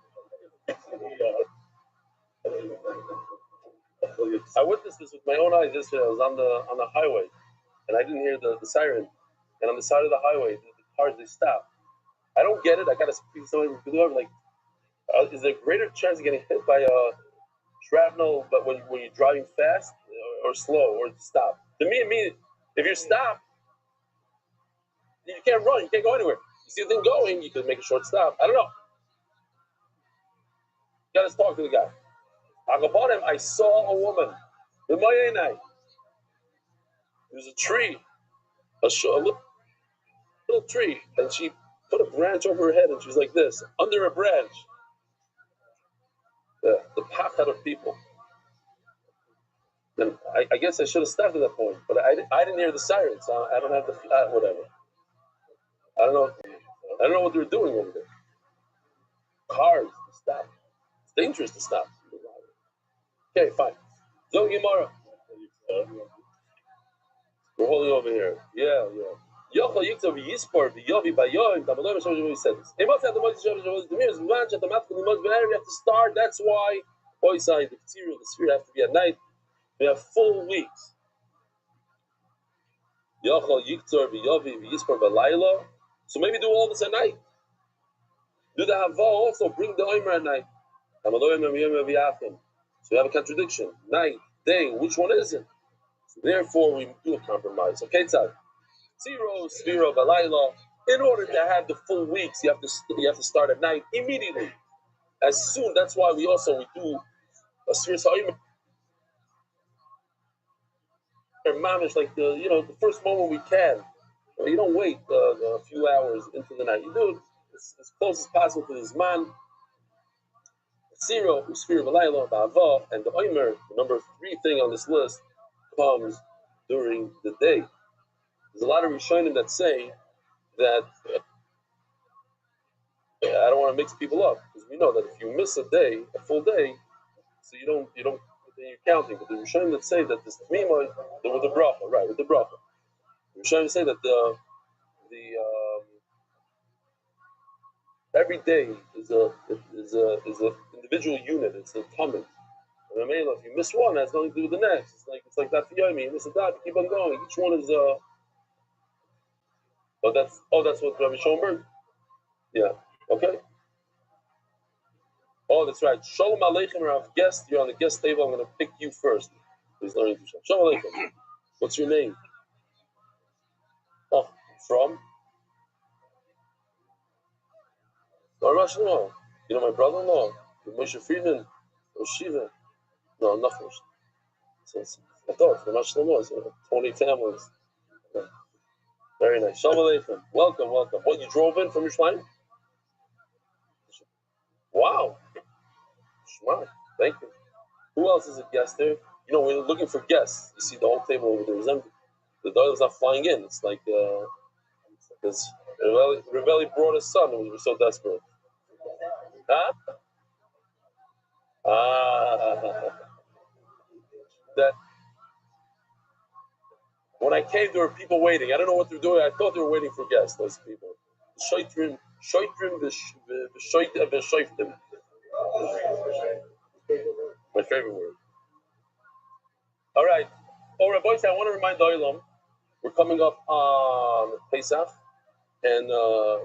I witnessed this with my own eyes yesterday. I was on the highway, and I didn't hear the siren. And on the side of the highway, the cars, they stop. I don't get it. I got to speak to somebody who's like, is there a greater chance of getting hit by a shrapnel, but when you're driving fast or slow or stop? To me, if you stop, you can't run. You can't go anywhere. You see the thing going, you could make a short stop. I don't know. You got to talk to the guy. I saw a woman. With my eye. There's a tree, a little tree, and she put a branch over her head, and she's like this, under a branch. The pachad of people. And I guess I should have stopped at that point, but I didn't hear the sirens. So I don't have the whatever. I don't know what they were doing over there. Cars to stop. It's dangerous to stop. Okay, fine. Zog Gemara. We're holding over here. Yeah. Yochel Yiktav Yispor V'Yovi Bayoim Tamaloi Meshach said this. Emos at the Moshe Shabbos Demir is Manch at the Matkul Limos Be'er. We have to start. That's why Oisai the Ktsira, the Sphere have to be at night. We have full weeks. Yochel Yiktav V'Yovi V'Yispor B'Layla. So maybe do all this at night. Do the Hava also, bring the Omer at night. So we have a contradiction. Night, day, which one is it? So therefore, we do a compromise. Okay, Tzad. Zero, Sphiro, Balayla. In order to have the full weeks, you have to start at night immediately. As soon, that's why we do a Sphiro Sa'im. Mamish, like the first moment we can. You don't wait a few hours into the night. You do it as close as possible to this man. Zero, Uspir, Valayla, Ba'ava, and the Omer, the number 3 thing on this list, comes during the day. There's a lot of Rishonim that say that I don't want to mix people up, because we know that if you miss a day, a full day, so you don't then you're counting. But the Rishonim that say that this Tmima, with the bracha, right, with the bracha. The Rishonim say that the every day is a individual unit. It's a tamid. And if you miss one, that's nothing to do with the next. It's like that for Yomi. You miss a dot, you keep on going. Each one is that's what Rabbi Schoenberg. Yeah. Okay. Oh, that's right. Shalom Aleichem, Rav guest. You're on the guest table. I'm going to pick you first. Please learn to show. Shalom Aleichem. What's your name? Oh, from? No. You know my brother-in-law, Moshe Friedman, or Shiva. No, nothing. I thought from Shlomo, 20 families. Okay. Very nice. Shalom Aleichem. Welcome. What, you drove in from Yerushalayim? Wow. Shema. Thank you. Who else is a guest there? We're looking for guests. You see the whole table over there is empty. The dollars not flying in. It's like because Rebelli brought his son and we were so desperate. Huh? That when I came, there were people waiting. I don't know what they're doing. I thought they were waiting for guests. Those people. Shoitrim, v'shoiftim. My favorite word. All right. Oh, Rabbi, I want to remind the Olam, we're coming up on Pesach, and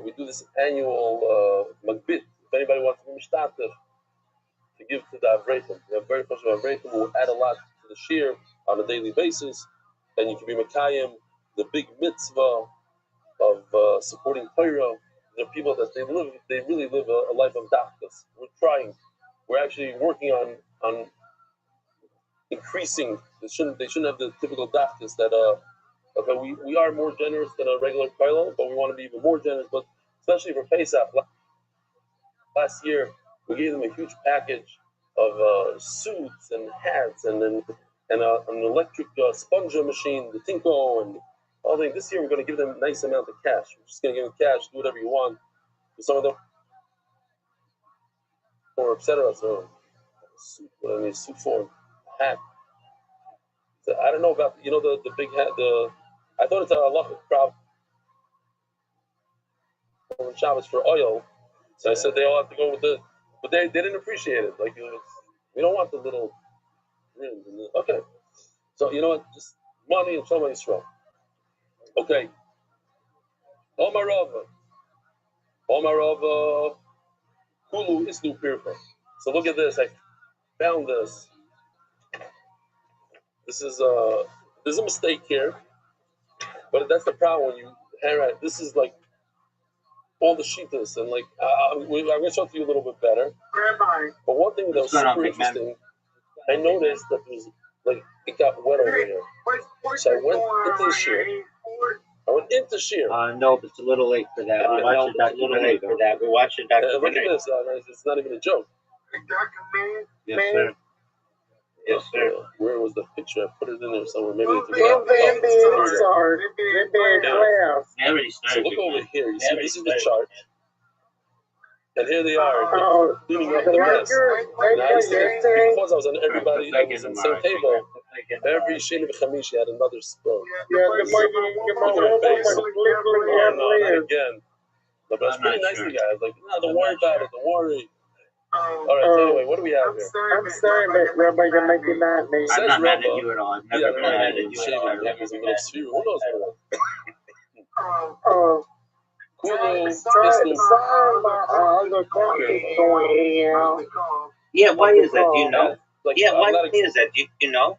we do this annual magbit. If anybody wants to be mishtatev, to give to the Avreitim. We have very much of Avreitim who will add a lot to the shir on a daily basis, and you can be Mekayim, the big mitzvah of supporting Torah. There are people that they really live a life of dachkas. We're trying. We're actually working on increasing. They shouldn't have the typical dachkas that okay, we are more generous than a regular kollel, but we want to be even more generous. But especially for Pesach, last year we gave them a huge package of suits and hats and an electric sponger machine, the Tinko, and all things. This year we're going to give them a nice amount of cash. We're just going to give them cash, do whatever you want. For some of them, or etc. So, suit form, hat. So, I don't know about the big hat. I thought it's a halachic problem on Shabbos for oil. So I said they all have to go with but they didn't appreciate it. Like we don't want the little rims. Okay, so you know what? Just money and Shalom Yisrael. Okay. Omarava, Hulu Isnu Pirfa. So look at this. I found this. There's a mistake here, but that's the problem when you handwrite. This is like all the shitas, and like I'm going to show it to you a little bit better. But one thing that was super interesting, I noticed that there was it got wet over here. So I went into the shear. No, it's a little late for that. We're watching Dr. Look at this. It's not even a joke. Yes, sir. Yes, sir. Where was the picture? I put it in there somewhere. Maybe it's So look over here. You see, this is the chart. And here they are, cleaning up the mess. Now, because I was on everybody, I was on the same table. Every Sheni V'Chamishi had another spoon. Look at her face. Oh, no, not again. But it's pretty nice, guys. Like, no, don't worry about it. Don't worry. All right, so anyway, what do we have here? I'm sorry, but Rabbi, you're making that name. I'm not mad at you at all. I've never been mad at you. Who knows what? Yeah, why is that? Do you know? Is that? Do you know?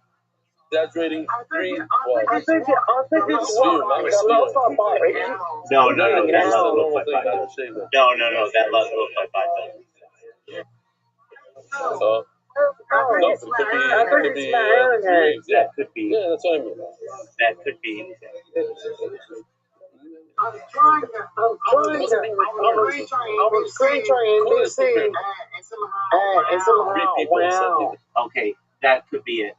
Exaggerating three. What? I think it's Sphere, not a sphere. No, that love normal by thing. five. No, that love by five. So. No, it could be three. That could be. Yeah, that's what I mean. That could be. I'm trying to, I was screen-trying NBC, and somehow, wow. Okay, that could be it.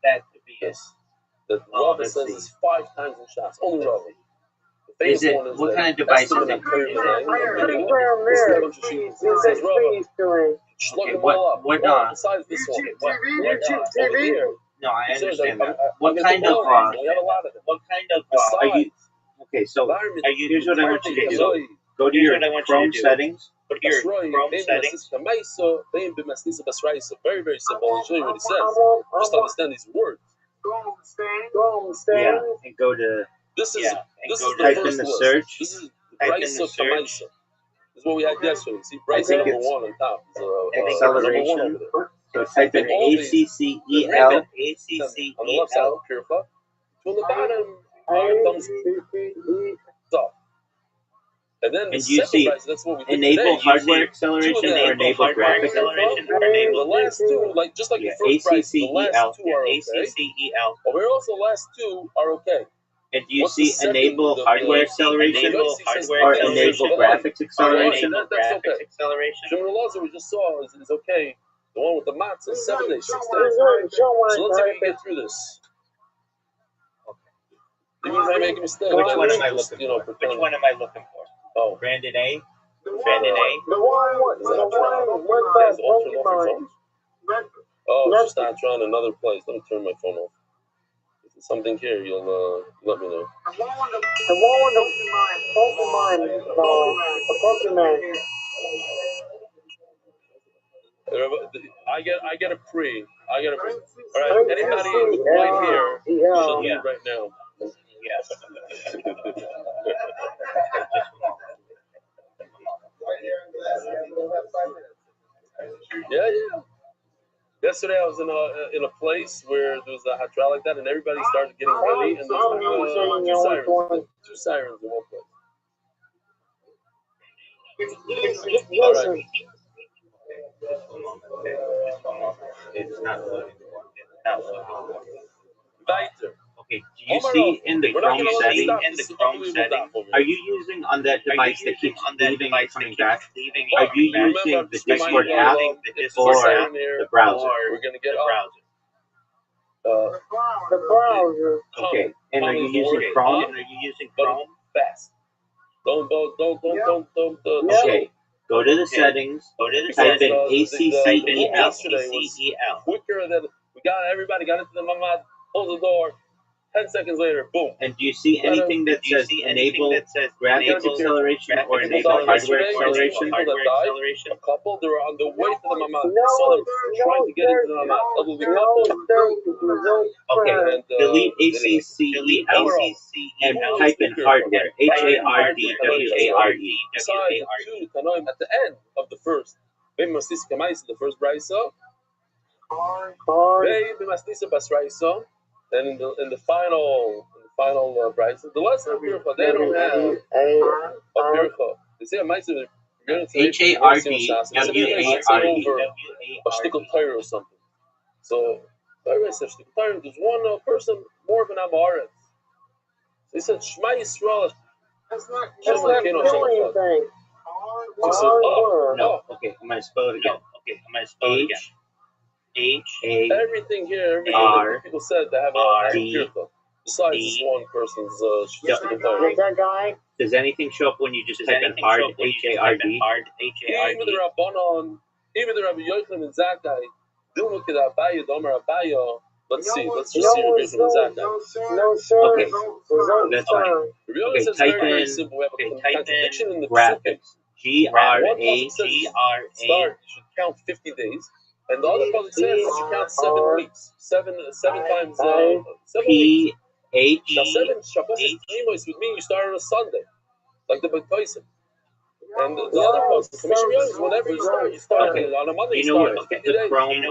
That could be it. The Rabbi says it's 5 times in shots. Only Rabbi. Is it, what kind of device is it? Okay, what besides this one? YouTube TV. No, I understand that. What kind of, are you, okay, so, here's what I want you to do. Go to your Chrome settings. Very, very simple. I'll show you what he says. Just understand these words. Yeah, and go to, this is type in the search. This is Brisa Kamaisa. This is what we had yesterday. See, Brisa number 1 on top. Acceleration. So type in ACCEL. On the left side, Kirpa. On the bottom, thumbs up. And then And you see that's what we did enable today. hardware acceleration or enable graphics acceleration? The last two, like just like the first price, the last two are okay. ACCEL. But we're also the last two are okay. And do you see enable hardware acceleration or enable graphics acceleration? That's okay. Shimon Elazar we just saw is okay. The one with the matzah is 7 days, 6 days. So let's see if we can get through this. It means I make a mistake. Which one am I looking for? Oh, Brandon A. The one with Pokemon. Oh, it's just not trying another place. Let me turn my phone off. If there's something here, you'll let me know. The one with Pokemon. I get a pre. All right, anybody right here should leave right now. Yeah. Yesterday I was in a place where there was a hatra like that, and everybody started getting ready, and there was two sirens in one place. All right. It's not loading. Weiter. Okay, do you see in the Chrome setting? Are you using on that device that keeps leaving and coming back? Are you using the Discord app or the browser? We're gonna get The browser. Okay, and are you using Chrome? Fast. Don't. Okay, go to the settings. Type in ACCEL. Quicker than everybody got into the mamad. Close the door. 10 seconds later, boom. And do you see anything that says enable graphics acceleration or enable hardware acceleration? A couple, they were on the way to the mamad. So they're trying to get into the mamad. Elderly couple. Okay, delete ACCEL and type in hardware. HARDWARE. Besides the 2 Tanoim at the end of the first. Maybe Mastisa Kamaisa, the first Braisa. Maybe Mastisa Basraisa. And in the final Braisa, the lesson of Pircha, they don't have a Pircha. They say a Maisa. HARDWARE. A shtickle tire or something. So everybody said shtickle tire. There's one person more of an Amaretz. They said Shema Yisrael. That's not doing anything. No. Okay, I'm gonna spell it again. Everything here, people said they have a Pircha. Besides this one person's shtickle tire. That guy. Does anything show up when you just type in hard? HARD. Even the Rabbanon, even the Rabbi Yochanan and Zakkai, Dilma Kedabayo, Domer Abayo. Let's see. Let's just see Rabbi Yochanan and Zakkai. No, sir. Okay, that's fine. Rabbi Yochanan says very simple. We have a contradiction in the graphics. GRAGRA. Start should count 50 days, and the other public says it should count 7 weeks. Seven times 7 weeks. Now 7 Shabbos with me. You start on a Sunday. like the B'Toisim. And the other post, the Commission is whenever you start Okay. on a Monday, You you know start what? 50 The days. Chrome. And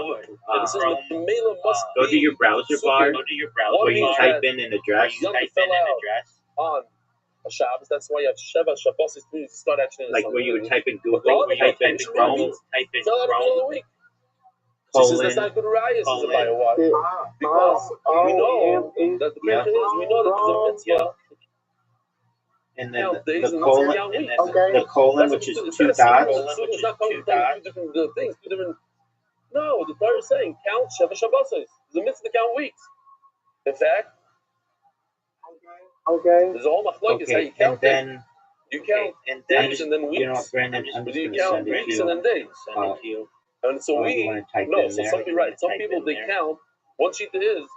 this is the Mela must Go to your browser bar where you means type that in an address. On a Shabbos. That's why you have Sheva Shabbos. You start actually in Like where you would type in But Google, the type in Chrome, fill out a middle of the week. She says that's not good rayas as a bio. Why? Because we know that the Yeah. is we know that there's a mitzvah. and then Count days the and colon, count weeks. the colon, which is two dots. It's not coming from two different things, two different. No, the Torah is saying count Sheva Shabbos. There's a mitzvah to count weeks. In fact, there's a whole machlokes how you count then you count days and then weeks. You know what, Brandon? I'm just you going to count send it to weeks you. and then days. And so some people right. Some people they count. One sheet is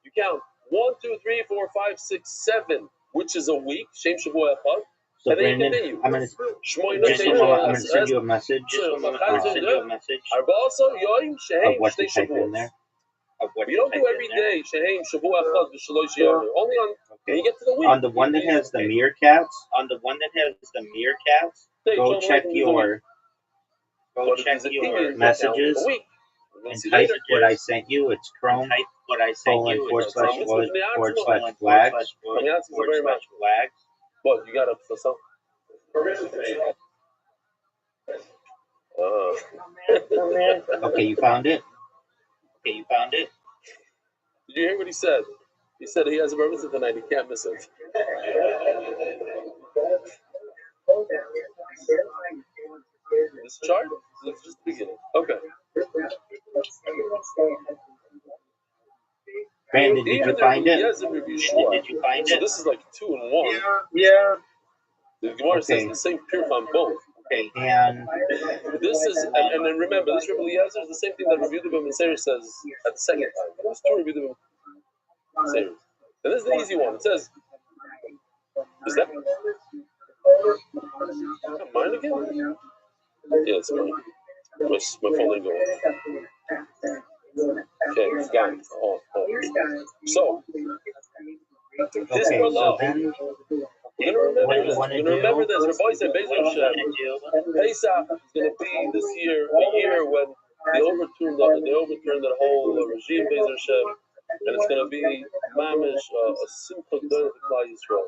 you count 1, 2, 3, 4, 5, 6, 7, which is a week. Shem Shavuot Echad. So and Brandon, then you continue. I'm going to send you a message of what to type in there. You don't do every day. Shehem Shavuot Echad v'shalosh yom. Only on when you get to the week. On the one that has the meerkats. Go check your messages and type what I sent you. It's Chrome //flags. What you got up for some? Okay, you found it? Did you hear what he said? He said he has a purpose tonight. He can't miss it. This chart? It's just the beginning. Okay. Brandon, did you find it? So this is like 2 in 1. Yeah. The Gemara says the same pure on both. Okay, and this is, and then remember, this Rabbi Eliezer is the same thing that Rabbi Yehuda ben Meseir says at the second time. There's 2 Rabbi Yehuda ben Meseir. And this is the easy one. It says, is that mine again? Yeah, it's mine. My phone didn't go on. Okay, it's gone. Oh. So, this for love. You're going to remember this. Rabbi said, Pesach is going to be this year, a year when they overturned the whole regime, Pesach, and it's going to be mamish, a simple day of the Klal Yisrael.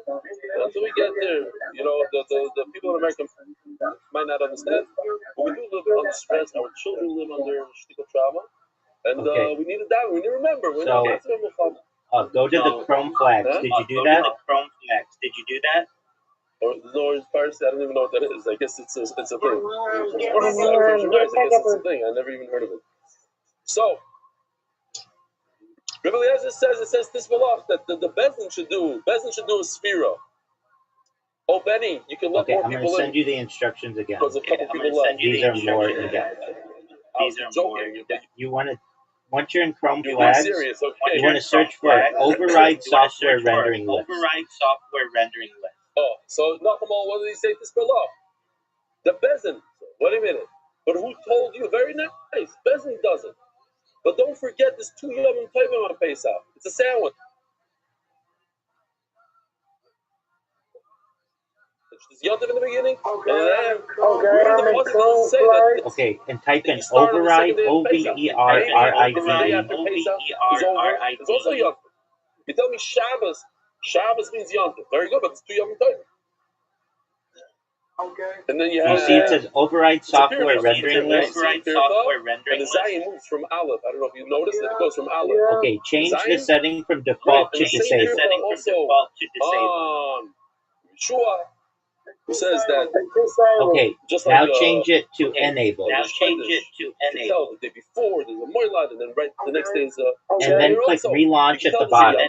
And until we get there, the people in America might not understand, but we do live under stress. Our children live under shtickle trauma, and we need to die. We need to remember. Go to the Chrome flags. Did you do that? Or Lord's Parsi, I don't even know what that is. I guess it's a thing. I guess it's a thing. I never even heard of it. So, Rabbi Eliezer says this malach that the Bezdin should do a sphira. Oh, Benny, you can let more people in. I'm going to send you the instructions again. Because a couple people left. These are more in depth. You want to, once you're in Chrome flags, you want to search for override software rendering list. Oh, so Nachamal, what did he say this malach? The Bezdin. Wait a minute. But who told you? Very nice. Bezdin doesn't. But don't forget there's 2 Yom Tovim on Pesach. It's a sandwich. There's Yom Tov in the beginning. Okay, and type in override, override. It's also Yom Tov. You tell me Shabbos. Shabbos means Yom Tov. Very good, but it's 2 Yom Tovim. Okay. And then you see it says override software rendering list. And the Zayin moves from Aleph. I don't know if you noticed it. It goes from Aleph. Okay, change the setting from default to disabled. Yeshua, who says that. Okay, just now like, change it to enable. The day before there's a moilad, and then right the next day is and then click relaunch at the bottom.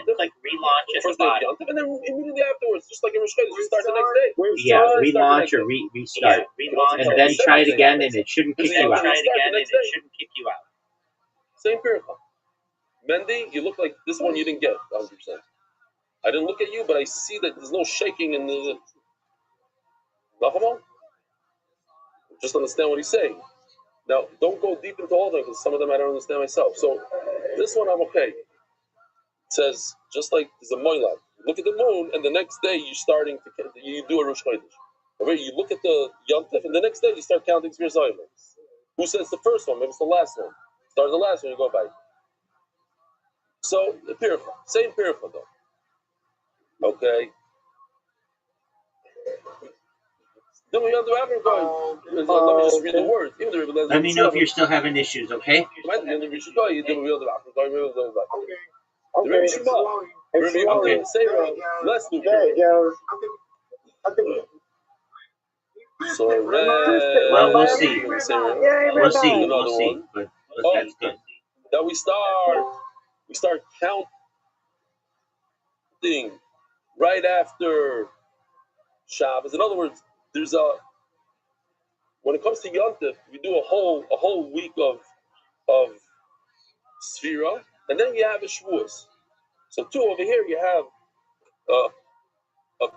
First day of Yom Tov, and then immediately afterwards, just like in Rosh Chodesh, you start the next day. Yeah, relaunch or restart, and then try it again, and it shouldn't kick you out. Same miracle. Mendy, you look like this one you didn't get 100%. I didn't look at you, but I see that there's no shaking in the. Just understand what he's saying. Now, don't go deep into all of them because some of them I don't understand myself. So, this one I'm okay. It says just like there's a moilad. Look at the moon, and the next day you do a Rosh Chodesh. Alright, you look at the Yom Tif, and the next day you start counting Sfir Zayim. Who says the first one? Maybe it's the last one. Start the last one, you go by. So, the purifier. Same purifier, though. Okay? Then we under Let me just read the words. Let me know if you're still having issues, okay? Well, we'll see. We'll see. We'll see. But that's good. That we start counting right after Shabbos. In other words, there's when it comes to Yom Tov, we do a whole week of Sfira, and then you have a Shavuos. So two over here, you have a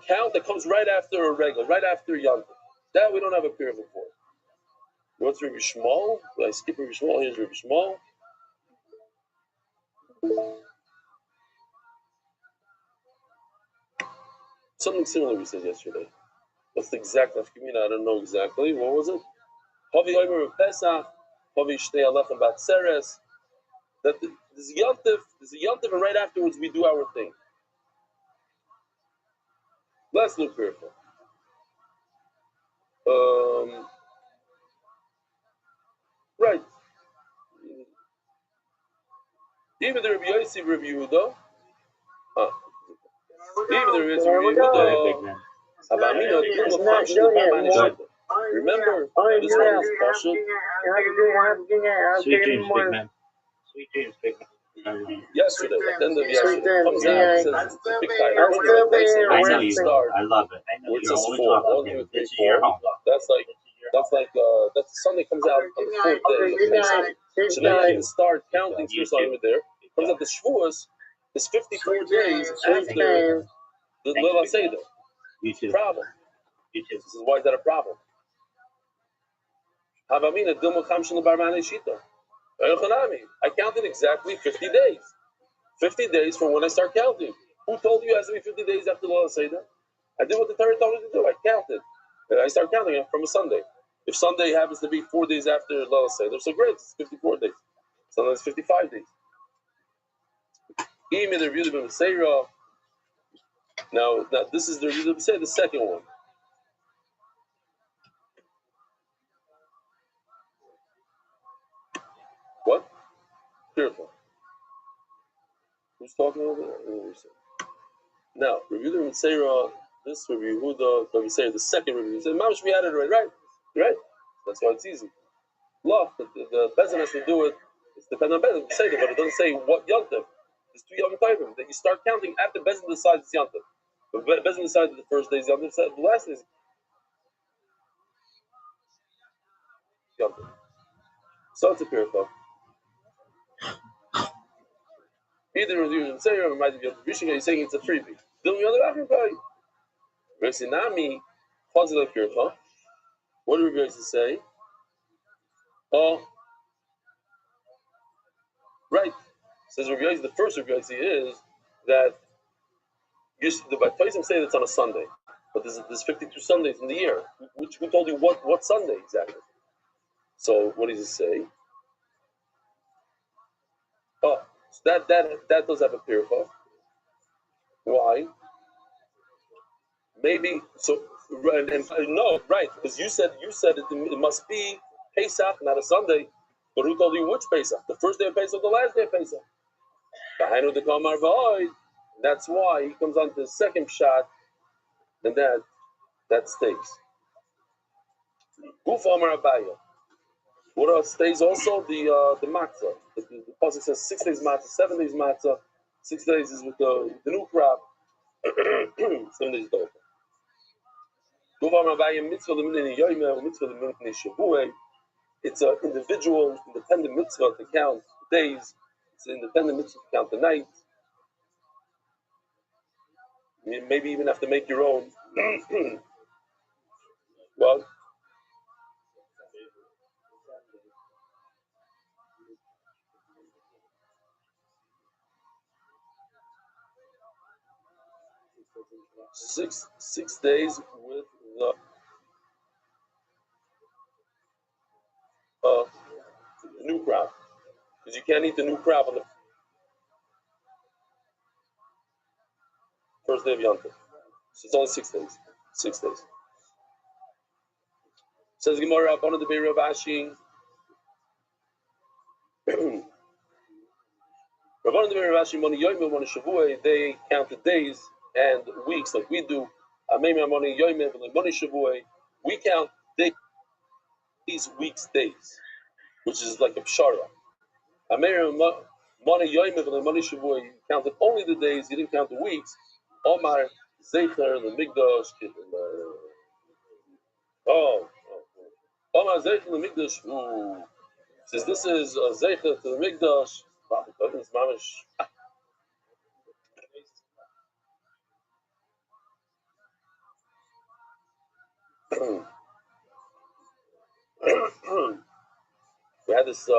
count that comes right after a regular, right after Yom Tov. That we don't have a period for. What's Rabbi Shmuel? Did I skip Rabbi Shmuel? Here's Rabbi Shmuel. Something similar we said yesterday. What's the exact nafkamina? I don't know exactly. What was it? Havi Omer of Pesach, Havi Shtei Alechem Batseres. That there's a Yom Tov, and right afterwards we do our thing. Let's look careful. Right. Even the Rabbi Yossi Rabbi Yehuda. Even the Rabbi Yehuda. Remember, this one is Pashut. Sweet dreams, big man. Sweet dreams, big man. Yesterday, at the end of yesterday, comes out and says it's a big title. I know you. I love it. Where it says 4, 1, 2, 3, 4. That's the Sunday comes out on the 4th day of Pesach. So now you can start counting through Sunday there. It comes out the Shavuos is 54 days after the Leil HaSeder. You too. Problem. This is why is that a problem? Havamina Dilma Kamshin Barmane Shita. I counted exactly 50 days. 50 days from when I start counting. Who told you it has to be 50 days after the Leil HaSeder? I did what the Torah told me to do. I counted. I start counting from a Sunday. If Sunday happens to be 4 days after Leil HaSeder, so great, it's 54 days. Sometimes 55 days. Now this is the review of the second one. What? Careful. Who's talking over there? Now, review the Mitzera, this review, Yehuda, the second review. So, Mamash, we had it right? Right? That's why it's easy. Look, the Bezin has to do it. It's dependent on Bezin to say it, but it doesn't say what Yom Tov. There's 2 Yom Tovim that you start counting after Bezin decides it's Yom Tov. But Bezin decides the first day is Yom Tov, the last day is Yom Tov. So it's a purifier. Either review the Mitzera or Mitzera Yom Tov Rishon, you're saying it's a freebie. Then the other African Resinami, positive purifier. What do we going to say? Oh, right. Says Rabbi Yossi, the first Rabbi Yossi is that the Baptism say that's on a Sunday, but there's 52 Sundays in the year. Who told you what Sunday exactly? So what does he say? Oh, so that does have a purifier. Why? Maybe so. And no, right? Because you said it must be Pesach, not a Sunday. But who told you which Pesach? The first day of Pesach, the last day of Pesach. That's why he comes on to the second shot, and that stays. Gufa Amar Abaya. What else stays also? The matzah. The pasuk says 6 days matzah, 7 days matzah. 6 days is with the new crop. 7 days dope. Gufa Amar Abaya mitzvah l'minei yoyme, mitzvah l'minei shavuah. It's an individual, independent mitzvah to count days. It's an independent mitzvah to count the night. Maybe even have to make your own. Well, six days with the new crop, because you can't eat the new crop on the first day of Yom Tov. So it's only 6 days. 6 days. Says Gemara, Abana de Rav Ashi. Rabbanan de Rav Ashi, Moni Yoimim, Moni Shavuot, they count the days and weeks like we do. Amemi Moni Yoimim, Moni Shavuot, we count days, weeks, days, which is like a pshara. Amemi Moni Yoimim, Moni Shavuot, you counted only the days, you didn't count the weeks. Omar Zecher, the Migdash, Omar Zecher, the Migdash, says this is a Zecher to the Migdash. Wow, it's mamish. We had this. I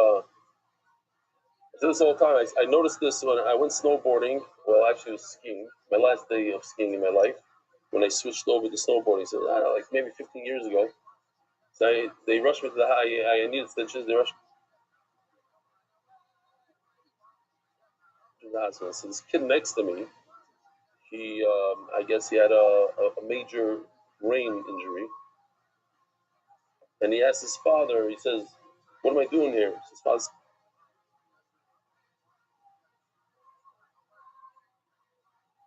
do this all the time. I noticed this when I went snowboarding. Well, actually, it was skiing. My last day of skiing in my life, when I switched over to snowboarding. So, I don't know, like maybe 15 years ago. So they rushed me to the I needed stitches. They rushed me to the hospital. So this kid next to me, he, I guess he had a major brain injury, and he asked his father. He says, "What am I doing here?" His father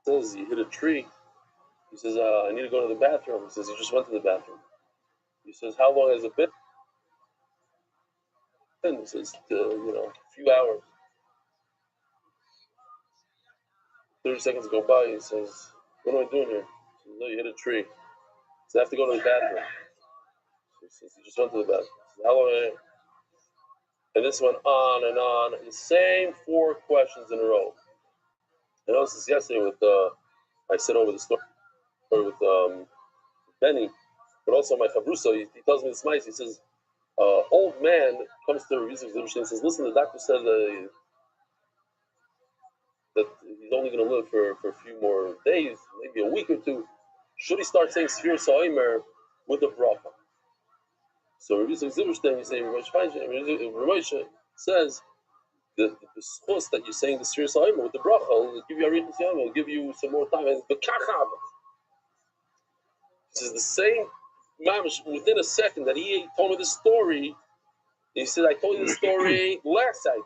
says, "You hit a tree." He says, "I need to go to the bathroom." He says, "You just went to the bathroom." He says, "How long has it been?" He says, a few hours. 30 seconds go by. He says, "What am I doing here?" He says, "No, you hit a tree." He says, "I have to go to the bathroom." He says, "You just went to the bathroom." He says, "How long?" And this went on and on. The same 4 questions in a row. I noticed this yesterday with, I said over the story with Benny, but also my Chavruso. He tells me this mice. He says, old man comes to Rabbi Rothschild and says, "Listen, the doctor said that he's only going to live for a few more days, maybe a week or two. Should he start saying Sfir Sa'imer with the bracha?" So Rabbi Zilberstein, you say, Ramosha says that the schus that you're saying the Sfir Sa'imer with the bracha will give you a Arichas Yom, will give you some more time. And this is the same mamish within a second that he told me the story. He said, "I told you the story last cycle,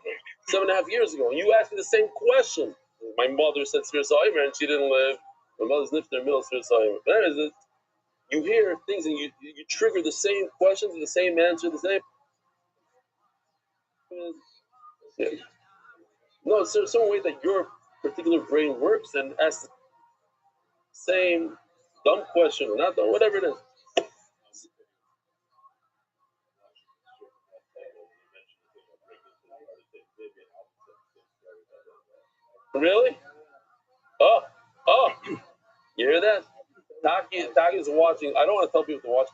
7.5 years ago, and you asked me the same question." My mother said Sfir Sa'imer, and she didn't live. My mother's lived in the middle of Sfir Sa'imer. But anyways, you hear things and you trigger the same questions, the same answer, the same. Yeah. No, it's there's some way that your particular brain works and asks the same dumb question or not dumb, whatever it is. Really? Oh, you hear that? Taki is watching. I don't want to tell people to watch.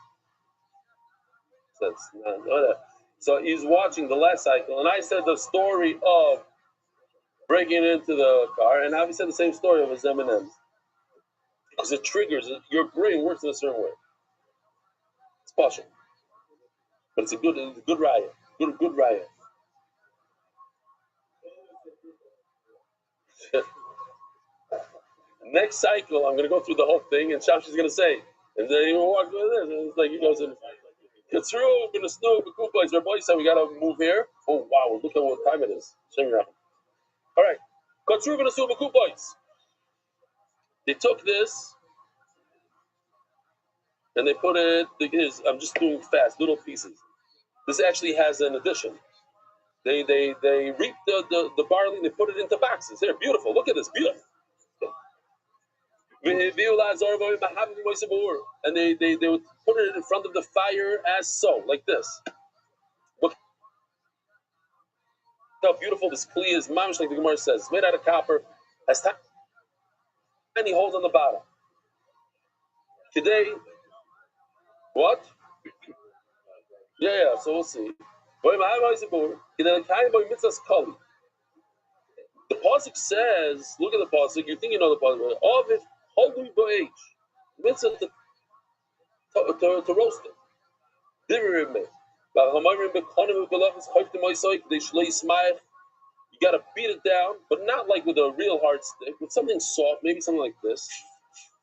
So he's watching the last cycle, and I said the story of breaking into the car, and Avi said the same story of his M&Ms. Because it triggers, your brain works in a certain way. It's partial. But it's a good riot. Good riot. Next cycle, I'm going to go through the whole thing, and Shashi's going to say, and then he will walk with this, and it's like he goes in, "It's through, we're going to snow, the cool place." Our boy said, "We got to move here." Oh, wow, look at what time it is. All right. Katsuru going to sue the cool boys. They took this, and they put it, I'm just doing fast, little pieces. This actually has an addition. They reap the barley and they put it into boxes. Here, beautiful. Look at this, beautiful. And they would put it in front of the fire as so, like this. Look how beautiful this kli is. Mamish, like the Gemara says, it's made out of copper, has tiny holes on the bottom. Today, what? Yeah. So we'll see. The pasuk says, look at the pasuk. You think you know the pasuk? Of it, holy bo'age, mitzvah to roast it. You gotta beat it down, but not like with a real hard stick, with something soft, maybe something like this.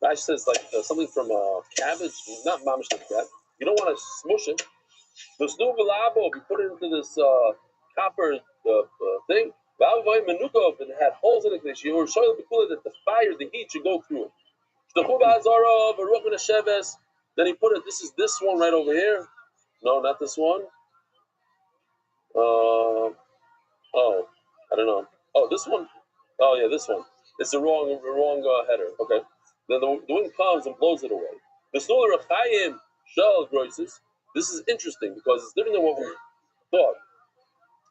Rashi says like something from cabbage, not mamish like that. You don't want to smush it. The snu velabo, if you put it into this copper thing, and it had holes in it. You were showing that the fire, the heat should go through it. Then he put it. This one right over here. No, not this one. Oh, I don't know. Oh, this one. Oh, yeah, this one. It's the wrong header. Okay. Then the wind comes and blows it away. The snow rechayim shell groises. This is interesting because it's different than what we thought.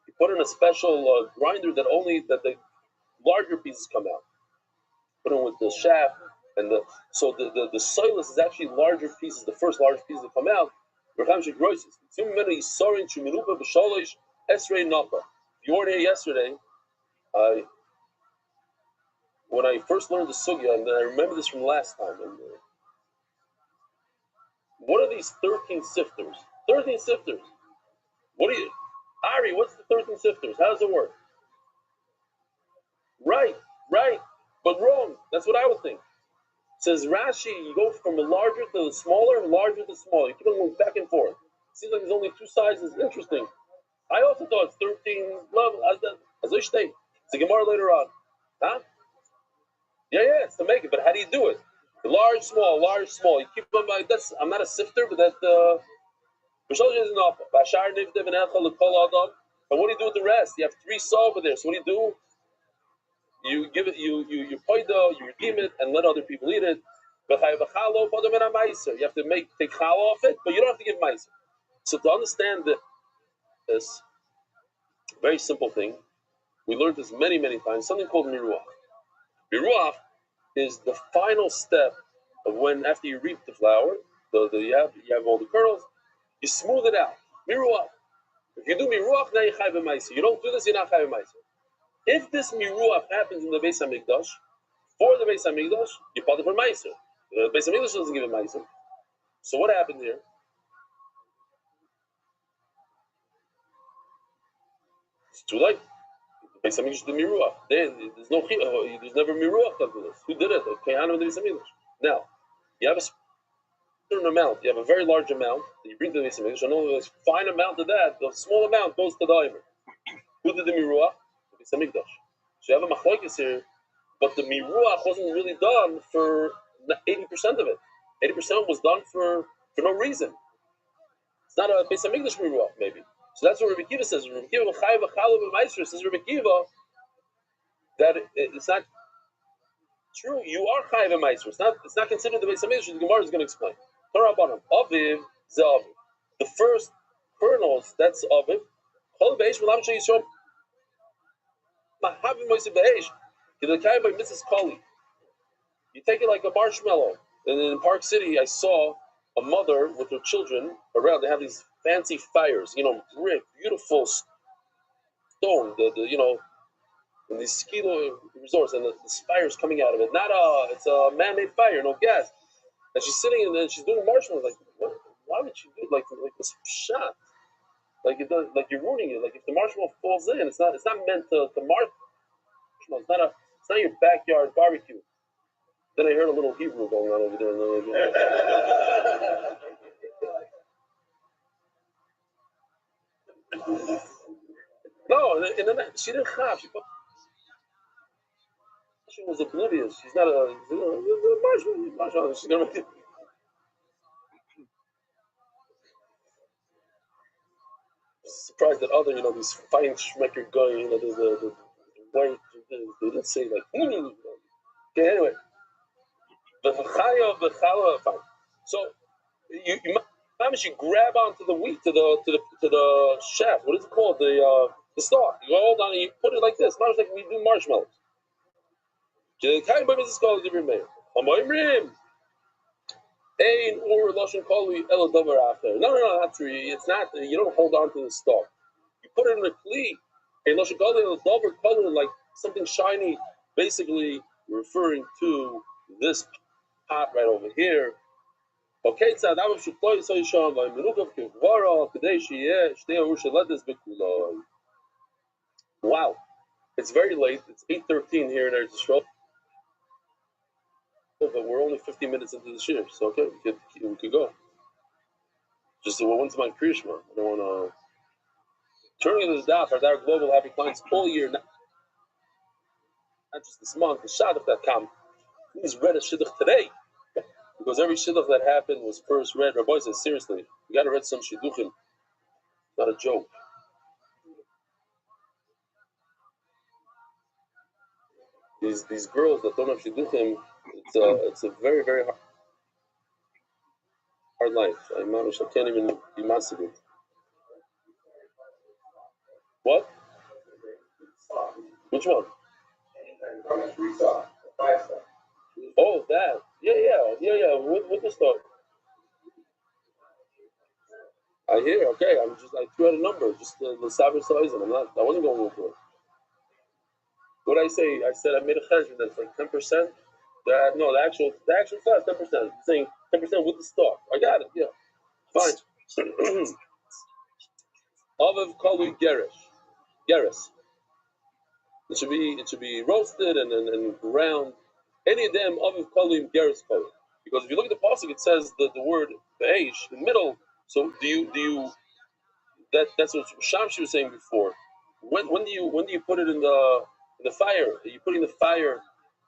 You put in a special grinder that the larger pieces come out. Put in with the shaft and the silus is actually larger pieces. The first large pieces that come out. Rechayim shell groises. If you weren't here yesterday, when I first learned the sugya, and I remember this from last time, and what are these 13 sifters? 13 sifters. Ari, what's the 13 sifters? How does it work? Right, but wrong. That's what I would think. Says Rashi, you go from the larger to the smaller, larger to smaller. You keep on going back and forth. Seems like there's only two sizes. Interesting. I also thought it's 13 levels. As I state, it's a Gemara later on. Huh? Yeah, it's to make it, but how do you do it? Large, small. You keep on by that's. I'm not a sifter, but that. And what do you do with the rest? You have 3 saw over there. So what do? You give it. You poida. You redeem it and let other people eat it. You have to take chal off it, but you don't have to give meiser. So to understand this very simple thing, we learned this many times. Something called miruach. Miruach is the final step of when after you reap the flour, you have all the kernels, you smooth it out. Miruach. If you do miruach, now you chai b'maiser. You don't do this, you're not chai b'maiser. If this miruach happens in the Beis Hamikdash, for the Beis Hamikdash, you part it for meiser. The Beis Hamikdash doesn't give a meiser. So what happened here? It's too late. Beis Hamikdash did miruach. There's never miruach after this. Who did it? The Kehanim of the Beis Hamikdash. Now, you have a certain amount. You have a very large amount that you bring to the Beis Hamikdash. And only a fine amount of that, the small amount goes to the Imer. Who did the miruach? The Beis Hamikdash. So you have a machlokes here, but the miruach wasn't really done for 80% of it. 80% was done for no reason. It's not a Beis Hamikdash miruach, maybe. So that's what Rabbi Kiva says. Rabbi Kiva says Rabbi Kiva that it's not true. You are chayav meiser. It's not considered the Beis Hamikdash. The Gemara is going to explain. Torah Banim Aviv ze Aviv. The first kernels, that's Aviv. Chol beish v'lam sheyisrom mahavim moisev be'esh. Kedekayim by Mrs. Kali. You take it like a marshmallow. And in Park City, I saw a mother with her children around. They have these fancy fires, brick, beautiful stone, in these ski resorts, and the fire's coming out of it. It's a man-made fire, no gas. And she's sitting and then she's doing marshmallows. Like, why would she do like this shot? Like it does, like you're ruining it. Like if the marshmallow falls in, it's not meant to marshmallow. It's not your backyard barbecue. Then I heard a little Hebrew going on over there. No, and then she didn't have. She was oblivious. She's not a marshmallow. She's gonna make it. Surprised that other, these fine schmecker guy, the white, they didn't say like. Okay, anyway. The challah, fine. So you grab onto the wheat to the shaft. What is it called? The stalk. You hold on and you put it like this. Not like we do marshmallows. No, not true. It's not. You don't hold on to the stalk. You put it in a kli. Like something shiny, basically referring to this pot right over here. Okay, so wow, it's very late. It's 8:13 here in Eretz Yisrael, but we're only 15 minutes into the shir, so okay, we could go. Just when's my Krishma? I don't want to. Turning to the daf, our global happy clients all year, not just this month. The shadach.com. Please read a shidduch today, because every shidduch that happened was first read. Rabbi says seriously, you got to read some shidduchim. Not a joke. These girls that don't have shidduchim, it's a very very hard life. I can't even be massive. What? Which one? Oh, that. Yeah. With the stuff. I hear. Okay, I threw out a number, just the saber size, and I wasn't going into it. What did I say? I said I made a cheshbon that's like 10%. No, the actual size 10%. I'm saying 10% with the stock. I got it. Yeah, fine. Aviv kalu geres. It should be roasted and ground. Any of them aviv kalu geres kalu. Because if you look at the pasuk, it says the word beish in the middle. So do you that's what Shamshi was saying before. When do you put it in the fire? Are you putting the fire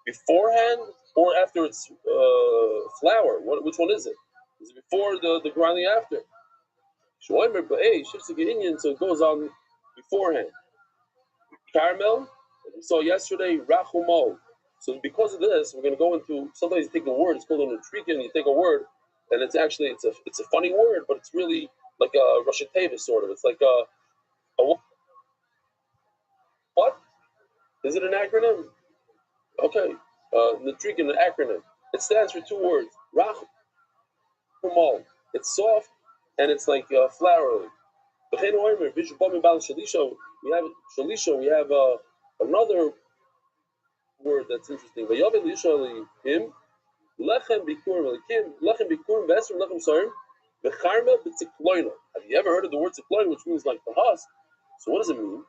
beforehand or after it's flour? Which one is it? Is it before the grinding after? So it goes on beforehand. Caramel, we saw yesterday, rachumol. So because of this, we're going to go into, sometimes you take a word, it's called a nutrikin, you take a word, and it's a funny word, but it's really like a Russian Teva sort of. It's like a what? Is it an acronym? Okay. Nutrikin, an acronym. It stands for two words. Rachumol. It's soft, and it's like flowery. We have shalisha. We have another word that's interesting. Have you ever heard of the word tzikloin, which means like the husk? So what does it mean?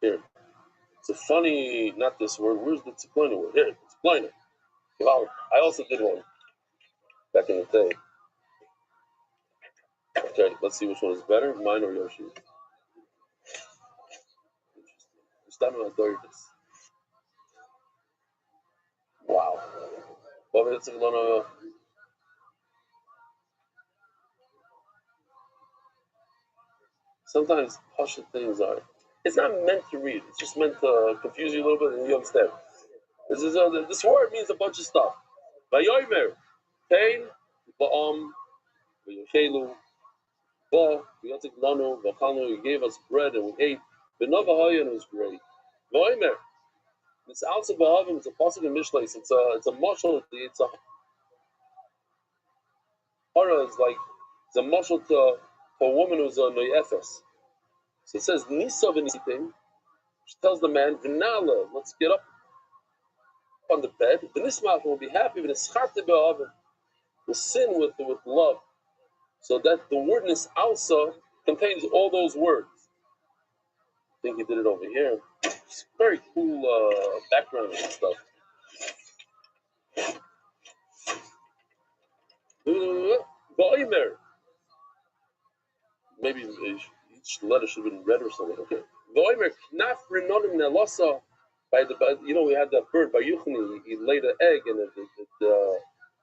Here, it's a funny, not this word. Where's the tzikloin word? Here, tzikloin. I also did one back in the day. Okay, let's see which one is better, mine or Yoshi's. Wow. Sometimes Pasha things are. It's not meant to read. It's just meant to confuse you a little bit, and you understand. This word means a bunch of stuff. Vayomer, pain, ba'am, v'yochelu, ba, v'yotik lanu, v'chalnu. He gave us bread and we ate. V'nova hayan was great. Vayomer. It's also ba'avim. It's a pasuk in Mishlais. It's a mashal. It's a hara. It's a mashal to a woman who's a noyefes. So it says nisa v'nisitim. She tells the man, "V'nala, let's get up on the bed. V'nismach will be happy. V'nischarte be'avim, will sin with love." So that the word nis'alsa contains all those words. I think he did it over here. It's very cool background and stuff. V'omer. Maybe each letter should have been read or something. Okay. V'omer knaf renonim nelasa. We had that bird by Yuchni. He laid an egg and it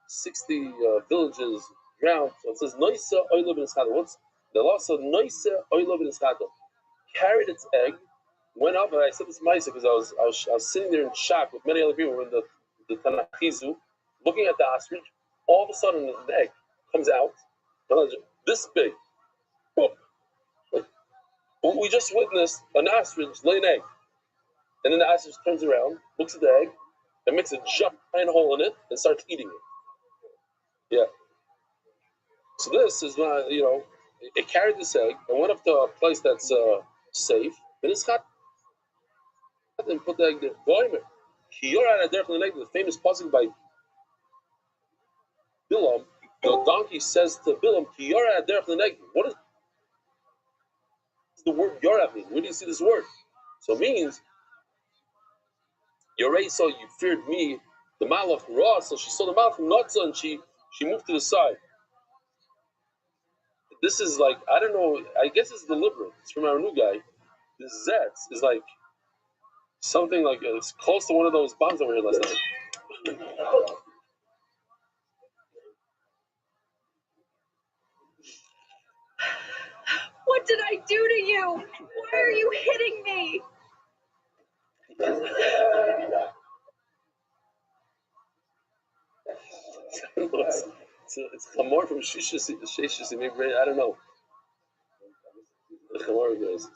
60 villages drowned. So it says noisa oilav in ischado. What's the loss of noisa oilav in ischado? Carried its egg, went up, and I said this ma'isa because I was sitting there in shock with many other people. We're in the Tanachizu, looking at the ostrich. All of a sudden, the egg comes out, this big. We just witnessed an ostrich lay an egg. And then the ostrich turns around, looks at the egg, and makes a giant hole in it and starts eating it. Yeah. So this is not, it carried this egg and went up to a place that's safe. And it's hot. And put the egg there. The famous pasuk by Bilam, the donkey says to Bilam, Ki yara derech lenegdi. What does the word yara mean? Where do you see this word? So it means, Yorei saw you feared me, the malach Ra, so she saw the malach Notza and she moved to the side. This is like, I don't know, I guess it's deliberate. It's from our new guy. This Zetz is like something like, it's close to one of those bombs that we heard last night. What did I do to you? Why are you hitting me? It's Chamor from Shishis, maybe, I don't know. The Chamor goes.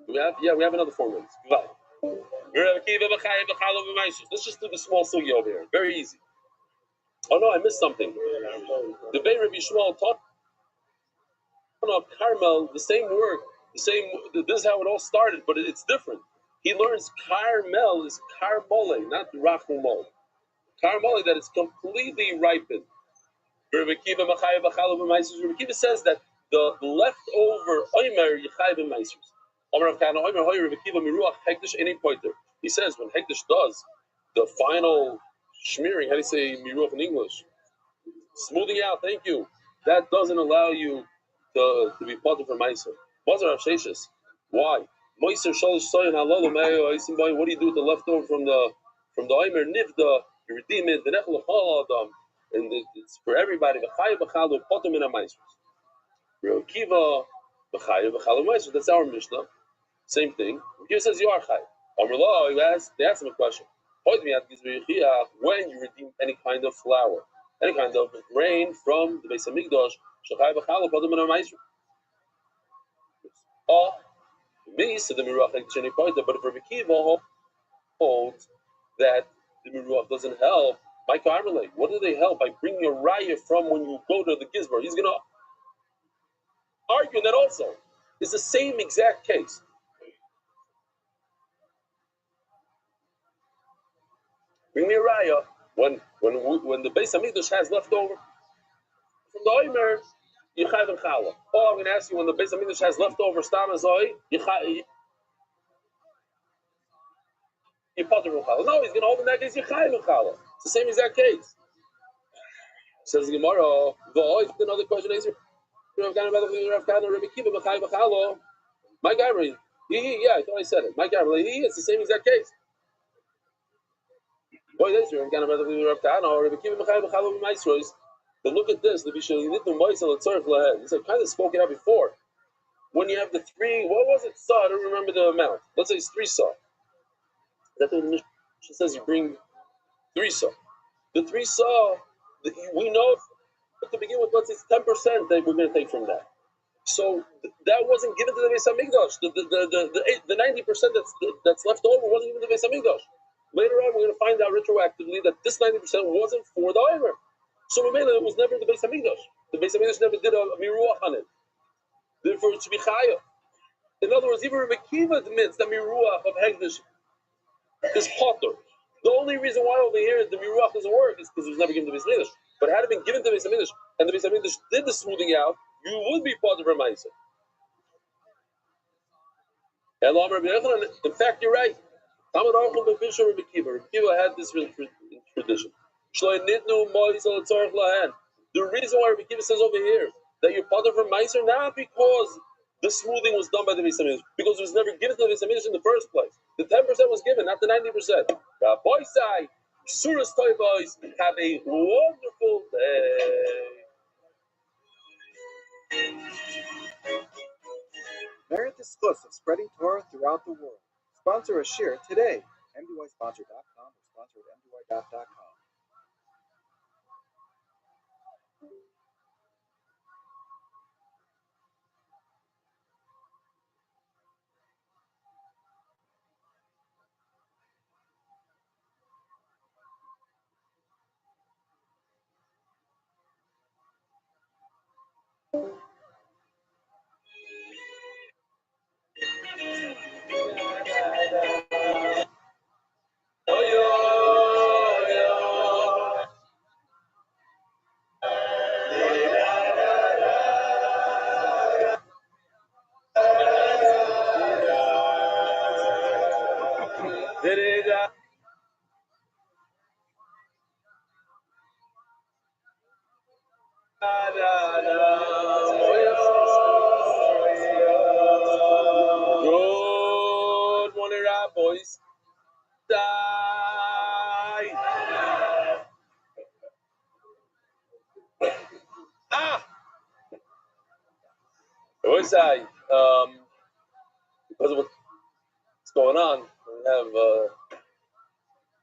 We have another 4 minutes. Goodbye. Let's just do the small sugi over here. Very easy. Oh no, I missed something. The Beit Rabbi Shmuel taught of Carmel the same word, the same. This is how it all started, but it's different. He learns Carmel is Carmole, not Rachumol. Carmole, that it's completely ripened. Rabbi Kiva says that the leftover Omer Yechayev Meisers. He says when Hekdesh does the final smearing, how do you say Miruach in English? Smoothing out, thank you. That doesn't allow you to be part for Meiser. Why? Meiser Shalish Soyan Halalu Meyo Isimboy, what do you do with the leftover from the Omer Nivda? You redeem it, the Nechel Adam, and it's for everybody. V'chayu b'chalu potum in a Meiser. Real Kiva, B'chayu b'chalu Meiser. That's our Mishnah. Same thing. Kiva says you are Chay. Amrullah, they asked him a question. When you redeem any kind of flour, any kind of grain from the Beis Hamikdash, Shachai v'chalu potum in a Meiser. Me said the Miruach Hekdesh Pointer, but if Rabbi Kiva holds that the Miruach doesn't help, Mike Armelay, what do they help? By bringing a raya from when you go to the Gizbar. He's going to argue that also. It's the same exact case. Bring me a raya when the Beis Hamikdash has leftover from the Omer, Yechai and Chala. Oh, I'm going to ask you when the Beis Hamikdash has leftover Stam Azoi, Yechai. No, he's going to hold in that case Yechai and Chala. It's the same exact case. Says the Gemara, another question is my guy, I thought I said it. My guy, it's the same exact case. But look at this. This I kind of spoke it out before. When you have the 3, what was it? Saw, I don't remember the amount. Let's say it's 3 saw. That's what the Mishnah says. You bring 3 saw. The 3 saw, we know to begin with, let's say it's 10% that we're going to take from that. So that wasn't given to the Beis Hamikdash. The 90% that's left over wasn't given to the Beis Hamikdash. Later on, we're going to find out retroactively that this 90% wasn't for the Omer. So it was never the Beis Hamikdash. The Beis Hamikdash never did a miruach on it. Therefore, it should be chaya. In other words, even Rabbi Kiva admits that miruach of Hekdesh is potter. The only reason why over here the miruach doesn't work is because it was never given to the Beis Hamikdash. But had it been given to the Beis Hamikdash and the Beis Hamikdash did the smoothing out, you would be part of her ma'aser. In fact, you're right. Rabbi Kiva had this tradition. The reason why Rabbi Kiva says over here that you're part of her ma'aser, not because the smoothing was done by the Beis Hamikdash, because it was never given to the Beis Hamikdash in the first place. The 10% was given, not the 90%. Rabbi Sai, Suras Toy Boys, have a wonderful day. Merit the schus of spreading Torah throughout the world. Sponsor a share today. MDYsponsor.com or sponsor at MDY.com. boys. Die. I always say, because of what's going on, we have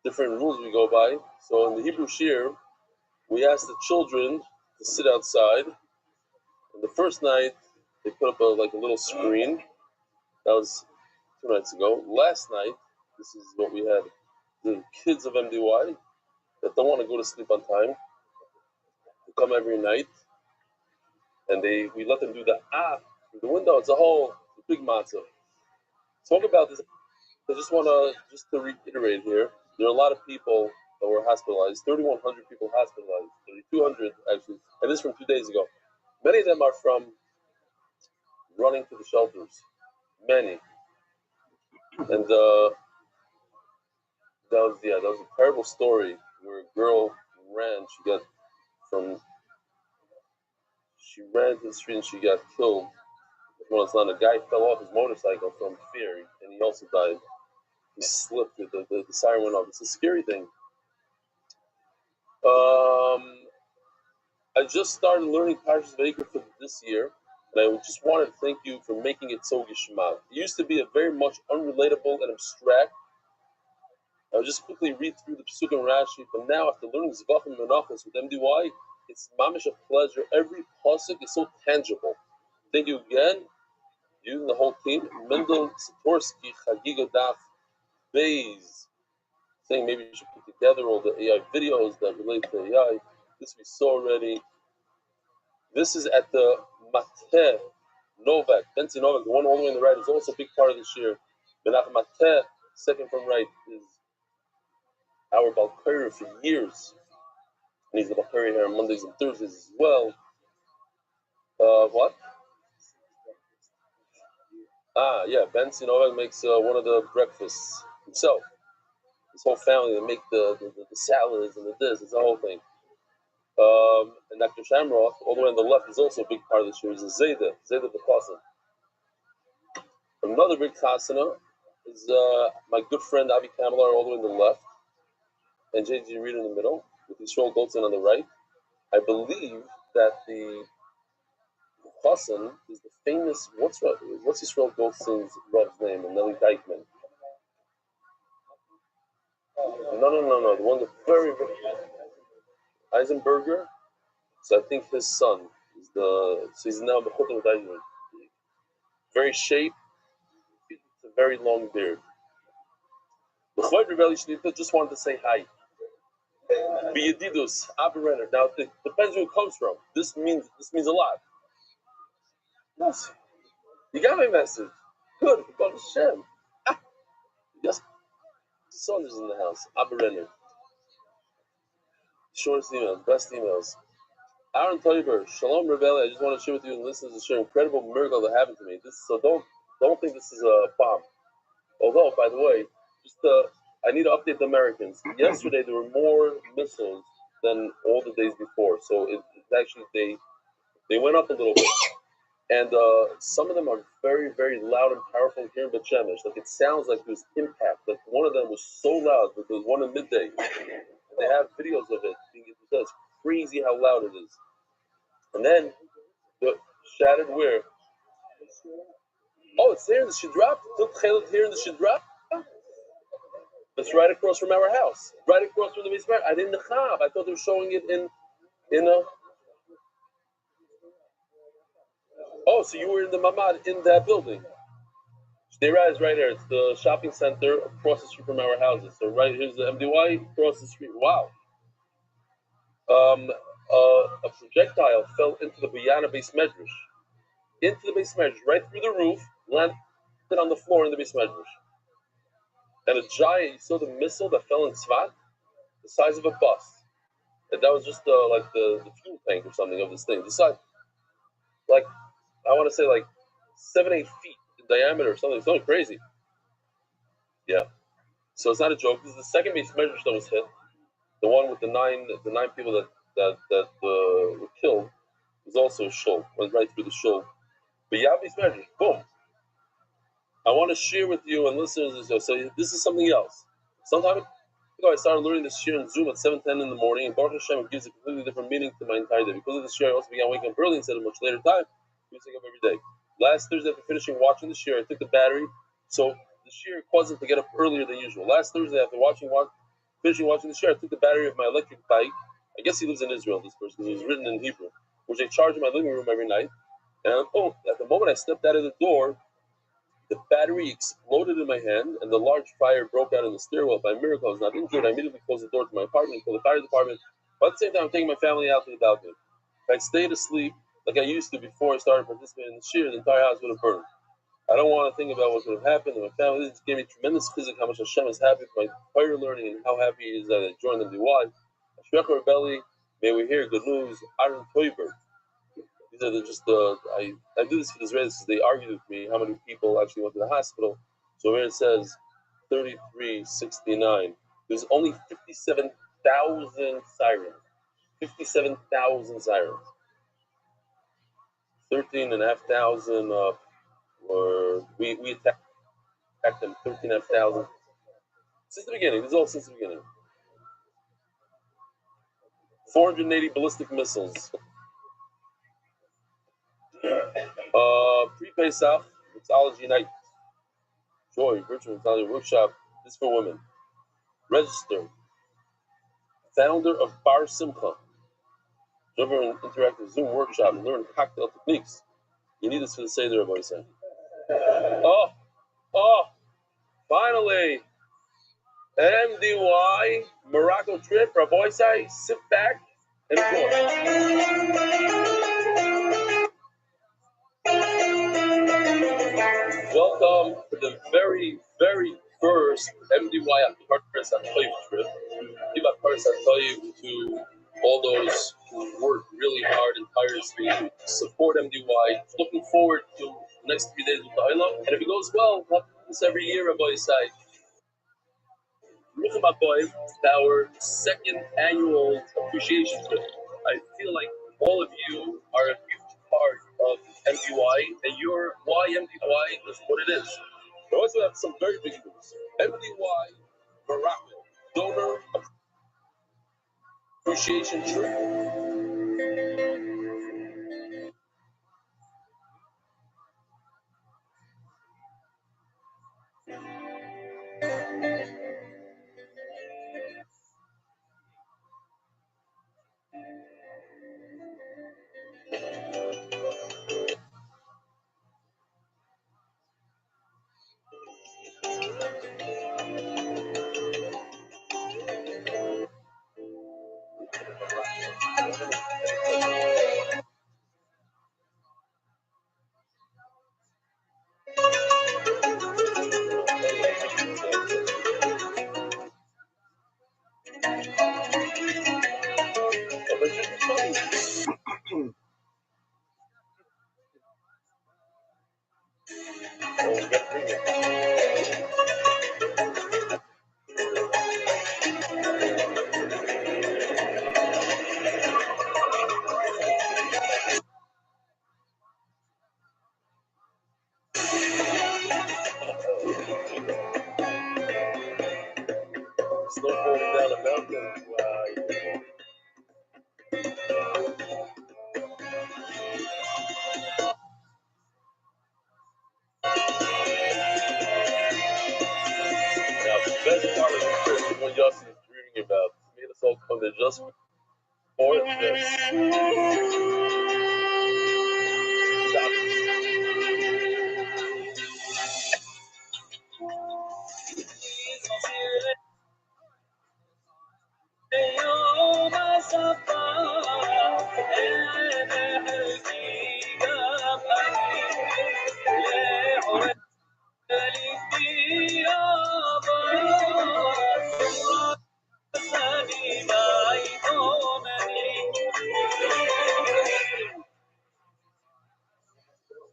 different rules we go by. So in the Hebrew Shir, we ask the children to sit outside. And the first night, they put up a little screen. That was 2 nights ago. Last night, this is what we had. The kids of MDY that don't want to go to sleep on time, who come every night, and we let them do the through the window. It's a whole big matzah. Talk about this. I just want to reiterate here. There are a lot of people that were hospitalized. 3,100 people hospitalized. 3,200 actually, and this from 2 days ago. Many of them are from running to the shelters. Many, and that was a terrible story where a girl ran. She ran to the street and she got killed. Well, it's not a guy fell off his motorcycle from fear, and he also died. He slipped. The siren went off. It's a scary thing. I just started learning Parshas Vayikra for this year, and I just wanted to thank you for making it so gishmak. It used to be a very much unrelatable and abstract. I would just quickly read through the Pesuk and Rashi, but now after learning Zvachim and Menachos with MDY, it's mamish a pleasure. Every pasuk is so tangible. Thank you again, you and the whole team. Mendel Sikorsky, Chagiga Daf, Bays, saying maybe you should put together all the AI videos that relate to AI. This we saw already. This is at the Mateh Novak, Benzi Novak, the one all the way on the right is also a big part of this year. Menachem Mateh, second from right, is our Balkari for years. And he's the Balkari here on Mondays and Thursdays as well. What? Benzi Novak makes one of the breakfasts himself. His whole family, they make the salads and the this, it's the whole thing. And Dr. Shamrock, all the way on the left, is also a big part of the series, is Zayda the Chassan. Another big Chasana is my good friend Avi Kamalar, all the way on the left, and JG Reed in the middle, with Yisrael Goldstein on the right. I believe that the Chassan is the famous, what's Yisrael Goldstein's Rav's name, and Nelly Dykeman? No, the one, the very Eisenberger. So I think his son is so he's now Mechutin with Eisenberger. Very shaped, it's a very long beard. The Chayv Rebelli Shnita just wanted to say hi. B'yedidus, Aberenner. Now it depends who it comes from. This means a lot. Yes. You got my message. Good. God Hashem. Yes. Son is in the house. Aberenner. Shortest emails, best emails. Aaron Toiber, Shalom Rebelli. I just want to share with you and listeners to share incredible miracle that happened to me. So don't think this is a bomb. Although, by the way, I need to update the Americans. Yesterday there were more missiles than all the days before. So it actually they went up a little bit, and some of them are very, very loud and powerful here in Bet Shemesh. Like it sounds like there's impact. Like one of them was so loud that there was one at midday. And they have videos of it. It's crazy how loud it is. And then the shattered where? Oh, it's there in the Shidra. Here in the Shidra. It's right across from our house. Right across from the basement. I didn't know. I thought they were showing it in a. Oh, so you were in the Mamad in that building. Shdeira is right there. It's the shopping center across the street from our houses. So right here's the MDY across the street. Wow. A projectile fell into the Biyana base medrash. Into the base medrash, right through the roof, landed on the floor in the base medrash. And a giant, you saw the missile that fell in Tzvat, the size of a bus. And that was just like the fuel tank or something of this thing. The size, like, I want to say like 7-8 feet in diameter or something. Something crazy. Yeah. So it's not a joke. This is the second base medrash that was hit. The one with the nine people that were killed was also a shul. Went right through the shul. But yeah, base medrash, boom. I want to share with you and listeners. So this is something else. Sometime ago, I started learning this shir in Zoom at 7:10 in the morning, and Baruch Hashem, it gives a completely different meaning to my entire day. Because of this shir, I also began waking up early instead of much later time. I wake up every day. Last Thursday, after finishing watching the shir, I took the battery, so the shir caused him to get up earlier than usual. Last Thursday, after finishing watching the shir, I took the battery of my electric bike. I guess he lives in Israel, this person, because it was written in Hebrew, which I charge in my living room every night. And at the moment I stepped out of the door, the battery exploded in my hand, and the large fire broke out in the stairwell. By miracle, I was not injured. I immediately closed the door to my apartment and called the fire department. But at the same time, I'm taking my family out to the balcony. If I stayed asleep like I used to before I started participating in the shir, the entire house would have burned. I don't want to think about what could have happened to my family. This gave me tremendous physics, how much Hashem is happy with my fire learning and how happy he is that I joined the DY. Ashrecha Rebelli, may we hear good news. Aaron Toiber. These are I do this for the Israelis because they argued with me how many people actually went to the hospital. So where it says 3369, there's only 57,000 sirens. 57,000 sirens. 13,500 were we attacked them. 13,500 since the beginning. This is all since the beginning. 480 ballistic missiles. Pre-Pesach, Mixology Night, Joy, Virtual Mixology Workshop. This is for women. Register. Founder of Bar Simcha. Join an interactive Zoom workshop and learn cocktail techniques. You need this for the Seder, Rabbi said. Finally. MDY Morocco trip, Rabbi say, sit back and enjoy. Welcome to the very, very first MDY Paris Atoyev trip. Give a Paris Atoyev to all those who work really hard and tirelessly to support MDY. Looking forward to the next 3 days with the Olam. And if it goes well, we'll have to do this every year, Rabbi Say. Rucham Aboy, our second annual appreciation trip. I feel like all of you are a huge part of MDY, and your why MDY is what it is. We also have some very big news. MDY Morocco donor appreciation trip. Snowboarding down the mountain. Now, the best part of the trip is what Justin is dreaming about. He made us all come there just for this.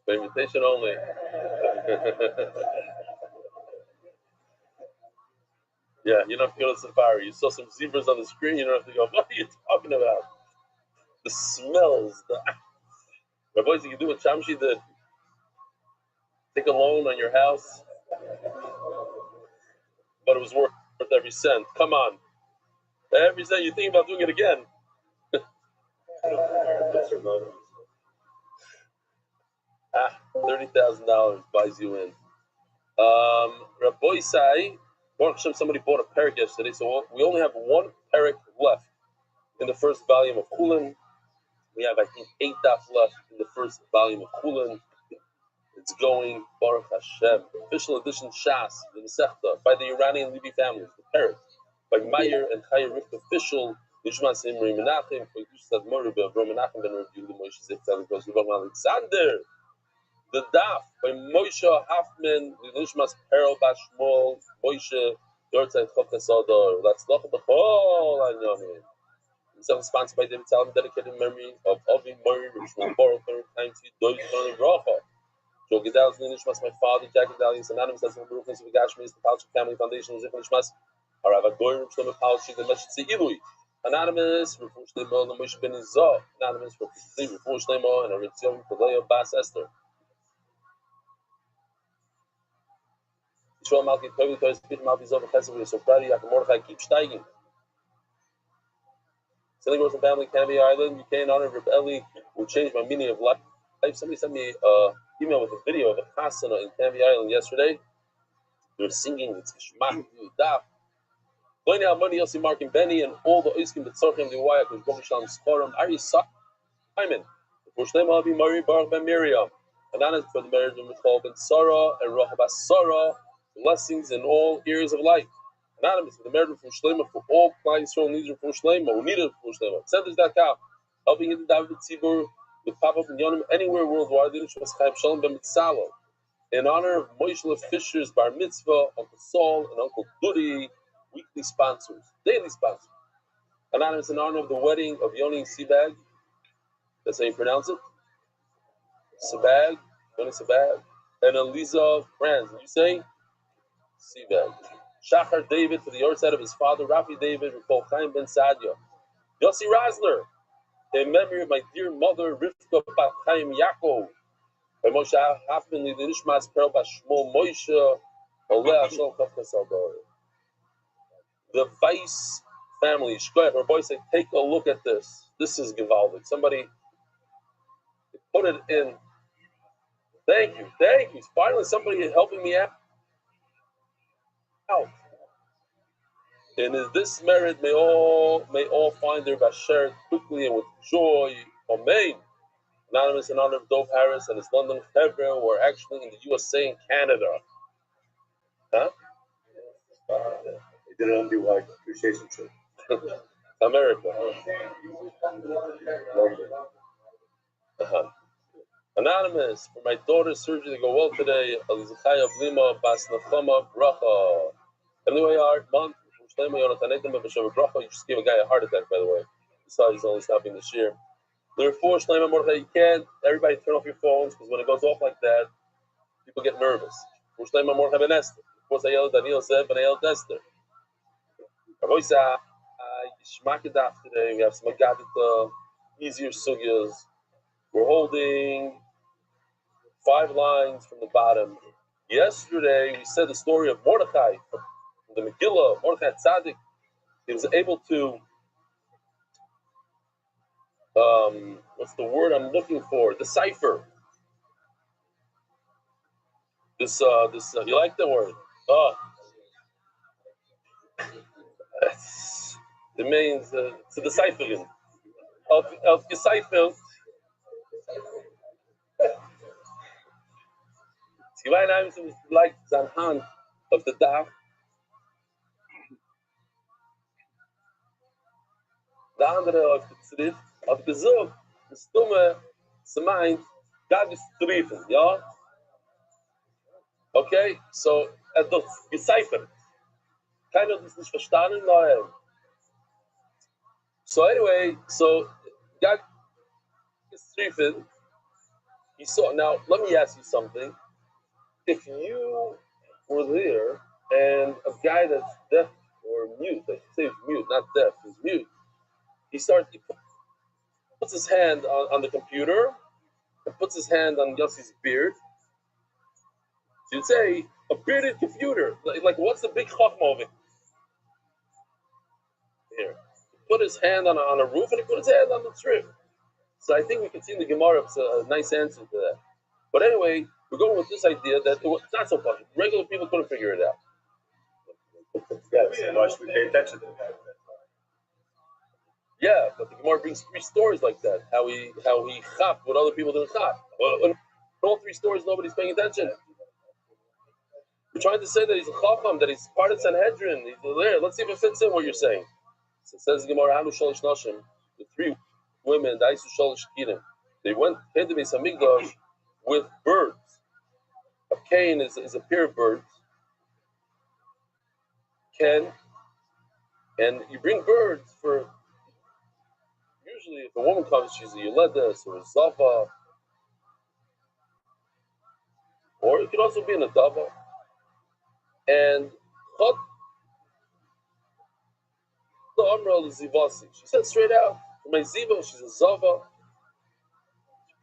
By invitation only. Yeah, you don't have to go to safari. You saw some zebras on the screen, you don't have to go, what are you talking about? The smells. My boys, you can do what Shamshi did. Take a loan on your house, but it was worth every cent. Come on. Every cent you think about doing it again. $30,000 buys you in. Rabbi Sai, somebody bought a parak yesterday, so we only have one parak left in the first volume of Chulin. We have, I think, 8 daf left in the first volume of Chulin. It's going, Baruch Hashem. Official edition Shas, the Masechta, by the Iranian Levi families, the parak, by Meyer and Chaya Rift official, Nishmas Imri Menachem, by Yusad Moribah, Menachem ben Rabbi Yehuda Moshe Zechtel, goes Rabbi Alexander. The daf by Moshe Hoffman, the Nishmas Perel Bashmol, Moshe, Dortzai Chokasador. That's not the whole Anyamin. It's sponsored by David Salam, dedicated in memory of Avi Mori, Rishon Baruch, time to Doid Ton and Bracha. Joe Gedal's Nishmas, my father, Jack Gedalius, anonymous, that's the Baruch of Gashmi, the Palchik Family Foundation, Zikh Nishmas, Harav Agoy, Rishon Palchik, the Meshitzi Ilui. Anonymous, Refush Nemo, the Moshe Ben Izah. Anonymous, Refush Nemo, and Aritzion, Peleo, Bas Esther. Yisrael Malki Tovi Tois Pit Malki Zov Chesed. We are so proud of you. Mordechai, keep steiging. Sending Rose and family, Canby Island, UK, in honor of Reb Eli, who changed my meaning of life. Somebody sent me an email with a video of a chasana in Canby Island yesterday. They were singing, it's Geshmak, Daf. Going out money, Yossi, Mark, and Benny, and all the Oiskim, the Tzorchem, the Waya, because Baruch Shalom Skoram, Ari Sak, Hyman. The first name will be Mari Baruch Ben Miriam. And that is for the marriage of Michal Ben Sarah and Rochabas Sarah. Blessings in all areas of life. Anonymous for the merit of Shlema for all clients who need it for Shlema, who need it for Shlema. Centers.com, helping in the David Tzibur with pop-up and Yonim anywhere worldwide. In honor of Moishla Fisher's Bar Mitzvah, Uncle Saul and Uncle Dudi, weekly sponsors, daily sponsors. Anonymous in honor of the wedding of Yoni Sebag. That's how you pronounce it. Sebag, Yoni Sebag, and Eliza Franz. Did you say? Sebag. Shachar David for the yortzeit of his father, Rafi David, Rukol Chaim Ben Sadia. Yossi Rasler, in memory of my dear mother, Rivka Bat Chaim Yaakov. By Moshe Hoffman, the Nishmas Perel Bashmol Moshe, Oleh Ashol Kafka Saldor. The Weiss family, Shkoyach, our boys say, take a look at this. This is Givaldic. Somebody put it in. Thank you. Finally, somebody helping me out. And in this merit, may all find their basher quickly and with joy. Amen. Anonymous in honor of Dove Harris and his London Hebrew, who are actually in the USA and Canada. Huh? They did it on the appreciation trip. America. Anonymous, for my daughter's surgery to go well today. Alizachaya Blima Bas Nachama Bracha. Anyway, our month. You just gave a guy a heart attack, by the way. Besides, he's only stopping this year. There are 4 Shleima Mordechai. You can't, everybody turn off your phones, because when it goes off like that, people get nervous. 4 Shleima Mordechai Ben Esther. Of course, Ayel Daniel said, Ben Ayel Esther. Avoisa, Yishmakadaf today. We have some Agadita, easier sugyas. We're holding 5 lines from the bottom. Yesterday, we said the story of Mordechai from the Megillah, Mordechai Tzaddik. He was able to, what's the word I'm looking for? Decipher. This, you like the word? It means to decipher. Of decipher. Sie waren einem so like sein Hand auf der Dach. Der andere auf der Zrift hat gesagt, das Dumme, sie meint, God ist Zriffen, ja? Okay, so hat das geziffert. Keiner hat das nicht verstanden, nein. So anyway, so God is Zriffen. He saw, now, let me ask you something. If you were there and a guy that's deaf or mute, I should say he's mute, not deaf, he's mute, he puts his hand on the computer and puts his hand on Yossi's beard, So you'd say a bearded computer. Like what's the big chachma of it? Here, he put his hand on a roof and he put his hand on the tree. So I think we can see in the Gemara it's a nice answer to that. But anyway, we're going with this idea that it's not so funny. Regular people couldn't figure it out. Why should we pay attention to that? Yeah, but the Gemara brings 3 stories like that. How he chap what other people didn't chap. In all 3 stories, nobody's paying attention. We're trying to say that he's a chacham, that he's part of Sanhedrin. He's there. Let's see if it fits in what you're saying. So it says the Gemara, Hanu Shalish Nashim, the 3 women, the Aisu Shalish Kirim, they went to the Beis Hamikdash with birds. A cane is a pair of birds. Ken, and you bring birds for. Usually, if a woman comes, she's a Yoledes or a Zava, or it could also be an Adava. And Chot the Amral is Zivasi. She said straight out, for my Ziva, she's a Zava.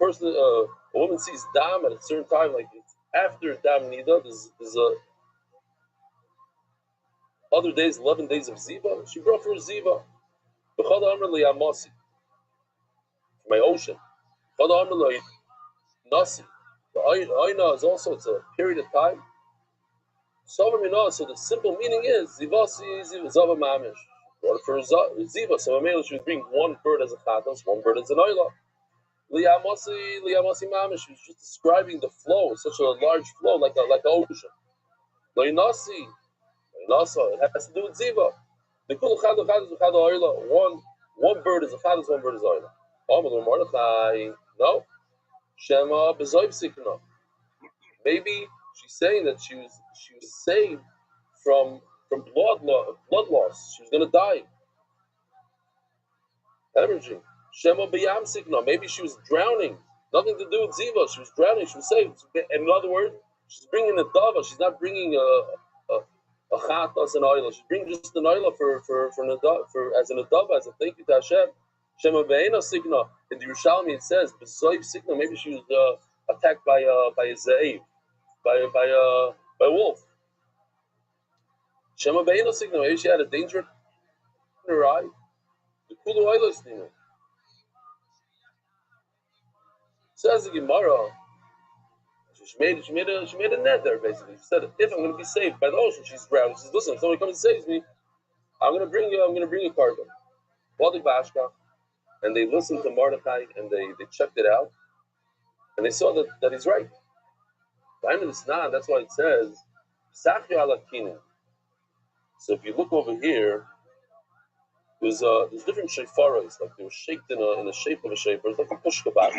A woman sees Dam at a certain time, like it's after Dam Nida, there's other days, 11 days of Ziva. She brought for a Ziva. B'chad Amr Liyamasi. My ocean. B'chad Amr Nasi. The Aina is also, it's a period of time. So the simple meaning is Zivasi Zava Mamish. Brought for Ziva. So Mamela, she would bring 1 bird as a Chatos, 1 bird as an Oila. Liyamasi Mamish. She was just describing the flow, such a large flow, like an ocean. Loinasi. It has to do with Ziva. The Kul Chad is Chad Oila. One bird is a Chados, 1 bird is Oila. No. Shema Bezoib Sikna. Maybe she's saying that she was saved from blood loss. She was going to die. Hemorrhaging. Shema B'yam Sikna. Maybe she was drowning. Nothing to do with Ziva. She was drowning. She was saved. In other words, she's bringing a dava. She's not bringing a chatas and oila. She's bringing just an oila for as an adava, as a thank you to Hashem. Shema B'yam Sikna. In the Yerushalmi it says B'zoib Sikna. Maybe she was attacked by a zaev. By a wolf. Shema Beino Signal, maybe she had a danger in her eye. The Kulu Oilos Nino. Says the Gemara, she made a net there basically. She said, if I'm going to be saved by the ocean, she's drowned. She says, listen, if somebody comes and saves me, I'm going to bring a cargo. And they listened to Mordechai and they checked it out, and they saw that he's right. That's why it says, so if you look over here, there's different shefaros, like they were shaped in a shape of a shofar. It's like a pushka box.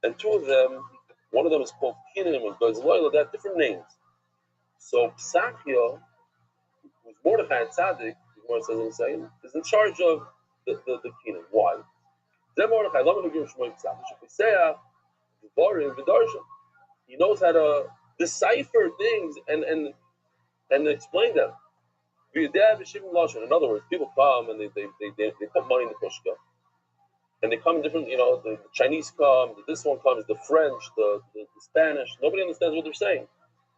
And 2 of them, one of them is called Kinim and Gozloila, they have different names. So Psachia, who's Mordechai and Tzaddik, is in charge of the Kinim. Why? Mordechai, he knows how to decipher things and explain them. In other words, people come and they put money in the pushka, and they come in different. The Chinese come, this one comes, the French, the Spanish. Nobody understands what they're saying.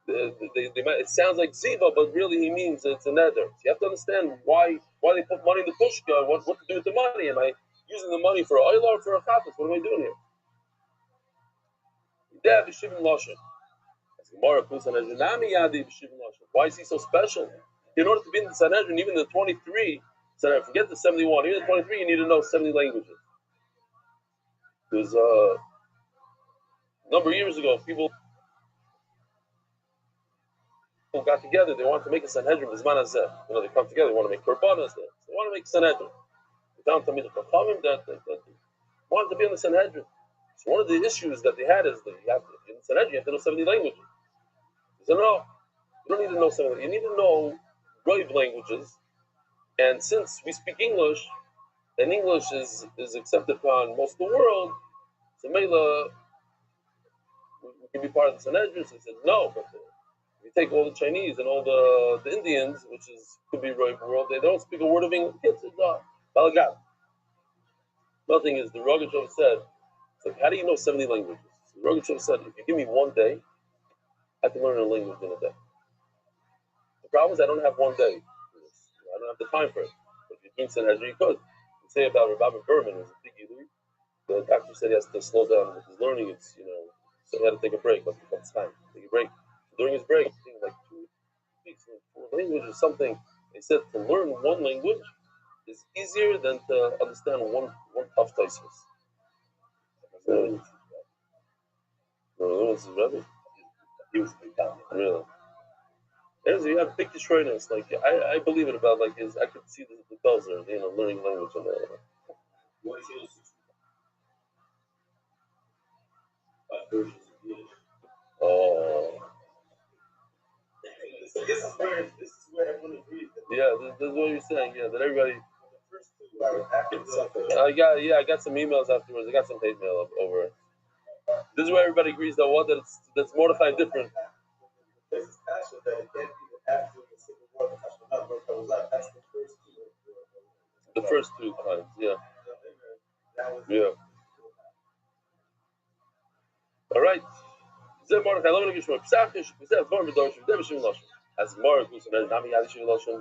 It sounds like ziva, but really he means it's a nether. So you have to understand why they put money in the pushka. What to do with the money? Am I using the money for oil or for a chatas? What am I doing here? Why is he so special? In order to be in the Sanhedrin, even the 23, forget the 71, even the 23, you need to know 70 languages. Because a number of years ago, people got together, they wanted to make a Sanhedrin, they come together, they want to make Korbanos, they want to make a Sanhedrin. They found Tamid Chachamim that wanted to be in the Sanhedrin. So one of the issues that they had is that in the Sanhedrin, you have to know 70 languages. They said, no, you don't need to know 70, you need to know Roiv languages, and since we speak English, and English is accepted upon most of the world, so Mela, we can be part of the Sanhedrin. So he said, no, but if you take all the Chinese and all the Indians, which could be Roiv world, they don't speak a word of English. It's Balagat. Nothing is, the Rothschild said, so how do you know 70 languages? So the Rothschild said, if you give me 1 day, I can learn a language in a day. The problem is I don't have one day. I don't have the time for it. But if you're doing Sanhedrin, you could. You say about Rabbi Berman, who's a big Yidui, the doctor said he has to slow down with his learning. It's, so he had to take a break. But it's time. Take a break. During his break, I think like 2 weeks, 4 language or something, they said to learn one language is easier than to understand one tough thesis. Really? He was really. You have big destroyness. Like I believe it about like his. I could see the bells there. Learning language and oh. This is where everyone agrees. Yeah, this is what you're saying. Yeah, that everybody. I got some emails afterwards. I got some hate mail over it. This is where everybody agrees that what that's Mordechai different. The first two times, yeah. Yeah. All right. As Mark was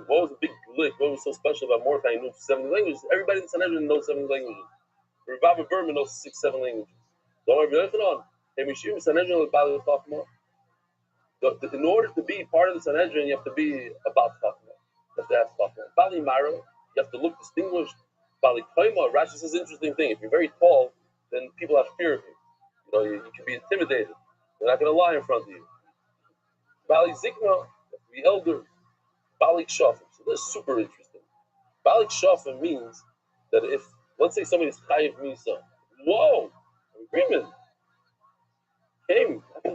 what was the big lick? What was so special about Mordechai? He knew 70 languages. Everybody in Sanhedrin knows 70 languages. Rabbi Berman knows 6-7 languages. In order to be part of the Sanhedrin, you have to be about Chachma. You have to have Chachma. Bali Maro, you have to look distinguished. Bali Koima, Rashi says an interesting thing. If you're very tall, then people have fear of you. You can be intimidated. They're not going to lie in front of you. Bali Zikna, you have to be elder. Bali Shafim. So this is super interesting. Bali Shafim means that if, let's say somebody's Chayiv Misa, whoa, agreement came, I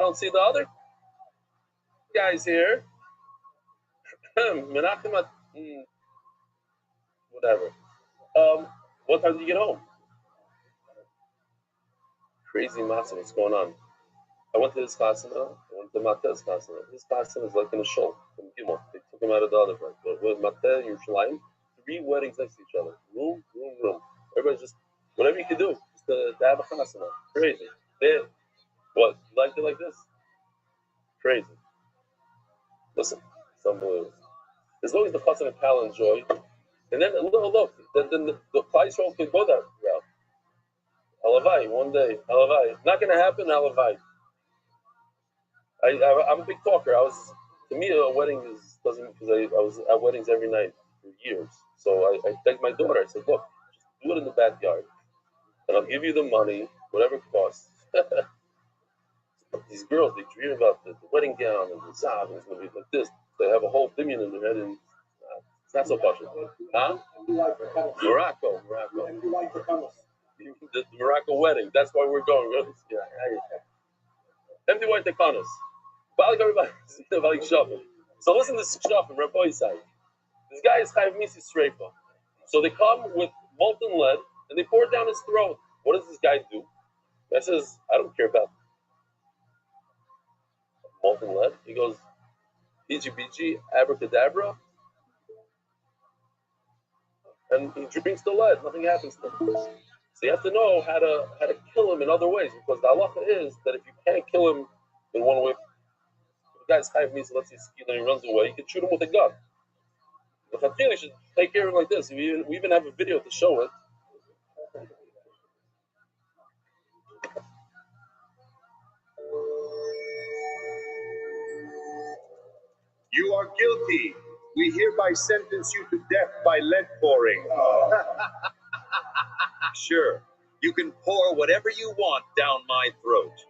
don't see the other guys here. Menachem, whatever. What time did you get home? Crazy massive, what's going on? I went to this chasana, I went to Mate's chasana. This chasana is like in a shul, in Gimel. They took him out of the other part. But with Mate and Yerushalayim, 3 weddings next to each other. Room. Everybody's just, whatever you can do, just to have a chasana. Crazy. What, you liked it like this? Crazy. Listen, it's unbelievable. As long as the chassan and pal enjoy, and then look, then the Klal Yisrael can go that route. Halavai, one day, halavai. Not going to happen, halavai. I'm a big talker. To me, a wedding doesn't, because I was at weddings every night for years. So I begged my daughter. I said, look, just do it in the backyard, and I'll give you the money, whatever it costs. These girls, they dream about the wedding gown and the zav, and it's going to be like this. They have a whole opinion in their head, and it's not so possible. Huh? Morocco. The Morocco wedding. That's why we're going. Yeah. Empty white tekanos. Balik everybody. So listen to this shafim, Rabbi side. This guy is Chayiv Misi Sreifa. So they come with molten lead and they pour it down his throat. What does this guy do? Guy says, I don't care about molten lead. He goes, BG, abracadabra, and he drinks the lead. Nothing happens to him. So you have to know how to kill him in other ways, because the halacha is that if you can't kill him in one way, the guy's Chayiv Misi, let's say and he runs away, you can shoot him with a gun. The Chatchili should take care of it like this. We even have a video to show it. You are guilty. We hereby sentence you to death by lead pouring. Sure, you can pour whatever you want down my throat.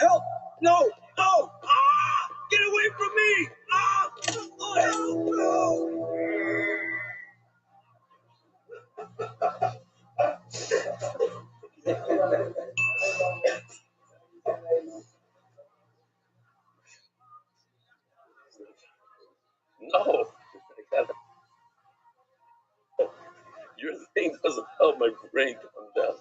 Help! No! No! Ah! Get away from me! Ah! Oh, help! No! No. Your thing doesn't my brain calm down.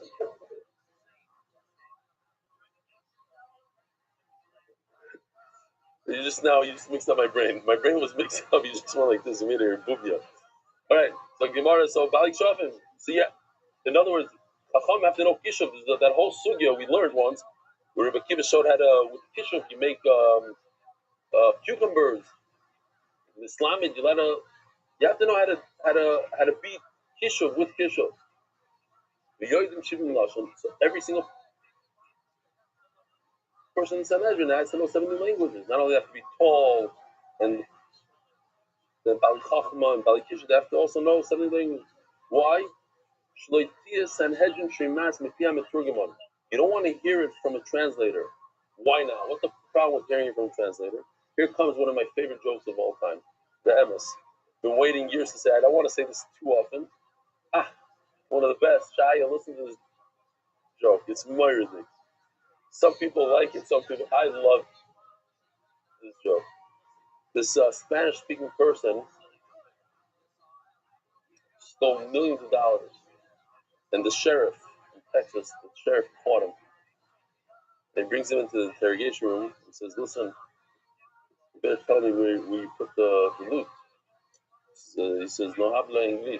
You just mixed up my brain. My brain was mixed up. You just went like this immediately. Bubya. All right. So Gemara. So Balik Shofim. So yeah. In other words, Chacham have to know Kishuv. That whole sugya we learned once, where Rabbi Kiva showed how to with Kishuv you make cucumbers. In Islam, you have to know how to beat Kishuv with Kishuv. So every single person in Sanhedrin has to know 70 languages. Not only have to be tall and then Bali Chachma and Bali Kishuv, they have to also know 70 languages. Why? You don't want to hear it from a translator. Why not? What's the problem with hearing it from a translator? Here comes one of my favorite jokes of all time. The Emes. Been waiting years to say, I don't want to say this too often. One of the best. Shia, listen to this joke. It's murder. Some people like it, some people, I love this joke. This Spanish-speaking person stole millions of dollars. And the sheriff in Texas, the sheriff caught him. And he brings him into the interrogation room and says, listen, you better tell me where you put the loot. So he says, no habla inglés.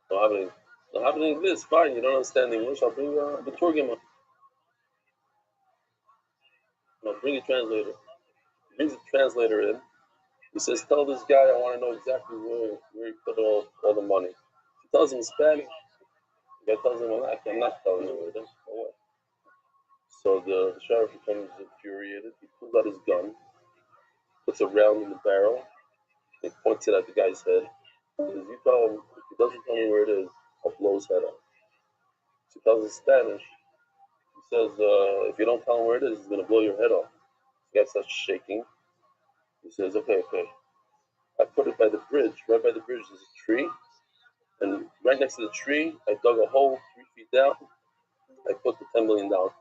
No habla inglés, fine, you don't understand English, I'll bring the Turgima. I'll bring a translator. He brings a translator in. He says, tell this guy I want to know exactly where he put all the money. He tells him in Spanish. The guy tells him, well, I'm not telling you where it is. No way. So the sheriff becomes infuriated. He pulls out his gun, puts a round in the barrel, and points it at the guy's head. He says, you tell him, if he doesn't tell me where it is, I'll blow his head off. So he tells him in Spanish. He says, if you don't tell him where it is, he's going to blow your head off. The guy starts shaking. He says, okay. I put it by the bridge. Right by the bridge there's a tree. And right next to the tree, I dug a hole 3 feet down. I put the $10 million over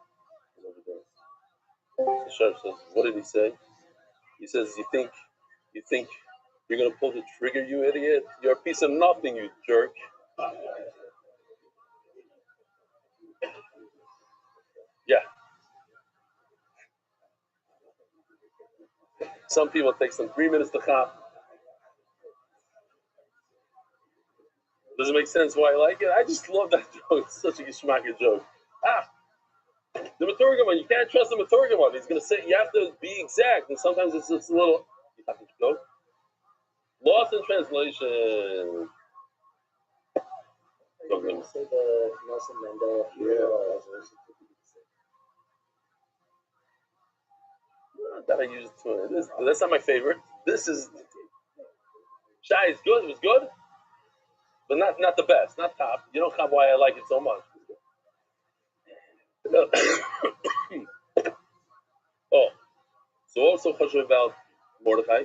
there. The sheriff says, what did he say? He says, you think you're going to pull the trigger, you idiot? You're a piece of nothing, you jerk. Yeah. Some people it takes them 3 minutes to chop. Does it make sense why I like it? I just love that joke. It's such a geschmacker joke. The Maturgaman, you can't trust the Maturgaman. He's going to say, you have to be exact. And sometimes it's just a little, you have to go. Lost in translation. Say the Nelson Mandela hero. That I used to. That's not my favorite. This is Shai is good. It was good, but not the best. Not top. You know why I like it so much. So also chashuv about Mordechai.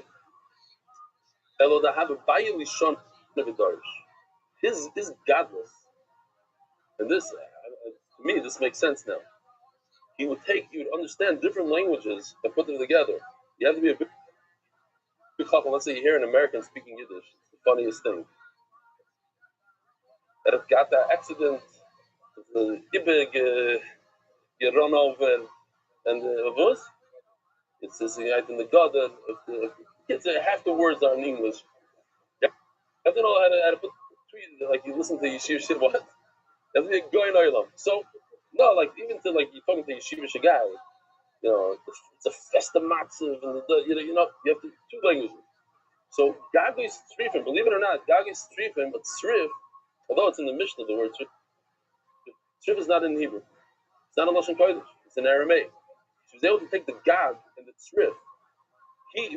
Elo da have a bayili shon nevedarish. His godless, and this to me this makes sense now. He would understand different languages and put them together. You have to be a big couple. Let's say you hear an American speaking Yiddish. It's the funniest thing. That it got that accident, the Ibig, you run over, and was. It's this in the God. Kids, half the words are in English. You have to know how to put three. Like you listen to Yeshiva shit. What? You have to be going oilam. So no, like even to like you're talking to Yeshiva Shagai. You know, it's a festa matziv, and you have to 2 languages. So Gagi Strifim, believe it or not, Gagi Strifim, but Srif, although it's in the Mishnah, the word Srif is not in Hebrew. It's not in Lashon Kodesh. It's in Aramaic. She was able to take the Gag and the Srif.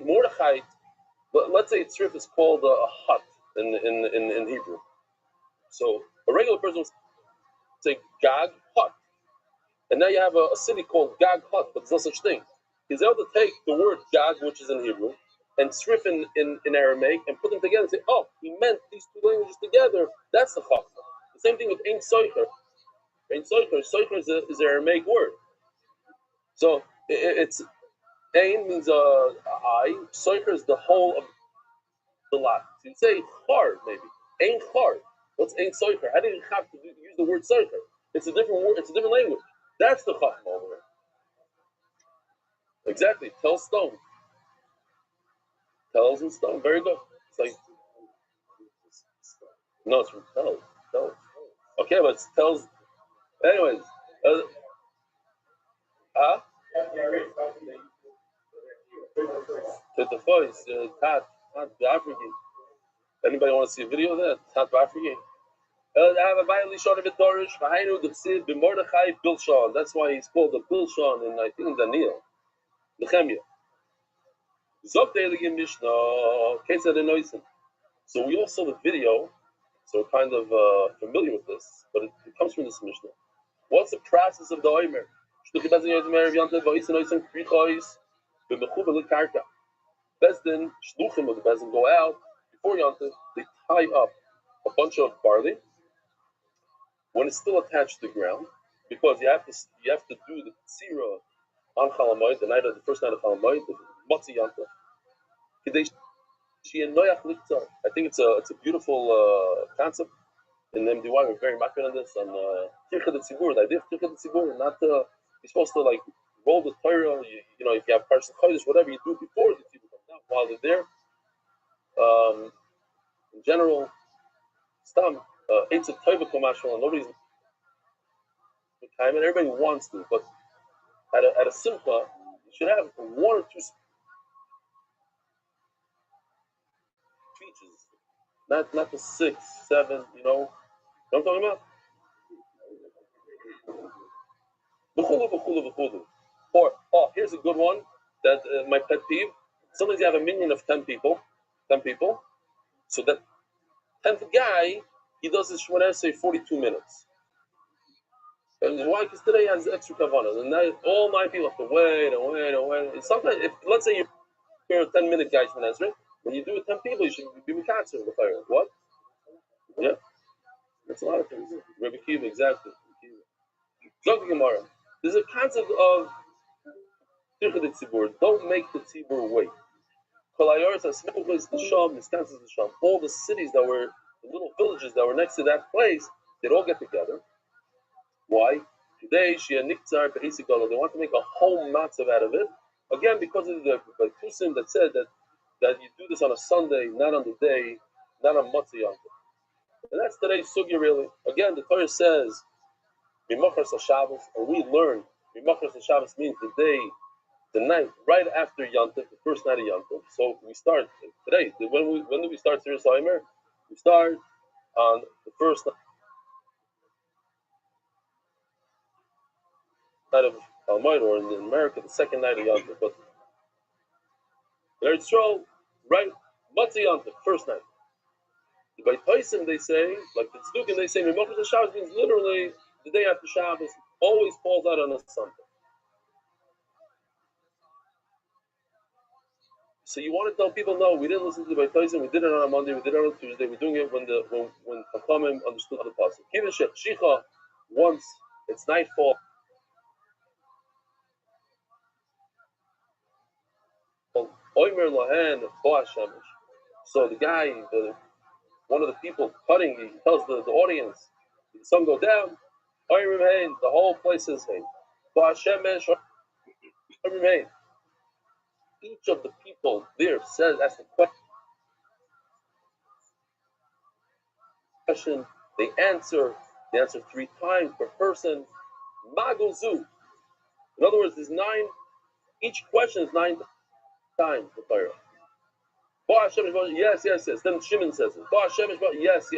Mordechai, let's say Srif is called a hut in Hebrew. So a regular person would say Gag hut. And now you have a city called Gag hut, but there's no such thing. He's able to take the word Gag, which is in Hebrew, and Srif in Aramaic, and put them together and say, oh, he meant these 2 languages together. That's the chachma. The same thing with Ein Soicher. Ein Soicher. Soicher is an Aramaic word. So it's Ein means I. Soicher is the whole of a lot. So you say char maybe. Ain't char. What's ain't soicher? How do you have to use the word soicher? It's a different word. It's a different language. That's the chachma over there. Exactly. Tell stone. Tells and stone. Very good. It's like no, it's from tells. Tells. Okay, but it tells. Anyways, to the voice, Tat African. Anybody want to see a video of that? Tat African. That's why he's called the Bilshon in I think Daniel. Nehemiah. So we all saw the video, so we're kind of familiar with this, but it comes from this Mishnah. What's the process of the Omer? Bezdin, Shluchim of the Bezdin go out before Yantiv, they tie up a bunch of barley when it's still attached to the ground, because you have to do the tzira on Chalamoid, the first night of Chalamoid, the Motzi Yantiv. I think it's a beautiful concept. In the MDY, we're very macro on this, on Tircha de Tzibur, the idea of Tircha de Tzibur, not you're supposed to like roll the Torah, you know, if you have Parshat Chodesh, whatever, you do it before the Tzibur comes out, while they're there. In general, Stam, it's a Toiva Komashal, and nobody's time, and everybody wants to, but at a Simcha, you should have one or two speeches, not the 6, 7, you know what I'm talking about? Or, here's a good one that my pet peeve. Sometimes you have a minyan of 10 people, so that 10th guy, he does his Shmoneh Esrei 42 minutes. And why? Because today he has extra kavanah, and now all 9 people have to wait. Sometimes, if let's say you're a 10-minute guy Shmoneh Esrei, when you do it 10 people, you should be mikatzer the fire. What? Yeah, that's a lot of things. Rabbi Kiva, exactly. Zog the Gemara. There's a concept of Tircha de Tzibur. Don't make the Tzibur wait. All the cities that were, the little villages that were next to that place, they'd all get together. Why? Today, they want to make a whole matzav out of it. Again, because of the Kusim that said that you do this on a Sunday, not on the day, not on Matzah Yom. And that's today's sugya really. Again, the Torah says, B'machras HaShabbos, and we learn, B'machras HaShabbos means the night right after Yom Tov, the first night of Yom Tov. So we start today. When do we start Sirius Omer? We start on the first night of Talmud, or in America, the second night of Yom Tov. But it's true, right? Matzah Yom Tov, first night. By Tyson, they say, like the Tzdukim, they say, B'machras HaShabbos means literally the day after Shabbos, always falls out on a Sunday. So you want to tell people, no, we didn't listen to the Beit Tyson, we did it on a Monday, we did it on a Tuesday, we're doing it when Chachamim understood the pasuk. Kivin Shech Shicha, once it's nightfall, Oimer Lahen Bo Hashemesh. So the guy, one of the people cutting, he tells the audience, the sun go down, Oimer Hein, the whole place is Hein. Bo Hashemesh, Oimer Hein. Each of the people there says, asks the question, they answer 3 times per person. Magozu. In other words, there's 9, each question is 9 times the Torah. Yes. Then Shimon says it. Yes.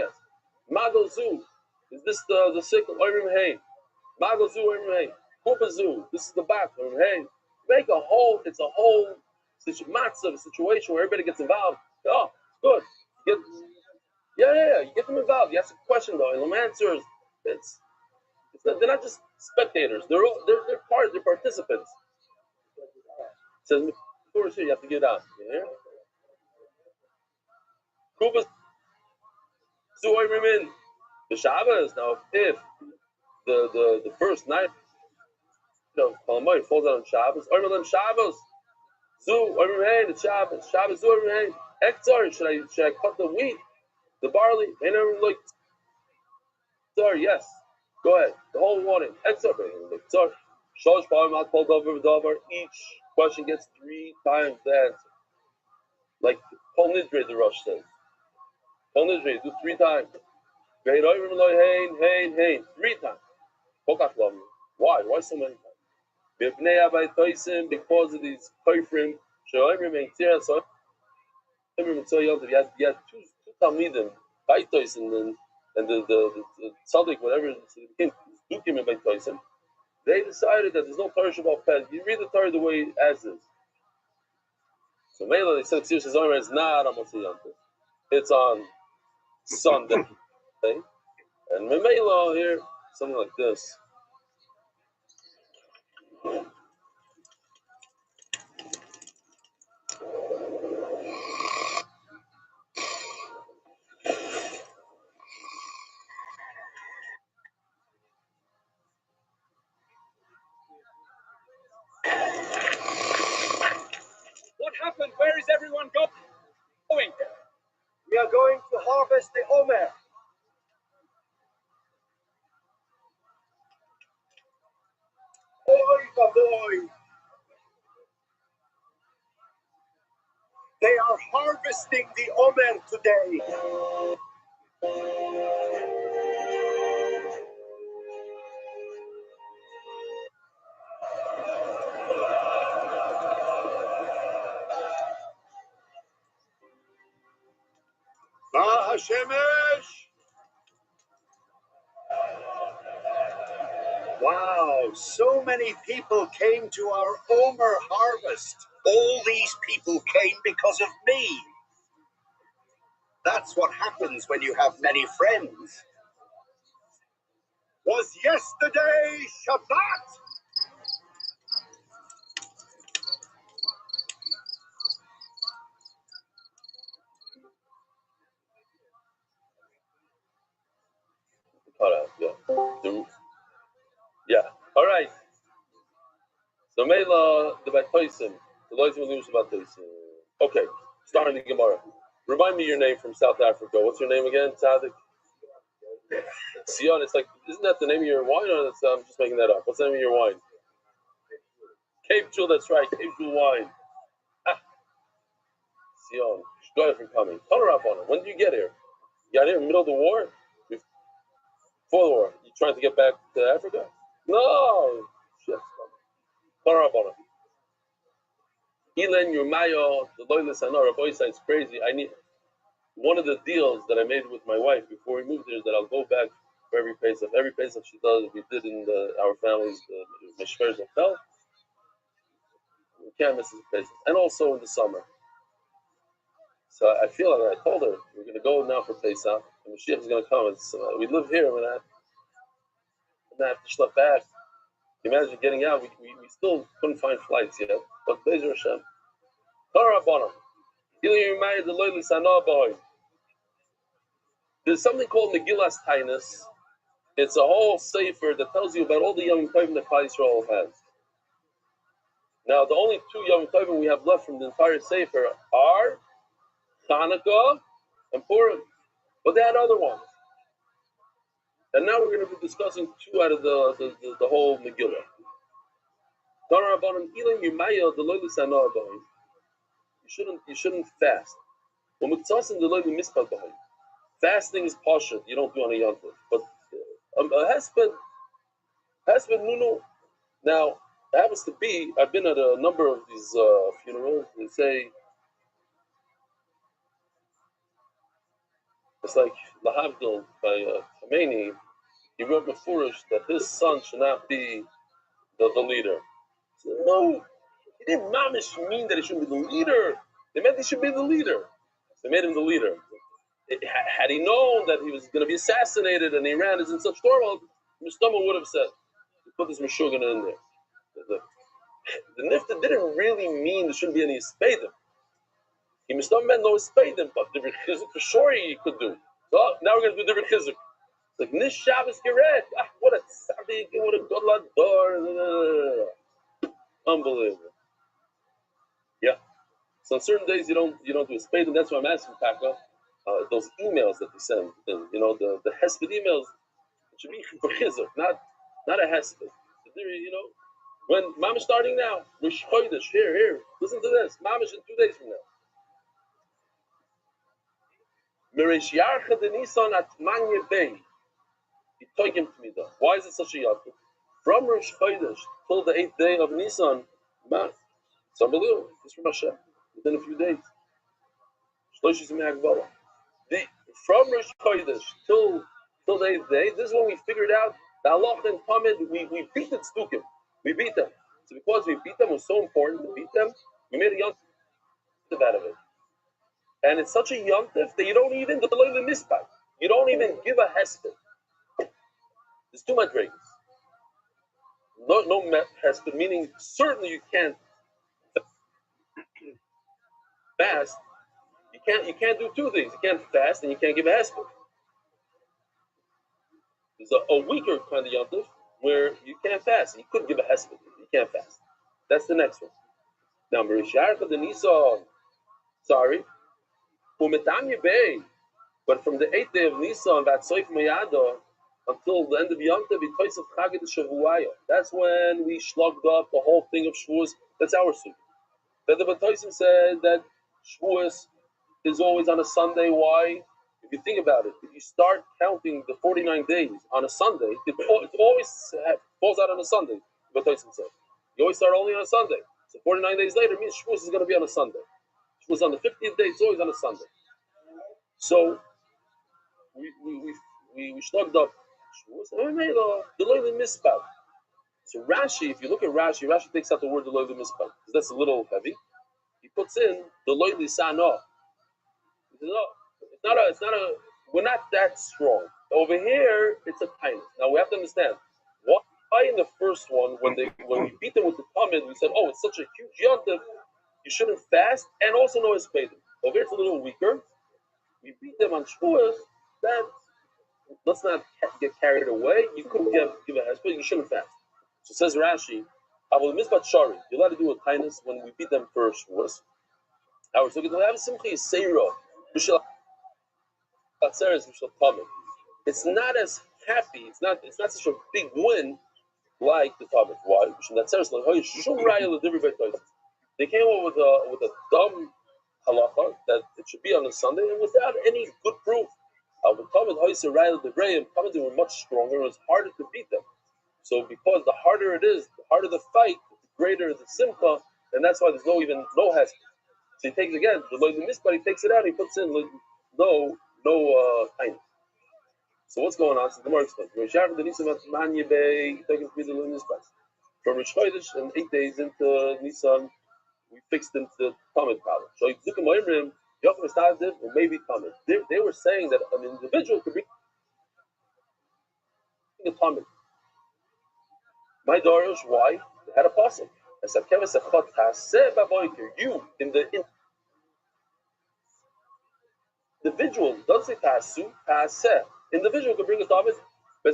Magozu. Is this the sick of Oirim Hein? Magozu Oirim Hein. Kupazu. This is the back of Oirim Hein. Make it's a whole matzah situation where everybody gets involved. Oh, good. You get them involved. You ask a question though, and them answers. They're not just spectators. They're participants. It says before you have to get out. Yeah. Kuba Zuoyrimin. The Shabbos. Now, if the first night of falls out on Shabbos, Oirim Shabbos. Zu Oirim It's Shabbos. Shabbos Zu Oirim Ekzar, should I cut the wheat, the barley? Like, yes. Go ahead. The whole warning. Ekzar, Shosh Ba'amat Kol Davar Davar. Each question gets 3 times the answer. Like Kol Nidre, the Rosh says. Kol Nidre, do 3 times. Hey, 3 times. Why? Why so many times? Because of these koifrim, he had two talmidim, Baitois and the tzaddik, whatever, so it became dukim and Baitoisim. They decided that there's no Torah Shabbat Pez. You read the Torah the way as is. So Mela, they said Tzir Shazor is not on Motzi Yantiv. It's on Sunday. And Mela here, something like this. What happened? Where is everyone going? We are going to harvest the Omer. Oy, boy. They are harvesting the Omer today. Wow, so many people came to our Omer harvest. All these people came because of me. That's what happens when you have many friends. Was yesterday Shabbat? Yeah. All right. So Mela, the Baitoisim, the Loisim Alim Shabbat Toisim. Okay, starting the Gemara. Remind me your name from South Africa. What's your name again, Tzadik? Sion. It's like, isn't that the name of your wine, or that's, I'm just making that up? What's the name of your wine? Cape Jewel. That's right, Cape Jewel wine. Sion. Shkoyach for coming. Tell her up on it. When did you get here? You got here in the middle of the war? Before the war. You trying to get back to Africa? No. Shit. Tell her up on it. Ilan Yurmayo, the Loyalist Anor, it's crazy. I need one of the deals that I made with my wife before we moved here is that I'll go back for every Pesach. Every Pesach she does, we did in our family's Meshver's hotel. We can't miss the Pesach. And also in the summer. So I feel like I told her we're going to go now for Pesach, and Mashiach is going to come. We live here, I'm going to have to schlep back. Can you imagine getting out? We still couldn't find flights yet. But Bezer Hashem. Torah Bonham. There's something called Megillas Tainus. It's a whole sefer that tells you about all the Yom Tovim that Klal Yisrael has. Now, the only 2 Yom Tovim we have left from the entire sefer are Hanukkah and Purim, but they had other ones. And now we're going to be discussing 2 out of the whole Megillah. You shouldn't fast. Fasting is pashut. You don't do on a Yom Tov. But hesped nunu. Now, it happens to be, I've been at a number of these funerals. They say, it's like Lahavdil by Khomeini. He wrote Mefurish that his son should not be the leader. So, no, he didn't mamish mean that he shouldn't be the leader. They meant he should be the leader. They made him the leader. Had he known that he was going to be assassinated and Iran is in such turmoil, Mustama would have said, put this Meshuggah in there. The Nifta didn't really mean there shouldn't be any Spadim. He Mustama meant no Spadim, but the Chizik for sure he could do. So now we're going to do different Chizik. It's like, Nish Shabbos Geret. What a tzaddik, what a godlador. Unbelievable. Yeah. So on certain days you don't do a spade, and that's why I'm asking Taka, those emails that you send, the hesped emails, it should be for chizuk, not a hesped. When Mama's starting now, Rosh Chodesh, here, listen to this, Mama's in 2 days from now. Meresh Yarcha de Nisan at Manya Bay. Why is it such a yafta? From Rosh Chodesh till the 8th day of Nisan, man, it's unbelievable. It's from Hashem within a few days. From Rosh Chodesh till the 8th day, this is when we figured out the halach and tamid. We beat the tzdukim. We beat them. So because we beat them, it was so important to beat them. We made a yontif out of it, and it's such a yontif that you don't even delay the misbah. You don't even give a hesped. There's too much greatness. No hesped, meaning certainly you can't fast. You can't do two things. You can't fast and you can't give a hesped. There's a weaker kind of yontif where you can't fast. You could give a hesped. You can't fast. That's the next one. Now, Marishar the Nisan, sorry, but from the 8th day of Nisan, that Soif Mayada, until the end of Yontif, of Chagid Shavuaya. That's when we slugged up the whole thing of Shavuos. That's our suit. Then the Batoisim said that Shavuos is always on a Sunday. Why? If you think about it, if you start counting the 49 days on a Sunday, it always falls out on a Sunday, the Batoisim said. You always start only on a Sunday. So 49 days later means Shavuos is going to be on a Sunday. Shavuos on the 50th day, it's always on a Sunday. So we slugged up Shavuos and we made the Loyal Mispad. So Rashi, if you look at Rashi takes out the word the Loyal Mispad because that's a little heavy. He puts in the Loyal Sana. He says, no, it's not a. We're not that strong. Over here, it's a kindness. Now we have to understand why in the first one when we beat them with the Talmud, we said, it's such a huge yontif, you shouldn't fast and also no espedim. Over here, it's a little weaker. We beat them on Shavuos. That let's not get carried away. You couldn't give a hesped, you shouldn't fast. So says Rashi, Avol Misbat Shari, you're allowed to do a kindness when we beat them for Shavuos. Our so have simply Seiro. It's not as happy. It's not such a big win like the Talmud. Why? They came up with a dumb halacha that it should be on a Sunday and without any good proof. The Talmud were much stronger. It was harder to beat them. So because the harder it is, the harder the fight, the greater the simcha, and that's why there's no hesed. So he takes again the loy but he takes it out. He puts in no kindness. So what's going on? So the more explains. From Rosh Chodesh and 8 days into Nisan, we fixed into the Talmud problem. So maybe Talmud. They were saying that an individual could bring the Talmud. My daughters, why? They had a pasuk. You in the individual doesn't say tasu, taseh. Individual could bring a Talmud. The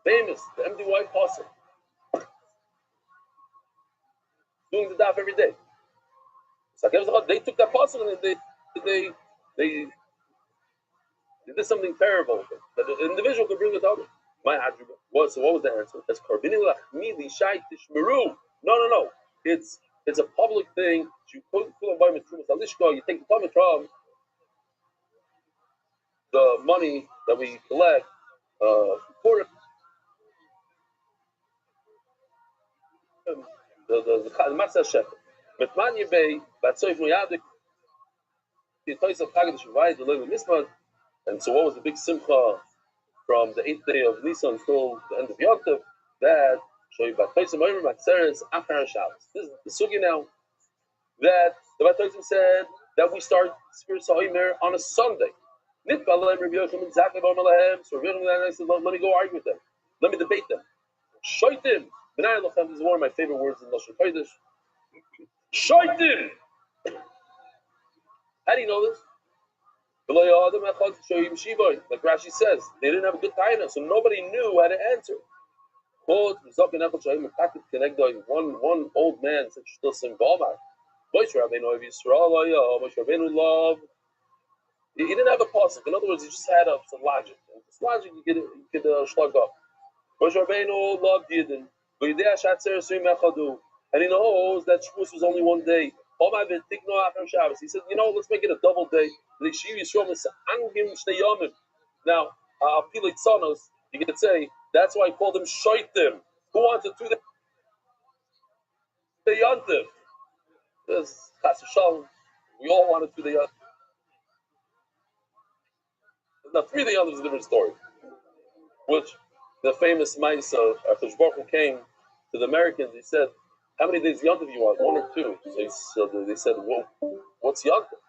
famous, the MDY pasuk, doing the daf every day. They took that pasuk and they did something terrible. But the individual could bring a Talmud. My hadruba. So what was the answer? That's karbini lachmili shai tishmeru. No. It's a public thing. You take the Talmud from the money that we collect for the Matzah Shepherd. Metman Yibei, Batsoif Muyadik, the Toys of Chagad Shuvai, the Levin Misman. And so what was the big simcha from the 8th day of Nisan until the end of Yontif? That show you Batsoif Moimer Matzeres Achar Shabbos. This is the sugi now that the Batsoif said that we start spiritual Omer on a Sunday. So Rabbi Yochanan said, let me go argue with them. Let me debate them. Shoitim. This is one of my favorite words in Lashon Kodesh. Shoitim. How do you know this? Like Rashi says, they didn't have a good taina, so nobody knew how to answer. One old man said still sim Balmar. Moshe Rabbeinu of Yisrael, Moshe Rabbeinu love. He didn't have a pasuk. In other words, he just had some logic. And this logic you could slug up. Moshe Rabbeinu loved Yidden. And he knows that Shavuos was only one day. He said, let's make it a double day. Now, you could say, that's why I called them Shoitim. Who wants a 2-day Yontif? This Chas V'Shalom. We all want a 2-day Yontif. Now, 3-day Yontif is a different story. Which the famous Maisa, Akash Baruch Hu came to the Americans. He said, how many days Yontif you want? 1 or 2? So they said, well, what's Yontif?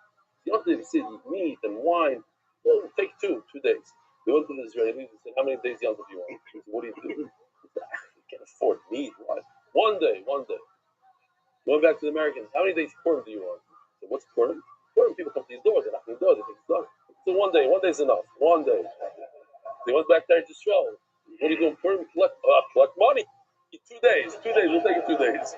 Yontif, he said, meat and wine. Well, take 2 days. They went to the Israelis and said, how many days Yontif you want? He said, what do you do? He said, you can't afford meat. Why? 1 day. Going back to the Americans, how many days Purim do you want? He said, what's Purim? Purim, people come to your doors, they're knocking your doors, they think it's done. So 1 day. 1 day is enough. 1 day. They went back there to Israel. What are you doing? Purim? Collect money. 2 days. 2 days. We'll take it 2 days.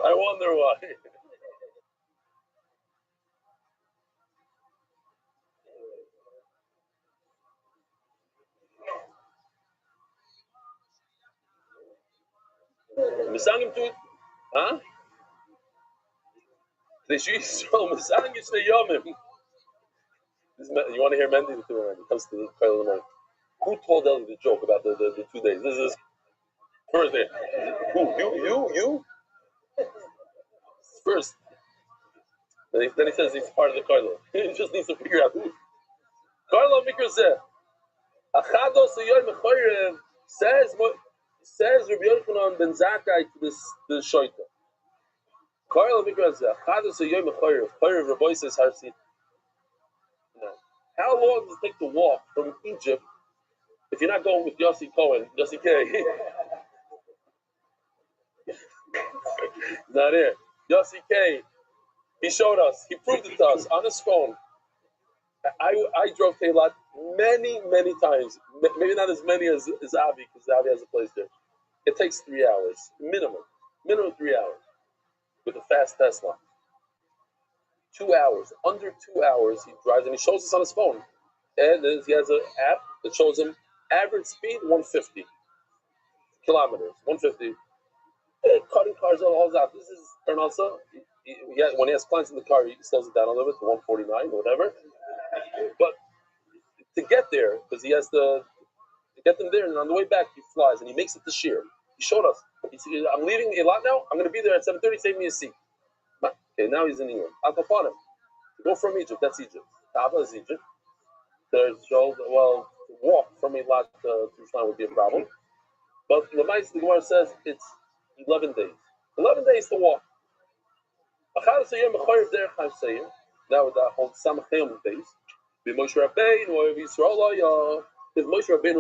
I wonder why. Misangim to it? Huh? They should Yisrael. Misangim Shnei Yomim. You want to hear Mendy? The two Mendy comes to the Kail of the morning. Who told Eli the joke about the 2 days? This is first day. Who? You? First. Then he says he's part of the Kail. He just needs to figure out who. Kail Mikra Zeh. Achados Yoyim Mechoyev says Rabbi Yochanan ben Zakkai to the Shoita. Kail Mikra Zeh. Achados Yoyim Mechoyev. Choyev Rabbi says Harsi. How long does it take to walk from Egypt if you're not going with Yossi Cohen, Yossi K? Not here. Yossi K. He showed us. He proved it to us on his phone. I drove Keilat many times. Maybe not as many as Avi, because Avi has a place there. It takes 3 hours. Minimum 3 hours. With a fast Tesla. 2 hours. Under 2 hours he drives, and he shows us on his phone. And he has an app that shows him average speed 150 kilometers. 150. Cutting cars all out. This is Karnasa. When he has clients in the car, he slows it down a little bit to 149 or whatever. But to get there, because he has to get them there, and on the way back he flies and he makes it to Shir. He showed us. He said, I'm leaving Eilat now. I'm going to be there at 7:30. Save me a seat. Okay, now he's in England. I'll upon him. To go from Egypt, that's Egypt. Tava is Egypt. To walk from Eilat to Jerusalem would be a problem. But the Gemara says it's 11 days. 11 days to walk. Now with that whole Samachayim days, if Moshe Rabbeinu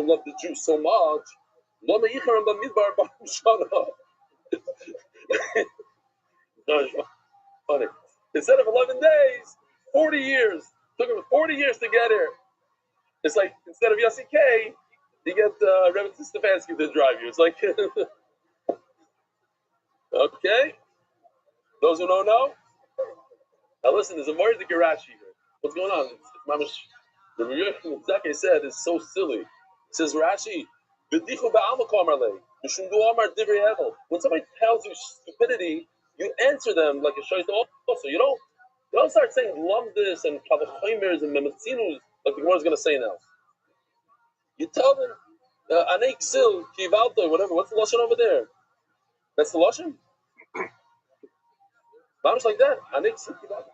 loved the Jews so much, funny. Instead of 11 days, 40 years. Took him 40 years to get here. It's like instead of Yossi K, you get Rebbe Stefanski to drive you. It's like, okay. Those who don't know, now listen. There's a more the Garashi here. What's going on? The Rabbi Zakkai said is so silly. It says Rashi, when somebody tells you stupidity, you answer them like a shoyta. Also, you don't start saying lumdis and kavachoimers and memetzinus like the Gemara is going to say now. You tell them anek sil kivalto whatever. What's the lashon over there? That's the lashon. Mamish like that. Anek sil kivalto.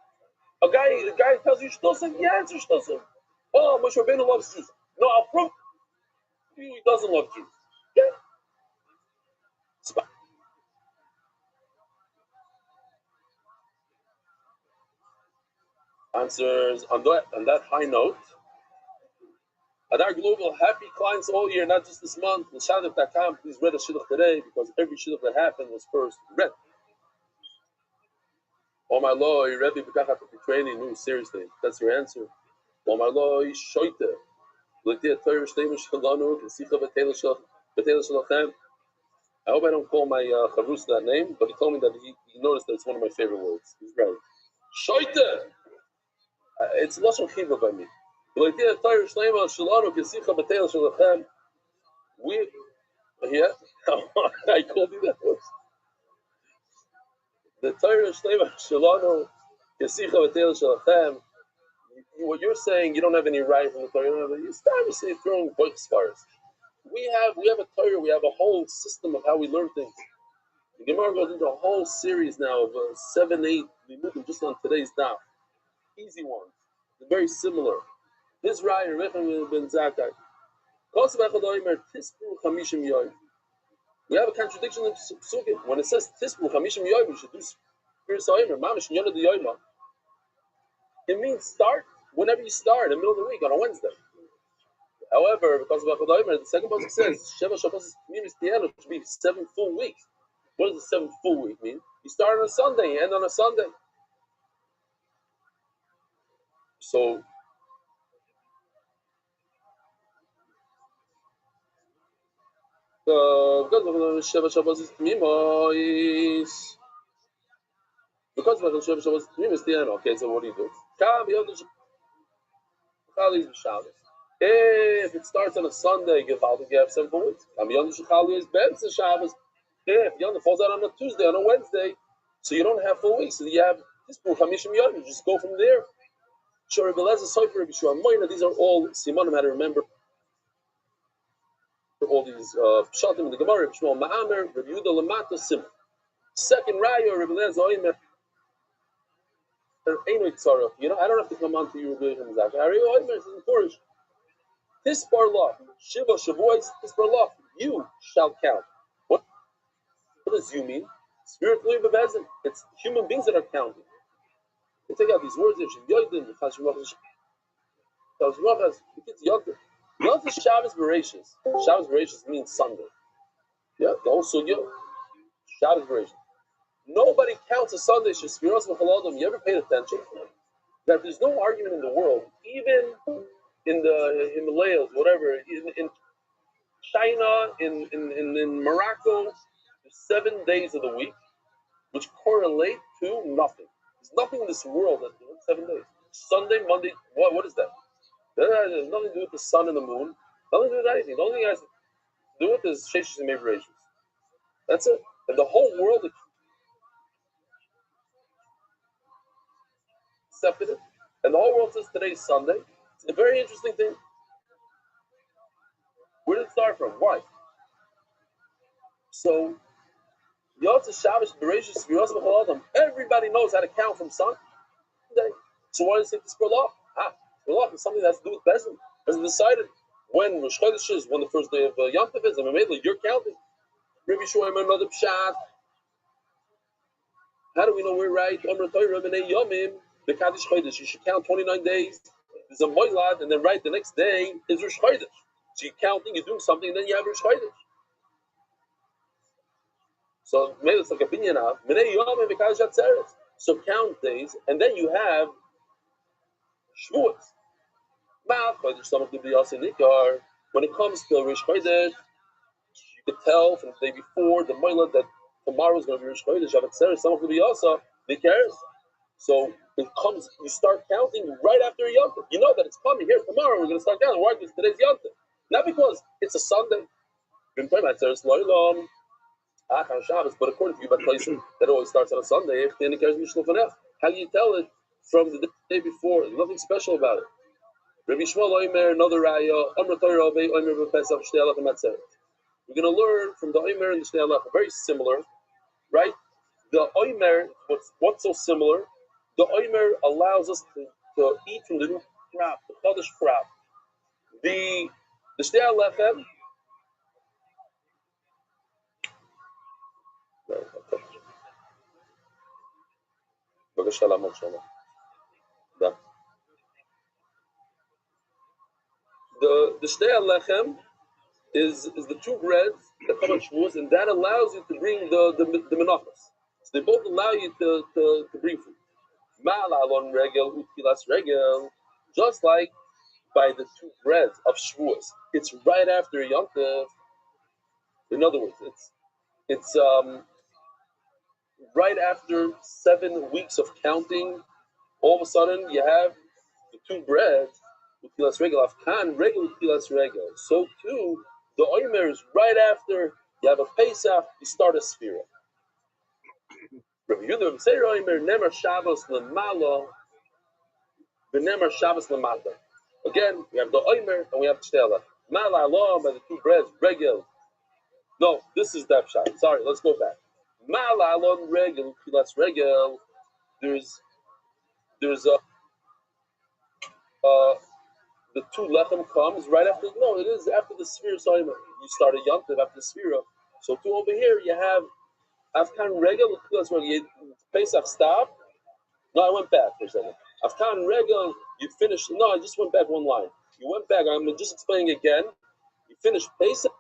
A guy tells you shtosim. Yeah, it's shtosim. Oh, Moshe Rabbeinu loves Jews. No, I'll prove to you he doesn't love Jews. Yeah. Answers on that high note. Adar Global, happy clients all year, not just this month. L'shadach.com, please read a shidduch today because every shidduch that happened was first read. Oh my Lord, Rebbe B'kachat training. No, seriously, that's your answer. Omarloi Shoite. L'Tia Torah Shteimu Shalanu Kesicha B'Tela Shalachem. I hope I don't call my Chavus that name, but he told me that he noticed that it's one of my favorite words. He's right. Shoite! It's Lashon Chiva by me. We, yeah, I called you that once. The Torah Shlema Shalano Yasicha V'Teil Shalachem. What you're saying, you don't have any right from the Torah. You start to say throwing both stars. We have a Torah. We have a whole system of how we learn things. The Gemara goes into a whole series now of 7, 8 limudim just on today's daf. Easy ones. They're very similar. His Raya Rechem ben Zakkai. We have a contradiction in Psukim. When it says Tispru Chamishim Yoyim, we should do Spiris Ha'omer, Mamish Yonah the Yoyma. It means start whenever you start in the middle of the week on a Wednesday. However, because of Echad Ha'omer, the second pasuk says Sheva Shabbos Tmimis Tianu, which means 7 full weeks. What does the 7 full week mean? You start on a Sunday, you end on a Sunday. So because Sheva Shabbos is Tmimis. Because Sheva Shabbos is Tmimis Tianu. Okay, so what do you do? If it starts on a Sunday, you have 7 full weeks. If Yonah falls out on a Tuesday, on a Wednesday, so you don't have full weeks. So you have this book, Hamishim Yom, you just go from there. These are all Simonim had to remember all these Pshatim in the Gemara, Rabbi Shmuel Ma'amer, Rabbi Yehuda Lamata Sim. Second Raya, Rabbi Lezer Oimer. You know, I don't have to come on to you, Rabbi Yehuda Oimer is encouraged. This barlof, Shiva Shavuos, this barlof, you shall count. What does you mean? Spiritually, it's human beings that are counting. You take out these words, Yonah Shabbos Bereshis. Shabbos Bereshis means Sunday. Yeah, the whole sugya. Shabbos Bereshis. Nobody counts a Sunday. You ever paid attention? That there's no argument in the world, even in the Himalayas, whatever, in China, in Morocco, there's 7 days of the week, which correlate to nothing. There's nothing in this world that's doing 7 days. Sunday, Monday, what is that? That has nothing to do with the sun and the moon. Nothing to do with anything. The only thing it has to do with is Sheshis and Meverations. That's it. And the whole world accepted it. And the whole world says today is Sunday. It's a very interesting thing. Where did it start from? Why? So, Yotze Shabbos Bereshis V'Yosef Chol everybody knows how to count from Sunday. So why does it take this Spurloch? Spurloch is something that has to do with Bezin. Has decided when Rosh Chodesh is, when the first day of Yom Tov is, and immediately you're counting. Rabbi Shmuel, another pshat. How do we know we're right? Omer Torah B'nei Yomim, the Kaddish Chodesh. You should count 29 days. There's a Moilad, and then right the next day is Rosh Chodesh. So you're counting, you're doing something, and then you have Rosh Chodesh. So maybe it's like a binyan av. B'nei Yomim v'Kaddish Atzeres. So count days, and then you have Shavuos. When it comes to Rosh Chodesh, you could tell from the day before the Moilad that tomorrow is going to be Rosh Chodesh. Someone could be also. They cares. So it comes. You start counting right after Yom Tov. You know that it's coming here tomorrow. We're going to start counting. Why? Because today's Yom Tov. Not because it's a Sunday. But according to you, by placing that always starts on a Sunday. How do you tell it from the day before? There's nothing special about it. Rabbi Shmuel Oimer, another Raya, Omer Torah Ovei, Omer B'Pesach, Shtei Alach, and Matzeret. We're going to learn from the Oimer and the Shtei Alach, very similar, right? The Oimer, what's so similar? The Oimer allows us to eat from the new crop, the Chodesh crop. The Shtei Alach, the Shtei Alechem is the 2 breads that come on Shavuos, and that allows you to bring the menachos. So they both allow you to bring food. Ma'al alon regel utilas regel. Just like by the two breads of Shavuos, it's right after Yom Tov. In other words, it's right after 7 weeks of counting. All of a sudden, you have the two breads, Ukilas Regel, Afkan Regel, Ukilas Regel. So too, the Omer is right after you have a Pesach, you start a Sphira. Rabbi Yehuda say Omer Nemer Shabbos Lemalo, V'Nemer Shabbos Lemata. Again, we have the Omer and we have Shtela. Mala Allah by the two breads, Regel. No, this is that shot. Sorry, let's go back. Mala Allah Regel, Ukilas Regel. There's the two lechem comes right after. No, it is after the Sphira. So you start a Yom Tov after the Sphira. So two over here you have Afkan Regel. Pesach stop. No, I went back for a second. Afkan Regel. You finished. No, I just went back one line. You went back. I'm just explaining again. You finish Pesach.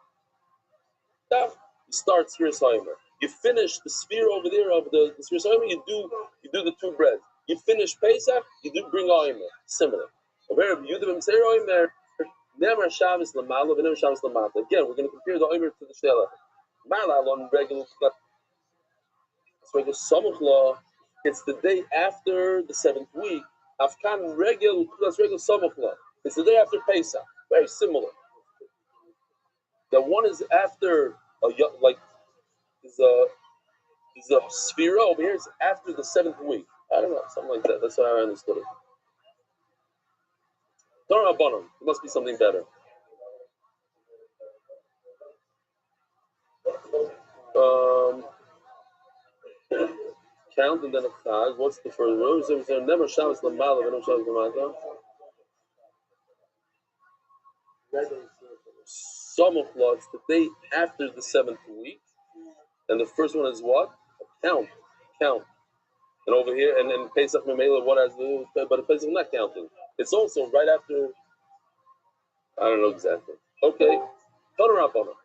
You start Sphira Soimer. You finish the sphere over there of the Sphira Soimer. You do the two breads. You finish Pesach. You do bring Oimer. Similar. Again, we're going to compare the Omer to the Shtela. It's the day after the 7th week. It's the day after Pesach. Very similar. The one is after is a Sphira over here. It's after the 7th week. I don't know, something like that. That's how I understood it. Torah Rabbanon. It must be something better. Count and then a chag. What's the first row? Is there never Shabbos Lamala, never Shabbos Lamata? Samuchla, it's the day after the 7th week. And the first one is what? Count. And over here, and then Pesach Memela, what has the, but the Pesach is not counting. It's also right after, I don't know exactly. Okay. Torah Rabbanon.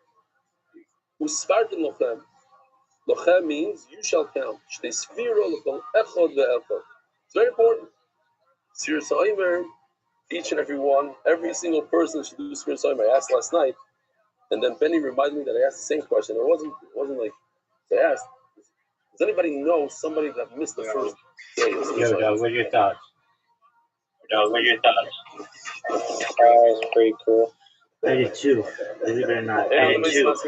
Uspartin Lochem. Lochem means you shall count. It's very important. Sphira Soimer, each and every one, every single person should do Sphira Soimer. I asked last night, and then Benny reminded me that I asked the same question. It wasn't like I asked. Does anybody know somebody that missed the first day? What are your thoughts? It's pretty cool. I did too. Believe it or not, I wanted to look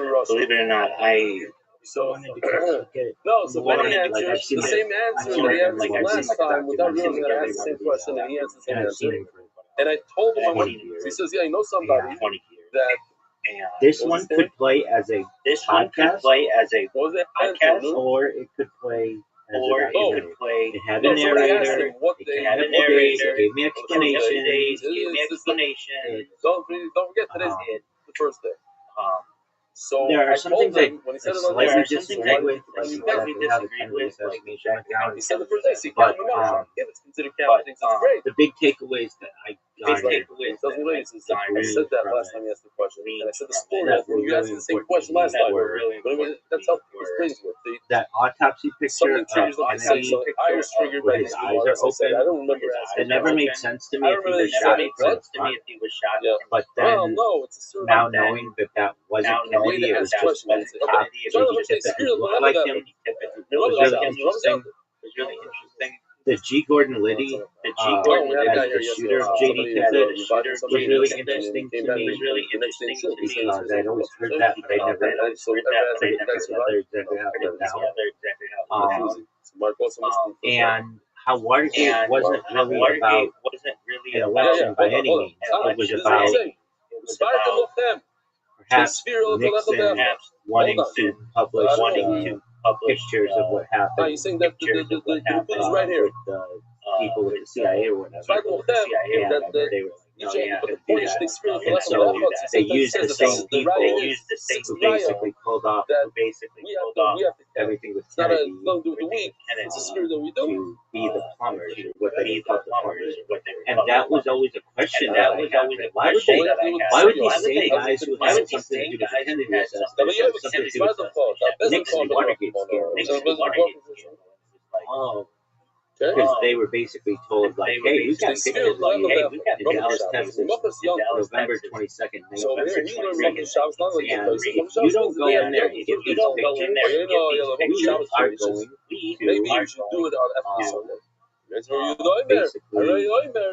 at no, so Benny answered the same answer that he answered last time without realizing that I asked the same question, and he answered the same answer. And I told him, he says, yeah, I know somebody that this one could play as a podcast, or it could play as it had a narrator, it gave me explanations. Don't forget today's the first day. So there are some things I when he said slightly disagree with, like he said the first day, so if it's considered counting, it's great. the big takeaways that I got. I said that last time you asked the question, and I said the story. You asked the same question last time. That's how his brains work. That autopsy picture of Kennedy I was triggered by his eyes are open. I don't remember. It never made sense to me if he was shot from the front. But then, now knowing that wasn't Kennedy, it was just one cop, so he tipped it and looked like him. It was really interesting. The G. Gordon Liddy, as the shooter of J.D. Tippett, was really interesting to me because I'd always heard that, but I never heard and how Watergate wasn't really about an election by any means. It was about perhaps Nixon wanting to publish pictures of what happened. You're saying that the is right here. With the people with the CIA or whatever. And they were like, no, yeah, do that. And so they used the same people who basically pulled off everything with Kennedy to be the plumbers, or what they called the plumbers. And that was always a question that I had. Why would these same guys who had something to do with Kennedy assassination have something to do with Nixon Watergate scandal? Oh, because they were basically told like, hey, we got pictures of you in Dallas, Texas, November 22nd, 1983. And if you don't go in there and get these pictures, we are going Maybe you should do it on FB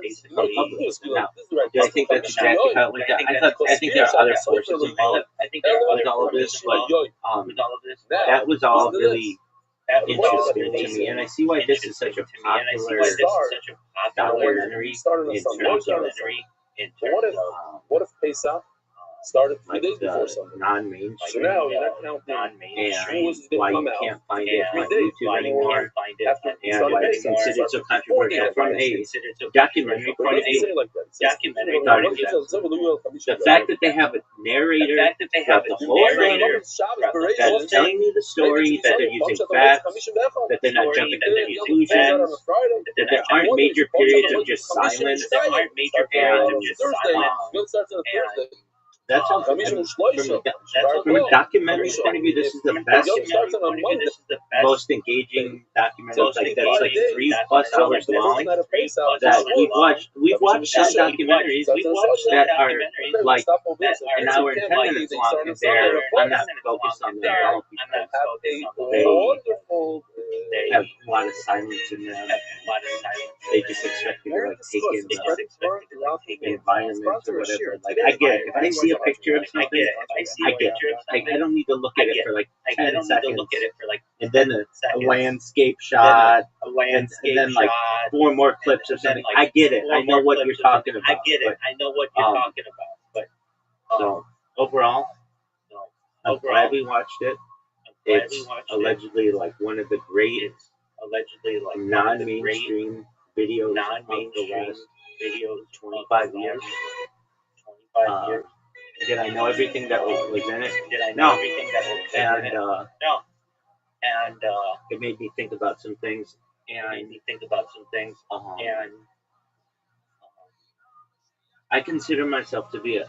basically public. Now, do I think that's exactly how it went down? I think there are other forces involved with all of this, but that was all really interesting to me, and I see why this is such a popular documentary in terms of what if Pesach started 3 like days before the Sunday? So non-mainstream, now you're not counting and why you can't find it on YouTube anymore, after and why it's considered so controversial from a documentary point of view. The fact that they have a narrator throughout the whole thing that's telling me the story, that they're using facts, that they're not jumping to conclusions, that there aren't major periods of just silence, that's how, from a documentary point of view, this is the best, most engaging documentary. Like that's like 3+ hours long. That we've watched some documentaries that are like an hour and 10 minutes long, and I'm not focused on them at all because they have a lot of silence in them. They just expect you to like take in the environment or whatever. Like I get it. If I see a picture of something, I get it. Like I don't need to look at it for like 10 seconds, and then a landscape shot, and then like 4 more clips or something. I get it. I know what you're talking about. So overall, I'm glad we watched it. It's allegedly like one of the great non-mainstream videos of the last 25 years. Did I know everything that was in it? No. And it made me think about some things. I consider myself to be a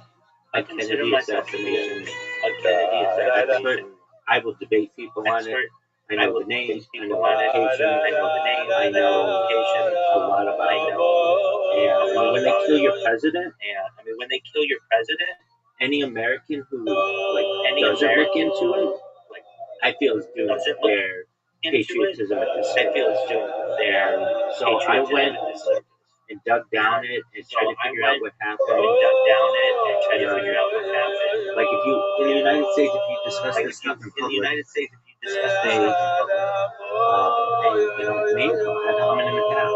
Kennedy assassination expert. I will debate people on it. I know the names, I know the location, I know a lot about it. And when they kill your president, any American who doesn't look into it, I feel is doing their patriotism at this point. And so I went and dug down it and tried to figure out what happened. Like if you in the United States, if you discuss this stuff in public, they name ad hominem attacks.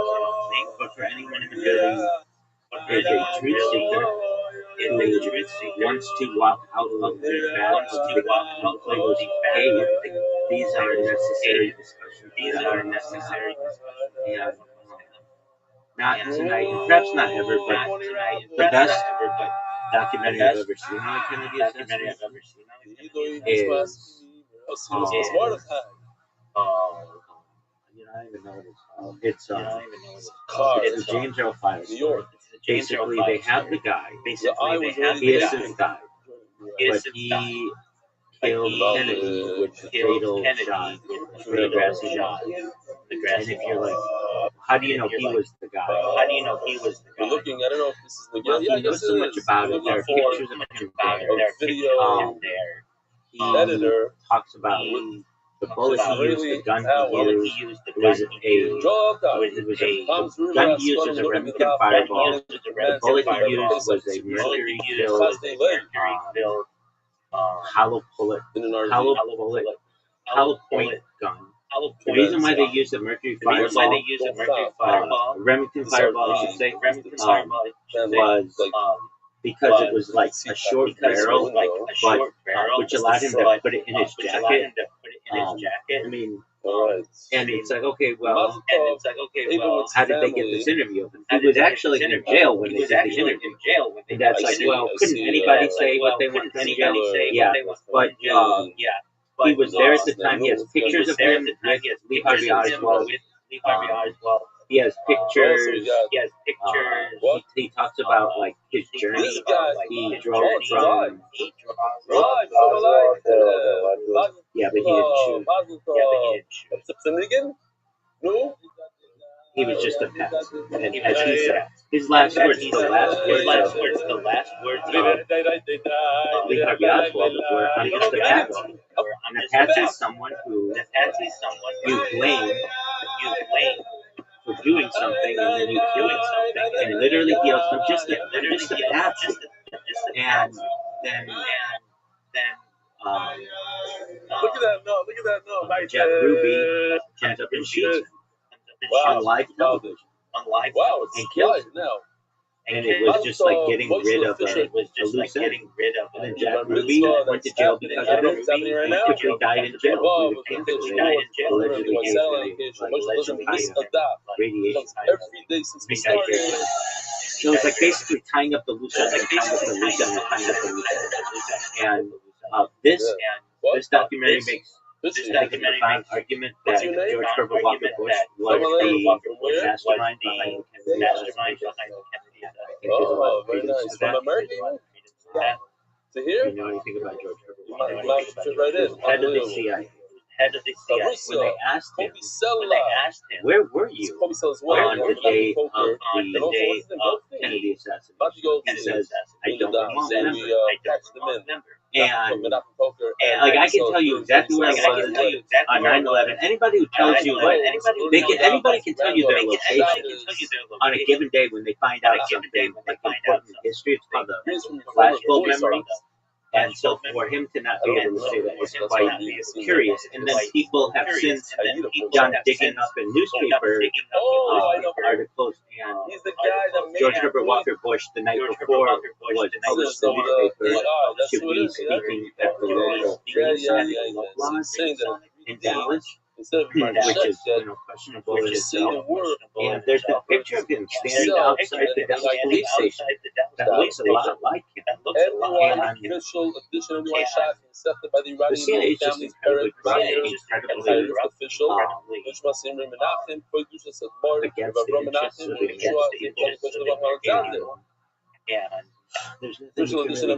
But for anyone who is a truth seeker who wants to walk out of the path of Plato's cave, these are necessary discussions. And not tonight, and perhaps not ever, but the best documentary I've ever seen on the Kennedy assassination is I don't even know what it's called. It's the James Earl Files. Basically, they have the guy. He is this guy, but he killed Kennedy with the fatal shot, the grassy shot. And if you're like, how do you know he was the guy? We're looking, I don't know if this is the Well, he knows so much about it. There are pictures of him there. video He talks about the bullet he used, the gun he used. It was a gun he used was a Remington Fireball. The bullet he used was a mercury-filled hollow point gun. The reason why they used a mercury fireball, Remington Fireball, I should say, was because it was like a short barrel, but which allowed him to put it in his jacket. I mean, and it's like, okay, well, how did they get this interview? He was actually in jail when they did the interview. And that's like, well, couldn't anybody say what they want in jail? Yeah, but he was there at the time. He has pictures of him with Lee Harvey Oswald. He has pictures. He talks about like his journey. He drove from. Yeah, but he didn't shoot. he was just a pest. And as he said, his last words, the last words of Lee Harvey Oswald were, "I'm just a patsy." And a patsy is someone who you blame for doing something, and then you kill him. And literally he yells, I'm just a patsy. And then Look at that note. Nice. Jack Ruby comes up and shoots him on live television. Wow, it's and kills live now. And it was just like getting rid of a loose end. And then Jack Ruby went to jail because of it. And quickly died in jail due to cancer. Allegedly gave radiation. Every day since we started. So it's like basically tying up the loose end, and this documentary makes a fine argument that George Herbert Walker Bush was the mastermind behind Kennedy's Oh, very nice. From America, to here? You know anything about George Herbert Walker Bush? Right in. Head of the CIA. When they asked him, where were you on the day of the Kennedy assassination? He says, I don't remember. And like I can tell you exactly where I was on 9/11. Anybody who tells you anybody can tell you their location on a given day when they find out something like important in history. It's called the flashbulb memory. And so for him to not be able to say that is quite curious. And then people have since done digging up in newspaper articles, and George Herbert Walker Bush the night before was published in the newspaper to be speaking at the local lodge in Dallas, which is questionable in itself. And there's a picture of him standing outside the Dallas police station that looks a lot like him. And the CIA is just incredibly corrupt, incredibly against the interests of the American. There's nothing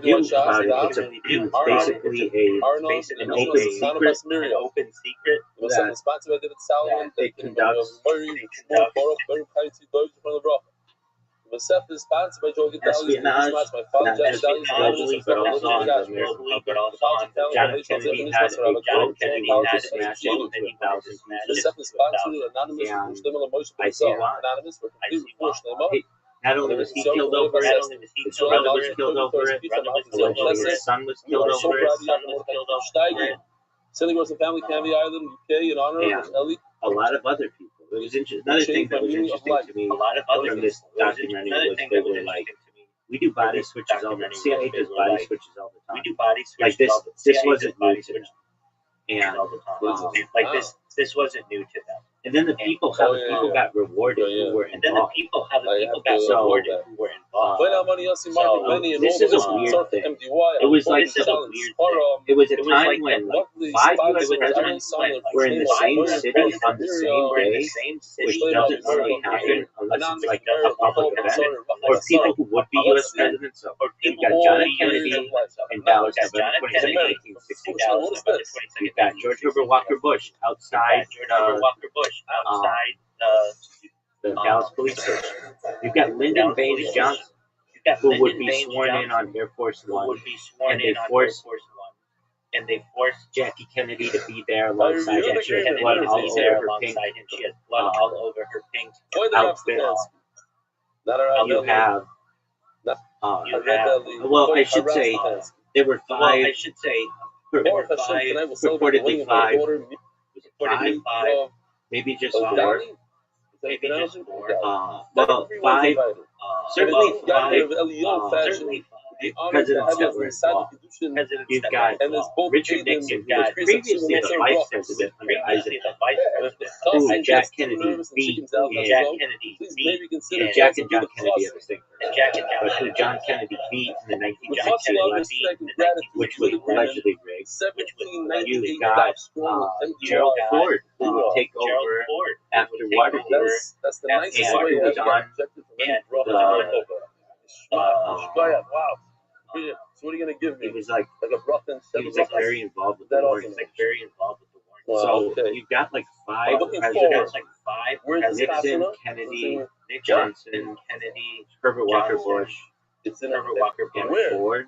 you can really do about it. It's basically an open secret that they conduct. Espionage, not just globally, but also on the American public. John Kennedy had a quote that he wanted to smash into 1,000 matches. And I see why. Not only was he killed over it, his brother was killed over it, allegedly his son was killed over it. Sending us a family Canvey Island, UK, in honor of Ellie. A lot of other people. It was another thing that was interesting to me from this documentary was they were like, we do body switches all the time. CIA does body switches all the time. Like this wasn't new to them. And this wasn't new to them. And then the people, how the people got rewarded who were involved. This is a weird thing. It was like it was a time when like 5 U.S. presidents were in the same city on the same day, which doesn't really happen unless it's like a public event, or people who would be U.S. presidents. So you've got John F. Kennedy in Dallas, November 27, 1960. You've got George Herbert Walker Bush outside the Dallas police station. You've got Lyndon Baines Johnson, who would be sworn in on Air Force One, and they forced Jackie Kennedy to be there alongside him. She had blood all over her pink outfit. You have, well, I should say, there were five, purportedly five, maybe just four. Well, five, certainly five presidents that were involved. You've got Richard Nixon, who was previously the vice president under Eisenhower, who Jack Kennedy beat, and Jack and John Kennedy have a thing, but who John Kennedy beat in the 1960 election, which was allegedly rigged. You've got Gerald Ford, who would take over after Watergate, and who was on wow. So what are you gonna give me? He was like a rough and very involved with the war. So you've got like 5 looking presidents: forward, where's this Nixon, Passover? Kennedy, Johnson, Herbert Walker Bush, It's in and where? Ford,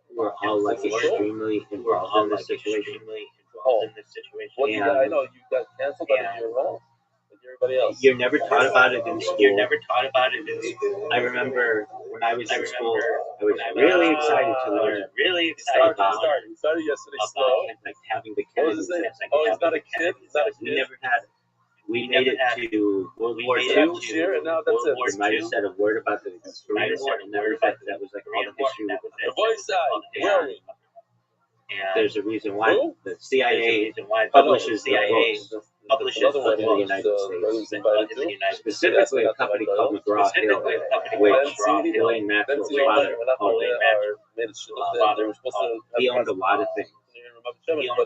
who are all like extremely involved in this situation. What do you got? I know you got canceled out of your role, like everybody else. You're never taught about it in school. I remember when I was in school, I was really excited to learn He started yesterday slow. like having the What was Kennedy. his name? Oh, he's not a kid. He's not a We kid. never had it. We made it to World War II. This year, and now that's it. We might have said a word about the Korean War, and never said that was like all the history. The voice side. Where are we? There's a reason why Who? the CIA publishes the books. Another one in the United States. Specifically, a company called McGraw-Hill, which William Maxwell's father owned. He owned a lot of things. But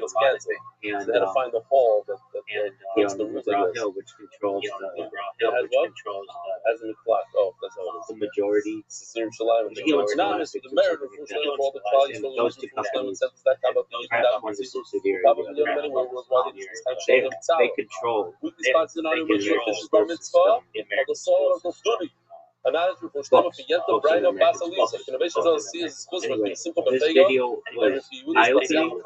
it's canceled. And They had to find the hall that he owned McGraw-Hill, which controls as in the clock. Oh, that's how it the majority. is. He owns anonymous with the merit of all the qualities of those two companies, that kind of perhaps one is a subsidiary of the other. They control. Anyway, this video was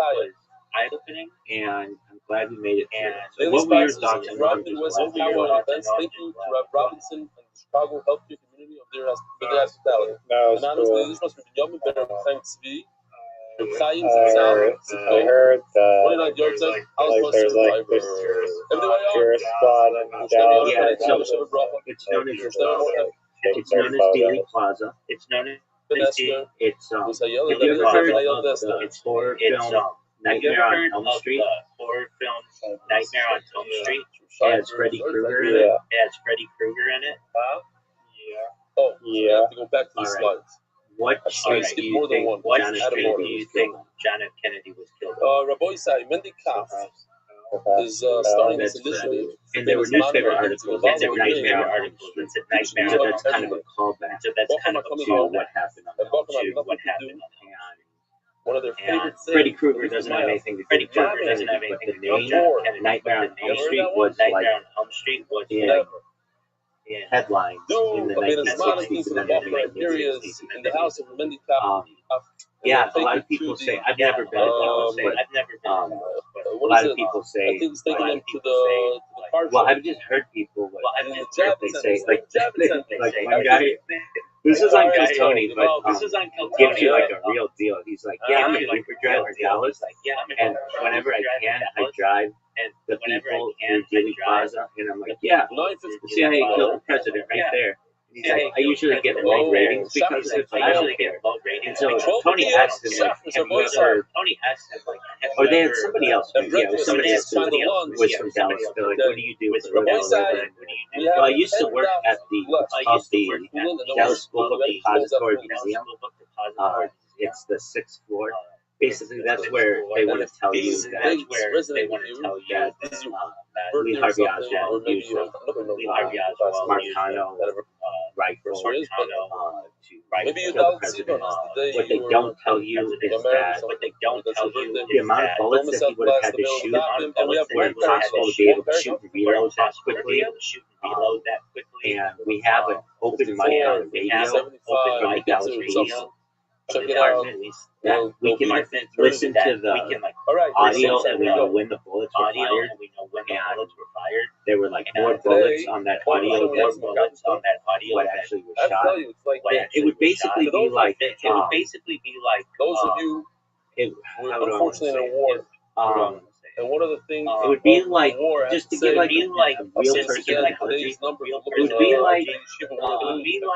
eye-opening, and I'm glad we made it through. So what were your thoughts on this last video? Thank you to Rabbi Robinson and the Chicago healthcare community of their hospitality. No, it's Anonymously, cool. this must be Yom Better Thanks Be. I heard that like there's like this tourist spot in Dallas. Yeah, so it's known as Daily Plaza. It's have you ever heard of the horror film Nightmare on Elm Street? It has Freddy Krueger in it. Oh, Yeah. I have to go back to the slides. What street do you think John F. Kennedy was killed on? Rabbi Isai, Mendy Kaf is starting this initiative. And there were newspaper articles that said Nightmare on Elm Street. So that's kind of a callback to what happened on One of their favorite things. Freddy Krueger doesn't have anything to do with it, but the name Nightmare on Elm Street was like in headlines in the 1960s and then the 1960s. In the house of Mendy Kaf. Yeah, a lot of people say, I've never been but a lot of people say, well, I've just heard people, they say, like one guy, this is on Kill Tony, but gives you like a real deal. He's like, yeah, I'm an Uber driver in Dallas, and whenever I can, I drive the people through Daily Plaza, and I'm like, yeah, the CIA killed the president right there. He's like, I usually get low ratings because of it, but I don't care. And so Tony asked him, like, have you ever, or they had somebody else, yeah, it was somebody else who was from Dallas. They're like, what do you do for a living? Well, I used to work at the Dallas School Book Depository Museum. It's the 6th floor. Basically, that's where they want to tell you that Lee Harvey Oswald used Marcano rifle to kill the president. What they don't tell you is that the amount of bullets that he would have had to shoot were impossible to be able to shoot and reload that quickly. And we have an open mic on the radio from the Dallas radio. Check it out. That we can listen to the audio and we know when the bullets were fired. And there were like more bullets on that audio than bullets on what actually was shot. It would basically be like those of you who were unfortunately in a war. And one of the things it would be like, just to give like a real person analogy, it would be like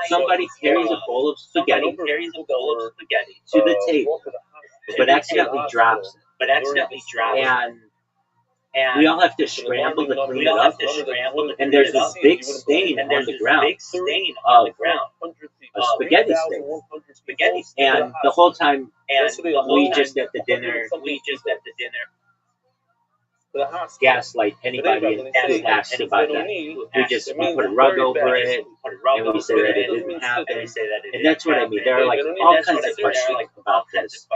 somebody carries a bowl of spaghetti to the table, but accidentally drops it. And we all have to scramble to clean it up. And there's this big stain on the ground of a spaghetti stain. And the whole time we just at the dinner, gaslight anybody who asks about that. We put a rug over it, and we say that it didn't happen. And that's what I mean. There are like all kinds of questions about this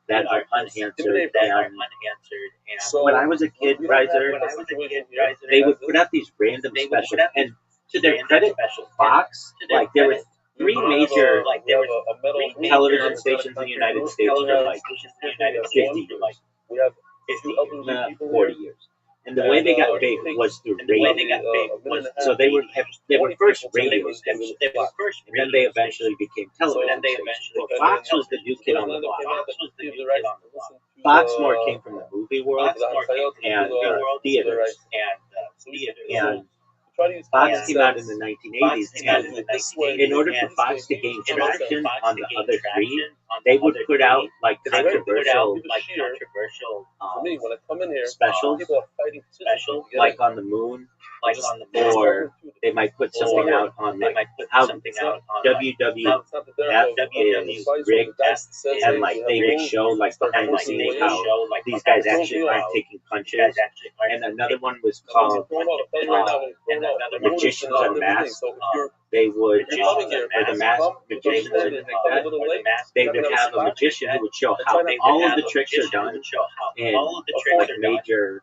that are unanswered. And when I was a kid, Riser, they would put out these random specials. And to their credit, Fox, like there were three major television stations in the United States for like 50 years. 40 years. And the way they got big was through radio. So they were first radio stations, and then they eventually became television stations. Well, Fox was the new kid on the block. Fox more came from the movie world and theaters. And Fox came out in the 1980s, and in order for Fox to gain traction on the other three, they would put out like controversial specials, like on the moon, or they might put something out on like how WWF is rigged, and like they would show like behind the scenes how these guys actually aren't taking punches. And another one was called Magicians Unmasked. They would, or the masked magicians, they would have a magician who would show how all of the tricks are done in like major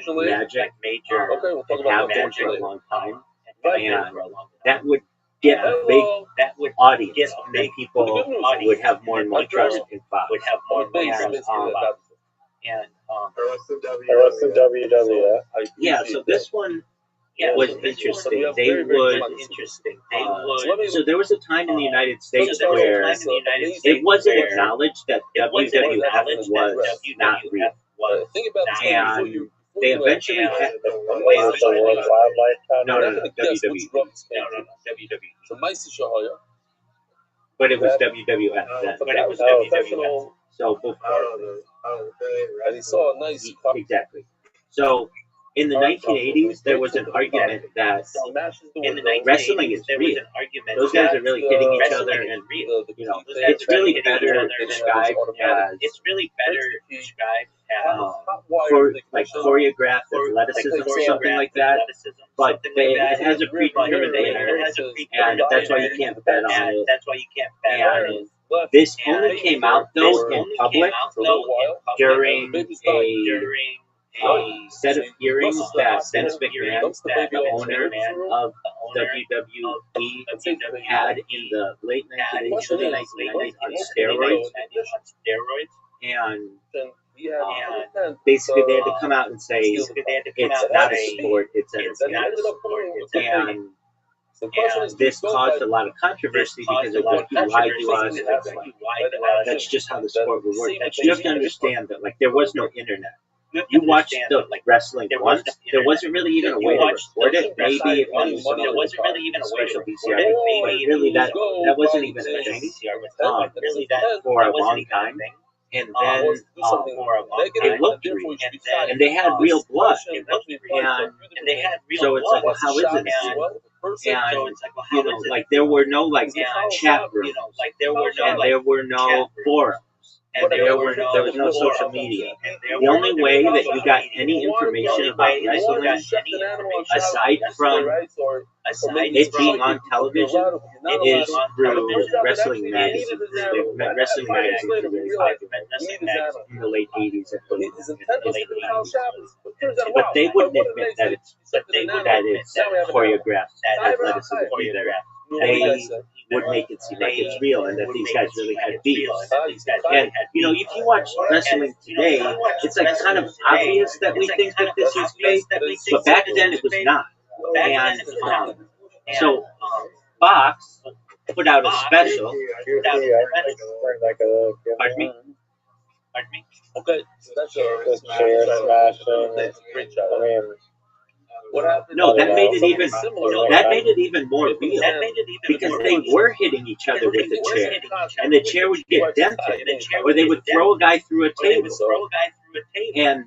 magic, and have been for a long time, and that would get a big audience, and then people would have more and more trust in Fox. Yeah, so this one was interesting. So there was a time in the United States where it wasn't acknowledged that WWF was not real, and they eventually had WWE. But it was WWF then. So before, and he saw a nice exactly. So in the 1980s, there was an argument that wrestling is real. Those guys are really hitting each other, and it's really better described for like choreographed athleticism or something like that. But it has a predetermined winner, and that's why you can't bet on it. And this only came out though in public during a set of hearings that Vince McMahon, the owner of WWE, had in the late 1980s, early 1990s on steroids. And basically they had to come out and say it's not a sport, it's an event. And this caused a lot of controversy because it was you lied to us. That's just how the sport would work. You have to understand that like there was no internet. You watched the wrestling once. There wasn't really even a way to record it. Maybe it was a special VCR, but really that wasn't even a thing for a long time. And then it looked real, and they had real blood. And so it's like, well, how is it? And like there were no like chat rooms, and there were no forums. And there was no social media. The only way that you got any information about wrestling, aside from it being on television, is through wrestling magazines. Wrestling magazines were really popular in the late 80s and early 90s. But they wouldn't admit that it's choreographed athleticism either. They would make it seem like it's real and that these guys really had beef. And if you watch wrestling today, it's like kind of obvious that we think that this is fake, but back then it was not. And so Fox put out a special. Pardon me? Okay, so that's chair smashing. I mean, no, that made it even more real because they were hitting each other with the chair, and the chair would get dented, or they would throw a guy through a table, and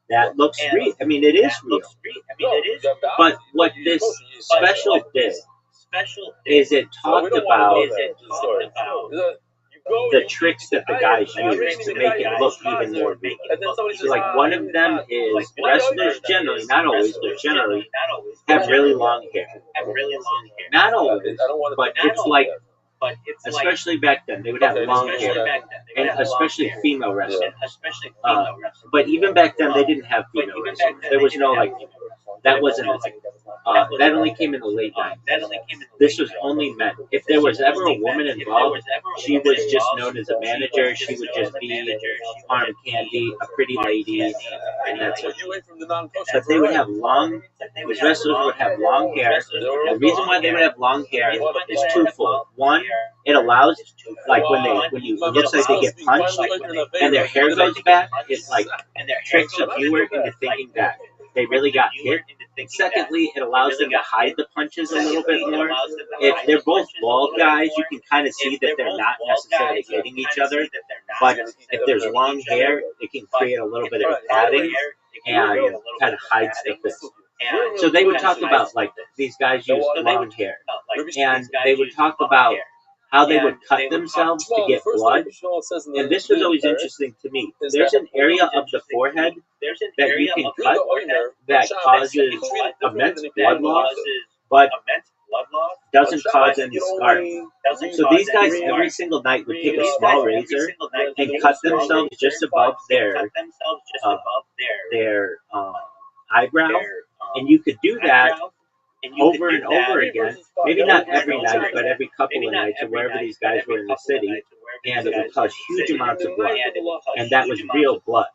that looks real. I mean, it is real. But what this special did is it talked about the tricks that the guys use to make it look even more real. So like one of them is wrestlers generally, not always, but generally have really long hair. Not always, but it's like, especially back then, they would have long hair, and especially female wrestlers. But even back then, they didn't have female wrestlers. There was no like, that wasn't a thing. That only came in the late 90s. This was only men. If there was ever a woman involved, she was just known as a manager. She would just be arm candy, a pretty lady, and that's it. But they would have long, these wrestlers would have long hair. The reason why they would have long hair is twofold. One, it allows, like it looks like they get punched and their hair goes back, it like tricks a viewer into thinking that they really got hit. Secondly, it allows them to hide the punches a little bit more. If they're both bald guys, you can kind of see that they're not necessarily hitting each other. But if there's long hair, it can create a little bit of padding and kind of hides the face. So they would talk about like these guys use long hair, and they would talk about how they would cut themselves to get blood. And this was always interesting to me. There's an area of the forehead that you can cut that causes immense blood loss, but doesn't cause any scarring. So these guys every single night would take a small razor and cut themselves just above their eyebrow, and you could do that over and over again, maybe not every night, but every couple of nights, or wherever these guys were in the city, and it would cause huge amounts of blood, and that was real blood.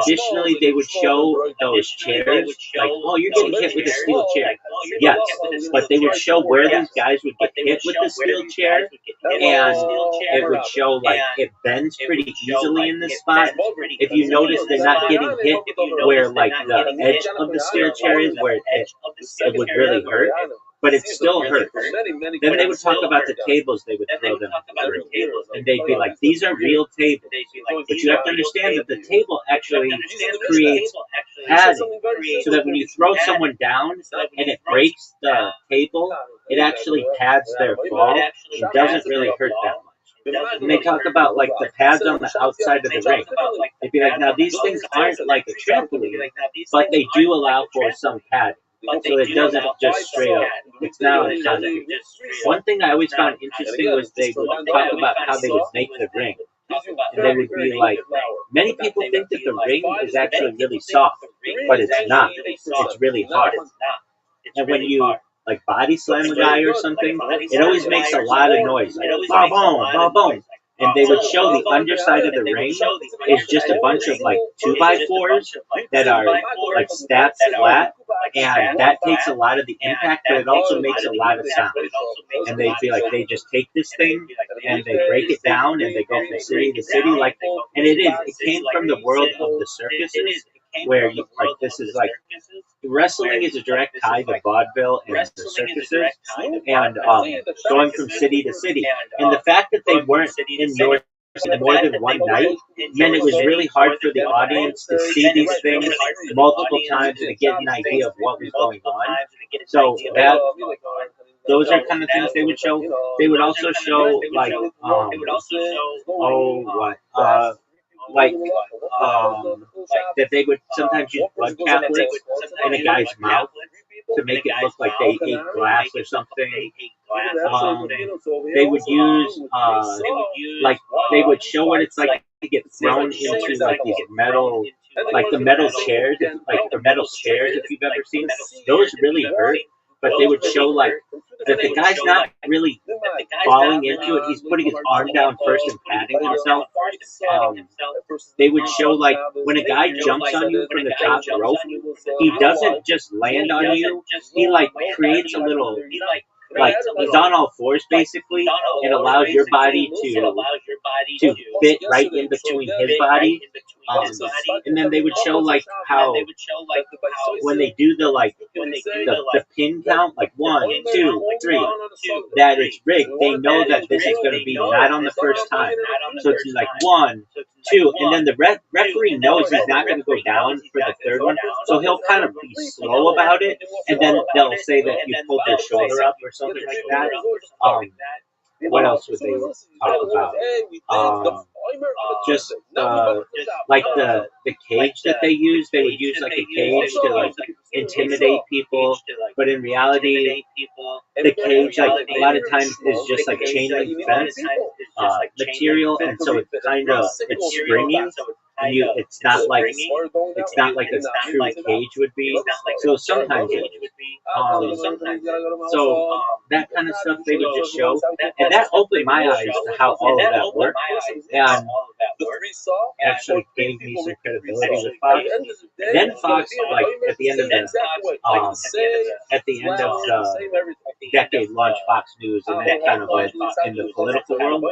Additionally, they would show those chairs, like, oh, you're getting hit with a steel chair. Yes, but they would show where these guys would get hit with the steel chair, and it would show, like, it bends pretty easily in this spot. If you notice, they're not getting hit where, like, the edge of the steel chair is, where it would really hurt. But it still hurts. Then they would talk about the tables they would throw them through. And they'd be like, these are real tables. But you have to understand that the table actually creates padding. So that when you throw someone down and it breaks the table, it actually pads their fall and doesn't really hurt that much. And they talk about like the pads on the outside of the ring. They'd be like, now these things aren't like a trampoline, but they do allow for some padding. So it doesn't just straight up, it's now in concrete. One thing I always found interesting was they would talk about how they would make the ring. And they would be like, many people think that the ring is actually really soft, but it's not. It's really hard. And when you like body slam a guy or something, it always makes a lot of noise, like ba-boom, ba-boom. And they would show the underside of the ring is just a bunch of like 2x4s that are like stacked flat, and that takes a lot of the impact, but it also makes a lot of sound. And they'd be like, they just take this thing and they break it down and they go from city to city, like, and it came from the world of the circuses, where you, like, this is like, wrestling is a direct tie to vaudeville and the circuses, and going from city to city. And the fact that they weren't in your city more than one night meant it was really hard for the audience to see these things multiple times and to get an idea of what was going on. So that, those are kind of things they would show. They would also show like that they would sometimes use blood caplets in a guy's mouth to make it look like they ate glass or something. They would use like they would show what it's like to get thrown into like these metal, like the metal chairs, like the metal chairs if you've ever seen. Those really hurt. But they would show like that the guy's not really falling into it. He's putting his arm down first and patting himself. They would show like when a guy jumps on you from the top rope, he doesn't just land on you. He like creates a little, like he's on all fours basically. It allows your body to fit right in between his body. And then they would show like how when they do the like the pin count, like 1, 2, 3, that it's rigged. They know that this is going to be not on the first time, so it's like 1, 2, and then the referee knows he's not going to go down for the third one, so he'll kind of be slow about it, and then they'll say that you pulled your shoulder up or something like that. what else would they talk about? Just like the cage that they use. They would use like a cage to like intimidate people, but in reality, the cage like a lot of times is just like chain link fence material, and so it's it's springy. And it's not like a true cage would be. So sometimes it is. So that kind of stuff they would just show, and that opened my eyes to how all of that worked, and actually gave me some credibility with Fox. And then Fox, like at the end of the decade, launched Fox News, and then kind of went in the political world.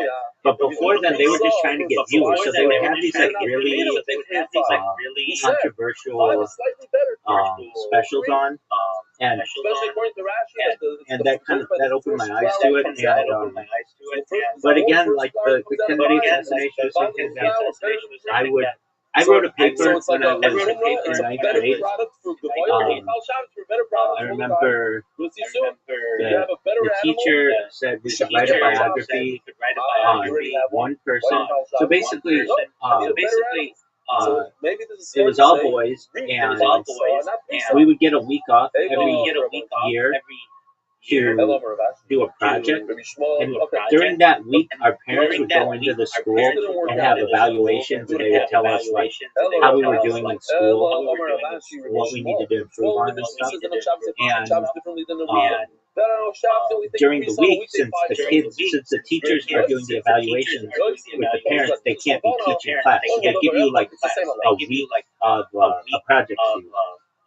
But before then, they were just trying to get viewers, so they would have these like really controversial specials on, and that kind of that opened my eyes to it. And but again, like the Kennedy assassination was something that I wrote a paper when I was in ninth grade. I remember the teacher said we should write a biography on one person. So basically, it was all boys, and we would get a week off every year to do a project, and during that week our parents would go into the school and have evaluations, and they would tell us like how we were doing in school, what we needed to improve on and stuff. And during the week, since the teachers are doing the evaluations with the parents, they can't be teaching class, so they give you like a week of a project to do.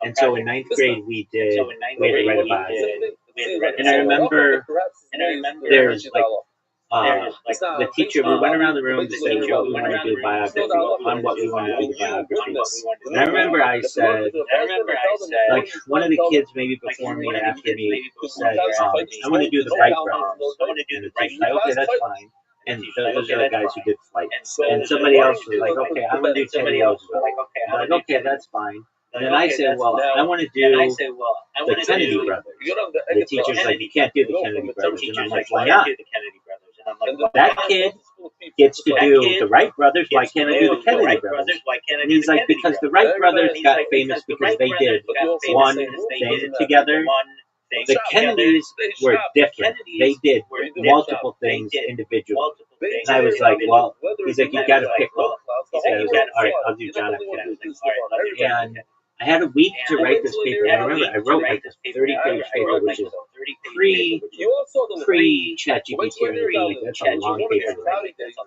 And so in ninth grade we had to write a biography. And I remember there's like the teacher, we went around the room to say what we want to do the biography on, what we want to do the biography. And I remember I said, like one of the kids maybe before me or after me said, I want to do the Wright brothers. And the teacher's like, okay, that's fine. And those are the guys who did flight. And somebody else was like, okay, I want to do Teddy Roosevelt. I'm like, okay, that's fine. And then I said, well, I want to do the Kennedy brothers. And the teacher's like, you can't do the Kennedy brothers. And I'm like, why not? That kid gets to do the Wright brothers. Why can't I do the Kennedy brothers? And he's like, because the Wright brothers got famous because they did one thing together. The Kennedys were different. They did multiple things individually. And I was like, well, he's like, you got to pick one. He said, all right, I'll do John F. Kennedy. And I had a week to write this paper. And I remember I wrote like this 30-page paper, which is pre-ChatGPT or anything like that. That's a long paper.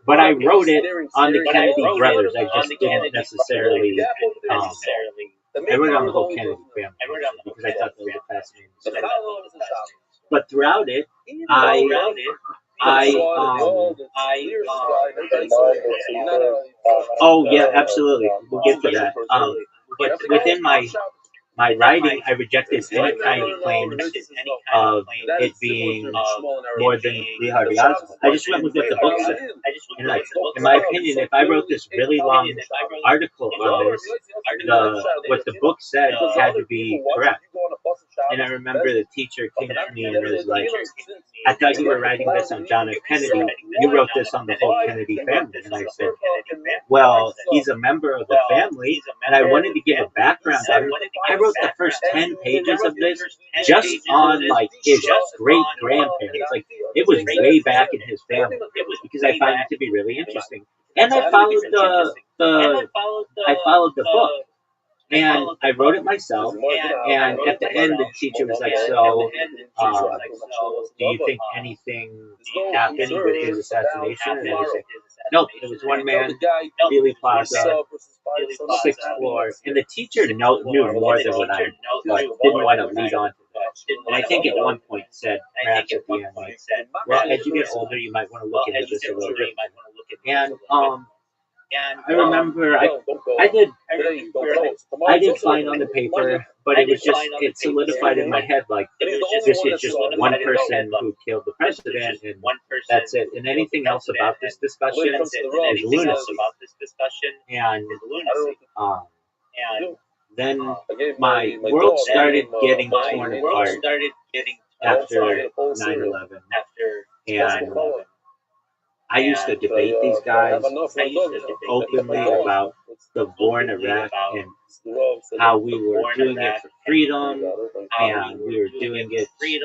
But I wrote it on the Kennedy brothers. I just didn't necessarily. I wrote it on the whole Kennedy family because I thought that was a fascinating story. But throughout it, oh yeah, absolutely. We'll get to that. But within my writing, I rejected any kind of claims of it being more than Lee Harvey Oswald. I just went with what the book said. And like, in my opinion, if I wrote this really long article on this, what the book said had to be correct. And I remember the teacher came to me and was like, I thought you were writing this on John F. Kennedy. You wrote this on the whole Kennedy family. And I said, well, he's a member of the family, and I wanted to give a background on him. I wrote the first 10 pages of this just on like his great grandparents. Like it was way back in his family because I found it to be really interesting. And I followed the book. And I wrote it myself, and at the end, the teacher was like, so, do you think anything happened with his assassination? And I was like, nope, it was one man, Dealey Plaza, 6th floor, and the teacher knew more than what I didn't want to lead on to that. And I think at one point said, perhaps at the end, like, well, as you get older, you might want to look into this a little bit. And I remember I did fine on the paper, but it was just, it solidified in my head like this was just one person who killed the president, and that's it. And anything else about this discussion is lunacy. And then my world started getting torn apart after 9/11. And I used to debate these guys openly about the war in Iraq and how we were doing it for freedom, and we were doing it to free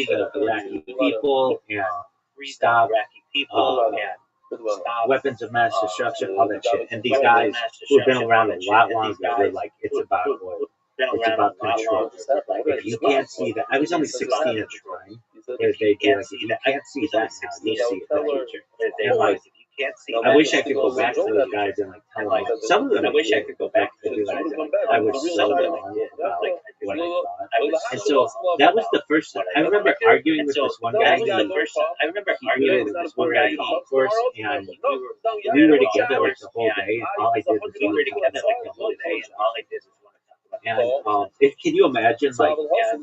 the Iraqi people and stop weapons of mass destruction, all that shit. And these guys who have been around a lot longer were like, it's about oil. It's about control. If you can't see that, I was only 16 at the time. They'd be like, if you can't see that now, you'll see it in the future. And like, I wish I could go back to those guys and like tell them. Some of them, I wish I could go back and be like, I was so wrong about what I thought. And so that was the first time. I remember arguing with this one guy. We were at a golf course and we were together like the whole day. And all I did was together like the whole day. And all I did was and can you imagine, like,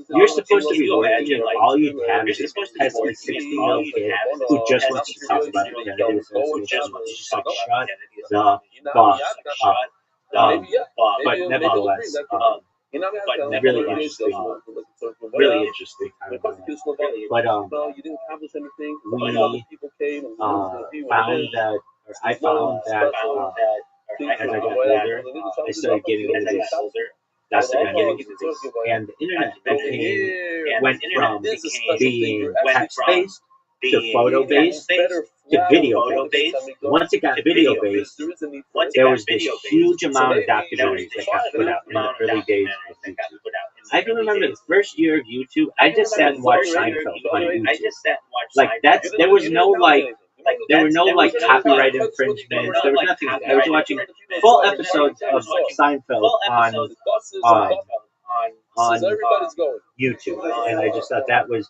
you're supposed to be working and all you have is this pesky 16-year-old kid who just wants to talk about the Kennedy Association, just like, shut the fuck up. But nevertheless, really interesting time. But I found that as I got older, I started getting into this. That's the and the internet went from being text-based to photo-based to video-based. Once it got video-based, there was this huge amount of documentaries that got put out in the early days of YouTube. I can remember the first year of YouTube, I just sat and watched Seinfeld on YouTube. Like, there was no, like, there were no like copyright infringements. There was nothing. I was watching full episodes of Seinfeld on YouTube, and I just thought that was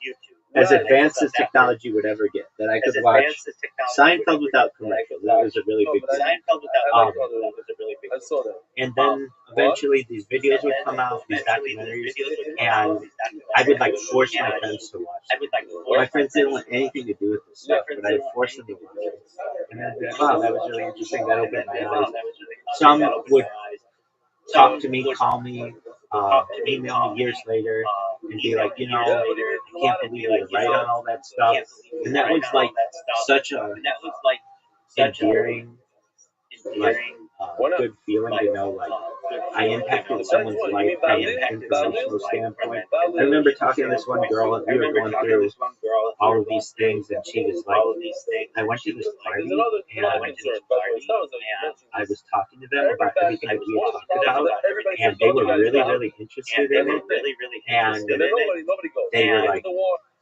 as advanced as technology would ever get. That I could watch Seinfeld without commercials. That was a really big thing. And then eventually these videos would come out, these documentaries, and I would like force my friends to watch them. My friends didn't want anything to do with this stuff, but I would force them to watch it. And then I'd be like, wow, that was really interesting. That opened my eyes. Some would talk to me, call me, email me years later, and be like, you know, I can't believe you're right on all that stuff. And that was like such a endearing, like, good feeling to know, like, I impacted someone's life from an informational standpoint. I remember talking to this one girl, and we were going through all of these things, and she was like, I went to this party, and I was talking to them about everything that we had talked about, and they were really, really interested in it, and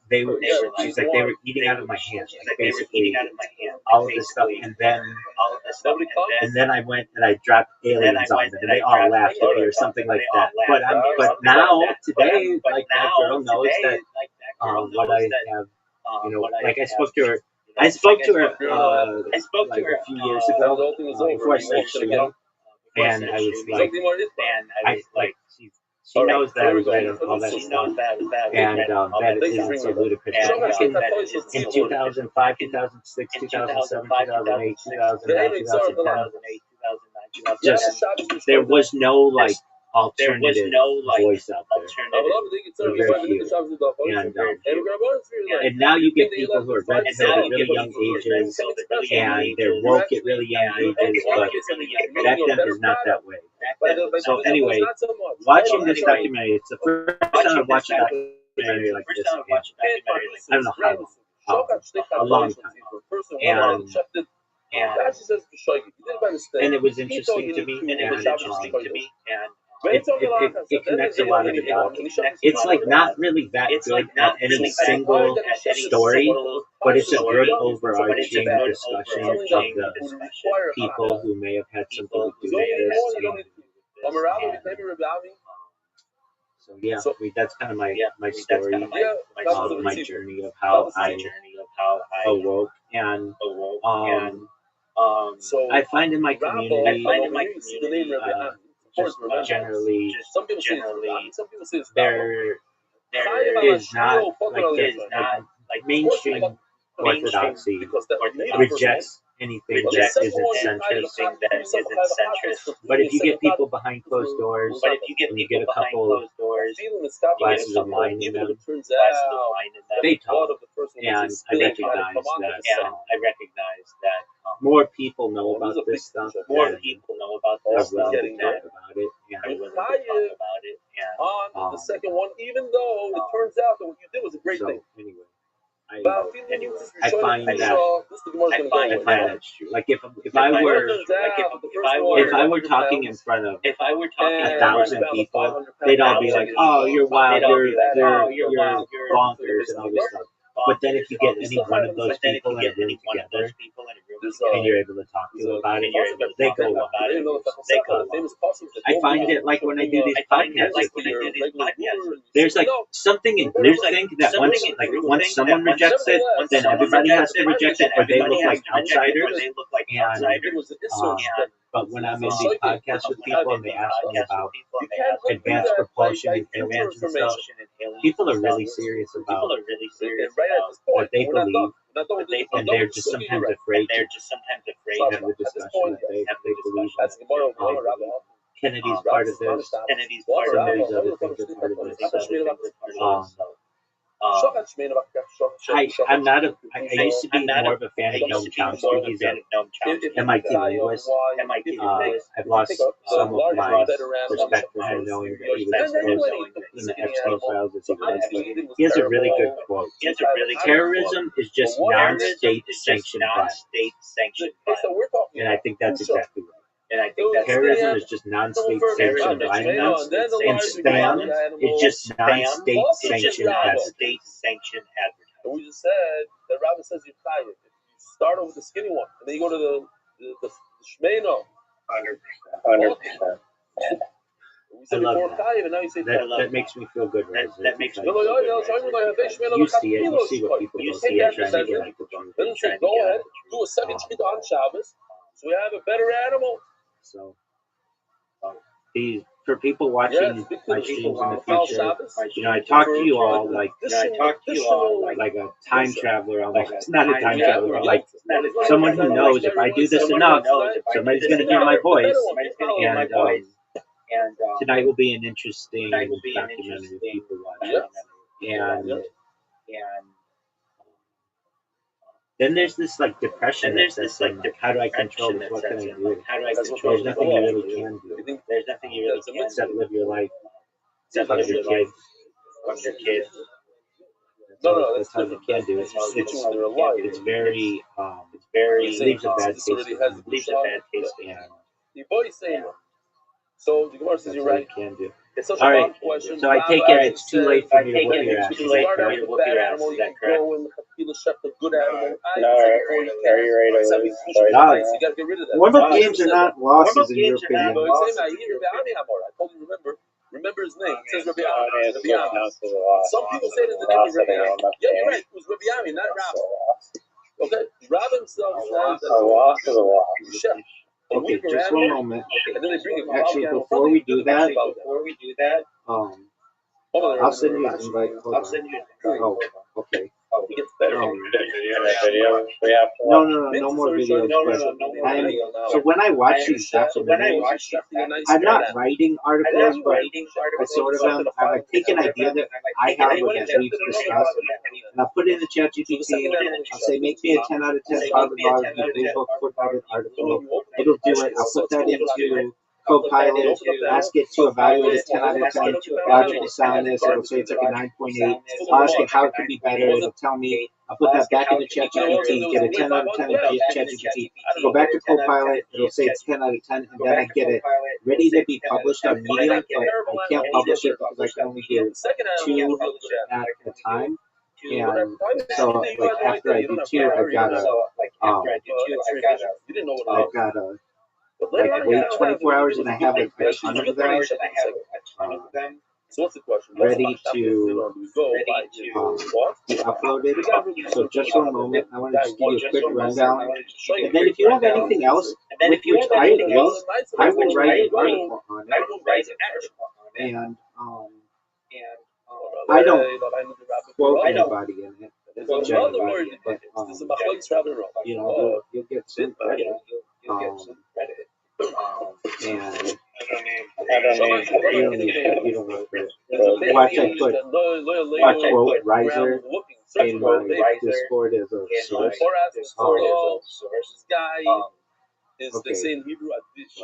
they were like, she's like, they were eating out of my hands, like, basically all of this stuff, and then I went and I dropped aliens on them, and they all laughed at me or something like that. But now today, like, that girl knows that what I have, you know, like, I spoke to her like a few years ago before I started shooting, and I was like, she knows that I was right on all that stuff, and that it isn't so ludicrous. In 2005, 2006, 2007, 2008, 2009, 2010, just there was no like alternative voice out there. Very few. And now you get people who are red pilled at really young ages, and they're woke at really young ages, but back then it's not that way. So anyway, watching this documentary, it's the first time I've watched a documentary like this. I don't know how a long time. And it was interesting to me, it connects a lot of the dots. It's like not really that good at any single story, but it's a good overarching discussion of the people who may have had something to do with this. So yeah, I mean, that's kind of my story, my journey of how I awoke, and I find in my community, just generally, there is not like mainstream orthodoxy rejects anything that isn't centrist. But if you get people behind closed doors, and you get a couple glasses of wine in them, they talk. And I recognize that more people know about this stuff. More people know about this stuff. Are willing to talk about it. On the second one, even though it turns out that what you did was a great thing. Anyway, I find that like if I were talking in front of 1,000 people, they'd all be like, "Oh, you're wild, you're bonkers," and all this stuff. But then if you get any one of those people in a room together, and you're able to talk to them about it, they go wild. I find it like when I do these podcasts, there's like something in groupthink that once someone rejects it, then everybody has to reject it, or they look like outsiders. But when I'm in these podcasts with people and they ask me about advanced propulsion and aliens and stuff, people are really serious about what they believe, and they're just sometimes afraid to have the discussion that they believe in. Kennedy's part of this. Some of these other things are part of this. I'm not a. I used to be more of a fan of Noam Chomsky. He's an MIT linguist. I've lost some of my respect for him, knowing that he was exposed in the Epstein files as he was. He has a really good quote. Terrorism is just non-state sanctioned violence. And I think that's exactly right. Terrorism is just non-state sanctioned violence, and spam is just non-state sanctioned advertising. And we just said that Rabbi says you're tired. If you start off with the skinny one, and then you go to the shmeino. 100%. We said before tired, and now you say that makes me feel good. Right? That makes me feel good. You see it. You see what people don't see. Trying to get like the truth. Then say, go ahead, do a second shkita on Shabbos, so we have a better animal. So, for people watching my streams in the future, I talk to you all like a time traveler. Almost not a time traveler, but like someone who knows if I do this enough, somebody's going to hear my voice. And tonight will be an interesting documentary for people watching. And then there's this like depression. How do I control this? What can I do? There's nothing you really can do. Except live your life. Love your kids. That's how you can do it. It's very. It leaves a bad taste. And so the Gemara says you're right. Can do. It's such all a right. question. So I take it it's too late for me to whoop your ass. Is that correct? Good animal. No, are you ready to lose? You gotta get rid of that. Warm-up games are not losses in your opinion. Remember his name. It says Rabbi Ami. Some people say that the name is Rabbi Ami. Yeah, you're right. It was Rabbi Ami, not Rabbi. Okay? Rabbi himself says a loss is a loss. Okay, just one moment. And then they bring a actually, before we do that, I'll send you an invite. Oh, okay. He gets better. No more videos. So when I watch these documentaries, I'm not writing articles, but I sort of am. I take an idea that I have or that we've discussed, and I'll put it in the chat GPT. I'll say, make me a 10 out of 10 Harvard Law Review book footnoted article. It'll do it. I'll put that into Copilot, ask it to evaluate a 10 out of 10 logical soundness. It'll say it's like a 9.8. I'll ask it how it could be better. It'll tell me. I'll put that back into ChatGPT, get a 10 out of 10 in ChatGPT. Go back to Copilot. It'll say it's 10 out of 10, and then I get it ready to be published on Medium, but I can't publish it because I can only do 2 at a time. And so, like after I do 2, I've got to wait 24 hours, and I have a ton of them. So what's the question? Ready to be uploaded. So just for a moment, I want to just give you a quick rundown. And then if you have anything else with which I agree, I will write an article on it. And I don't quote anybody in it. generally, but you know, you'll get some credit. And you don't have to watch. I put quote riser in my Discord as a source. This guy is Okay. the same Hebrew.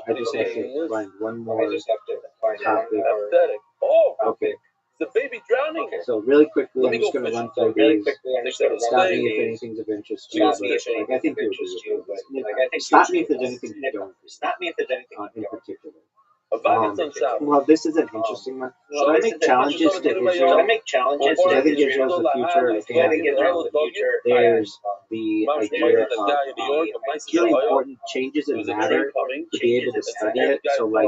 I just have to find one more topic. Apathetic. Oh, Okay. the baby drowning. So really quickly, Let I'm me just go going to fishing. run through these. Stop me Stop if anything's of interest to you, but like, I think you'll agree with this. Stop me if there's anything you don't in particular. Well, this is an interesting one. Should I make challenges to Israel? Because I think Israel's the future, and there's the idea of it's really important changes in matter to be able to study it. So, like,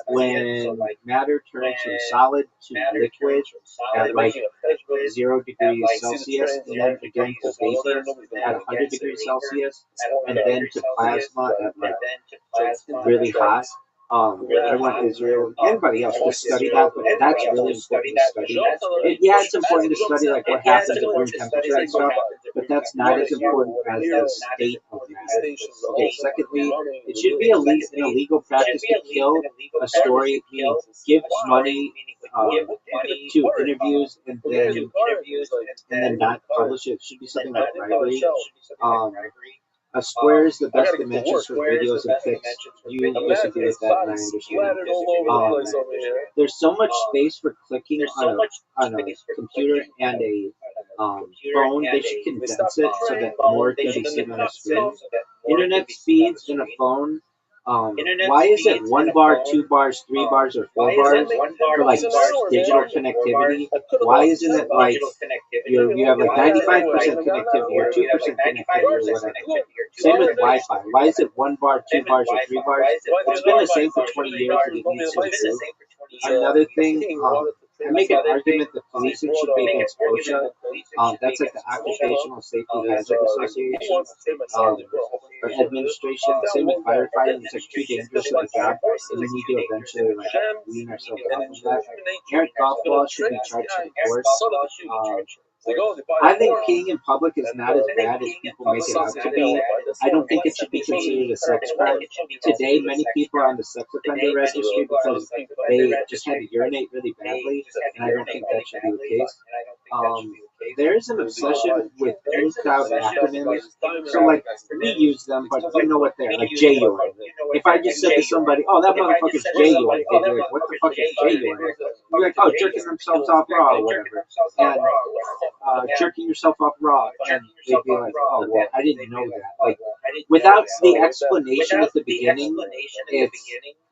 when matter turns from solid to liquid at like 0 degrees Celsius, and then again to vapor at 100 degrees Celsius, and then to plasma at like really hot. I want Israel, anybody else to study that, but that's really important to study. Yeah, it's important to study like what happens at room temperature and stuff, but that's not as important as the state of matter. Okay, secondly, it should be an illegal practice to kill a story, meaning give money to interviews and then not publish it. It should be something like bribery. A square is the best dimensions for videos and pics. You disagree with that, and I understand. There's so much space for clicking on a computer and a phone. They should condense it so that more can be seen on a screen. Internet speeds in a phone. Why is it 1 bar, 2 bars, 3 bars, or 4 bars for like digital connectivity? Why isn't it like you have like 95% connectivity or 2% connectivity or whatever? Same with Wi-Fi. Why is it 1 bar, 2 bars, or 3 bars? It's been the same for 20 years and it needs to improve. Another thing, I make an argument that policing should be against OSHA. That's like the Occupational Safety Hazard Association or administration. Same with firefighting. It's like too dangerous of a job, and we need to eventually like wean ourselves off of that. Errant golf balls should be charged to the course. I think peeing in public is not as bad as people make it out to be. I don't think it should be considered a sex crime. Today, many people are on the sex offender registry because they just had to urinate really badly, and I don't think that should be the case. There is an obsession with in-crowd acronyms. So, like, we use them, but you know what they're like. JUN. If I just said to somebody, "Oh, that motherfucker's JUN," they'd be like, "What the fuck is JUN?" You're like, "Oh, jerking themselves off raw or whatever." And jerking yourself off raw, and they'd be like, "Oh, well, I didn't know that." Like, without the explanation at the beginning, it's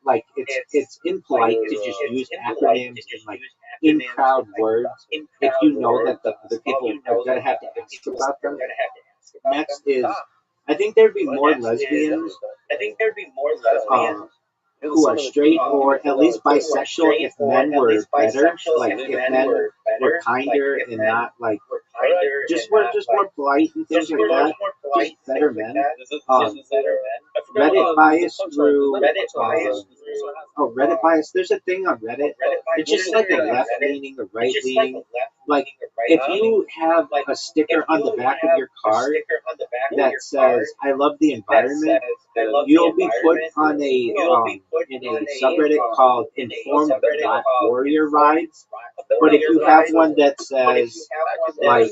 like it's impolite to just use acronyms and like in-crowd words if you know that the other people are gonna have to ask about them. Next is, I think there'd be more lesbians who are straight or at least bisexual if men were better, like if men were kinder and not like just more polite and things like that, just better men. Reddit bias through Reddit bias. There's a thing on Reddit. It's just like a left leaning or right leaning. Like if you have a sticker on the back of your car that says "I love the environment," you'll be put on in a subreddit called Informed Warrior Rides. But if you have one that says like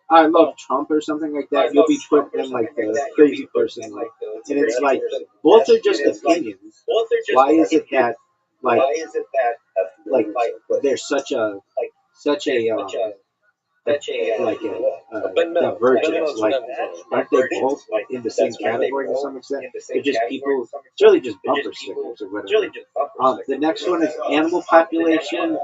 "I love Trump" or something like that, you'll be put in like the crazy person. Like, and it's like both are just opinions. Why is it that like there's such a divergence? Like, aren't they both in the same category to some extent? They're just people. It's really just bumper stickers or whatever. The next one is animal population.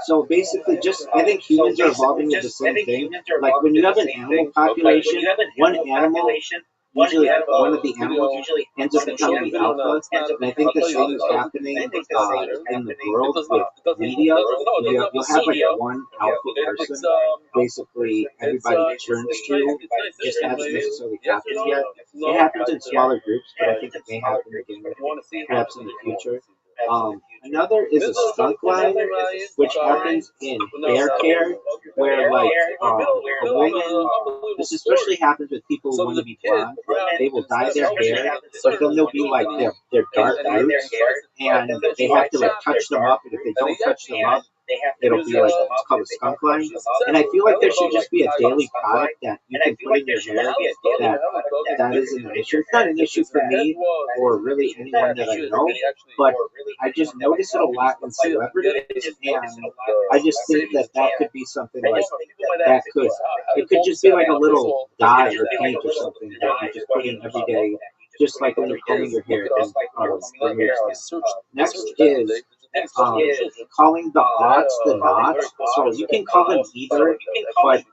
So basically, I think humans are evolving into the same thing. Like when you have an animal population, one animal, usually one of the animals ends up becoming the alpha. And I think the same is happening in the world with media. You'll have like one alpha person, basically everybody turns to. Just hasn't necessarily happened yet. It happens in smaller groups, but I think it may happen again, perhaps in the future. Another is a skunk line, which happens in hair care, where like a woman, this especially happens with people who want to be blonde. They will dye their hair, but then they'll be like their dark roots, and they have to like touch them up, and if they don't touch them up, it'll be like, it's called a skunk line. And I feel like there should just be a daily product that you can put in your hair that isn't an issue. It's not an issue for me or really anyone that I know, but I just notice it a lot in celebrities, and I just think that that could be something like that could, it could just be like a little dye or paint or something that you just put in every day, just like when you're combing your hair, and removes that. Next is calling the odds the knots. So you can call them either, but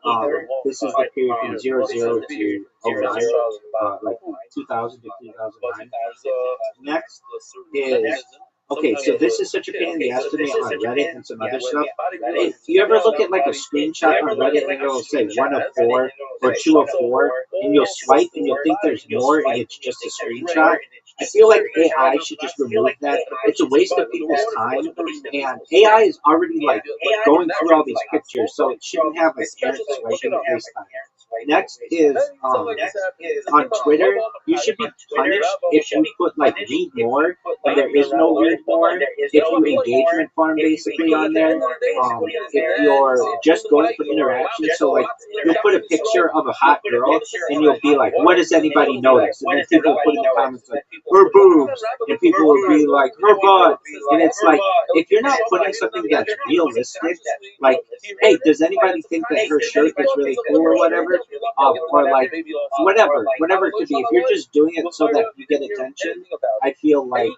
this is the period from 00 to 09, like 2000 to 2009. Next is, okay, so this is such a pain in the ass to me on Reddit and some other stuff. If you ever look at like a screenshot on Reddit and it'll say 1 of 4 or 2 of 4, and you'll swipe and you'll think there's more and it's just a screenshot, I feel like AI should just remove that. It's a waste of people's time, and AI is already like going through all these pictures, so it shouldn't have like parents swiping at waste time. Next is on Twitter, you should be punished if you put like read more when there is no read more. If you engagement farm basically on there, if you're just going for interaction, so like you'll put a picture of a hot girl and you'll be like, what does anybody notice? And then people will put in the comments like, her boobs, and people will be like, her butt, and it's like, if you're not putting something that's realistic, like, hey, does anybody think that her shirt is really cool or whatever? Or like whatever it could be. If you're just doing it so that you get attention, I feel like,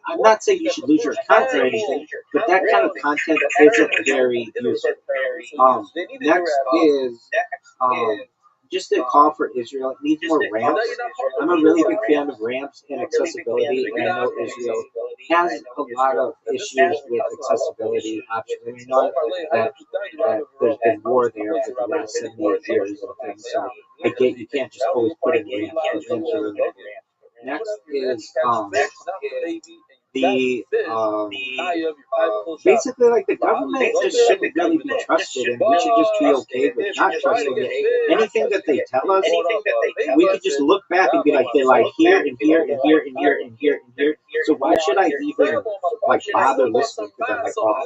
I'm not saying you should lose your account or anything, but that kind of content isn't very useful. Next is just a call for Israel. It needs more ramps. I'm a really big fan of ramps and accessibility, and I know Israel has a lot of issues with accessibility. Absolutely not. That there's been war there for the last 78 years and things, so I get you can't just always put in ramps, but things are really good. Next is basically like the government just shouldn't really be trusted, and we should just be okay with not trusting it. Anything that they tell us, we could just look back and be like, they lied here and here and here and here and here and here. So why should I even like bother listening to them like all?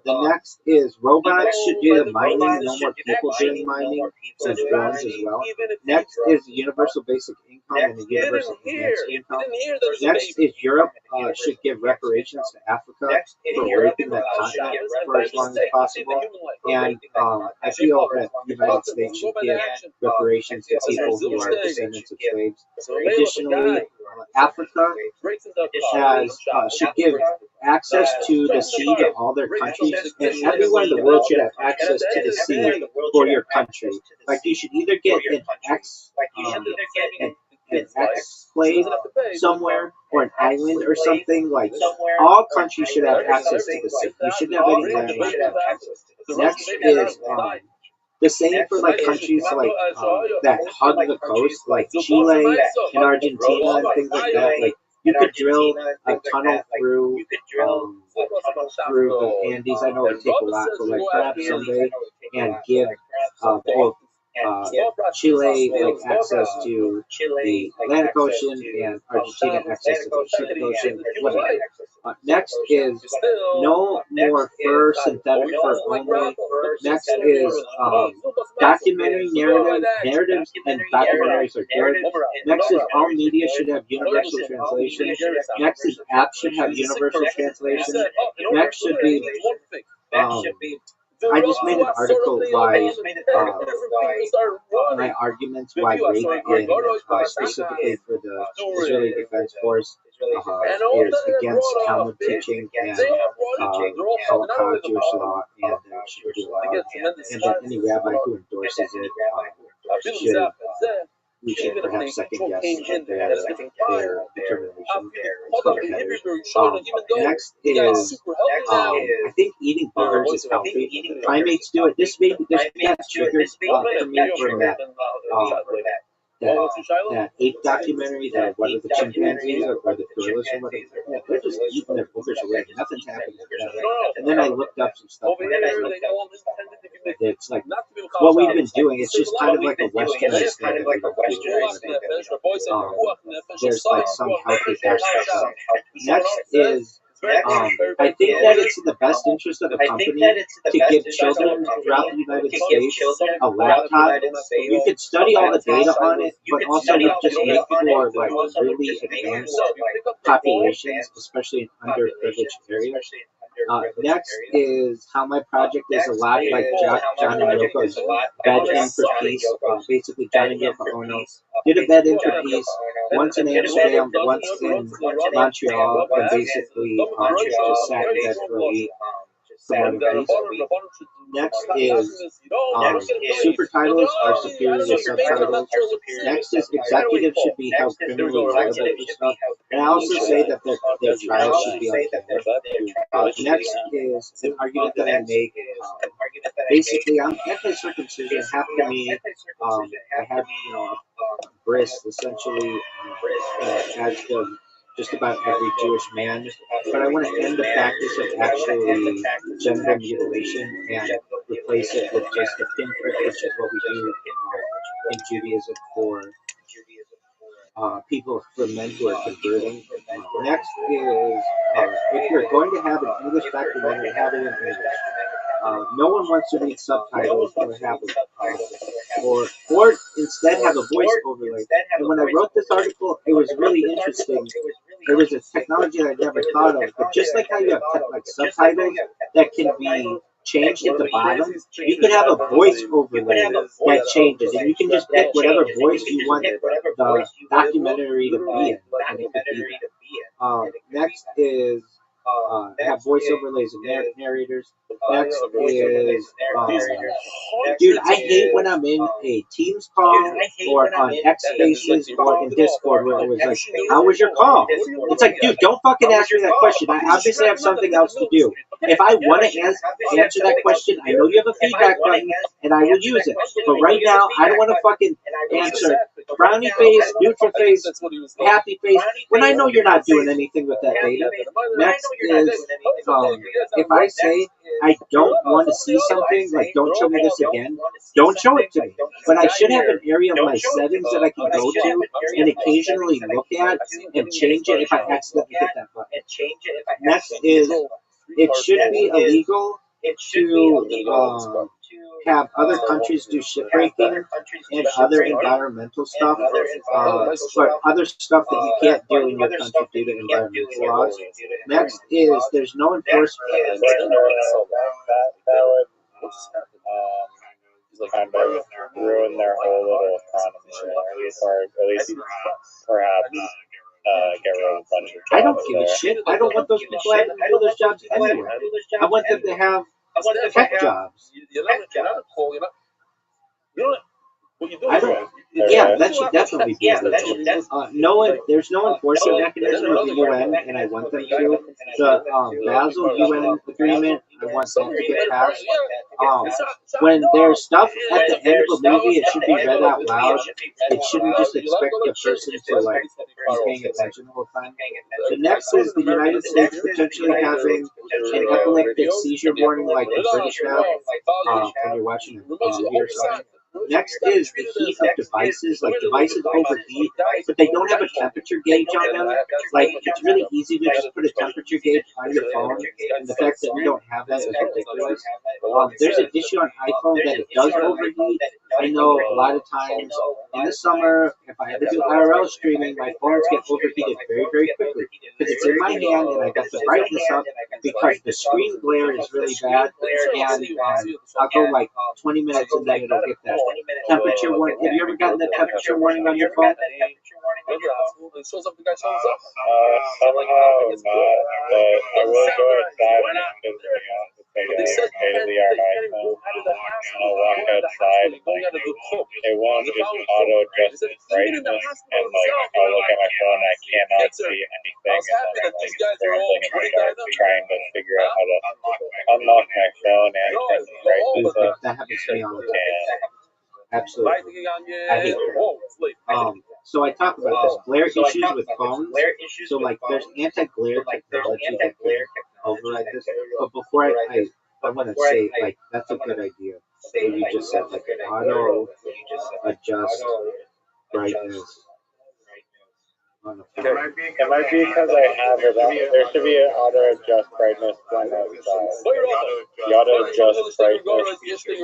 The next is robots should do the mining, no more people doing mining, and drones as well. Next is universal basic income and the universal enhanced income. Next is Europe should give reparations to Africa for raping that continent for as long as possible. And I feel that the United States should give reparations to people who are descendants of slaves. Additionally, Africa should give access to the sea to all their countries, and everyone in the world should have access to the sea for your country. Like you should either get an exclave somewhere or an island or something. Like all countries should have access to the sea. You shouldn't have any land like that. Next is the same for like countries like that hug the coast, like Chile and Argentina and things like that. Like you could drill a tunnel through the Andes. I know it would take a lot, but like perhaps someday, and give both Chile like access to the Atlantic Ocean and Argentina access to the Pacific Ocean, whatever. Next is no more fur, synthetic fur only. Next is documentary narratives and documentaries are good. Next is all media should have universal translation. Next is apps should have universal translation. Next should be I just made an article why my arguments why rape in specifically for the Israeli Defense Force is against Talmud teaching and Holocaust Jewish law, and should be allowed, and that any rabbi who endorses it we should perhaps second guess their determination. Next is I think eating burgers is healthy. Primates do it. This got triggered for me from that that ape documentary, that what are the chimpanzees or the gorillas or whatever, yeah, they're just eating their boogers away. Nothing's happening to them. And then I looked up some stuff. It's like what we've been doing. It's just kind of like a westernized thing. There's like some healthy aspects of it. Next is I think that it's in the best interest of a company to give children throughout the United States a laptop. You could study all the data on it, but also would just make for like really advanced populations, especially in underprivileged areas. Next is how my project is a lot like John and Yoko's Bed In for Peace. Basically, John and Yoko Ono did a Bed In for Peace once in Amsterdam, once in Montreal, and basically just sat in bed for a week. Next is super titles are superior to subtitles. Next is executives should be held criminally liable for stuff. And I also say that their trials should be on camera. Next is an argument that I make. Basically, I'm anti-circumcision. Half to me, I have a bris essentially, as the just about every Jewish man, but I want to end the practice of actually genital mutilation and replace it with just a pinprick, which is what we do in Judaism for people, for men who are converting. Next is if you're going to have an English documentary, have it in English. No one wants to read subtitles or have or instead have a voice overlay. And when I wrote this article, it was really interesting. There was a technology that I never thought of, but just like how you have like subtitles that can be changed at the bottom, you could have a voice overlay that changes, and you can just pick whatever voice you want the documentary to be in, and it could be that. Next is have voice overlays and narrators. Next is dude, I hate when I'm in a Teams call or on X Spaces or in Discord where it was like, how was your call? It's like, dude, don't fucking ask me that question. I obviously have something else to do. If I want to answer that question, I know you have a feedback button, and I will use it. But right now, I don't want to fucking answer brownie face, neutral face, happy face, when I know you're not doing anything with that data. Next is, if I say I don't want to see something, like don't show me this again, don't show it to me. But I should have an area of my settings that I can go to and occasionally look at and change it if I accidentally hit that button. Next is, it should be illegal to have other countries do shipbreaking and other environmental stuff, but other stuff that you can't do in your country due to environmental laws. Next is, there's no enforcement. That would kind of ruin their whole little economy, or at least perhaps get rid of a bunch of jobs. I don't give a shit. I don't want those people having to do those jobs anyway. I want them to have tech jobs. I don't. Yeah, that should definitely be illegal. There's no enforcement mechanism of the UN, and I want them to. The Basel UN agreement, I want that to get passed. When there's stuff at the end of a movie, it should be read out loud. It shouldn't just expect the person to like be paying attention the whole time. The next is the United States potentially having an epileptic seizure warning like the British have when you're watching a movie or something. Next is the heat of devices. Like, devices overheat, but they don't have a temperature gauge on them. Like, it's really easy to just put a temperature gauge on your phone, and the fact that we don't have that is ridiculous. There's an issue on iPhone that it does overheat. I know a lot of times in the summer, if I ever do IRL streaming, my phones get overheated very, very quickly because it's in my hand and I got the brightness up because the screen glare is really bad, and I'll go like 20 minutes and then it'll get that temperature warning. Have you ever gotten the temperature warning on your phone? Somehow not, but I will go outside and take a state-of-the-art iPhone. I'll walk outside and it won't just auto-adjust its brightness, and I'll look at my phone and I cannot see anything, and then I'm scrambling in the dark trying to figure out how to unlock my phone and turn the brightness up. That happens to me all the time. Absolutely. I hate that. So I talk about this glare issues with phones. So like there's anti-glare technology that can override this. But before I want to say like that's a good idea. What you just said, like auto adjust brightness on the phone. It might be because I have it on. There should be an auto adjust brightness when outside. The auto adjust brightness feature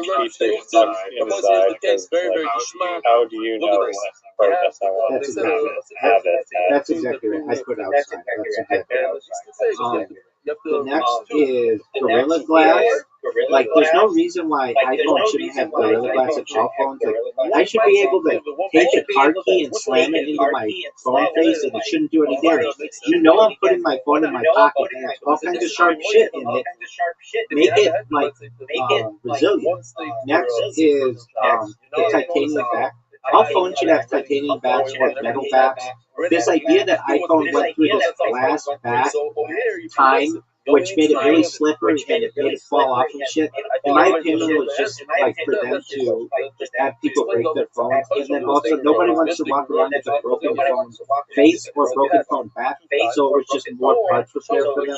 stuck inside because like, how do you know what brightness I want That's to exactly have it at? That's exactly right. I put outside. That's exactly right. The next is Gorilla Glass. Like, there's no reason why iPhone shouldn't have Gorilla Glass at all phones. Like, I should be able to take a car key and slam it into my phone face, and it shouldn't do any damage. You know, I'm putting my phone in my pocket, and there's all kinds of sharp shit in it. Make it like resilient. Next is the titanium back. All phones should have titanium backs or metal backs. This idea that iPhone went through this glass back time, which made it really slippery and it made it fall off and shit, in my opinion, was just like for them to have people break their phones. And then also, nobody wants to walk around with a broken phone face or broken phone back, so it was just more parts repair for them.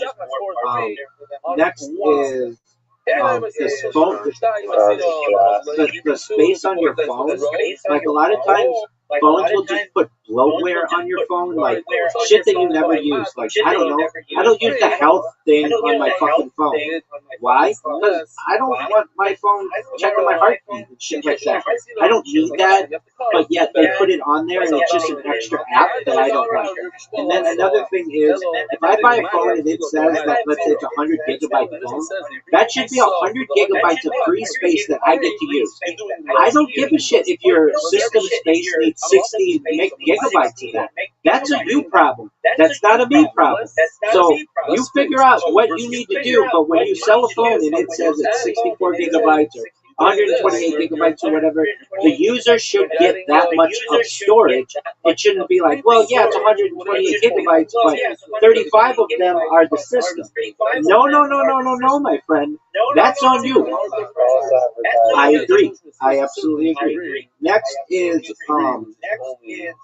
Next is this phone, the space on your phone. Like a lot of times, phones will just put bloatware on your phone, like shit that you never use. Like, I don't know, I don't use the health thing on my fucking phone. Why? Because I don't want my phone checking my heartbeat and shit like that. I don't need that, but yet they put it on there and it's just an extra app that I don't like. And then another thing is, if I buy a phone and it says that, let's say it's 100 gigabyte phone, that should be 100 gigabytes of free space that I get to use. I don't give a shit if your system space needs 60 gigabytes of that. That's a you problem. That's not a me problem. So you figure out what you need to do, but when you sell a phone and it says it's 64 gigabytes or 128 gigabytes or whatever, the user should get that much of storage. It shouldn't be like, well, yeah, it's 128 gigabytes, but 35 of them are the system. No, my friend. That's on you. I agree. I absolutely agree. Next is,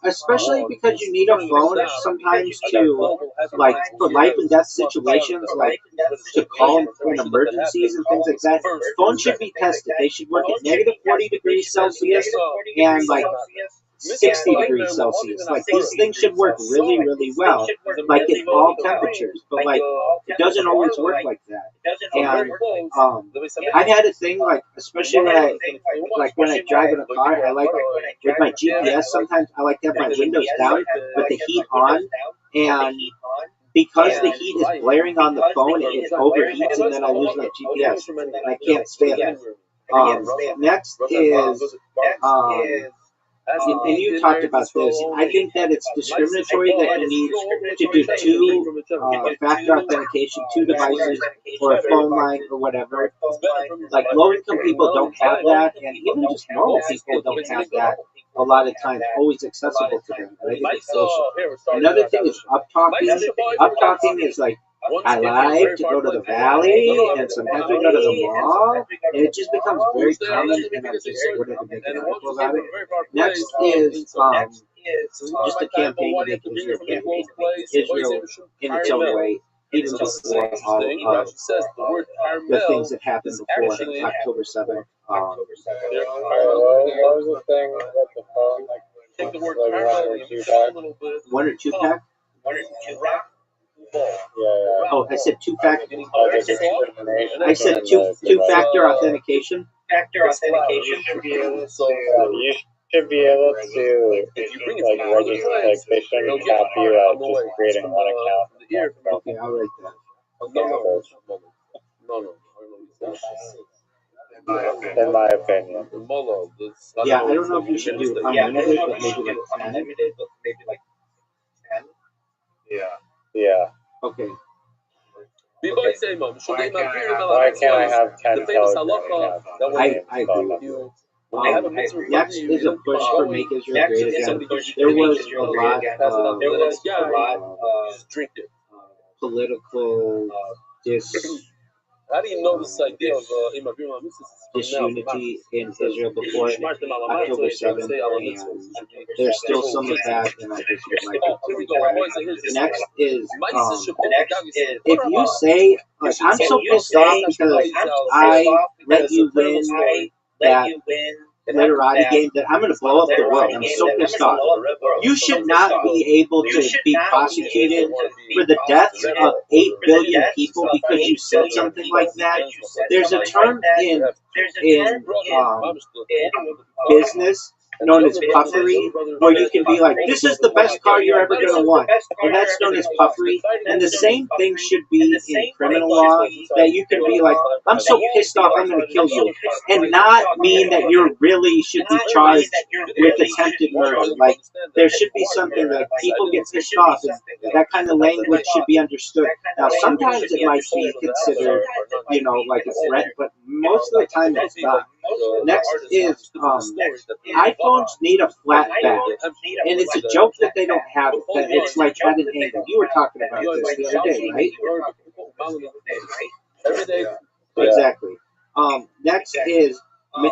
especially because you need a phone sometimes to, like, for life and death situations, like, to call in emergencies and things like that, phones should be tested. They should work at negative 40 degrees Celsius and, like, 60 degrees Celsius. Like, these things should work really, really well, like, in all temperatures. But, like, it doesn't always work like that. And I've had a thing, like, especially when I drive in a car, I like, with my GPS, sometimes I like to have my windows down, but the heat on, and because the heat is blaring on the phone, it overheats, and then I lose my GPS, and I can't stand it. Next is, and you talked about this, I think that it's discriminatory that you need to do two-factor authentication, two devices, or a phone line, or whatever. Like, low-income people don't have that, and even just normal people don't have that a lot of times always accessible to them. And I think it's bullshit. Another thing is up-talking. Up-talking is like, I like to go to the valley, and sometimes we go to the mall, and it just becomes very common, and I just wanted to make an article about it. Next is just a campaign to make Israel campaign. Israel in its own way, even before all of the things that happened before October 7th. What was the thing with the phone? Like, one or two pack? Yeah. Oh, I said two-factor. I said two-factor authentication. You should be able to, like, register, like, they shouldn't cap you out just creating one account. Okay, I'll write that. In my opinion. Yeah, I don't know if you should do unlimited, but maybe like 10. Yeah. Okay. Why can't I have 10 Telegram accounts? I agree with you. Next is a push for Make Israel Great Again. There was a lot of political How do you know this idea of disunity in Israel before October 7th, and there's still some of that, and I just would like it to be clear. Next is, if you say, like, I'm so pissed off because I let you win that literati game that I'm going to blow up the world. I'm so pissed off. You should not be able to be prosecuted for the deaths of 8 billion people because you said something like that. There's a term in business known as puffery, where you can be like, this is the best car you're ever going to want. And that's known as puffery. And the same thing should be in criminal law, that you can be like, I'm so pissed off, I'm going to kill you. And not mean that you really should be charged with attempted murder. Like, there should be something like people get pissed off, and that kind of language should be understood. Now, sometimes it might be considered, you know, like a threat, but most of the time it's not. Next is iPhones need a flat back, and it's a joke that they don't have it. That it's like at an angle. You were talking about this the other day, right? Exactly. Next is a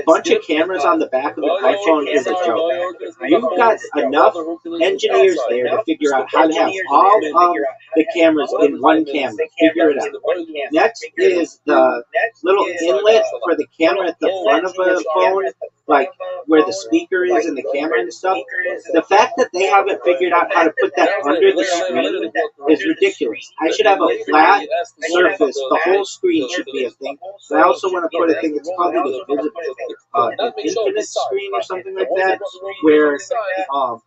bunch of cameras on the back of an iPhone is a joke. You've got enough engineers there to figure out how to have all of the cameras in one camera. Figure it out. Next is the little inlet for the camera at the front of a phone, like where the speaker is and the camera and stuff. The fact that they haven't figured out how to put that under the screen is ridiculous. I should have a flat surface. The whole screen should be a thing. But I also want to put a thing that's called an infinite screen or something like that, where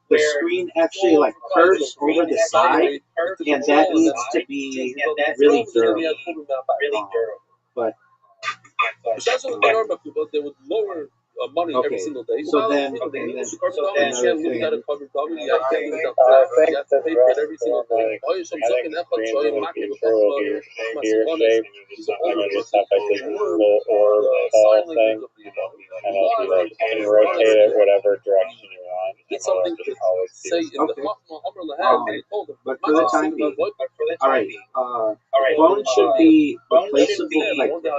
the screen actually like curves over the side, and that needs to be really durable. But they would lower money every single day. So then you another have to cover W, you have to pay for it every single day. I think the future will be sphere-shaped, and you just have like this little orb ball thing, and if you like can rotate it whatever direction you want, and it'll just always be but for the time being, all right, phones should be replaceable,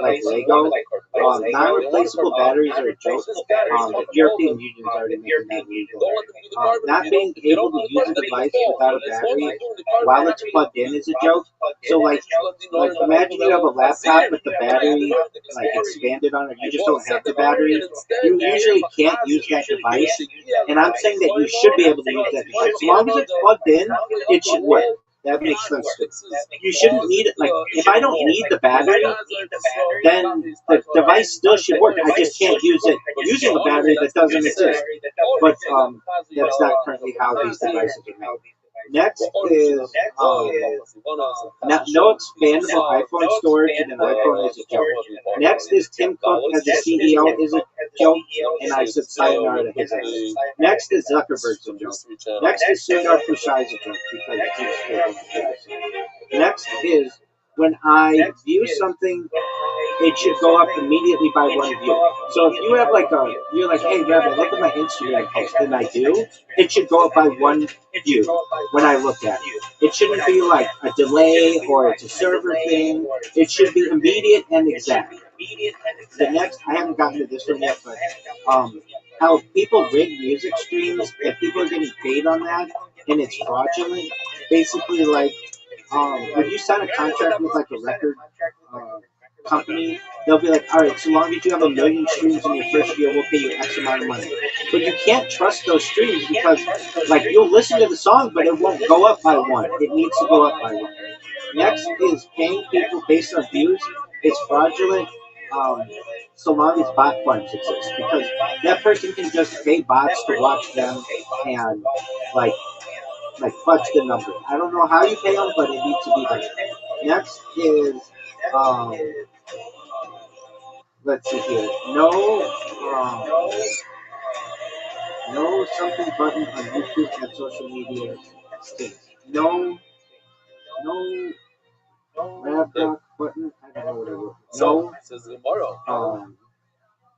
like Lego. Non-replaceable batteries are a joke. The European Union's already making that legal. Not being able to use a device without a battery while it's plugged in is a joke. So like imagine you have a laptop with the battery like expanded on it. You just don't have the battery. You usually can't use that device. And I'm saying that you should be able to use that device. As long as it's plugged in, it should work. That makes sense. You shouldn't need it. Like, if I don't need the battery, then the device still should work. I just can't use it using a battery that doesn't exist. But that's not currently how these devices are made. Next is no expandable iPhone storage in an iPhone is a joke. Next is Tim Cook as a CEO is a joke, and I said sayonara to his ass. Next is Zuckerberg's a joke. Next is Sundar Pichai's a joke because he's Next is when I view something, it should go up immediately by one view. So if you have like you're like, hey, Rabbi, look at my Instagram post, and I do, it should go up by one view when I look at it. It shouldn't be like a delay or it's a server thing. It should be immediate and exact. The next, I haven't gotten to this one yet, but how people rig music streams, if people are getting paid on that, and it's fraudulent, basically like, when you sign a contract with like a record company, they'll be like, all right, so long as you have 1 million streams in your first year, we'll pay you X amount of money. But you can't trust those streams because, like, you'll listen to the song, but it won't go up by one. It needs to go up by one. Next is paying people based on views. It's fraudulent so long as bot farms exist, because that person can just pay bots to watch them and, like fudge the number. I don't know how you pay them, but it needs to be done. Next is, let's see here. No something button on YouTube and social media stinks. No grab doc button. I don't know what I wrote. No. Says tomorrow.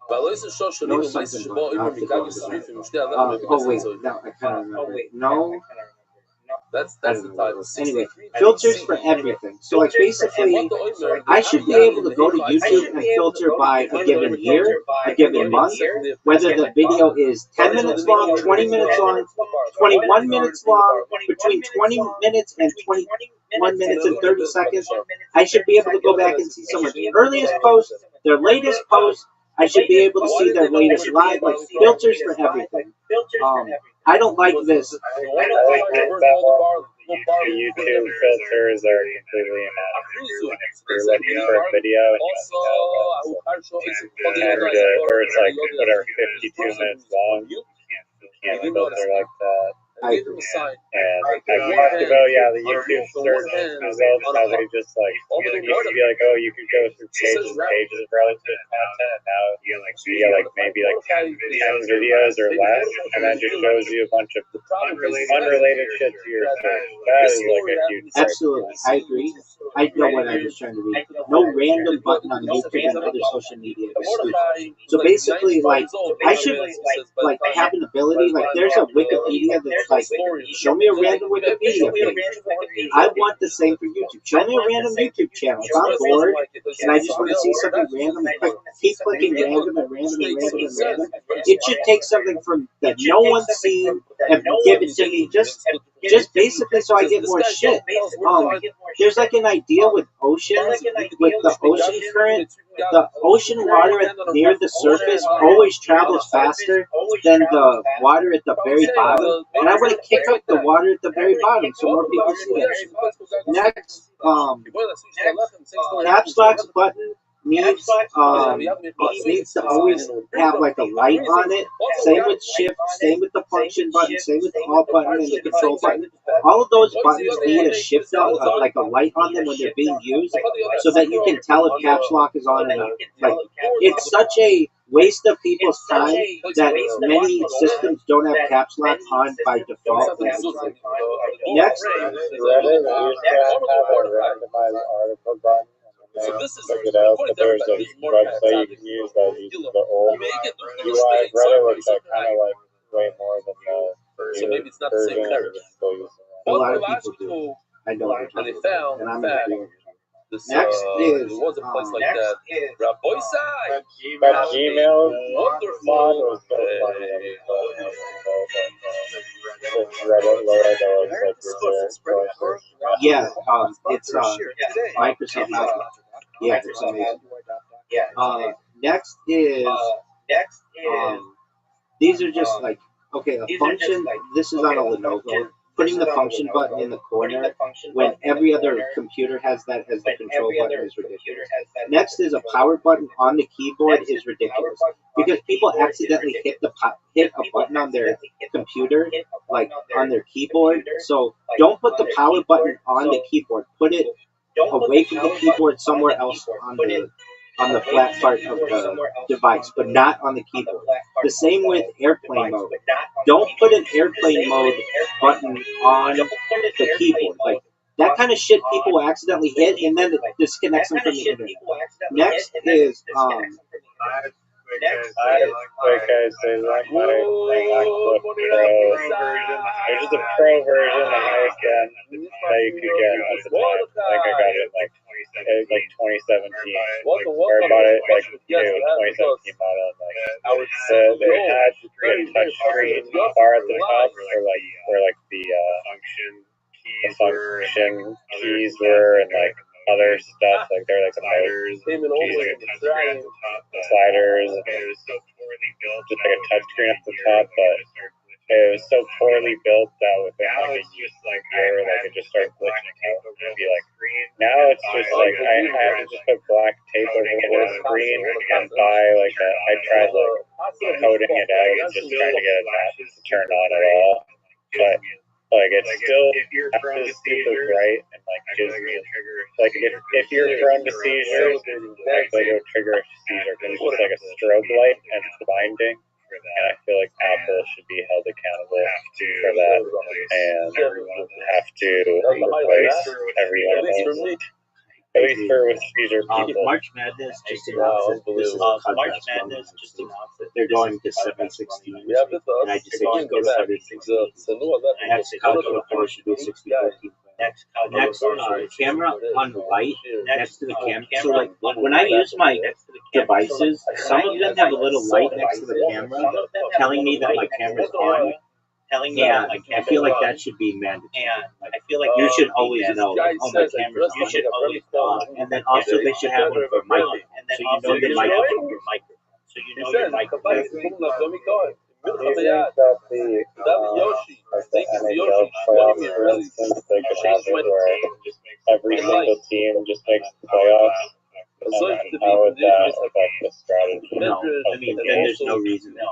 No something button. Oh wait, no, I kind of remember. No. That's I the don't know what type. it was. Anyway, filters for everything. So like basically, I should be able to go to YouTube and filter by a given year, a given month, whether the video is 10 minutes long, 20 minutes long, 21 minutes long, between 20 minutes and 21 minutes and 30 seconds. I should be able to go back and see someone's earliest post, their latest post. I should be able to see their latest live, like filters for everything. I don't like this. The YouTube filters are completely inaccurate. If you're looking for a video and you or it's like whatever 52 minutes long, you can't filter like that. I agree. And I've talked about the YouTube search results, how they just like it used to be like, oh, you could go through pages and pages of relative content, and now you get like maybe like 10 videos or less, and then just shows you a bunch of unrelated shit to your search. That is like a huge Absolutely, I agree. I know what I was trying to read. No random button on YouTube and other social media is stupid. So basically, like, I should like have an ability. Like, there's a Wikipedia that's like, show me a random Wikipedia page. I want the same for YouTube. Show me a random YouTube channel. If I'm bored and I just want to see something random, and keep clicking random and random and random and random, it should take something from that no one's seen and give it to me just basically so I get more shit. There's like an idea with oceans, with the ocean current. The ocean water near the surface always travels faster than the water at the very bottom, and I want to kick up the water at the very bottom so more people see that. Next, caps lock's button needs to always have like a light on it. Same with shift, same with the function button, same with the alt button and the control button. All of those buttons need a shift on, like a light on them when they're being used, so that you can tell if caps lock is on or not. Like, it's such a waste of people's time that many systems don't have caps lock on by default. Next, Reddit used to have a randomized article button. So this is check it out, but there's a website you can use that uses the old UI of Reddit, which I kind of like way more than the so maybe it's not the same character. A lot of people do. I know what you're talking about, and I'm in agreement. This, next is there was a place like that. Rabbi Rothschild. But Gmail Wonderful. Reddit logo yeah, it's Microsoft. Yeah, it's amazing. Next is these are just like, okay, a function. This is on a Lenovo. Putting the function button in the corner when every other computer has that as the control button is ridiculous. Next is a power button on the keyboard is ridiculous because people accidentally hit a button on their computer, like on their keyboard. So don't put the power button on the keyboard. Put it away from the keyboard somewhere else on the flat part of the device, but not on the keyboard. The same with airplane mode. Don't put an airplane mode button on the keyboard. Like, that kind of shit people will accidentally hit, and then it disconnects them from the internet. Next is because they like my MacBook Pro. There's just a Pro version, the highest end that you could get at the time. I think I got it like 2017. Or I bought it like new 2017 model. And they had a touch screen bar at the top where the function keys were and like other stuff, like they're like the motors, sliders, and just like a touch screen at the top, but it was so poorly built that within like a year, it just started glitching out. It'd be like, now it's just like I have to just put black tape over the whole screen and buy I tried coding it out and just trying to get it not to turn on at all, but it's still after the super bright and gives me if you're prone to seizures, it'll trigger a seizure because it's just like a strobe light and it's blinding. And I feel like Apple should be held accountable for that and have to replace every one of those. At least for with future people. March Madness just announced it. This is March Madness just announced that they're going to 7-16. And I just say just go to 7-16. Next college football should be 64 team. Next camera on the light next to the camera. So like when I use my devices, some of them have a little light next to the camera telling me that my camera's on. Yeah, I feel like that should be mandatory. I feel like you should always know. Like, oh, my camera's on. You should always know. And then also they should have one for microphone. So you know they might have one for microphone. So you know your microphone. Do you think that the NHL playoffs, for instance, they could have it where every single team just makes the playoffs? And then how would that affect the strategy? No, I mean, then there's no reason. That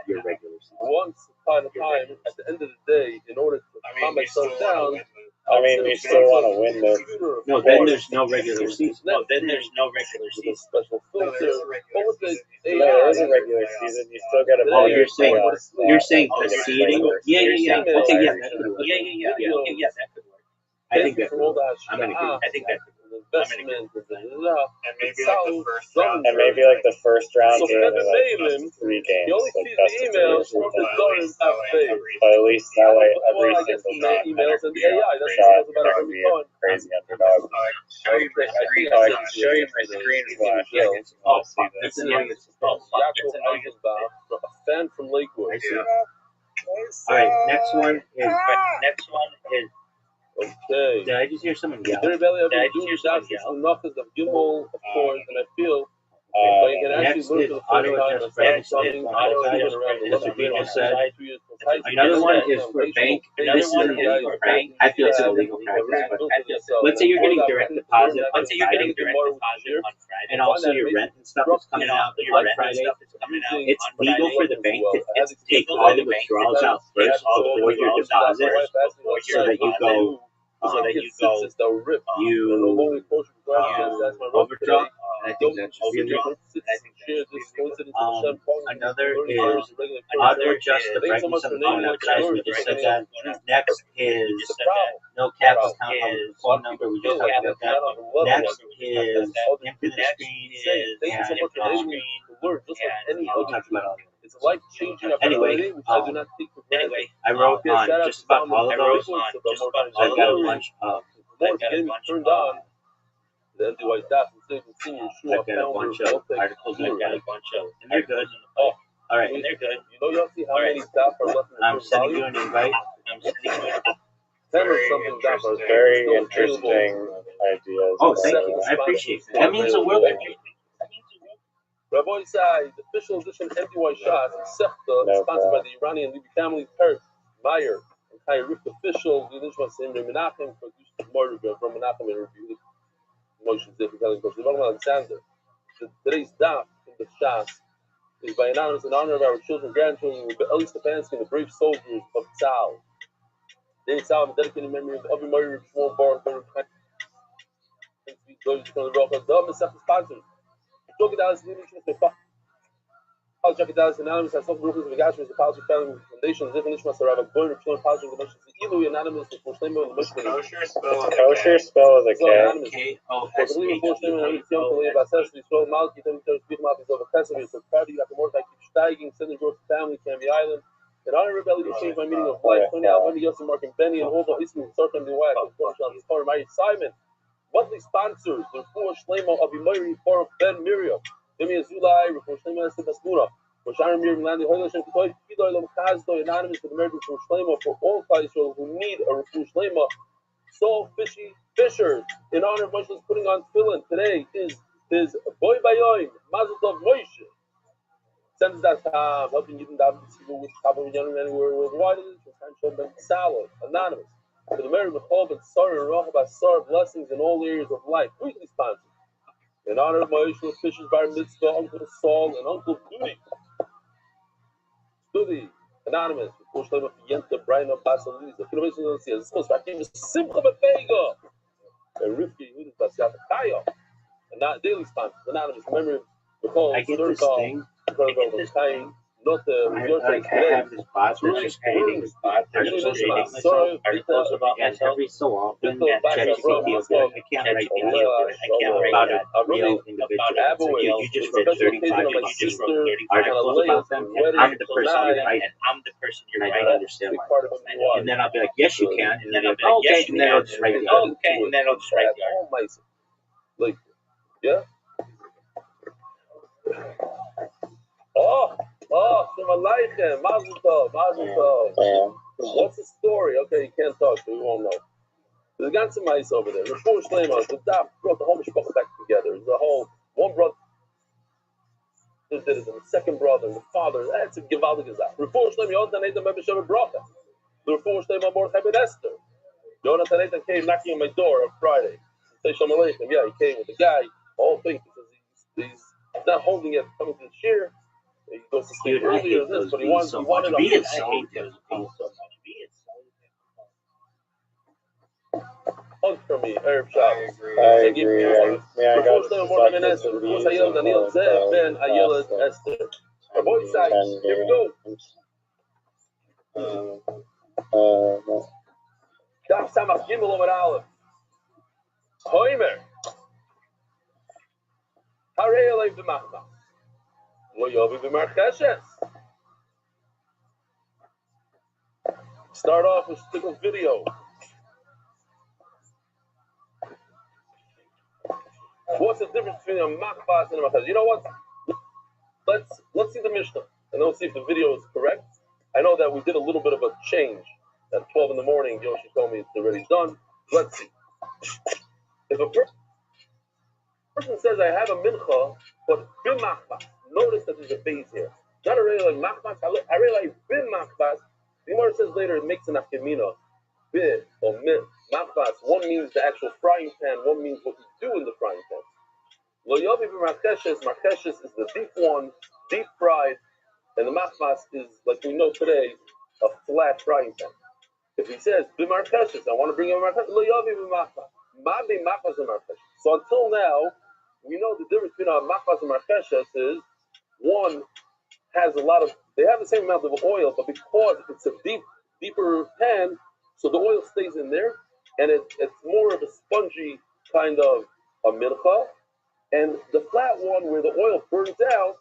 you're regular season. Once upon a time, at the end of the day, in order to calm myself down, I mean, you still want to win this. No, then there's no regular season. Special filter. There is a regular season. You still got to. Oh, you're saying the seeding? Yeah. Okay, yeah, that could work. Yeah, that could work. I think that could work. I'm gonna agree. I think that could work. Investment, And maybe like the first round game in like 3 games. You only see the emails from the donors have faith. But at least that way every I guess single the emails and the AI. That's shot what's about would be a crazy underdog. Show you my screen. I can show you my screen flash. I can Oh, see fuck. That's this. annoying. Yaakov Eisenbach, a fan from Lakewood. I see. All right, next one is. Okay. Did I just hear someone yell? Everybody I've been doing that since the knockers of Gimel, of course, and I feel but you can actually Next learn is for the auto first time adjust something That's what people said. Another one is for bank. This is an illegal practice. I feel it's an illegal practice, but let's say you're getting direct deposit on Friday, and also your rent and stuff is coming out on Friday. It's legal for the bank to take all the withdrawals out first before your deposit, so that you go. You overdraw, and I think that's really another is auto adjust the brightness of the phone outside. We just said that. Next is no cap account on the phone number. We just talked about that. Next is infinite screen and infinite screen. We talked about all that. It's life changing. Anyway, I wrote on just about all of those. I've got a bunch of. Turned on. The NDY staff and senior I've got a bunch of articles. I've got a bunch of, and they're good. Oh, all right. And they're good. You know, you'll see how many staff are left in the I'm sending you an invite. Very interesting ideas. Oh, thank you. I appreciate it. That means the world to me. Rabbi Rothschild, the official edition of NDY Shots, Sechta, sponsored by the Iranian Levy family, Kurt Meyer, and Kai Rick official, the Nishma Simre Menachem, produced more from Menachem and reviewed motions different telling because Alexander. Today's daf in the Shots is by anonymous in honor of our children, grandchildren, Eli Stefanski and the brave soldiers of Tzal. Today, Tzal, dedicated in memory of every Murray of Shmuel Bar, sponsors. Jacket Dallas Anonymous has some groups of Gash the Policy Family Foundation, different issues are about going to children policy the motions Ilu anonymous for Shlemo and the mission. Kosher spell is a K. K-O-S-H-E-R. So proud of you, I keep steiging, sending growth to family, Canby Island. In honor of Rebellion, you changed my meaning of life. Tony Albany, Yossi, Mark, and Benny, and all the Ismu, Sarkam, the Wag, and Cornish, Mary Simon. Monthly sponsors, the four Shlemo of Imari, Farah, Ben Miriam. Demi Azulai, Rafu Shlema, Sebasmura, for Sharon Mir Milandi, Hoyla Shem Kitoy, Kidoy, Lomkazdo, anonymous for the American Rafu Shlema, for all Klaisrael who need a Rafu Shlema. Soul Fishy Fisher, in honor of Moshe's putting on tefillin. Today is Boy Bayoim, Mazel Tov Moshe. Sends.com, helping you to see with top of young anywhere worldwide. Salad, anonymous. For the Mary Michal, but Sarah and Rachel, Sarah, blessings in all areas of life. Weekly sponsors. In honor of Moshe Fisher's Bar Mitzvah, Uncle Saul, and Uncle Studi, anonymous. For Shlema Fienta, Brian Basaliza. Kilometers on the sea. As supposed to be Simcha Befega. And Rifki, who is Basiata Kayo. And not daily sponsors. Anonymous. Memory of Michal, I get this thing. not the I have this bot that's just creating articles about myself, and every so often, ChatGPT will be like, I can't write that about a real individual. It's like, you just wrote 35 articles about them, and I'm the person you're writing. And I don't understand why. And then I'll be like, yes, you can. And then I'll be like, okay. And then I'll just write the article. Like, yeah. Oh, Shalom Aleichem, Mazel Tov, Mazel Tov. What's the story? Okay, you can't talk, so we won't know. There's got some ice over there. Refuah Shlema, the daf brought the whole mishpacha back together. There's a whole, one brother did it, and the second brother, and the father. That's a gewaltig gezach. Refuah Shlema, Yonatan Eitan Mebeshem Bracha. The Refuah Shlema Mordechai Ben Esther. Yonatan Eitan came knocking on my door on Friday. Say Shalom Aleichem. Yeah, he came with the guy. The whole thing, because he's not holding it, coming to the shir. He goes to sleep earlier than this, but he wanted a hug from me, Arab Shabbos. I agree. I got Daniel Zev Ben Ayelet Esther. Our boy side, here we go. Daf Samach Gimel Omer Aleph. Hoimer. Harei Alei B'machma. Lo Yovi B'marcheshes. Start off with a video. What's the difference between a machbas and a machaz? You know what? Let's see the Mishnah, and then we'll see if the video is correct. I know that we did a little bit of a change. At 12 in the morning, Yoshi told me it's already done. Let's see. If a person says, I have a mincha, but b'machbas, notice that there's a base here. Not a real like machbas, I realize b'machbas. The Gemara says later it makes an afkemina. Bid or min, machbas. One means the actual frying pan, one means what you do in the frying pan. Lo yovi b'marcheshes, marcheshes is the deep one, deep fried, and the machbas is, like we know today, a flat frying pan. If he says b'marcheshes, I want to bring him a marcheshes, lo yovi b'machbas. Ma'be machbas and marcheshes. So until now, we know the difference between a machbas and marcheshes is one has a lot of, they have the same amount of oil, but because it's a deeper pan, so the oil stays in there, and it's more of a spongy kind of a mincha, and the flat one where the oil burns out,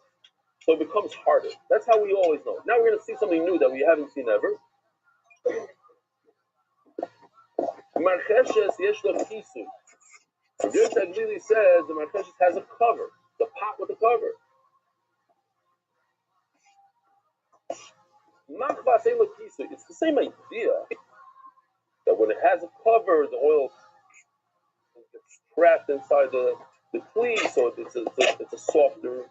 so it becomes harder. That's how we always know. Now we're going to see something new that we haven't seen ever. Marcheshes yesh lo kisu. Rabbi Rothschild says the marcheshes has a cover, the pot with a cover. Machbas ein lo kisu. It's the same idea. That when it has a cover, the oil gets trapped inside the kli, so it's a softer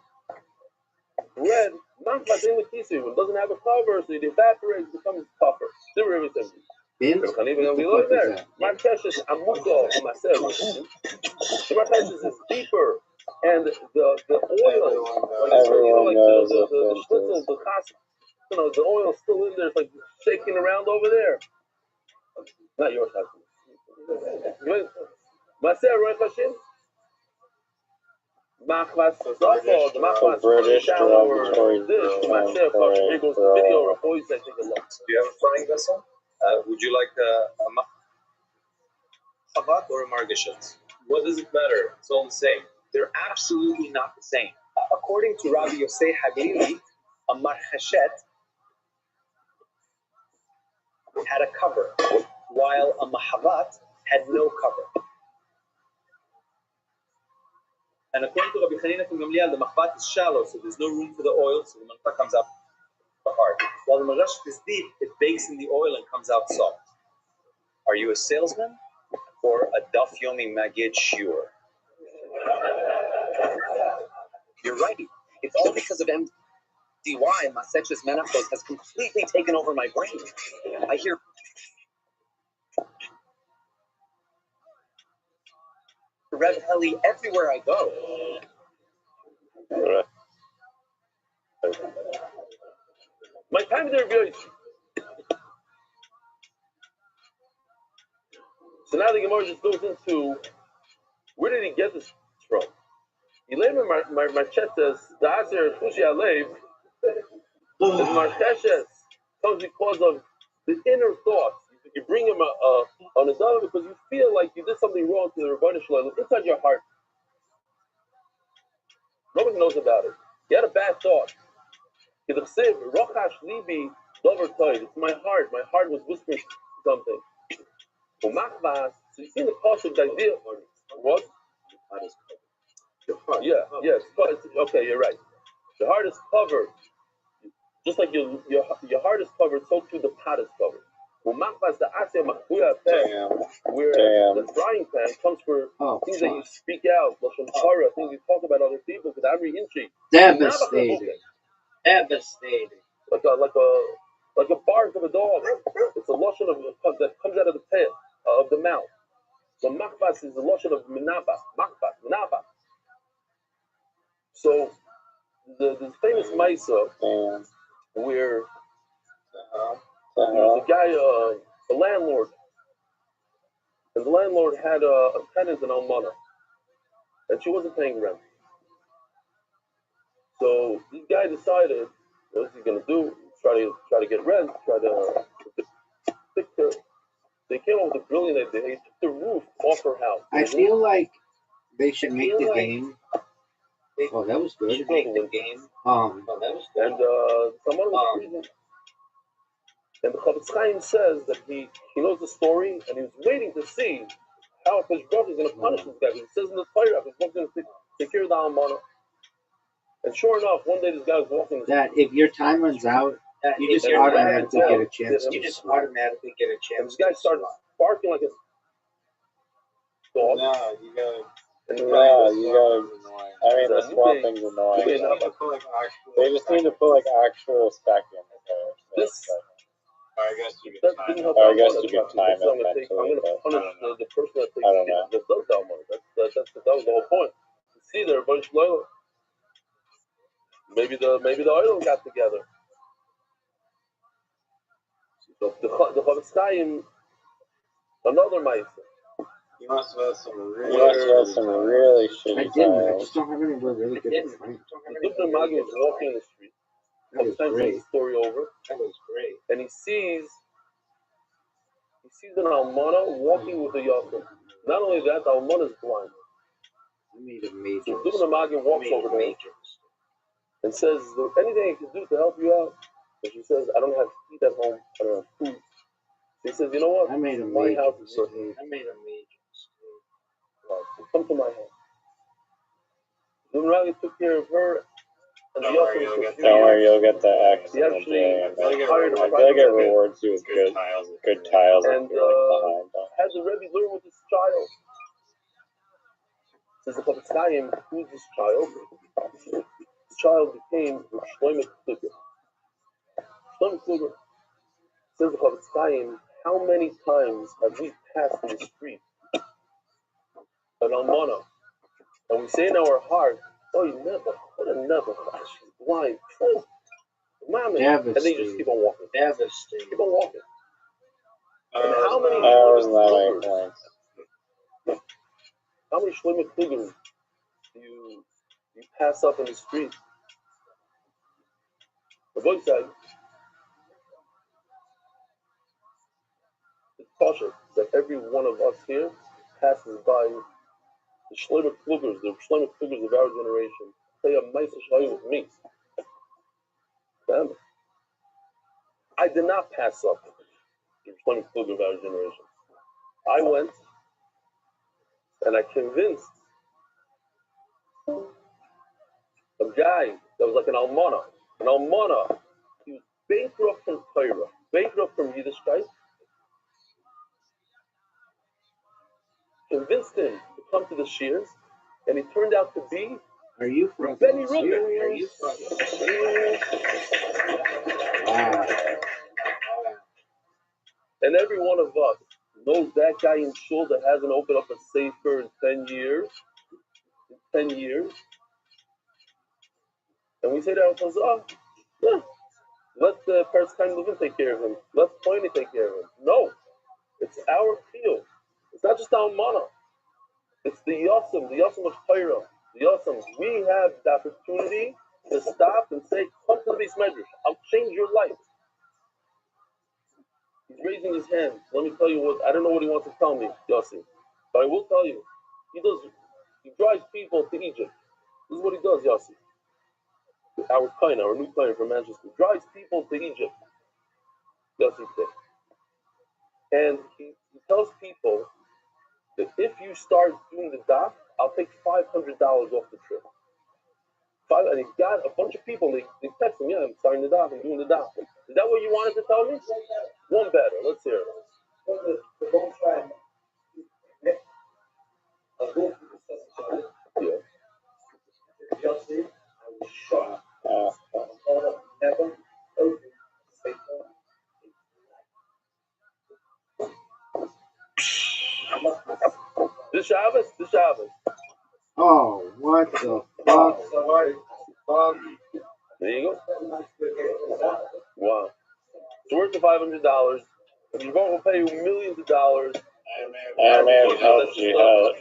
bread. Machbas ein lo kisu. When it doesn't have a cover, so it evaporates, becomes tougher. Marcheshes amuko u'maser. The marcheshes is deeper, and the oil, like the schnitzel, the chas, the oil is still in there. It's like shaking around over there. Not yours, husband. Maser Roy Hashem. Machmas Zafo, the Machmas British derogatory dish. Maser Kosh. Here goes the video. Boys, I think a lot. Do you have a frying vessel? Would you like a machavat or a margeshet? What does it matter? It's all the same. They're absolutely not the same. According to Rabbi Yosei Haglili, a marcheshet had a cover, while a machavat had no cover. And according to Rabbi Chanina from Gamliel, the machavat is shallow, so there's no room for the oil, so the mancha comes out hard. While the margeshet is deep, it bakes in the oil and comes out soft. Are you a salesman or a Daf Yomi Magid shiur? You're right. It's all because of MDY. Masechus Menachos has completely taken over my brain. I hear Red Heli everywhere I go. My time there, guys. So now the Gemara just goes into where did he get this from? He laid my chet says the Aser Fushi Alev. The marcheshes comes because of the inner thoughts. You bring him on a dollar because you feel like you did something wrong to the Rabbi Rothschild inside your heart. Nobody knows about it. You had a bad thought. It's my heart. My heart was whispering something. So you see the pasuk, the idea. What? Yeah, yes. Okay, you're right. The heart is covered. Just like your heart is covered, so too the pot is covered. Where the frying pan comes for things that you speak out, things you talk about other people, because every inchi. Devastating. Like a bark of a dog. It's a lotion that comes out of the tail, of the mouth. So makbas is the lotion of minaba. Minaba. So the famous Maisa where there's a guy, a landlord, and the landlord had a tenant in Almana, and she wasn't paying rent. So this guy decided, what's he gonna do? Try to get rent, try to fix her. They came up with a brilliant idea. They took the roof off her house. I feel like they should make the game. Oh, that was good. And someone was freezing. And the Chavetz Chaim says that he knows the story, and he was waiting to see how his brother is going to punish this guy. He says in the Torah, his brother is going to take care of the Almana. And sure enough, one day this guy was walking. That if your time runs out, you just automatically get a chance to. And this guy started barking like a dog. No, you gotta. I mean, the swapping's annoying. They just need to put like actual stacking in there. This. I guess you get time. You get time I'm going to punish the person that takes the Almana. That was the whole point. See, there a bunch of loyal. Maybe the oil got together. So the Chavetz Chaim, another Meister. You must have had some really shitty I didn't. I just don't have anywhere really good to find. Dubner Magi was walking in the street. That was great. The story over. That was great. And he sees an Almana walking with a Yachim. Not only that, the Almana is blind. I made a major. So Dubner Magi walks over there and says, "Is there anything I can do to help you out?" And she says, "I don't have heat at home. I don't have food." He says, "You know what? I made a my major. house is your house. Come to my house." Dubner Magi took care of her. And Don't worry, you'll get the X. He actually hired I feel like it rewards you with good tiles. And had the Rebbe learn with his child. Says the Chavetz Chaim, who's this child? This child became Shlomo Kluger. Shlomo Kluger. Says the Chavetz Chaim, how many times have we passed in the street an Almana, and we say in our heart, "Oh, you never, she's blind." Oh, Mama. And then you just keep on walking. Devastating. Keep on walking. And how many Shlomo Klugers do you pass up in the street? The boy said, it's cautious that every one of us here passes by the Shlomo Klugers of our generation. Say a Meiser Shai with me. I did not pass up the Shlomo Kluger of our generation. I went and I convinced a guy that was like an Almana. An Almana, he was bankrupt from Torah, bankrupt from Yiddishkeit. Convinced him to come to the Shears, and he turned out to be Benny Ruger. And every one of us knows that guy in Shul that hasn't opened up a sefer in 10 years. And we say to ourselves, let the first time living take care of him. Let Pointy take care of him. No, it's our field. It's not just our mana. It's the Yosem of Torah. The Yosem. We have the opportunity to stop and say, come to the base medrash. I'll change your life. He's raising his hand. Let me tell you what, I don't know what he wants to tell me, Yossi. But I will tell you, he drives people to Egypt. This is what he does, Yossi. Our new client from Manchester, drives people to Egypt. Yossi said. And he tells people that if you start doing the daf, I'll take $500 off the trip. And he got a bunch of people, they text him, yeah, I'm starting the daf, I'm doing the daf. Is that what you wanted to tell me? One better, let's hear it. Yeah. This Shabbos. Oh, what the fuck? There you go. Wow. It's worth the $500. If you will pay you millions of dollars. I may have helped you out.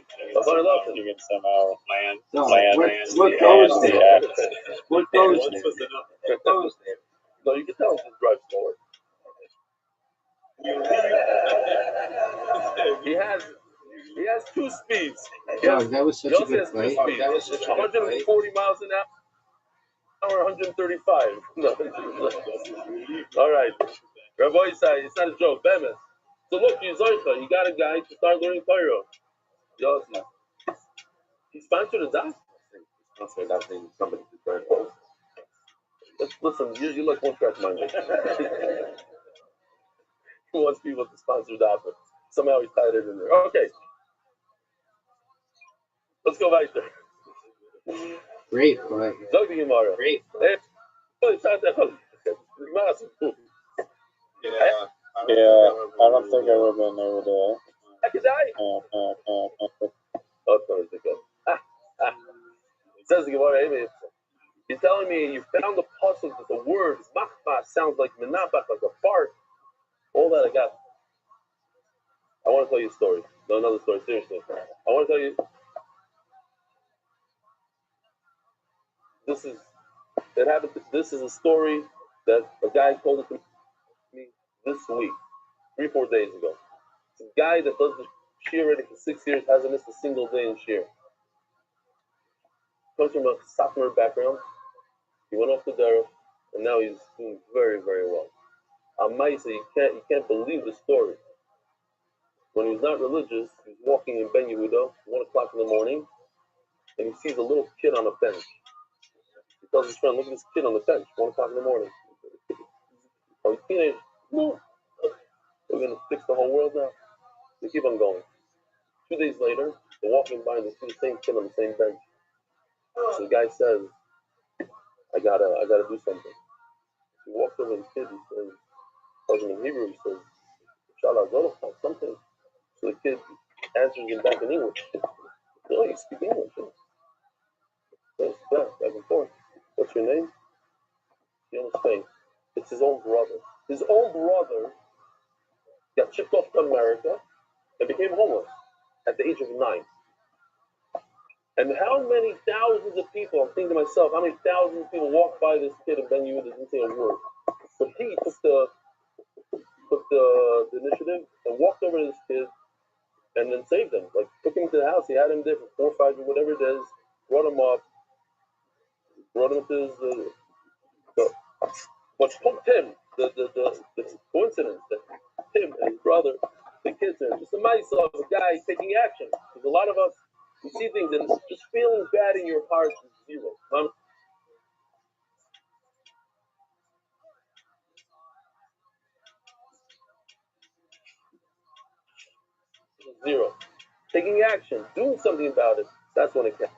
You can somehow land. What goes there? What goes there? No, you can tell him to drive slower. He has 2 speeds. That was such a good play. 140 miles an hour, 135. No. All right. Rabbi Rothschild, it's not a joke, Bemis. So look, you got a guy to start learning Torah. Yossi. He sponsored a daf. Sponsored that thing. Somebody to try it. Listen, you look one track mind. He wants people to sponsor daf, but somehow he tied it in there. Okay. Let's go right there. Great play. Great. Yeah, I don't think I would have been able to. It says the Gemara, you're telling me you found the puzzle that the word machma sounds like menapach, like a fart. All that I got. I want to tell you a story. No, another story, seriously. I want to tell you. This is a story that a guy told it to me this week, 3-4 days ago. It's a guy that does the shear already for 6 years, hasn't missed a single day in shear. Comes from a Satmar background. He went off to Derek, and now he's doing very, very well. Amaisa, you can't believe the story. When he was not religious, he was walking in Ben Yehuda, 1 o'clock in the morning, and he sees a little kid on a bench. He tells his friend, look at this kid on the bench, 1 o'clock in the morning. Oh, he's teenage. No. We're going to fix the whole world now. They keep on going. 2 days later, they're walking by and they see the same kid on the same bench. So the guy says, I gotta do something. He walks over to the kid, he says, tells him in Hebrew, he says, Shalom, something. So the kid answers him back in English. No, you speak English. Yes, back and forth. What's your name? He almost faints. It's his own brother. His own brother got shipped off to America and became homeless at the age of 9. And how many thousands of people, I'm thinking to myself, how many thousands of people walked by this kid and Ben Yehuda didn't say a word. But he took the initiative and walked over to this kid and then saved him. Like, took him to the house. He had him there for 4 or 5 years, whatever it is, brought him up, brought him to his, what's hooked him, the coincidence that him and his brother, the kids are just a mice of a guy taking action. Because a lot of us, you see things and it's just feeling bad in your heart is zero. Zero. Taking action, doing something about it, that's when it counts.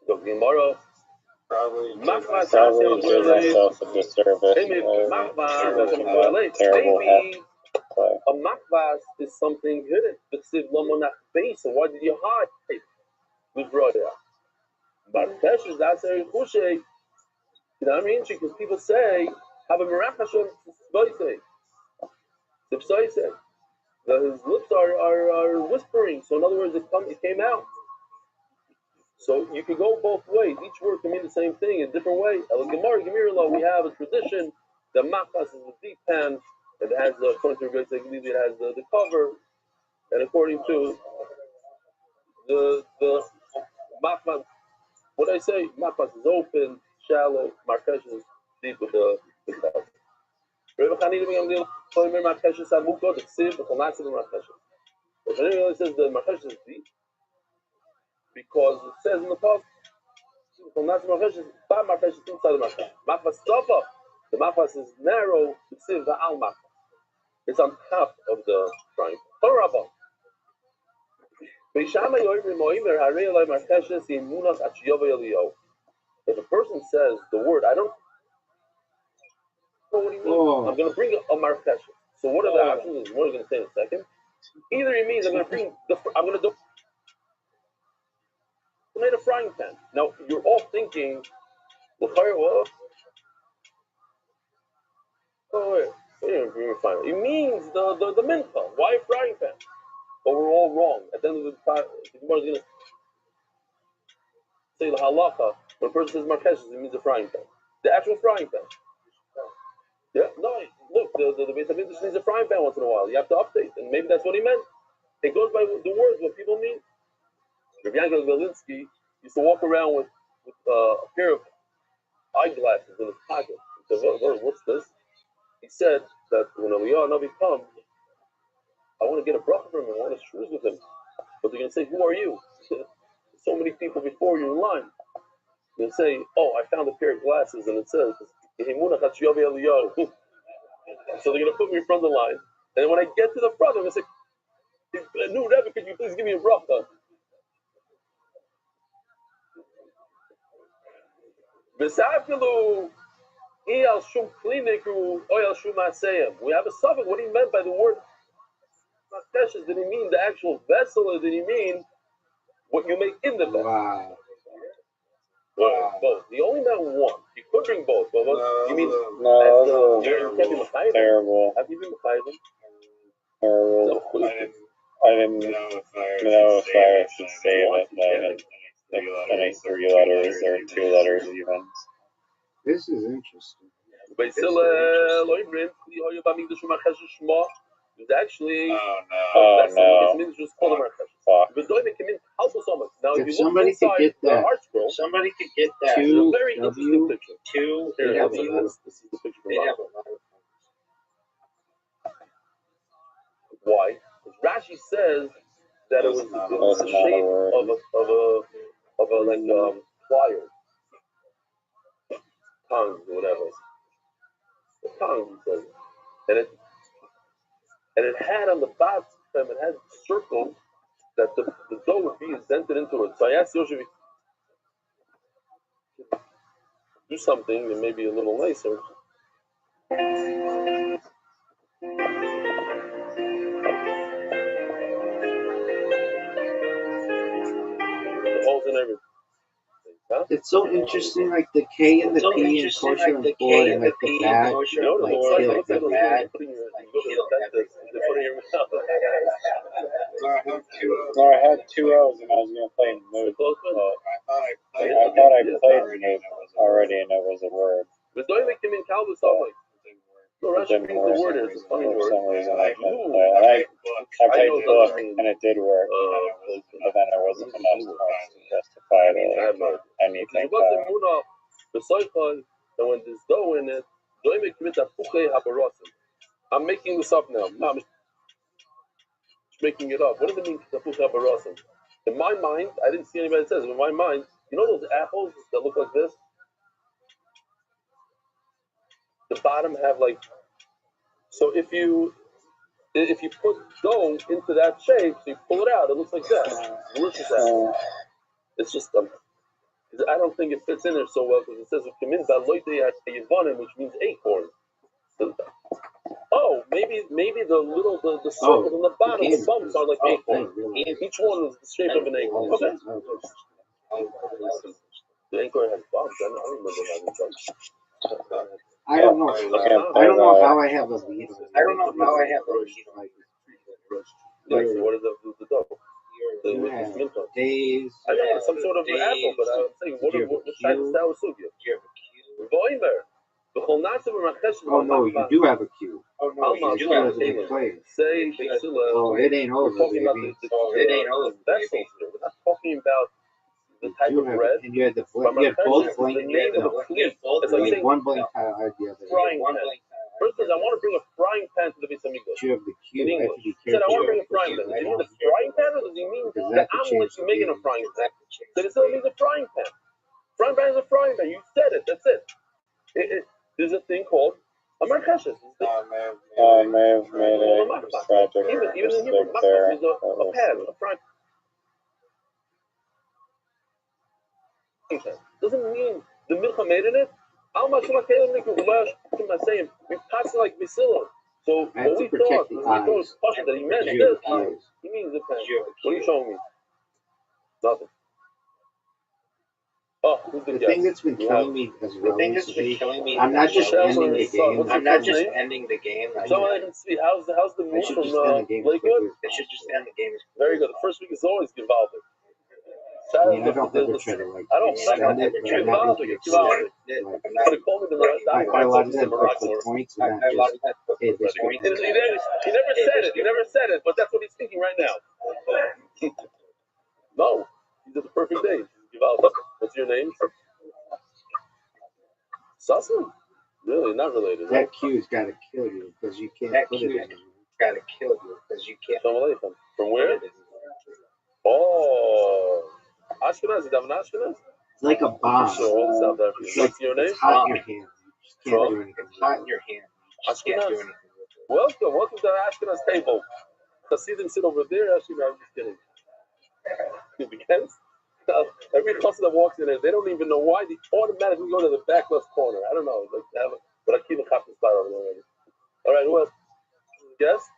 So tomorrow, Probably did myself a disservice. Terrible maybe a makvas is something hidden. So why did you hide? We brought it up. But Keshes, that's a kushay. You know what I mean? Because people say, have a mirachashon tzvoisei. His lips are whispering. So in other words, it came out. So you could go both ways. Each word can mean the same thing in a different way. We have a tradition. The machas is the deep pan, and it has according to Rabbi Rothschild, it has the cover, and according to the machas, what I say, machas is open, shallow, markesh is deep with the cover. Rabbi Chanina ben Gamliel told me markesh is amukot, it's siv, but not siv markesh. But anyway, says the markesh is deep because it says in the past. The mafas is inside the mafas. Mafas sofa. The mafas is narrow. It's in the al mafas. It's on top of the triangle. Horrible. If a person says the word, I don't know what he means. I'm going to bring a markesh. So what are the options? What are you going to say in a second? Either he means I'm going to bring I'm going to donate a frying pan. Now you're all thinking, well, it means the mincha. Why frying pan? But we're all wrong. At the end of the time, the Gemara is going to say the halacha. When a person says markeshes, it means a frying pan. The actual frying pan. Yeah, no, look, the Beit HaMikdash needs a frying pan once in a while. You have to update, and maybe that's what he meant. It goes by the words, what people mean. Rabbi Yankel Belinsky used to walk around with a pair of eyeglasses in his pocket. He said, what's this? He said that when Eliyahu Navi comes, I want to get a bracha from him. I want to shrews with him. But they're going to say, who are you? So many people before you in line. They're going to say, oh, I found a pair of glasses, and it says, so they're going to put me in front of the line. And when I get to the front, I'm going to say, no, Rebbe, could you please give me a bracha? We have a suffix. What he meant by the word Makeshes, did he mean the actual vessel, or did he mean what you make in the vessel? Wow. Both. He only meant one. You could bring both. But you mean no, you can't be Machayim? terrible. Have you been Machayim? Terrible. I didn't know if I should say it like any 3 letters or 2 letters even. This is interesting. It's actually it's just called a Now, if somebody could get that, Two very interesting picture. They have a lot of Why? Because Rashi says that it was the shape of a like pliers, tongues, or whatever. The tongue, he says, and it had on the bottom, it had circles that the dough would be indented into it. So I asked Yoshi, do something that may be a little nicer. The holes and everything. Huh? It's so interesting, like the K and the P in kosher and boy, and like the bad, like the bad. No, I had 2 O's and I was going to play move. I thought I played move already and it was a word. But don't make him in Calvin like. No, Rashi means the word is a funny word. For some reason I couldn't play. And I played book and it did work, but then it wasn't enough points to justify anything. And when there's dough in it, I'm making this up now. I'm making it up. What does it mean? In my mind, I didn't see anybody that says it. In my mind, you know those apples that look like this? The bottom have like, so if you put dough into that shape, so you pull it out, it looks like that. Where's this apple? It's just I don't think it fits in there so well because it says which means acorn. Oh, maybe the circles on the bottom, the bumps are like acorn. Each one is the shape of an acorn. Okay. The acorn has bumps. I don't remember having bumps. I don't know. I don't know how I have a lead. Like, what is the dough? something with have mincha. days. I know it's some sort of apple, but I'm saying what type of sour sugya? Do you have a cube? Voimer. Oh no, you do have a cube. Oh no, You do have a big place. Say Oh, it ain't over, baby. it ain't over. Vessels here. We're not talking about the type of bread. And you had the you had both blank. The name of the plate. It's like saying one blank tile, I had the other. frying pan. First is I want to bring a frying pan to the Beis Hamikdash. You have the cube. In I English. have to be He said I want to careful. bring a frying pan. Does he mean the frying pan or does he mean the omelet you make in a frying pan? So it still means a frying pan. Frying pan is a frying pan. You said it. That's it. There's a thing called a marcheshes. I may have made a tragic Even in mistake Hebrew, there. is a pan, a frying pan. Doesn't mean the milcha made in it. How much am I saying? We pass it like Basila. So what we thought was that he meant this. He means the pan. What are you showing me? Nothing. Oh, who's the thing that's been killing me as well. I'm not just ending the game. I'm not just ending the game. So I can see how's the move from Lakewood? They should just end the game. Very good. The first week is always Givaldic. I mean, I don't ever try to like extend it, but I'm not going to extend it. I a lot of that puts points, not just hey, this point. He never said it, but that's what he's thinking right now. No, he's at the perfect day. Givaldic. What's your name? Sussman? Really, not related. That Q's got to kill you because you can't put it anywhere. Got to kill you because you can't. From where? Oh, Ashkenaz. Is that an Ashkenaz? It's like a bomb. It's like your name? It's hot in your hand. You just can't do anything. It's hot in your hand. Ashkenaz. Welcome to the Ashkenaz table. Hasidim sit over there. Ashkenaz, I'm just kidding. Because every person that walks in there, they don't even know why. They automatically go to the back left corner. I don't know. But I keep a copy spot over there already. All right, who else? Guests?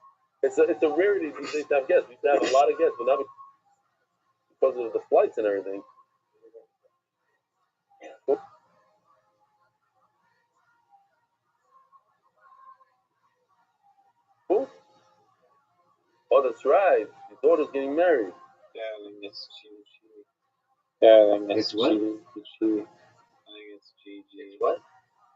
It's a rarity these days to have guests. We used to have a lot of guests, but now because of the flights and everything. Who? Oh, that's right. Your daughter's getting married. Darling, it's Gigi. Darling, it's what? Gigi. I think it's Gigi. What?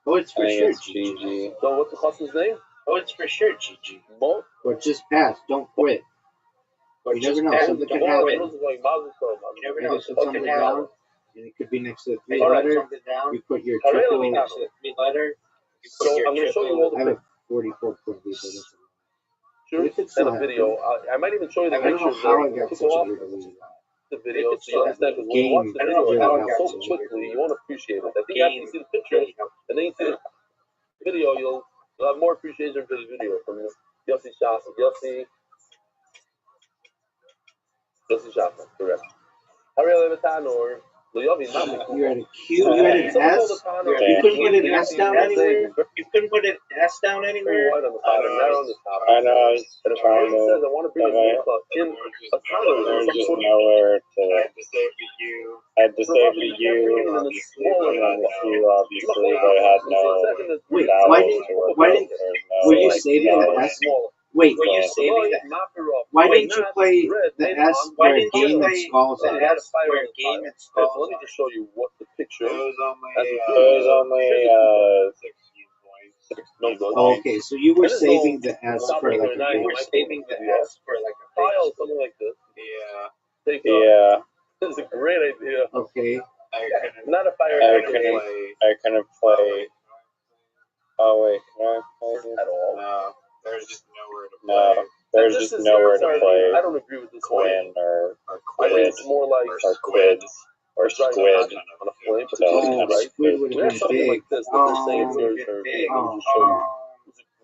Oh, it's for sure Gigi. So what's the husband's name? Oh, it's for sure Gigi. Both? Or just pass. Don't quit. You never know. Something could happen. You never know. Something could happen. And it could be next to the 3 letter. You put your triple. So I'm going to show you all the I have a 44 point lead. Sure. And a video. I might even show you the pictures. How I got such a good lead. The video so you understand, because when you watch the video so quickly, you won't appreciate it. I think after you see the picture and then you see the video, you'll have more appreciation for the video from Yossi Shasa. Yossi Shasa, correct. Ariel Levitanor, you had a Q, you had an S. You couldn't put an S down anywhere. You couldn't put an S down anywhere. I know. I was trying to. I want to bring in a title. There's just nowhere to. I had to save the U and then the Q, obviously, but I had no. Wait, why didn't were you saving the S? Wait, why didn't you play the S for a game that skulls in? Let me just show you what the picture is. It was only 6 points. Oh, okay, so you were saving the S for like a game. Saving the S for like a file, something like this. Yeah. Yeah. This is a great idea. Okay. Not a fire. I couldn't play. Oh wait, can I play at all? No. There's just nowhere to play. No, there's just nowhere to play. I don't agree with this Quinn or Quid. It's more like Quid or Squid. On a flame. Squid would have been big. Like this, what they're saying is big. All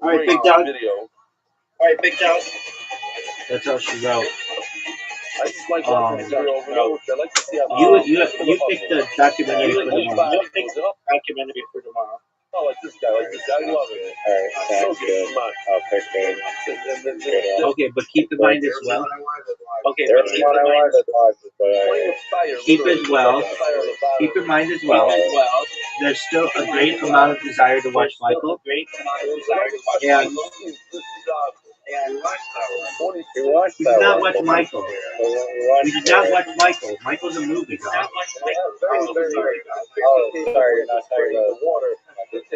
right, Big Dog. Big Dog. That's how she wrote. I just like I like to see how you picked the documentary for tomorrow. Documentary for tomorrow. Oh, like this guy. I love it. Alright, sounds good. I'll pick it. Okay, but keep in mind as well. Okay, there's one I wanted to watch, but keep as well. Keep in mind as well. There's still a great amount of desire to watch Michael. We watched We that did not one. watch Michael. We did not watch Michael. Michael's a movie, dog. Oh, sorry, you're not talking about water.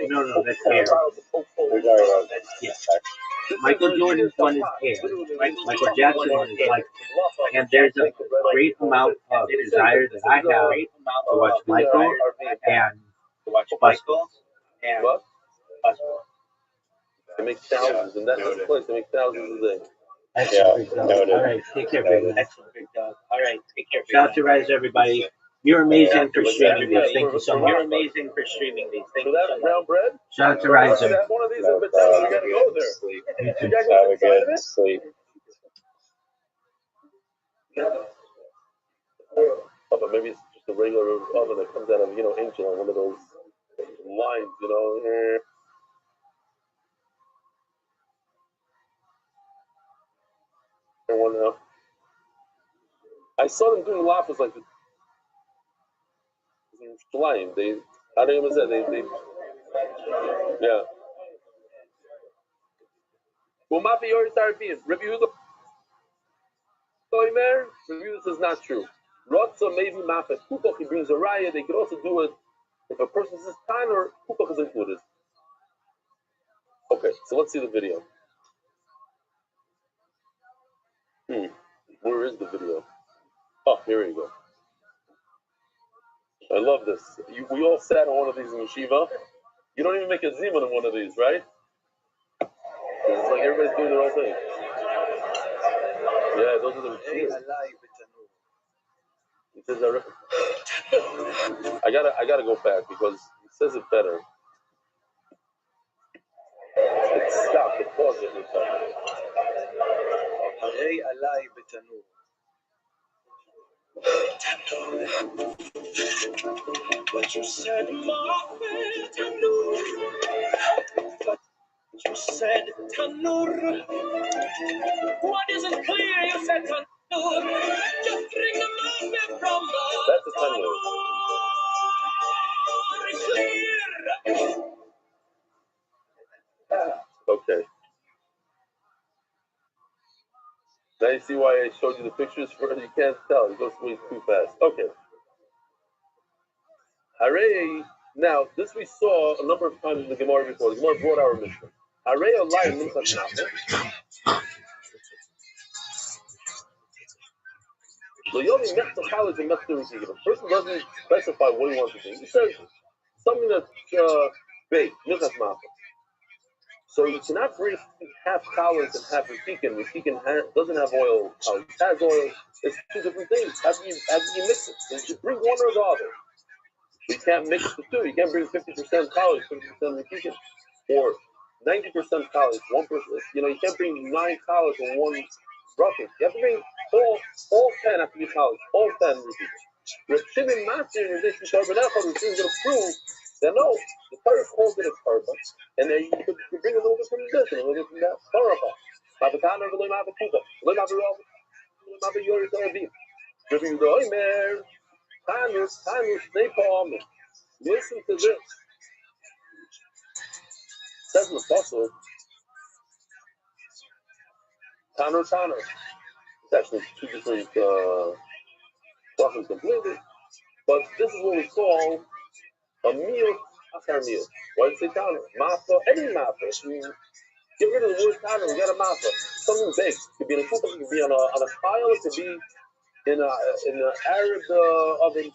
No, that's hair. We're talking about Yeah. Michael Jordan's one is hair. Michael Jackson's one is life. And there's a great amount of desire that I have to watch Michael and Buster. What? They make thousands, and that's the place. They make thousands a day. Excellent, big dog. All right, take care, big dog. Excellent, big dog. All right, take care. Shout out to Rise, everybody. You're amazing for streaming these. Thank you so much. You're amazing for streaming these. Thank you so much. Brown bread? Shout out to Rise. One of these in Bethesda. We gotta go there. You gotta have go a inside of good it? sleep. Oh, but maybe it's just a regular oven that comes out of, Angel on one of those lines, One now. I saw them doing waffles like this. Flying. How do you say they yeah. Well, Mafi Yori Tarifim. Rabbi Yehuda Rabbi Yehuda says not true. Rotza maybe Mafi Kupach, he brings a raya. They could also do it if a person says Tan or Kupach is included. Okay, so let's see the video. Where is the video? Oh, here you go. I love this. We all sat on one of these in yeshiva. You don't even make a zimun on one of these, right? It's like everybody's doing their own thing. Yeah, those are the routines. He says, I gotta go back because he says it better. It stopped. It paused it. But you said, you said Tanur. What isn't clear? You said Tanur. Just bring the muffin from the That's a Tanur. Clear. Okay. Now you see why I showed you the pictures first? You can't tell. It goes way too fast. Okay. Hooray. Now, this we saw a number of times in the Gemara before. The Gemara brought our mission. Hooray Alai Minchas Nafel. If a person doesn't specify what he wants to do, he says something that's baked, Minchas Nafel. So you cannot bring half challah and half refikin. Refikin doesn't have oil. It has oil. It's two different things. How do you mix it? You should bring one or the other. You can't mix the two. You can't bring 50% challah, 50% refikin, or 90% challah, 1%. You can't bring 9 challah and 1 roughing. You have to bring all 10 have to be challah, all 10 refikin. Reb Shimon Matzir in this Torah Nechad is going to prove that no, the Torah calls it a Torah, and then you could bring a little bit from this and a little bit from that. Torah. Mavatana v'lo mavakuba, v'lo mavarov, v'lo mavayor torabim. Rabbi Yehuda Omer, Tanus, Snei Pa'am. Listen to this. It says in the Apostle, Tanur. It's actually two different prophets completely, but this is what we call a meal after meal. Why do you say Tanur? Matzah, any matzah. Get rid of the word Tanur, we got a matzah. Something baked. It could be in a kupa, it could be on a pile, it could be in an Arab oven.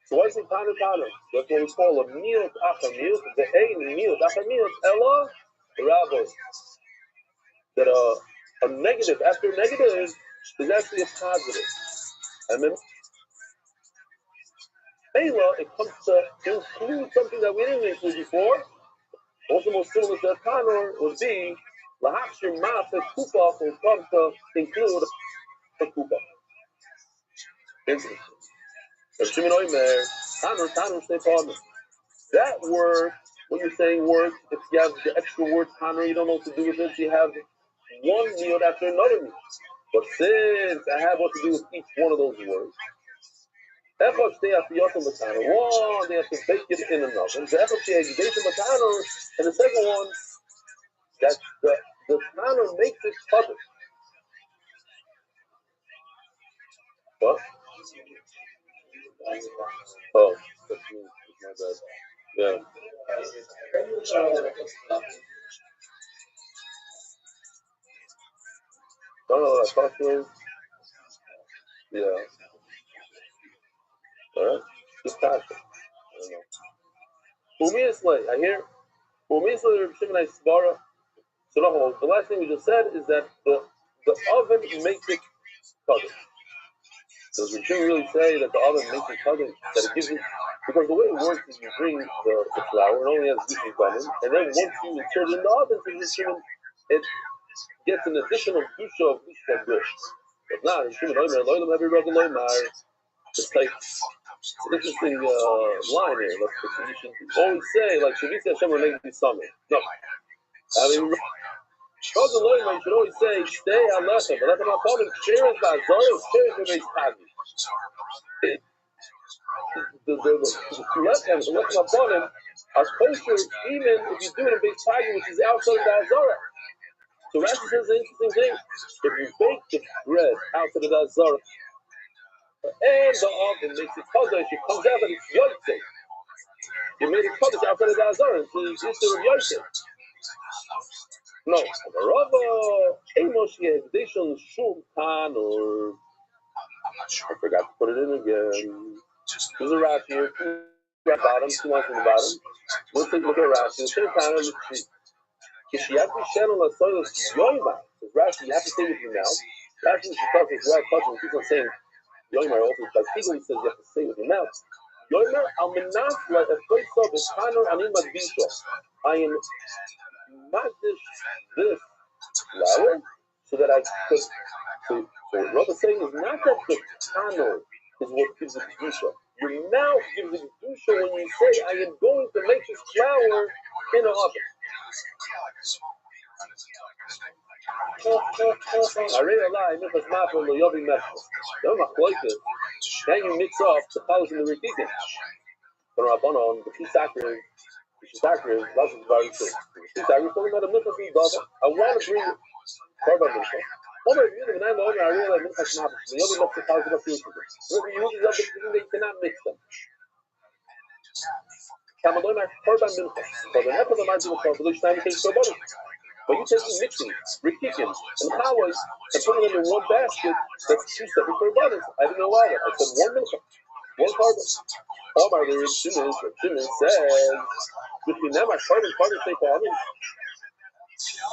So why do you say Tanur? That's what we call a meal after meal. The ain meal after meal, Ella, Rabbi. That a negative after negative is actually a positive. And then Ella, it comes to include something that we didn't include before. Also, most similar to Tanur would be Lahachshir Ma'aseh Kupa, will come to include the Kupa. Interesting. Shimon Omer, Tanur, Snei Pa'am. That word, what you're saying works. If you have the extra word Tanur, you don't know what to do with it. You have one meal after another meal. But since I have what to do with each one of those words, they have to bake it in an oven. And the second one, that's the Tana makes it covered. What? Oh, that's my bad. Yeah. No, I thought it was. Yeah. Alright. Just pass it. I don't know. I hear. Shimon Svara. So the last thing we just said is that the oven makes it covered. So we shouldn't really say that the oven makes it covered, that it gives it, because the way it works is you bring the flour, it only has juices done in, and then once you insert it in the oven, it gets an additional dusha of gush. But now, it's like, it's an interesting line here. You should always say, like, Shavisi Hashem will make these summon. No. I mean, you should always say, stay on lechem, but lechem al-kodim, sharing ba'azor, sharing b'beis pagi. The lechem al-kodim are kosher even if you do it in beis pagi, which is outside of the azara. So Rashi says an interesting thing. If you bake the bread outside of the azara, and the oven makes it kodesh, it comes out that it's yotze. You made it kodesh outside of the azara, it's the issue of yotze. No, Rava, I forgot to put it in again. There's a Rashi here, bottom, 2 lines from the bottom. Let's take a look at Rashi. The same time, Rashi, you have to say with your mouth. Rashi is talking without touching. He keeps on saying Yoimar also. Like Tigel says, you have to say with your mouth. Yoimar al-menas like a place of the Tanner anim advisho. I am madish this flour so that I could. So what Rabbi's saying is not that the Tanner is what gives the kedusha. Your mouth gives the kedusha when you say, I am going to make this flour in an oven. Can you mix up the powers in the rikikin? The key sacred, lots of very true. The key sacred, talking about a milk I want to bring korban milk. Over the years, I realized milk has not. The other milk is thousand of years ago. You cannot mix them. Kamaloi my korban milk. But the neck of the mind will come. But you're taking mixing, rikikin, and chawas, and putting them in one basket. That's 2 separate korbanos. I didn't know why. I said one milk, one korban. Omar the Shimon says, if you never korban say korban.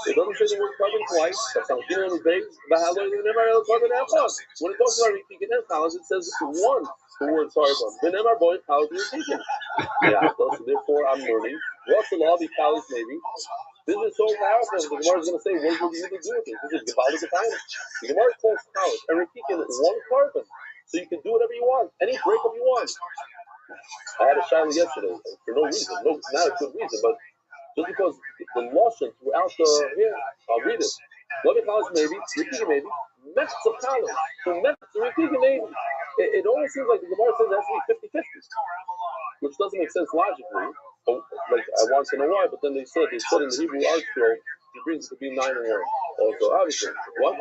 It doesn't say the word korban twice. That's how you know the base. When it talks about rikikin and chawas, it says one. The word korban. Whenever boy chawas rikikin. Yeah. So therefore, I'm learning. What's the law of chawas maybe? This is so powerful. The Gemara is going to say, what would you do with it? This is Gebaldik Time. The Gemara calls chawas and rikikin one korban. So you can do whatever you want, any breakup you want. I had a shaila yesterday for no reason, not a good reason, but just because the lotion throughout the here, I'll read it. Loving chawas maybe, rikikin maybe, mets of chawas. So mets rikikin maybe. It always seems like the Gemara says it has to be 50-50, which doesn't make sense logically. Like I want to know why, but then they said in the Hebrew art scroll he brings it to be 9 and 1. Also, obviously, what?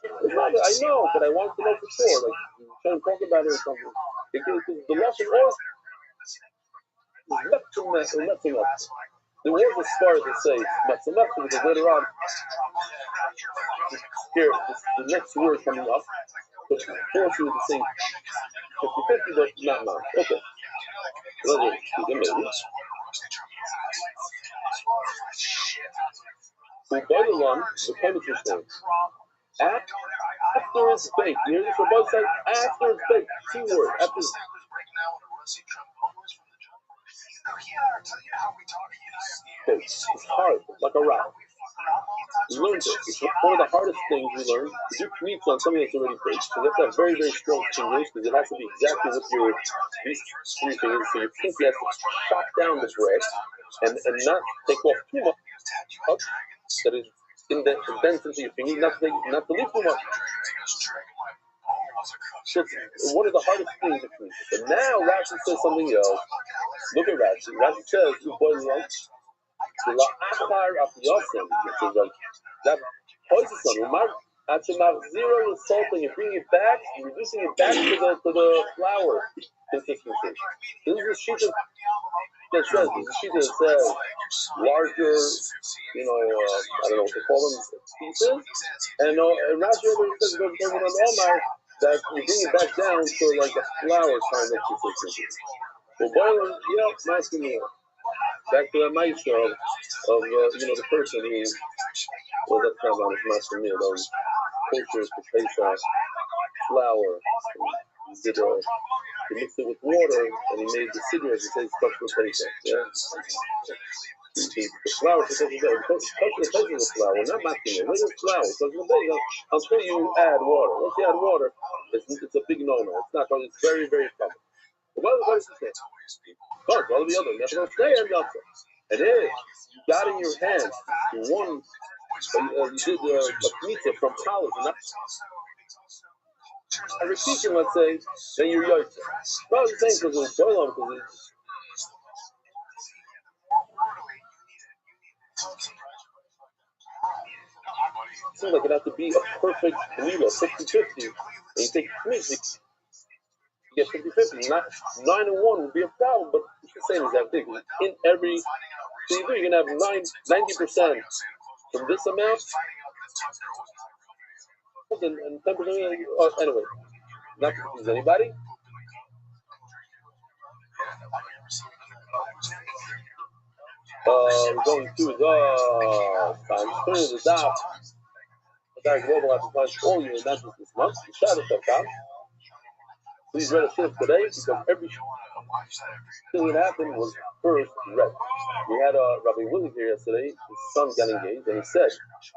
I know, but I want to know for sure. Like you're trying to talk about it or something. Because the lesson was messing up. There was a spark that says messing up because later on, here the next word coming up, but force you to say 50-50, but not 9. Okay. Let's maybe. So by the one, the chemistry thing. After it's baked, you hear this from both sides? After it's baked, keyword, after it's baked. It's hard, like a rock. We learned it. It's one of the hardest things we learned. To do kneats on something that's already baked. So you have to have very, very strong fingers because it has to be exactly with these 3 fingers. So your pinky has to chop down the bread and not take off too much. That is indents into your finger, not to leave too much. So it's one of the hardest things to clean. But now Rashi says something else. Look at Rashi. Rashi says, you boil lunch. That poison on zero is salt and you bring it back, you're reducing it back to the flour consistency. This is a sheet that says larger, I don't know what to call them, pieces. And Rashi over says that you bring it back down to like a flour kind of consistency. Well, boiling, nice to me. Back to that maestro of the person who, that's not about his master meal, those kosher potato flour. He mixed it with water and he made the cigarettes. He says stuff potato. Yeah. The flour is the flour, not making it. Little flour. Until you add water. Once you add water, it's a big no-no. It's not. It's very, very common. What is it? All the other. And if you got in your hands one, you did a pizza from college, not a repeating, let's say, then you're yoked. Not the same because it's boiling, because it seems like it has to be a perfect needle, 50-50. And you take meat, you get 50-50. Not 9 and 1 would be a problem, but it's the same exact thing. In every, so you're going to have 90% from this amount, and 10%. Anyway, not to confuse anybody. We're going to the time. Turn to the dot. The global have to find all you, not just this month. The Shabbos have come. Please read a shift today because every thing that happened was first read. We had Rabbi Willie here yesterday. His son got engaged, and he said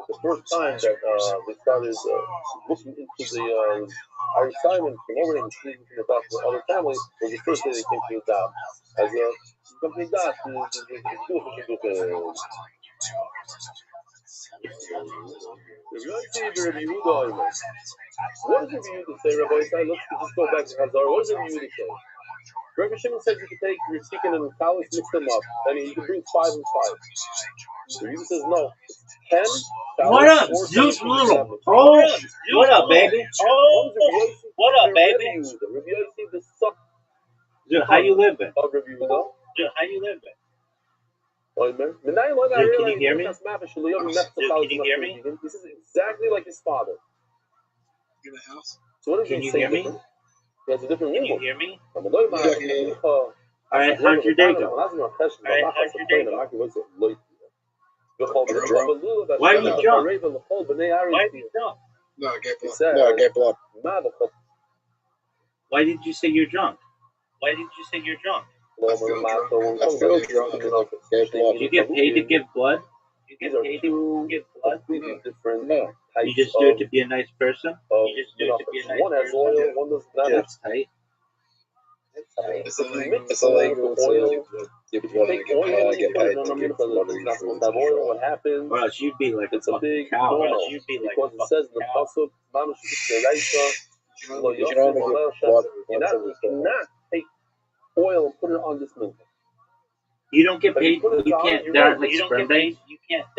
the first time that they started looking into the Irish Simon came over and speaking about the other family was the first day they came to his house. As a company got what does Rabbi Yehuda say, Rabbi Yisrael? Let's just go back to Hazar. What does Rabbi Yehuda say? Rabbi Shimon says you can take your chicken and cows, mix them up. I mean, you can bring 5 and 5. Rabbi Yehuda says no. 10. What up, Zeus Little? Oh, what up, baby? Oh, what up, baby? Rabbi Yossi, the son. Dude, how you living? Of Rabbi Yehuda. Dude, how you living? Dude, can you hear me? Dude, can you hear me? This is exactly like his father. In the house? So what does Can he you say hear me? different? He has a different Can meaning. you hear me? All right, how's your day going? Why are you drunk? Why are you drunk? No, I get blood. Why did you say you're drunk? Why did you say you're drunk? I feel drunk. Get blood. You get paid to give blood? You get paid to give blood? Different. No. You just do it to be a nice person? You just do it to be a nice person? One has oil, one does not. That's tight. It's illegal to give blood and get paid to give blood. What happens? Or else you'd be like It's a big cow. Because it says in the pasuk, you cannot take oil and put it on this milk. You don't get paid. You can't dart like sperm bank.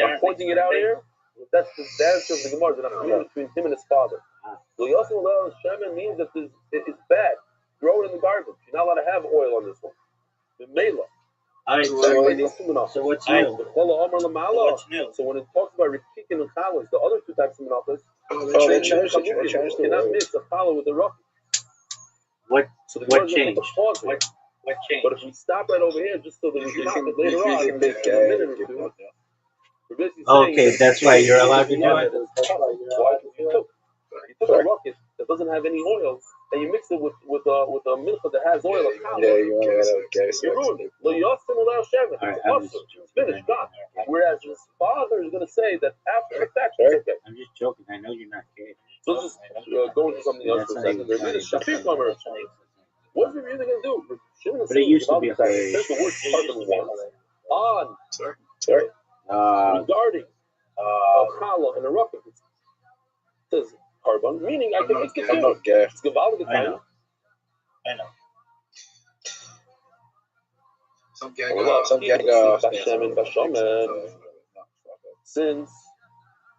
I'm pointing it out here. That's the answer of the Gemara. That I'm between him and his father. Shemen means that it's bad. Throw it in the garbage. You're not allowed to have oil on this one. The mela. Alright, so what's new? So when it talks about repeating the challenge, the other two types of menachos, They changed it. you cannot mix a challah with a rock. What changed? What changed? But if we stop right over here, just so that we can stop it later on, in a minute or two, okay, that's why you're allowed to do it. You took a rocket that doesn't have any oil, and you mix it with a milcha that has oil. You ruined it. It's finished, gone. Whereas his father is going to say that after the fact, it's okay. I'm just joking. I know you're not gay. So let's just go into something else for a second. What's he really going to do? But it used to be hilarious. That's the worst part of the one. Regarding a challah and a rocket, it says carbon, meaning I can mix it too. It's gewaltige I know. Since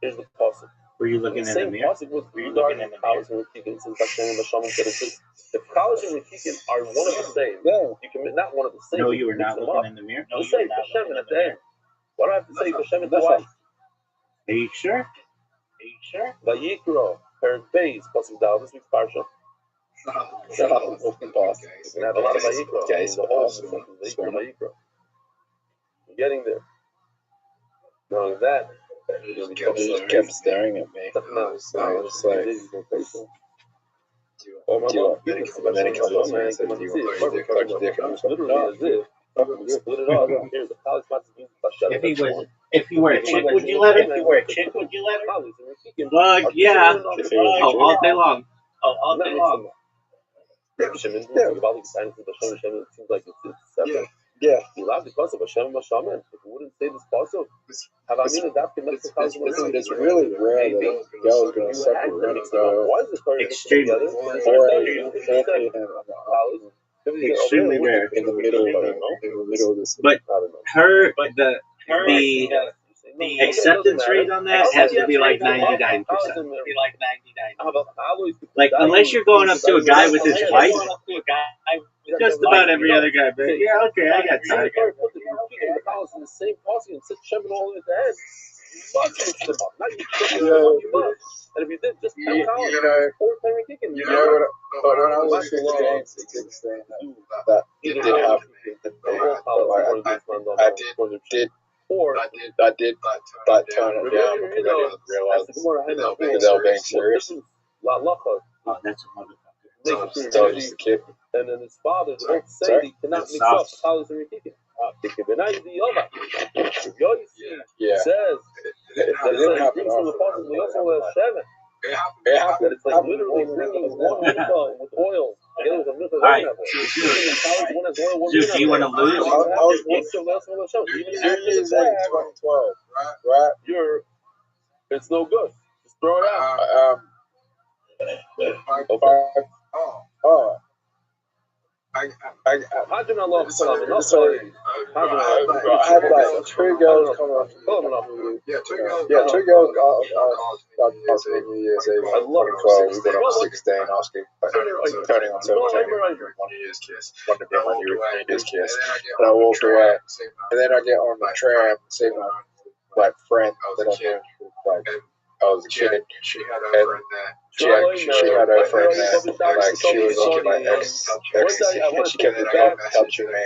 here's the possible. Were you looking in the mirror? Were you looking in the mirror? Since Hashem and Bashaman said it's if Kalash and Rikikin are one of the same, you can not one of the same. No, you were not looking in the mirror. No, say Bashaman at the end. Why do I have to say Bashaman twice? Are you sure? Vayikro, parent base, plus Dal, this week's parsha. Shut up, open pass. And have a lot of Vayikro. Okay, so Vayikro. We're getting there. Knowing that, he just kept staring at me. No, so I was like, and then he comes up to me and said, do you want to touch your dick? And I was like, no. Split it off. Here's the college If you were a chick, would you let her? Well, yeah. Oh, all day long. Shimon, about the signs of Hashem, it seems like it's separate. Yeah. You love the cause of Hashem, Bashaman. If you wouldn't say this puzzle, have I mean that it's really rare that a girl is going to separate. Why is this story extremely extremely rare in the middle of this. But the acceptance rate on that has to be like 99%. Like unless you're going up to a guy with his wife, just about every other guy. But yeah, okay, I got time. In the same posse and sit Shemin all at the end. And if you did just 10 college, 4 10 kicking, when I was 16, that it did happen. I did turn it down because I didn't realize that they were being serious. Oh, that's a motherfucker. So I was just a kid. And then his father, the both say he cannot mix up college and kicking. Yeah. Says that it happen from the father, we also have 7. It happened. It's like literally bringing one with oil. All right. Dude, do you want to lose? Right? It's no good. Just throw it out. I had like 2 girls come up. Yeah, 2 girls got possibly New Year's Eve. I love it. We got up 16 asking, turning on 17, one New Year's kiss. One to be my New Year's kiss. And I walked away. And then I get on the tram, see my like friend that I knew, like I was a kid. She had her friend there. She had her friend there. Like she was on my ex, and she kept touching me.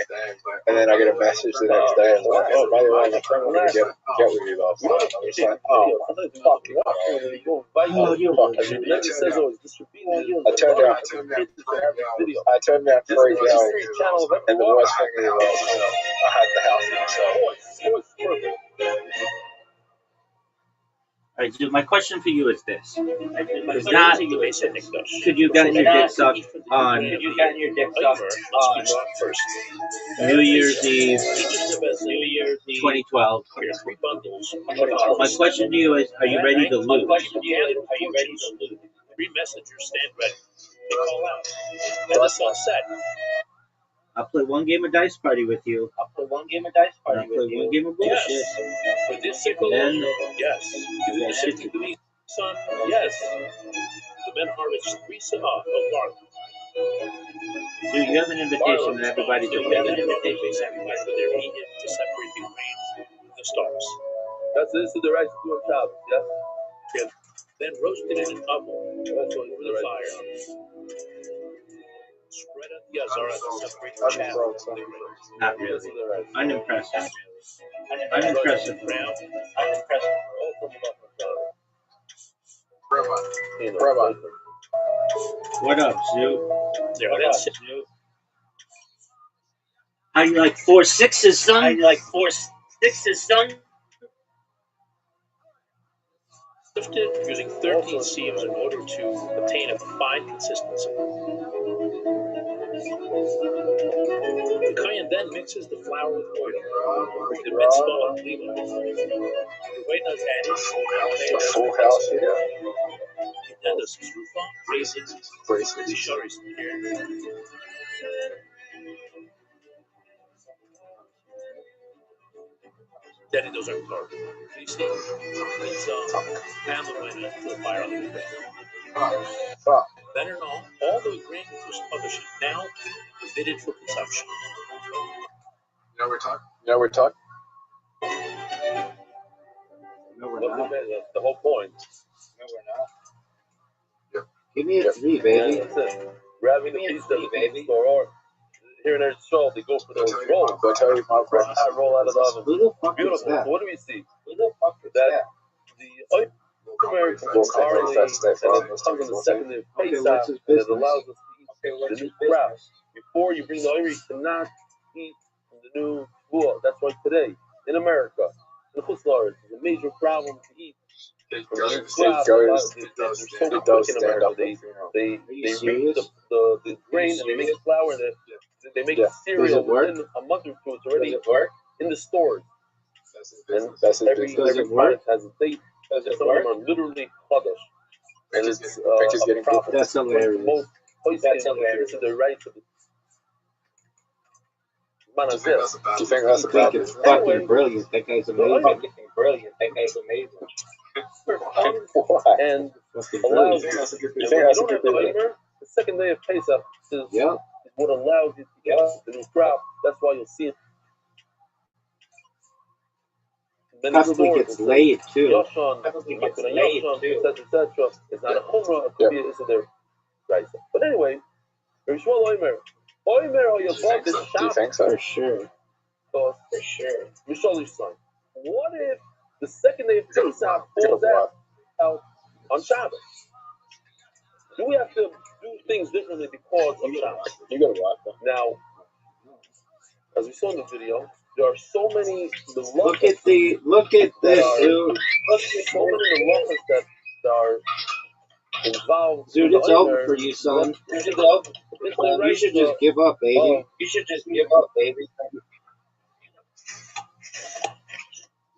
And then I get a message the next day, and like, oh, by the way, my friend wanted to get with you last night. I was like, oh, fuck you. I turned down 3 girls, and the worst thing was, I had the house to myself. All right, so my question for you is this: It's not could you gotten your dick sucked on New Year's Eve 2012? My question to you is: Are you ready to lose? Three messengers stand ready. They call out. And the sun set. I'll play one game of Dice Party with you. I'll play one game of bullshit. Yes. But this sickle, yes. Is it the 50 degrees sun? Yes. The men harvest 3 saw of barley. Dude, you have an invitation and everybody's You have an invitation to sacrifice for their meat to separate the grain from the stalks. This is the right to do a job, yes? Then roast it in an oven over the fire. Spread out the azara to separate the chaff from the grain. Not really. Unimpressive. Unimpressive. Rabbi. What up, Zoo? That's it. How you like 4 6s, son? Sifted using 13 sieves in order to obtain a fine consistency. The Kohen then mixes the flour with oil, with the mitzvah of lima. The way does that is Full house here. then does trufa, raisins, the shutters here. those are carbon. You see, it's Pamela went to the fire on the weekend. Better know, all the grain was published now fitted for consumption. Now we're talking. No, we're not. That's the whole point. No, we're not. Yep. Give me a 3, baby. Yeah, that's it. Grabbing the piece of the store, or here in Eretz Yisrael, they go for those rolls. I roll out of the oven. Who the fuck Beautiful. is that? So what do we see? Who the fuck is that? The American barley, and it comes in the second day of Pesach, and it allows us to eat the new crop. Before you bring the oil, you cannot eat from the new wool. That's why today, in America, in the Chutz La'aretz, it's a major problem to eat. They're so quick in America. They reap the grain and they make flour. And they make cereal within a month or two. It's already in the stores. And every product has a date. Some of them are literally chadash. And it's a profit. That's hilarious. That's hilarious. They're right to the Do you think that's a bad It's fucking brilliant. That guy's amazing. And allows you. You don't have the Omer. The second day of Pesach is what allows you to get the new crop. That's why you'll see it. Probably gets laid too. Yoshan, etc. It's not a chumrah. It could be a there. Right. But anyway, Rabbi Shmuel Omer. Omer or your boss is Do you think so? For sure. For sure. Mishali's son. What if the second day of Pesach falls out on Shabbos? Do we have to do things differently because of Shabbos? You gotta watch that. Now, as we saw in the video, there are so many look at this, dude. Look at so many malachas that are involved. Dude, it's over for you, son. You should just give up, baby.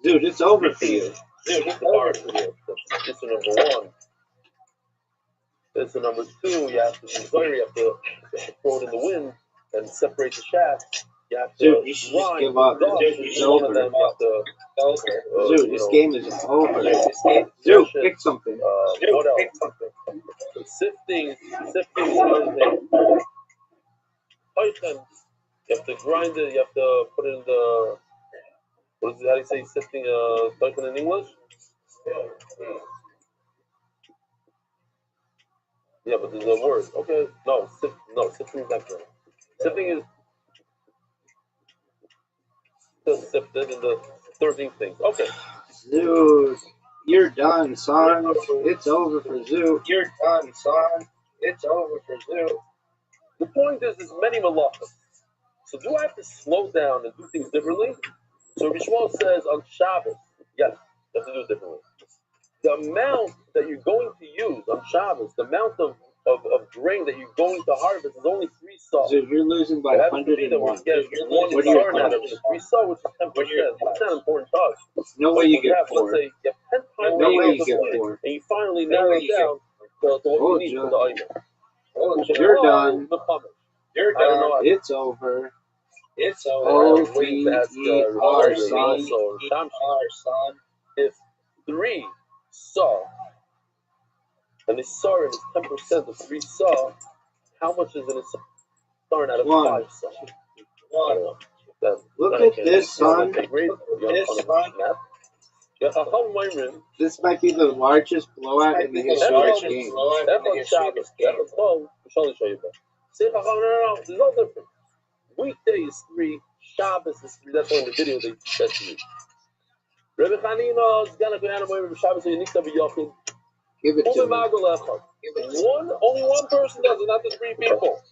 Dude, it's over for you. It's number one. It's number two. You have to be sorry. You have to throw it in the wind and separate the shaft. You have to Dude, you should just give up. It's over. Dude, this game is over. Dude, pick something. What else? Sifting is another thing. You have to grind it. You have to put it in the. What is it? How do you say sifting? Toichen in English? Yeah, but there's a word. Okay, no, sifting is not good. Sifting is just sifted in the 13 things. Okay. Dude, you're done, son. It's over for Zoo. The point is, there's many malachas. So do I have to slow down and do things differently? So Rabbi Shmuel says on Shabbos, yes, you have to do it differently. The amount that you're going to use on Shabbos, the amount of grain that you're going to harvest is only 3 saws. So you're losing by 101. What do you out of it? 3 saws, which is 10%. That's not important to us. No way you get 4. Let's say you have 10 times no way you get 4. And you finally narrow it down to what you need for the item. You're done. It's over. O-V-E-R, son. If 3 saw, and the saw is 10% of 3 saw, how much is in a saw out of 5 saw? I don't know. Look at this, son. This might be the largest blowout in the history of the game. There's no difference. Weekday is 3, Shabbos is 3. That's why in the video they said to me. Rabbi Chanina, Shabbos, give it to me. Only one person does it, not the 3 people.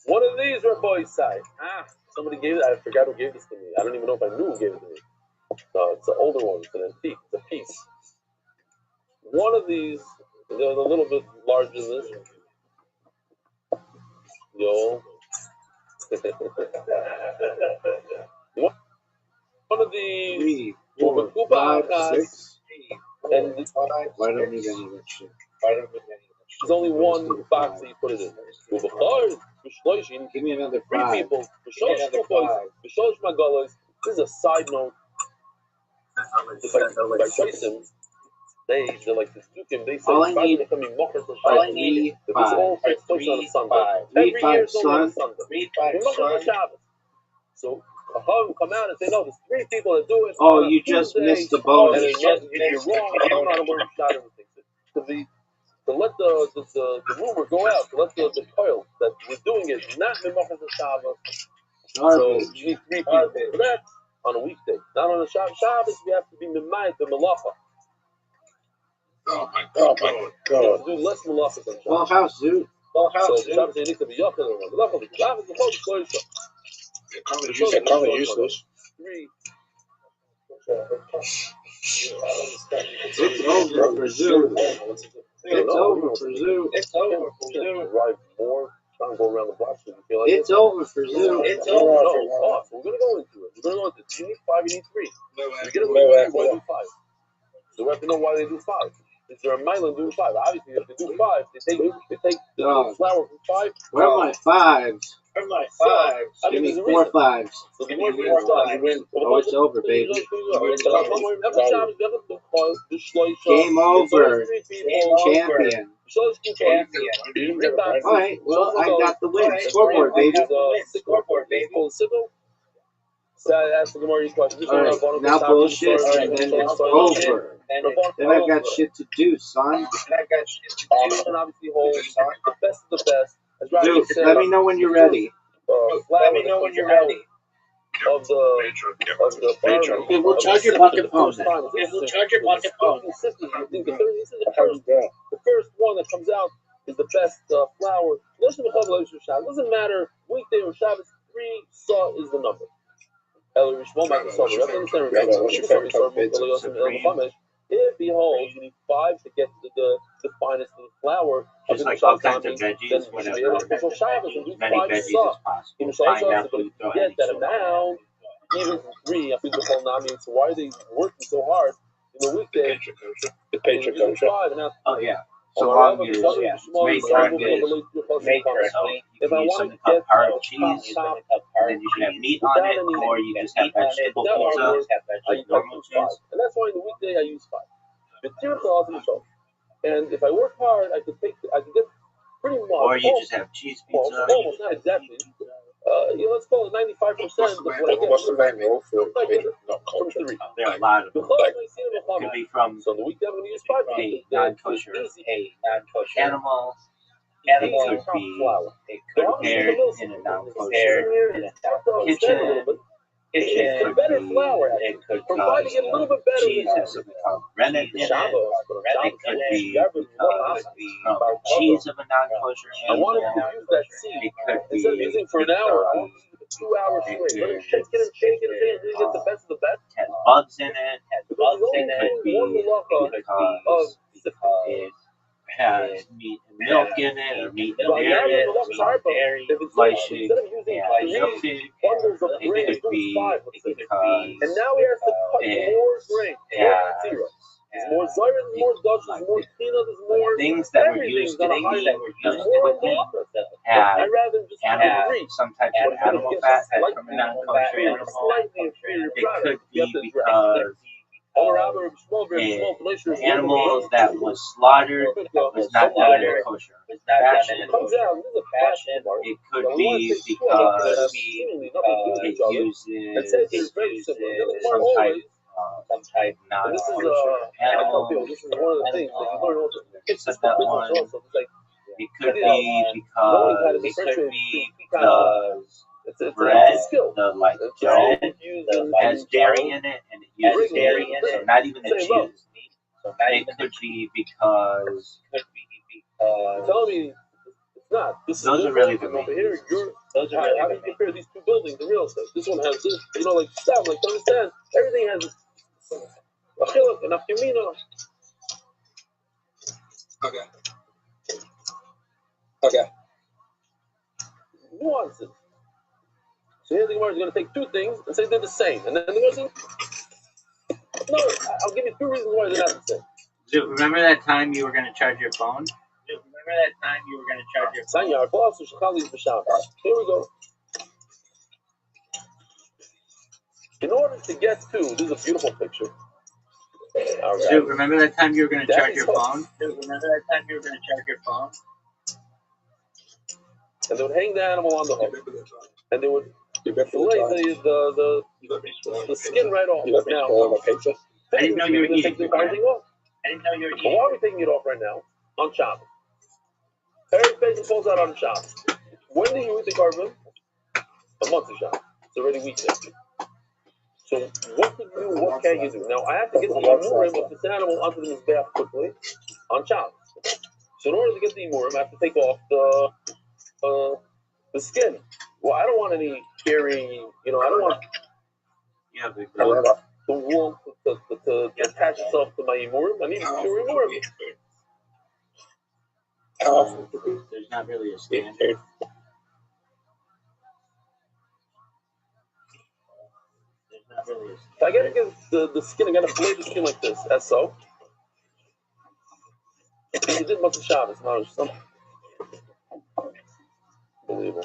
One of these Rabbi side. Somebody gave it. I forgot who gave this to me. I don't even know if I knew who gave it to me. No, it's an older one. It's an antique. It's a piece. One of these, they're a little bit larger than this. Yo. One of these. 3, 4, 5, 6. And why don't we need any of that shit? There's only one box that you put it in. Give me another 3 5. people. This is a side note. If I trace them, they're like the Stukim, they say, all I need becoming mocker for are Shabbos. 3 But this all 5. takes place on a Sunday. 3 Every 5 year it's only on a son. Sunday. 3 5 Mocker for son. Shabbos. So Chacham come out and say, no, there's 3 people that do it. Oh, on a you just Tuesday, missed the bonus. and if you're wrong, I don't know how to work Shabbos and things. To let the rumor go out, to let the coil that we're doing it, not Mocker for Shabbos. So you need 3 people for that on a weekday. Not on a Shabbos. Shabbos, we have to be Mimayit, the Malacha. Oh my God. You have to do less Malacha than Shabbos. Well, house, dude. So Shabbos, you need to be Yochel and Malacha. Shabbos, the whole Shloisha. They're kind of useless. 3. It's over for Zoo. It's over for Zoo. It's over for Zoo. Drive more, trying to go around the block. So you feel like It's over for Zoo. It's over. No, we're going to go into it. We're going to go into it. You need 5, you need 3. You get away with 3, why do 5? So we have to know why they do 5. Is there a mile doing 5? Obviously, if they do 5, they take the flour from 5. Where are my 5s? Give me 4 5s. So the more you win. Oh, it's over, baby. Game over. Champion. Alright, well, I got the win. Scoreboard, baby. Ask the Gemara question. Alright, now bullshit, and then it's over. Then I got shit to do, son. And obviously hold the best of the best. Dude, let me know when you're ready. Let me know when you're ready. Of the Okay, we'll charge your bucket phone then. We'll charge your bucket phone. The first one that comes out is the best flour. It doesn't matter weekday or Shabbos. 3 saw is the number. If he holds, you need 5 to get the finest of the flour. Just like all kinds of veggies, whatever. As many veggies as possible. Pineapple, you throw get that amount, even from 3. I think the whole Nami. So why are they working so hard in the weekday? The Patriot kosher. Oh yeah. So long as it's made correctly. If I want to get hard cheese, then you should have meat on it, or you just have vegetable pizza, like normal cheese. And that's why in the weekday I use 5. And if I work hard, I can get pretty much. Or you just have cheese pizza. Almost, not exactly. Let's call it 95% of what I get. What's the main rule for Patriot? Not culture. There are a lot of them. It could be from so the weekday I'm going to use 5. a non-kosher animal. It could be prepared in a non-kosher kitchen. It could better be, flour. it could Provide to get a little bit better. cheese has something called rennet in it. It could be because from the cheese of a non-kosher I wanted animal. to use that seed. It could be Instead of using for an hour, I want to use it for 2 hours straight. Let it shake it and shake it until you get the best of the best. Has bugs in it. It could be because it has meat and milk in it, or meat and dairy, glycine and milkweed. It could be because And now we have to cut more grain. There's more Zoyah, there's more Dutch, there's more Tina, there's more things that were used to cooking had some type of animal fat from a non-kosher animal. It could be because the animal that was slaughtered was not done in a kosher fashion. It could be because it uses some type of non-kosher animal. It could be because bread, the like dough, has dairy in it, and it uses dairy in it, so not even the cheese. It could be because Tell me, it's not. Those are really the main reasons. How do you compare these 2 buildings in real estate? This one has this, like stuff, like to understand, everything has a chiluk, an afkamina. Okay. Nuances. So here the Gemara is going to take 2 things and say they're the same. And then the Gemara says, no, I'll give you 2 reasons why they're not the same. Dude, remember that time you were going to charge your phone? Here we go. In order to get to, this is a beautiful picture. Dude, remember that time you were going to charge your phone? And they would hang the animal on the hook, and they would fillet the skin right off. Now, I didn't know you were eating. Take the entire thing off. But why are we taking it off right now? On Shabbos. Erev Pesach falls out on Shabbos. When do you eat the carbon? A month of Shabbos. It's already weekday. So what can you do? What can you do? Now I have to get the imurim of this animal onto the mizbeach quickly on Shabbos. So in order to get the imurim, I have to take off the skin. Well, I don't want any hairy. I don't want the wool to attach itself to my imurim. I need pure imurim. There's not really a standard. I gotta get the skin. I gotta fillet the skin like this, as so. You did Motzei Shabbos, now it's something unbelievable.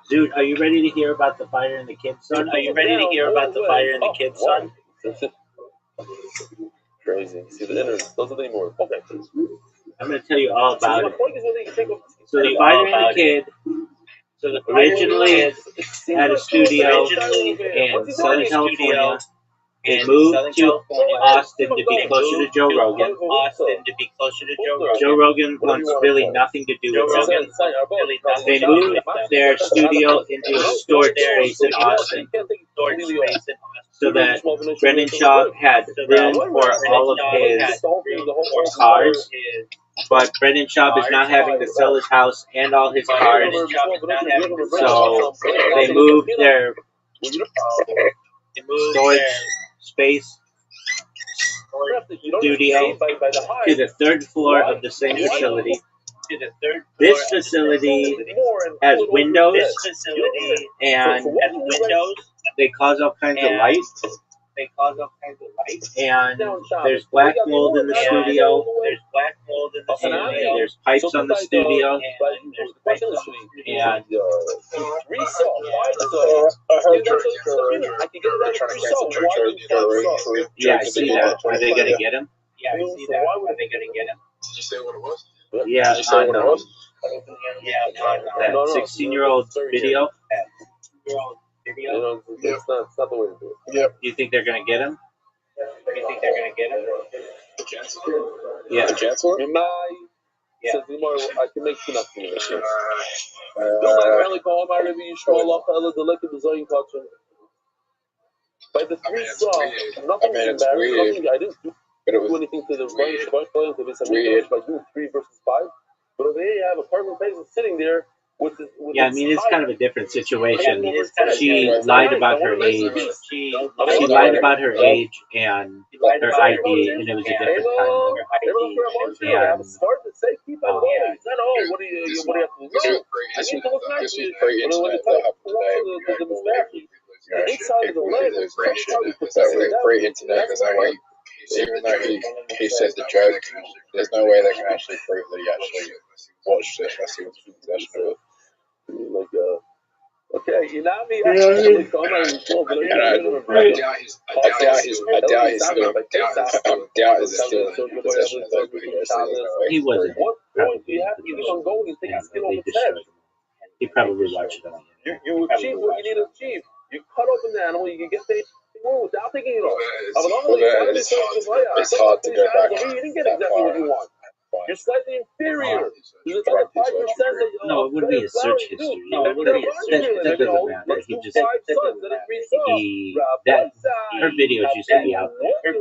Dude, are you ready to hear about the fire in the kid's son? Crazy. See the innards. Those are the more. Okay. I'm going to tell you all about it. So the fire in the kid originally had a studio in Southern California. They moved to Austin to be closer to Joe Rogan. Joe Rogan wants really nothing to do with Rogan. They moved their studio into a storage space in Austin so that Brendan Schaub had room for all of his cars. But Brendan Schaub is not having to sell his house and all his cars. So they moved their storage space studio to the third floor of the same facility. This facility has windows and they cause all kinds of light. And there's black mold in the studio. And there's pipes on the studio. And yeah, I see that. Are they gonna get him? Did you say what it was? Yeah, on that 16-year-old video. It's not the way to do it. Yep. Do you think they're gonna get him? Yeah. Says I can make enough for you. By the three songs, nothing is embarrassing. I didn't do anything to the weird. By doing 3 versus 5. But over here you have a carbon patient sitting there with yeah, I mean, it's kind of a different situation. She lied about her age. She lied about her age and her ID, and it was a different time. And free internet. There's no way, even though he said the joke, there's no way they can actually prove that he actually watched it unless he was in possession of it. Okay, you know me. I doubt he's still in possession of those videos. He wasn't. What point do you have to keep on going and take the skin off his head? He probably watched it on You achieve what you need to achieve. You cut open the animal, you can get the wound without taking it off. It's hard to go back. You didn't get exactly what you want. You're slightly inferior. No, it wouldn't be a search history. That doesn't matter. He just her videos used to be out there.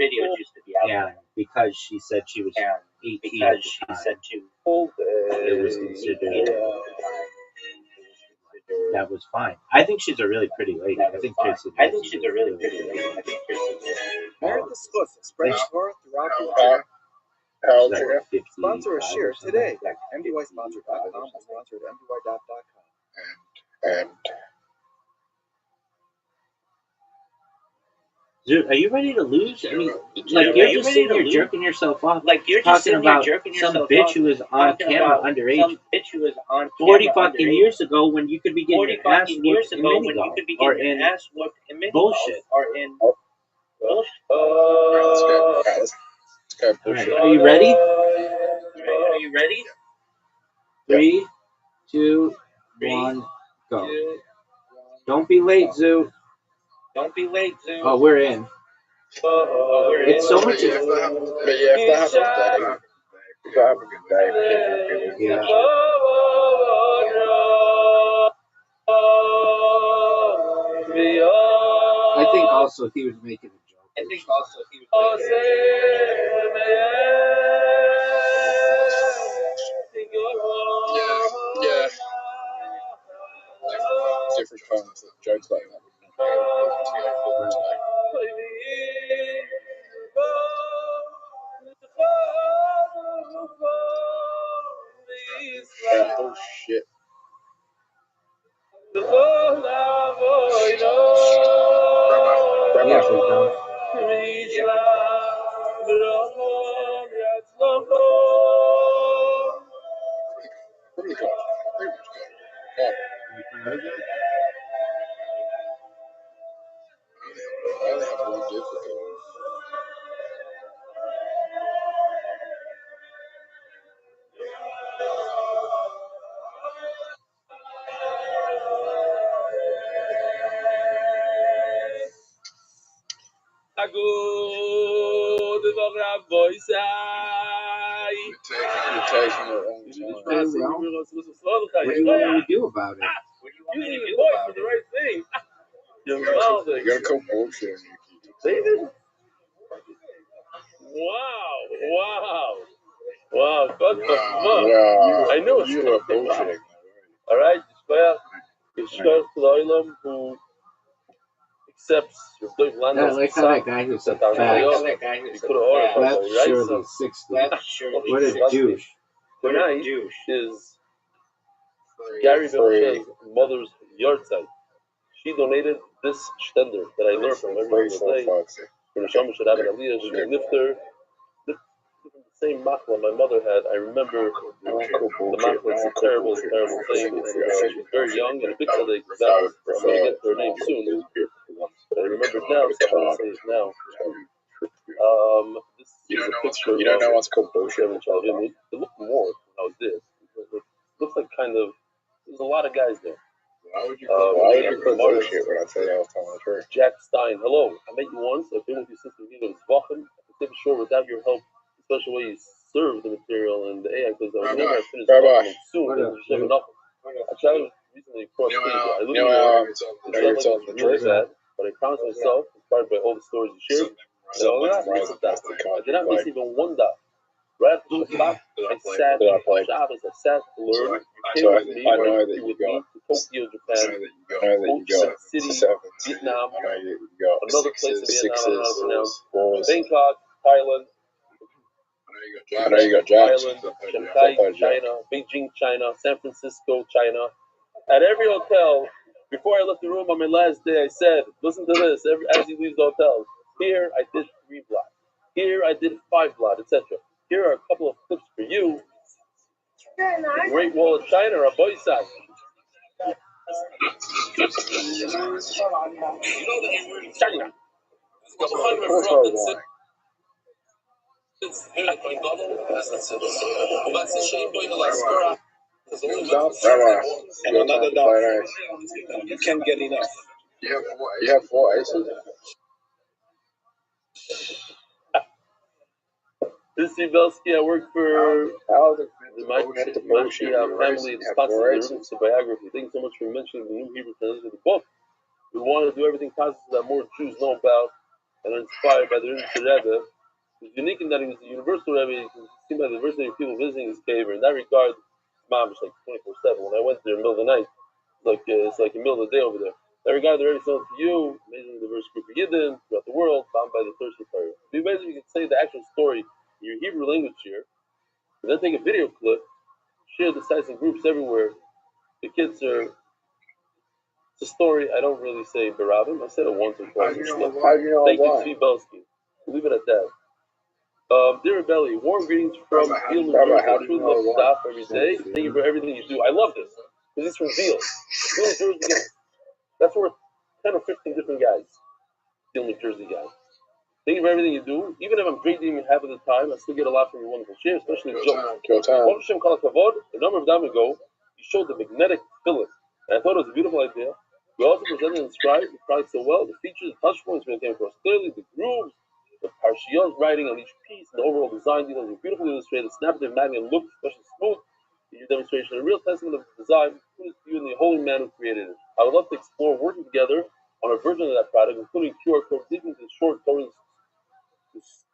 Yeah, because she said she was 18 at the time. It was considered. That was fine. I think she's a really pretty lady. I think she's a really pretty lady. Sponsor a share today. MDYsponsor.com or sponsor at MDY.com. And Dude, are you ready to lose? I mean, like you're just sitting here jerking yourself off, like you're talking about some bitch who was on camera underage 40 fucking years ago when you could be getting your ass whooped in Minigo or in bullshit. All right, are you ready? Three, two, one, go. Don't be late, Zoo. Oh, we're in. It's so much. But yeah, if that happens, Yeah. I think also he was making a joke. Yeah. Different kinds of jokes like that. Oh shit. Yeah, she's done. Pretty good. I only have one difficult. You're taking it wrong time. What do you want me to do about it? You didn't even voice for the right thing. You gotta call bullshit. David? Wow. Yeah. I knew it. You were bullshitting. All right, Yishkoch L'olam who accepts your Dov I Landel's like how that guy who said fat. That's surely 60. What a douche. Tonight is Gary Bell's mother's yard site. She donated this stender that I learned from every single day. From the Shama Shadab Aliyah, she Nifter. The same machla my mother had. I remember the machla. It's a terrible thing. And, she was very young and a big tzaddik. I'm going to get her name soon. But I remember it now, so I'm going to say it now. This is a picture. You don't know what's called bullshit. It looked more than I was this. It looks like kind of. There's a lot of guys there. Why would you call bullshit when I tell you I was telling the truth? Jack Stein, hello. I met you once. I've been with you since the beginning of Zwochen. I can say for sure without your help, especially the way you serve the material and the AI, because I would never have finished Zwochen soon. There's never enough. I traveled recently across Asia. I live in it's really bad, but I promised myself, inspired by all the stories you shared, that I'll not miss a dot. I did not miss even one dot. Right after Shabbat, I sat on Shabbos, I sat to learn. You came with me, I know that you you went to Tokyo, Japan, know that you got City, sevens. Vietnam, I know you got another place in Vietnam, I don't know how to pronounce, fours. Bangkok, Thailand, I know you got jacks. Thailand, Shanghai, China, Beijing, China, San Francisco, China. At every hotel, before I left the room on my last day, I said, listen to this, as he leaves the hotel. Here I did 3 blocks. Here I did 5 blocks, etc. Here are a couple of clips for you. The Great Wall of China, our boy side. China. And another dot. You can't get enough. You have 4 aces? This is Belsky. I work for the Mashiach family. It's possible it's a biography. Thank you so much for mentioning the New Hebrew translation of the book. We want to do everything possible that more Jews know about and are inspired by the Rebbe. It's unique in that he was a universal Rebbe. You can see by the diversity of people visiting his cave. In that regard, Mom is like 24/7. When I went there in the middle of the night, it's like the middle of the day over there. In that regard, they're already selling to you, amazing diverse group of Yidden throughout the world, bound by the thirsty fire. Be amazing if you can say the actual story in your Hebrew language here, and then take a video clip, share the sites and groups everywhere. The kids are. It's a story I don't really say Barabim. I said it once or twice. Thank you, Steve Belsky. Leave it at that. Dear Belly, warm greetings from Deal, New Jersey. I truly love the stop every day. Thank you for everything you do. I love this because he's from Deal. Deal, New Jersey. That's worth 10 or 15 different guys. Deal, New Jersey guys. Thank you for everything you do. Even if I'm greatly half of the time, I still get a lot from your wonderful share, especially the jokes. A number of time ago, you showed the magnetic fillet, and I thought it was a beautiful idea. We also presented and described the product so well. The features, the touch points came across clearly, the grooves, the parshiyot writing on each piece, and the overall design details were beautifully illustrated. Snapdragon magnet looked especially smooth. Your demonstration, a real testament of the design, you and the holy man who created it. I would love to explore working together on a version of that product, including QR code leading to the short Torah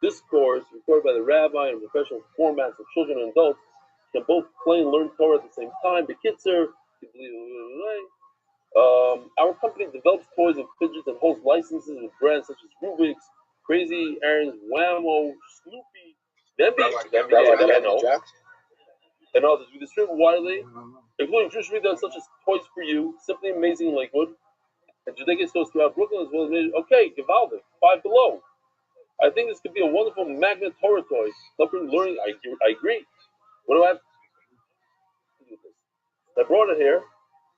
discourse recorded by the rabbi in professional formats of children and adults can both play and learn Torah at the same time. Bekitzer, our company develops toys and fidgets and holds licenses with brands such as Rubik's, Crazy Aaron's, Whammo, Snoopy, and others. We distribute widely, including Jewish retailers such as Toys for You, Simply Amazing in Lakewood, and Judaic stores throughout Brooklyn as well as okay, Givaldic, Five Below. I think this could be a wonderful magnet Torah toy. Helping learning, I agree. What do I have to do with this? I brought it here.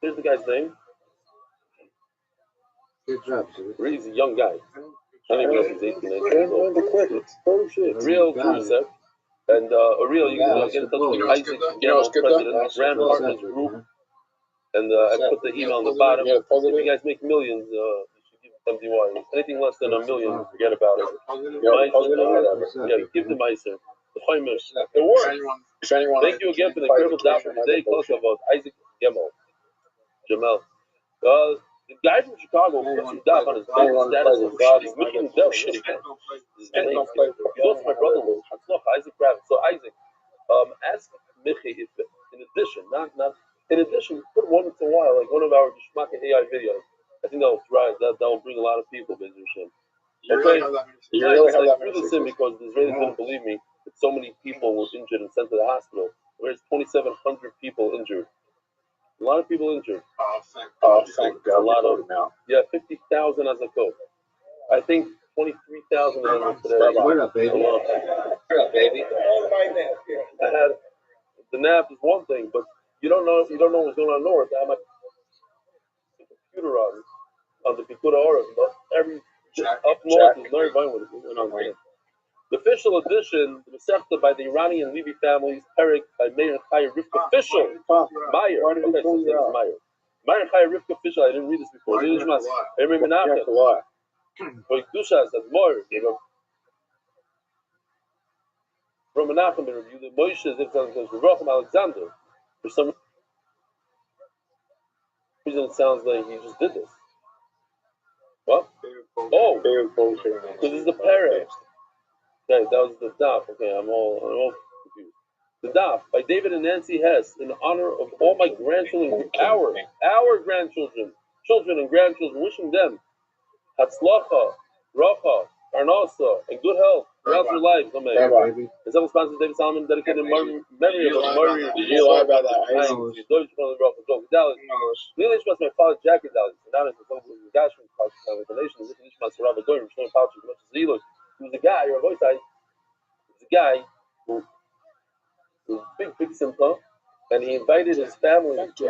Here's the guy's name. Good job, dude. He's a young guy. I don't even know if he's 18, 19 years old. Oh shit. Real Joseph. And Ariel, you can get in touch with Isaac Gemel, president, Grand Partners Group. And I put the email on the bottom. If you guys make millions, you should give MDY. Anything less than $1 million, forget about it. Yeah, give the Meiser. The Chaimish. It works. Thank you again for the incredible daf of the day. Close about Isaac Gemel. Jamel. The guy from Chicago puts some daf on his bank status of he's making them shitty. He goes to my brother-in-law, Isaac Kravitz. So Isaac, ask Michi if, in addition, put once in a while, like one of our Gishmaka AI videos. I think that'll thrive. That'll bring a lot of people, Be'ez Hashem. Okay, I threw this in because the Israelis didn't believe me that so many people were injured and sent to the hospital. Whereas 2,700 people injured. A lot of people injured. Thank God. A lot of now. Yeah, 50,000 as a code. I think 23,000 of them today. What up, baby? What up, baby? I had the nap is one thing, but you don't know what's going on north. I have my computer on the Pikuda Aura. Every up north is very fine with it. The official edition, the Masechta by the Iranian Levi families, Perik by Meir Chaya Rivka Official. Meir. Okay, so his name is Meir. Meir Chaya Rivka Official. I didn't read this before. Emre Menachem. Koikdushas and more. From Menachem review the Moshe Zivzan Alexander. For some reason, it sounds like he just did this. What? Oh, because this is the Perik. Okay, that was the daf. Okay, I'm all confused. The daf by David and Nancy Hess in honor of all my grandchildren, our grandchildren, children and grandchildren, wishing them Hatzlacha, Racha, Parnasa, and good health throughout their lives. Amen. The several sponsors David Solomon dedicated in memory of Murray. Did you lie about that? Nearly expressed my father Jackie Dallas. Now it's the Gashman the nation. This is my Rabbi Goyim, showing pouches as much as he looks. He was a guy, or a voice guy. He was a guy who was big simcha, and he invited his family to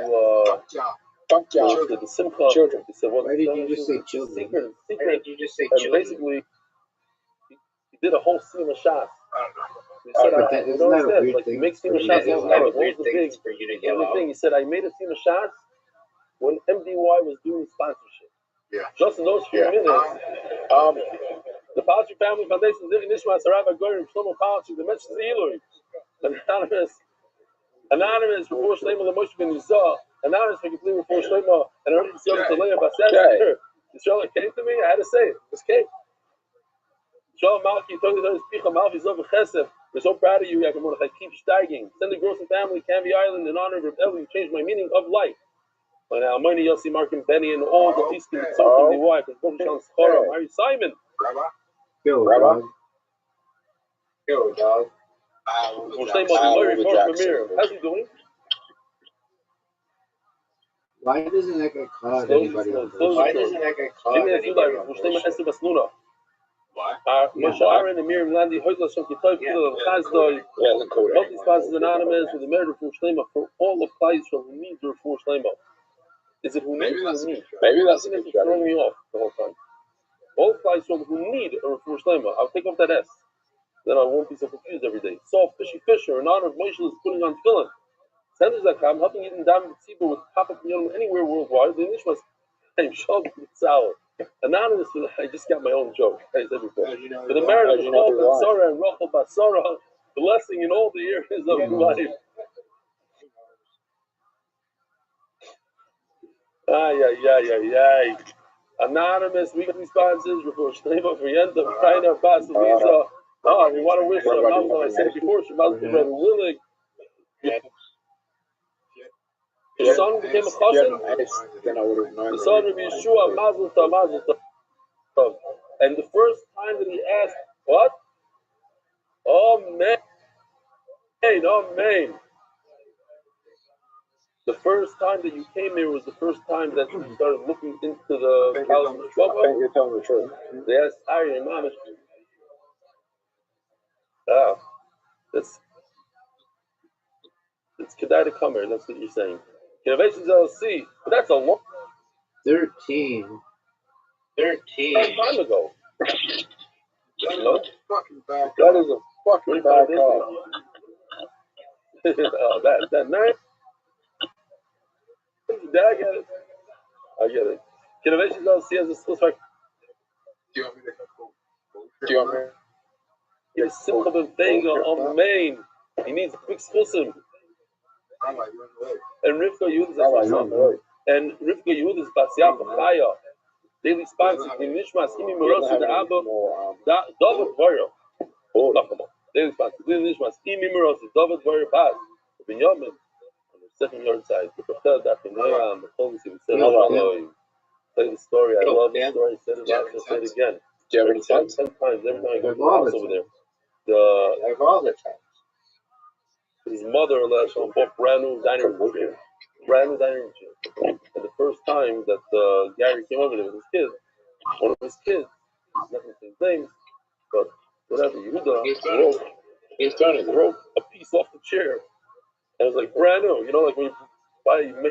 the simcha. Children. He said, why did you just say children? Secret. And basically, he did a whole sima shas. He said, you know what he said? Like, he makes sima shas all the time. What was the big thing? He said, I made a sima shas when MDY was doing sponsorship. Yeah. Just in those few minutes, the Palchi Family Foundation, Living Nishma, Sarava Gorim, Shlomo Palchi, the Mensch Zilui, Anonymous, before Shlema, the Moshe Ben Yizah, Anonymous, for completely before Shlema, and I already said to Leah Basset. Israel came to me, I had to say it. This came. Shalom Malki, told us Picha Malki, Zov Chesef. We're so proud of you, Yaakov Mordechai. Keep steiging. Send the Gross and family, Canby Island, in honor of Eli. You changed my meaning of life. And now, Moni, Yossi, Mark, and Benny, and all the peace can be so from the wife. And Bob Shalom Schora, Mary Simon. Rabbi. Yo, dog. How's he doing? Why doesn't that guy call anybody on this? Why doesn't that guy call anybody on this? Why? Moshe Aaron and Miriam Landi, Hoytla Shem Kitov, Kilo Chazdoi, multi-sponsors anonymous with the merit of Refuah Shlema for all of Klai Yisrael who needs the Refuah Shlema. Is it who needs or who needs? Maybe that's throwing me off the whole time. All flies who need a refuah shlema. I'll take off that S. Then I won't be so confused every day. So Fishy Fisher, in honor of Moshe, is putting on tefillin. Senders like I'm helping Yidden Dam Tzibur with pop-up Yom anywhere worldwide. The Nishmas I'm shoved with salad. Anonymous, I just got my own joke. I said before. For the merit of the Sarah and Rachel Basara, blessing in all the areas of life. Ay. Anonymous, weekly sponsors, Refuah Shlema for Yenta, Kraina, Pasavisa. Oh, we want to wish Mazel. I said it before, Mazel to Brother Willig. His son became a chassan. The son of Yeshua, Mazel Tov. And the first time that he asked, what? Oh, man. The first time that you came here was the first time that you started looking into the college of Shlomo. I think you're telling the truth. They asked Ari and Mamish. It's Kedai to come here, that's what you're saying. Innovations LLC, but that's a long 13. time ago. No? Fucking bad. That is a fucking bad car. that night. I get it. Innovations LLC has a skill strike. Do you want me? He's simple than thing on Maine. He needs a quick skillsim. And Rivka Yud is and Rivka Yud is Basyaf Chaya. Daily sponsor in Nishmas Imi Merosi the Abba David Varyo. Daily sponsor in Nishmas Imi Merosi David Varyo Baz Binyamin on the second yard side. The Prophet Dafinaya the Holy City said tell the story. I love the story. I said it last. I said it again. Do you have any times? 10 times every time I go to the house over there. All the time. His mother bought brand new dining room chair. And the first time that Gary came over there with his kids, one of his kids, nothing to his name, but whatever, Yehuda broke a piece off the chair. And it was like brand new, like when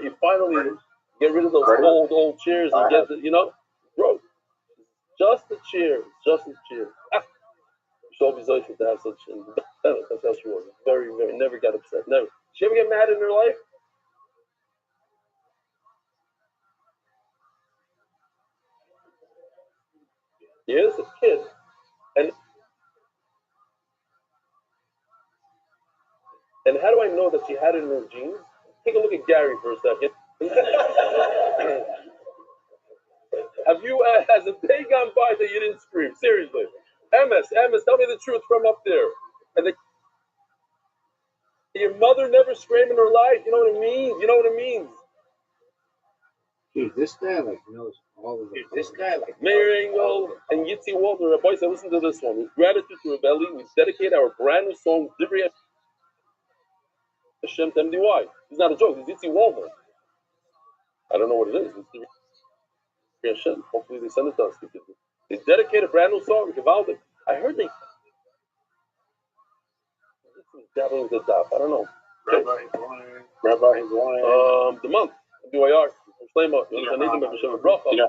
you finally get rid of those old chairs and get the, broke. Just a chair. She'll be joyful to have such, and that's how she was. Very, very, never got upset. Never. Did she ever get mad in her life? Yes, a kid. And how do I know that she had it in her genes? Take a look at Gary for a second. Has a day gone by that you didn't scream? Seriously. MS, tell me the truth from up there. And your mother never screamed in her life? You know what it means? Dude, this guy knows all of it. Meir Engel and Yitzi Walter, boys, listen to this one. With gratitude to Rebelli, we dedicate our brand new song, Divrei Hashem to MDY. It's not a joke, it's Yitzi Walter. I don't know what it is. It's Divrei Hashem. Hopefully they send it to us. They dedicate a brand new song, Givaldic. I heard they dabbling with the daf. I don't know. Rabbi Hizwan. The month. MDYR. You know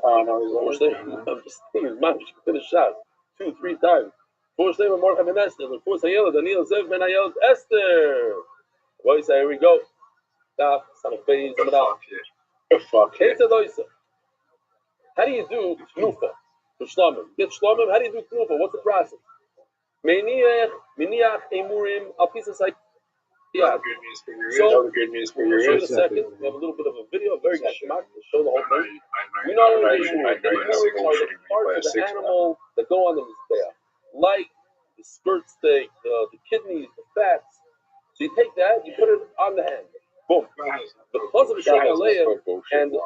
how I know he's I'm just thinking, man, she finished shots 2-3 times. Four Shlema Mordechai Ben Esther, and four Sayela, Daniel Zev Ben Ayel Esther. What say? Here we go. Daf, son of Beis, Fuck yeah. How do you do Knufa? For Shlomim. Get Shlomim, how do you do Knufa? What's the process? Miniach Emurim, Al Pisa Sayel. Yeah. So, good news for in a second, we have a little bit of a video, very schmack to show the whole thing. We know what they are the parts of the animal that go on the mizbeach, like the skirt steak, the kidneys, the fats. So you take that, you put it on the hand. Boom. The plus of the shakaleya and the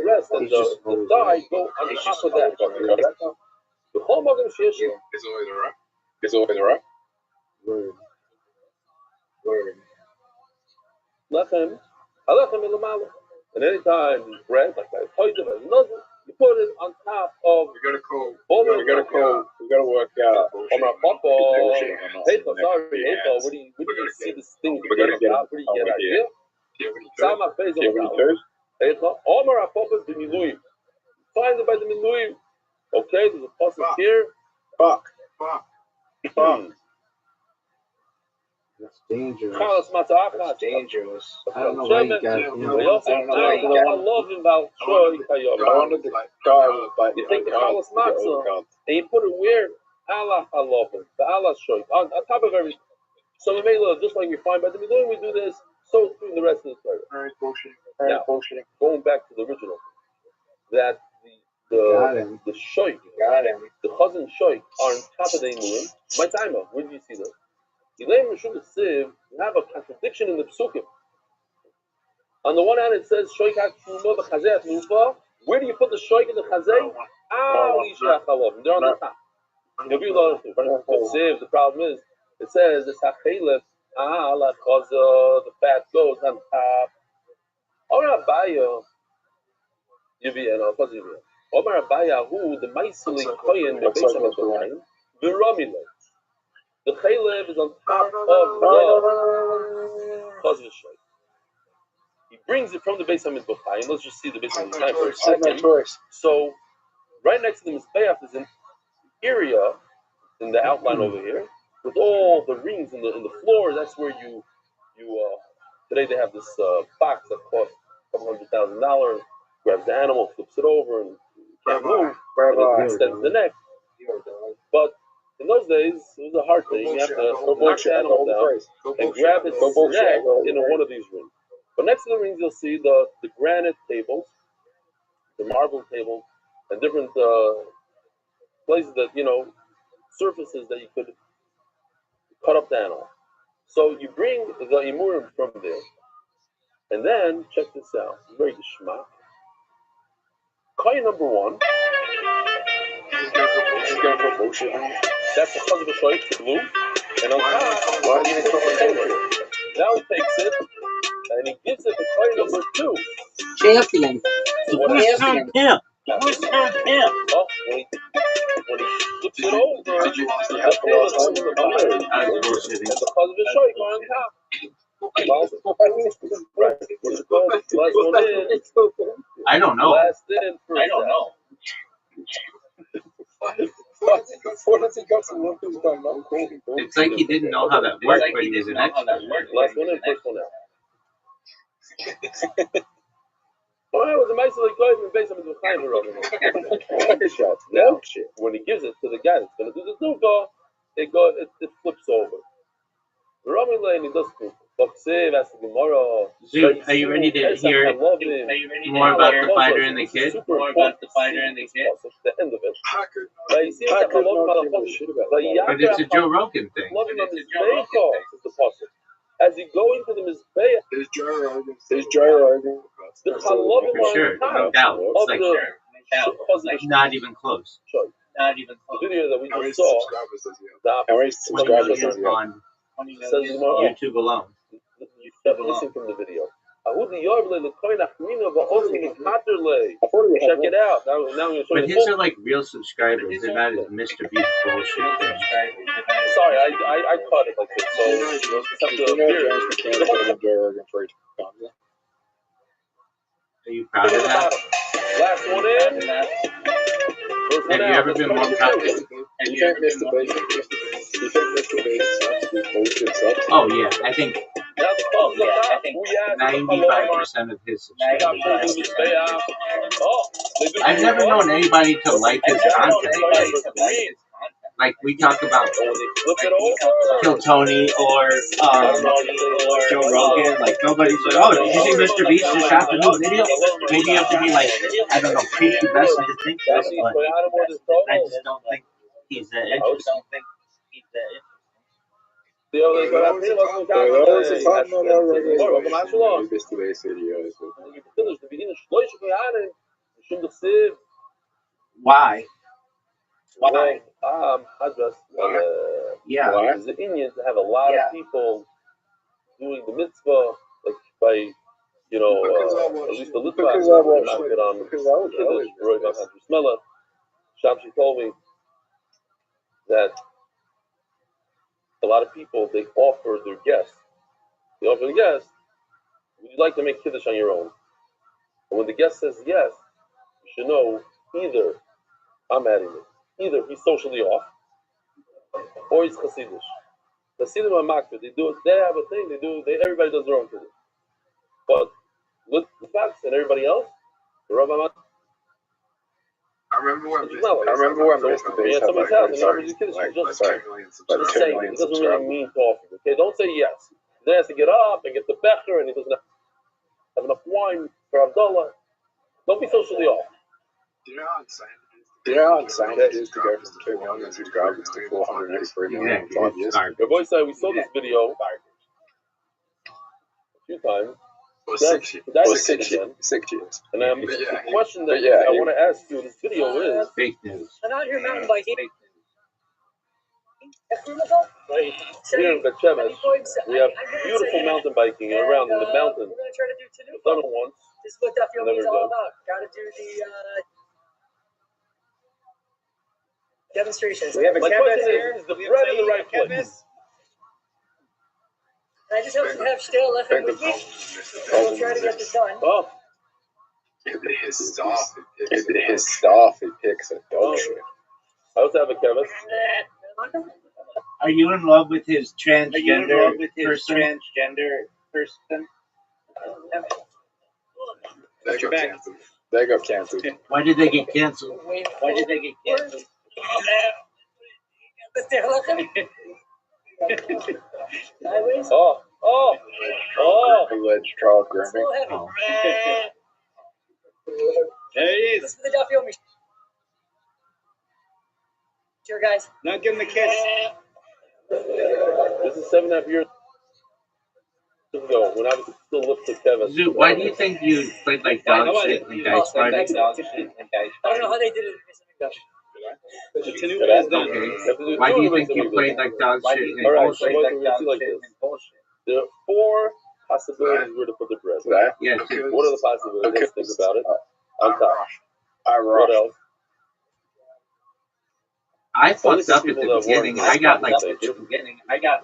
rest and the thigh go on top of that. The whole Magam Sheshim is always right. Word. Lechem ilamala. And anytime you bread, like I told you, you put it on top of. We gotta work out. Where do you see this thing? Where do you get idea? find it by the Miluim. Okay, there's a pasuk here. Fuck. That's dangerous. That's dangerous. I don't know why you got him. I don't know why you got him. I wanted the guy with the You take the chalas matzah and you put it where? Allah halofim, the Allah shoy, on top of everything. So we made just like we find by the Miluim, we do this. So through the rest of the Torah. Now, going back to the original, that the shoy, the chazan shoy are on top of the Miluim. My timer, where do you see this? You have a contradiction in the psukim. On the one hand, it says shoy kachuma b'chazeh atnufa. Where do you put the shoy and the chazeh? They're on the top. The problem is, it says it's hachelef. Because the fat goes on top. Omar Abaya, Omar Abaya, who the Maisili Koyen, the base of the Ramile. The Chalev is on top of the Chazvah. He brings it from the base of Mizbachayim. Let's just see the base of Mizbachayim for a second. So, right next to the Mizbeach is an area in the outline over here with all the rings in the floor. That's where you today they have this box that costs $200,000. Grabs the animal, flips it over, and can't move. And it extends the neck. But in those days, it was a hard thing. You have to knock the animal down and grab its neck in one of these rings. But next to the rings, you'll see the granite tables, the marble tables, and different places that, surfaces that you could cut up the animal. So you bring the imurim from there, and then check this out. Very geschmack. Kohen number one. That's the chazal b'shoy, blue, and on top, now he takes it and he gives it to Kohen number two. Champion. Where's him? Oh, when he flips it over, the tail is on the bottom, and the chazal b'shoy go on top. Right. Last one in. I don't know. Last in. I don't know. It's like he didn't know how that worked, but he was an expert. Last one in, first one out. Oh, it was a nice little guy based on the time. Now, when he gives it to the guy that's going to do the nuka, it flips over. The Rami Lane, he does nuka. Zoot, are you ready to hear more about the fighter and the kid? The end of it. But it's a Joe Rogan thing. As you go into the Mizbeach, his gyro. For sure, no doubt. It's like not even close. The video that we just saw, How many subscribers does he have? On YouTube alone. Listen from the video. Check it out. Now but his are like real subscribers. They're not as Mr. Beast bullshit thing. Sorry, I caught it like this. So you Are you proud of that? Last one in. Have you ever been more proud of it? You think Mr. Bates Oh yeah, I think 95% of his subscribers. I've never known anybody to like his content. Like we talk about Kill Tony or Joe Rogan. Like nobody's like, oh, did you see Mr. Beast just dropped a new video? Maybe you have to be like, I don't know, preach the best to think that, but I just don't think he's that interesting. Why? Yeah. It's the Indians that have a lot of people doing the mitzvah, like by, at least the Litvak, Shamshi told me that a lot of people, they offer their guests. They offer the guest, would you like to make kiddush on your own? And when the guest says yes, you should know Either, I'm adding it, either he's socially off, or he's Hasidish. Hasidim are makbid. They have a thing, everybody does their own thing. But with the facts and everybody else, the Rabbi I remember when Mr. we at somebody's house and everybody's kids just saying, it doesn't really mean talking. Okay, don't say yes. He has to get up and get the becher, and he doesn't have enough wine for Abdullah. Don't be socially off. Do you know how insane it is to go from 2 million subscribers to 483 million in 5 years? Your boy said we saw this video a few times. For 6 years. And the question that I want to ask you in this video is Fake news. I'm out here mountain biking. here in Betchemesh, we have beautiful mountain biking around in the mountains. We're going to try to do two new I've done it once. This is what Daf Yomi is all about. Got to do the demonstrations. We have a My canvas question here. is the bread in the right place? I just hope to have still left with me. We'll try to get this done. Oh, His stuff he picks at dog shit. I also have a canvas. Are you in love with his transgender person? They got canceled. Why did they get canceled? Alleged trial grooming. Oh. There he is. This is the Daf Yomi. Sure, guys. Not giving the kiss. This is 7.5 years ago when I was still lifted Kevin. Zoo, why do you think you played like dog shit in the guy's party? I don't know how they did it. The Tanu is done. Okay. Why do you think you played like dog shit in Alright, bullshit? so we're going to see like this. There are 4 possibilities where to put the bread. Yeah, What are the possibilities? Let's think about it. On top. What else? I fucked up at the beginning. I got like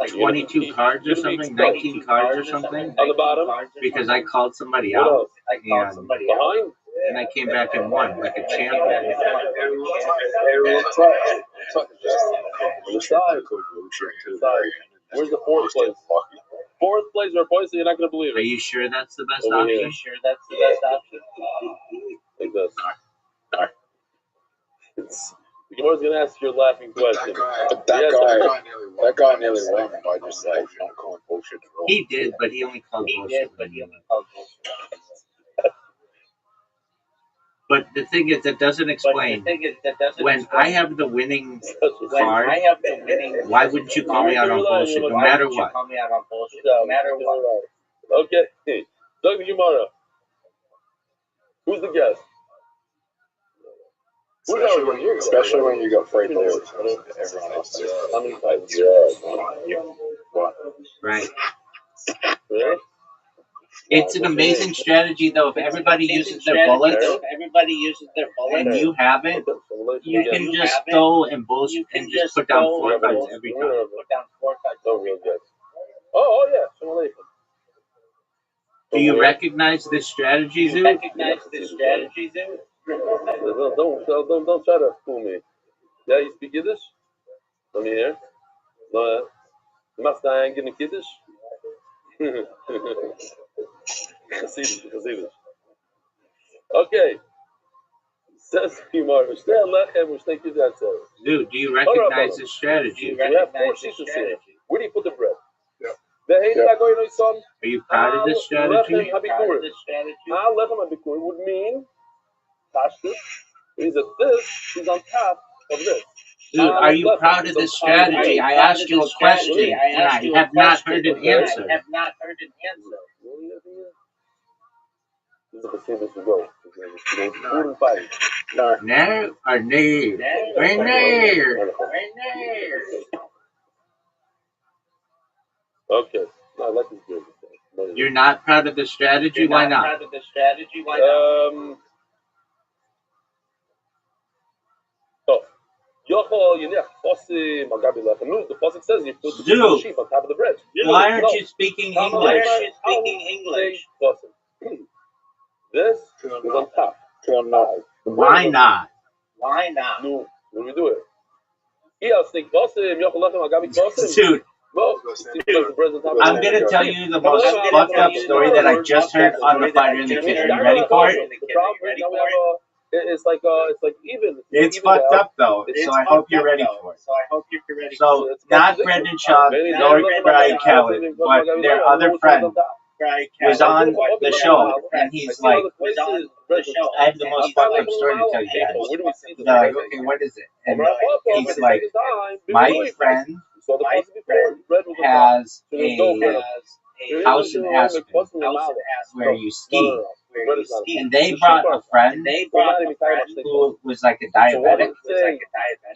22 cards or something, 19 cards or something, On the bottom. because I called somebody What out else? and Behind? I came back and won like a champion. On the side. Where's the 4th place? 4th place or a place that you're not going to believe Are it. you sure that's the best Over here. option? Like this. The Gemara's going to ask your laughing question. That guy nearly won by just like not calling bullshit at all. He did, but he only called bullshit. But the thing is, that doesn't explain. When I have the winning card, why wouldn't you call me out on bullshit, no matter what? Okay. Doug the Gemara. Who's the guest? Especially when you got $3. Everyone else does. How many times? Right. Really? It's an amazing strategy, though. If everybody uses their bullets, and you haven't, you can just go and bullshit and just put down 4 cards every time. Oh, real good. Oh, yeah. Shalom Aleichem. Do you recognize this strategy, Zoo? Don't try to fool me. Yeah, you speak Yiddish? Let me hear. No, you must not get in Yiddish. Okay. Says Gemara. Zoo, do you recognize this strategy? We have 4 shishas here. Where do you put the bread? Are you proud of this strategy? Lechem habikurim would mean pashtus means that this is on top of this. Dude, are you proud of this strategy? I asked you a question, and I have not heard an answer. This is the famous to go. No or no? Right there. Okay. No, I like this good. You're not proud of the strategy? Why not? The pasuk says you put the sheep on top of the bread. Why aren't you speaking English? This is on top. Why not? Why not? No, when we do it. Dude, well, I'm gonna tell you the most fucked up story that I just heard on the Fighter and the Kid. Are you ready for it? The problem is now we have it's like even. It's fucked up though, so I hope you're ready for it. So not Brendan Shaw nor Brian Callen, but their other friend was on the show, and he's like, I have the most fucked up story to tell you guys. They're like, okay, what is it? And he's like, my friend has a house in Aspen where you ski. And they brought a friend who was like a diabetic,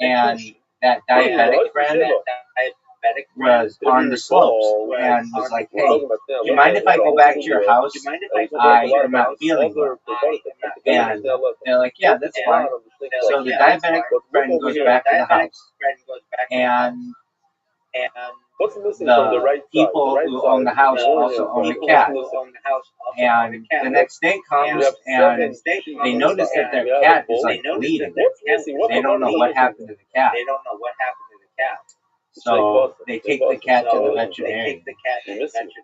and that diabetic friend was on the slopes and was like, hey, do you mind if I go back to your house? I am not feeling well. And they're like, yeah, that's fine. So the diabetic friend goes back to the house. And the people who own the house also own the cat. And the next day comes and they notice that their cat is like bleeding. They don't know what happened to the cat. So they take the cat to the veterinarian,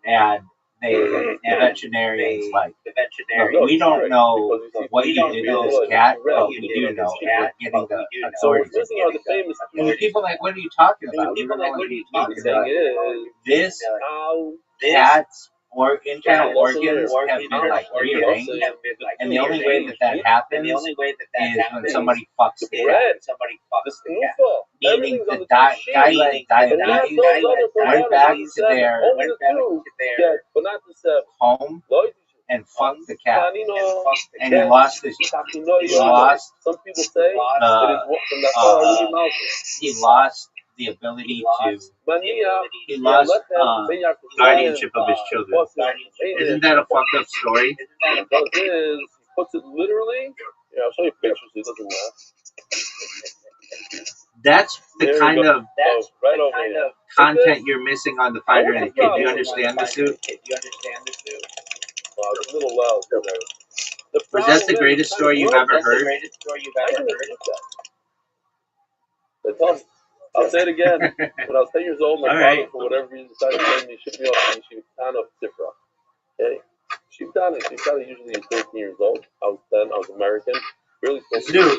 and the veterinarian's like, look, we don't know what you did to this cat, but we do know, and we're getting the authorities. And the people are like, what are you talking about? We don't know what you're talking about. This cat's internal organs have been like rearranged, and the only way that happens is when somebody fucks the cat. Meaning the diabetes went back to their home and fucked the cat, and he lost the ability to. He lost guardianship of his children. Isn't that a fucked up story? He puts it literally. Yeah, I'll show you pictures. It doesn't matter. That's the kind of content you're missing on the Fighter and the Kid. Do you understand the suit? Wow, it's a little loud. Was that the greatest story you've ever heard? I'll say it again. When I was 10 years old, my father, for whatever reason, decided to send me, ship me off to Shivtana of Sifra. Okay? Shivtana usually is 13 years old. I was 10, I was American. Really Dude,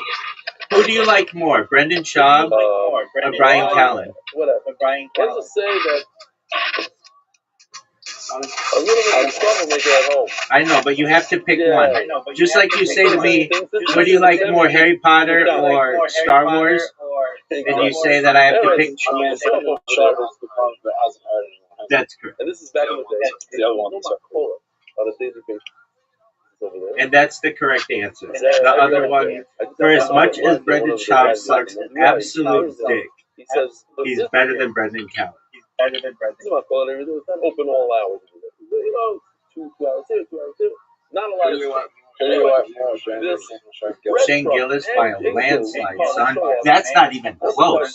who do you like more, Brendan Shaw or Brian Callen? Whatever. Let's just say that a little bit of a troublemaker at home. I know, but you have to pick one. Just like you say to me, what do you like more, Harry Potter or Star Wars? And you say that I have to pick. That's correct. And this is back in the day. The other one and that's the correct answer. The other one, for as much as Brendan Shaw sucks absolute dick, he's better than Brendan Callen. Open all hours. 2 hours here, 2 hours here. Not a lot of Shane Gillis by a landslide, son. That's not even close.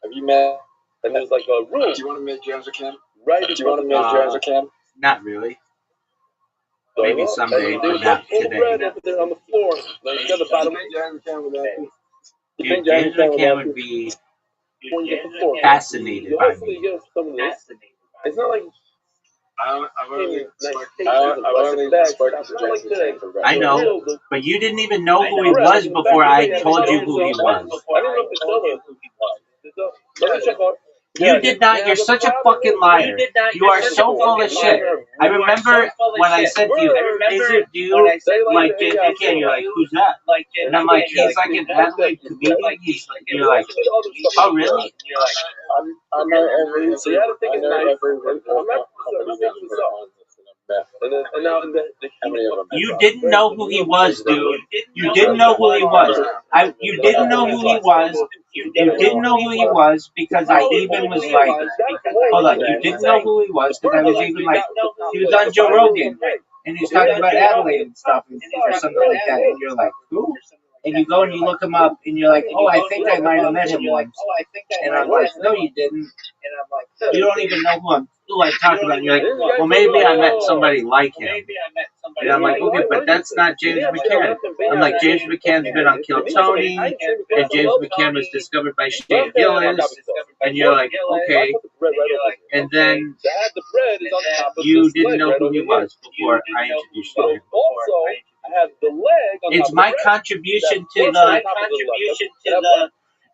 Have you met? And there's like a room. Do you want to meet James or Kim? Right. Do you want to meet James or Kim? Not really. Maybe someday, but not today. On the floor. The bottom. Dude, James McCann would be fascinated by me. It's not like I know, but you didn't even know who he was before I told you who he was. You did not. You're such a fucking liar. You are so full of shit. I remember when I said to you, is it you like James McCann? You're like, who's that? And I'm like, he's like an Adelaide comedian. You're like, oh really? I know every. So you had to think of You didn't know who he was, dude. You didn't know who he was. You didn't know who he was. You didn't know who he was because I even was like, hold on. You didn't know who he was because I was even like, he was on Joe Rogan and he's talking about Adelaide and stuff or something like that. And you're like, who? and you go and you look him up, and you're like, oh, I think I might have met him once. And I'm like, no, you didn't. You don't even know who I'm talking about. And you're like, well, maybe I met somebody like him. And I'm like, okay, but that's not James McCann. I'm like, James McCann's been on Kill Tony, and James McCann was discovered by Shane Gillis. And you're like, okay. And then you didn't know who he was before I introduced you to him. It's my contribution to the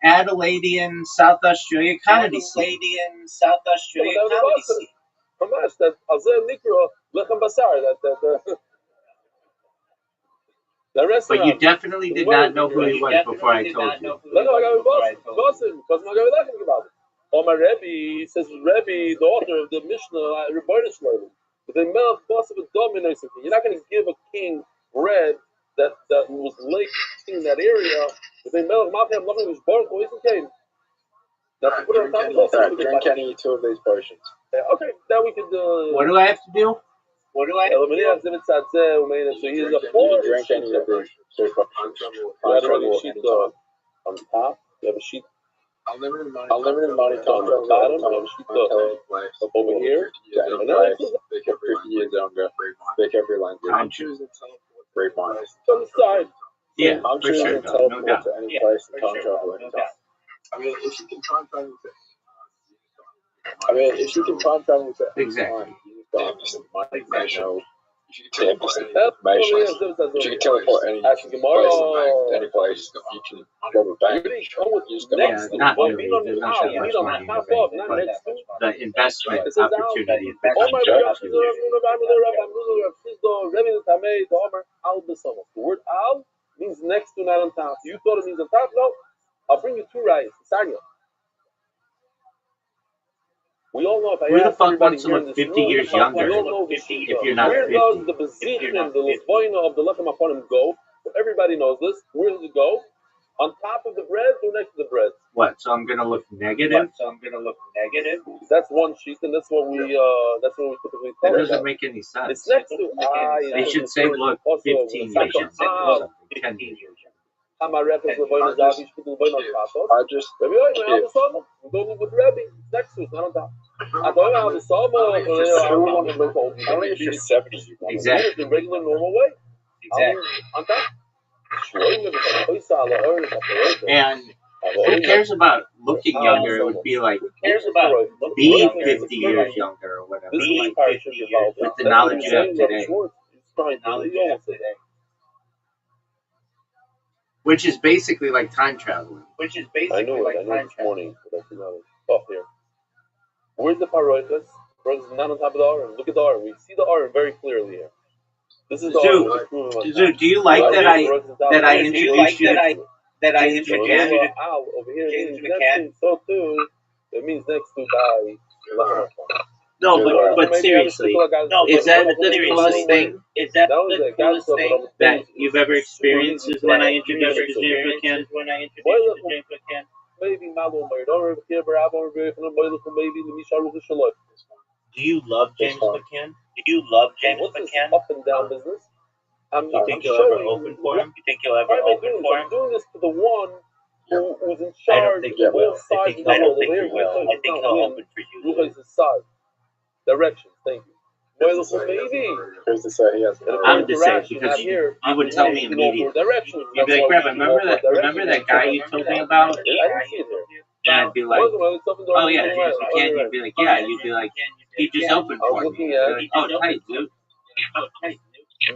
Adelaidean South Australia comedy scene. But you definitely did not know who he was before I told you. Omar Rebbe says Rebbe, the author of the Mishnah, Rabbi Rothschild. You're not going to give a king bread that was late in that area. Drink any two of these potions. Okay, now we could. What do I have to do? So he's a four. Drink any of these two potions. On top, you have a sheet. Unlimited money on the bottom, you have a sheet over here. And then they kept 50 years younger. They kept your language. I'm choosing Great minds. It's on the side. Yeah, I'm for sure. choosing to teleport No doubt. to any place and time travel anytime. I mean, if you can time travel with it. Exactly. You can teleport any place, you can go back. Yeah, not really. There's not that much money in the bank, but the investment opportunity is The word al means next to, not on top. You thought it means on top? No. I'll bring you two rice. We all know if I who the ask fuck everybody wants to here in look this 50 room, years younger we all know the if you're not 50? Where does the Bezichin, the Levoina of the Lechem Aponim go? So everybody knows this. Where does it go? On top of the bread or next to the bread? What? So I'm gonna look negative? That's one sheet, and that's what we typically That call it. doesn't make any sense. It's next to They should say look 15 years younger or something. 10 years younger. I just go with Rebbe next to it, not on top. I don't know how the Salmo. Exactly. The regular normal way. On top. And who cares about looking younger? It would be like be 50 years younger or whatever. With the knowledge you have today. Which is basically like time traveling. I know it this morning. Oh, here. Where's the paroichas? Paroichas not on top of the aron. Look at the aron. We see the aron very clearly here. This is the aron. Zoo, do you like that I introduced you to James McCann? Over here, James McCann. So too, it means next to by. No, but seriously, is that the coolest thing? Is that the coolest thing that you've ever experienced? Is when I introduced you to James McCann? Maybe Do you love James McCann? Up and down business. You think you'll ever open for him? I'm doing this to the one who's in charge. I don't think you will. I think he'll open for you. Directions, thank you. Who's to say he has I'm just saying because you would tell me immediately. You'd be like, Rabbi, remember that guy you told me about? I didn't see it there. And I'd be like, oh yeah, James McCann. You'd be like, yeah. You'd be like, he just opened for me. You'd be like, oh, tight, dude.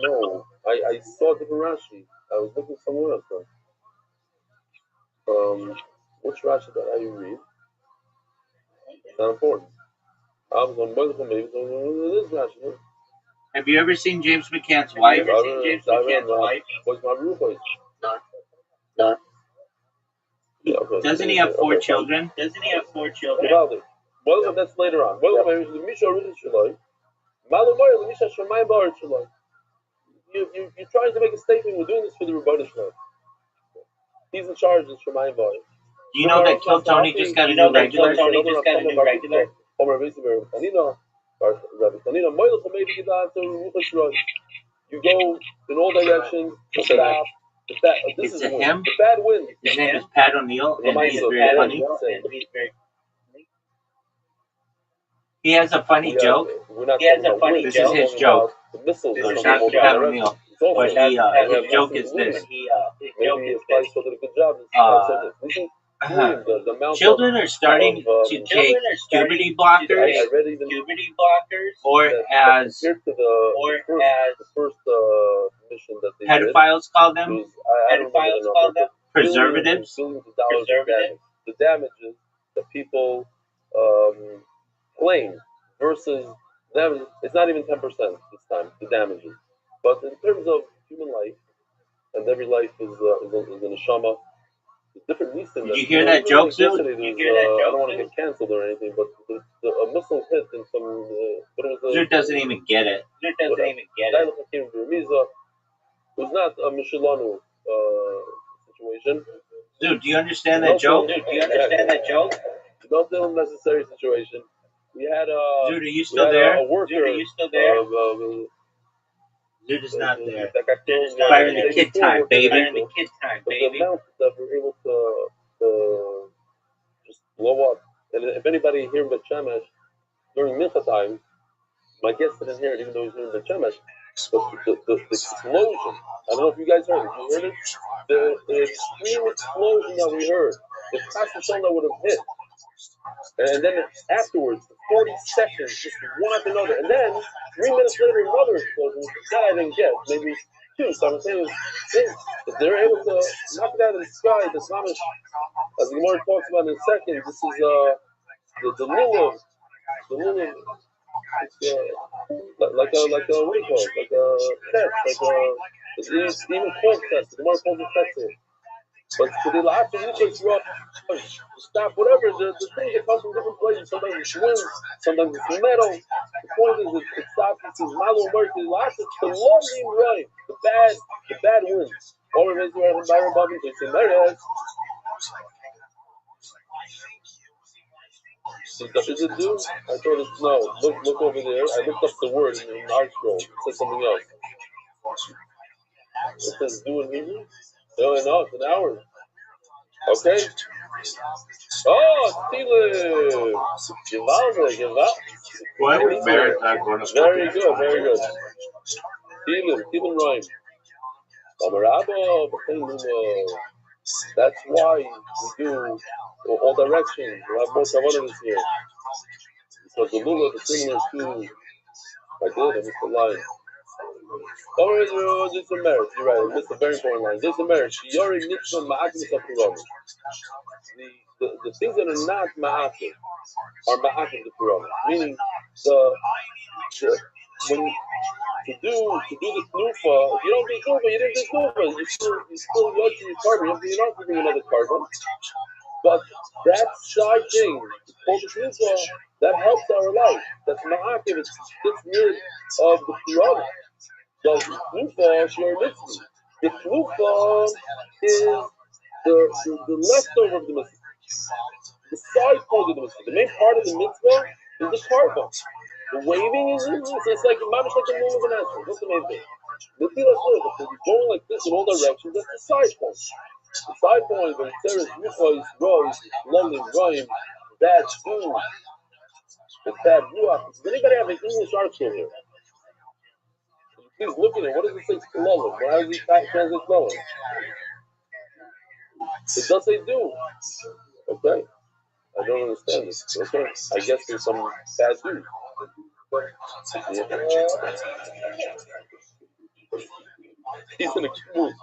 No, I saw different Rashi. I was looking somewhere else though. Which Rashi that you read? It's not important. I was on maybe this Rashi. Have you ever seen James McCann's wife? No. Yeah, okay. Doesn't he have 4 children? Well, that's later on. You're trying to make a statement. We're doing this for the Rebbe Shalom. He's in charge of Shemayim Bar. Do you know that Kill Tony just got a new regular? You go in all directions, stop, This It's is a him. the bad wind. His name is Pat O'Neill, and he's very funny. He has a funny joke. This is his joke. So it's not from Pat O'Neill, but his joke is this. Children are starting to take puberty blockers, or as pedophiles call them, preservatives. The damages that people claim versus them, it's not even 10% this time, the damages. But in terms of human life, and every life is a neshama, there's different reasons. Did you hear that joke, Sue? I don't want to get canceled or anything, but a missile hit in some. Sue doesn't even get it. Who's not a Michelanu situation. Dude, do you understand that joke? Not the unnecessary situation. We had Dude, are you still there? A worker. Dude is not there. Fire the kid time, baby. The amount that we're able to just blow up. And if anybody here in Bet Shemesh during Mincha time, my guest didn't hear it, even though he's here in Bet Shemesh. But the explosion. I don't know if you guys heard it. You heard it? The extreme explosion that we heard. If Pastor Shona would have hit. And then afterwards, 40 seconds, just one after another. And then 3 minutes later, another explosion. That I didn't get. Maybe 2 simultaneous things. If they're able to knock it out of the sky, the Samish, as the Gemara talks about in a second, this is the lulav. The lulav. It's like a what do you call it? Like a test. It's even called test. The Gemara calls it test. But for the last of stop whatever the things that come from different places. Sometimes it's wind, sometimes it's metal. The point is it stops. It's malo work. The last is the lovely right, the bad wind. All of it is around Byron Bobby. It's in there. Is it do? I thought it's no. Look over there. I looked up the word in our scroll. It says something else. It says do in Hebrew. No, it's an hour. Okay. Oh, Steelers! Give up. Why was Barrett not going to start? Very good. Steelers rhyme. That's why we do all directions. We have more kavanah this year. Because the lulav is similar to, I missed the line. This is a marriage. You're right. I missed a very important line. This is a marriage. The things that are not ma'akim are ma'akim the Quran. Meaning when to do the tnufa, if you don't do tnufa, you didn't do tnufa. You still watch your carbon. You're not giving another carbon. But that side thing, called the tnufa, that helps our life. That's ma'akim. It gets rid of the Quran. So tnufa, shor mitzvah. The tnufa is the leftover of the mitzvah. The side part of the mitzvah. The main part of the mitzvah is the carbon. The waving is it's like mamish like a moon of an answer. That's the main thing. The tefillah is good. If you're going like this in all directions, that's the side point. The side point when it says Yufais, Rose, London, Ryan, bad food, the bad ruach. Does anybody have an English article here? Please look at it. What does it say? Lolin. How does it translate Lolin? It does say do. Okay. I don't understand this. Okay. I guess there's some bad dude. Yeah. He's in a queue.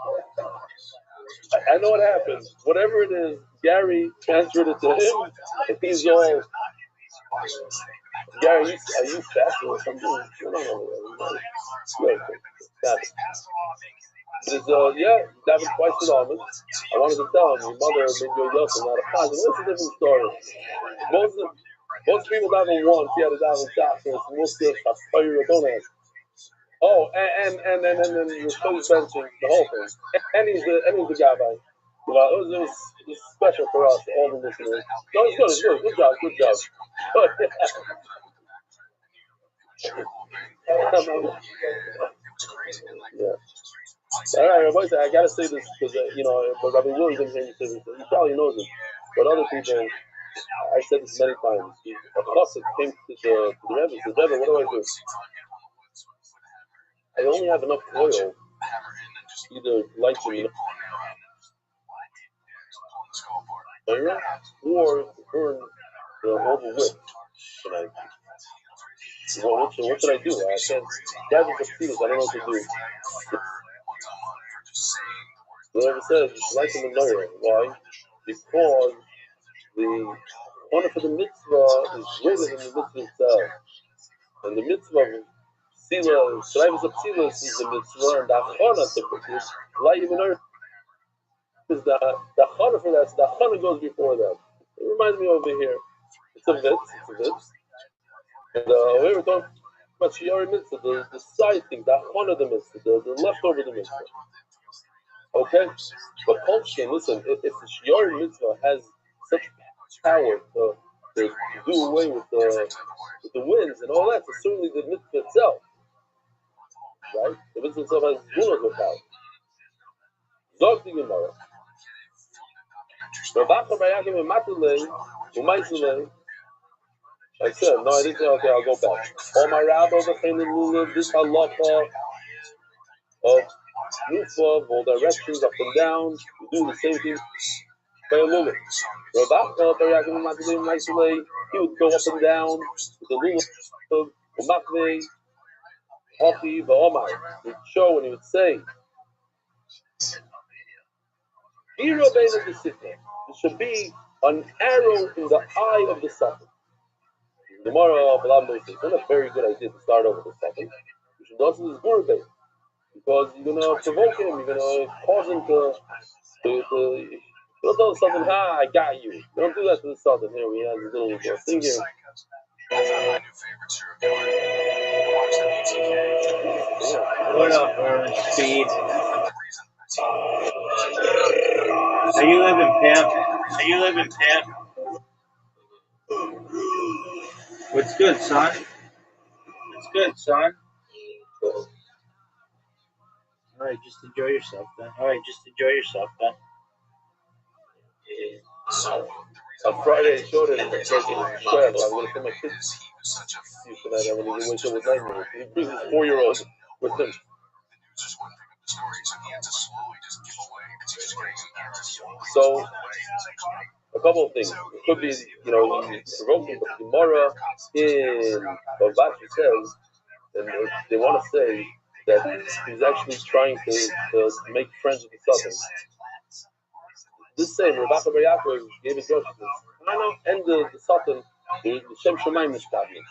I know what happened. Whatever it is, Gary transferred it to him. And he's all, Gary, are you fasting or something? No. Yeah, David twice with almonds. I wanted to tell him, your mother made you a yosef, not a chazan. That's a different story. Most people daven once, he had a daven shachris, most of us don't ask. Oh, and then you're still benching the whole thing. And he's the gabbai. Well, it was special for us, all the listeners. No, it's good. Good job. Yeah. All right, Rabbi, I gotta say this because but Rabbi Willie didn't hear me say this. He probably knows it, but other people, I said this many times. A chassid came to the Rebbe and said, Rebbe, what do I do? I only have enough oil, either light him or burn all the wick tonight. Well, what should I do? I said, Gavin Capitos, I don't know what to do. The Rebbe says, you should light him in Noah. Why? Because the honor for the mitzvah is greater than the mitzvah itself. And the mitzvah of Sila, Shrivas of Sila is the mitzvah, and the Achana to light him in earth is the Achana for that. So the Achana goes before that. It reminds me over here. It's a vitz. And we were talking about Shiori mitzvah, the side thing, the Achana of the mitzvah, the leftover of the mitzvah. Okay? But Kolshkin, listen, if the Shiori mitzvah has such power to do away with the winds and all that, so certainly the mitzvah itself, right? The mitzvah itself has gunas of power. Zog the Gemara. I said, no, I didn't say, okay, I'll go back. All my rabbis are saying this halacha of mitzvah, of all directions, up and down, we do the same thing. By a lulav. He would go up and down with the lulav, umakvei, hachi, v'omar. He would show and he would say, there should be an arrow in the eye of the sucker. The Gemara says, it's not a very good idea to start over the second. You should also do this guru base, because you're going to provoke him, you're going to cause him to don't tell the Sultan, I got you. Don't do that to the Sultan. Here we have this little thing here. What up, Earn Speed? How you living, Pam? What's good, son? All right, just enjoy yourself then. On Friday, I showed it. I'm going to send my kids to you tonight. I'm going to wake up with nightmares. He brings his 4-year-old with him. So, a couple of things. It could be, provoking, but Gemara in Bavashi says, and they want to say that he's actually trying to make friends with the Sultan. This same Rabbi Yaakov gave his Rosh and the Sultan, the Shem Shemaim Nishtabli.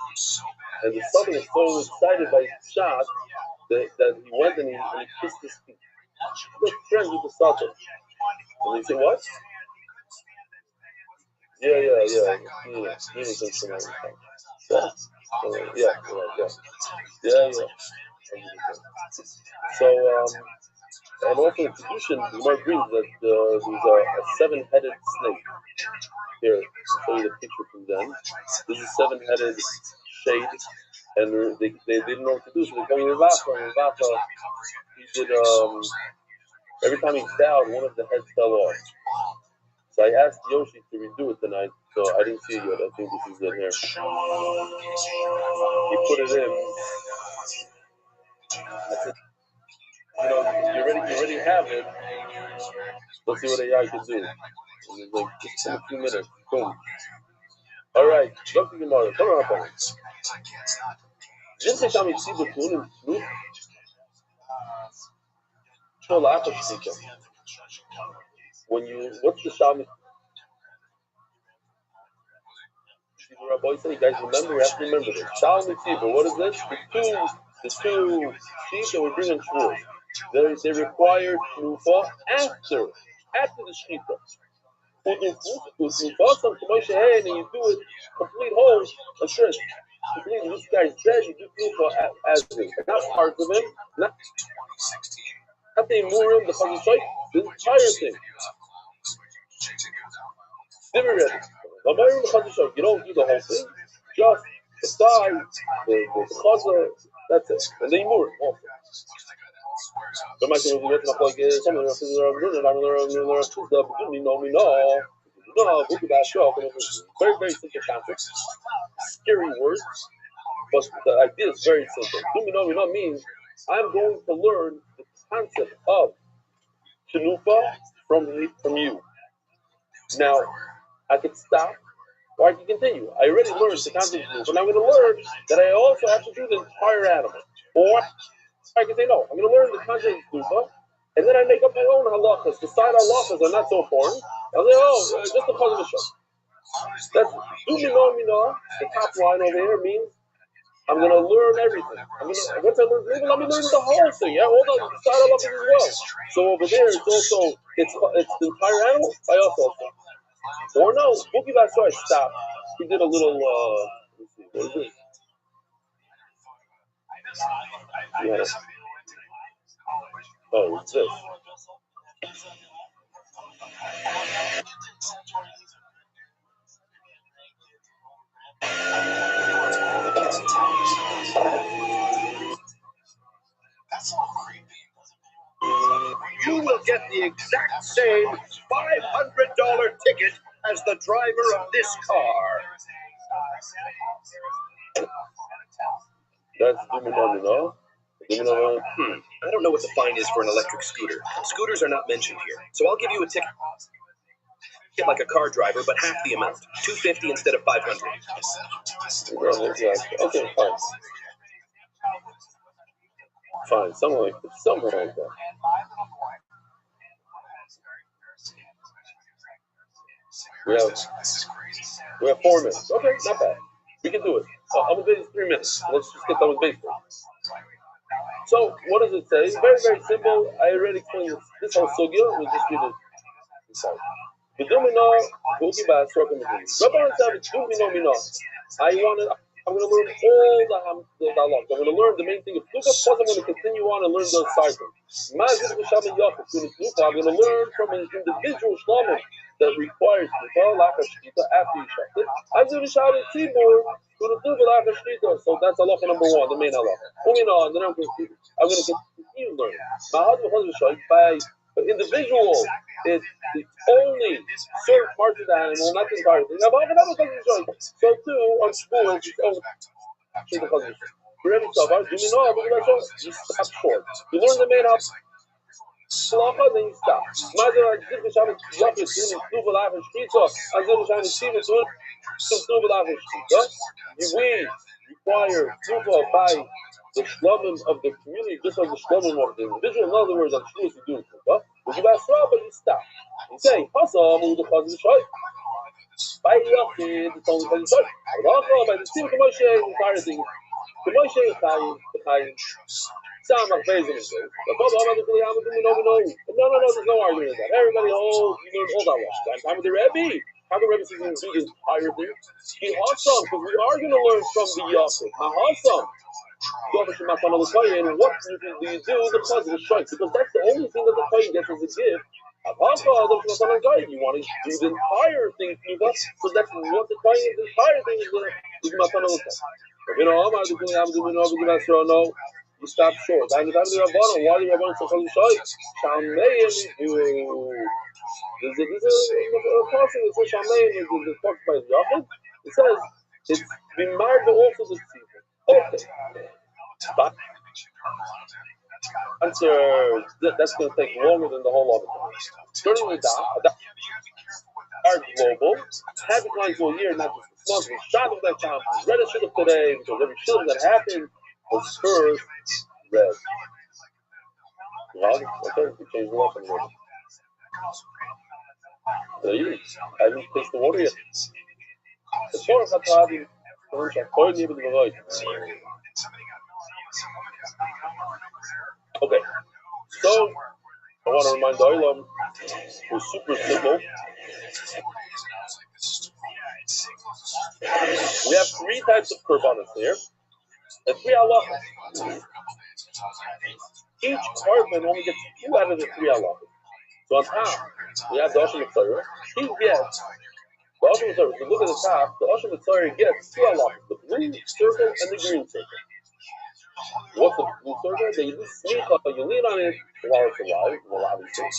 And the Sultan was so excited by his shot that he went and he kissed his feet. He was friends with the Sultan. And they said, what? Yeah. He was in Shemaim. Yeah. So, and also in tradition, the Gemara brings that there's a 7-headed snake. Here, I'll show you the picture from them. This is a 7-headed shade, and they didn't know what to do, so they came to Ravacha. He did, every time he bowed, one of the heads fell off. So I asked Yoshi to redo it tonight, so I didn't see it yet. I think this is it here. He put it in. I said, you already have it. Let's see what AI can do. And it's like, just in a few minutes. Boom. All right. Look at Gemara. Come on, Papa. Didn't say tell me to see the food and what's the Shalmi? Rabbi said, you guys remember? We have to remember this. Shalmi Tzibah, what is this? The two sheep that we bring in Shavuos. They require Tnufa after the Shechita. And you do it complete whole, a shrimp. Completely, this guy's dead, you do Tnufa as him. Not parts of him, not the Imurim, the Chazashai, the entire thing. Never ready. You don't do the whole thing, just the side, the Chazah, that's it. And the Imurim also. But my thing was like some of the very, very simple concept. Scary words, but the idea is very simple. Dumino means I'm going to learn the concept of Tanufa from you. Now, I could stop or I can continue. I already learned the concept of Tanufa, and I'm going to learn that I also have to do the entire animal. Or I can say, no, I'm going to learn the concept of Tanufa, and then I make up my own halachas. The side halachas are not so important. I'll say, just the cause of the show. That's Dumino, the top line over here means I'm going to learn everything. Once I learn everything, let me learn the whole thing. Yeah, all the side halachas as well. So over there, it's also, it's the entire animal. I also. Or no, Bookie Basar stopped. He did a little, let's see, what is this? Yeah. Oh, it's this. You will get the exact same $500 ticket as the driver of this car. That's Dumino. I don't know what the fine is for an electric scooter. Scooters are not mentioned here, so I'll give you a ticket like a car driver, but half the amount, $250 instead of $500. Okay, fine. Fine, something like that. We have 4 minutes. Okay, not bad. We can do it. I'm going to do 3 minutes. Let's just get done with baseball. So, what does it say? Very, very simple. I already explained this whole sugya. We'll just read it inside. The Dumino, Boogie Bass, Rabbi I'm going to learn all the halachas. I'm going to learn the main thing of Tuka, plus I'm going to continue on and learn the cycle. I'm going to learn from an individual shlamim that requires Tuka, after you shut it. I'm going to shout at Tzibur, so that's halacha number 1, the main halacha. And then I'm going to continue learning. By individual, it's only certain parts of the animal, not the entire thing. So too, on school, it's only the chazal. You stop short. You learn the main halacha, then you stop. We require tuba by the shlamim of the community, just like the shlamim of the individual. In other words, on shluas you do tuba. But you stop. You say, "Hasam the chazal shoy." By yachid, it's only chazal shoy. By the tzim Moshe, the entire thing. The Moshe Chayim. Samach Bezim is there. No, there's no argument with that. Everybody holds, you learn all that wash. Time with the Rebbe. How the Rebbe is going to do this entire thing? He awesome, because we are going to learn from the Yosef. Awesome. And what do you do? The cause of the shite, because that's the only thing that the Chayim gets as a gift. You want to do the entire thing, so that's what the Chayim, the entire thing is Matana L'Chayim. No. You stop short. Why do you Rabbanon so called Shai? There's a passing that says Shamei is talked by Yachid. It says it's Bimar but also the Tzibur. Okay. But answer that's going to take longer than the whole other one. Starting with that are global. Happy clients all year, not just months. We shot of that time. We read a shidduch today because every shidduch that happened was first read. Well, okay, we changed the law from there. I haven't tasted the water yet. The Torah Chatzahim, okay, so I want to remind the Olam, it's super simple. We have 3 types of korbanos here. And 3 halachas. Each korban only gets 2 out of the 3 halachas. So on top, we have the Oshem Mitzvah. He gets the Oshem Mitzvah. If you look at the top, the Oshem Mitzvah gets 2 halachas: the blue circle and the green circle. What's the blue circle? They use smicha, you lean on it while it's alive, well obviously,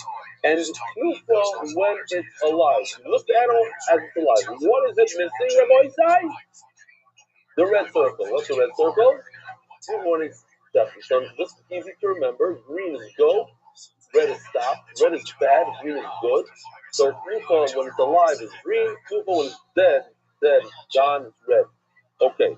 and tnufa when it's alive. You look at the animal as it's alive. What is it missing, Rabbi Isai? The red circle. What's the red circle? Good morning, Stephanie. So just easy to remember. Green is go, red is stop, red is bad, green is good. So tnufa when it's alive is green, tnufa when it's dead, gone, it's red. Okay.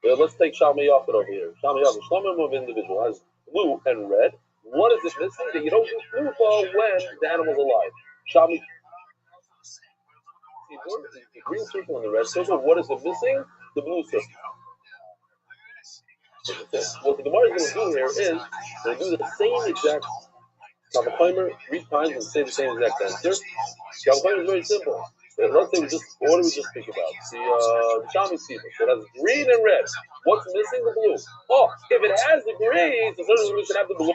Let's take Shalmi Yafet over here. Shalmi Yafet, Shlomim of individual has blue and red. What is it missing? That you don't do tnufa when the animal's alive. Shalmi, the green circle and the red circle. What is it missing? The blue circle. What the Gemara is going to do here is going to do the same exact Kavachimer 3 times and say the same exact answer. Kavachimer is very simple. Let's say what do we just speak about? The Shami Siva. So it has green and red. What's missing? The blue. Oh, if it has the green, so certainly we should have the blue.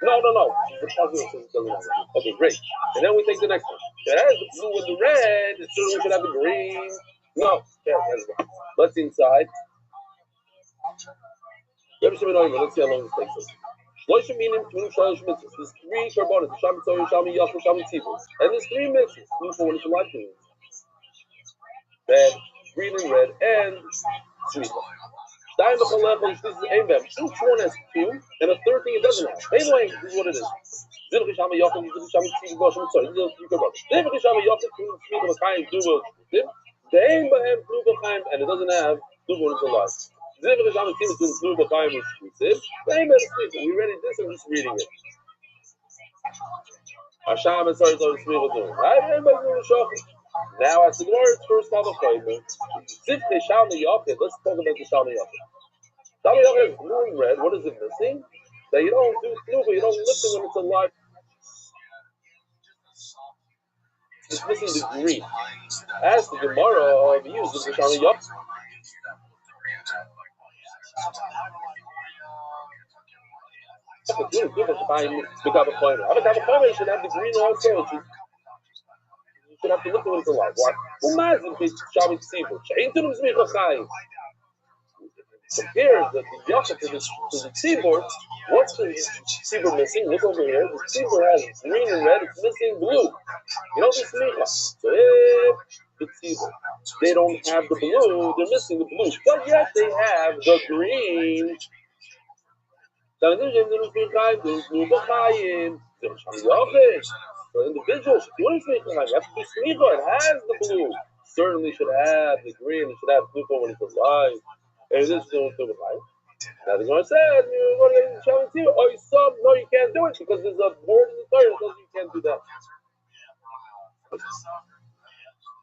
No. Okay, great. And then we take the next one. If it has the blue and the red, certainly we should have the green. No. Let's inside. Let's see how long this takes us. There's 3 karbonas, Shami Torah, Shami Yachid, Shami Tzibur. And there's 3 mixes. Tnufa when it's alive, red, green and red, and smicha. Each one has 2, and a third thing it doesn't have. Anyway, this is what it is. Zivchi Shami Yachid, Shami Tzibur, Shami Tzibur. These are 3 karbonas. Zivchi Shami Yachid, Smicha, L'chaim, Duva, Dein Bahem, Tnufa, Chaim, and it doesn't have Tnufa when it's alive. We read this and just reading it. Now, as the Gemara, it's first Kavachimer. Let's talk about the Shalmi Yafet. Shalmi Yafet is blue and red. What is it missing? That you don't do tnufa, you don't lift it when it's alive. It's missing the green. As the Gemara uses the Shalmi Yafet. The Kavachimer should have the green also. You should have to look at when it's alive. Why? Compare the Yachid to the Tzibur. What's the Tzibur missing? Look over here. The Tzibur has green and red. It's missing blue. You know this smicha. So if the Tzibur, they don't have the blue, they're missing the blue. But yet they have the green. So individuals, what is smicha? You have to do smicha. It has the blue. Certainly should have the green. It should have tnufa when it's alive. And this is still alive. Now the Gemara said, you want to get into Shalom Tzibur. Oh, no, you can't do it because there's a word in the Torah that says you can't do that.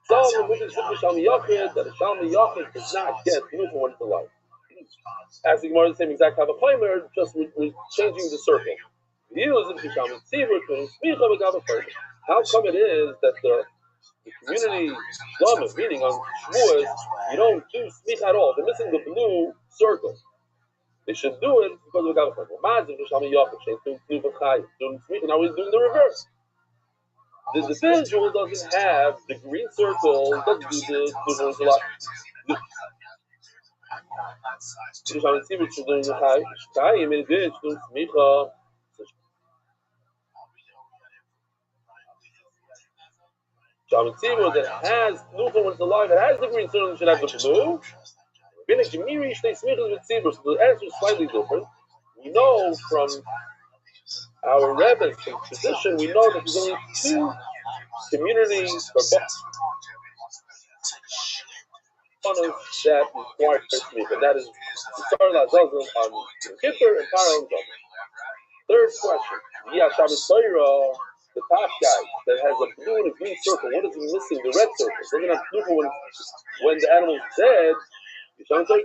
Some which is the Shalom Yachid, that the Shalom Yachid does not get tnufa when it's alive. As the Gemara is the same exact Kavachimer, just we're changing the circle. How come it is that the community Islam, meaning on Shavuos, you don't do smicha at all. They're missing the blue circle. They should do it because of the Kavachimer. Now we're doing the reverse. The individual doesn't have the green circle, doesn't do the blue lot. Shalom Tzibur that has tnufa when it's alive, it has the green, certainly should have the blue. So the answer is slightly different. We know from our rabbis, from tradition, we know that there's only 2 community that require smicha, and that is Tzar Lazazim on Kippur and Para on Zom. Third question: the top guy that has a blue and a green circle, what is he missing? The red circle. So they're going to have tnufa when the animal is dead. The Yachid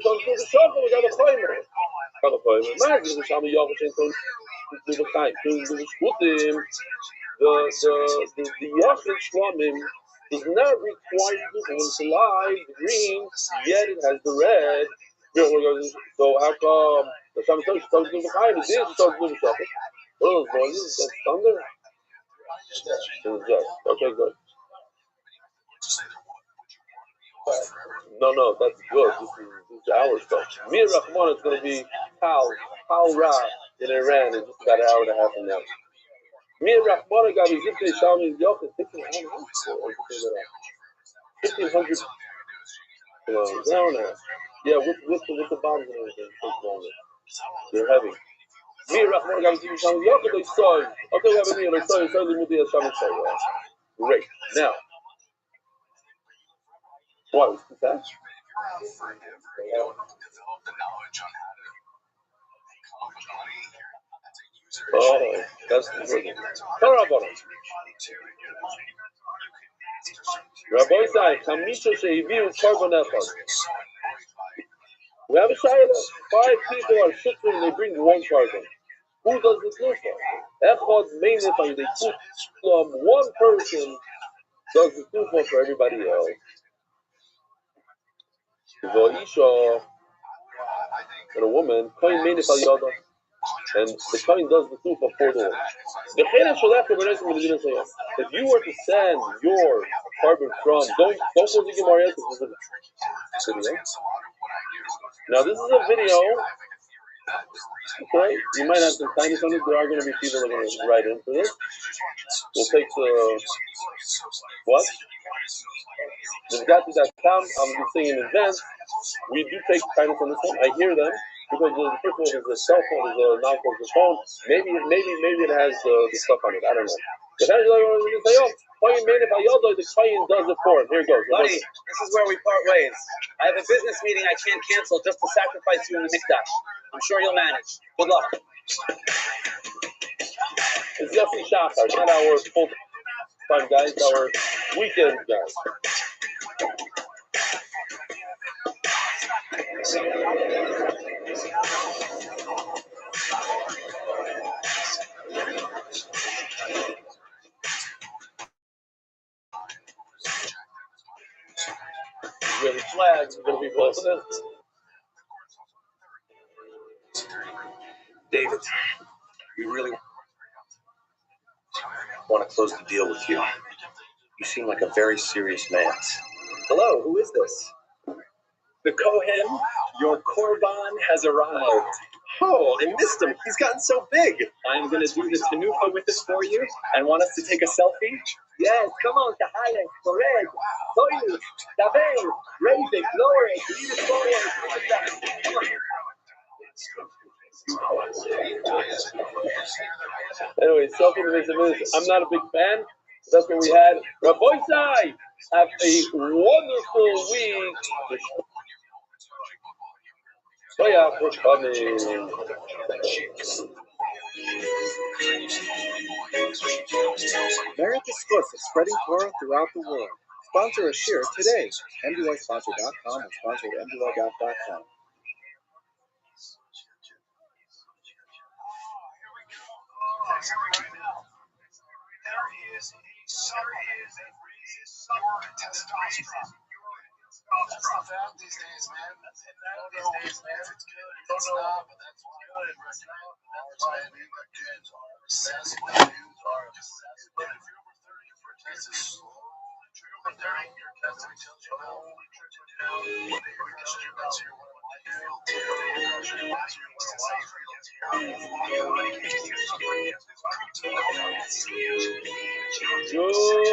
Shlamim does not require tnufa when it's alive, the green, yet it has the red. So how come the Shami Torah starts doing the Chaim? It is starts doing the Shachar. What are those noises? That's thunder? Okay, good. No, that's good. This is hour stuff. Mir Rahman is going to be Pal Ra in Iran in just about an hour and a half from now. Mir Rahman got his Zipke Shalmi Yoch is 1,500 kilometers, an hour and a half. Yeah, with the bombs and everything, it takes longer. They're heavy. Mir Rahman got his Zipke Shalmi Yoch and they saw him. Okay, we have a meal. They saw him. Great. Now, what was too fast? Oh, that's the word. Rabbi Sai, Kamisha Shehiviu Korban Echad. We have a shayla. 5 people are shukrim and they bring 1 korban. Who does the tnufa? Echad meinifai, they put 1 person does the tnufa for everybody else. V'isha and a woman, koin meinifai yada, and the koin does the tnufa for the woman. If you were to send your korban from, don't close the Gemara yet, this is a video. Now this is a video. Okay, you might have some tiny on it. There are going to be people that are going to write in for this. We'll take the what? They've.com. I'm just saying in advance. We do take kindness on this one. I hear them because the first one is a cell phone, is a non-focus phone. Maybe it has the stuff on it. I don't know. But the Kayin does it for him. Here it goes. Buddy, this is where we part ways. I have a business meeting I can't cancel just to sacrifice you in the mikdash. I'm sure you'll manage. Good luck. It's Yossi Shachar, not our full-time guys, our weekend guys. Israeli flags are going to be posted. David, we really want to close the deal with you. You seem like a very serious man. Hello, who is this? The Kohen, your Korban has arrived. Oh, I missed him. He's gotten so big. I'm going to do the tenufa with this for you and want us to take a selfie? Yes, come on, Tahayek, Toreg, Toyu, Tavel, raise it, lower it, leave it forward. Come on. Anyway, I'm not a big fan. That's what we had. Rabbi Sai, have a wonderful week. So yeah, we're coming. Merit the Spuss of spreading Torah throughout the world. Sponsor a share today. MDYsponsor.com or sponsor at MDYGov.com. There is a supplement that raises your testosterone. That's not bad these days, man. It's good. It's not, but that's why good right now. That's why the kids are obsessed with dudes are obsessed with. If you're over 30, your test is slowly trickling down. Your testing tells you slowly trickling down. What they are telling you about your wife. Your wife.